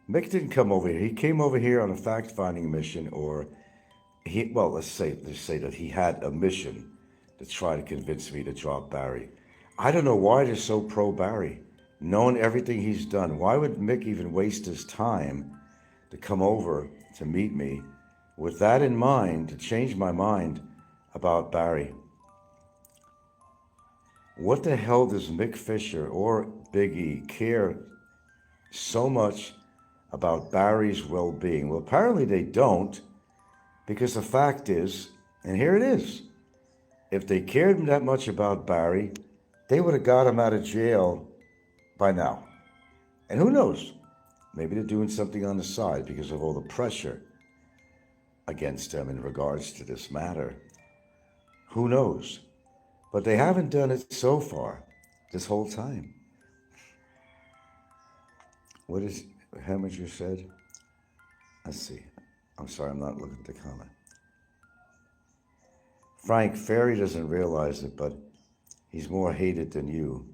Mick didn't come over here. He came over here on a fact-finding mission, or let's say that he had a mission to try to convince me to drop Barry. I don't know why they're so pro-Barry, knowing everything he's done. Why would Mick even waste his time to come over to meet me with that in mind, to change my mind about Barry. What the hell does Mick Fisher or Big E care so much about Barry's well-being? Well, apparently they don't, because the fact is, and here it is, if they cared that much about Barry, they would have got him out of jail by now. And who knows? Maybe they're doing something on the side because of all the pressure against them in regards to this matter. Who knows? But they haven't done it so far, this whole time. What is Heminger said? Let's see. I'm sorry, I'm not looking at the comment. Frank, Ferry doesn't realize it, but he's more hated than you.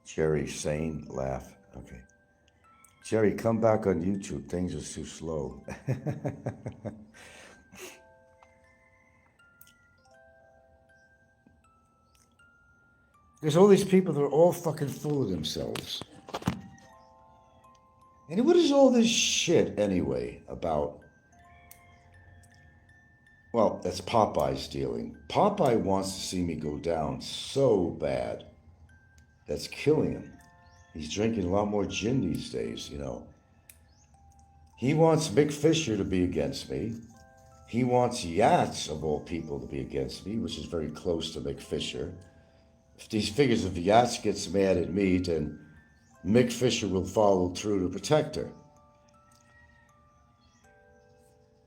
Jerry, sane, laugh. Okay. Jerry, come back on YouTube. Things are too slow. There's all these people that are all fucking full of themselves. And what is all this shit anyway about? Well, that's Popeye's dealing. Popeye wants to see me go down so bad. That's killing him. He's drinking a lot more gin these days, you know. He wants Mick Fisher to be against me. He wants Yachts, of all people, to be against me, which is very close to Mick Fisher. If these figures of Yachts gets mad at me, then Mick Fisher will follow through to protect her.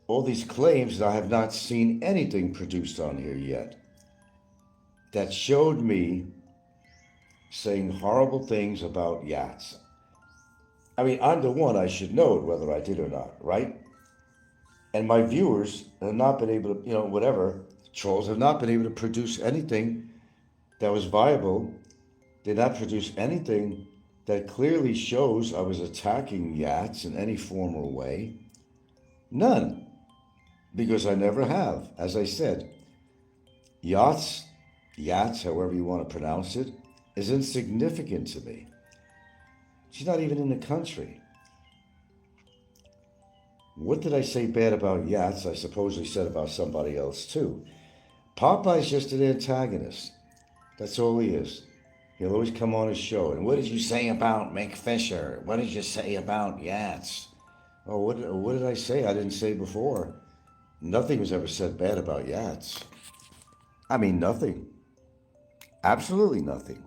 All these claims that I have not seen anything produced on here yet that showed me saying horrible things about Yachts. I mean, I'm the one, I should know whether I did or not, right? And my viewers have not been able to, whatever, trolls have not been able to produce anything that was viable, did not produce anything that clearly shows I was attacking Yachts in any formal way. None. Because I never have. As I said, Yachts, however you want to pronounce it, is insignificant to me. She's not even in the country. What did I say bad about Yachts? I supposedly said about somebody else too. Popeye's just an antagonist. That's all he is. He'll always come on his show. And what did you say about Mick Fisher? What did you say about Yachts? Oh, what did I say? I didn't say before. Nothing was ever said bad about Yachts. I mean, nothing. Absolutely nothing.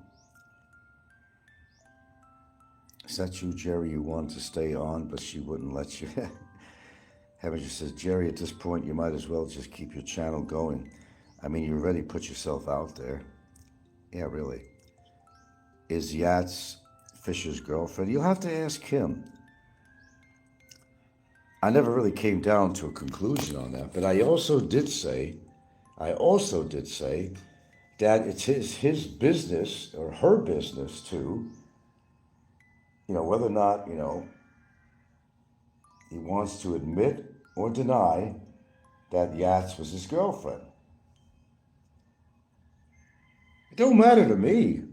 Is that you, Jerry? You wanted to stay on, but she wouldn't let you. Heaven just says, Jerry, at this point, you might as well just keep your channel going. I mean, you already put yourself out there. Yeah, really. Is Yachts Fisher's girlfriend? You'll have to ask him. I never really came down to a conclusion on that, but I also did say that it's his business or her business too, whether or not, he wants to admit or deny that Yachts was his girlfriend. It don't matter to me.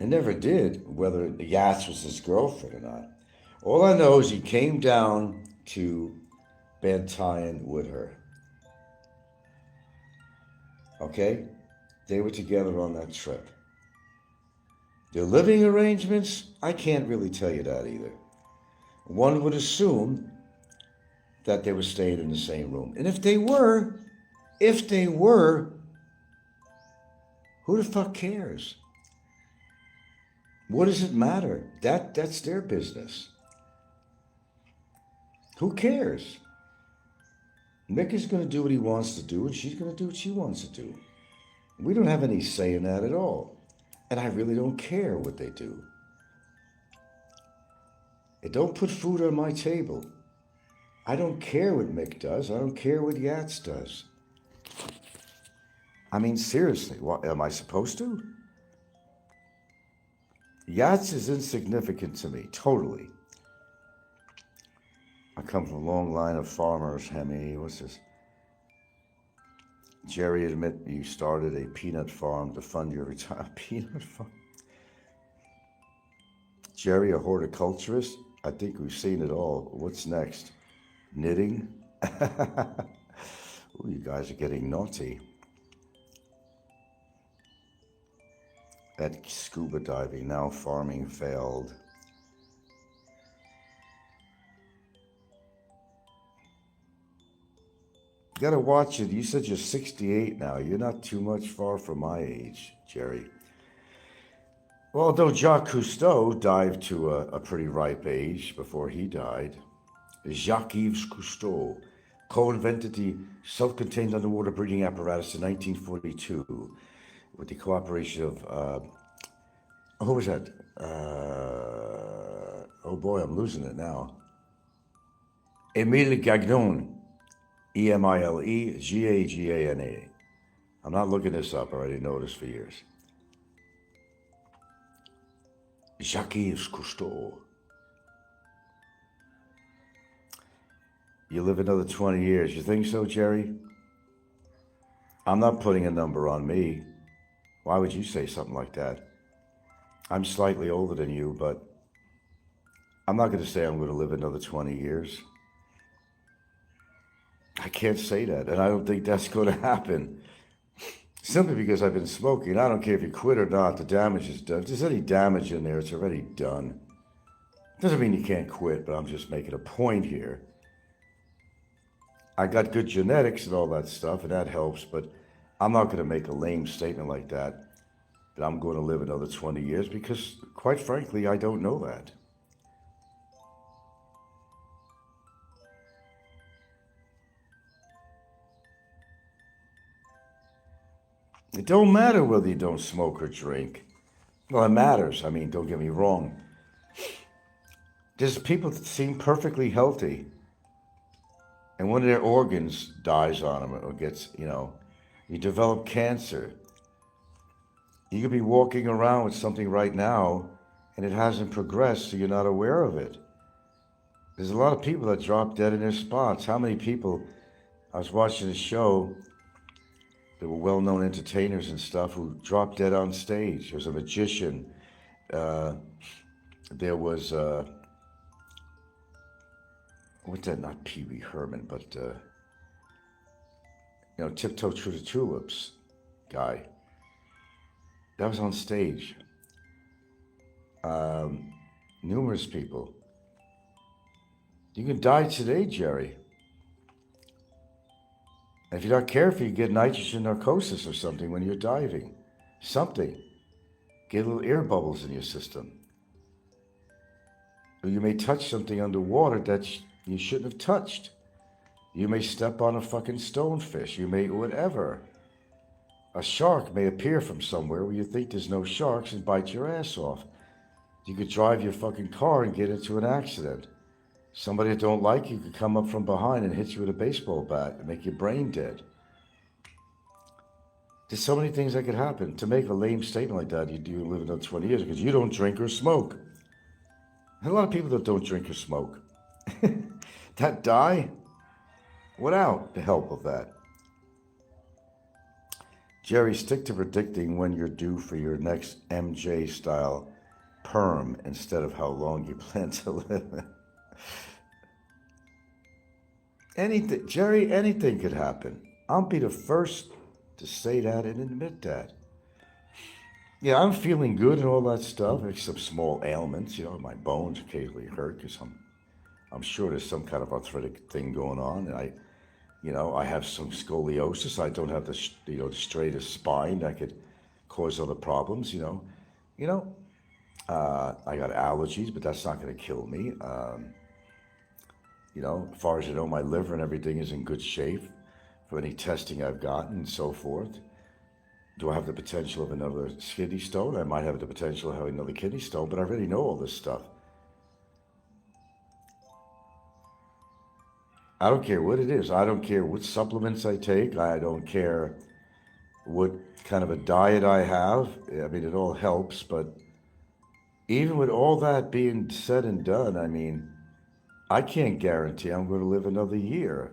It never did whether Yachts was his girlfriend or not. All I know is he came down to bed tying with her. Okay? They were together on that trip. Their living arrangements, I can't really tell you that either. One would assume that they were staying in the same room. And if they were, who the fuck cares? What does it matter? That's their business. Who cares? Mick is going to do what he wants to do, and she's going to do what she wants to do. We don't have any say in that at all. And I really don't care what they do. It don't put food on my table. I don't care what Mick does. I don't care what Yachts does. I mean, seriously, what am I supposed to? Yachts is insignificant to me, totally. I come from a long line of farmers, Hemi. What's this? Jerry, admit you started a peanut farm to fund your retirement. Peanut farm? Jerry, a horticulturist? I think we've seen it all. What's next? Knitting? Ooh, you guys are getting naughty. At scuba diving, now farming failed. You gotta watch it. You said you're 68 now. You're not too much far from my age, Jerry. Well, although Jacques Cousteau dived to a pretty ripe age before he died, Jacques-Yves Cousteau co-invented the self-contained underwater breathing apparatus in 1942 with the cooperation of, who was that? Oh boy, I'm losing it now. Émile Gagnon, Emile-Gagana. I'm not looking this up. I already know this for years. Jacques-Yves Cousteau. You live another 20 years. You think so, Jerry? I'm not putting a number on me. Why would you say something like that? I'm slightly older than you, but I'm not going to say I'm going to live another 20 years. I can't say that, and I don't think that's going to happen. Simply because I've been smoking. I don't care if you quit or not, the damage is done. If there's any damage in there, it's already done. Doesn't mean you can't quit, but I'm just making a point here. I got good genetics and all that stuff, and that helps, but I'm not going to make a lame statement like that I'm going to live another 20 years, because, quite frankly, I don't know that. It don't matter whether you don't smoke or drink. Well, it matters. I mean, don't get me wrong. There's people that seem perfectly healthy, and one of their organs dies on them or gets, you develop cancer. You could be walking around with something right now, and it hasn't progressed, so you're not aware of it. There's a lot of people that drop dead in their spots. How many people, I was watching a show, there were well-known entertainers and stuff who dropped dead on stage. There was a magician. There was, what's that, not Pee Wee Herman, but, Tiptoe Through the Tulips guy. That was on stage. Numerous people. You can die today, Jerry. And if you're not careful, you get nitrogen narcosis or something when you're diving. Something. Get little air bubbles in your system. Or you may touch something underwater that you shouldn't have touched. You may step on a fucking stonefish. You may whatever. A shark may appear from somewhere where you think there's no sharks and bite your ass off. You could drive your fucking car and get into an accident. Somebody that don't like you could come up from behind and hit you with a baseball bat and make your brain dead. There's so many things that could happen. To make a lame statement like that, you do live another 20 years because you don't drink or smoke. And a lot of people that don't drink or smoke that die without the help of that. Jerry, stick to predicting when you're due for your next MJ-style perm instead of how long you plan to live. Anything, Jerry, anything could happen. I'll be the first to say that and admit that. Yeah, I'm feeling good and all that stuff, except small ailments. My bones occasionally hurt because I'm sure there's some kind of arthritic thing going on. And I have some scoliosis. I don't have the straightest spine that could cause other problems. I got allergies, but that's not going to kill me. As far as my liver and everything is in good shape for any testing I've gotten and so forth. Do I have the potential of another kidney stone? I might have the potential of having another kidney stone, but I already know all this stuff. I don't care what it is. I don't care what supplements I take. I don't care what kind of a diet I have. I mean, it all helps, but even with all that being said and done, I can't guarantee I'm going to live another year.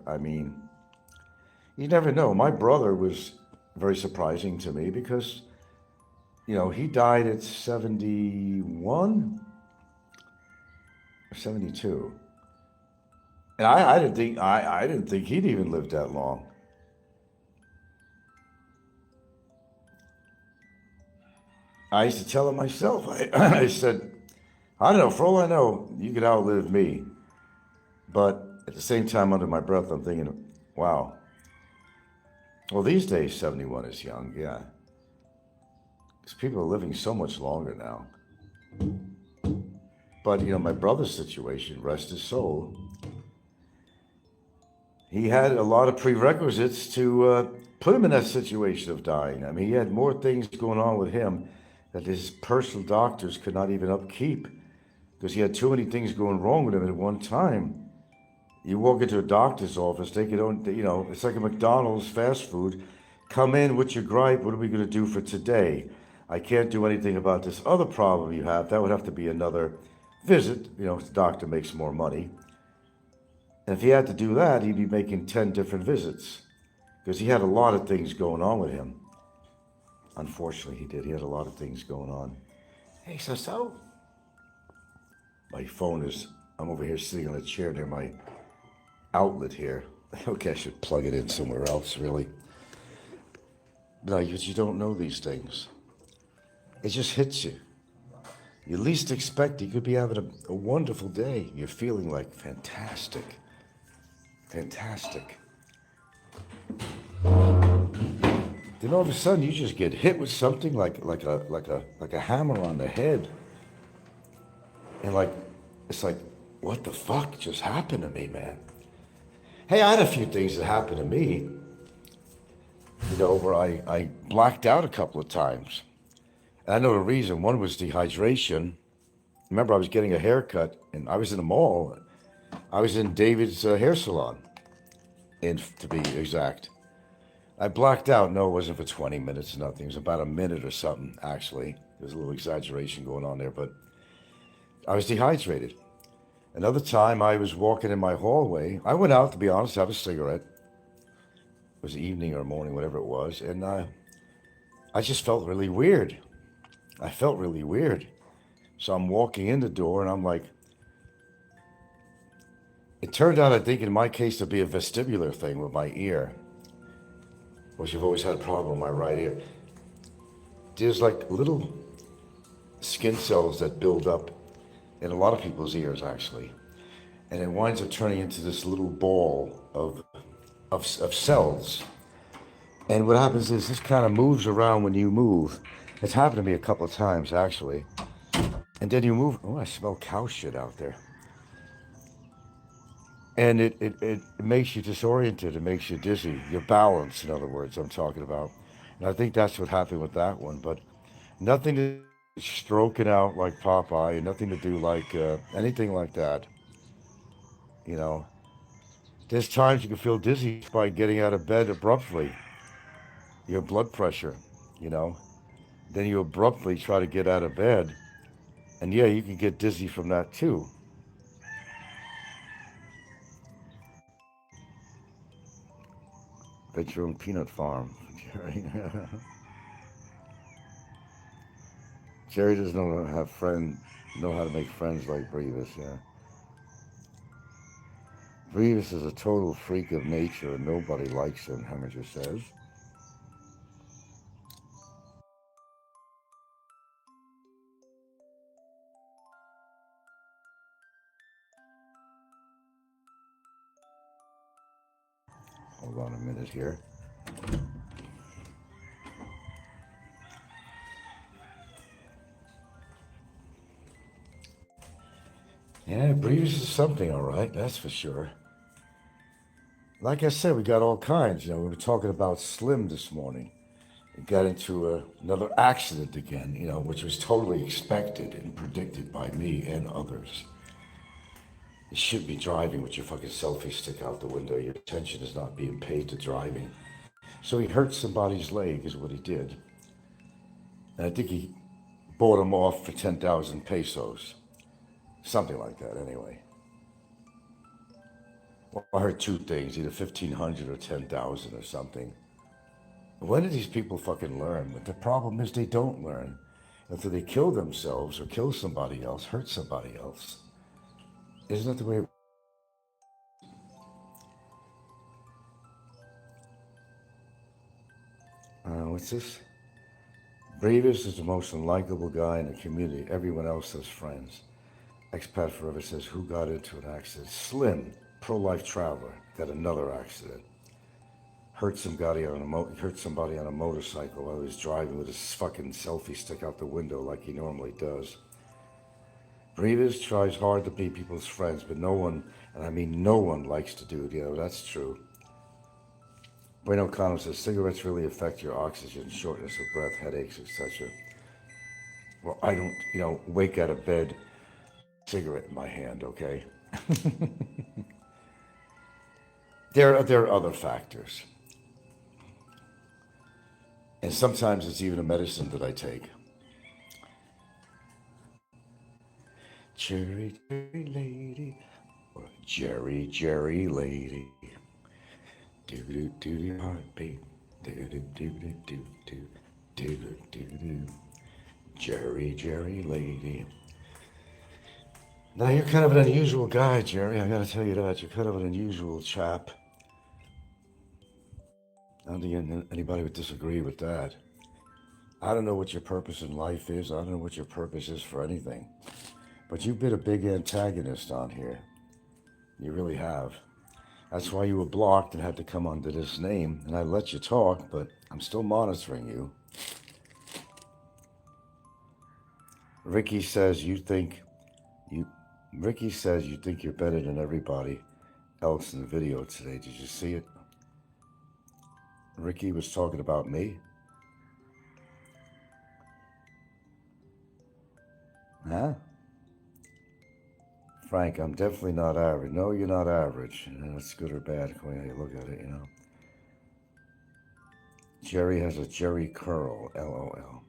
You never know. My brother was very surprising to me because, he died at 71. 72. And I didn't think he'd even lived that long. I used to tell him myself. I said, I don't know. For all I know, you could outlive me. But at the same time, under my breath, I'm thinking, wow. Well, these days, 71 is young, yeah. Because people are living so much longer now. But, my brother's situation, rest his soul, he had a lot of prerequisites to put him in that situation of dying. I mean, he had more things going on with him that his personal doctors could not even upkeep because he had too many things going wrong with him at one time. You walk into a doctor's office, they could it's like a McDonald's fast food. Come in, what's your gripe? What are we going to do for today? I can't do anything about this other problem you have. That would have to be another visit. The doctor makes more money. And if he had to do that, he'd be making 10 different visits because he had a lot of things going on with him. Unfortunately, he did. He had a lot of things going on. Hey, so my phone is, I'm over here sitting on a chair near my outlet here. Okay, I should plug it in somewhere else, really. No, you don't know these things. It just hits you. You least expect it. You could be having a wonderful day. You're feeling like fantastic. Fantastic. Then all of a sudden you just get hit with something like a hammer on the head. And it's like, what the fuck just happened to me, man? Hey, I had a few things that happened to me, where I blacked out a couple of times. And I know the reason. One was dehydration. Remember, I was getting a haircut, and I was in the mall. I was in David's hair salon, to be exact. I blacked out. No, it wasn't for 20 minutes, nothing. It was about a minute or something, actually. There's a little exaggeration going on there, but I was dehydrated. Another time, I was walking in my hallway. I went out, to be honest, to have a cigarette. It was evening or morning, whatever it was, and I just felt really weird. I felt really weird. So I'm walking in the door, and I'm like, it turned out, I think, in my case, to be a vestibular thing with my ear. Which I've always had a problem with my right ear. There's like little skin cells that build up in a lot of people's ears, actually. And it winds up turning into this little ball of cells. And what happens is this kind of moves around when you move. It's happened to me a couple of times, actually. And then you move. Oh, I smell cow shit out there. And it makes you disoriented. It makes you dizzy. Your balance, in other words, I'm talking about. And I think that's what happened with that one. But nothing to stroking out like Popeye, and nothing to do like anything like that. There's times you can feel dizzy by getting out of bed abruptly. Your blood pressure, Then you abruptly try to get out of bed. And yeah, you can get dizzy from that too. Bet your own peanut farm, Jerry. Jerry doesn't know how to make friends like Brevis, yeah. Brevis is a total freak of nature and nobody likes him, Heminger says. Hold on a minute here. Yeah, Brevis is something, all right, that's for sure. Like I said, we got all kinds. We were talking about Slim this morning. He got into another accident again, which was totally expected and predicted by me and others. You shouldn't be driving with your fucking selfie stick out the window. Your attention is not being paid to driving. So he hurt somebody's leg, is what he did. And I think he bought him off for 10,000 pesos. Something like that, anyway. Well, I heard two things, either 1,500 or 10,000 or something. When do these people fucking learn? But the problem is they don't learn until they kill themselves or kill somebody else, hurt somebody else. Isn't that the way? What's this? Bravest is the most unlikable guy in the community. Everyone else has friends. Expat Forever says, who got into an accident? Slim, pro-life traveler, got another accident. Hurt somebody on a motorcycle while he was driving with his fucking selfie stick out the window like he normally does. Bravest tries hard to be people's friends, but no one, and I mean no one, likes to do it. You know, that's true. Bueno Connell says, cigarettes really affect your oxygen, shortness of breath, headaches, etc. Well, I don't, wake out of bed, cigarette in my hand, okay? There are other factors. And sometimes it's even a medicine that I take. Cherry, cherry lady, or Jerry lady. Do-do-do-do, heartbeat. Do-do-do-do-do-do. Do-do-do-do. Jerry lady. Now, you're kind of an unusual guy, Jerry. I gotta tell you that. You're kind of an unusual chap. I don't think anybody would disagree with that. I don't know what your purpose in life is. I don't know what your purpose is for anything. But you've been a big antagonist on here. You really have. That's why you were blocked and had to come under this name. And I let you talk, but I'm still monitoring you. Ricky says you think you're better than everybody else in the video today. Did you see it? Ricky was talking about me. Huh? Frank, I'm definitely not average. No, you're not average. That's good or bad, according to how you look at it, Jerry has a Jerry curl, LOL.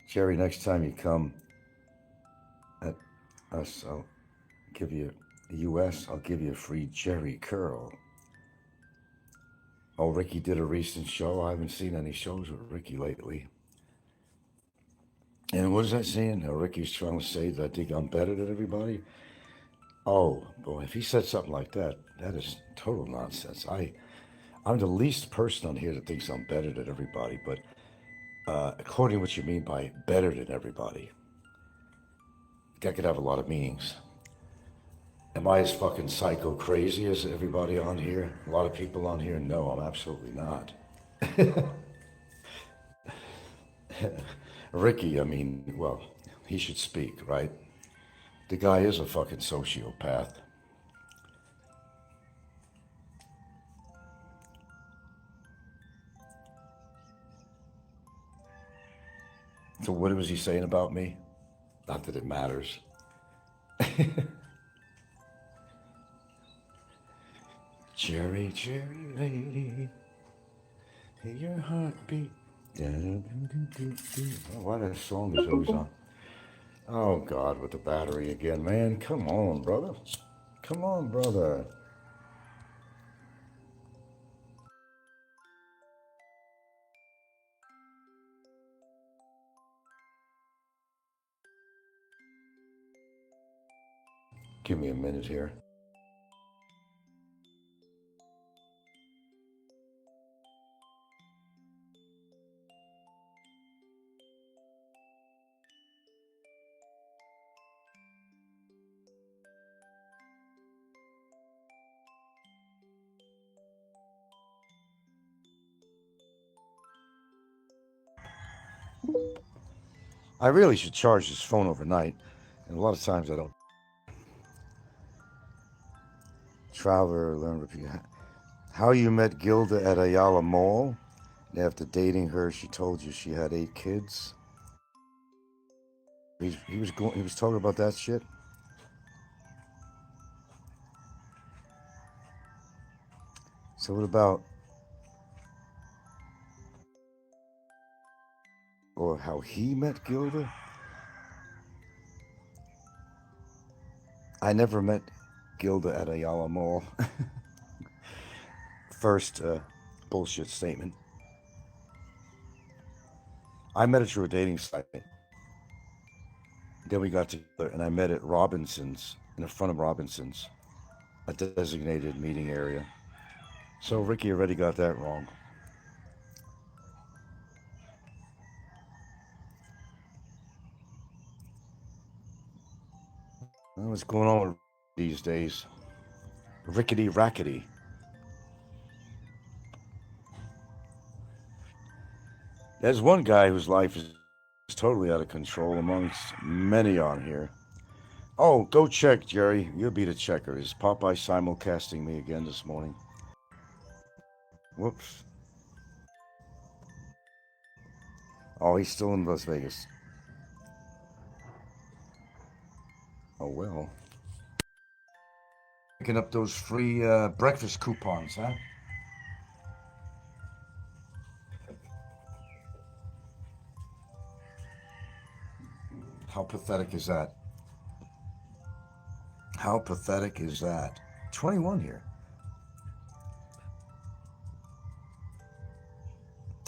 Jerry, next time you come at us, I'll give you the US, I'll give you a free Jerry curl. Oh, Ricky did a recent show. I haven't seen any shows with Ricky lately. And what is that saying? Ricky's trying to say that I think I'm better than everybody? Oh, boy, if he said something like that, that is total nonsense. I'm the least person on here that thinks I'm better than everybody, but according to what you mean by better than everybody, that could have a lot of meanings. Am I as fucking psycho crazy as everybody on here? A lot of people on here? No, I'm absolutely not. Ricky, I mean, well, he should speak, right? The guy is a fucking sociopath. So what was he saying about me? Not that it matters. Cherry lady, hear your heartbeat. Oh, why that song is always on? Oh, God, with the battery again, man. Come on, brother. Come on, brother. Give me a minute here. I really should charge this phone overnight, and a lot of times I don't. Traveler, learn, repeat. How you met Gilda at Ayala Mall? And after dating her, she told you she had 8 kids. He was talking about that shit. So what about, or how he met Gilda? I never met Gilda at Ayala Mall. First bullshit statement. I met her through a dating site. Then we got together, and I met at Robinson's, in the front of Robinson's, a designated meeting area. So Ricky already got that wrong. What's going on with these days? Rickety rackety. There's one guy whose life is totally out of control amongst many on here. Oh, go check, Jerry. You'll be the checker. Is Popeye simulcasting me again this morning? Whoops. Oh, he's still in Las Vegas. Oh, well. Picking up those free breakfast coupons, huh? How pathetic is that? How pathetic is that? 21 here.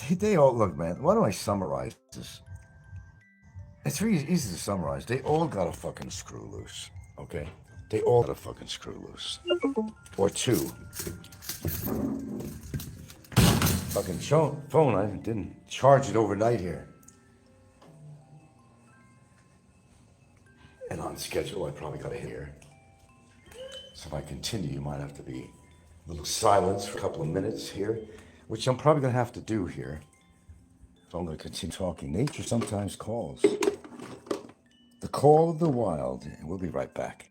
They all, look, man, why don't I summarize this? It's really easy to summarize. They all got a fucking screw loose, okay? They all got a fucking screw loose. Or two. Fucking phone, I didn't charge it overnight here. And on schedule, I probably got to hit here. So if I continue, you might have to be a little silence for a couple of minutes here, which I'm probably going to have to do here. So I'm going to continue talking. Nature sometimes calls. The call of the wild. And we'll be right back.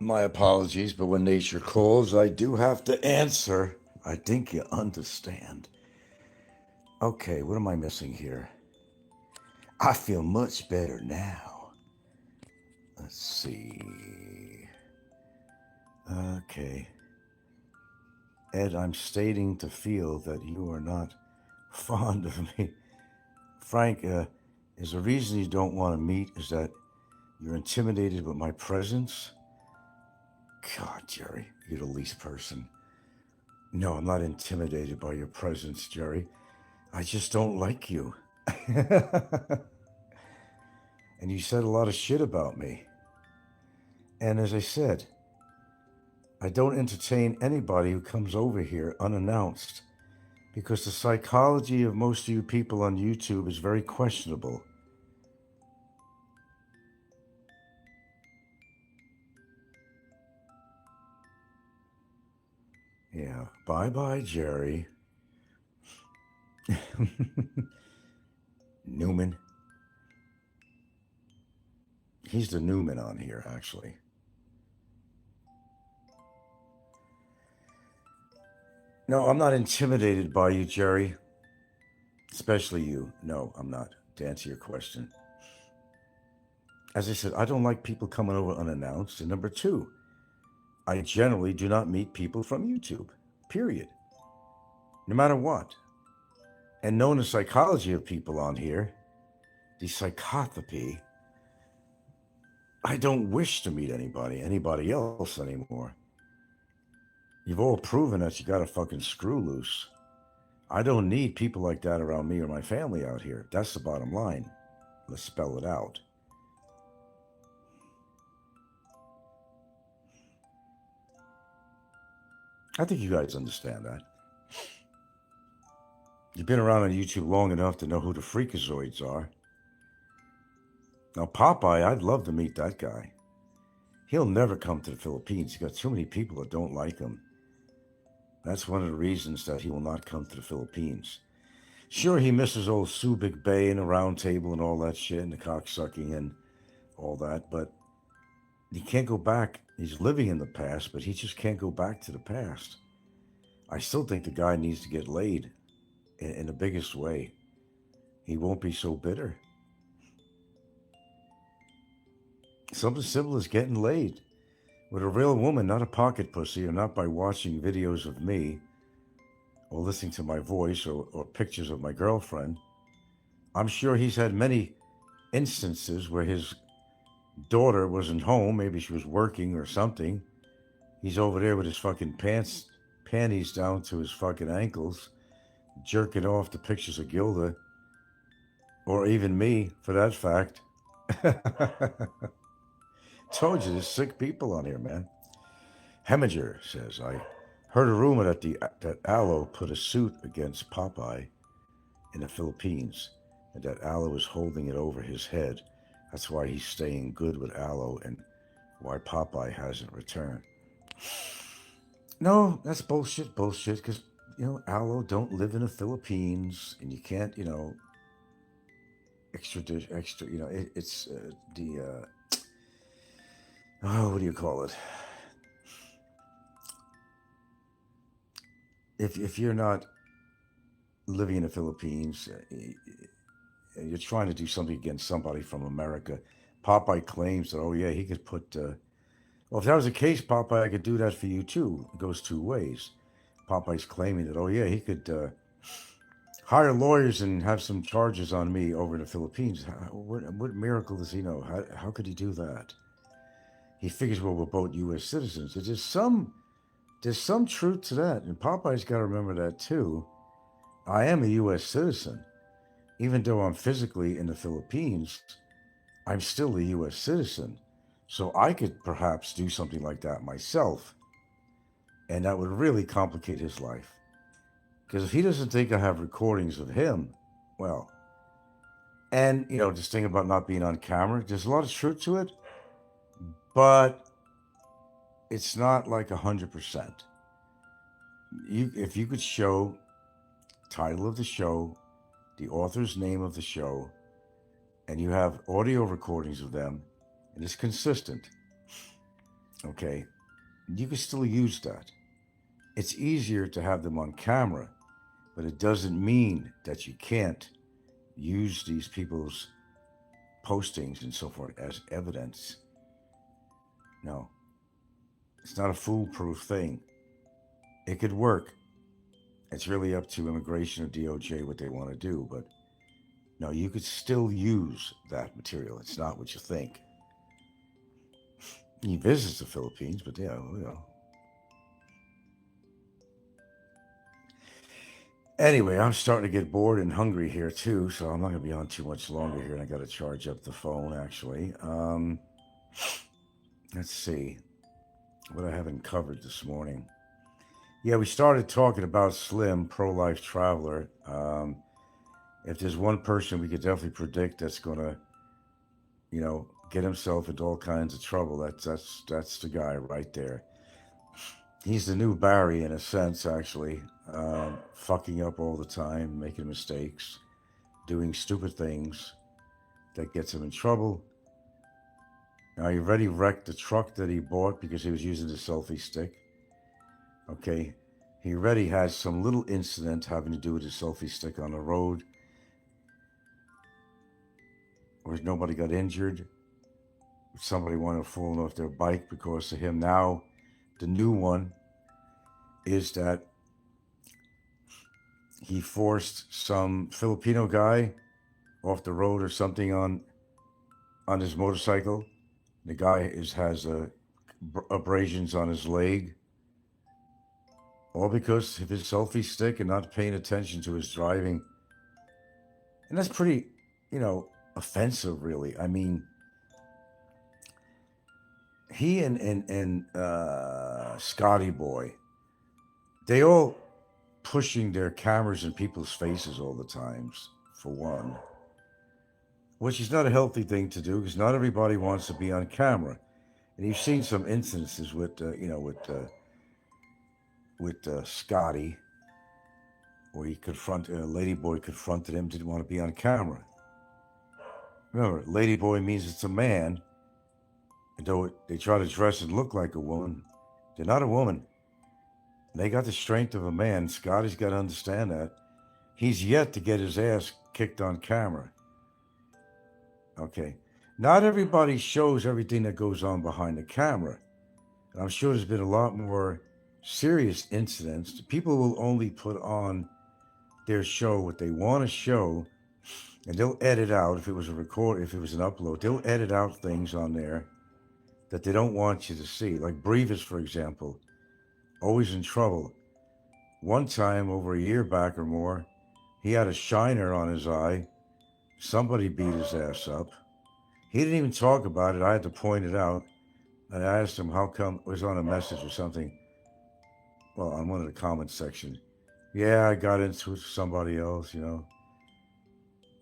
My apologies, but when nature calls, I do have to answer. I think you understand. Okay, what am I missing here? I feel much better now. Let's see. Okay. Ed, I'm stating to feel that you are not fond of me. Frank, is the reason you don't want to meet is that you're intimidated with my presence? God, Jerry, you're the least person. No, I'm not intimidated by your presence, Jerry. I just don't like you. And you said a lot of shit about me. And as I said, I don't entertain anybody who comes over here unannounced because the psychology of most of you people on YouTube is very questionable. Yeah, bye-bye, Jerry. Newman. He's the Newman on here, actually. No, I'm not intimidated by you, Jerry. Especially you. No, I'm not, to answer your question. As I said, I don't like people coming over unannounced. And number two, I generally do not meet people from YouTube, period. No matter what. And knowing the psychology of people on here, the psychopathy, I don't wish to meet anybody else anymore. You've all proven that you got a fucking screw loose. I don't need people like that around me or my family out here. That's the bottom line. Let's spell it out. I think you guys understand that. You've been around on YouTube long enough to know who the freakazoids are. Now, Popeye, I'd love to meet that guy. He'll never come to the Philippines. He's got too many people that don't like him. That's one of the reasons that he will not come to the Philippines. Sure, he misses old Subic Bay and the round table and all that shit and the cocksucking and all that, but he can't go back. He's living in the past, but he just can't go back to the past. I still think the guy needs to get laid in the biggest way. He won't be so bitter. Something simple as getting laid with a real woman, not a pocket pussy, or not by watching videos of me or listening to my voice or pictures of my girlfriend. I'm sure he's had many instances where his daughter wasn't home. Maybe she was working or something. He's over there with his fucking panties down to his fucking ankles, jerking off the pictures of Gilda, or even me, for that fact. Told you, there's sick people on here, man. Heminger says, I heard a rumor that Aloe put a suit against Popeye in the Philippines, and that Aloe is holding it over his head. That's why he's staying good with Aloe and why Popeye hasn't returned. No, that's bullshit, because, Aloe don't live in the Philippines, and you can't, extradite, it's what do you call it? If you're not living in the Philippines, you're trying to do something against somebody from America. Popeye claims that, he could put, well, if that was the case, Popeye, I could do that for you too. It goes two ways. Popeye's claiming that, he could hire lawyers and have some charges on me over in the Philippines. What miracle does he know? How could he do that? He figures, well, we're both U.S. citizens. There's some truth to that, and Popeye's got to remember that too. I am a U.S. citizen. Even though I'm physically in the Philippines, I'm still a U.S. citizen. So I could perhaps do something like that myself, and that would really complicate his life. Because if he doesn't think I have recordings of him, well, and, this thing about not being on camera, there's a lot of truth to it, but it's not like 100%. If you could show title of the show, the author's name of the show, and you have audio recordings of them, and it's consistent, Okay, you can still use that. It's easier to have them on camera, but it doesn't mean that you can't use these people's postings and so forth as evidence. No, it's not a foolproof thing. It could work. It's really up to immigration or DOJ what they want to do, but no, you could still use that material. It's not what you think. He visits the Philippines, but yeah, Anyway, I'm starting to get bored and hungry here too, so I'm not going to be on too much longer here, and I got to charge up the phone actually. Let's see what I haven't covered this morning. Yeah, we started talking about Slim, pro-life traveler. If there's one person we could definitely predict that's going to, get himself into all kinds of trouble, that's the guy right there. He's the new Barry in a sense, actually. Fucking up all the time, making mistakes, doing stupid things that gets him in trouble. Now, he already wrecked the truck that he bought because he was using the selfie stick. Okay. He already had some little incident having to do with his selfie stick on the road where nobody got injured. Somebody wanted to fall off their bike because of him. Now, the new one is that he forced some Filipino guy off the road or something on his motorcycle. The guy has abrasions on his leg, all because of his selfie stick and not paying attention to his driving. And that's pretty, offensive, really. I mean, he and Scotty Boy, they all pushing their cameras in people's faces all the times, for one, which is not a healthy thing to do because not everybody wants to be on camera. And you've seen some instances with Scotty, where he Ladyboy confronted him, didn't want to be on camera. Remember, Ladyboy means it's a man, and though they try to dress and look like a woman, they're not a woman. They got the strength of a man. Scotty's got to understand that. He's yet to get his ass kicked on camera. Okay. Not everybody shows everything that goes on behind the camera. And I'm sure there's been a lot more serious incidents. People will only put on their show what they want to show, and they'll edit out, if it was a record, if it was an upload, they'll edit out things on there that they don't want you to see. Like Brevis, for example, always in trouble. One time, over a year back or more, he had a shiner on his eye. Somebody beat his ass up. He didn't even talk about it. I had to point it out. And I asked him how come, it was on a message or something. Well, on one of the comments section. Yeah, I got into it with somebody else,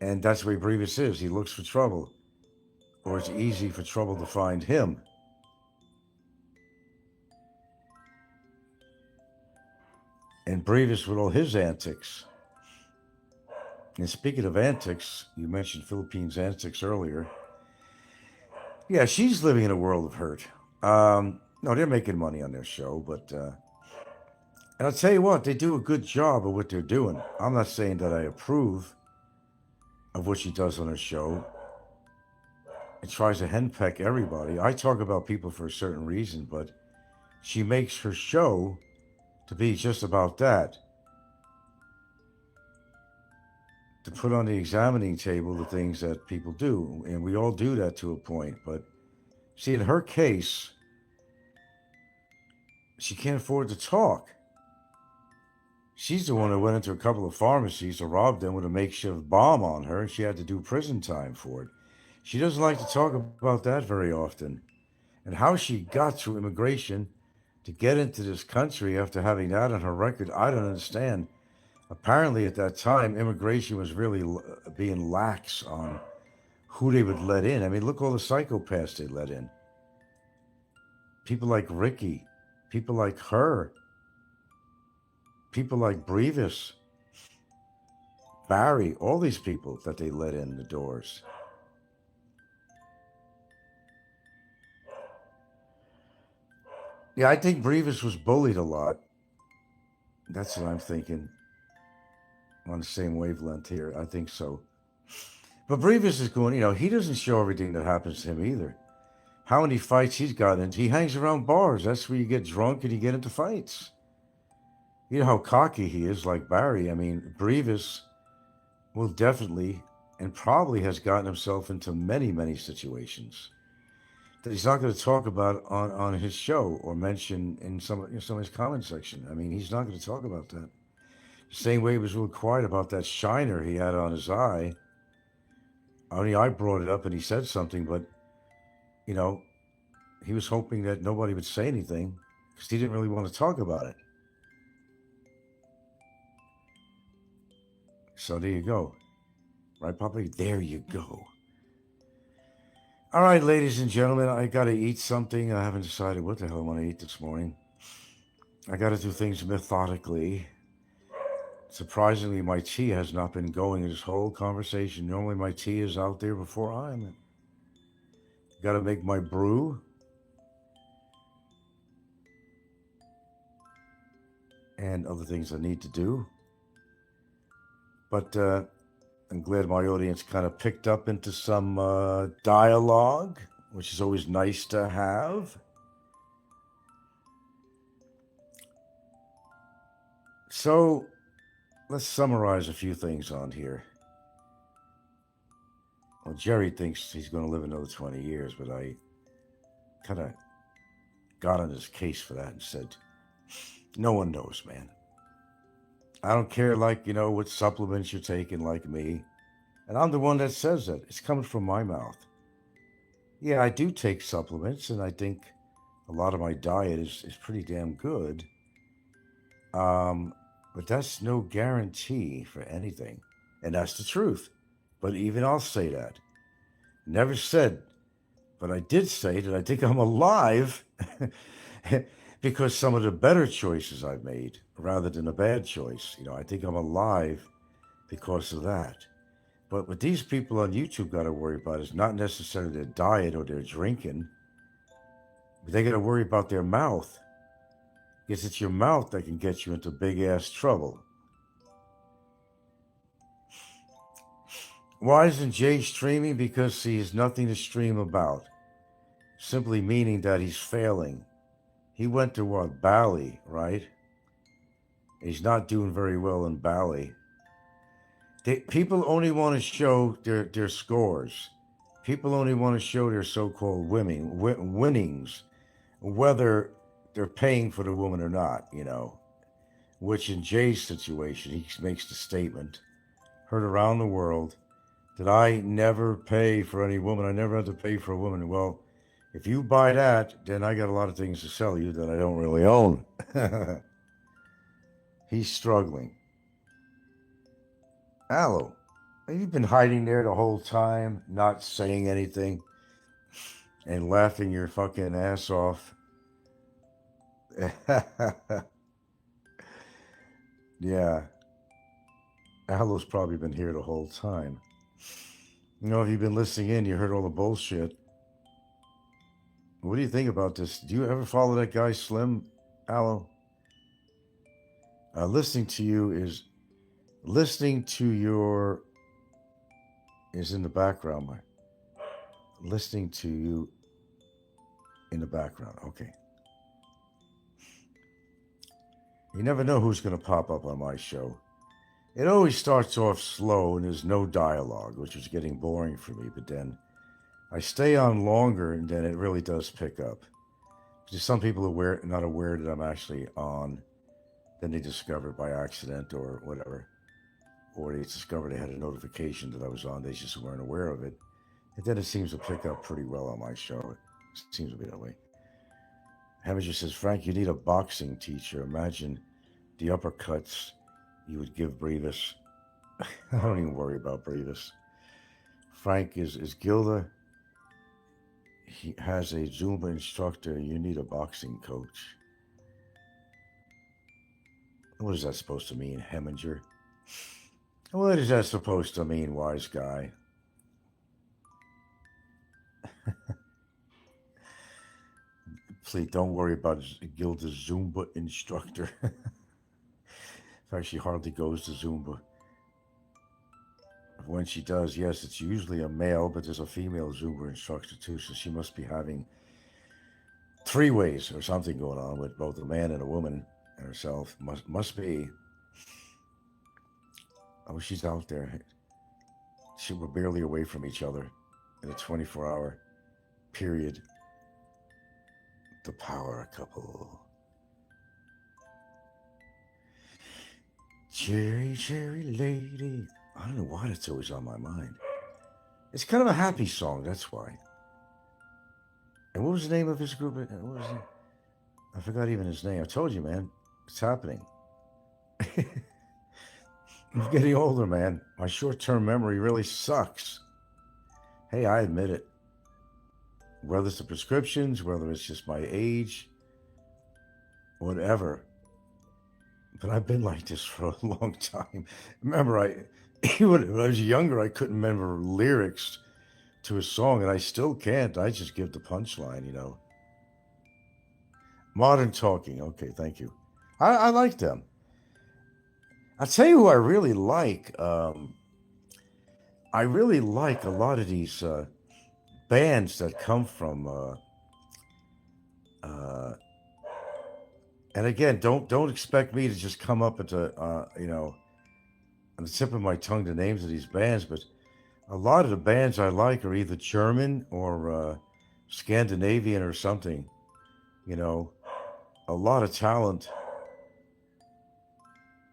And that's the way Brevis is. He looks for trouble. Or it's easy for trouble to find him. And Brevis with all his antics. And speaking of antics, you mentioned Philippines antics earlier. Yeah, she's living in a world of hurt. No, they're making money on their show, but and I'll tell you what, they do a good job of what they're doing. I'm not saying that I approve of what she does on her show. It tries to henpeck everybody. I talk about people for a certain reason, but she makes her show to be just about that. To put on the examining table the things that people do. And we all do that to a point. But see, in her case, she can't afford to talk. She's the one who went into a couple of pharmacies to rob them with a makeshift bomb on her, and she had to do prison time for it. She doesn't like to talk about that very often. And how she got through immigration to get into this country after having that on her record, I don't understand. Apparently, at that time, immigration was really being lax on who they would let in. I mean, look all the psychopaths they let in. People like Ricky, people like her, people like Brevis, Barry, all these people that they let in the doors. Yeah, I think Brevis was bullied a lot. That's what I'm thinking. On the same wavelength here. I think so. But Brevis is going, he doesn't show everything that happens to him either. How many fights he's gotten into? He hangs around bars. That's where you get drunk and you get into fights. You know how cocky he is, like Barry. I mean, Brevis will definitely and probably has gotten himself into many, many situations that he's not going to talk about on his show or mention in some of his comment section. I mean, he's not going to talk about that. The same way he was real quiet about that shiner he had on his eye. Only I brought it up and he said something, but you know, he was hoping that nobody would say anything because he didn't really want to talk about it. So there you go. Right, Poppy? There you go. All right, ladies and gentlemen, I got to eat something. I haven't decided what the hell I want to eat this morning. I got to do things methodically. Surprisingly, my tea has not been going this whole conversation. Normally, my tea is out there before I'm. Got to make my brew. And other things I need to do. But I'm glad my audience kind of picked up into some dialogue, which is always nice to have. So let's summarize a few things on here. Well, Jerry thinks he's going to live another 20 years, but I kind of got on his case for that and said, no one knows, man. I don't care, what supplements you're taking, like me. And I'm the one that says that. It's coming from my mouth. Yeah, I do take supplements, and I think a lot of my diet is pretty damn good. But that's no guarantee for anything. And that's the truth. But even I'll say that. Never said, but I did say that I think I'm alive because some of the better choices I've made rather than a bad choice. I think I'm alive because of that. But what these people on YouTube got to worry about is not necessarily their diet or their drinking. But they got to worry about their mouth. Because it's your mouth that can get you into big-ass trouble. Why isn't Jay streaming? Because he has nothing to stream about. Simply meaning that he's failing. He went to what? Bali, right? He's not doing very well in Bali. People only want to show their scores. People only want to show their so-called winnings, whether they're paying for the woman or not, Which in Jay's situation, he makes the statement, heard around the world, that I never pay for any woman. I never have to pay for a woman. Well, if you buy that, then I got a lot of things to sell you that I don't really own. He's struggling. Aloe, have you been hiding there the whole time, not saying anything, and laughing your fucking ass off? Yeah. Aloe's probably been here the whole time. If you've been listening in, you heard all the bullshit. What do you think about this? Do you ever follow that guy Slim, Aloe? Listening to you is in the background. Listening to you in the background. Okay. You never know who's going to pop up on my show. It always starts off slow and there's no dialogue, which is getting boring for me. But then I stay on longer and then it really does pick up. Because some people are not aware that I'm actually on. Then they discover it by accident or whatever. Or they discover they had a notification that I was on. They just weren't aware of it. And then it seems to pick up pretty well on my show. It seems to be that way. Heminger says, Frank, you need a boxing teacher. Imagine the uppercuts you would give Brevis. I don't even worry about Brevis. Frank is Gilda. He has a Zumba instructor. You need a boxing coach. What is that supposed to mean, Heminger? What is that supposed to mean, wise guy? Please don't worry about Gilda's Zumba instructor. In fact, she hardly goes to Zumba. When she does, yes, it's usually a male, but there's a female Zumba instructor too, so she must be having three ways or something going on with both a man and a woman and herself. Must be. Oh, she's out there. We're barely away from each other in a 24-hour period. The power couple. Cherry, cherry lady. I don't know why that's always on my mind. It's kind of a happy song, that's why. And what was the name of his group? What was it? I forgot even his name. I told you, man. It's happening. I'm getting older, man. My short-term memory really sucks. Hey, I admit it. Whether it's the prescriptions, whether it's just my age, whatever. But I've been like this for a long time. Remember, when I was younger, I couldn't remember lyrics to a song, and I still can't. I just give the punchline, you know. Modern Talking. Okay, thank you. I like them. I'll tell you who I really like. I really like a lot of these bands that come from. And again, don't expect me to just come up at the on the tip of my tongue the names of these bands, but a lot of the bands I like are either German or Scandinavian or something. You know, a lot of talent.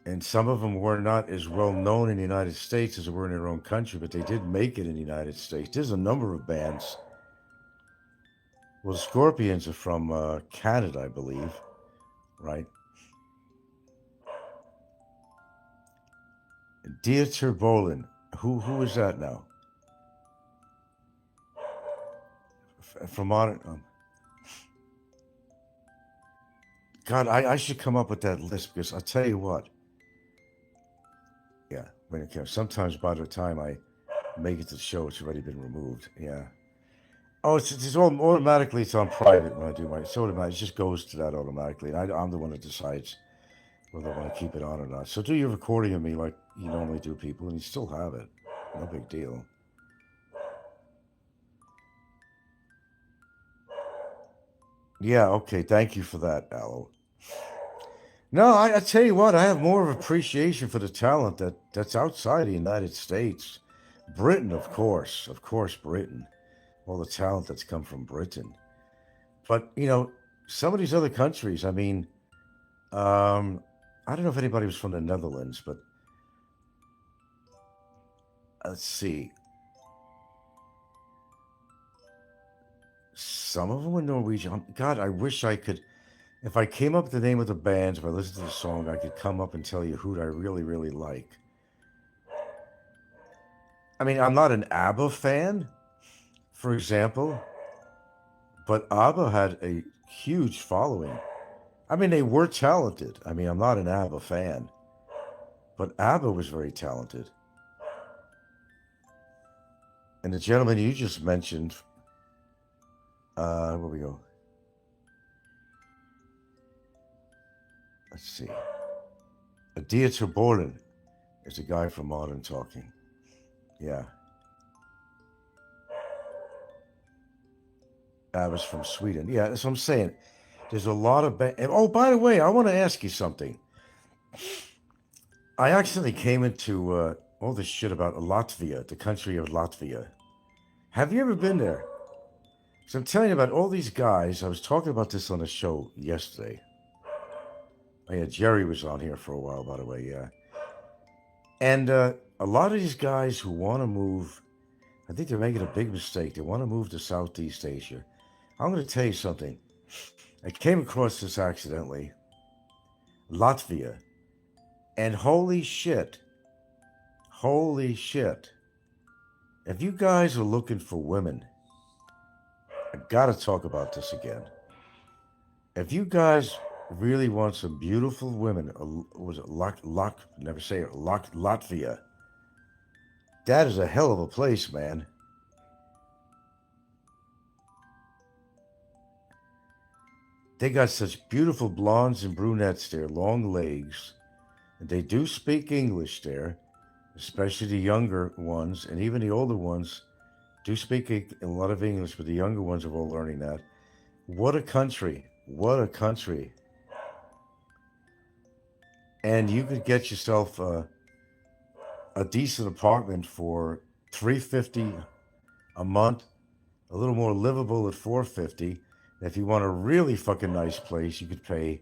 And some of them were not as well known in the United States as they were in their own country, but they did make it in the United States. There's a number of bands. Well, the Scorpions are from Canada, I believe, right? Dieter Bohlen. Who is that now? From modern. God, I should come up with that list because I'll tell you what. Yeah, when it comes. Sometimes by the time I make it to the show, it's already been removed. Yeah. Oh, it's all automatically. It's on private when I do my. It's automatic. It just goes to that automatically, and I'm the one that decides whether I want to keep it on or not. So do your recording of me like you normally do, people, and you still have it. No big deal. Yeah. Okay. Thank you for that, Aloe. No, I tell you what, I have more of appreciation for the talent that's outside the United States. Britain, of course, Britain. All the talent that's come from Britain. But, some of these other countries, I mean, I don't know if anybody was from the Netherlands, but let's see. Some of them were Norwegian. God, I wish I could. If I came up with the name of the bands, if I listened to the song, I could come up and tell you who I really, really like. I mean, I'm not an ABBA fan, for example, but ABBA had a huge following. I mean, they were talented. I mean, I'm not an ABBA fan, but ABBA was very talented. And the gentleman you just mentioned, where we go? Let's see. Dieter Bohlen is a guy from Modern Talking. Yeah. I was from Sweden. Yeah, that's what I'm saying. There's a lot of... Oh, by the way, I want to ask you something. I accidentally came into all this shit about Latvia, the country of Latvia. Have you ever been there? So I'm telling you about all these guys. I was talking about this on a show yesterday. Oh, yeah, Jerry was on here for a while, by the way, yeah. And a lot of these guys who want to move, I think they're making a big mistake. They want to move to Southeast Asia. I'm going to tell you something. I came across this accidentally. Latvia. And holy shit. If you guys are looking for women, I got to talk about this again. If you guys really want some beautiful women, was it Latvia? That is a hell of a place, man. They got such beautiful blondes and brunettes there, long legs. And they do speak English there, especially the younger ones, and even the older ones do speak a lot of English, but the younger ones are all learning that. What a country. What a country. And you could get yourself a decent apartment for $350 a month, a little more livable at $450. If you want a really fucking nice place, you could pay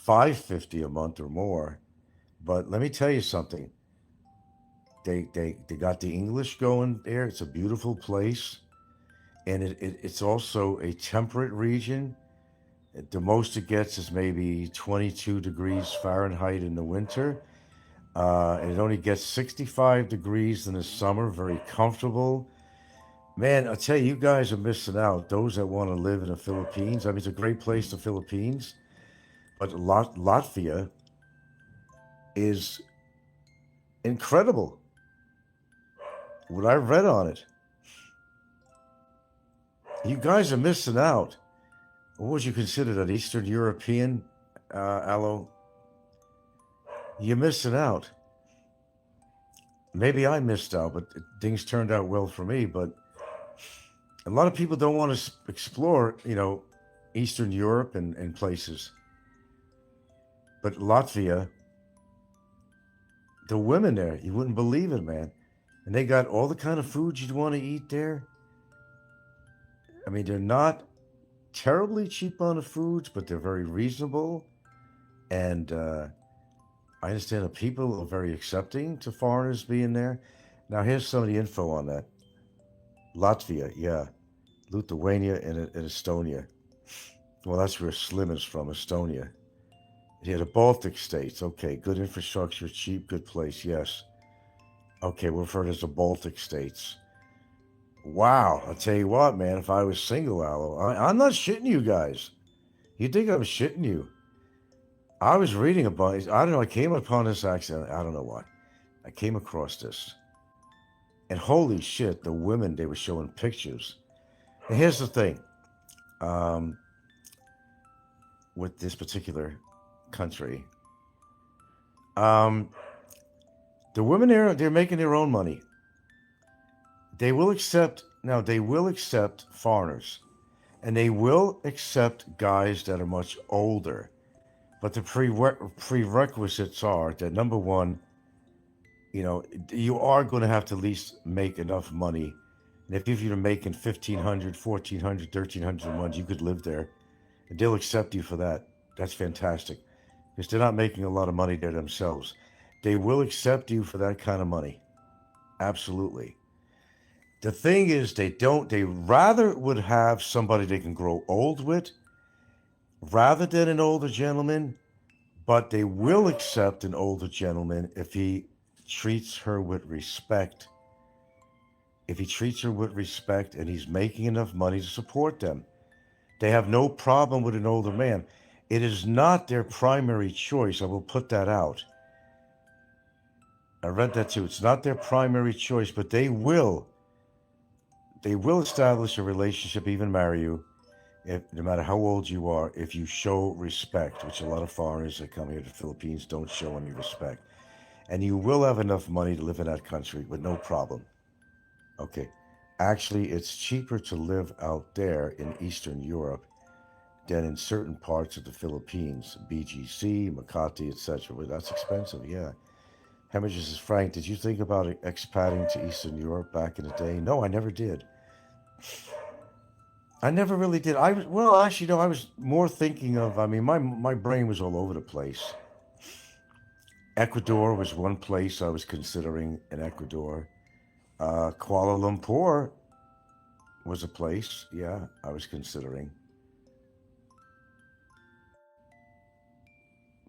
$550 a month or more. But let me tell you something. They got the English going there. It's a beautiful place, and it's also a temperate region. The most it gets is maybe 22 degrees Fahrenheit in the winter. And it only gets 65 degrees in the summer, very comfortable. Man, I tell you, you guys are missing out. Those that want to live in the Philippines. I mean, it's a great place, the Philippines. But Latvia is incredible. What I read on it. You guys are missing out. What would you consider that? Eastern European, Aloe? You're missing out. Maybe I missed out, but things turned out well for me. But a lot of people don't want to explore, Eastern Europe and places. But Latvia, the women there, you wouldn't believe it, man. And they got all the kind of foods you'd want to eat there. I mean, they're not terribly cheap on the foods, but they're very reasonable. And I understand that people are very accepting to foreigners being there. Now, here's some of the info on that. Latvia, yeah. Lithuania and Estonia. Well, that's where Slim is from, Estonia. Yeah, the Baltic states. Okay, good infrastructure, cheap, good place, yes. Okay, we're referred as the Baltic states. Wow, I'll tell you what, man, if I was single, Aloe, I'm not shitting you guys. You think I'm shitting you? I was reading about it. I don't know, I came upon this accident. I don't know why. I came across this. And holy shit, the women, they were showing pictures. And here's the thing. With this particular country. The women there, they're making their own money. They will accept foreigners. And they will accept guys that are much older. But the prerequisites are that, number one, you are going to have to at least make enough money. And if you're making $1,500, $1,400, $1,300 a month, you could live there. And they'll accept you for that. That's fantastic. Because they're not making a lot of money there themselves. They will accept you for that kind of money. Absolutely. The thing is, they rather would have somebody they can grow old with rather than an older gentleman, but they will accept an older gentleman if he treats her with respect. If he treats her with respect and he's making enough money to support them. They have no problem with an older man. It is not their primary choice. I will put that out. I read that too. It's not their primary choice, but they will establish a relationship, even marry you, no matter how old you are, if you show respect, which a lot of foreigners that come here to the Philippines don't show any respect. And you will have enough money to live in that country with no problem. Okay. Actually, it's cheaper to live out there in Eastern Europe than in certain parts of the Philippines, BGC, Makati, etc. Well, that's expensive, yeah. Hemorrhages is Frank, did you think about expatting to Eastern Europe back in the day? No, I never did. I never really did. I was more thinking of, my brain was all over the place. Ecuador was one place I was considering in Ecuador. Kuala Lumpur was a place, yeah, I was considering.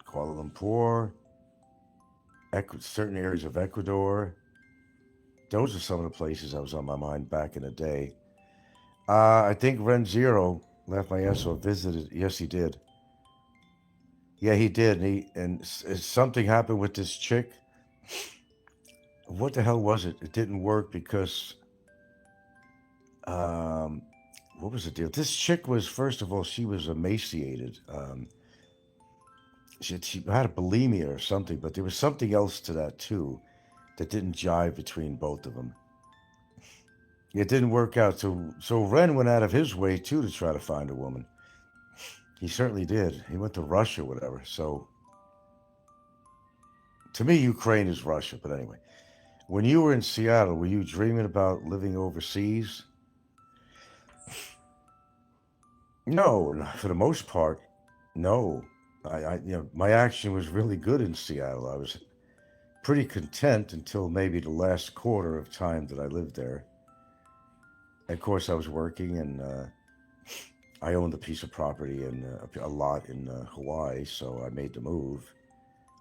Kuala Lumpur, certain areas of Ecuador. Those are some of the places I was on my mind back in the day. I think Ren Zero left my ass or visited. Yes, he did. Yeah, he did. And something happened with this chick. What the hell was it? It didn't work because what was the deal? This chick was, first of all, she was emaciated. She had a bulimia or something, but there was something else to that too that didn't jive between both of them. It didn't work out. So Ren went out of his way too to try to find a woman. He certainly did. He went to Russia, whatever. So to me, Ukraine is Russia. But anyway, when you were in Seattle, were you dreaming about living overseas? No, for the most part, no. My action was really good in Seattle. I was pretty content until maybe the last quarter of time that I lived there. Of course, I was working, and I owned a piece of property and a lot in Hawaii, so I made the move.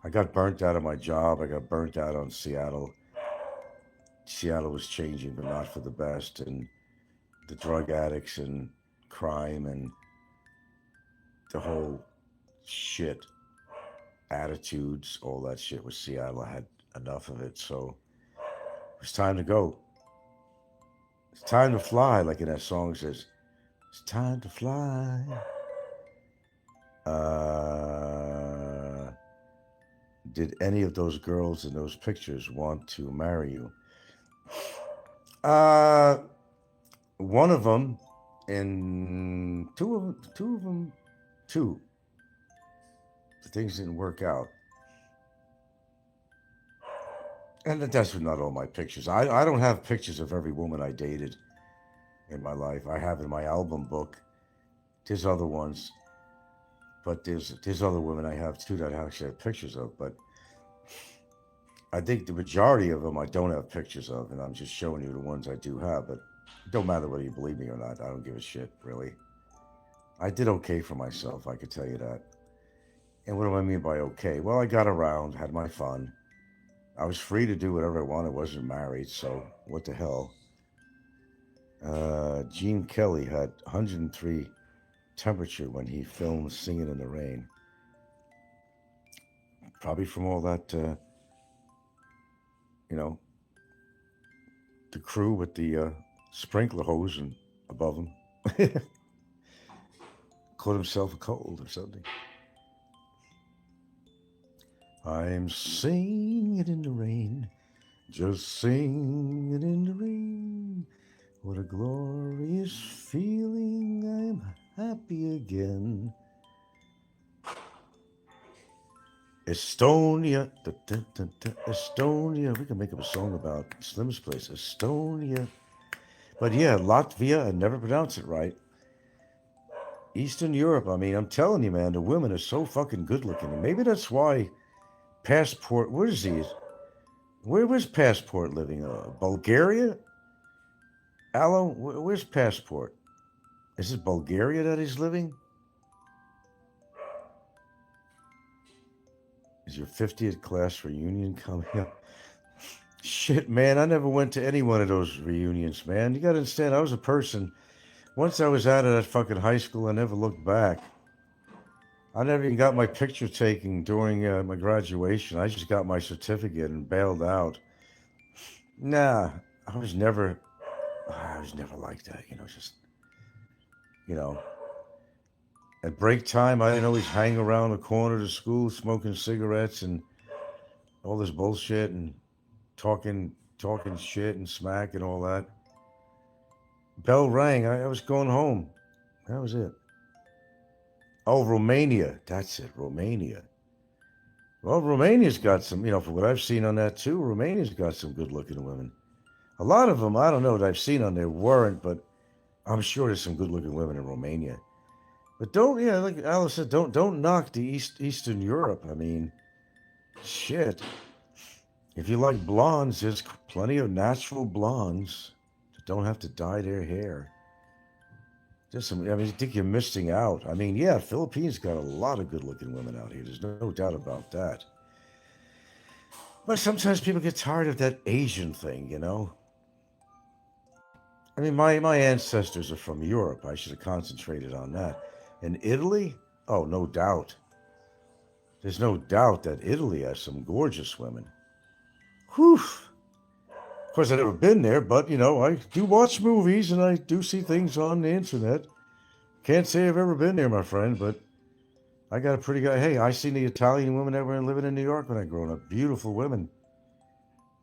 I got burnt out of my job. I got burnt out on Seattle. Seattle was changing, but not for the best, and the drug addicts and crime and the whole shit, attitudes, all that shit with Seattle. I had enough of it, so it was time to go. It's time to fly, like in that song says. It's time to fly. Did any of those girls in those pictures want to marry you? One of them, and two. The things didn't work out. And that's not all my pictures. I don't have pictures of every woman I dated in my life. I have in my album book. There's other ones, but there's other women I have too that I actually have pictures of. But I think the majority of them I don't have pictures of, and I'm just showing you the ones I do have. But it don't matter whether you believe me or not. I don't give a shit, really. I did okay for myself, I could tell you that. And what do I mean by okay? Well, I got around, had my fun. I was free to do whatever I wanted. I wasn't married, so what the hell? Gene Kelly had 103 temperature when he filmed Singing in the Rain. Probably from all that, the crew with the sprinkler hose and above him. Caught himself a cold or something. I'm singing in the rain, just singing in the rain. What a glorious feeling, I'm happy again. Estonia, Estonia. We can make up a song about Slim's place, Estonia. But yeah, Latvia, I never pronounce it right. Eastern Europe, I mean, I'm telling you, man, the women are so fucking good looking. And maybe that's why Passport, where is he? Where was Passport living? Bulgaria? Aloe, where's Passport? Is it Bulgaria that he's living? Is your 50th class reunion coming up? Shit, man, I never went to any one of those reunions, man. You gotta understand, I was a person. Once I was out of that fucking high school, I never looked back. I never even got my picture taken during my graduation. I just got my certificate and bailed out. Nah, I was never like that, At break time, I didn't always hang around the corner of the school smoking cigarettes and all this bullshit and talking shit and smack and all that. Bell rang. I was going home. That was it. Oh, Romania. That's it, Romania. Well, Romania's got some, from what I've seen on that too, Romania's got some good-looking women. A lot of them, I don't know, that I've seen on there weren't, but I'm sure there's some good-looking women in Romania. But like Alice said, don't knock the Eastern Europe. I mean, shit. If you like blondes, there's plenty of natural blondes that don't have to dye their hair. I think you're missing out. I mean, yeah, Philippines got a lot of good-looking women out here. There's no doubt about that. But sometimes people get tired of that Asian thing, I mean, my ancestors are from Europe. I should have concentrated on that. And Italy? Oh, no doubt. There's no doubt that Italy has some gorgeous women. Whew. course, I've never been there, but I do watch movies and I do see things on the internet. Can't say I've ever been there, my friend, but I got a pretty good. Hey, I seen the Italian women that were living in New York when I grew up. Beautiful women.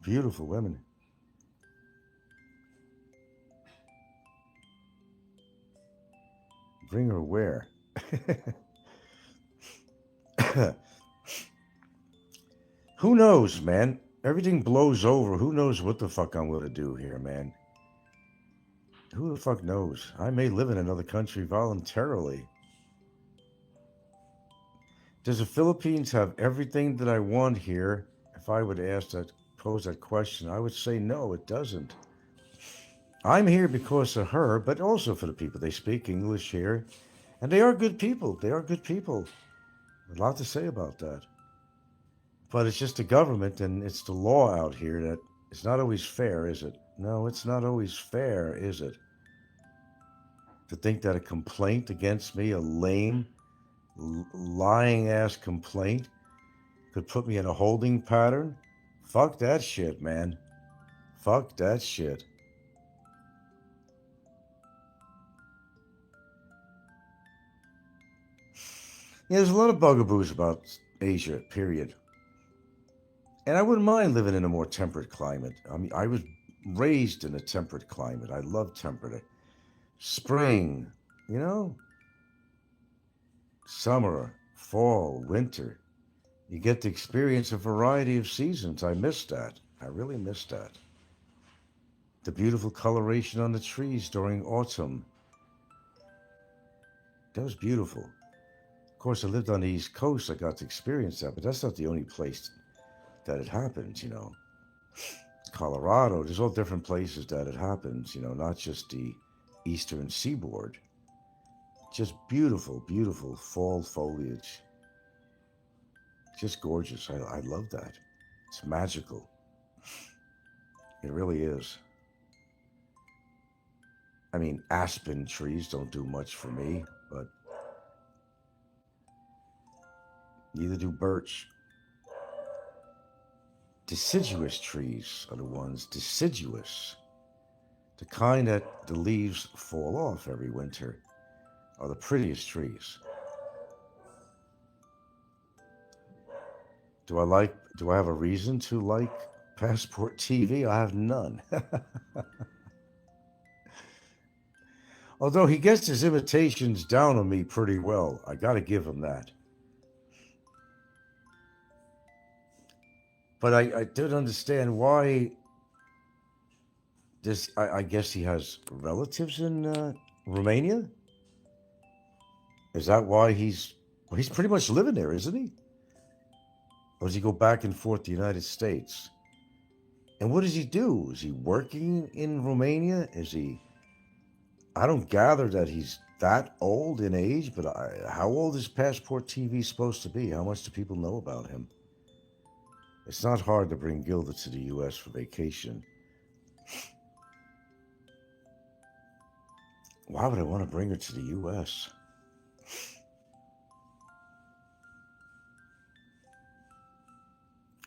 Beautiful women. Bring her where? Who knows, man? Everything blows over. Who knows what the fuck I'm going to do here, man? Who the fuck knows? I may live in another country voluntarily. Does the Philippines have everything that I want here? If I would pose that question, I would say no, it doesn't. I'm here because of her, but also for the people. They speak English here, and they are good people. They are good people. A lot to say about that. But it's just the government and it's the law out here that it's not always fair, is it? No, it's not always fair, is it? To think that a complaint against me, a lame, lying ass complaint, could put me in a holding pattern? Fuck that shit, man. Fuck that shit. Yeah, there's a lot of bugaboos about Asia, period. And I wouldn't mind living in a more temperate climate. I mean, I was raised in a temperate climate. I love temperate. Spring, summer, fall, winter. You get to experience a variety of seasons. I miss that. I really miss that. The beautiful coloration on the trees during autumn. That was beautiful. Of course, I lived on the East Coast. I got to experience that, but that's not the only place that it happens, Colorado, there's all different places that it happens, not just the eastern seaboard. Just beautiful, beautiful fall foliage. Just gorgeous. I love that. It's magical. It really is. I mean, aspen trees don't do much for me, but neither do birch. Deciduous trees are the ones, deciduous. The kind that the leaves fall off every winter are the prettiest trees. Do I have a reason to like Passport TV? I have none. Although he gets his imitations down on me pretty well. I gotta give him that. But I don't understand why I guess he has relatives in Romania? Is that why he's pretty much living there, isn't he? Or does he go back and forth to the United States? And what does he do? Is he working in Romania? I don't gather that he's that old in age, but how old is Passport TV supposed to be? How much do people know about him? It's not hard to bring Gilda to the U.S. for vacation. Why would I want to bring her to the U.S.?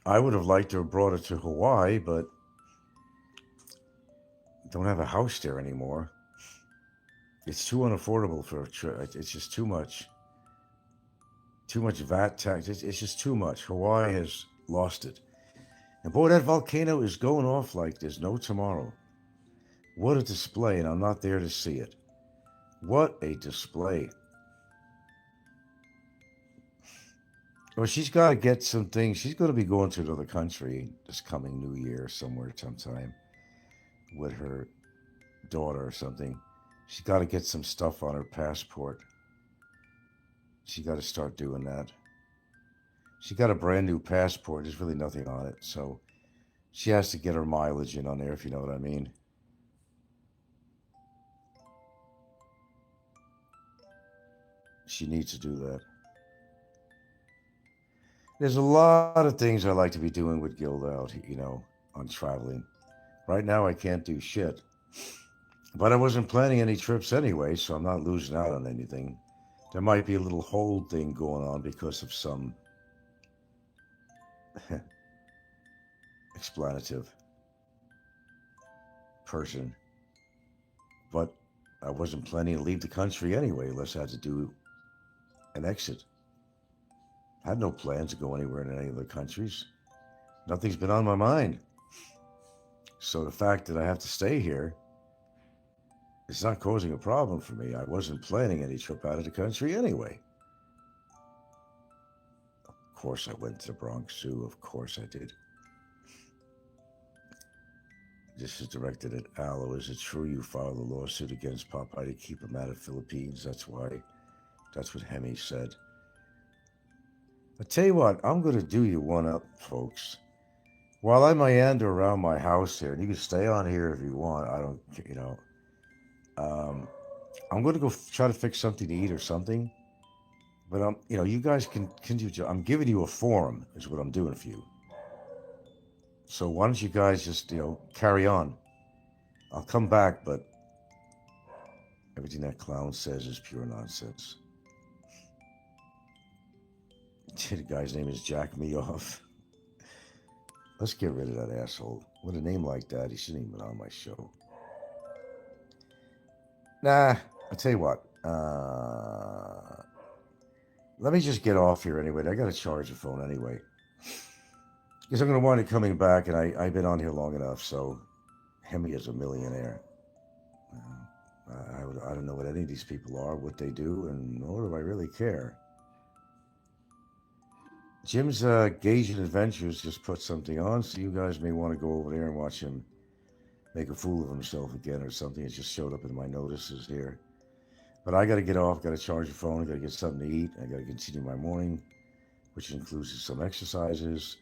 I would have liked to have brought her to Hawaii, but don't have a house there anymore. It's too unaffordable for a trip. It's just too much. Too much VAT tax. It's just too much. Hawaii has lost it. And boy, that volcano is going off like there's no tomorrow. What a display, and I'm not there to see it. What a display. Well, she's got to get some things. She's going to be going to another country this coming New Year somewhere sometime with her daughter or something. She's got to get some stuff on her passport. She got to start doing that. She got a brand new passport. There's really nothing on it. So she has to get her mileage in on there, if you know what I mean. She needs to do that. There's a lot of things I like to be doing with Gilda out, on traveling. Right now, I can't do shit. But I wasn't planning any trips anyway, so I'm not losing out on anything. There might be a little hold thing going on because of some explanative. person, but I wasn't planning to leave the country anyway, unless I had to do an exit. I had no plans to go anywhere in any of the countries. Nothing's been on my mind. So the fact that I have to stay here, it's not causing a problem for me. I wasn't planning any trip out of the country anyway. Of course I went to the Bronx Zoo. Of course I did. This is directed at Aloe. Is it true you filed a lawsuit against Popeye to keep him out of Philippines? That's why. That's what Hemi said. I tell you what, I'm going to do you one up, folks. While I meander around my house here, and you can stay on here if you want. I don't, I'm going to go try to fix something to eat or something. But you guys can do. I'm giving you a forum, is what I'm doing for you. So why don't you guys just, carry on? I'll come back, but everything that clown says is pure nonsense. The guy's name is Jack Me Off. Let's get rid of that asshole. With a name like that, he shouldn't even be on my show. Nah, I'll tell you what. Let me just get off here anyway. I got to charge the phone anyway. Because I'm going to wind up coming back, and I've been on here long enough, so Hemi is a millionaire. I don't know what any of these people are, what they do, and nor do I really care. Jim's Gauge Adventures just put something on, so you guys may want to go over there and watch him make a fool of himself again or something. It just showed up in my notices here. But I got to get off, got to charge the phone, got to get something to eat, I got to continue my morning, which includes some exercises.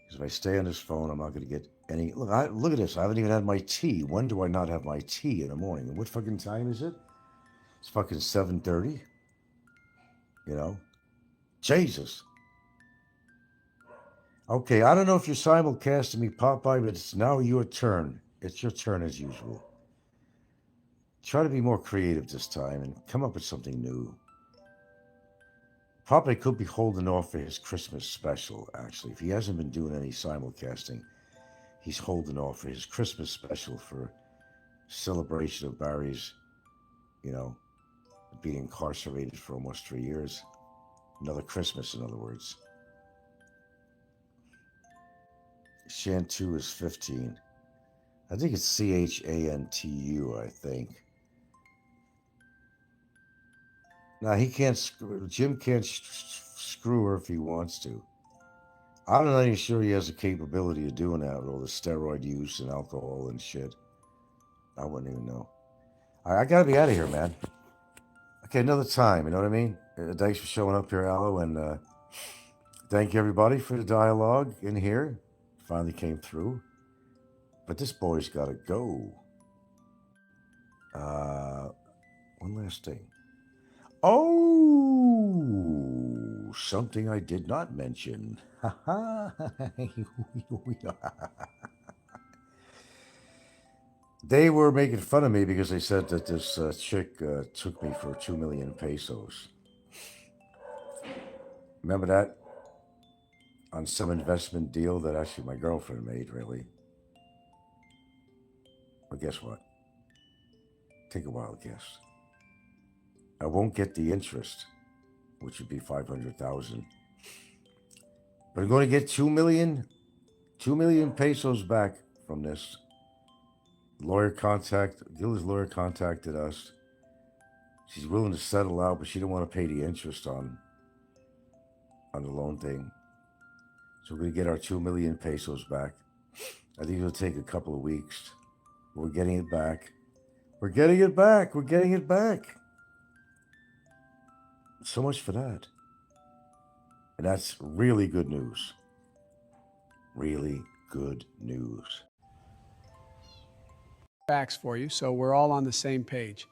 Because if I stay on this phone, I'm not going to get any... Look at this. I haven't even had my tea. When do I not have my tea in the morning? And what fucking time is it? It's fucking 7:30. Jesus. Okay, I don't know if you're simulcasting me, Popeye, but it's now your turn. It's your turn as usual. Try to be more creative this time and come up with something new. Popeye could be holding off for his Christmas special, actually. If he hasn't been doing any simulcasting, he's holding off for his Christmas special for celebration of Barry's, being incarcerated for almost 3 years. Another Christmas, in other words. Shantu is 15. I think it's Chantu, I think. Now, Jim can't screw her if he wants to. I'm not even sure he has the capability of doing that with all the steroid use and alcohol and shit. I wouldn't even know. I gotta be out of here, man. Okay, another time, you know what I mean? Thanks for showing up here, Aloe, and thank you, everybody, for the dialogue in here. Finally came through. But this boy's gotta go. One last thing. Oh, something I did not mention. They were making fun of me because they said that this chick took me for 2 million pesos. Remember that? On some investment deal that actually my girlfriend made, really. But guess what? Take a wild guess. I won't get the interest, which would be 500,000. But I'm going to get 2 million pesos back from this. Gilda's lawyer contacted us. She's willing to settle out, but she don't want to pay the interest on the loan thing. So we're going to get our 2 million pesos back. I think it'll take a couple of weeks. We're getting it back. We're getting it back. We're getting it back. So much for that. And that's really good news. Really good news. Facts for you, so we're all on the same page.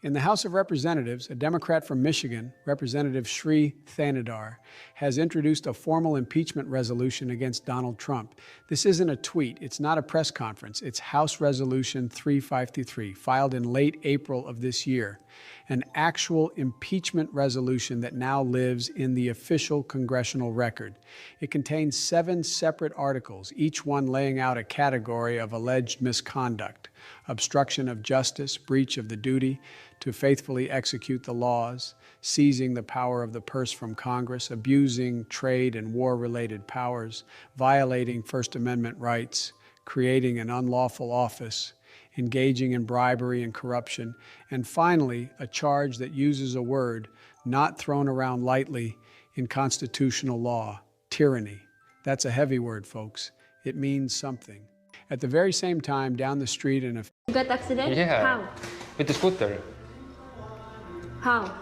In the House of Representatives, a Democrat from Michigan, Representative Shri Thanadar, has introduced a formal impeachment resolution against Donald Trump. This isn't a tweet. It's not a press conference. It's House Resolution 3523, filed in late April of this year. an actual impeachment resolution that now lives in the official congressional record. It contains 7 separate articles, each one laying out a category of alleged misconduct: obstruction of justice, breach of the duty to faithfully execute the laws, seizing the power of the purse from Congress, abusing trade and war-related powers, violating First Amendment rights, creating an unlawful office, engaging in bribery and corruption, and finally, a charge that uses a word not thrown around lightly in constitutional law: tyranny. That's a heavy word, folks. It means something. At the very same time, down the street in a You got accident? Yeah. How? With the scooter. How?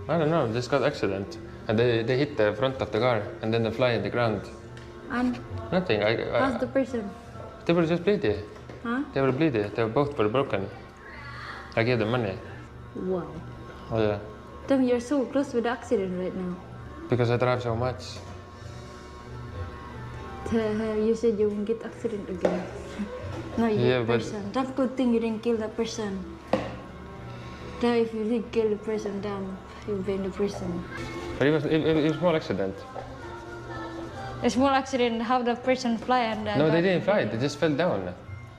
I don't know, just got accident. And they hit the front of the car and then they fly in the ground. And Nothing. how's the person? They were just bleeding. Huh? They were bleeding. They both were broken. I gave them money. Wow. Oh yeah. Then you're so close with the accident right now. Because I drive so much. You said you won't get accident again. No, you Yeah, hit but- person. That's good thing you didn't kill that person. Then if you did kill the person, then you'll be in the prison. But it was a small accident. A small accident, how the person fly and No, they didn't fly. They just fell down.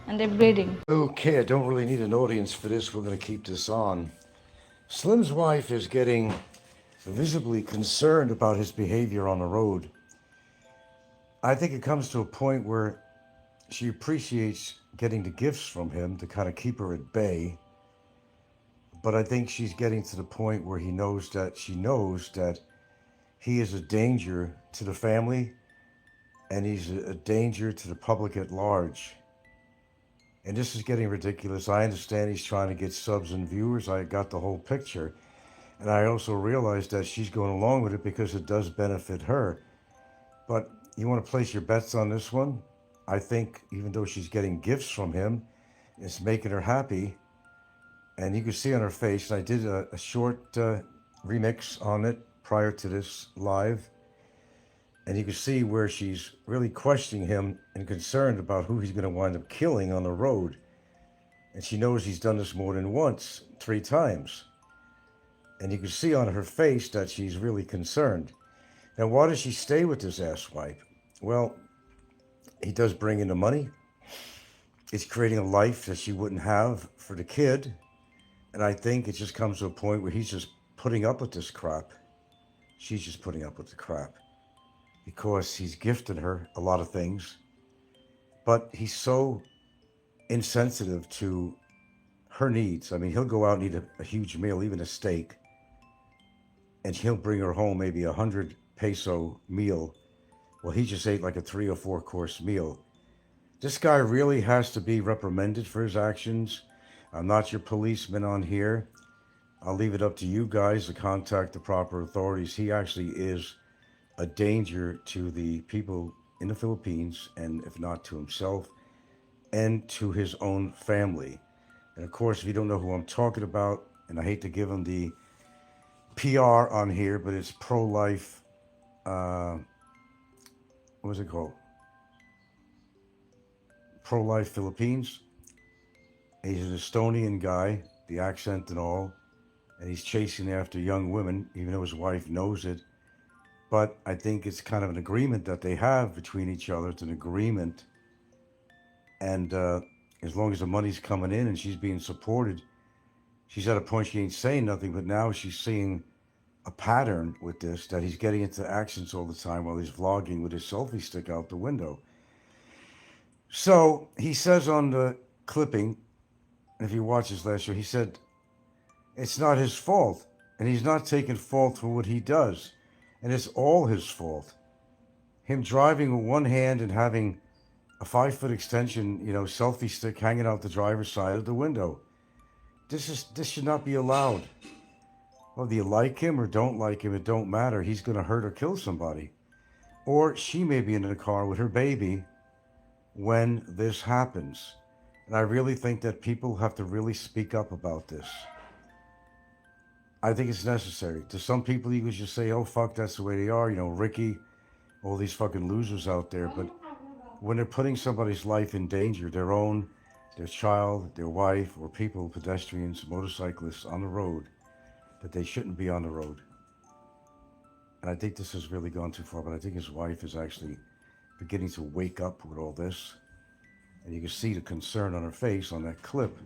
and they're bleeding. Okay, I don't really need an audience for this. We're going to keep this on. Slim's wife is getting visibly concerned about his behavior on the road. I think it comes to a point where she appreciates getting the gifts from him to kind of keep her at bay. But I think she's getting to the point where she knows that he is a danger to the family and he's a danger to the public at large. And this is getting ridiculous. I understand he's trying to get subs and viewers. I got the whole picture. And I also realized that she's going along with it because it does benefit her. But you want to place your bets on this one? I think even though she's getting gifts from him, it's making her happy. And you can see on her face, and I did a short remix on it prior to this live. And you can see where she's really questioning him and concerned about who he's going to wind up killing on the road. And she knows he's done this more than once, 3 times. And you can see on her face that she's really concerned. Now, why does she stay with this asswipe? Well, he does bring in the money. It's creating a life that she wouldn't have for the kid. And I think it just comes to a point where he's just putting up with this crap. She's just putting up with the crap. Because he's gifted her a lot of things. But he's so insensitive to her needs. I mean, he'll go out and eat a huge meal, even a steak. And he'll bring her home maybe 100 peso meal. Well, he just ate like a 3 or 4 course meal. This guy really has to be reprimanded for his actions. I'm not your policeman on here. I'll leave it up to you guys to contact the proper authorities. He actually is a danger to the people in the Philippines, and if not to himself, and to his own family. And of course, if you don't know who I'm talking about, and I hate to give him the PR on here, but it's pro-life, what is it called? Pro-Life Philippines. He's an Estonian guy, the accent and all, and he's chasing after young women, even though his wife knows it. But I think it's kind of an agreement that they have between each other. It's an agreement. And as long as the money's coming in and she's being supported, she's at a point she ain't saying nothing, but now she's seeing a pattern with this, that he's getting into actions all the time while he's vlogging with his selfie stick out the window. So he says on the clipping, and if you watch his last show, he said, it's not his fault. And he's not taking fault for what he does. And it's all his fault. Him driving with one hand and having a 5-foot extension, selfie stick hanging out the driver's side of the window. This should not be allowed. Whether you like him or don't like him, it don't matter. He's going to hurt or kill somebody. Or she may be in the car with her baby when this happens. And I really think that people have to really speak up about this. I think it's necessary. To some people, you can just say, oh, fuck, that's the way they are. Ricky, all these fucking losers out there. But when they're putting somebody's life in danger, their own, their child, their wife, or people, pedestrians, motorcyclists on the road, that they shouldn't be on the road. And I think this has really gone too far, but I think his wife is actually beginning to wake up with all this. And you can see the concern on her face on that clip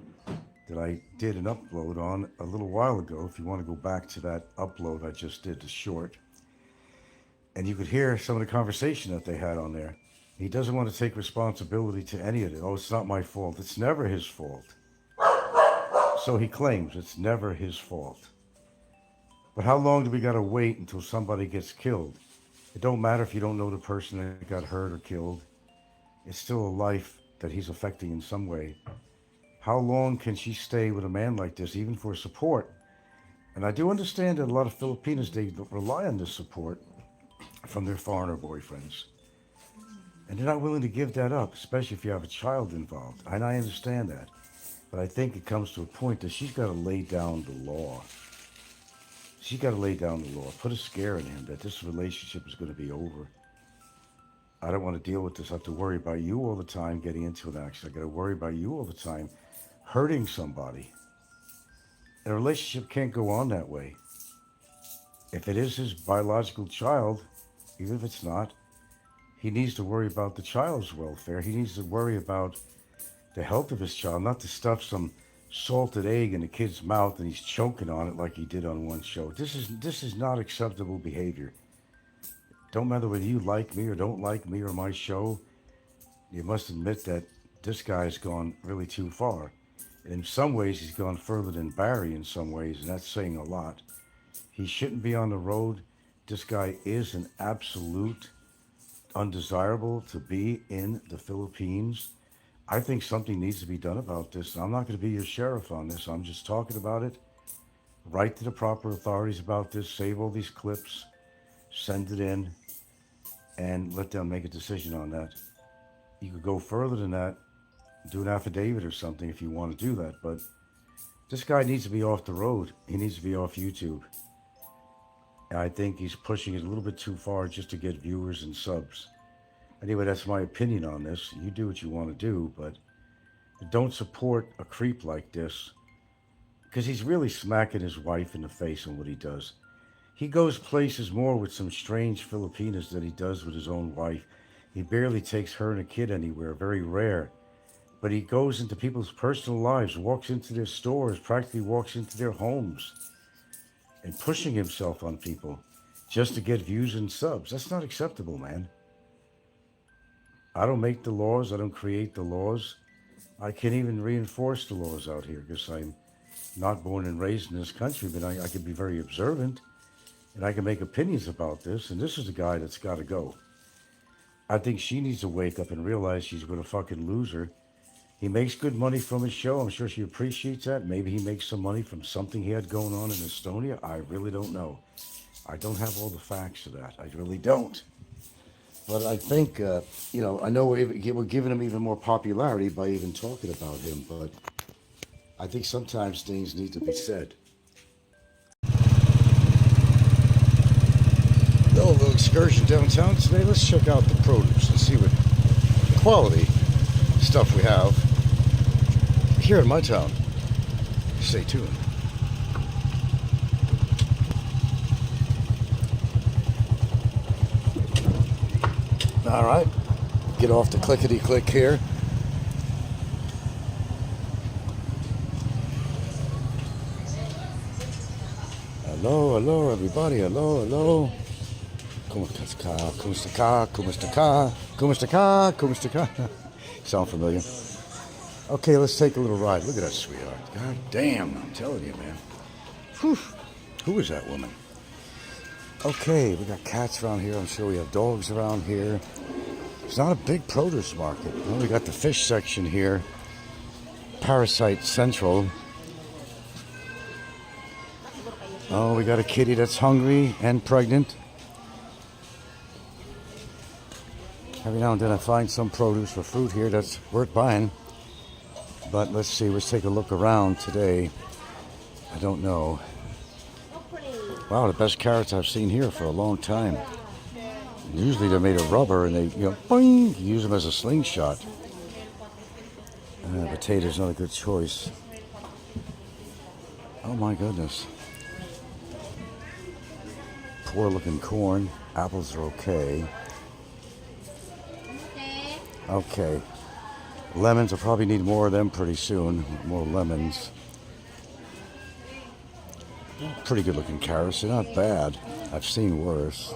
that I did an upload on a little while ago. If you want to go back to that upload I just did, the short. And you could hear some of the conversation that they had on there. He doesn't want to take responsibility to any of it. Oh, it's not my fault. It's never his fault. So he claims it's never his fault. But how long do we got to wait until somebody gets killed? It don't matter if you don't know the person that got hurt or killed. It's still a life that he's affecting in some way. How long can she stay with a man like this, even for support? And I do understand that a lot of Filipinos, they rely on this support from their foreigner boyfriends. And they're not willing to give that up, especially if you have a child involved. And I understand that. But I think it comes to a point that she's got to lay down the law. She's got to lay down the law, put a scare in him that this relationship is going to be over. I don't want to deal with this. I have to worry about you all the time getting into an accident. I got to worry about you all the time hurting somebody. And a relationship can't go on that way. If it is his biological child, even if it's not, he needs to worry about the child's welfare. He needs to worry about the health of his child, not to stuff some salted egg in the kid's mouth and he's choking on it like he did on one show. This is not acceptable behavior. Don't matter whether you like me or don't like me or my show, you must admit that this guy's gone really too far. And in some ways, he's gone further than Barry in some ways, and that's saying a lot. He shouldn't be on the road. This guy is an absolute undesirable to be in the Philippines. I think something needs to be done about this. I'm not going to be your sheriff on this. I'm just talking about it. Write to the proper authorities about this. Save all these clips. Send it in. And let them make a decision on that. You could go further than that. Do an affidavit or something if you want to do that. But this guy needs to be off the road. He needs to be off YouTube. And I think he's pushing it a little bit too far just to get viewers and subs. Anyway, that's my opinion on this. You do what you want to do, but don't support a creep like this, because he's really smacking his wife in the face on what he does. He goes places more with some strange Filipinas than he does with his own wife. He barely takes her and a kid anywhere, very rare. But he goes into people's personal lives, walks into their stores, practically walks into their homes, and pushing himself on people just to get views and subs. That's not acceptable, man. I don't make the laws. I don't create the laws. I can't even reinforce the laws out here because I'm not born and raised in this country, but I can be very observant and I can make opinions about this. And this is the guy that's got to go. I think she needs to wake up and realize she's going to fucking lose her. He makes good money from his show. I'm sure she appreciates that. Maybe he makes some money from something he had going on in Estonia. I really don't know. I don't have all the facts of that. I really don't. But I think, I know we're giving him even more popularity by even talking about him, but I think sometimes things need to be said. A little excursion downtown today. Let's check out the produce and see what quality stuff we have here in my town. Stay tuned. All right, get off the clickety-click here. Hello, everybody. Hello. Kumusta ka. Sound familiar? Okay, let's take a little ride. Look at that sweetheart. God damn, I'm telling you, man. Whew. Who is that woman? Okay, we got cats around here. I'm sure we have dogs around here. It's not a big produce market. Well, we got the fish section here. Parasite Central. Oh, we got a kitty that's hungry and pregnant. Every now and then I find some produce or fruit here that's worth buying. But let's see, let's take a look around today. I don't know. Wow, the best carrots I've seen here for a long time. Usually they're made of rubber and they, boing, use them as a slingshot. Potatoes not a good choice. Oh my goodness. Poor looking corn. Apples are okay. Okay. Lemons, I'll probably need more of them pretty soon. More lemons. Pretty good looking carrots. They're not bad. I've seen worse.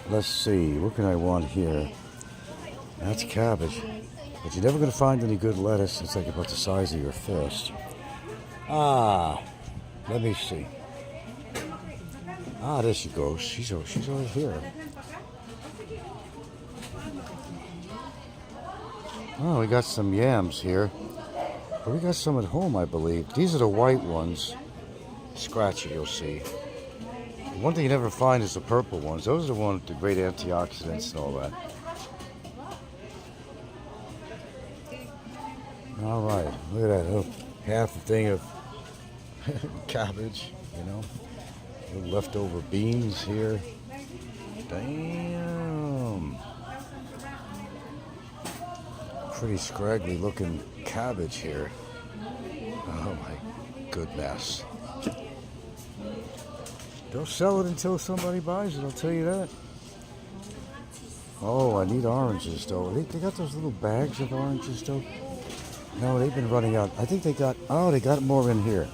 Let's see. What can I want here? That's cabbage. But you're never going to find any good lettuce. It's like about the size of your fist. Let me see. There she goes. She's over here. Oh, we got some yams here. But we got some at home, I believe. These are the white ones. Scratchy, you'll see. One thing you never find is the purple ones. Those are the ones with the great antioxidants and all that. All right, look at that. Oh, half a thing of cabbage, you know. Little leftover beans here. Damn. Pretty scraggly looking cabbage here. Oh my goodness. They'll sell it until somebody buys it, I'll tell you that. Oh, I need oranges though. They got those little bags of oranges though. No, they've been running out. I think they got more in here.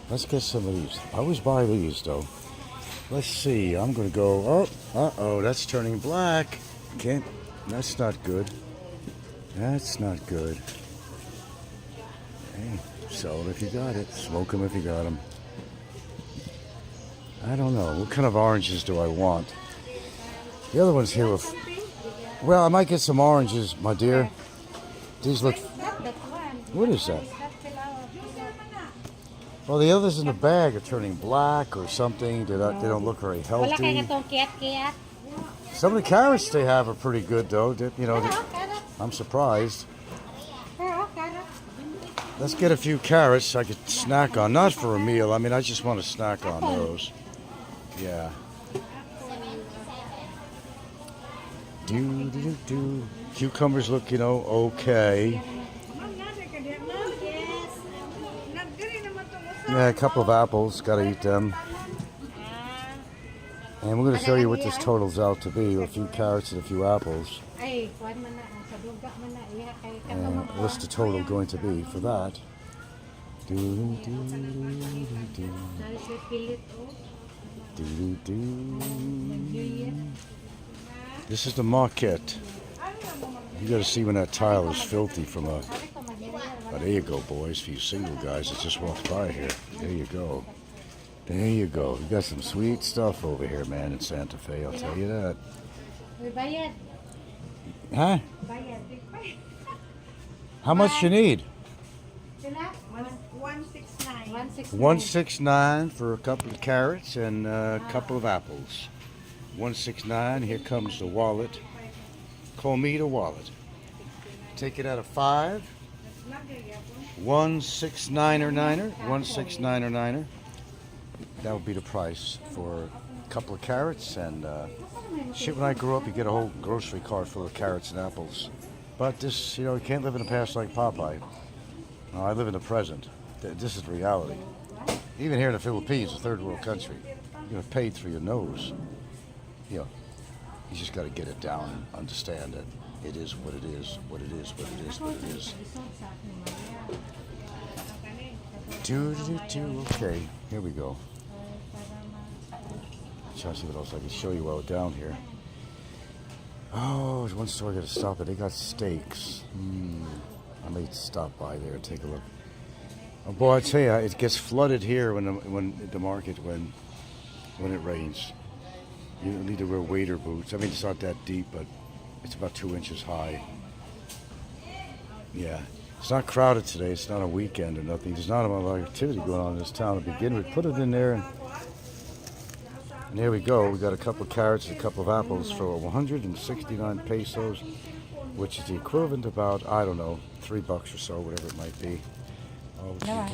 Let's get some of these. I always buy these though. Let's see, I'm gonna go, uh-oh, that's turning black. That's not good. That's not good. Hey, sell it if you got it. Smoke them if you got them. I don't know. What kind of oranges do I want? The other ones here well, I might get some oranges, my dear. These look... What is that? Well, the others in the bag are turning black or something. They don't look very healthy. Some of the carrots they have are pretty good, though. I'm surprised. Let's get a few carrots I could snack on. Not for a meal. I mean, I just want to snack on those. Yeah. Cucumbers look, okay. Yeah, a couple of apples. Got to eat them. And we're going to show you what this totals out to be. A few carrots and a few apples. And what's the total going to be for that? This is the market. You got to see when that tile is filthy from a... Oh, there you go, boys, for you single guys that just walked by here. There you go. There you go. You got some sweet stuff over here, man, in Santa Fe, I'll tell you that. Huh? How much you need? 169 for a couple of carrots and a couple of apples. 169. Here comes the wallet. Call me the wallet. Take it out of 5. 169er. 169er. That would be the price for a couple of carrots and shit. When I grew up, you get a whole grocery cart full of carrots and apples. But this, you can't live in the past like Popeye. No, I live in the present. This is reality. Even here in the Philippines, a third world country, you're paid through your nose. You just got to get it down and understand that it is what it is, what it is, what it is, what it is. Okay, here we go. Try to see what else I can show you while we're down here. Oh, there's one store I got to stop at. They got steaks. I may stop by there and take a look. Oh boy, I tell you, it gets flooded here when the market when it rains. You need to wear waders boots. I mean, it's not that deep, but it's about 2 inches high. Yeah, it's not crowded today. It's not a weekend or nothing. There's not a lot of activity going on in this town to begin with. Put it in there, and there we go. We got a couple of carrots and a couple of apples for 169 pesos, which is the equivalent to about, I don't know, $3 or so, whatever it might be. Oh, hold on.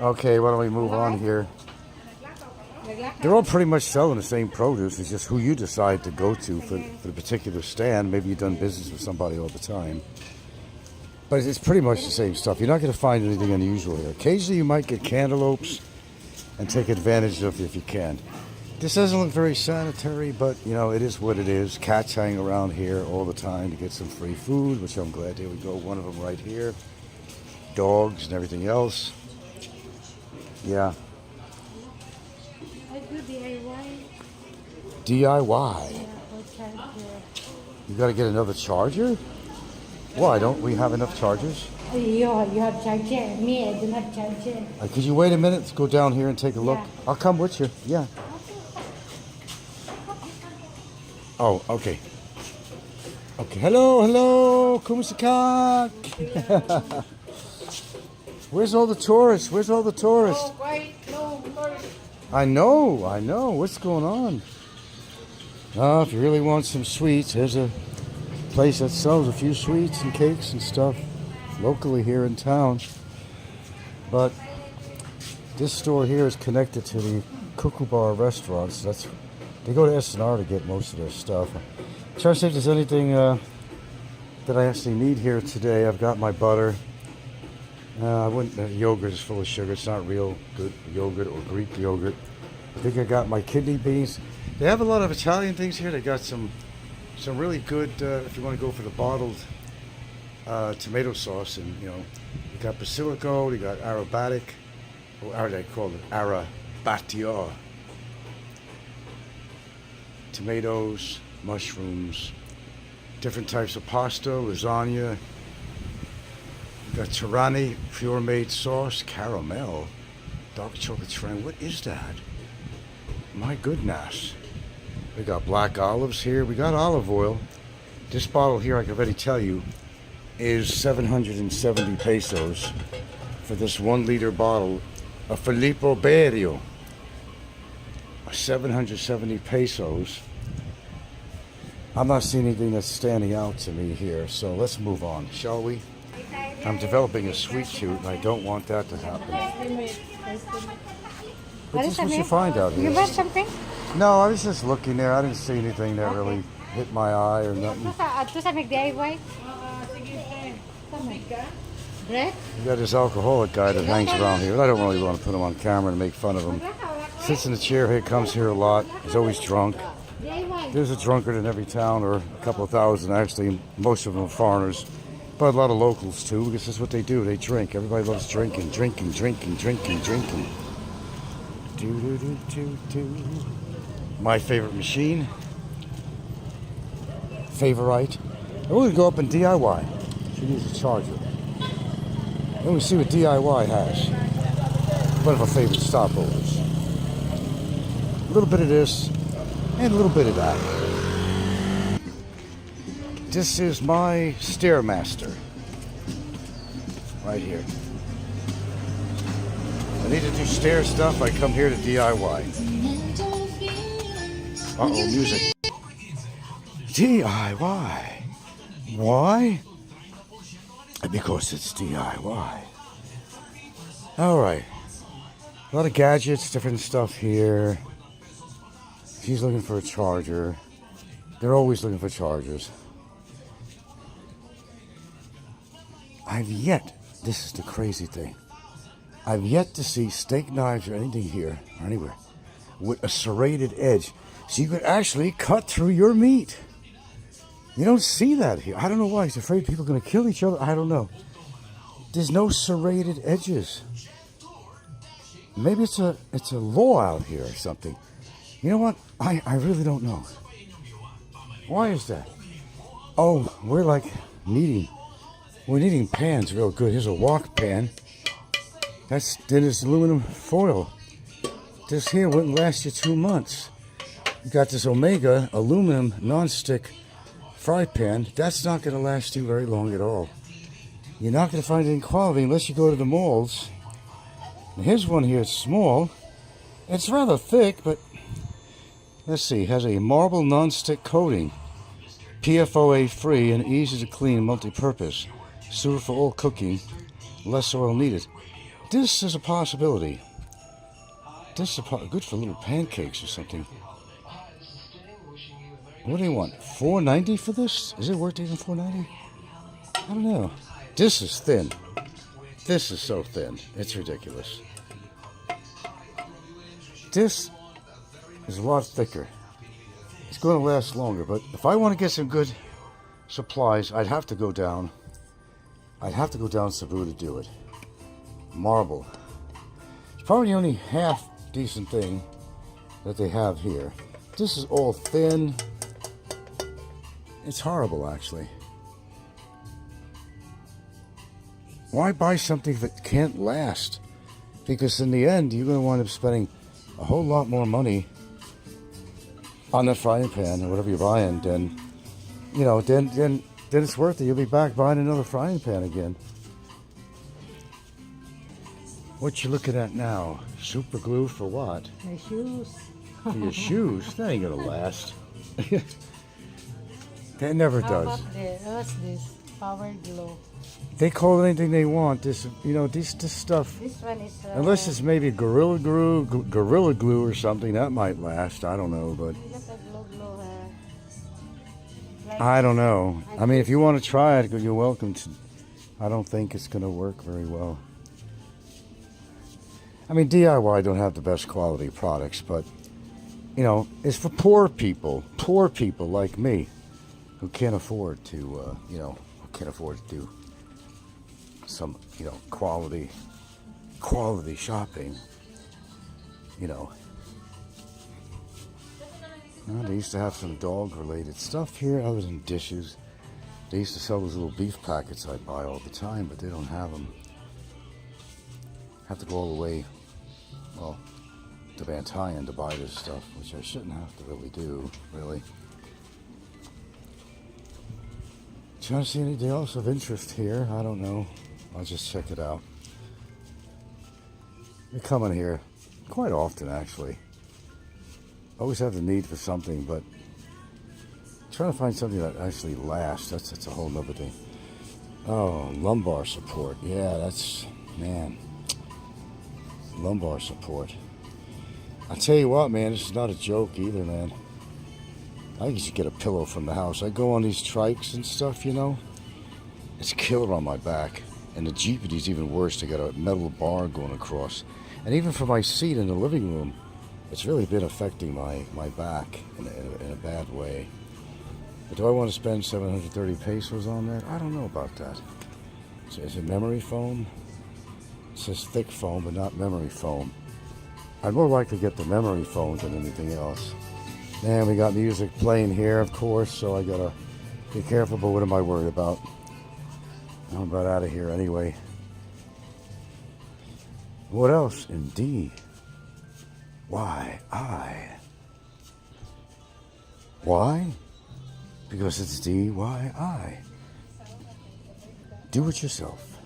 Okay, why don't we move on here? They're all pretty much selling the same produce. It's just who you decide to go to for the particular stand. Maybe you've done business with somebody all the time. But it's pretty much the same stuff. You're not going to find anything unusual here. Occasionally you might get cantaloupes and take advantage of it if you can. This doesn't look very sanitary, but you know, it is what it is. Cats hang around here all the time to get some free food, which I'm glad. There we go, one of them right here. Dogs and everything else. Yeah. I do DIY. DIY. Yeah, for charger. You got to get another charger? Why don't we have enough chargers? You have charger. Me, I don't have charger. Could you wait a minute? Let's go down here and take a look. Yeah. I'll come with you. Yeah. Oh, okay. Okay. Hello. Kumusta ka? Where's all the tourists? I know. What's going on? If you really want some sweets, there's a place that sells a few sweets and cakes and stuff locally here in town. But this store here is connected to the Cuckoo Bar restaurants. They go to S&R to get most of their stuff. I'm trying to see if there's anything that I actually need here today. I've got my butter. Yogurt is full of sugar. It's not real good yogurt or Greek yogurt. I think I got my kidney beans. They have a lot of Italian things here. They got some really good, if you want to go for the bottled tomato sauce. And, you know, you got basilico, you got aromatic, or they call it arabatio. Tomatoes, mushrooms, different types of pasta, lasagna. You got Tirani, pure made sauce, caramel, dark chocolate shrimp. What is that? My goodness. We got black olives here. We got olive oil. This bottle here, I can already tell you, is 770 pesos for this 1 liter bottle of Filippo Berio. 770 pesos. I'm not seeing anything that's standing out to me here, so let's move on, shall we? I'm developing a sweet tooth, and I don't want that to happen. But this is what you find out here. You bought something? No, I was just looking there. I didn't see anything that really hit my eye or nothing. Ito sa mag-DIY? Bread? You got this alcoholic guy that hangs around here. I don't really want to put him on camera to make fun of him. Sits in the chair here, comes here a lot. He's always drunk. There's a drunkard in every town, or a couple of thousand actually. Most of them are foreigners, but a lot of locals too, because this is what they do. They drink. Everybody loves drinking. My favorite machine. Favorite. We're going to go up and DIY. She needs a charger. Then we see what DIY has. One of our favorite stopovers. A little bit of this and a little bit of that. This is my Stairmaster. Right here. I need to do stair stuff. I come here to DIY. Uh-oh, music. DIY. Why? Because it's DIY. All right. A lot of gadgets, different stuff here. She's looking for a charger. They're always looking for chargers. This is the crazy thing. I've yet to see steak knives or anything here, or anywhere, with a serrated edge. So you could actually cut through your meat. You don't see that here. I don't know why. He's afraid people are going to kill each other. I don't know. There's no serrated edges. Maybe it's a law out here or something. You know what? I really don't know. Why is that? Oh, we're needing pans real good. Here's a wok pan. Then it's aluminum foil. This here wouldn't last you 2 months. You got this Omega aluminum non-stick fry pan. That's not going to last you very long at all. You're not going to find any quality unless you go to the malls. And here's one here. It's small. It's rather thick, but let's see. It has a marble non-stick coating. PFOA free and easy to clean, multi-purpose. Suitable for all cooking. Less oil needed. This is a possibility. This is good for little pancakes or something. What do you want? $4.90 for this? Is it worth even $4.90? I don't know. This is thin. This is so thin. It's ridiculous. This is a lot thicker. It's going to last longer, but if I want to get some good supplies, I'd have to go down. I'd have to go down Cebu to do it. Marble. It's probably the only half decent thing that they have here. This is all thin. It's horrible, actually. Why buy something that can't last? Because in the end, you're going to wind up spending a whole lot more money on that frying pan or whatever you're buying. Then, you know, then it's worth it. You'll be back buying another frying pan again. What you looking at now? Super glue for what? My shoes. For your shoes? That ain't gonna last. That never How does. about what's this? Power Glow. They call it anything they want. This, you know, this stuff. This one is. Unless it's maybe Gorilla Glue or something, that might last. I don't know, but Look at glow. I don't know. I mean, if you want to try it, you're welcome to. I don't think it's gonna work very well. I mean, DIY don't have the best quality products, but you know, it's for poor people like me, who can't afford to, you know, who can't afford to do some, you know, quality shopping. You know, they used to have some dog-related stuff here, other than dishes. They used to sell those little beef packets I buy all the time, but they don't have them. Have to go all the way, well, to Van Tyen to buy this stuff, which I shouldn't have to really do, really. Trying to see anything else of interest here. I don't know. I'll just check it out. We come in here quite often, actually. Always have the need for something, but trying to find something that actually lasts, that's a whole nother thing. Oh, lumbar support. Yeah, that's, man. Lumbar support. I tell you what, man, this is not a joke either, man. I think you should get a pillow from the house. I go on these trikes and stuff, you know. It's killer on my back. And the Jeepity's even worse. They got a metal bar going across. And even for my seat in the living room, it's really been affecting my back in a bad way. But do I want to spend 730 pesos on that? I don't know about that. Is it memory foam? It says thick foam, but not memory foam. I'd more likely get the memory foam than anything else. And we got music playing here, of course, so I gotta be careful, but what am I worried about? I'm about out of here anyway. What else? Indeed. Why? Why? Because it's DIY. Do it yourself.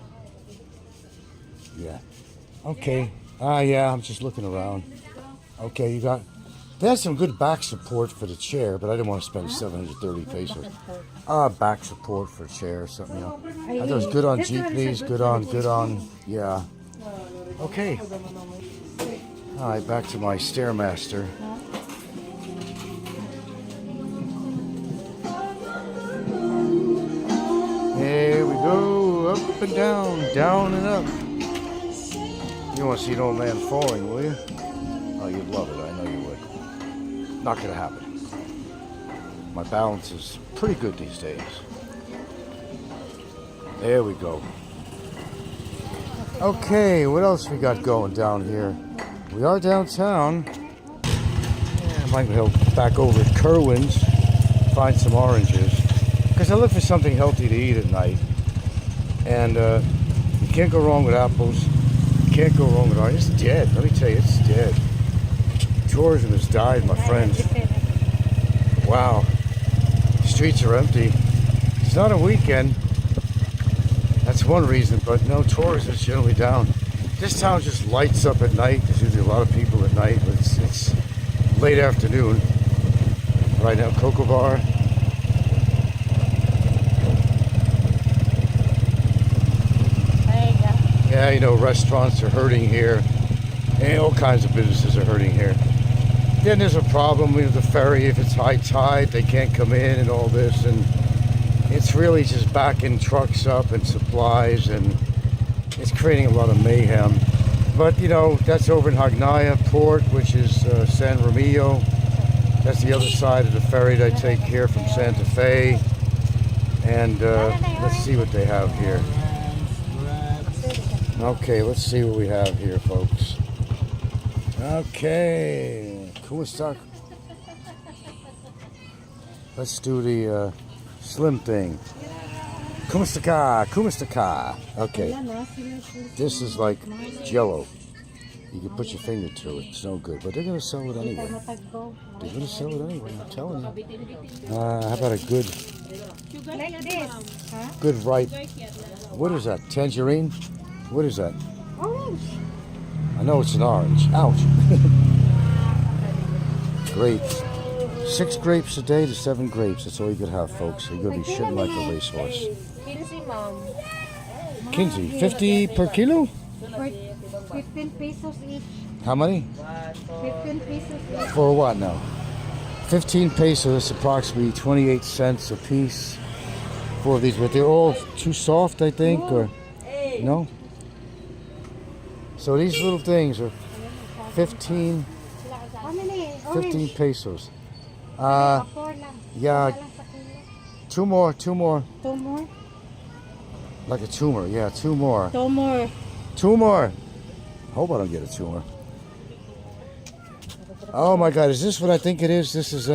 Yeah. Okay. Yeah, I'm just looking around. Okay, you got... They had some good back support for the chair, but I didn't want to spend 730 pesos. Back support for a chair or something, you know. I thought it was good on jeepneys, good on, yeah. Okay. All right, back to my Stairmaster. Here we go, up and down and up. You want to see an old man falling, will you? Oh, you'd love it, I know you would. Not going to happen. My balance is pretty good these days. There we go. Okay, what else we got going down here? We are downtown. Yeah, I might go back over at Kerwin's, find some oranges. Because I look for something healthy to eat at night. And you can't go wrong with apples. You can't go wrong with oranges. It's dead. Let me tell you, it's dead. Tourism has died, my friends. Wow. The streets are empty. It's not a weekend. That's one reason, but no, tourism is generally down. This town just lights up at night. There's usually a lot of people at night, but it's late afternoon. Right now, Cocoa Bar. There you go. Yeah, you know, restaurants are hurting here. And all kinds of businesses are hurting here. Then there's a problem with the ferry. If it's high tide, they can't come in and all this. And it's really just backing trucks up and supplies, and it's creating a lot of mayhem. But, you know, that's over in Hagnaya Port, which is San Romeo. That's the other side of the ferry they take here from Santa Fe. And let's see what they have here. Okay, let's see what we have here, folks. Okay, cool stuff. Let's do the slim thing. Kumastaka. Okay, this is like Jello. You can put your finger through it. It's no good, but they're gonna sell it anyway. They're gonna sell it anyway. I'm telling you. How about a good ripe? What is that? Tangerine? What is that? Orange. I know it's an orange. Ouch. Grapes. 6 grapes a day to 7 grapes. That's all you could have, folks. You're gonna be shitting like a racehorse. 15, 50 per kilo? 15 pesos each. How many? 15 pesos each. For what now? 15 pesos, approximately 28 cents a piece for these. But they're all too soft, I think, or no? So these little things are 15 How many? 15 pesos. Four lang. Yeah, two more. Two more? Like a tumor, yeah, 2 more. Two more. 2 more. Hope I don't get a tumor. Oh my God, is this what I think it is? This is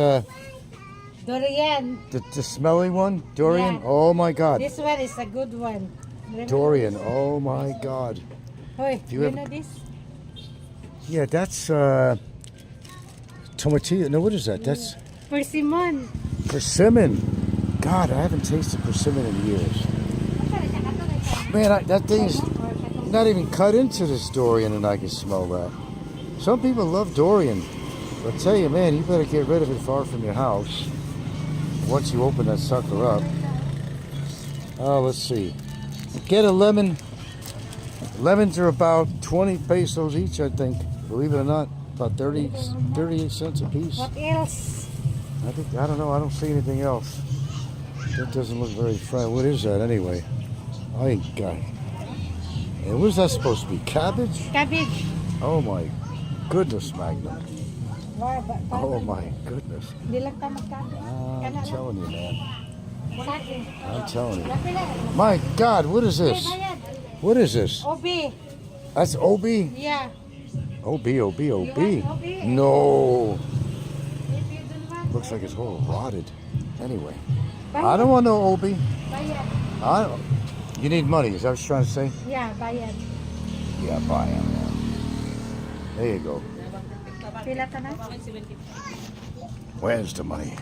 Durian. the smelly one? Durian? Yeah. Oh my God. This one is a good one. Durian, oh my God. Hey, Do you you have- know this? Yeah, that's tomatillo. No, what is that? That's Persimmon. persimmon. God, I haven't tasted persimmon in years. Man, that thing's not even cut into this durian, and I can smell that. Some people love durian. But I tell you, man, you better get rid of it far from your house once you open that sucker up. Oh, let's see. Get a lemon. Lemons are about 20 pesos each, I think. Believe it or not, about 38 cents a piece. What else? I don't know. I don't see anything else. That doesn't look very friendly. What is that anyway? I ain't got it. And what is that supposed to be? Cabbage? Cabbage. Oh my goodness, Magna. Oh my goodness. Hindi lang tayo magkabi. I'm telling you, man. Sa akin. I'm telling you. My God, what is this? What is this? Obi. That's OB? Yeah. OB. You want OB? No. If you don't want, Looks like it's all rotted. Anyway, I don't want no OB. bayad. I don't. You need money, is that what you're trying to say? Yeah, bayad. Yeah, buy them. There you go. Pila ka na? Where's the money?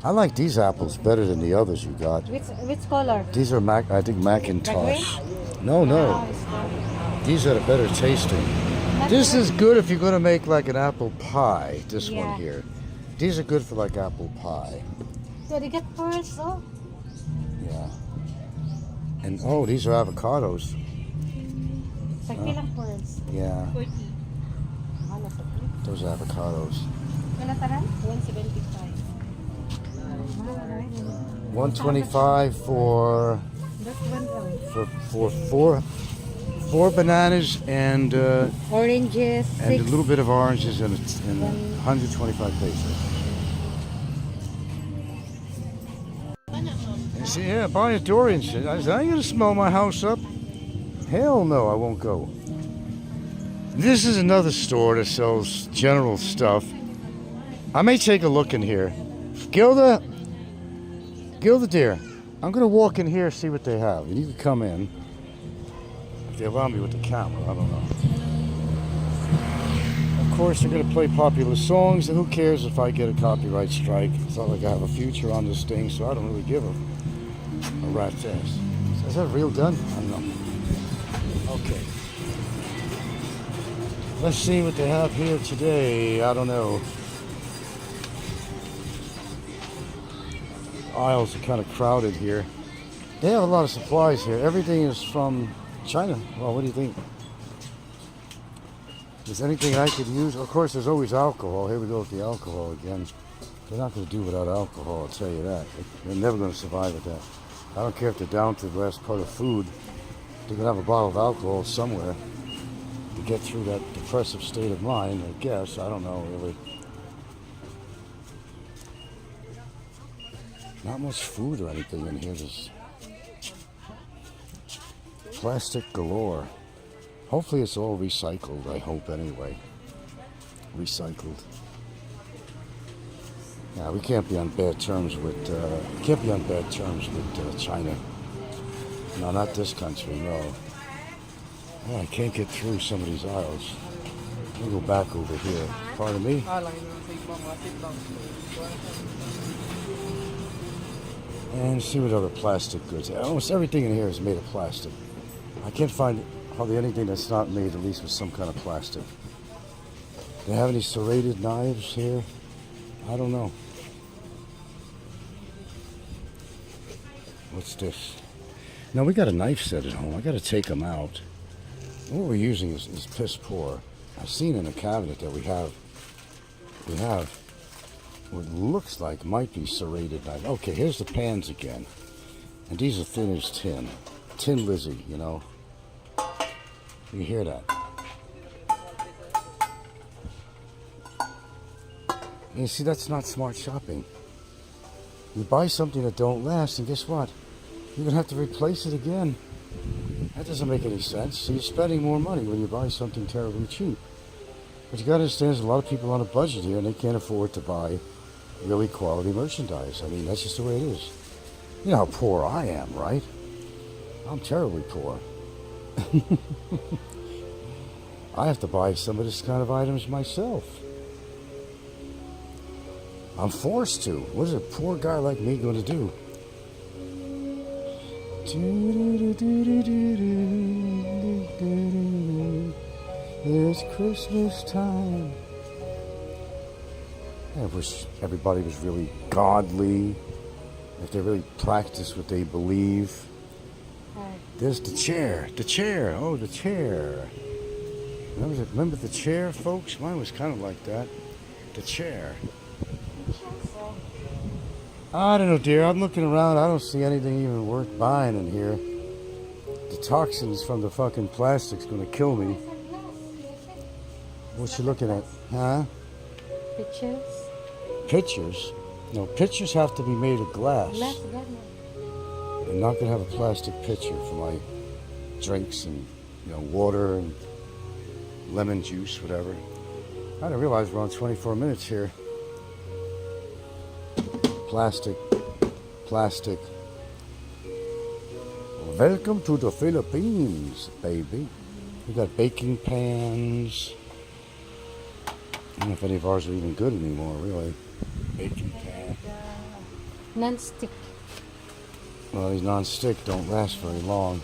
I like these apples better than the others you got. Which color? These are I think Macintosh. No. These are better tasting. This is good if you're going to make like an apple pie. This one Yeah. here. These are good for like apple pie. So they get pearls, oh. Yeah. And oh, these are avocados. Sa pilang pearls? Yeah, 40. Ano sa those avocados. Pila taran? 175. 125 for That's one ounce. for four bananas and Oranges, a 6. little bit of oranges and 125 pesos. You see, yeah, buy a durian shit. I said, I ain't gonna smell my house up. Hell no, I won't go. This is another store that sells general stuff. I may take a look in here. Gilda dear, I'm gonna walk in here and see what they have. You can come in. If they allow me with the camera, I don't know. Of course, they're gonna play popular songs, and who cares if I get a copyright strike? It's not like I have a future on this thing, so I don't really give a rat's ass. Is that a real gun? I don't know. Okay. Let's see what they have here today. I don't know. Aisles are kind of crowded here. They have a lot of supplies here. Everything is from China. Well, what do you think? Is anything I could use? Of course, there's always alcohol. Here we go with the alcohol again. They're not going to do without alcohol, I'll tell you that. They're never going to survive with that. I don't care if they're down to the last part of food. They're going to have a bottle of alcohol somewhere to get through that depressive state of mind, I guess. I don't know, really. Not much food or anything in here. Just plastic galore. Hopefully it's all recycled, I hope anyway. Recycled. Yeah, we can't be on bad terms with China. No, not this country, no. Yeah, I can't get through some of these aisles. Let me go back over here. Pardon me? And see what other plastic goods. Almost everything in here is made of plastic. I can't find hardly anything that's not made at least with some kind of plastic. Do they have any serrated knives here? I don't know. What's this? No, we got a knife set at home. I got to take them out. What we're using is piss poor. I've seen in a cabinet that we have what looks like might be serrated knife. Okay, here's the pans again. And these are thin as tin. Tin Lizzie, you know. You hear that? You see, that's not smart shopping. You buy something that don't last, and guess what? You're going to have to replace it again. That doesn't make any sense. So you're spending more money when you buy something terribly cheap. But you got to understand there's a lot of people on a budget here, and they can't afford to buy really quality merchandise. I mean, that's just the way it is. You know how poor I am, right? I'm terribly poor. I have to buy some of this kind of items myself. I'm forced to. What is a poor guy like me going to do? It's Christmas time. I wish everybody was really godly. If they really practice what they believe. There's the chair. The chair. Oh, the chair. Remember the chair, folks? Mine was kind of like that. The chair. I don't know, dear. I'm looking around. I don't see anything even worth buying in here. The toxins from the fucking plastic's going to kill me. What you looking at? Huh? Pictures? Pictures? No, pictures have to be made of glass. I'm not going to have a plastic pitcher for my drinks and, water and lemon juice, whatever. I didn't realize we're on 24 minutes here. Plastic. Welcome to the Philippines, baby. We got baking pans. I don't know if any of ours are even good anymore, really. Baking pan. Non-stick. Well, these non-stick don't last very long.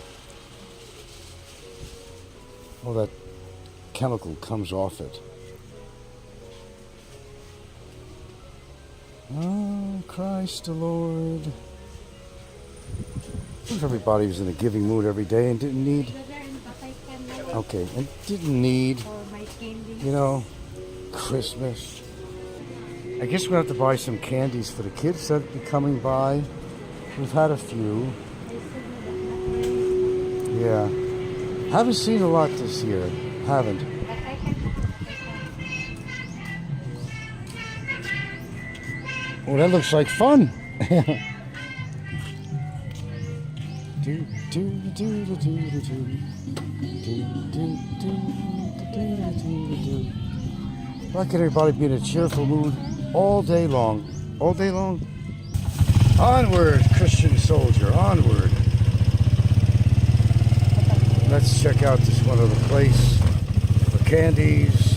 All that chemical comes off it. Oh, Christ the Lord. What if everybody was in a giving mood every day and didn't need... Okay, and didn't need, Christmas. I guess we'll have to buy some candies for the kids that will be coming by. We've had a few. Yeah. Haven't seen a lot this year. Haven't. Oh, that looks like fun. Why can everybody be in a cheerful mood all day long? All day long? Onward, Christian soldier, onward. Let's check out this one other place for candies,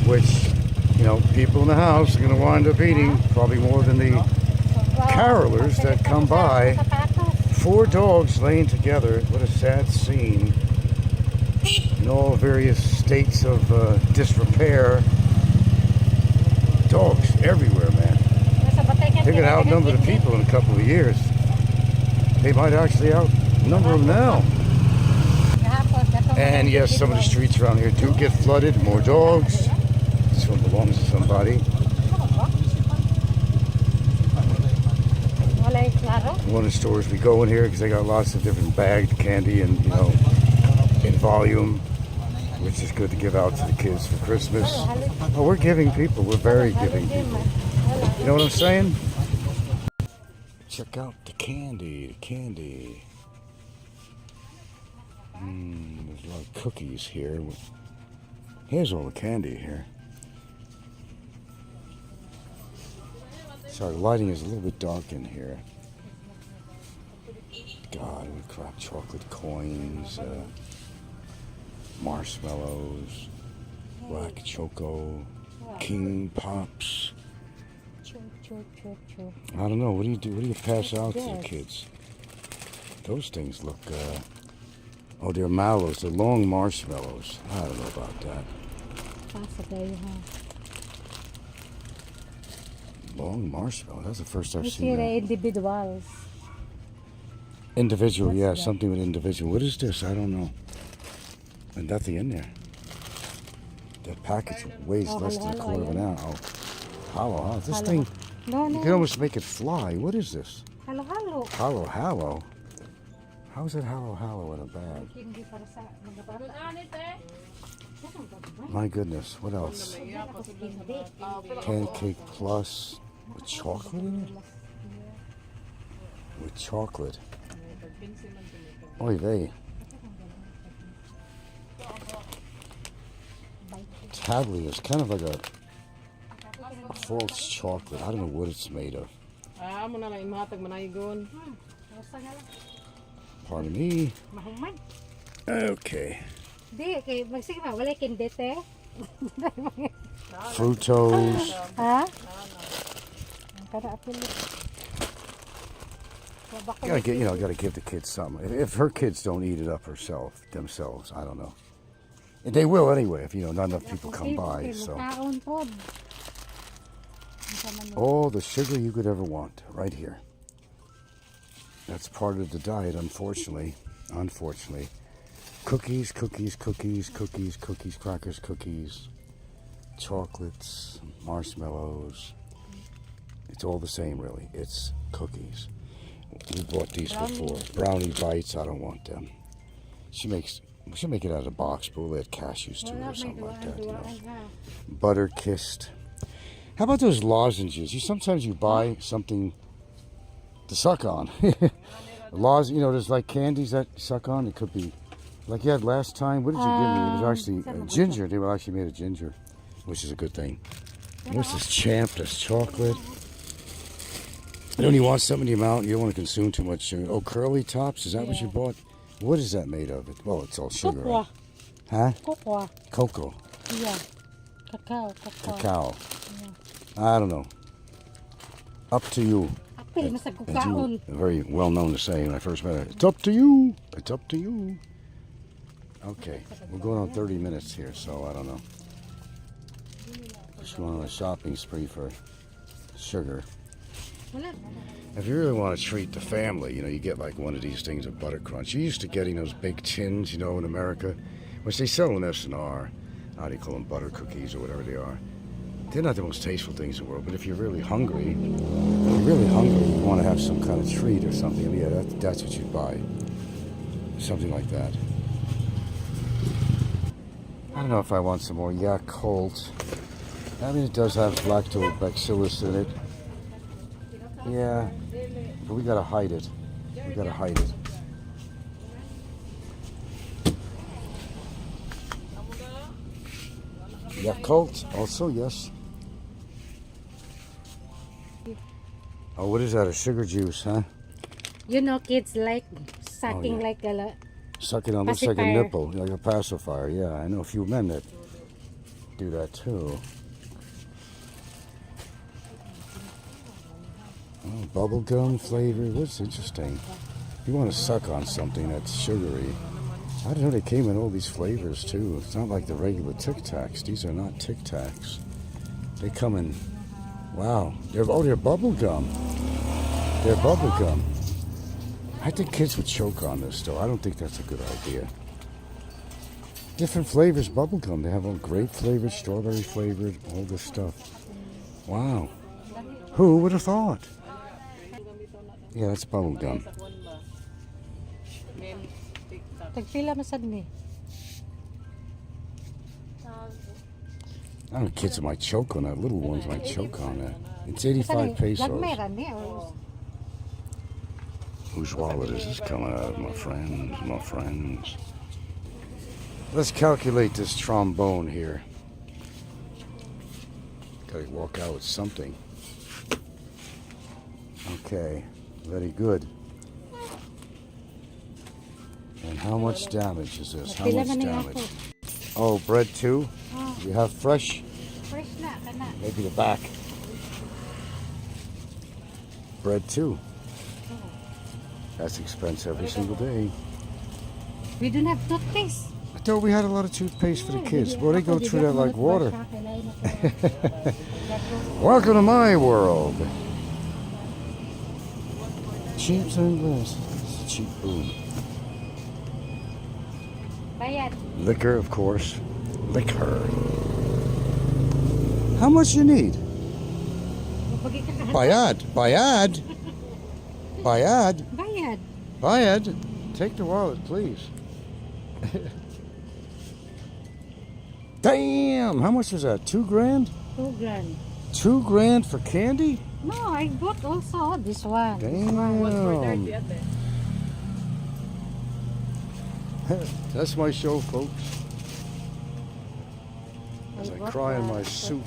which, people in the house are going to wind up eating probably more than the carolers that come by. 4 dogs laying together. What a sad scene. In all various states of disrepair. Dogs everywhere, man. They're going to outnumber the people in a couple of years. They might actually outnumber them now. And yes, some of the streets around here do get flooded. More dogs. This one belongs to somebody. One of the stores we go in here because they got lots of different bagged candy and, you know, in volume, which is good to give out to the kids for Christmas. Oh, we're giving people. We're very giving people. You know what I'm saying? Check out the candy. There's a lot of cookies here. Here's all the candy here. Sorry, the lighting is a little bit dark in here. God, we crap chocolate coins, marshmallows, black choco, king pops. I don't know. What do you do? What do you pass out to the kids? Those things look. Oh, they're mallows. They're long marshmallows. I don't know about that. Long marshmallow. That's the first I've seen that. Individuals. Individual, yeah, something with individual. What is this? I don't know. And nothing in there. That package weighs less than a quarter of an ounce. Oh, hollow. This thing, you can almost make it fly. What is this? Hollow. How's it hollow in a bag? My goodness, what else? Pancake Plus with chocolate in it? With chocolate. Oy vey. Tably is kind of like a false chocolate. I don't know what it's made of. Pardon me. Okay. Fructose. Gotta give the kids something. If her kids don't eat it up themselves, I don't know. And they will anyway if not enough people come by. So all the sugar you could ever want, right here. That's part of the diet, unfortunately. Cookies, crackers, chocolates, marshmallows. It's all the same, really. It's cookies. We bought these before. Brownie bites, I don't want them. She'll make it out of the box, but we'll add cashews to it or something like that. Butter kissed. How about those lozenges? Sometimes you buy something to suck on. There's like candies that suck on. It could be like you had last time. What did you give me? It was actually ginger. They were actually made of ginger, which is a good thing. What's this champ? This chocolate. You only want some in the amount. You don't want to consume too much sugar. Oh, curly tops. Is that what you bought? What is that made of? Well, it's all sugar. Right? Huh? Cocoa. Yeah. Cacao. Yeah. I don't know. Up to you. Very well known to say when I first met her. It's up to you. It's up to you. Okay, we're going on 30 minutes here, so I don't know. Just going on a shopping spree for sugar. If you really want to treat the family, you get like one of these things of Butter Crunch. You're used to getting those big tins, in America, which they sell in S&R. How do you call them? Butter cookies or whatever they are. They're not the most tasteful things in the world, but if you're really hungry, you want to have some kind of treat or something, yeah, that's what you'd buy. Something like that. I don't know if I want some more Yakult. I mean, it does have lactobacillus in it. Yeah, but we gotta hide it. Yakult, also, yes. Oh, what is that? A sugar juice, huh? Kids like sucking like a... Sucking on, looks like a nipple, like a pacifier. Yeah, I know a few men that do that too. Oh, bubble gum flavor. What's interesting? You want to suck on something that's sugary. I didn't know they came in all these flavors too. It's not like the regular Tic Tacs. These are not Tic Tacs. They come in. Wow. They're bubble gum. They're bubble gum. I think kids would choke on this, though. I don't think that's a good idea. Different flavors bubblegum. They have all grape flavored, strawberry flavored, all this stuff. Wow. Who would have thought? Yeah, that's bubblegum. Tagpila masad ni. I know kids might choke on that. Little ones might choke on that. It's 85 pesos. Lagmeran ni. Whose wallet is this coming out of? My friends, my friends. Let's calculate this trombone here. Gotta walk out with something. Okay, very good. And how much damage is this? How much damage? Oh, bread too? You have fresh? Fresh na, kana. Maybe the back. Bread too. That's expense every single day. We don't have toothpaste. I thought we had a lot of toothpaste for the kids. Well, they go through that like water. Welcome to my world. Cheap sunglasses. It's a cheap boom. Bayad. Liquor, of course. Liquor. How much you need? Bayad. Bayad. Bayad. Bayad. Bayad. Take the wallet, please. Damn! How much was that? 2 grand? 2 grand. 2 grand for candy? No, I bought also this one. Damn. That's my show, folks. As I cry in my soup.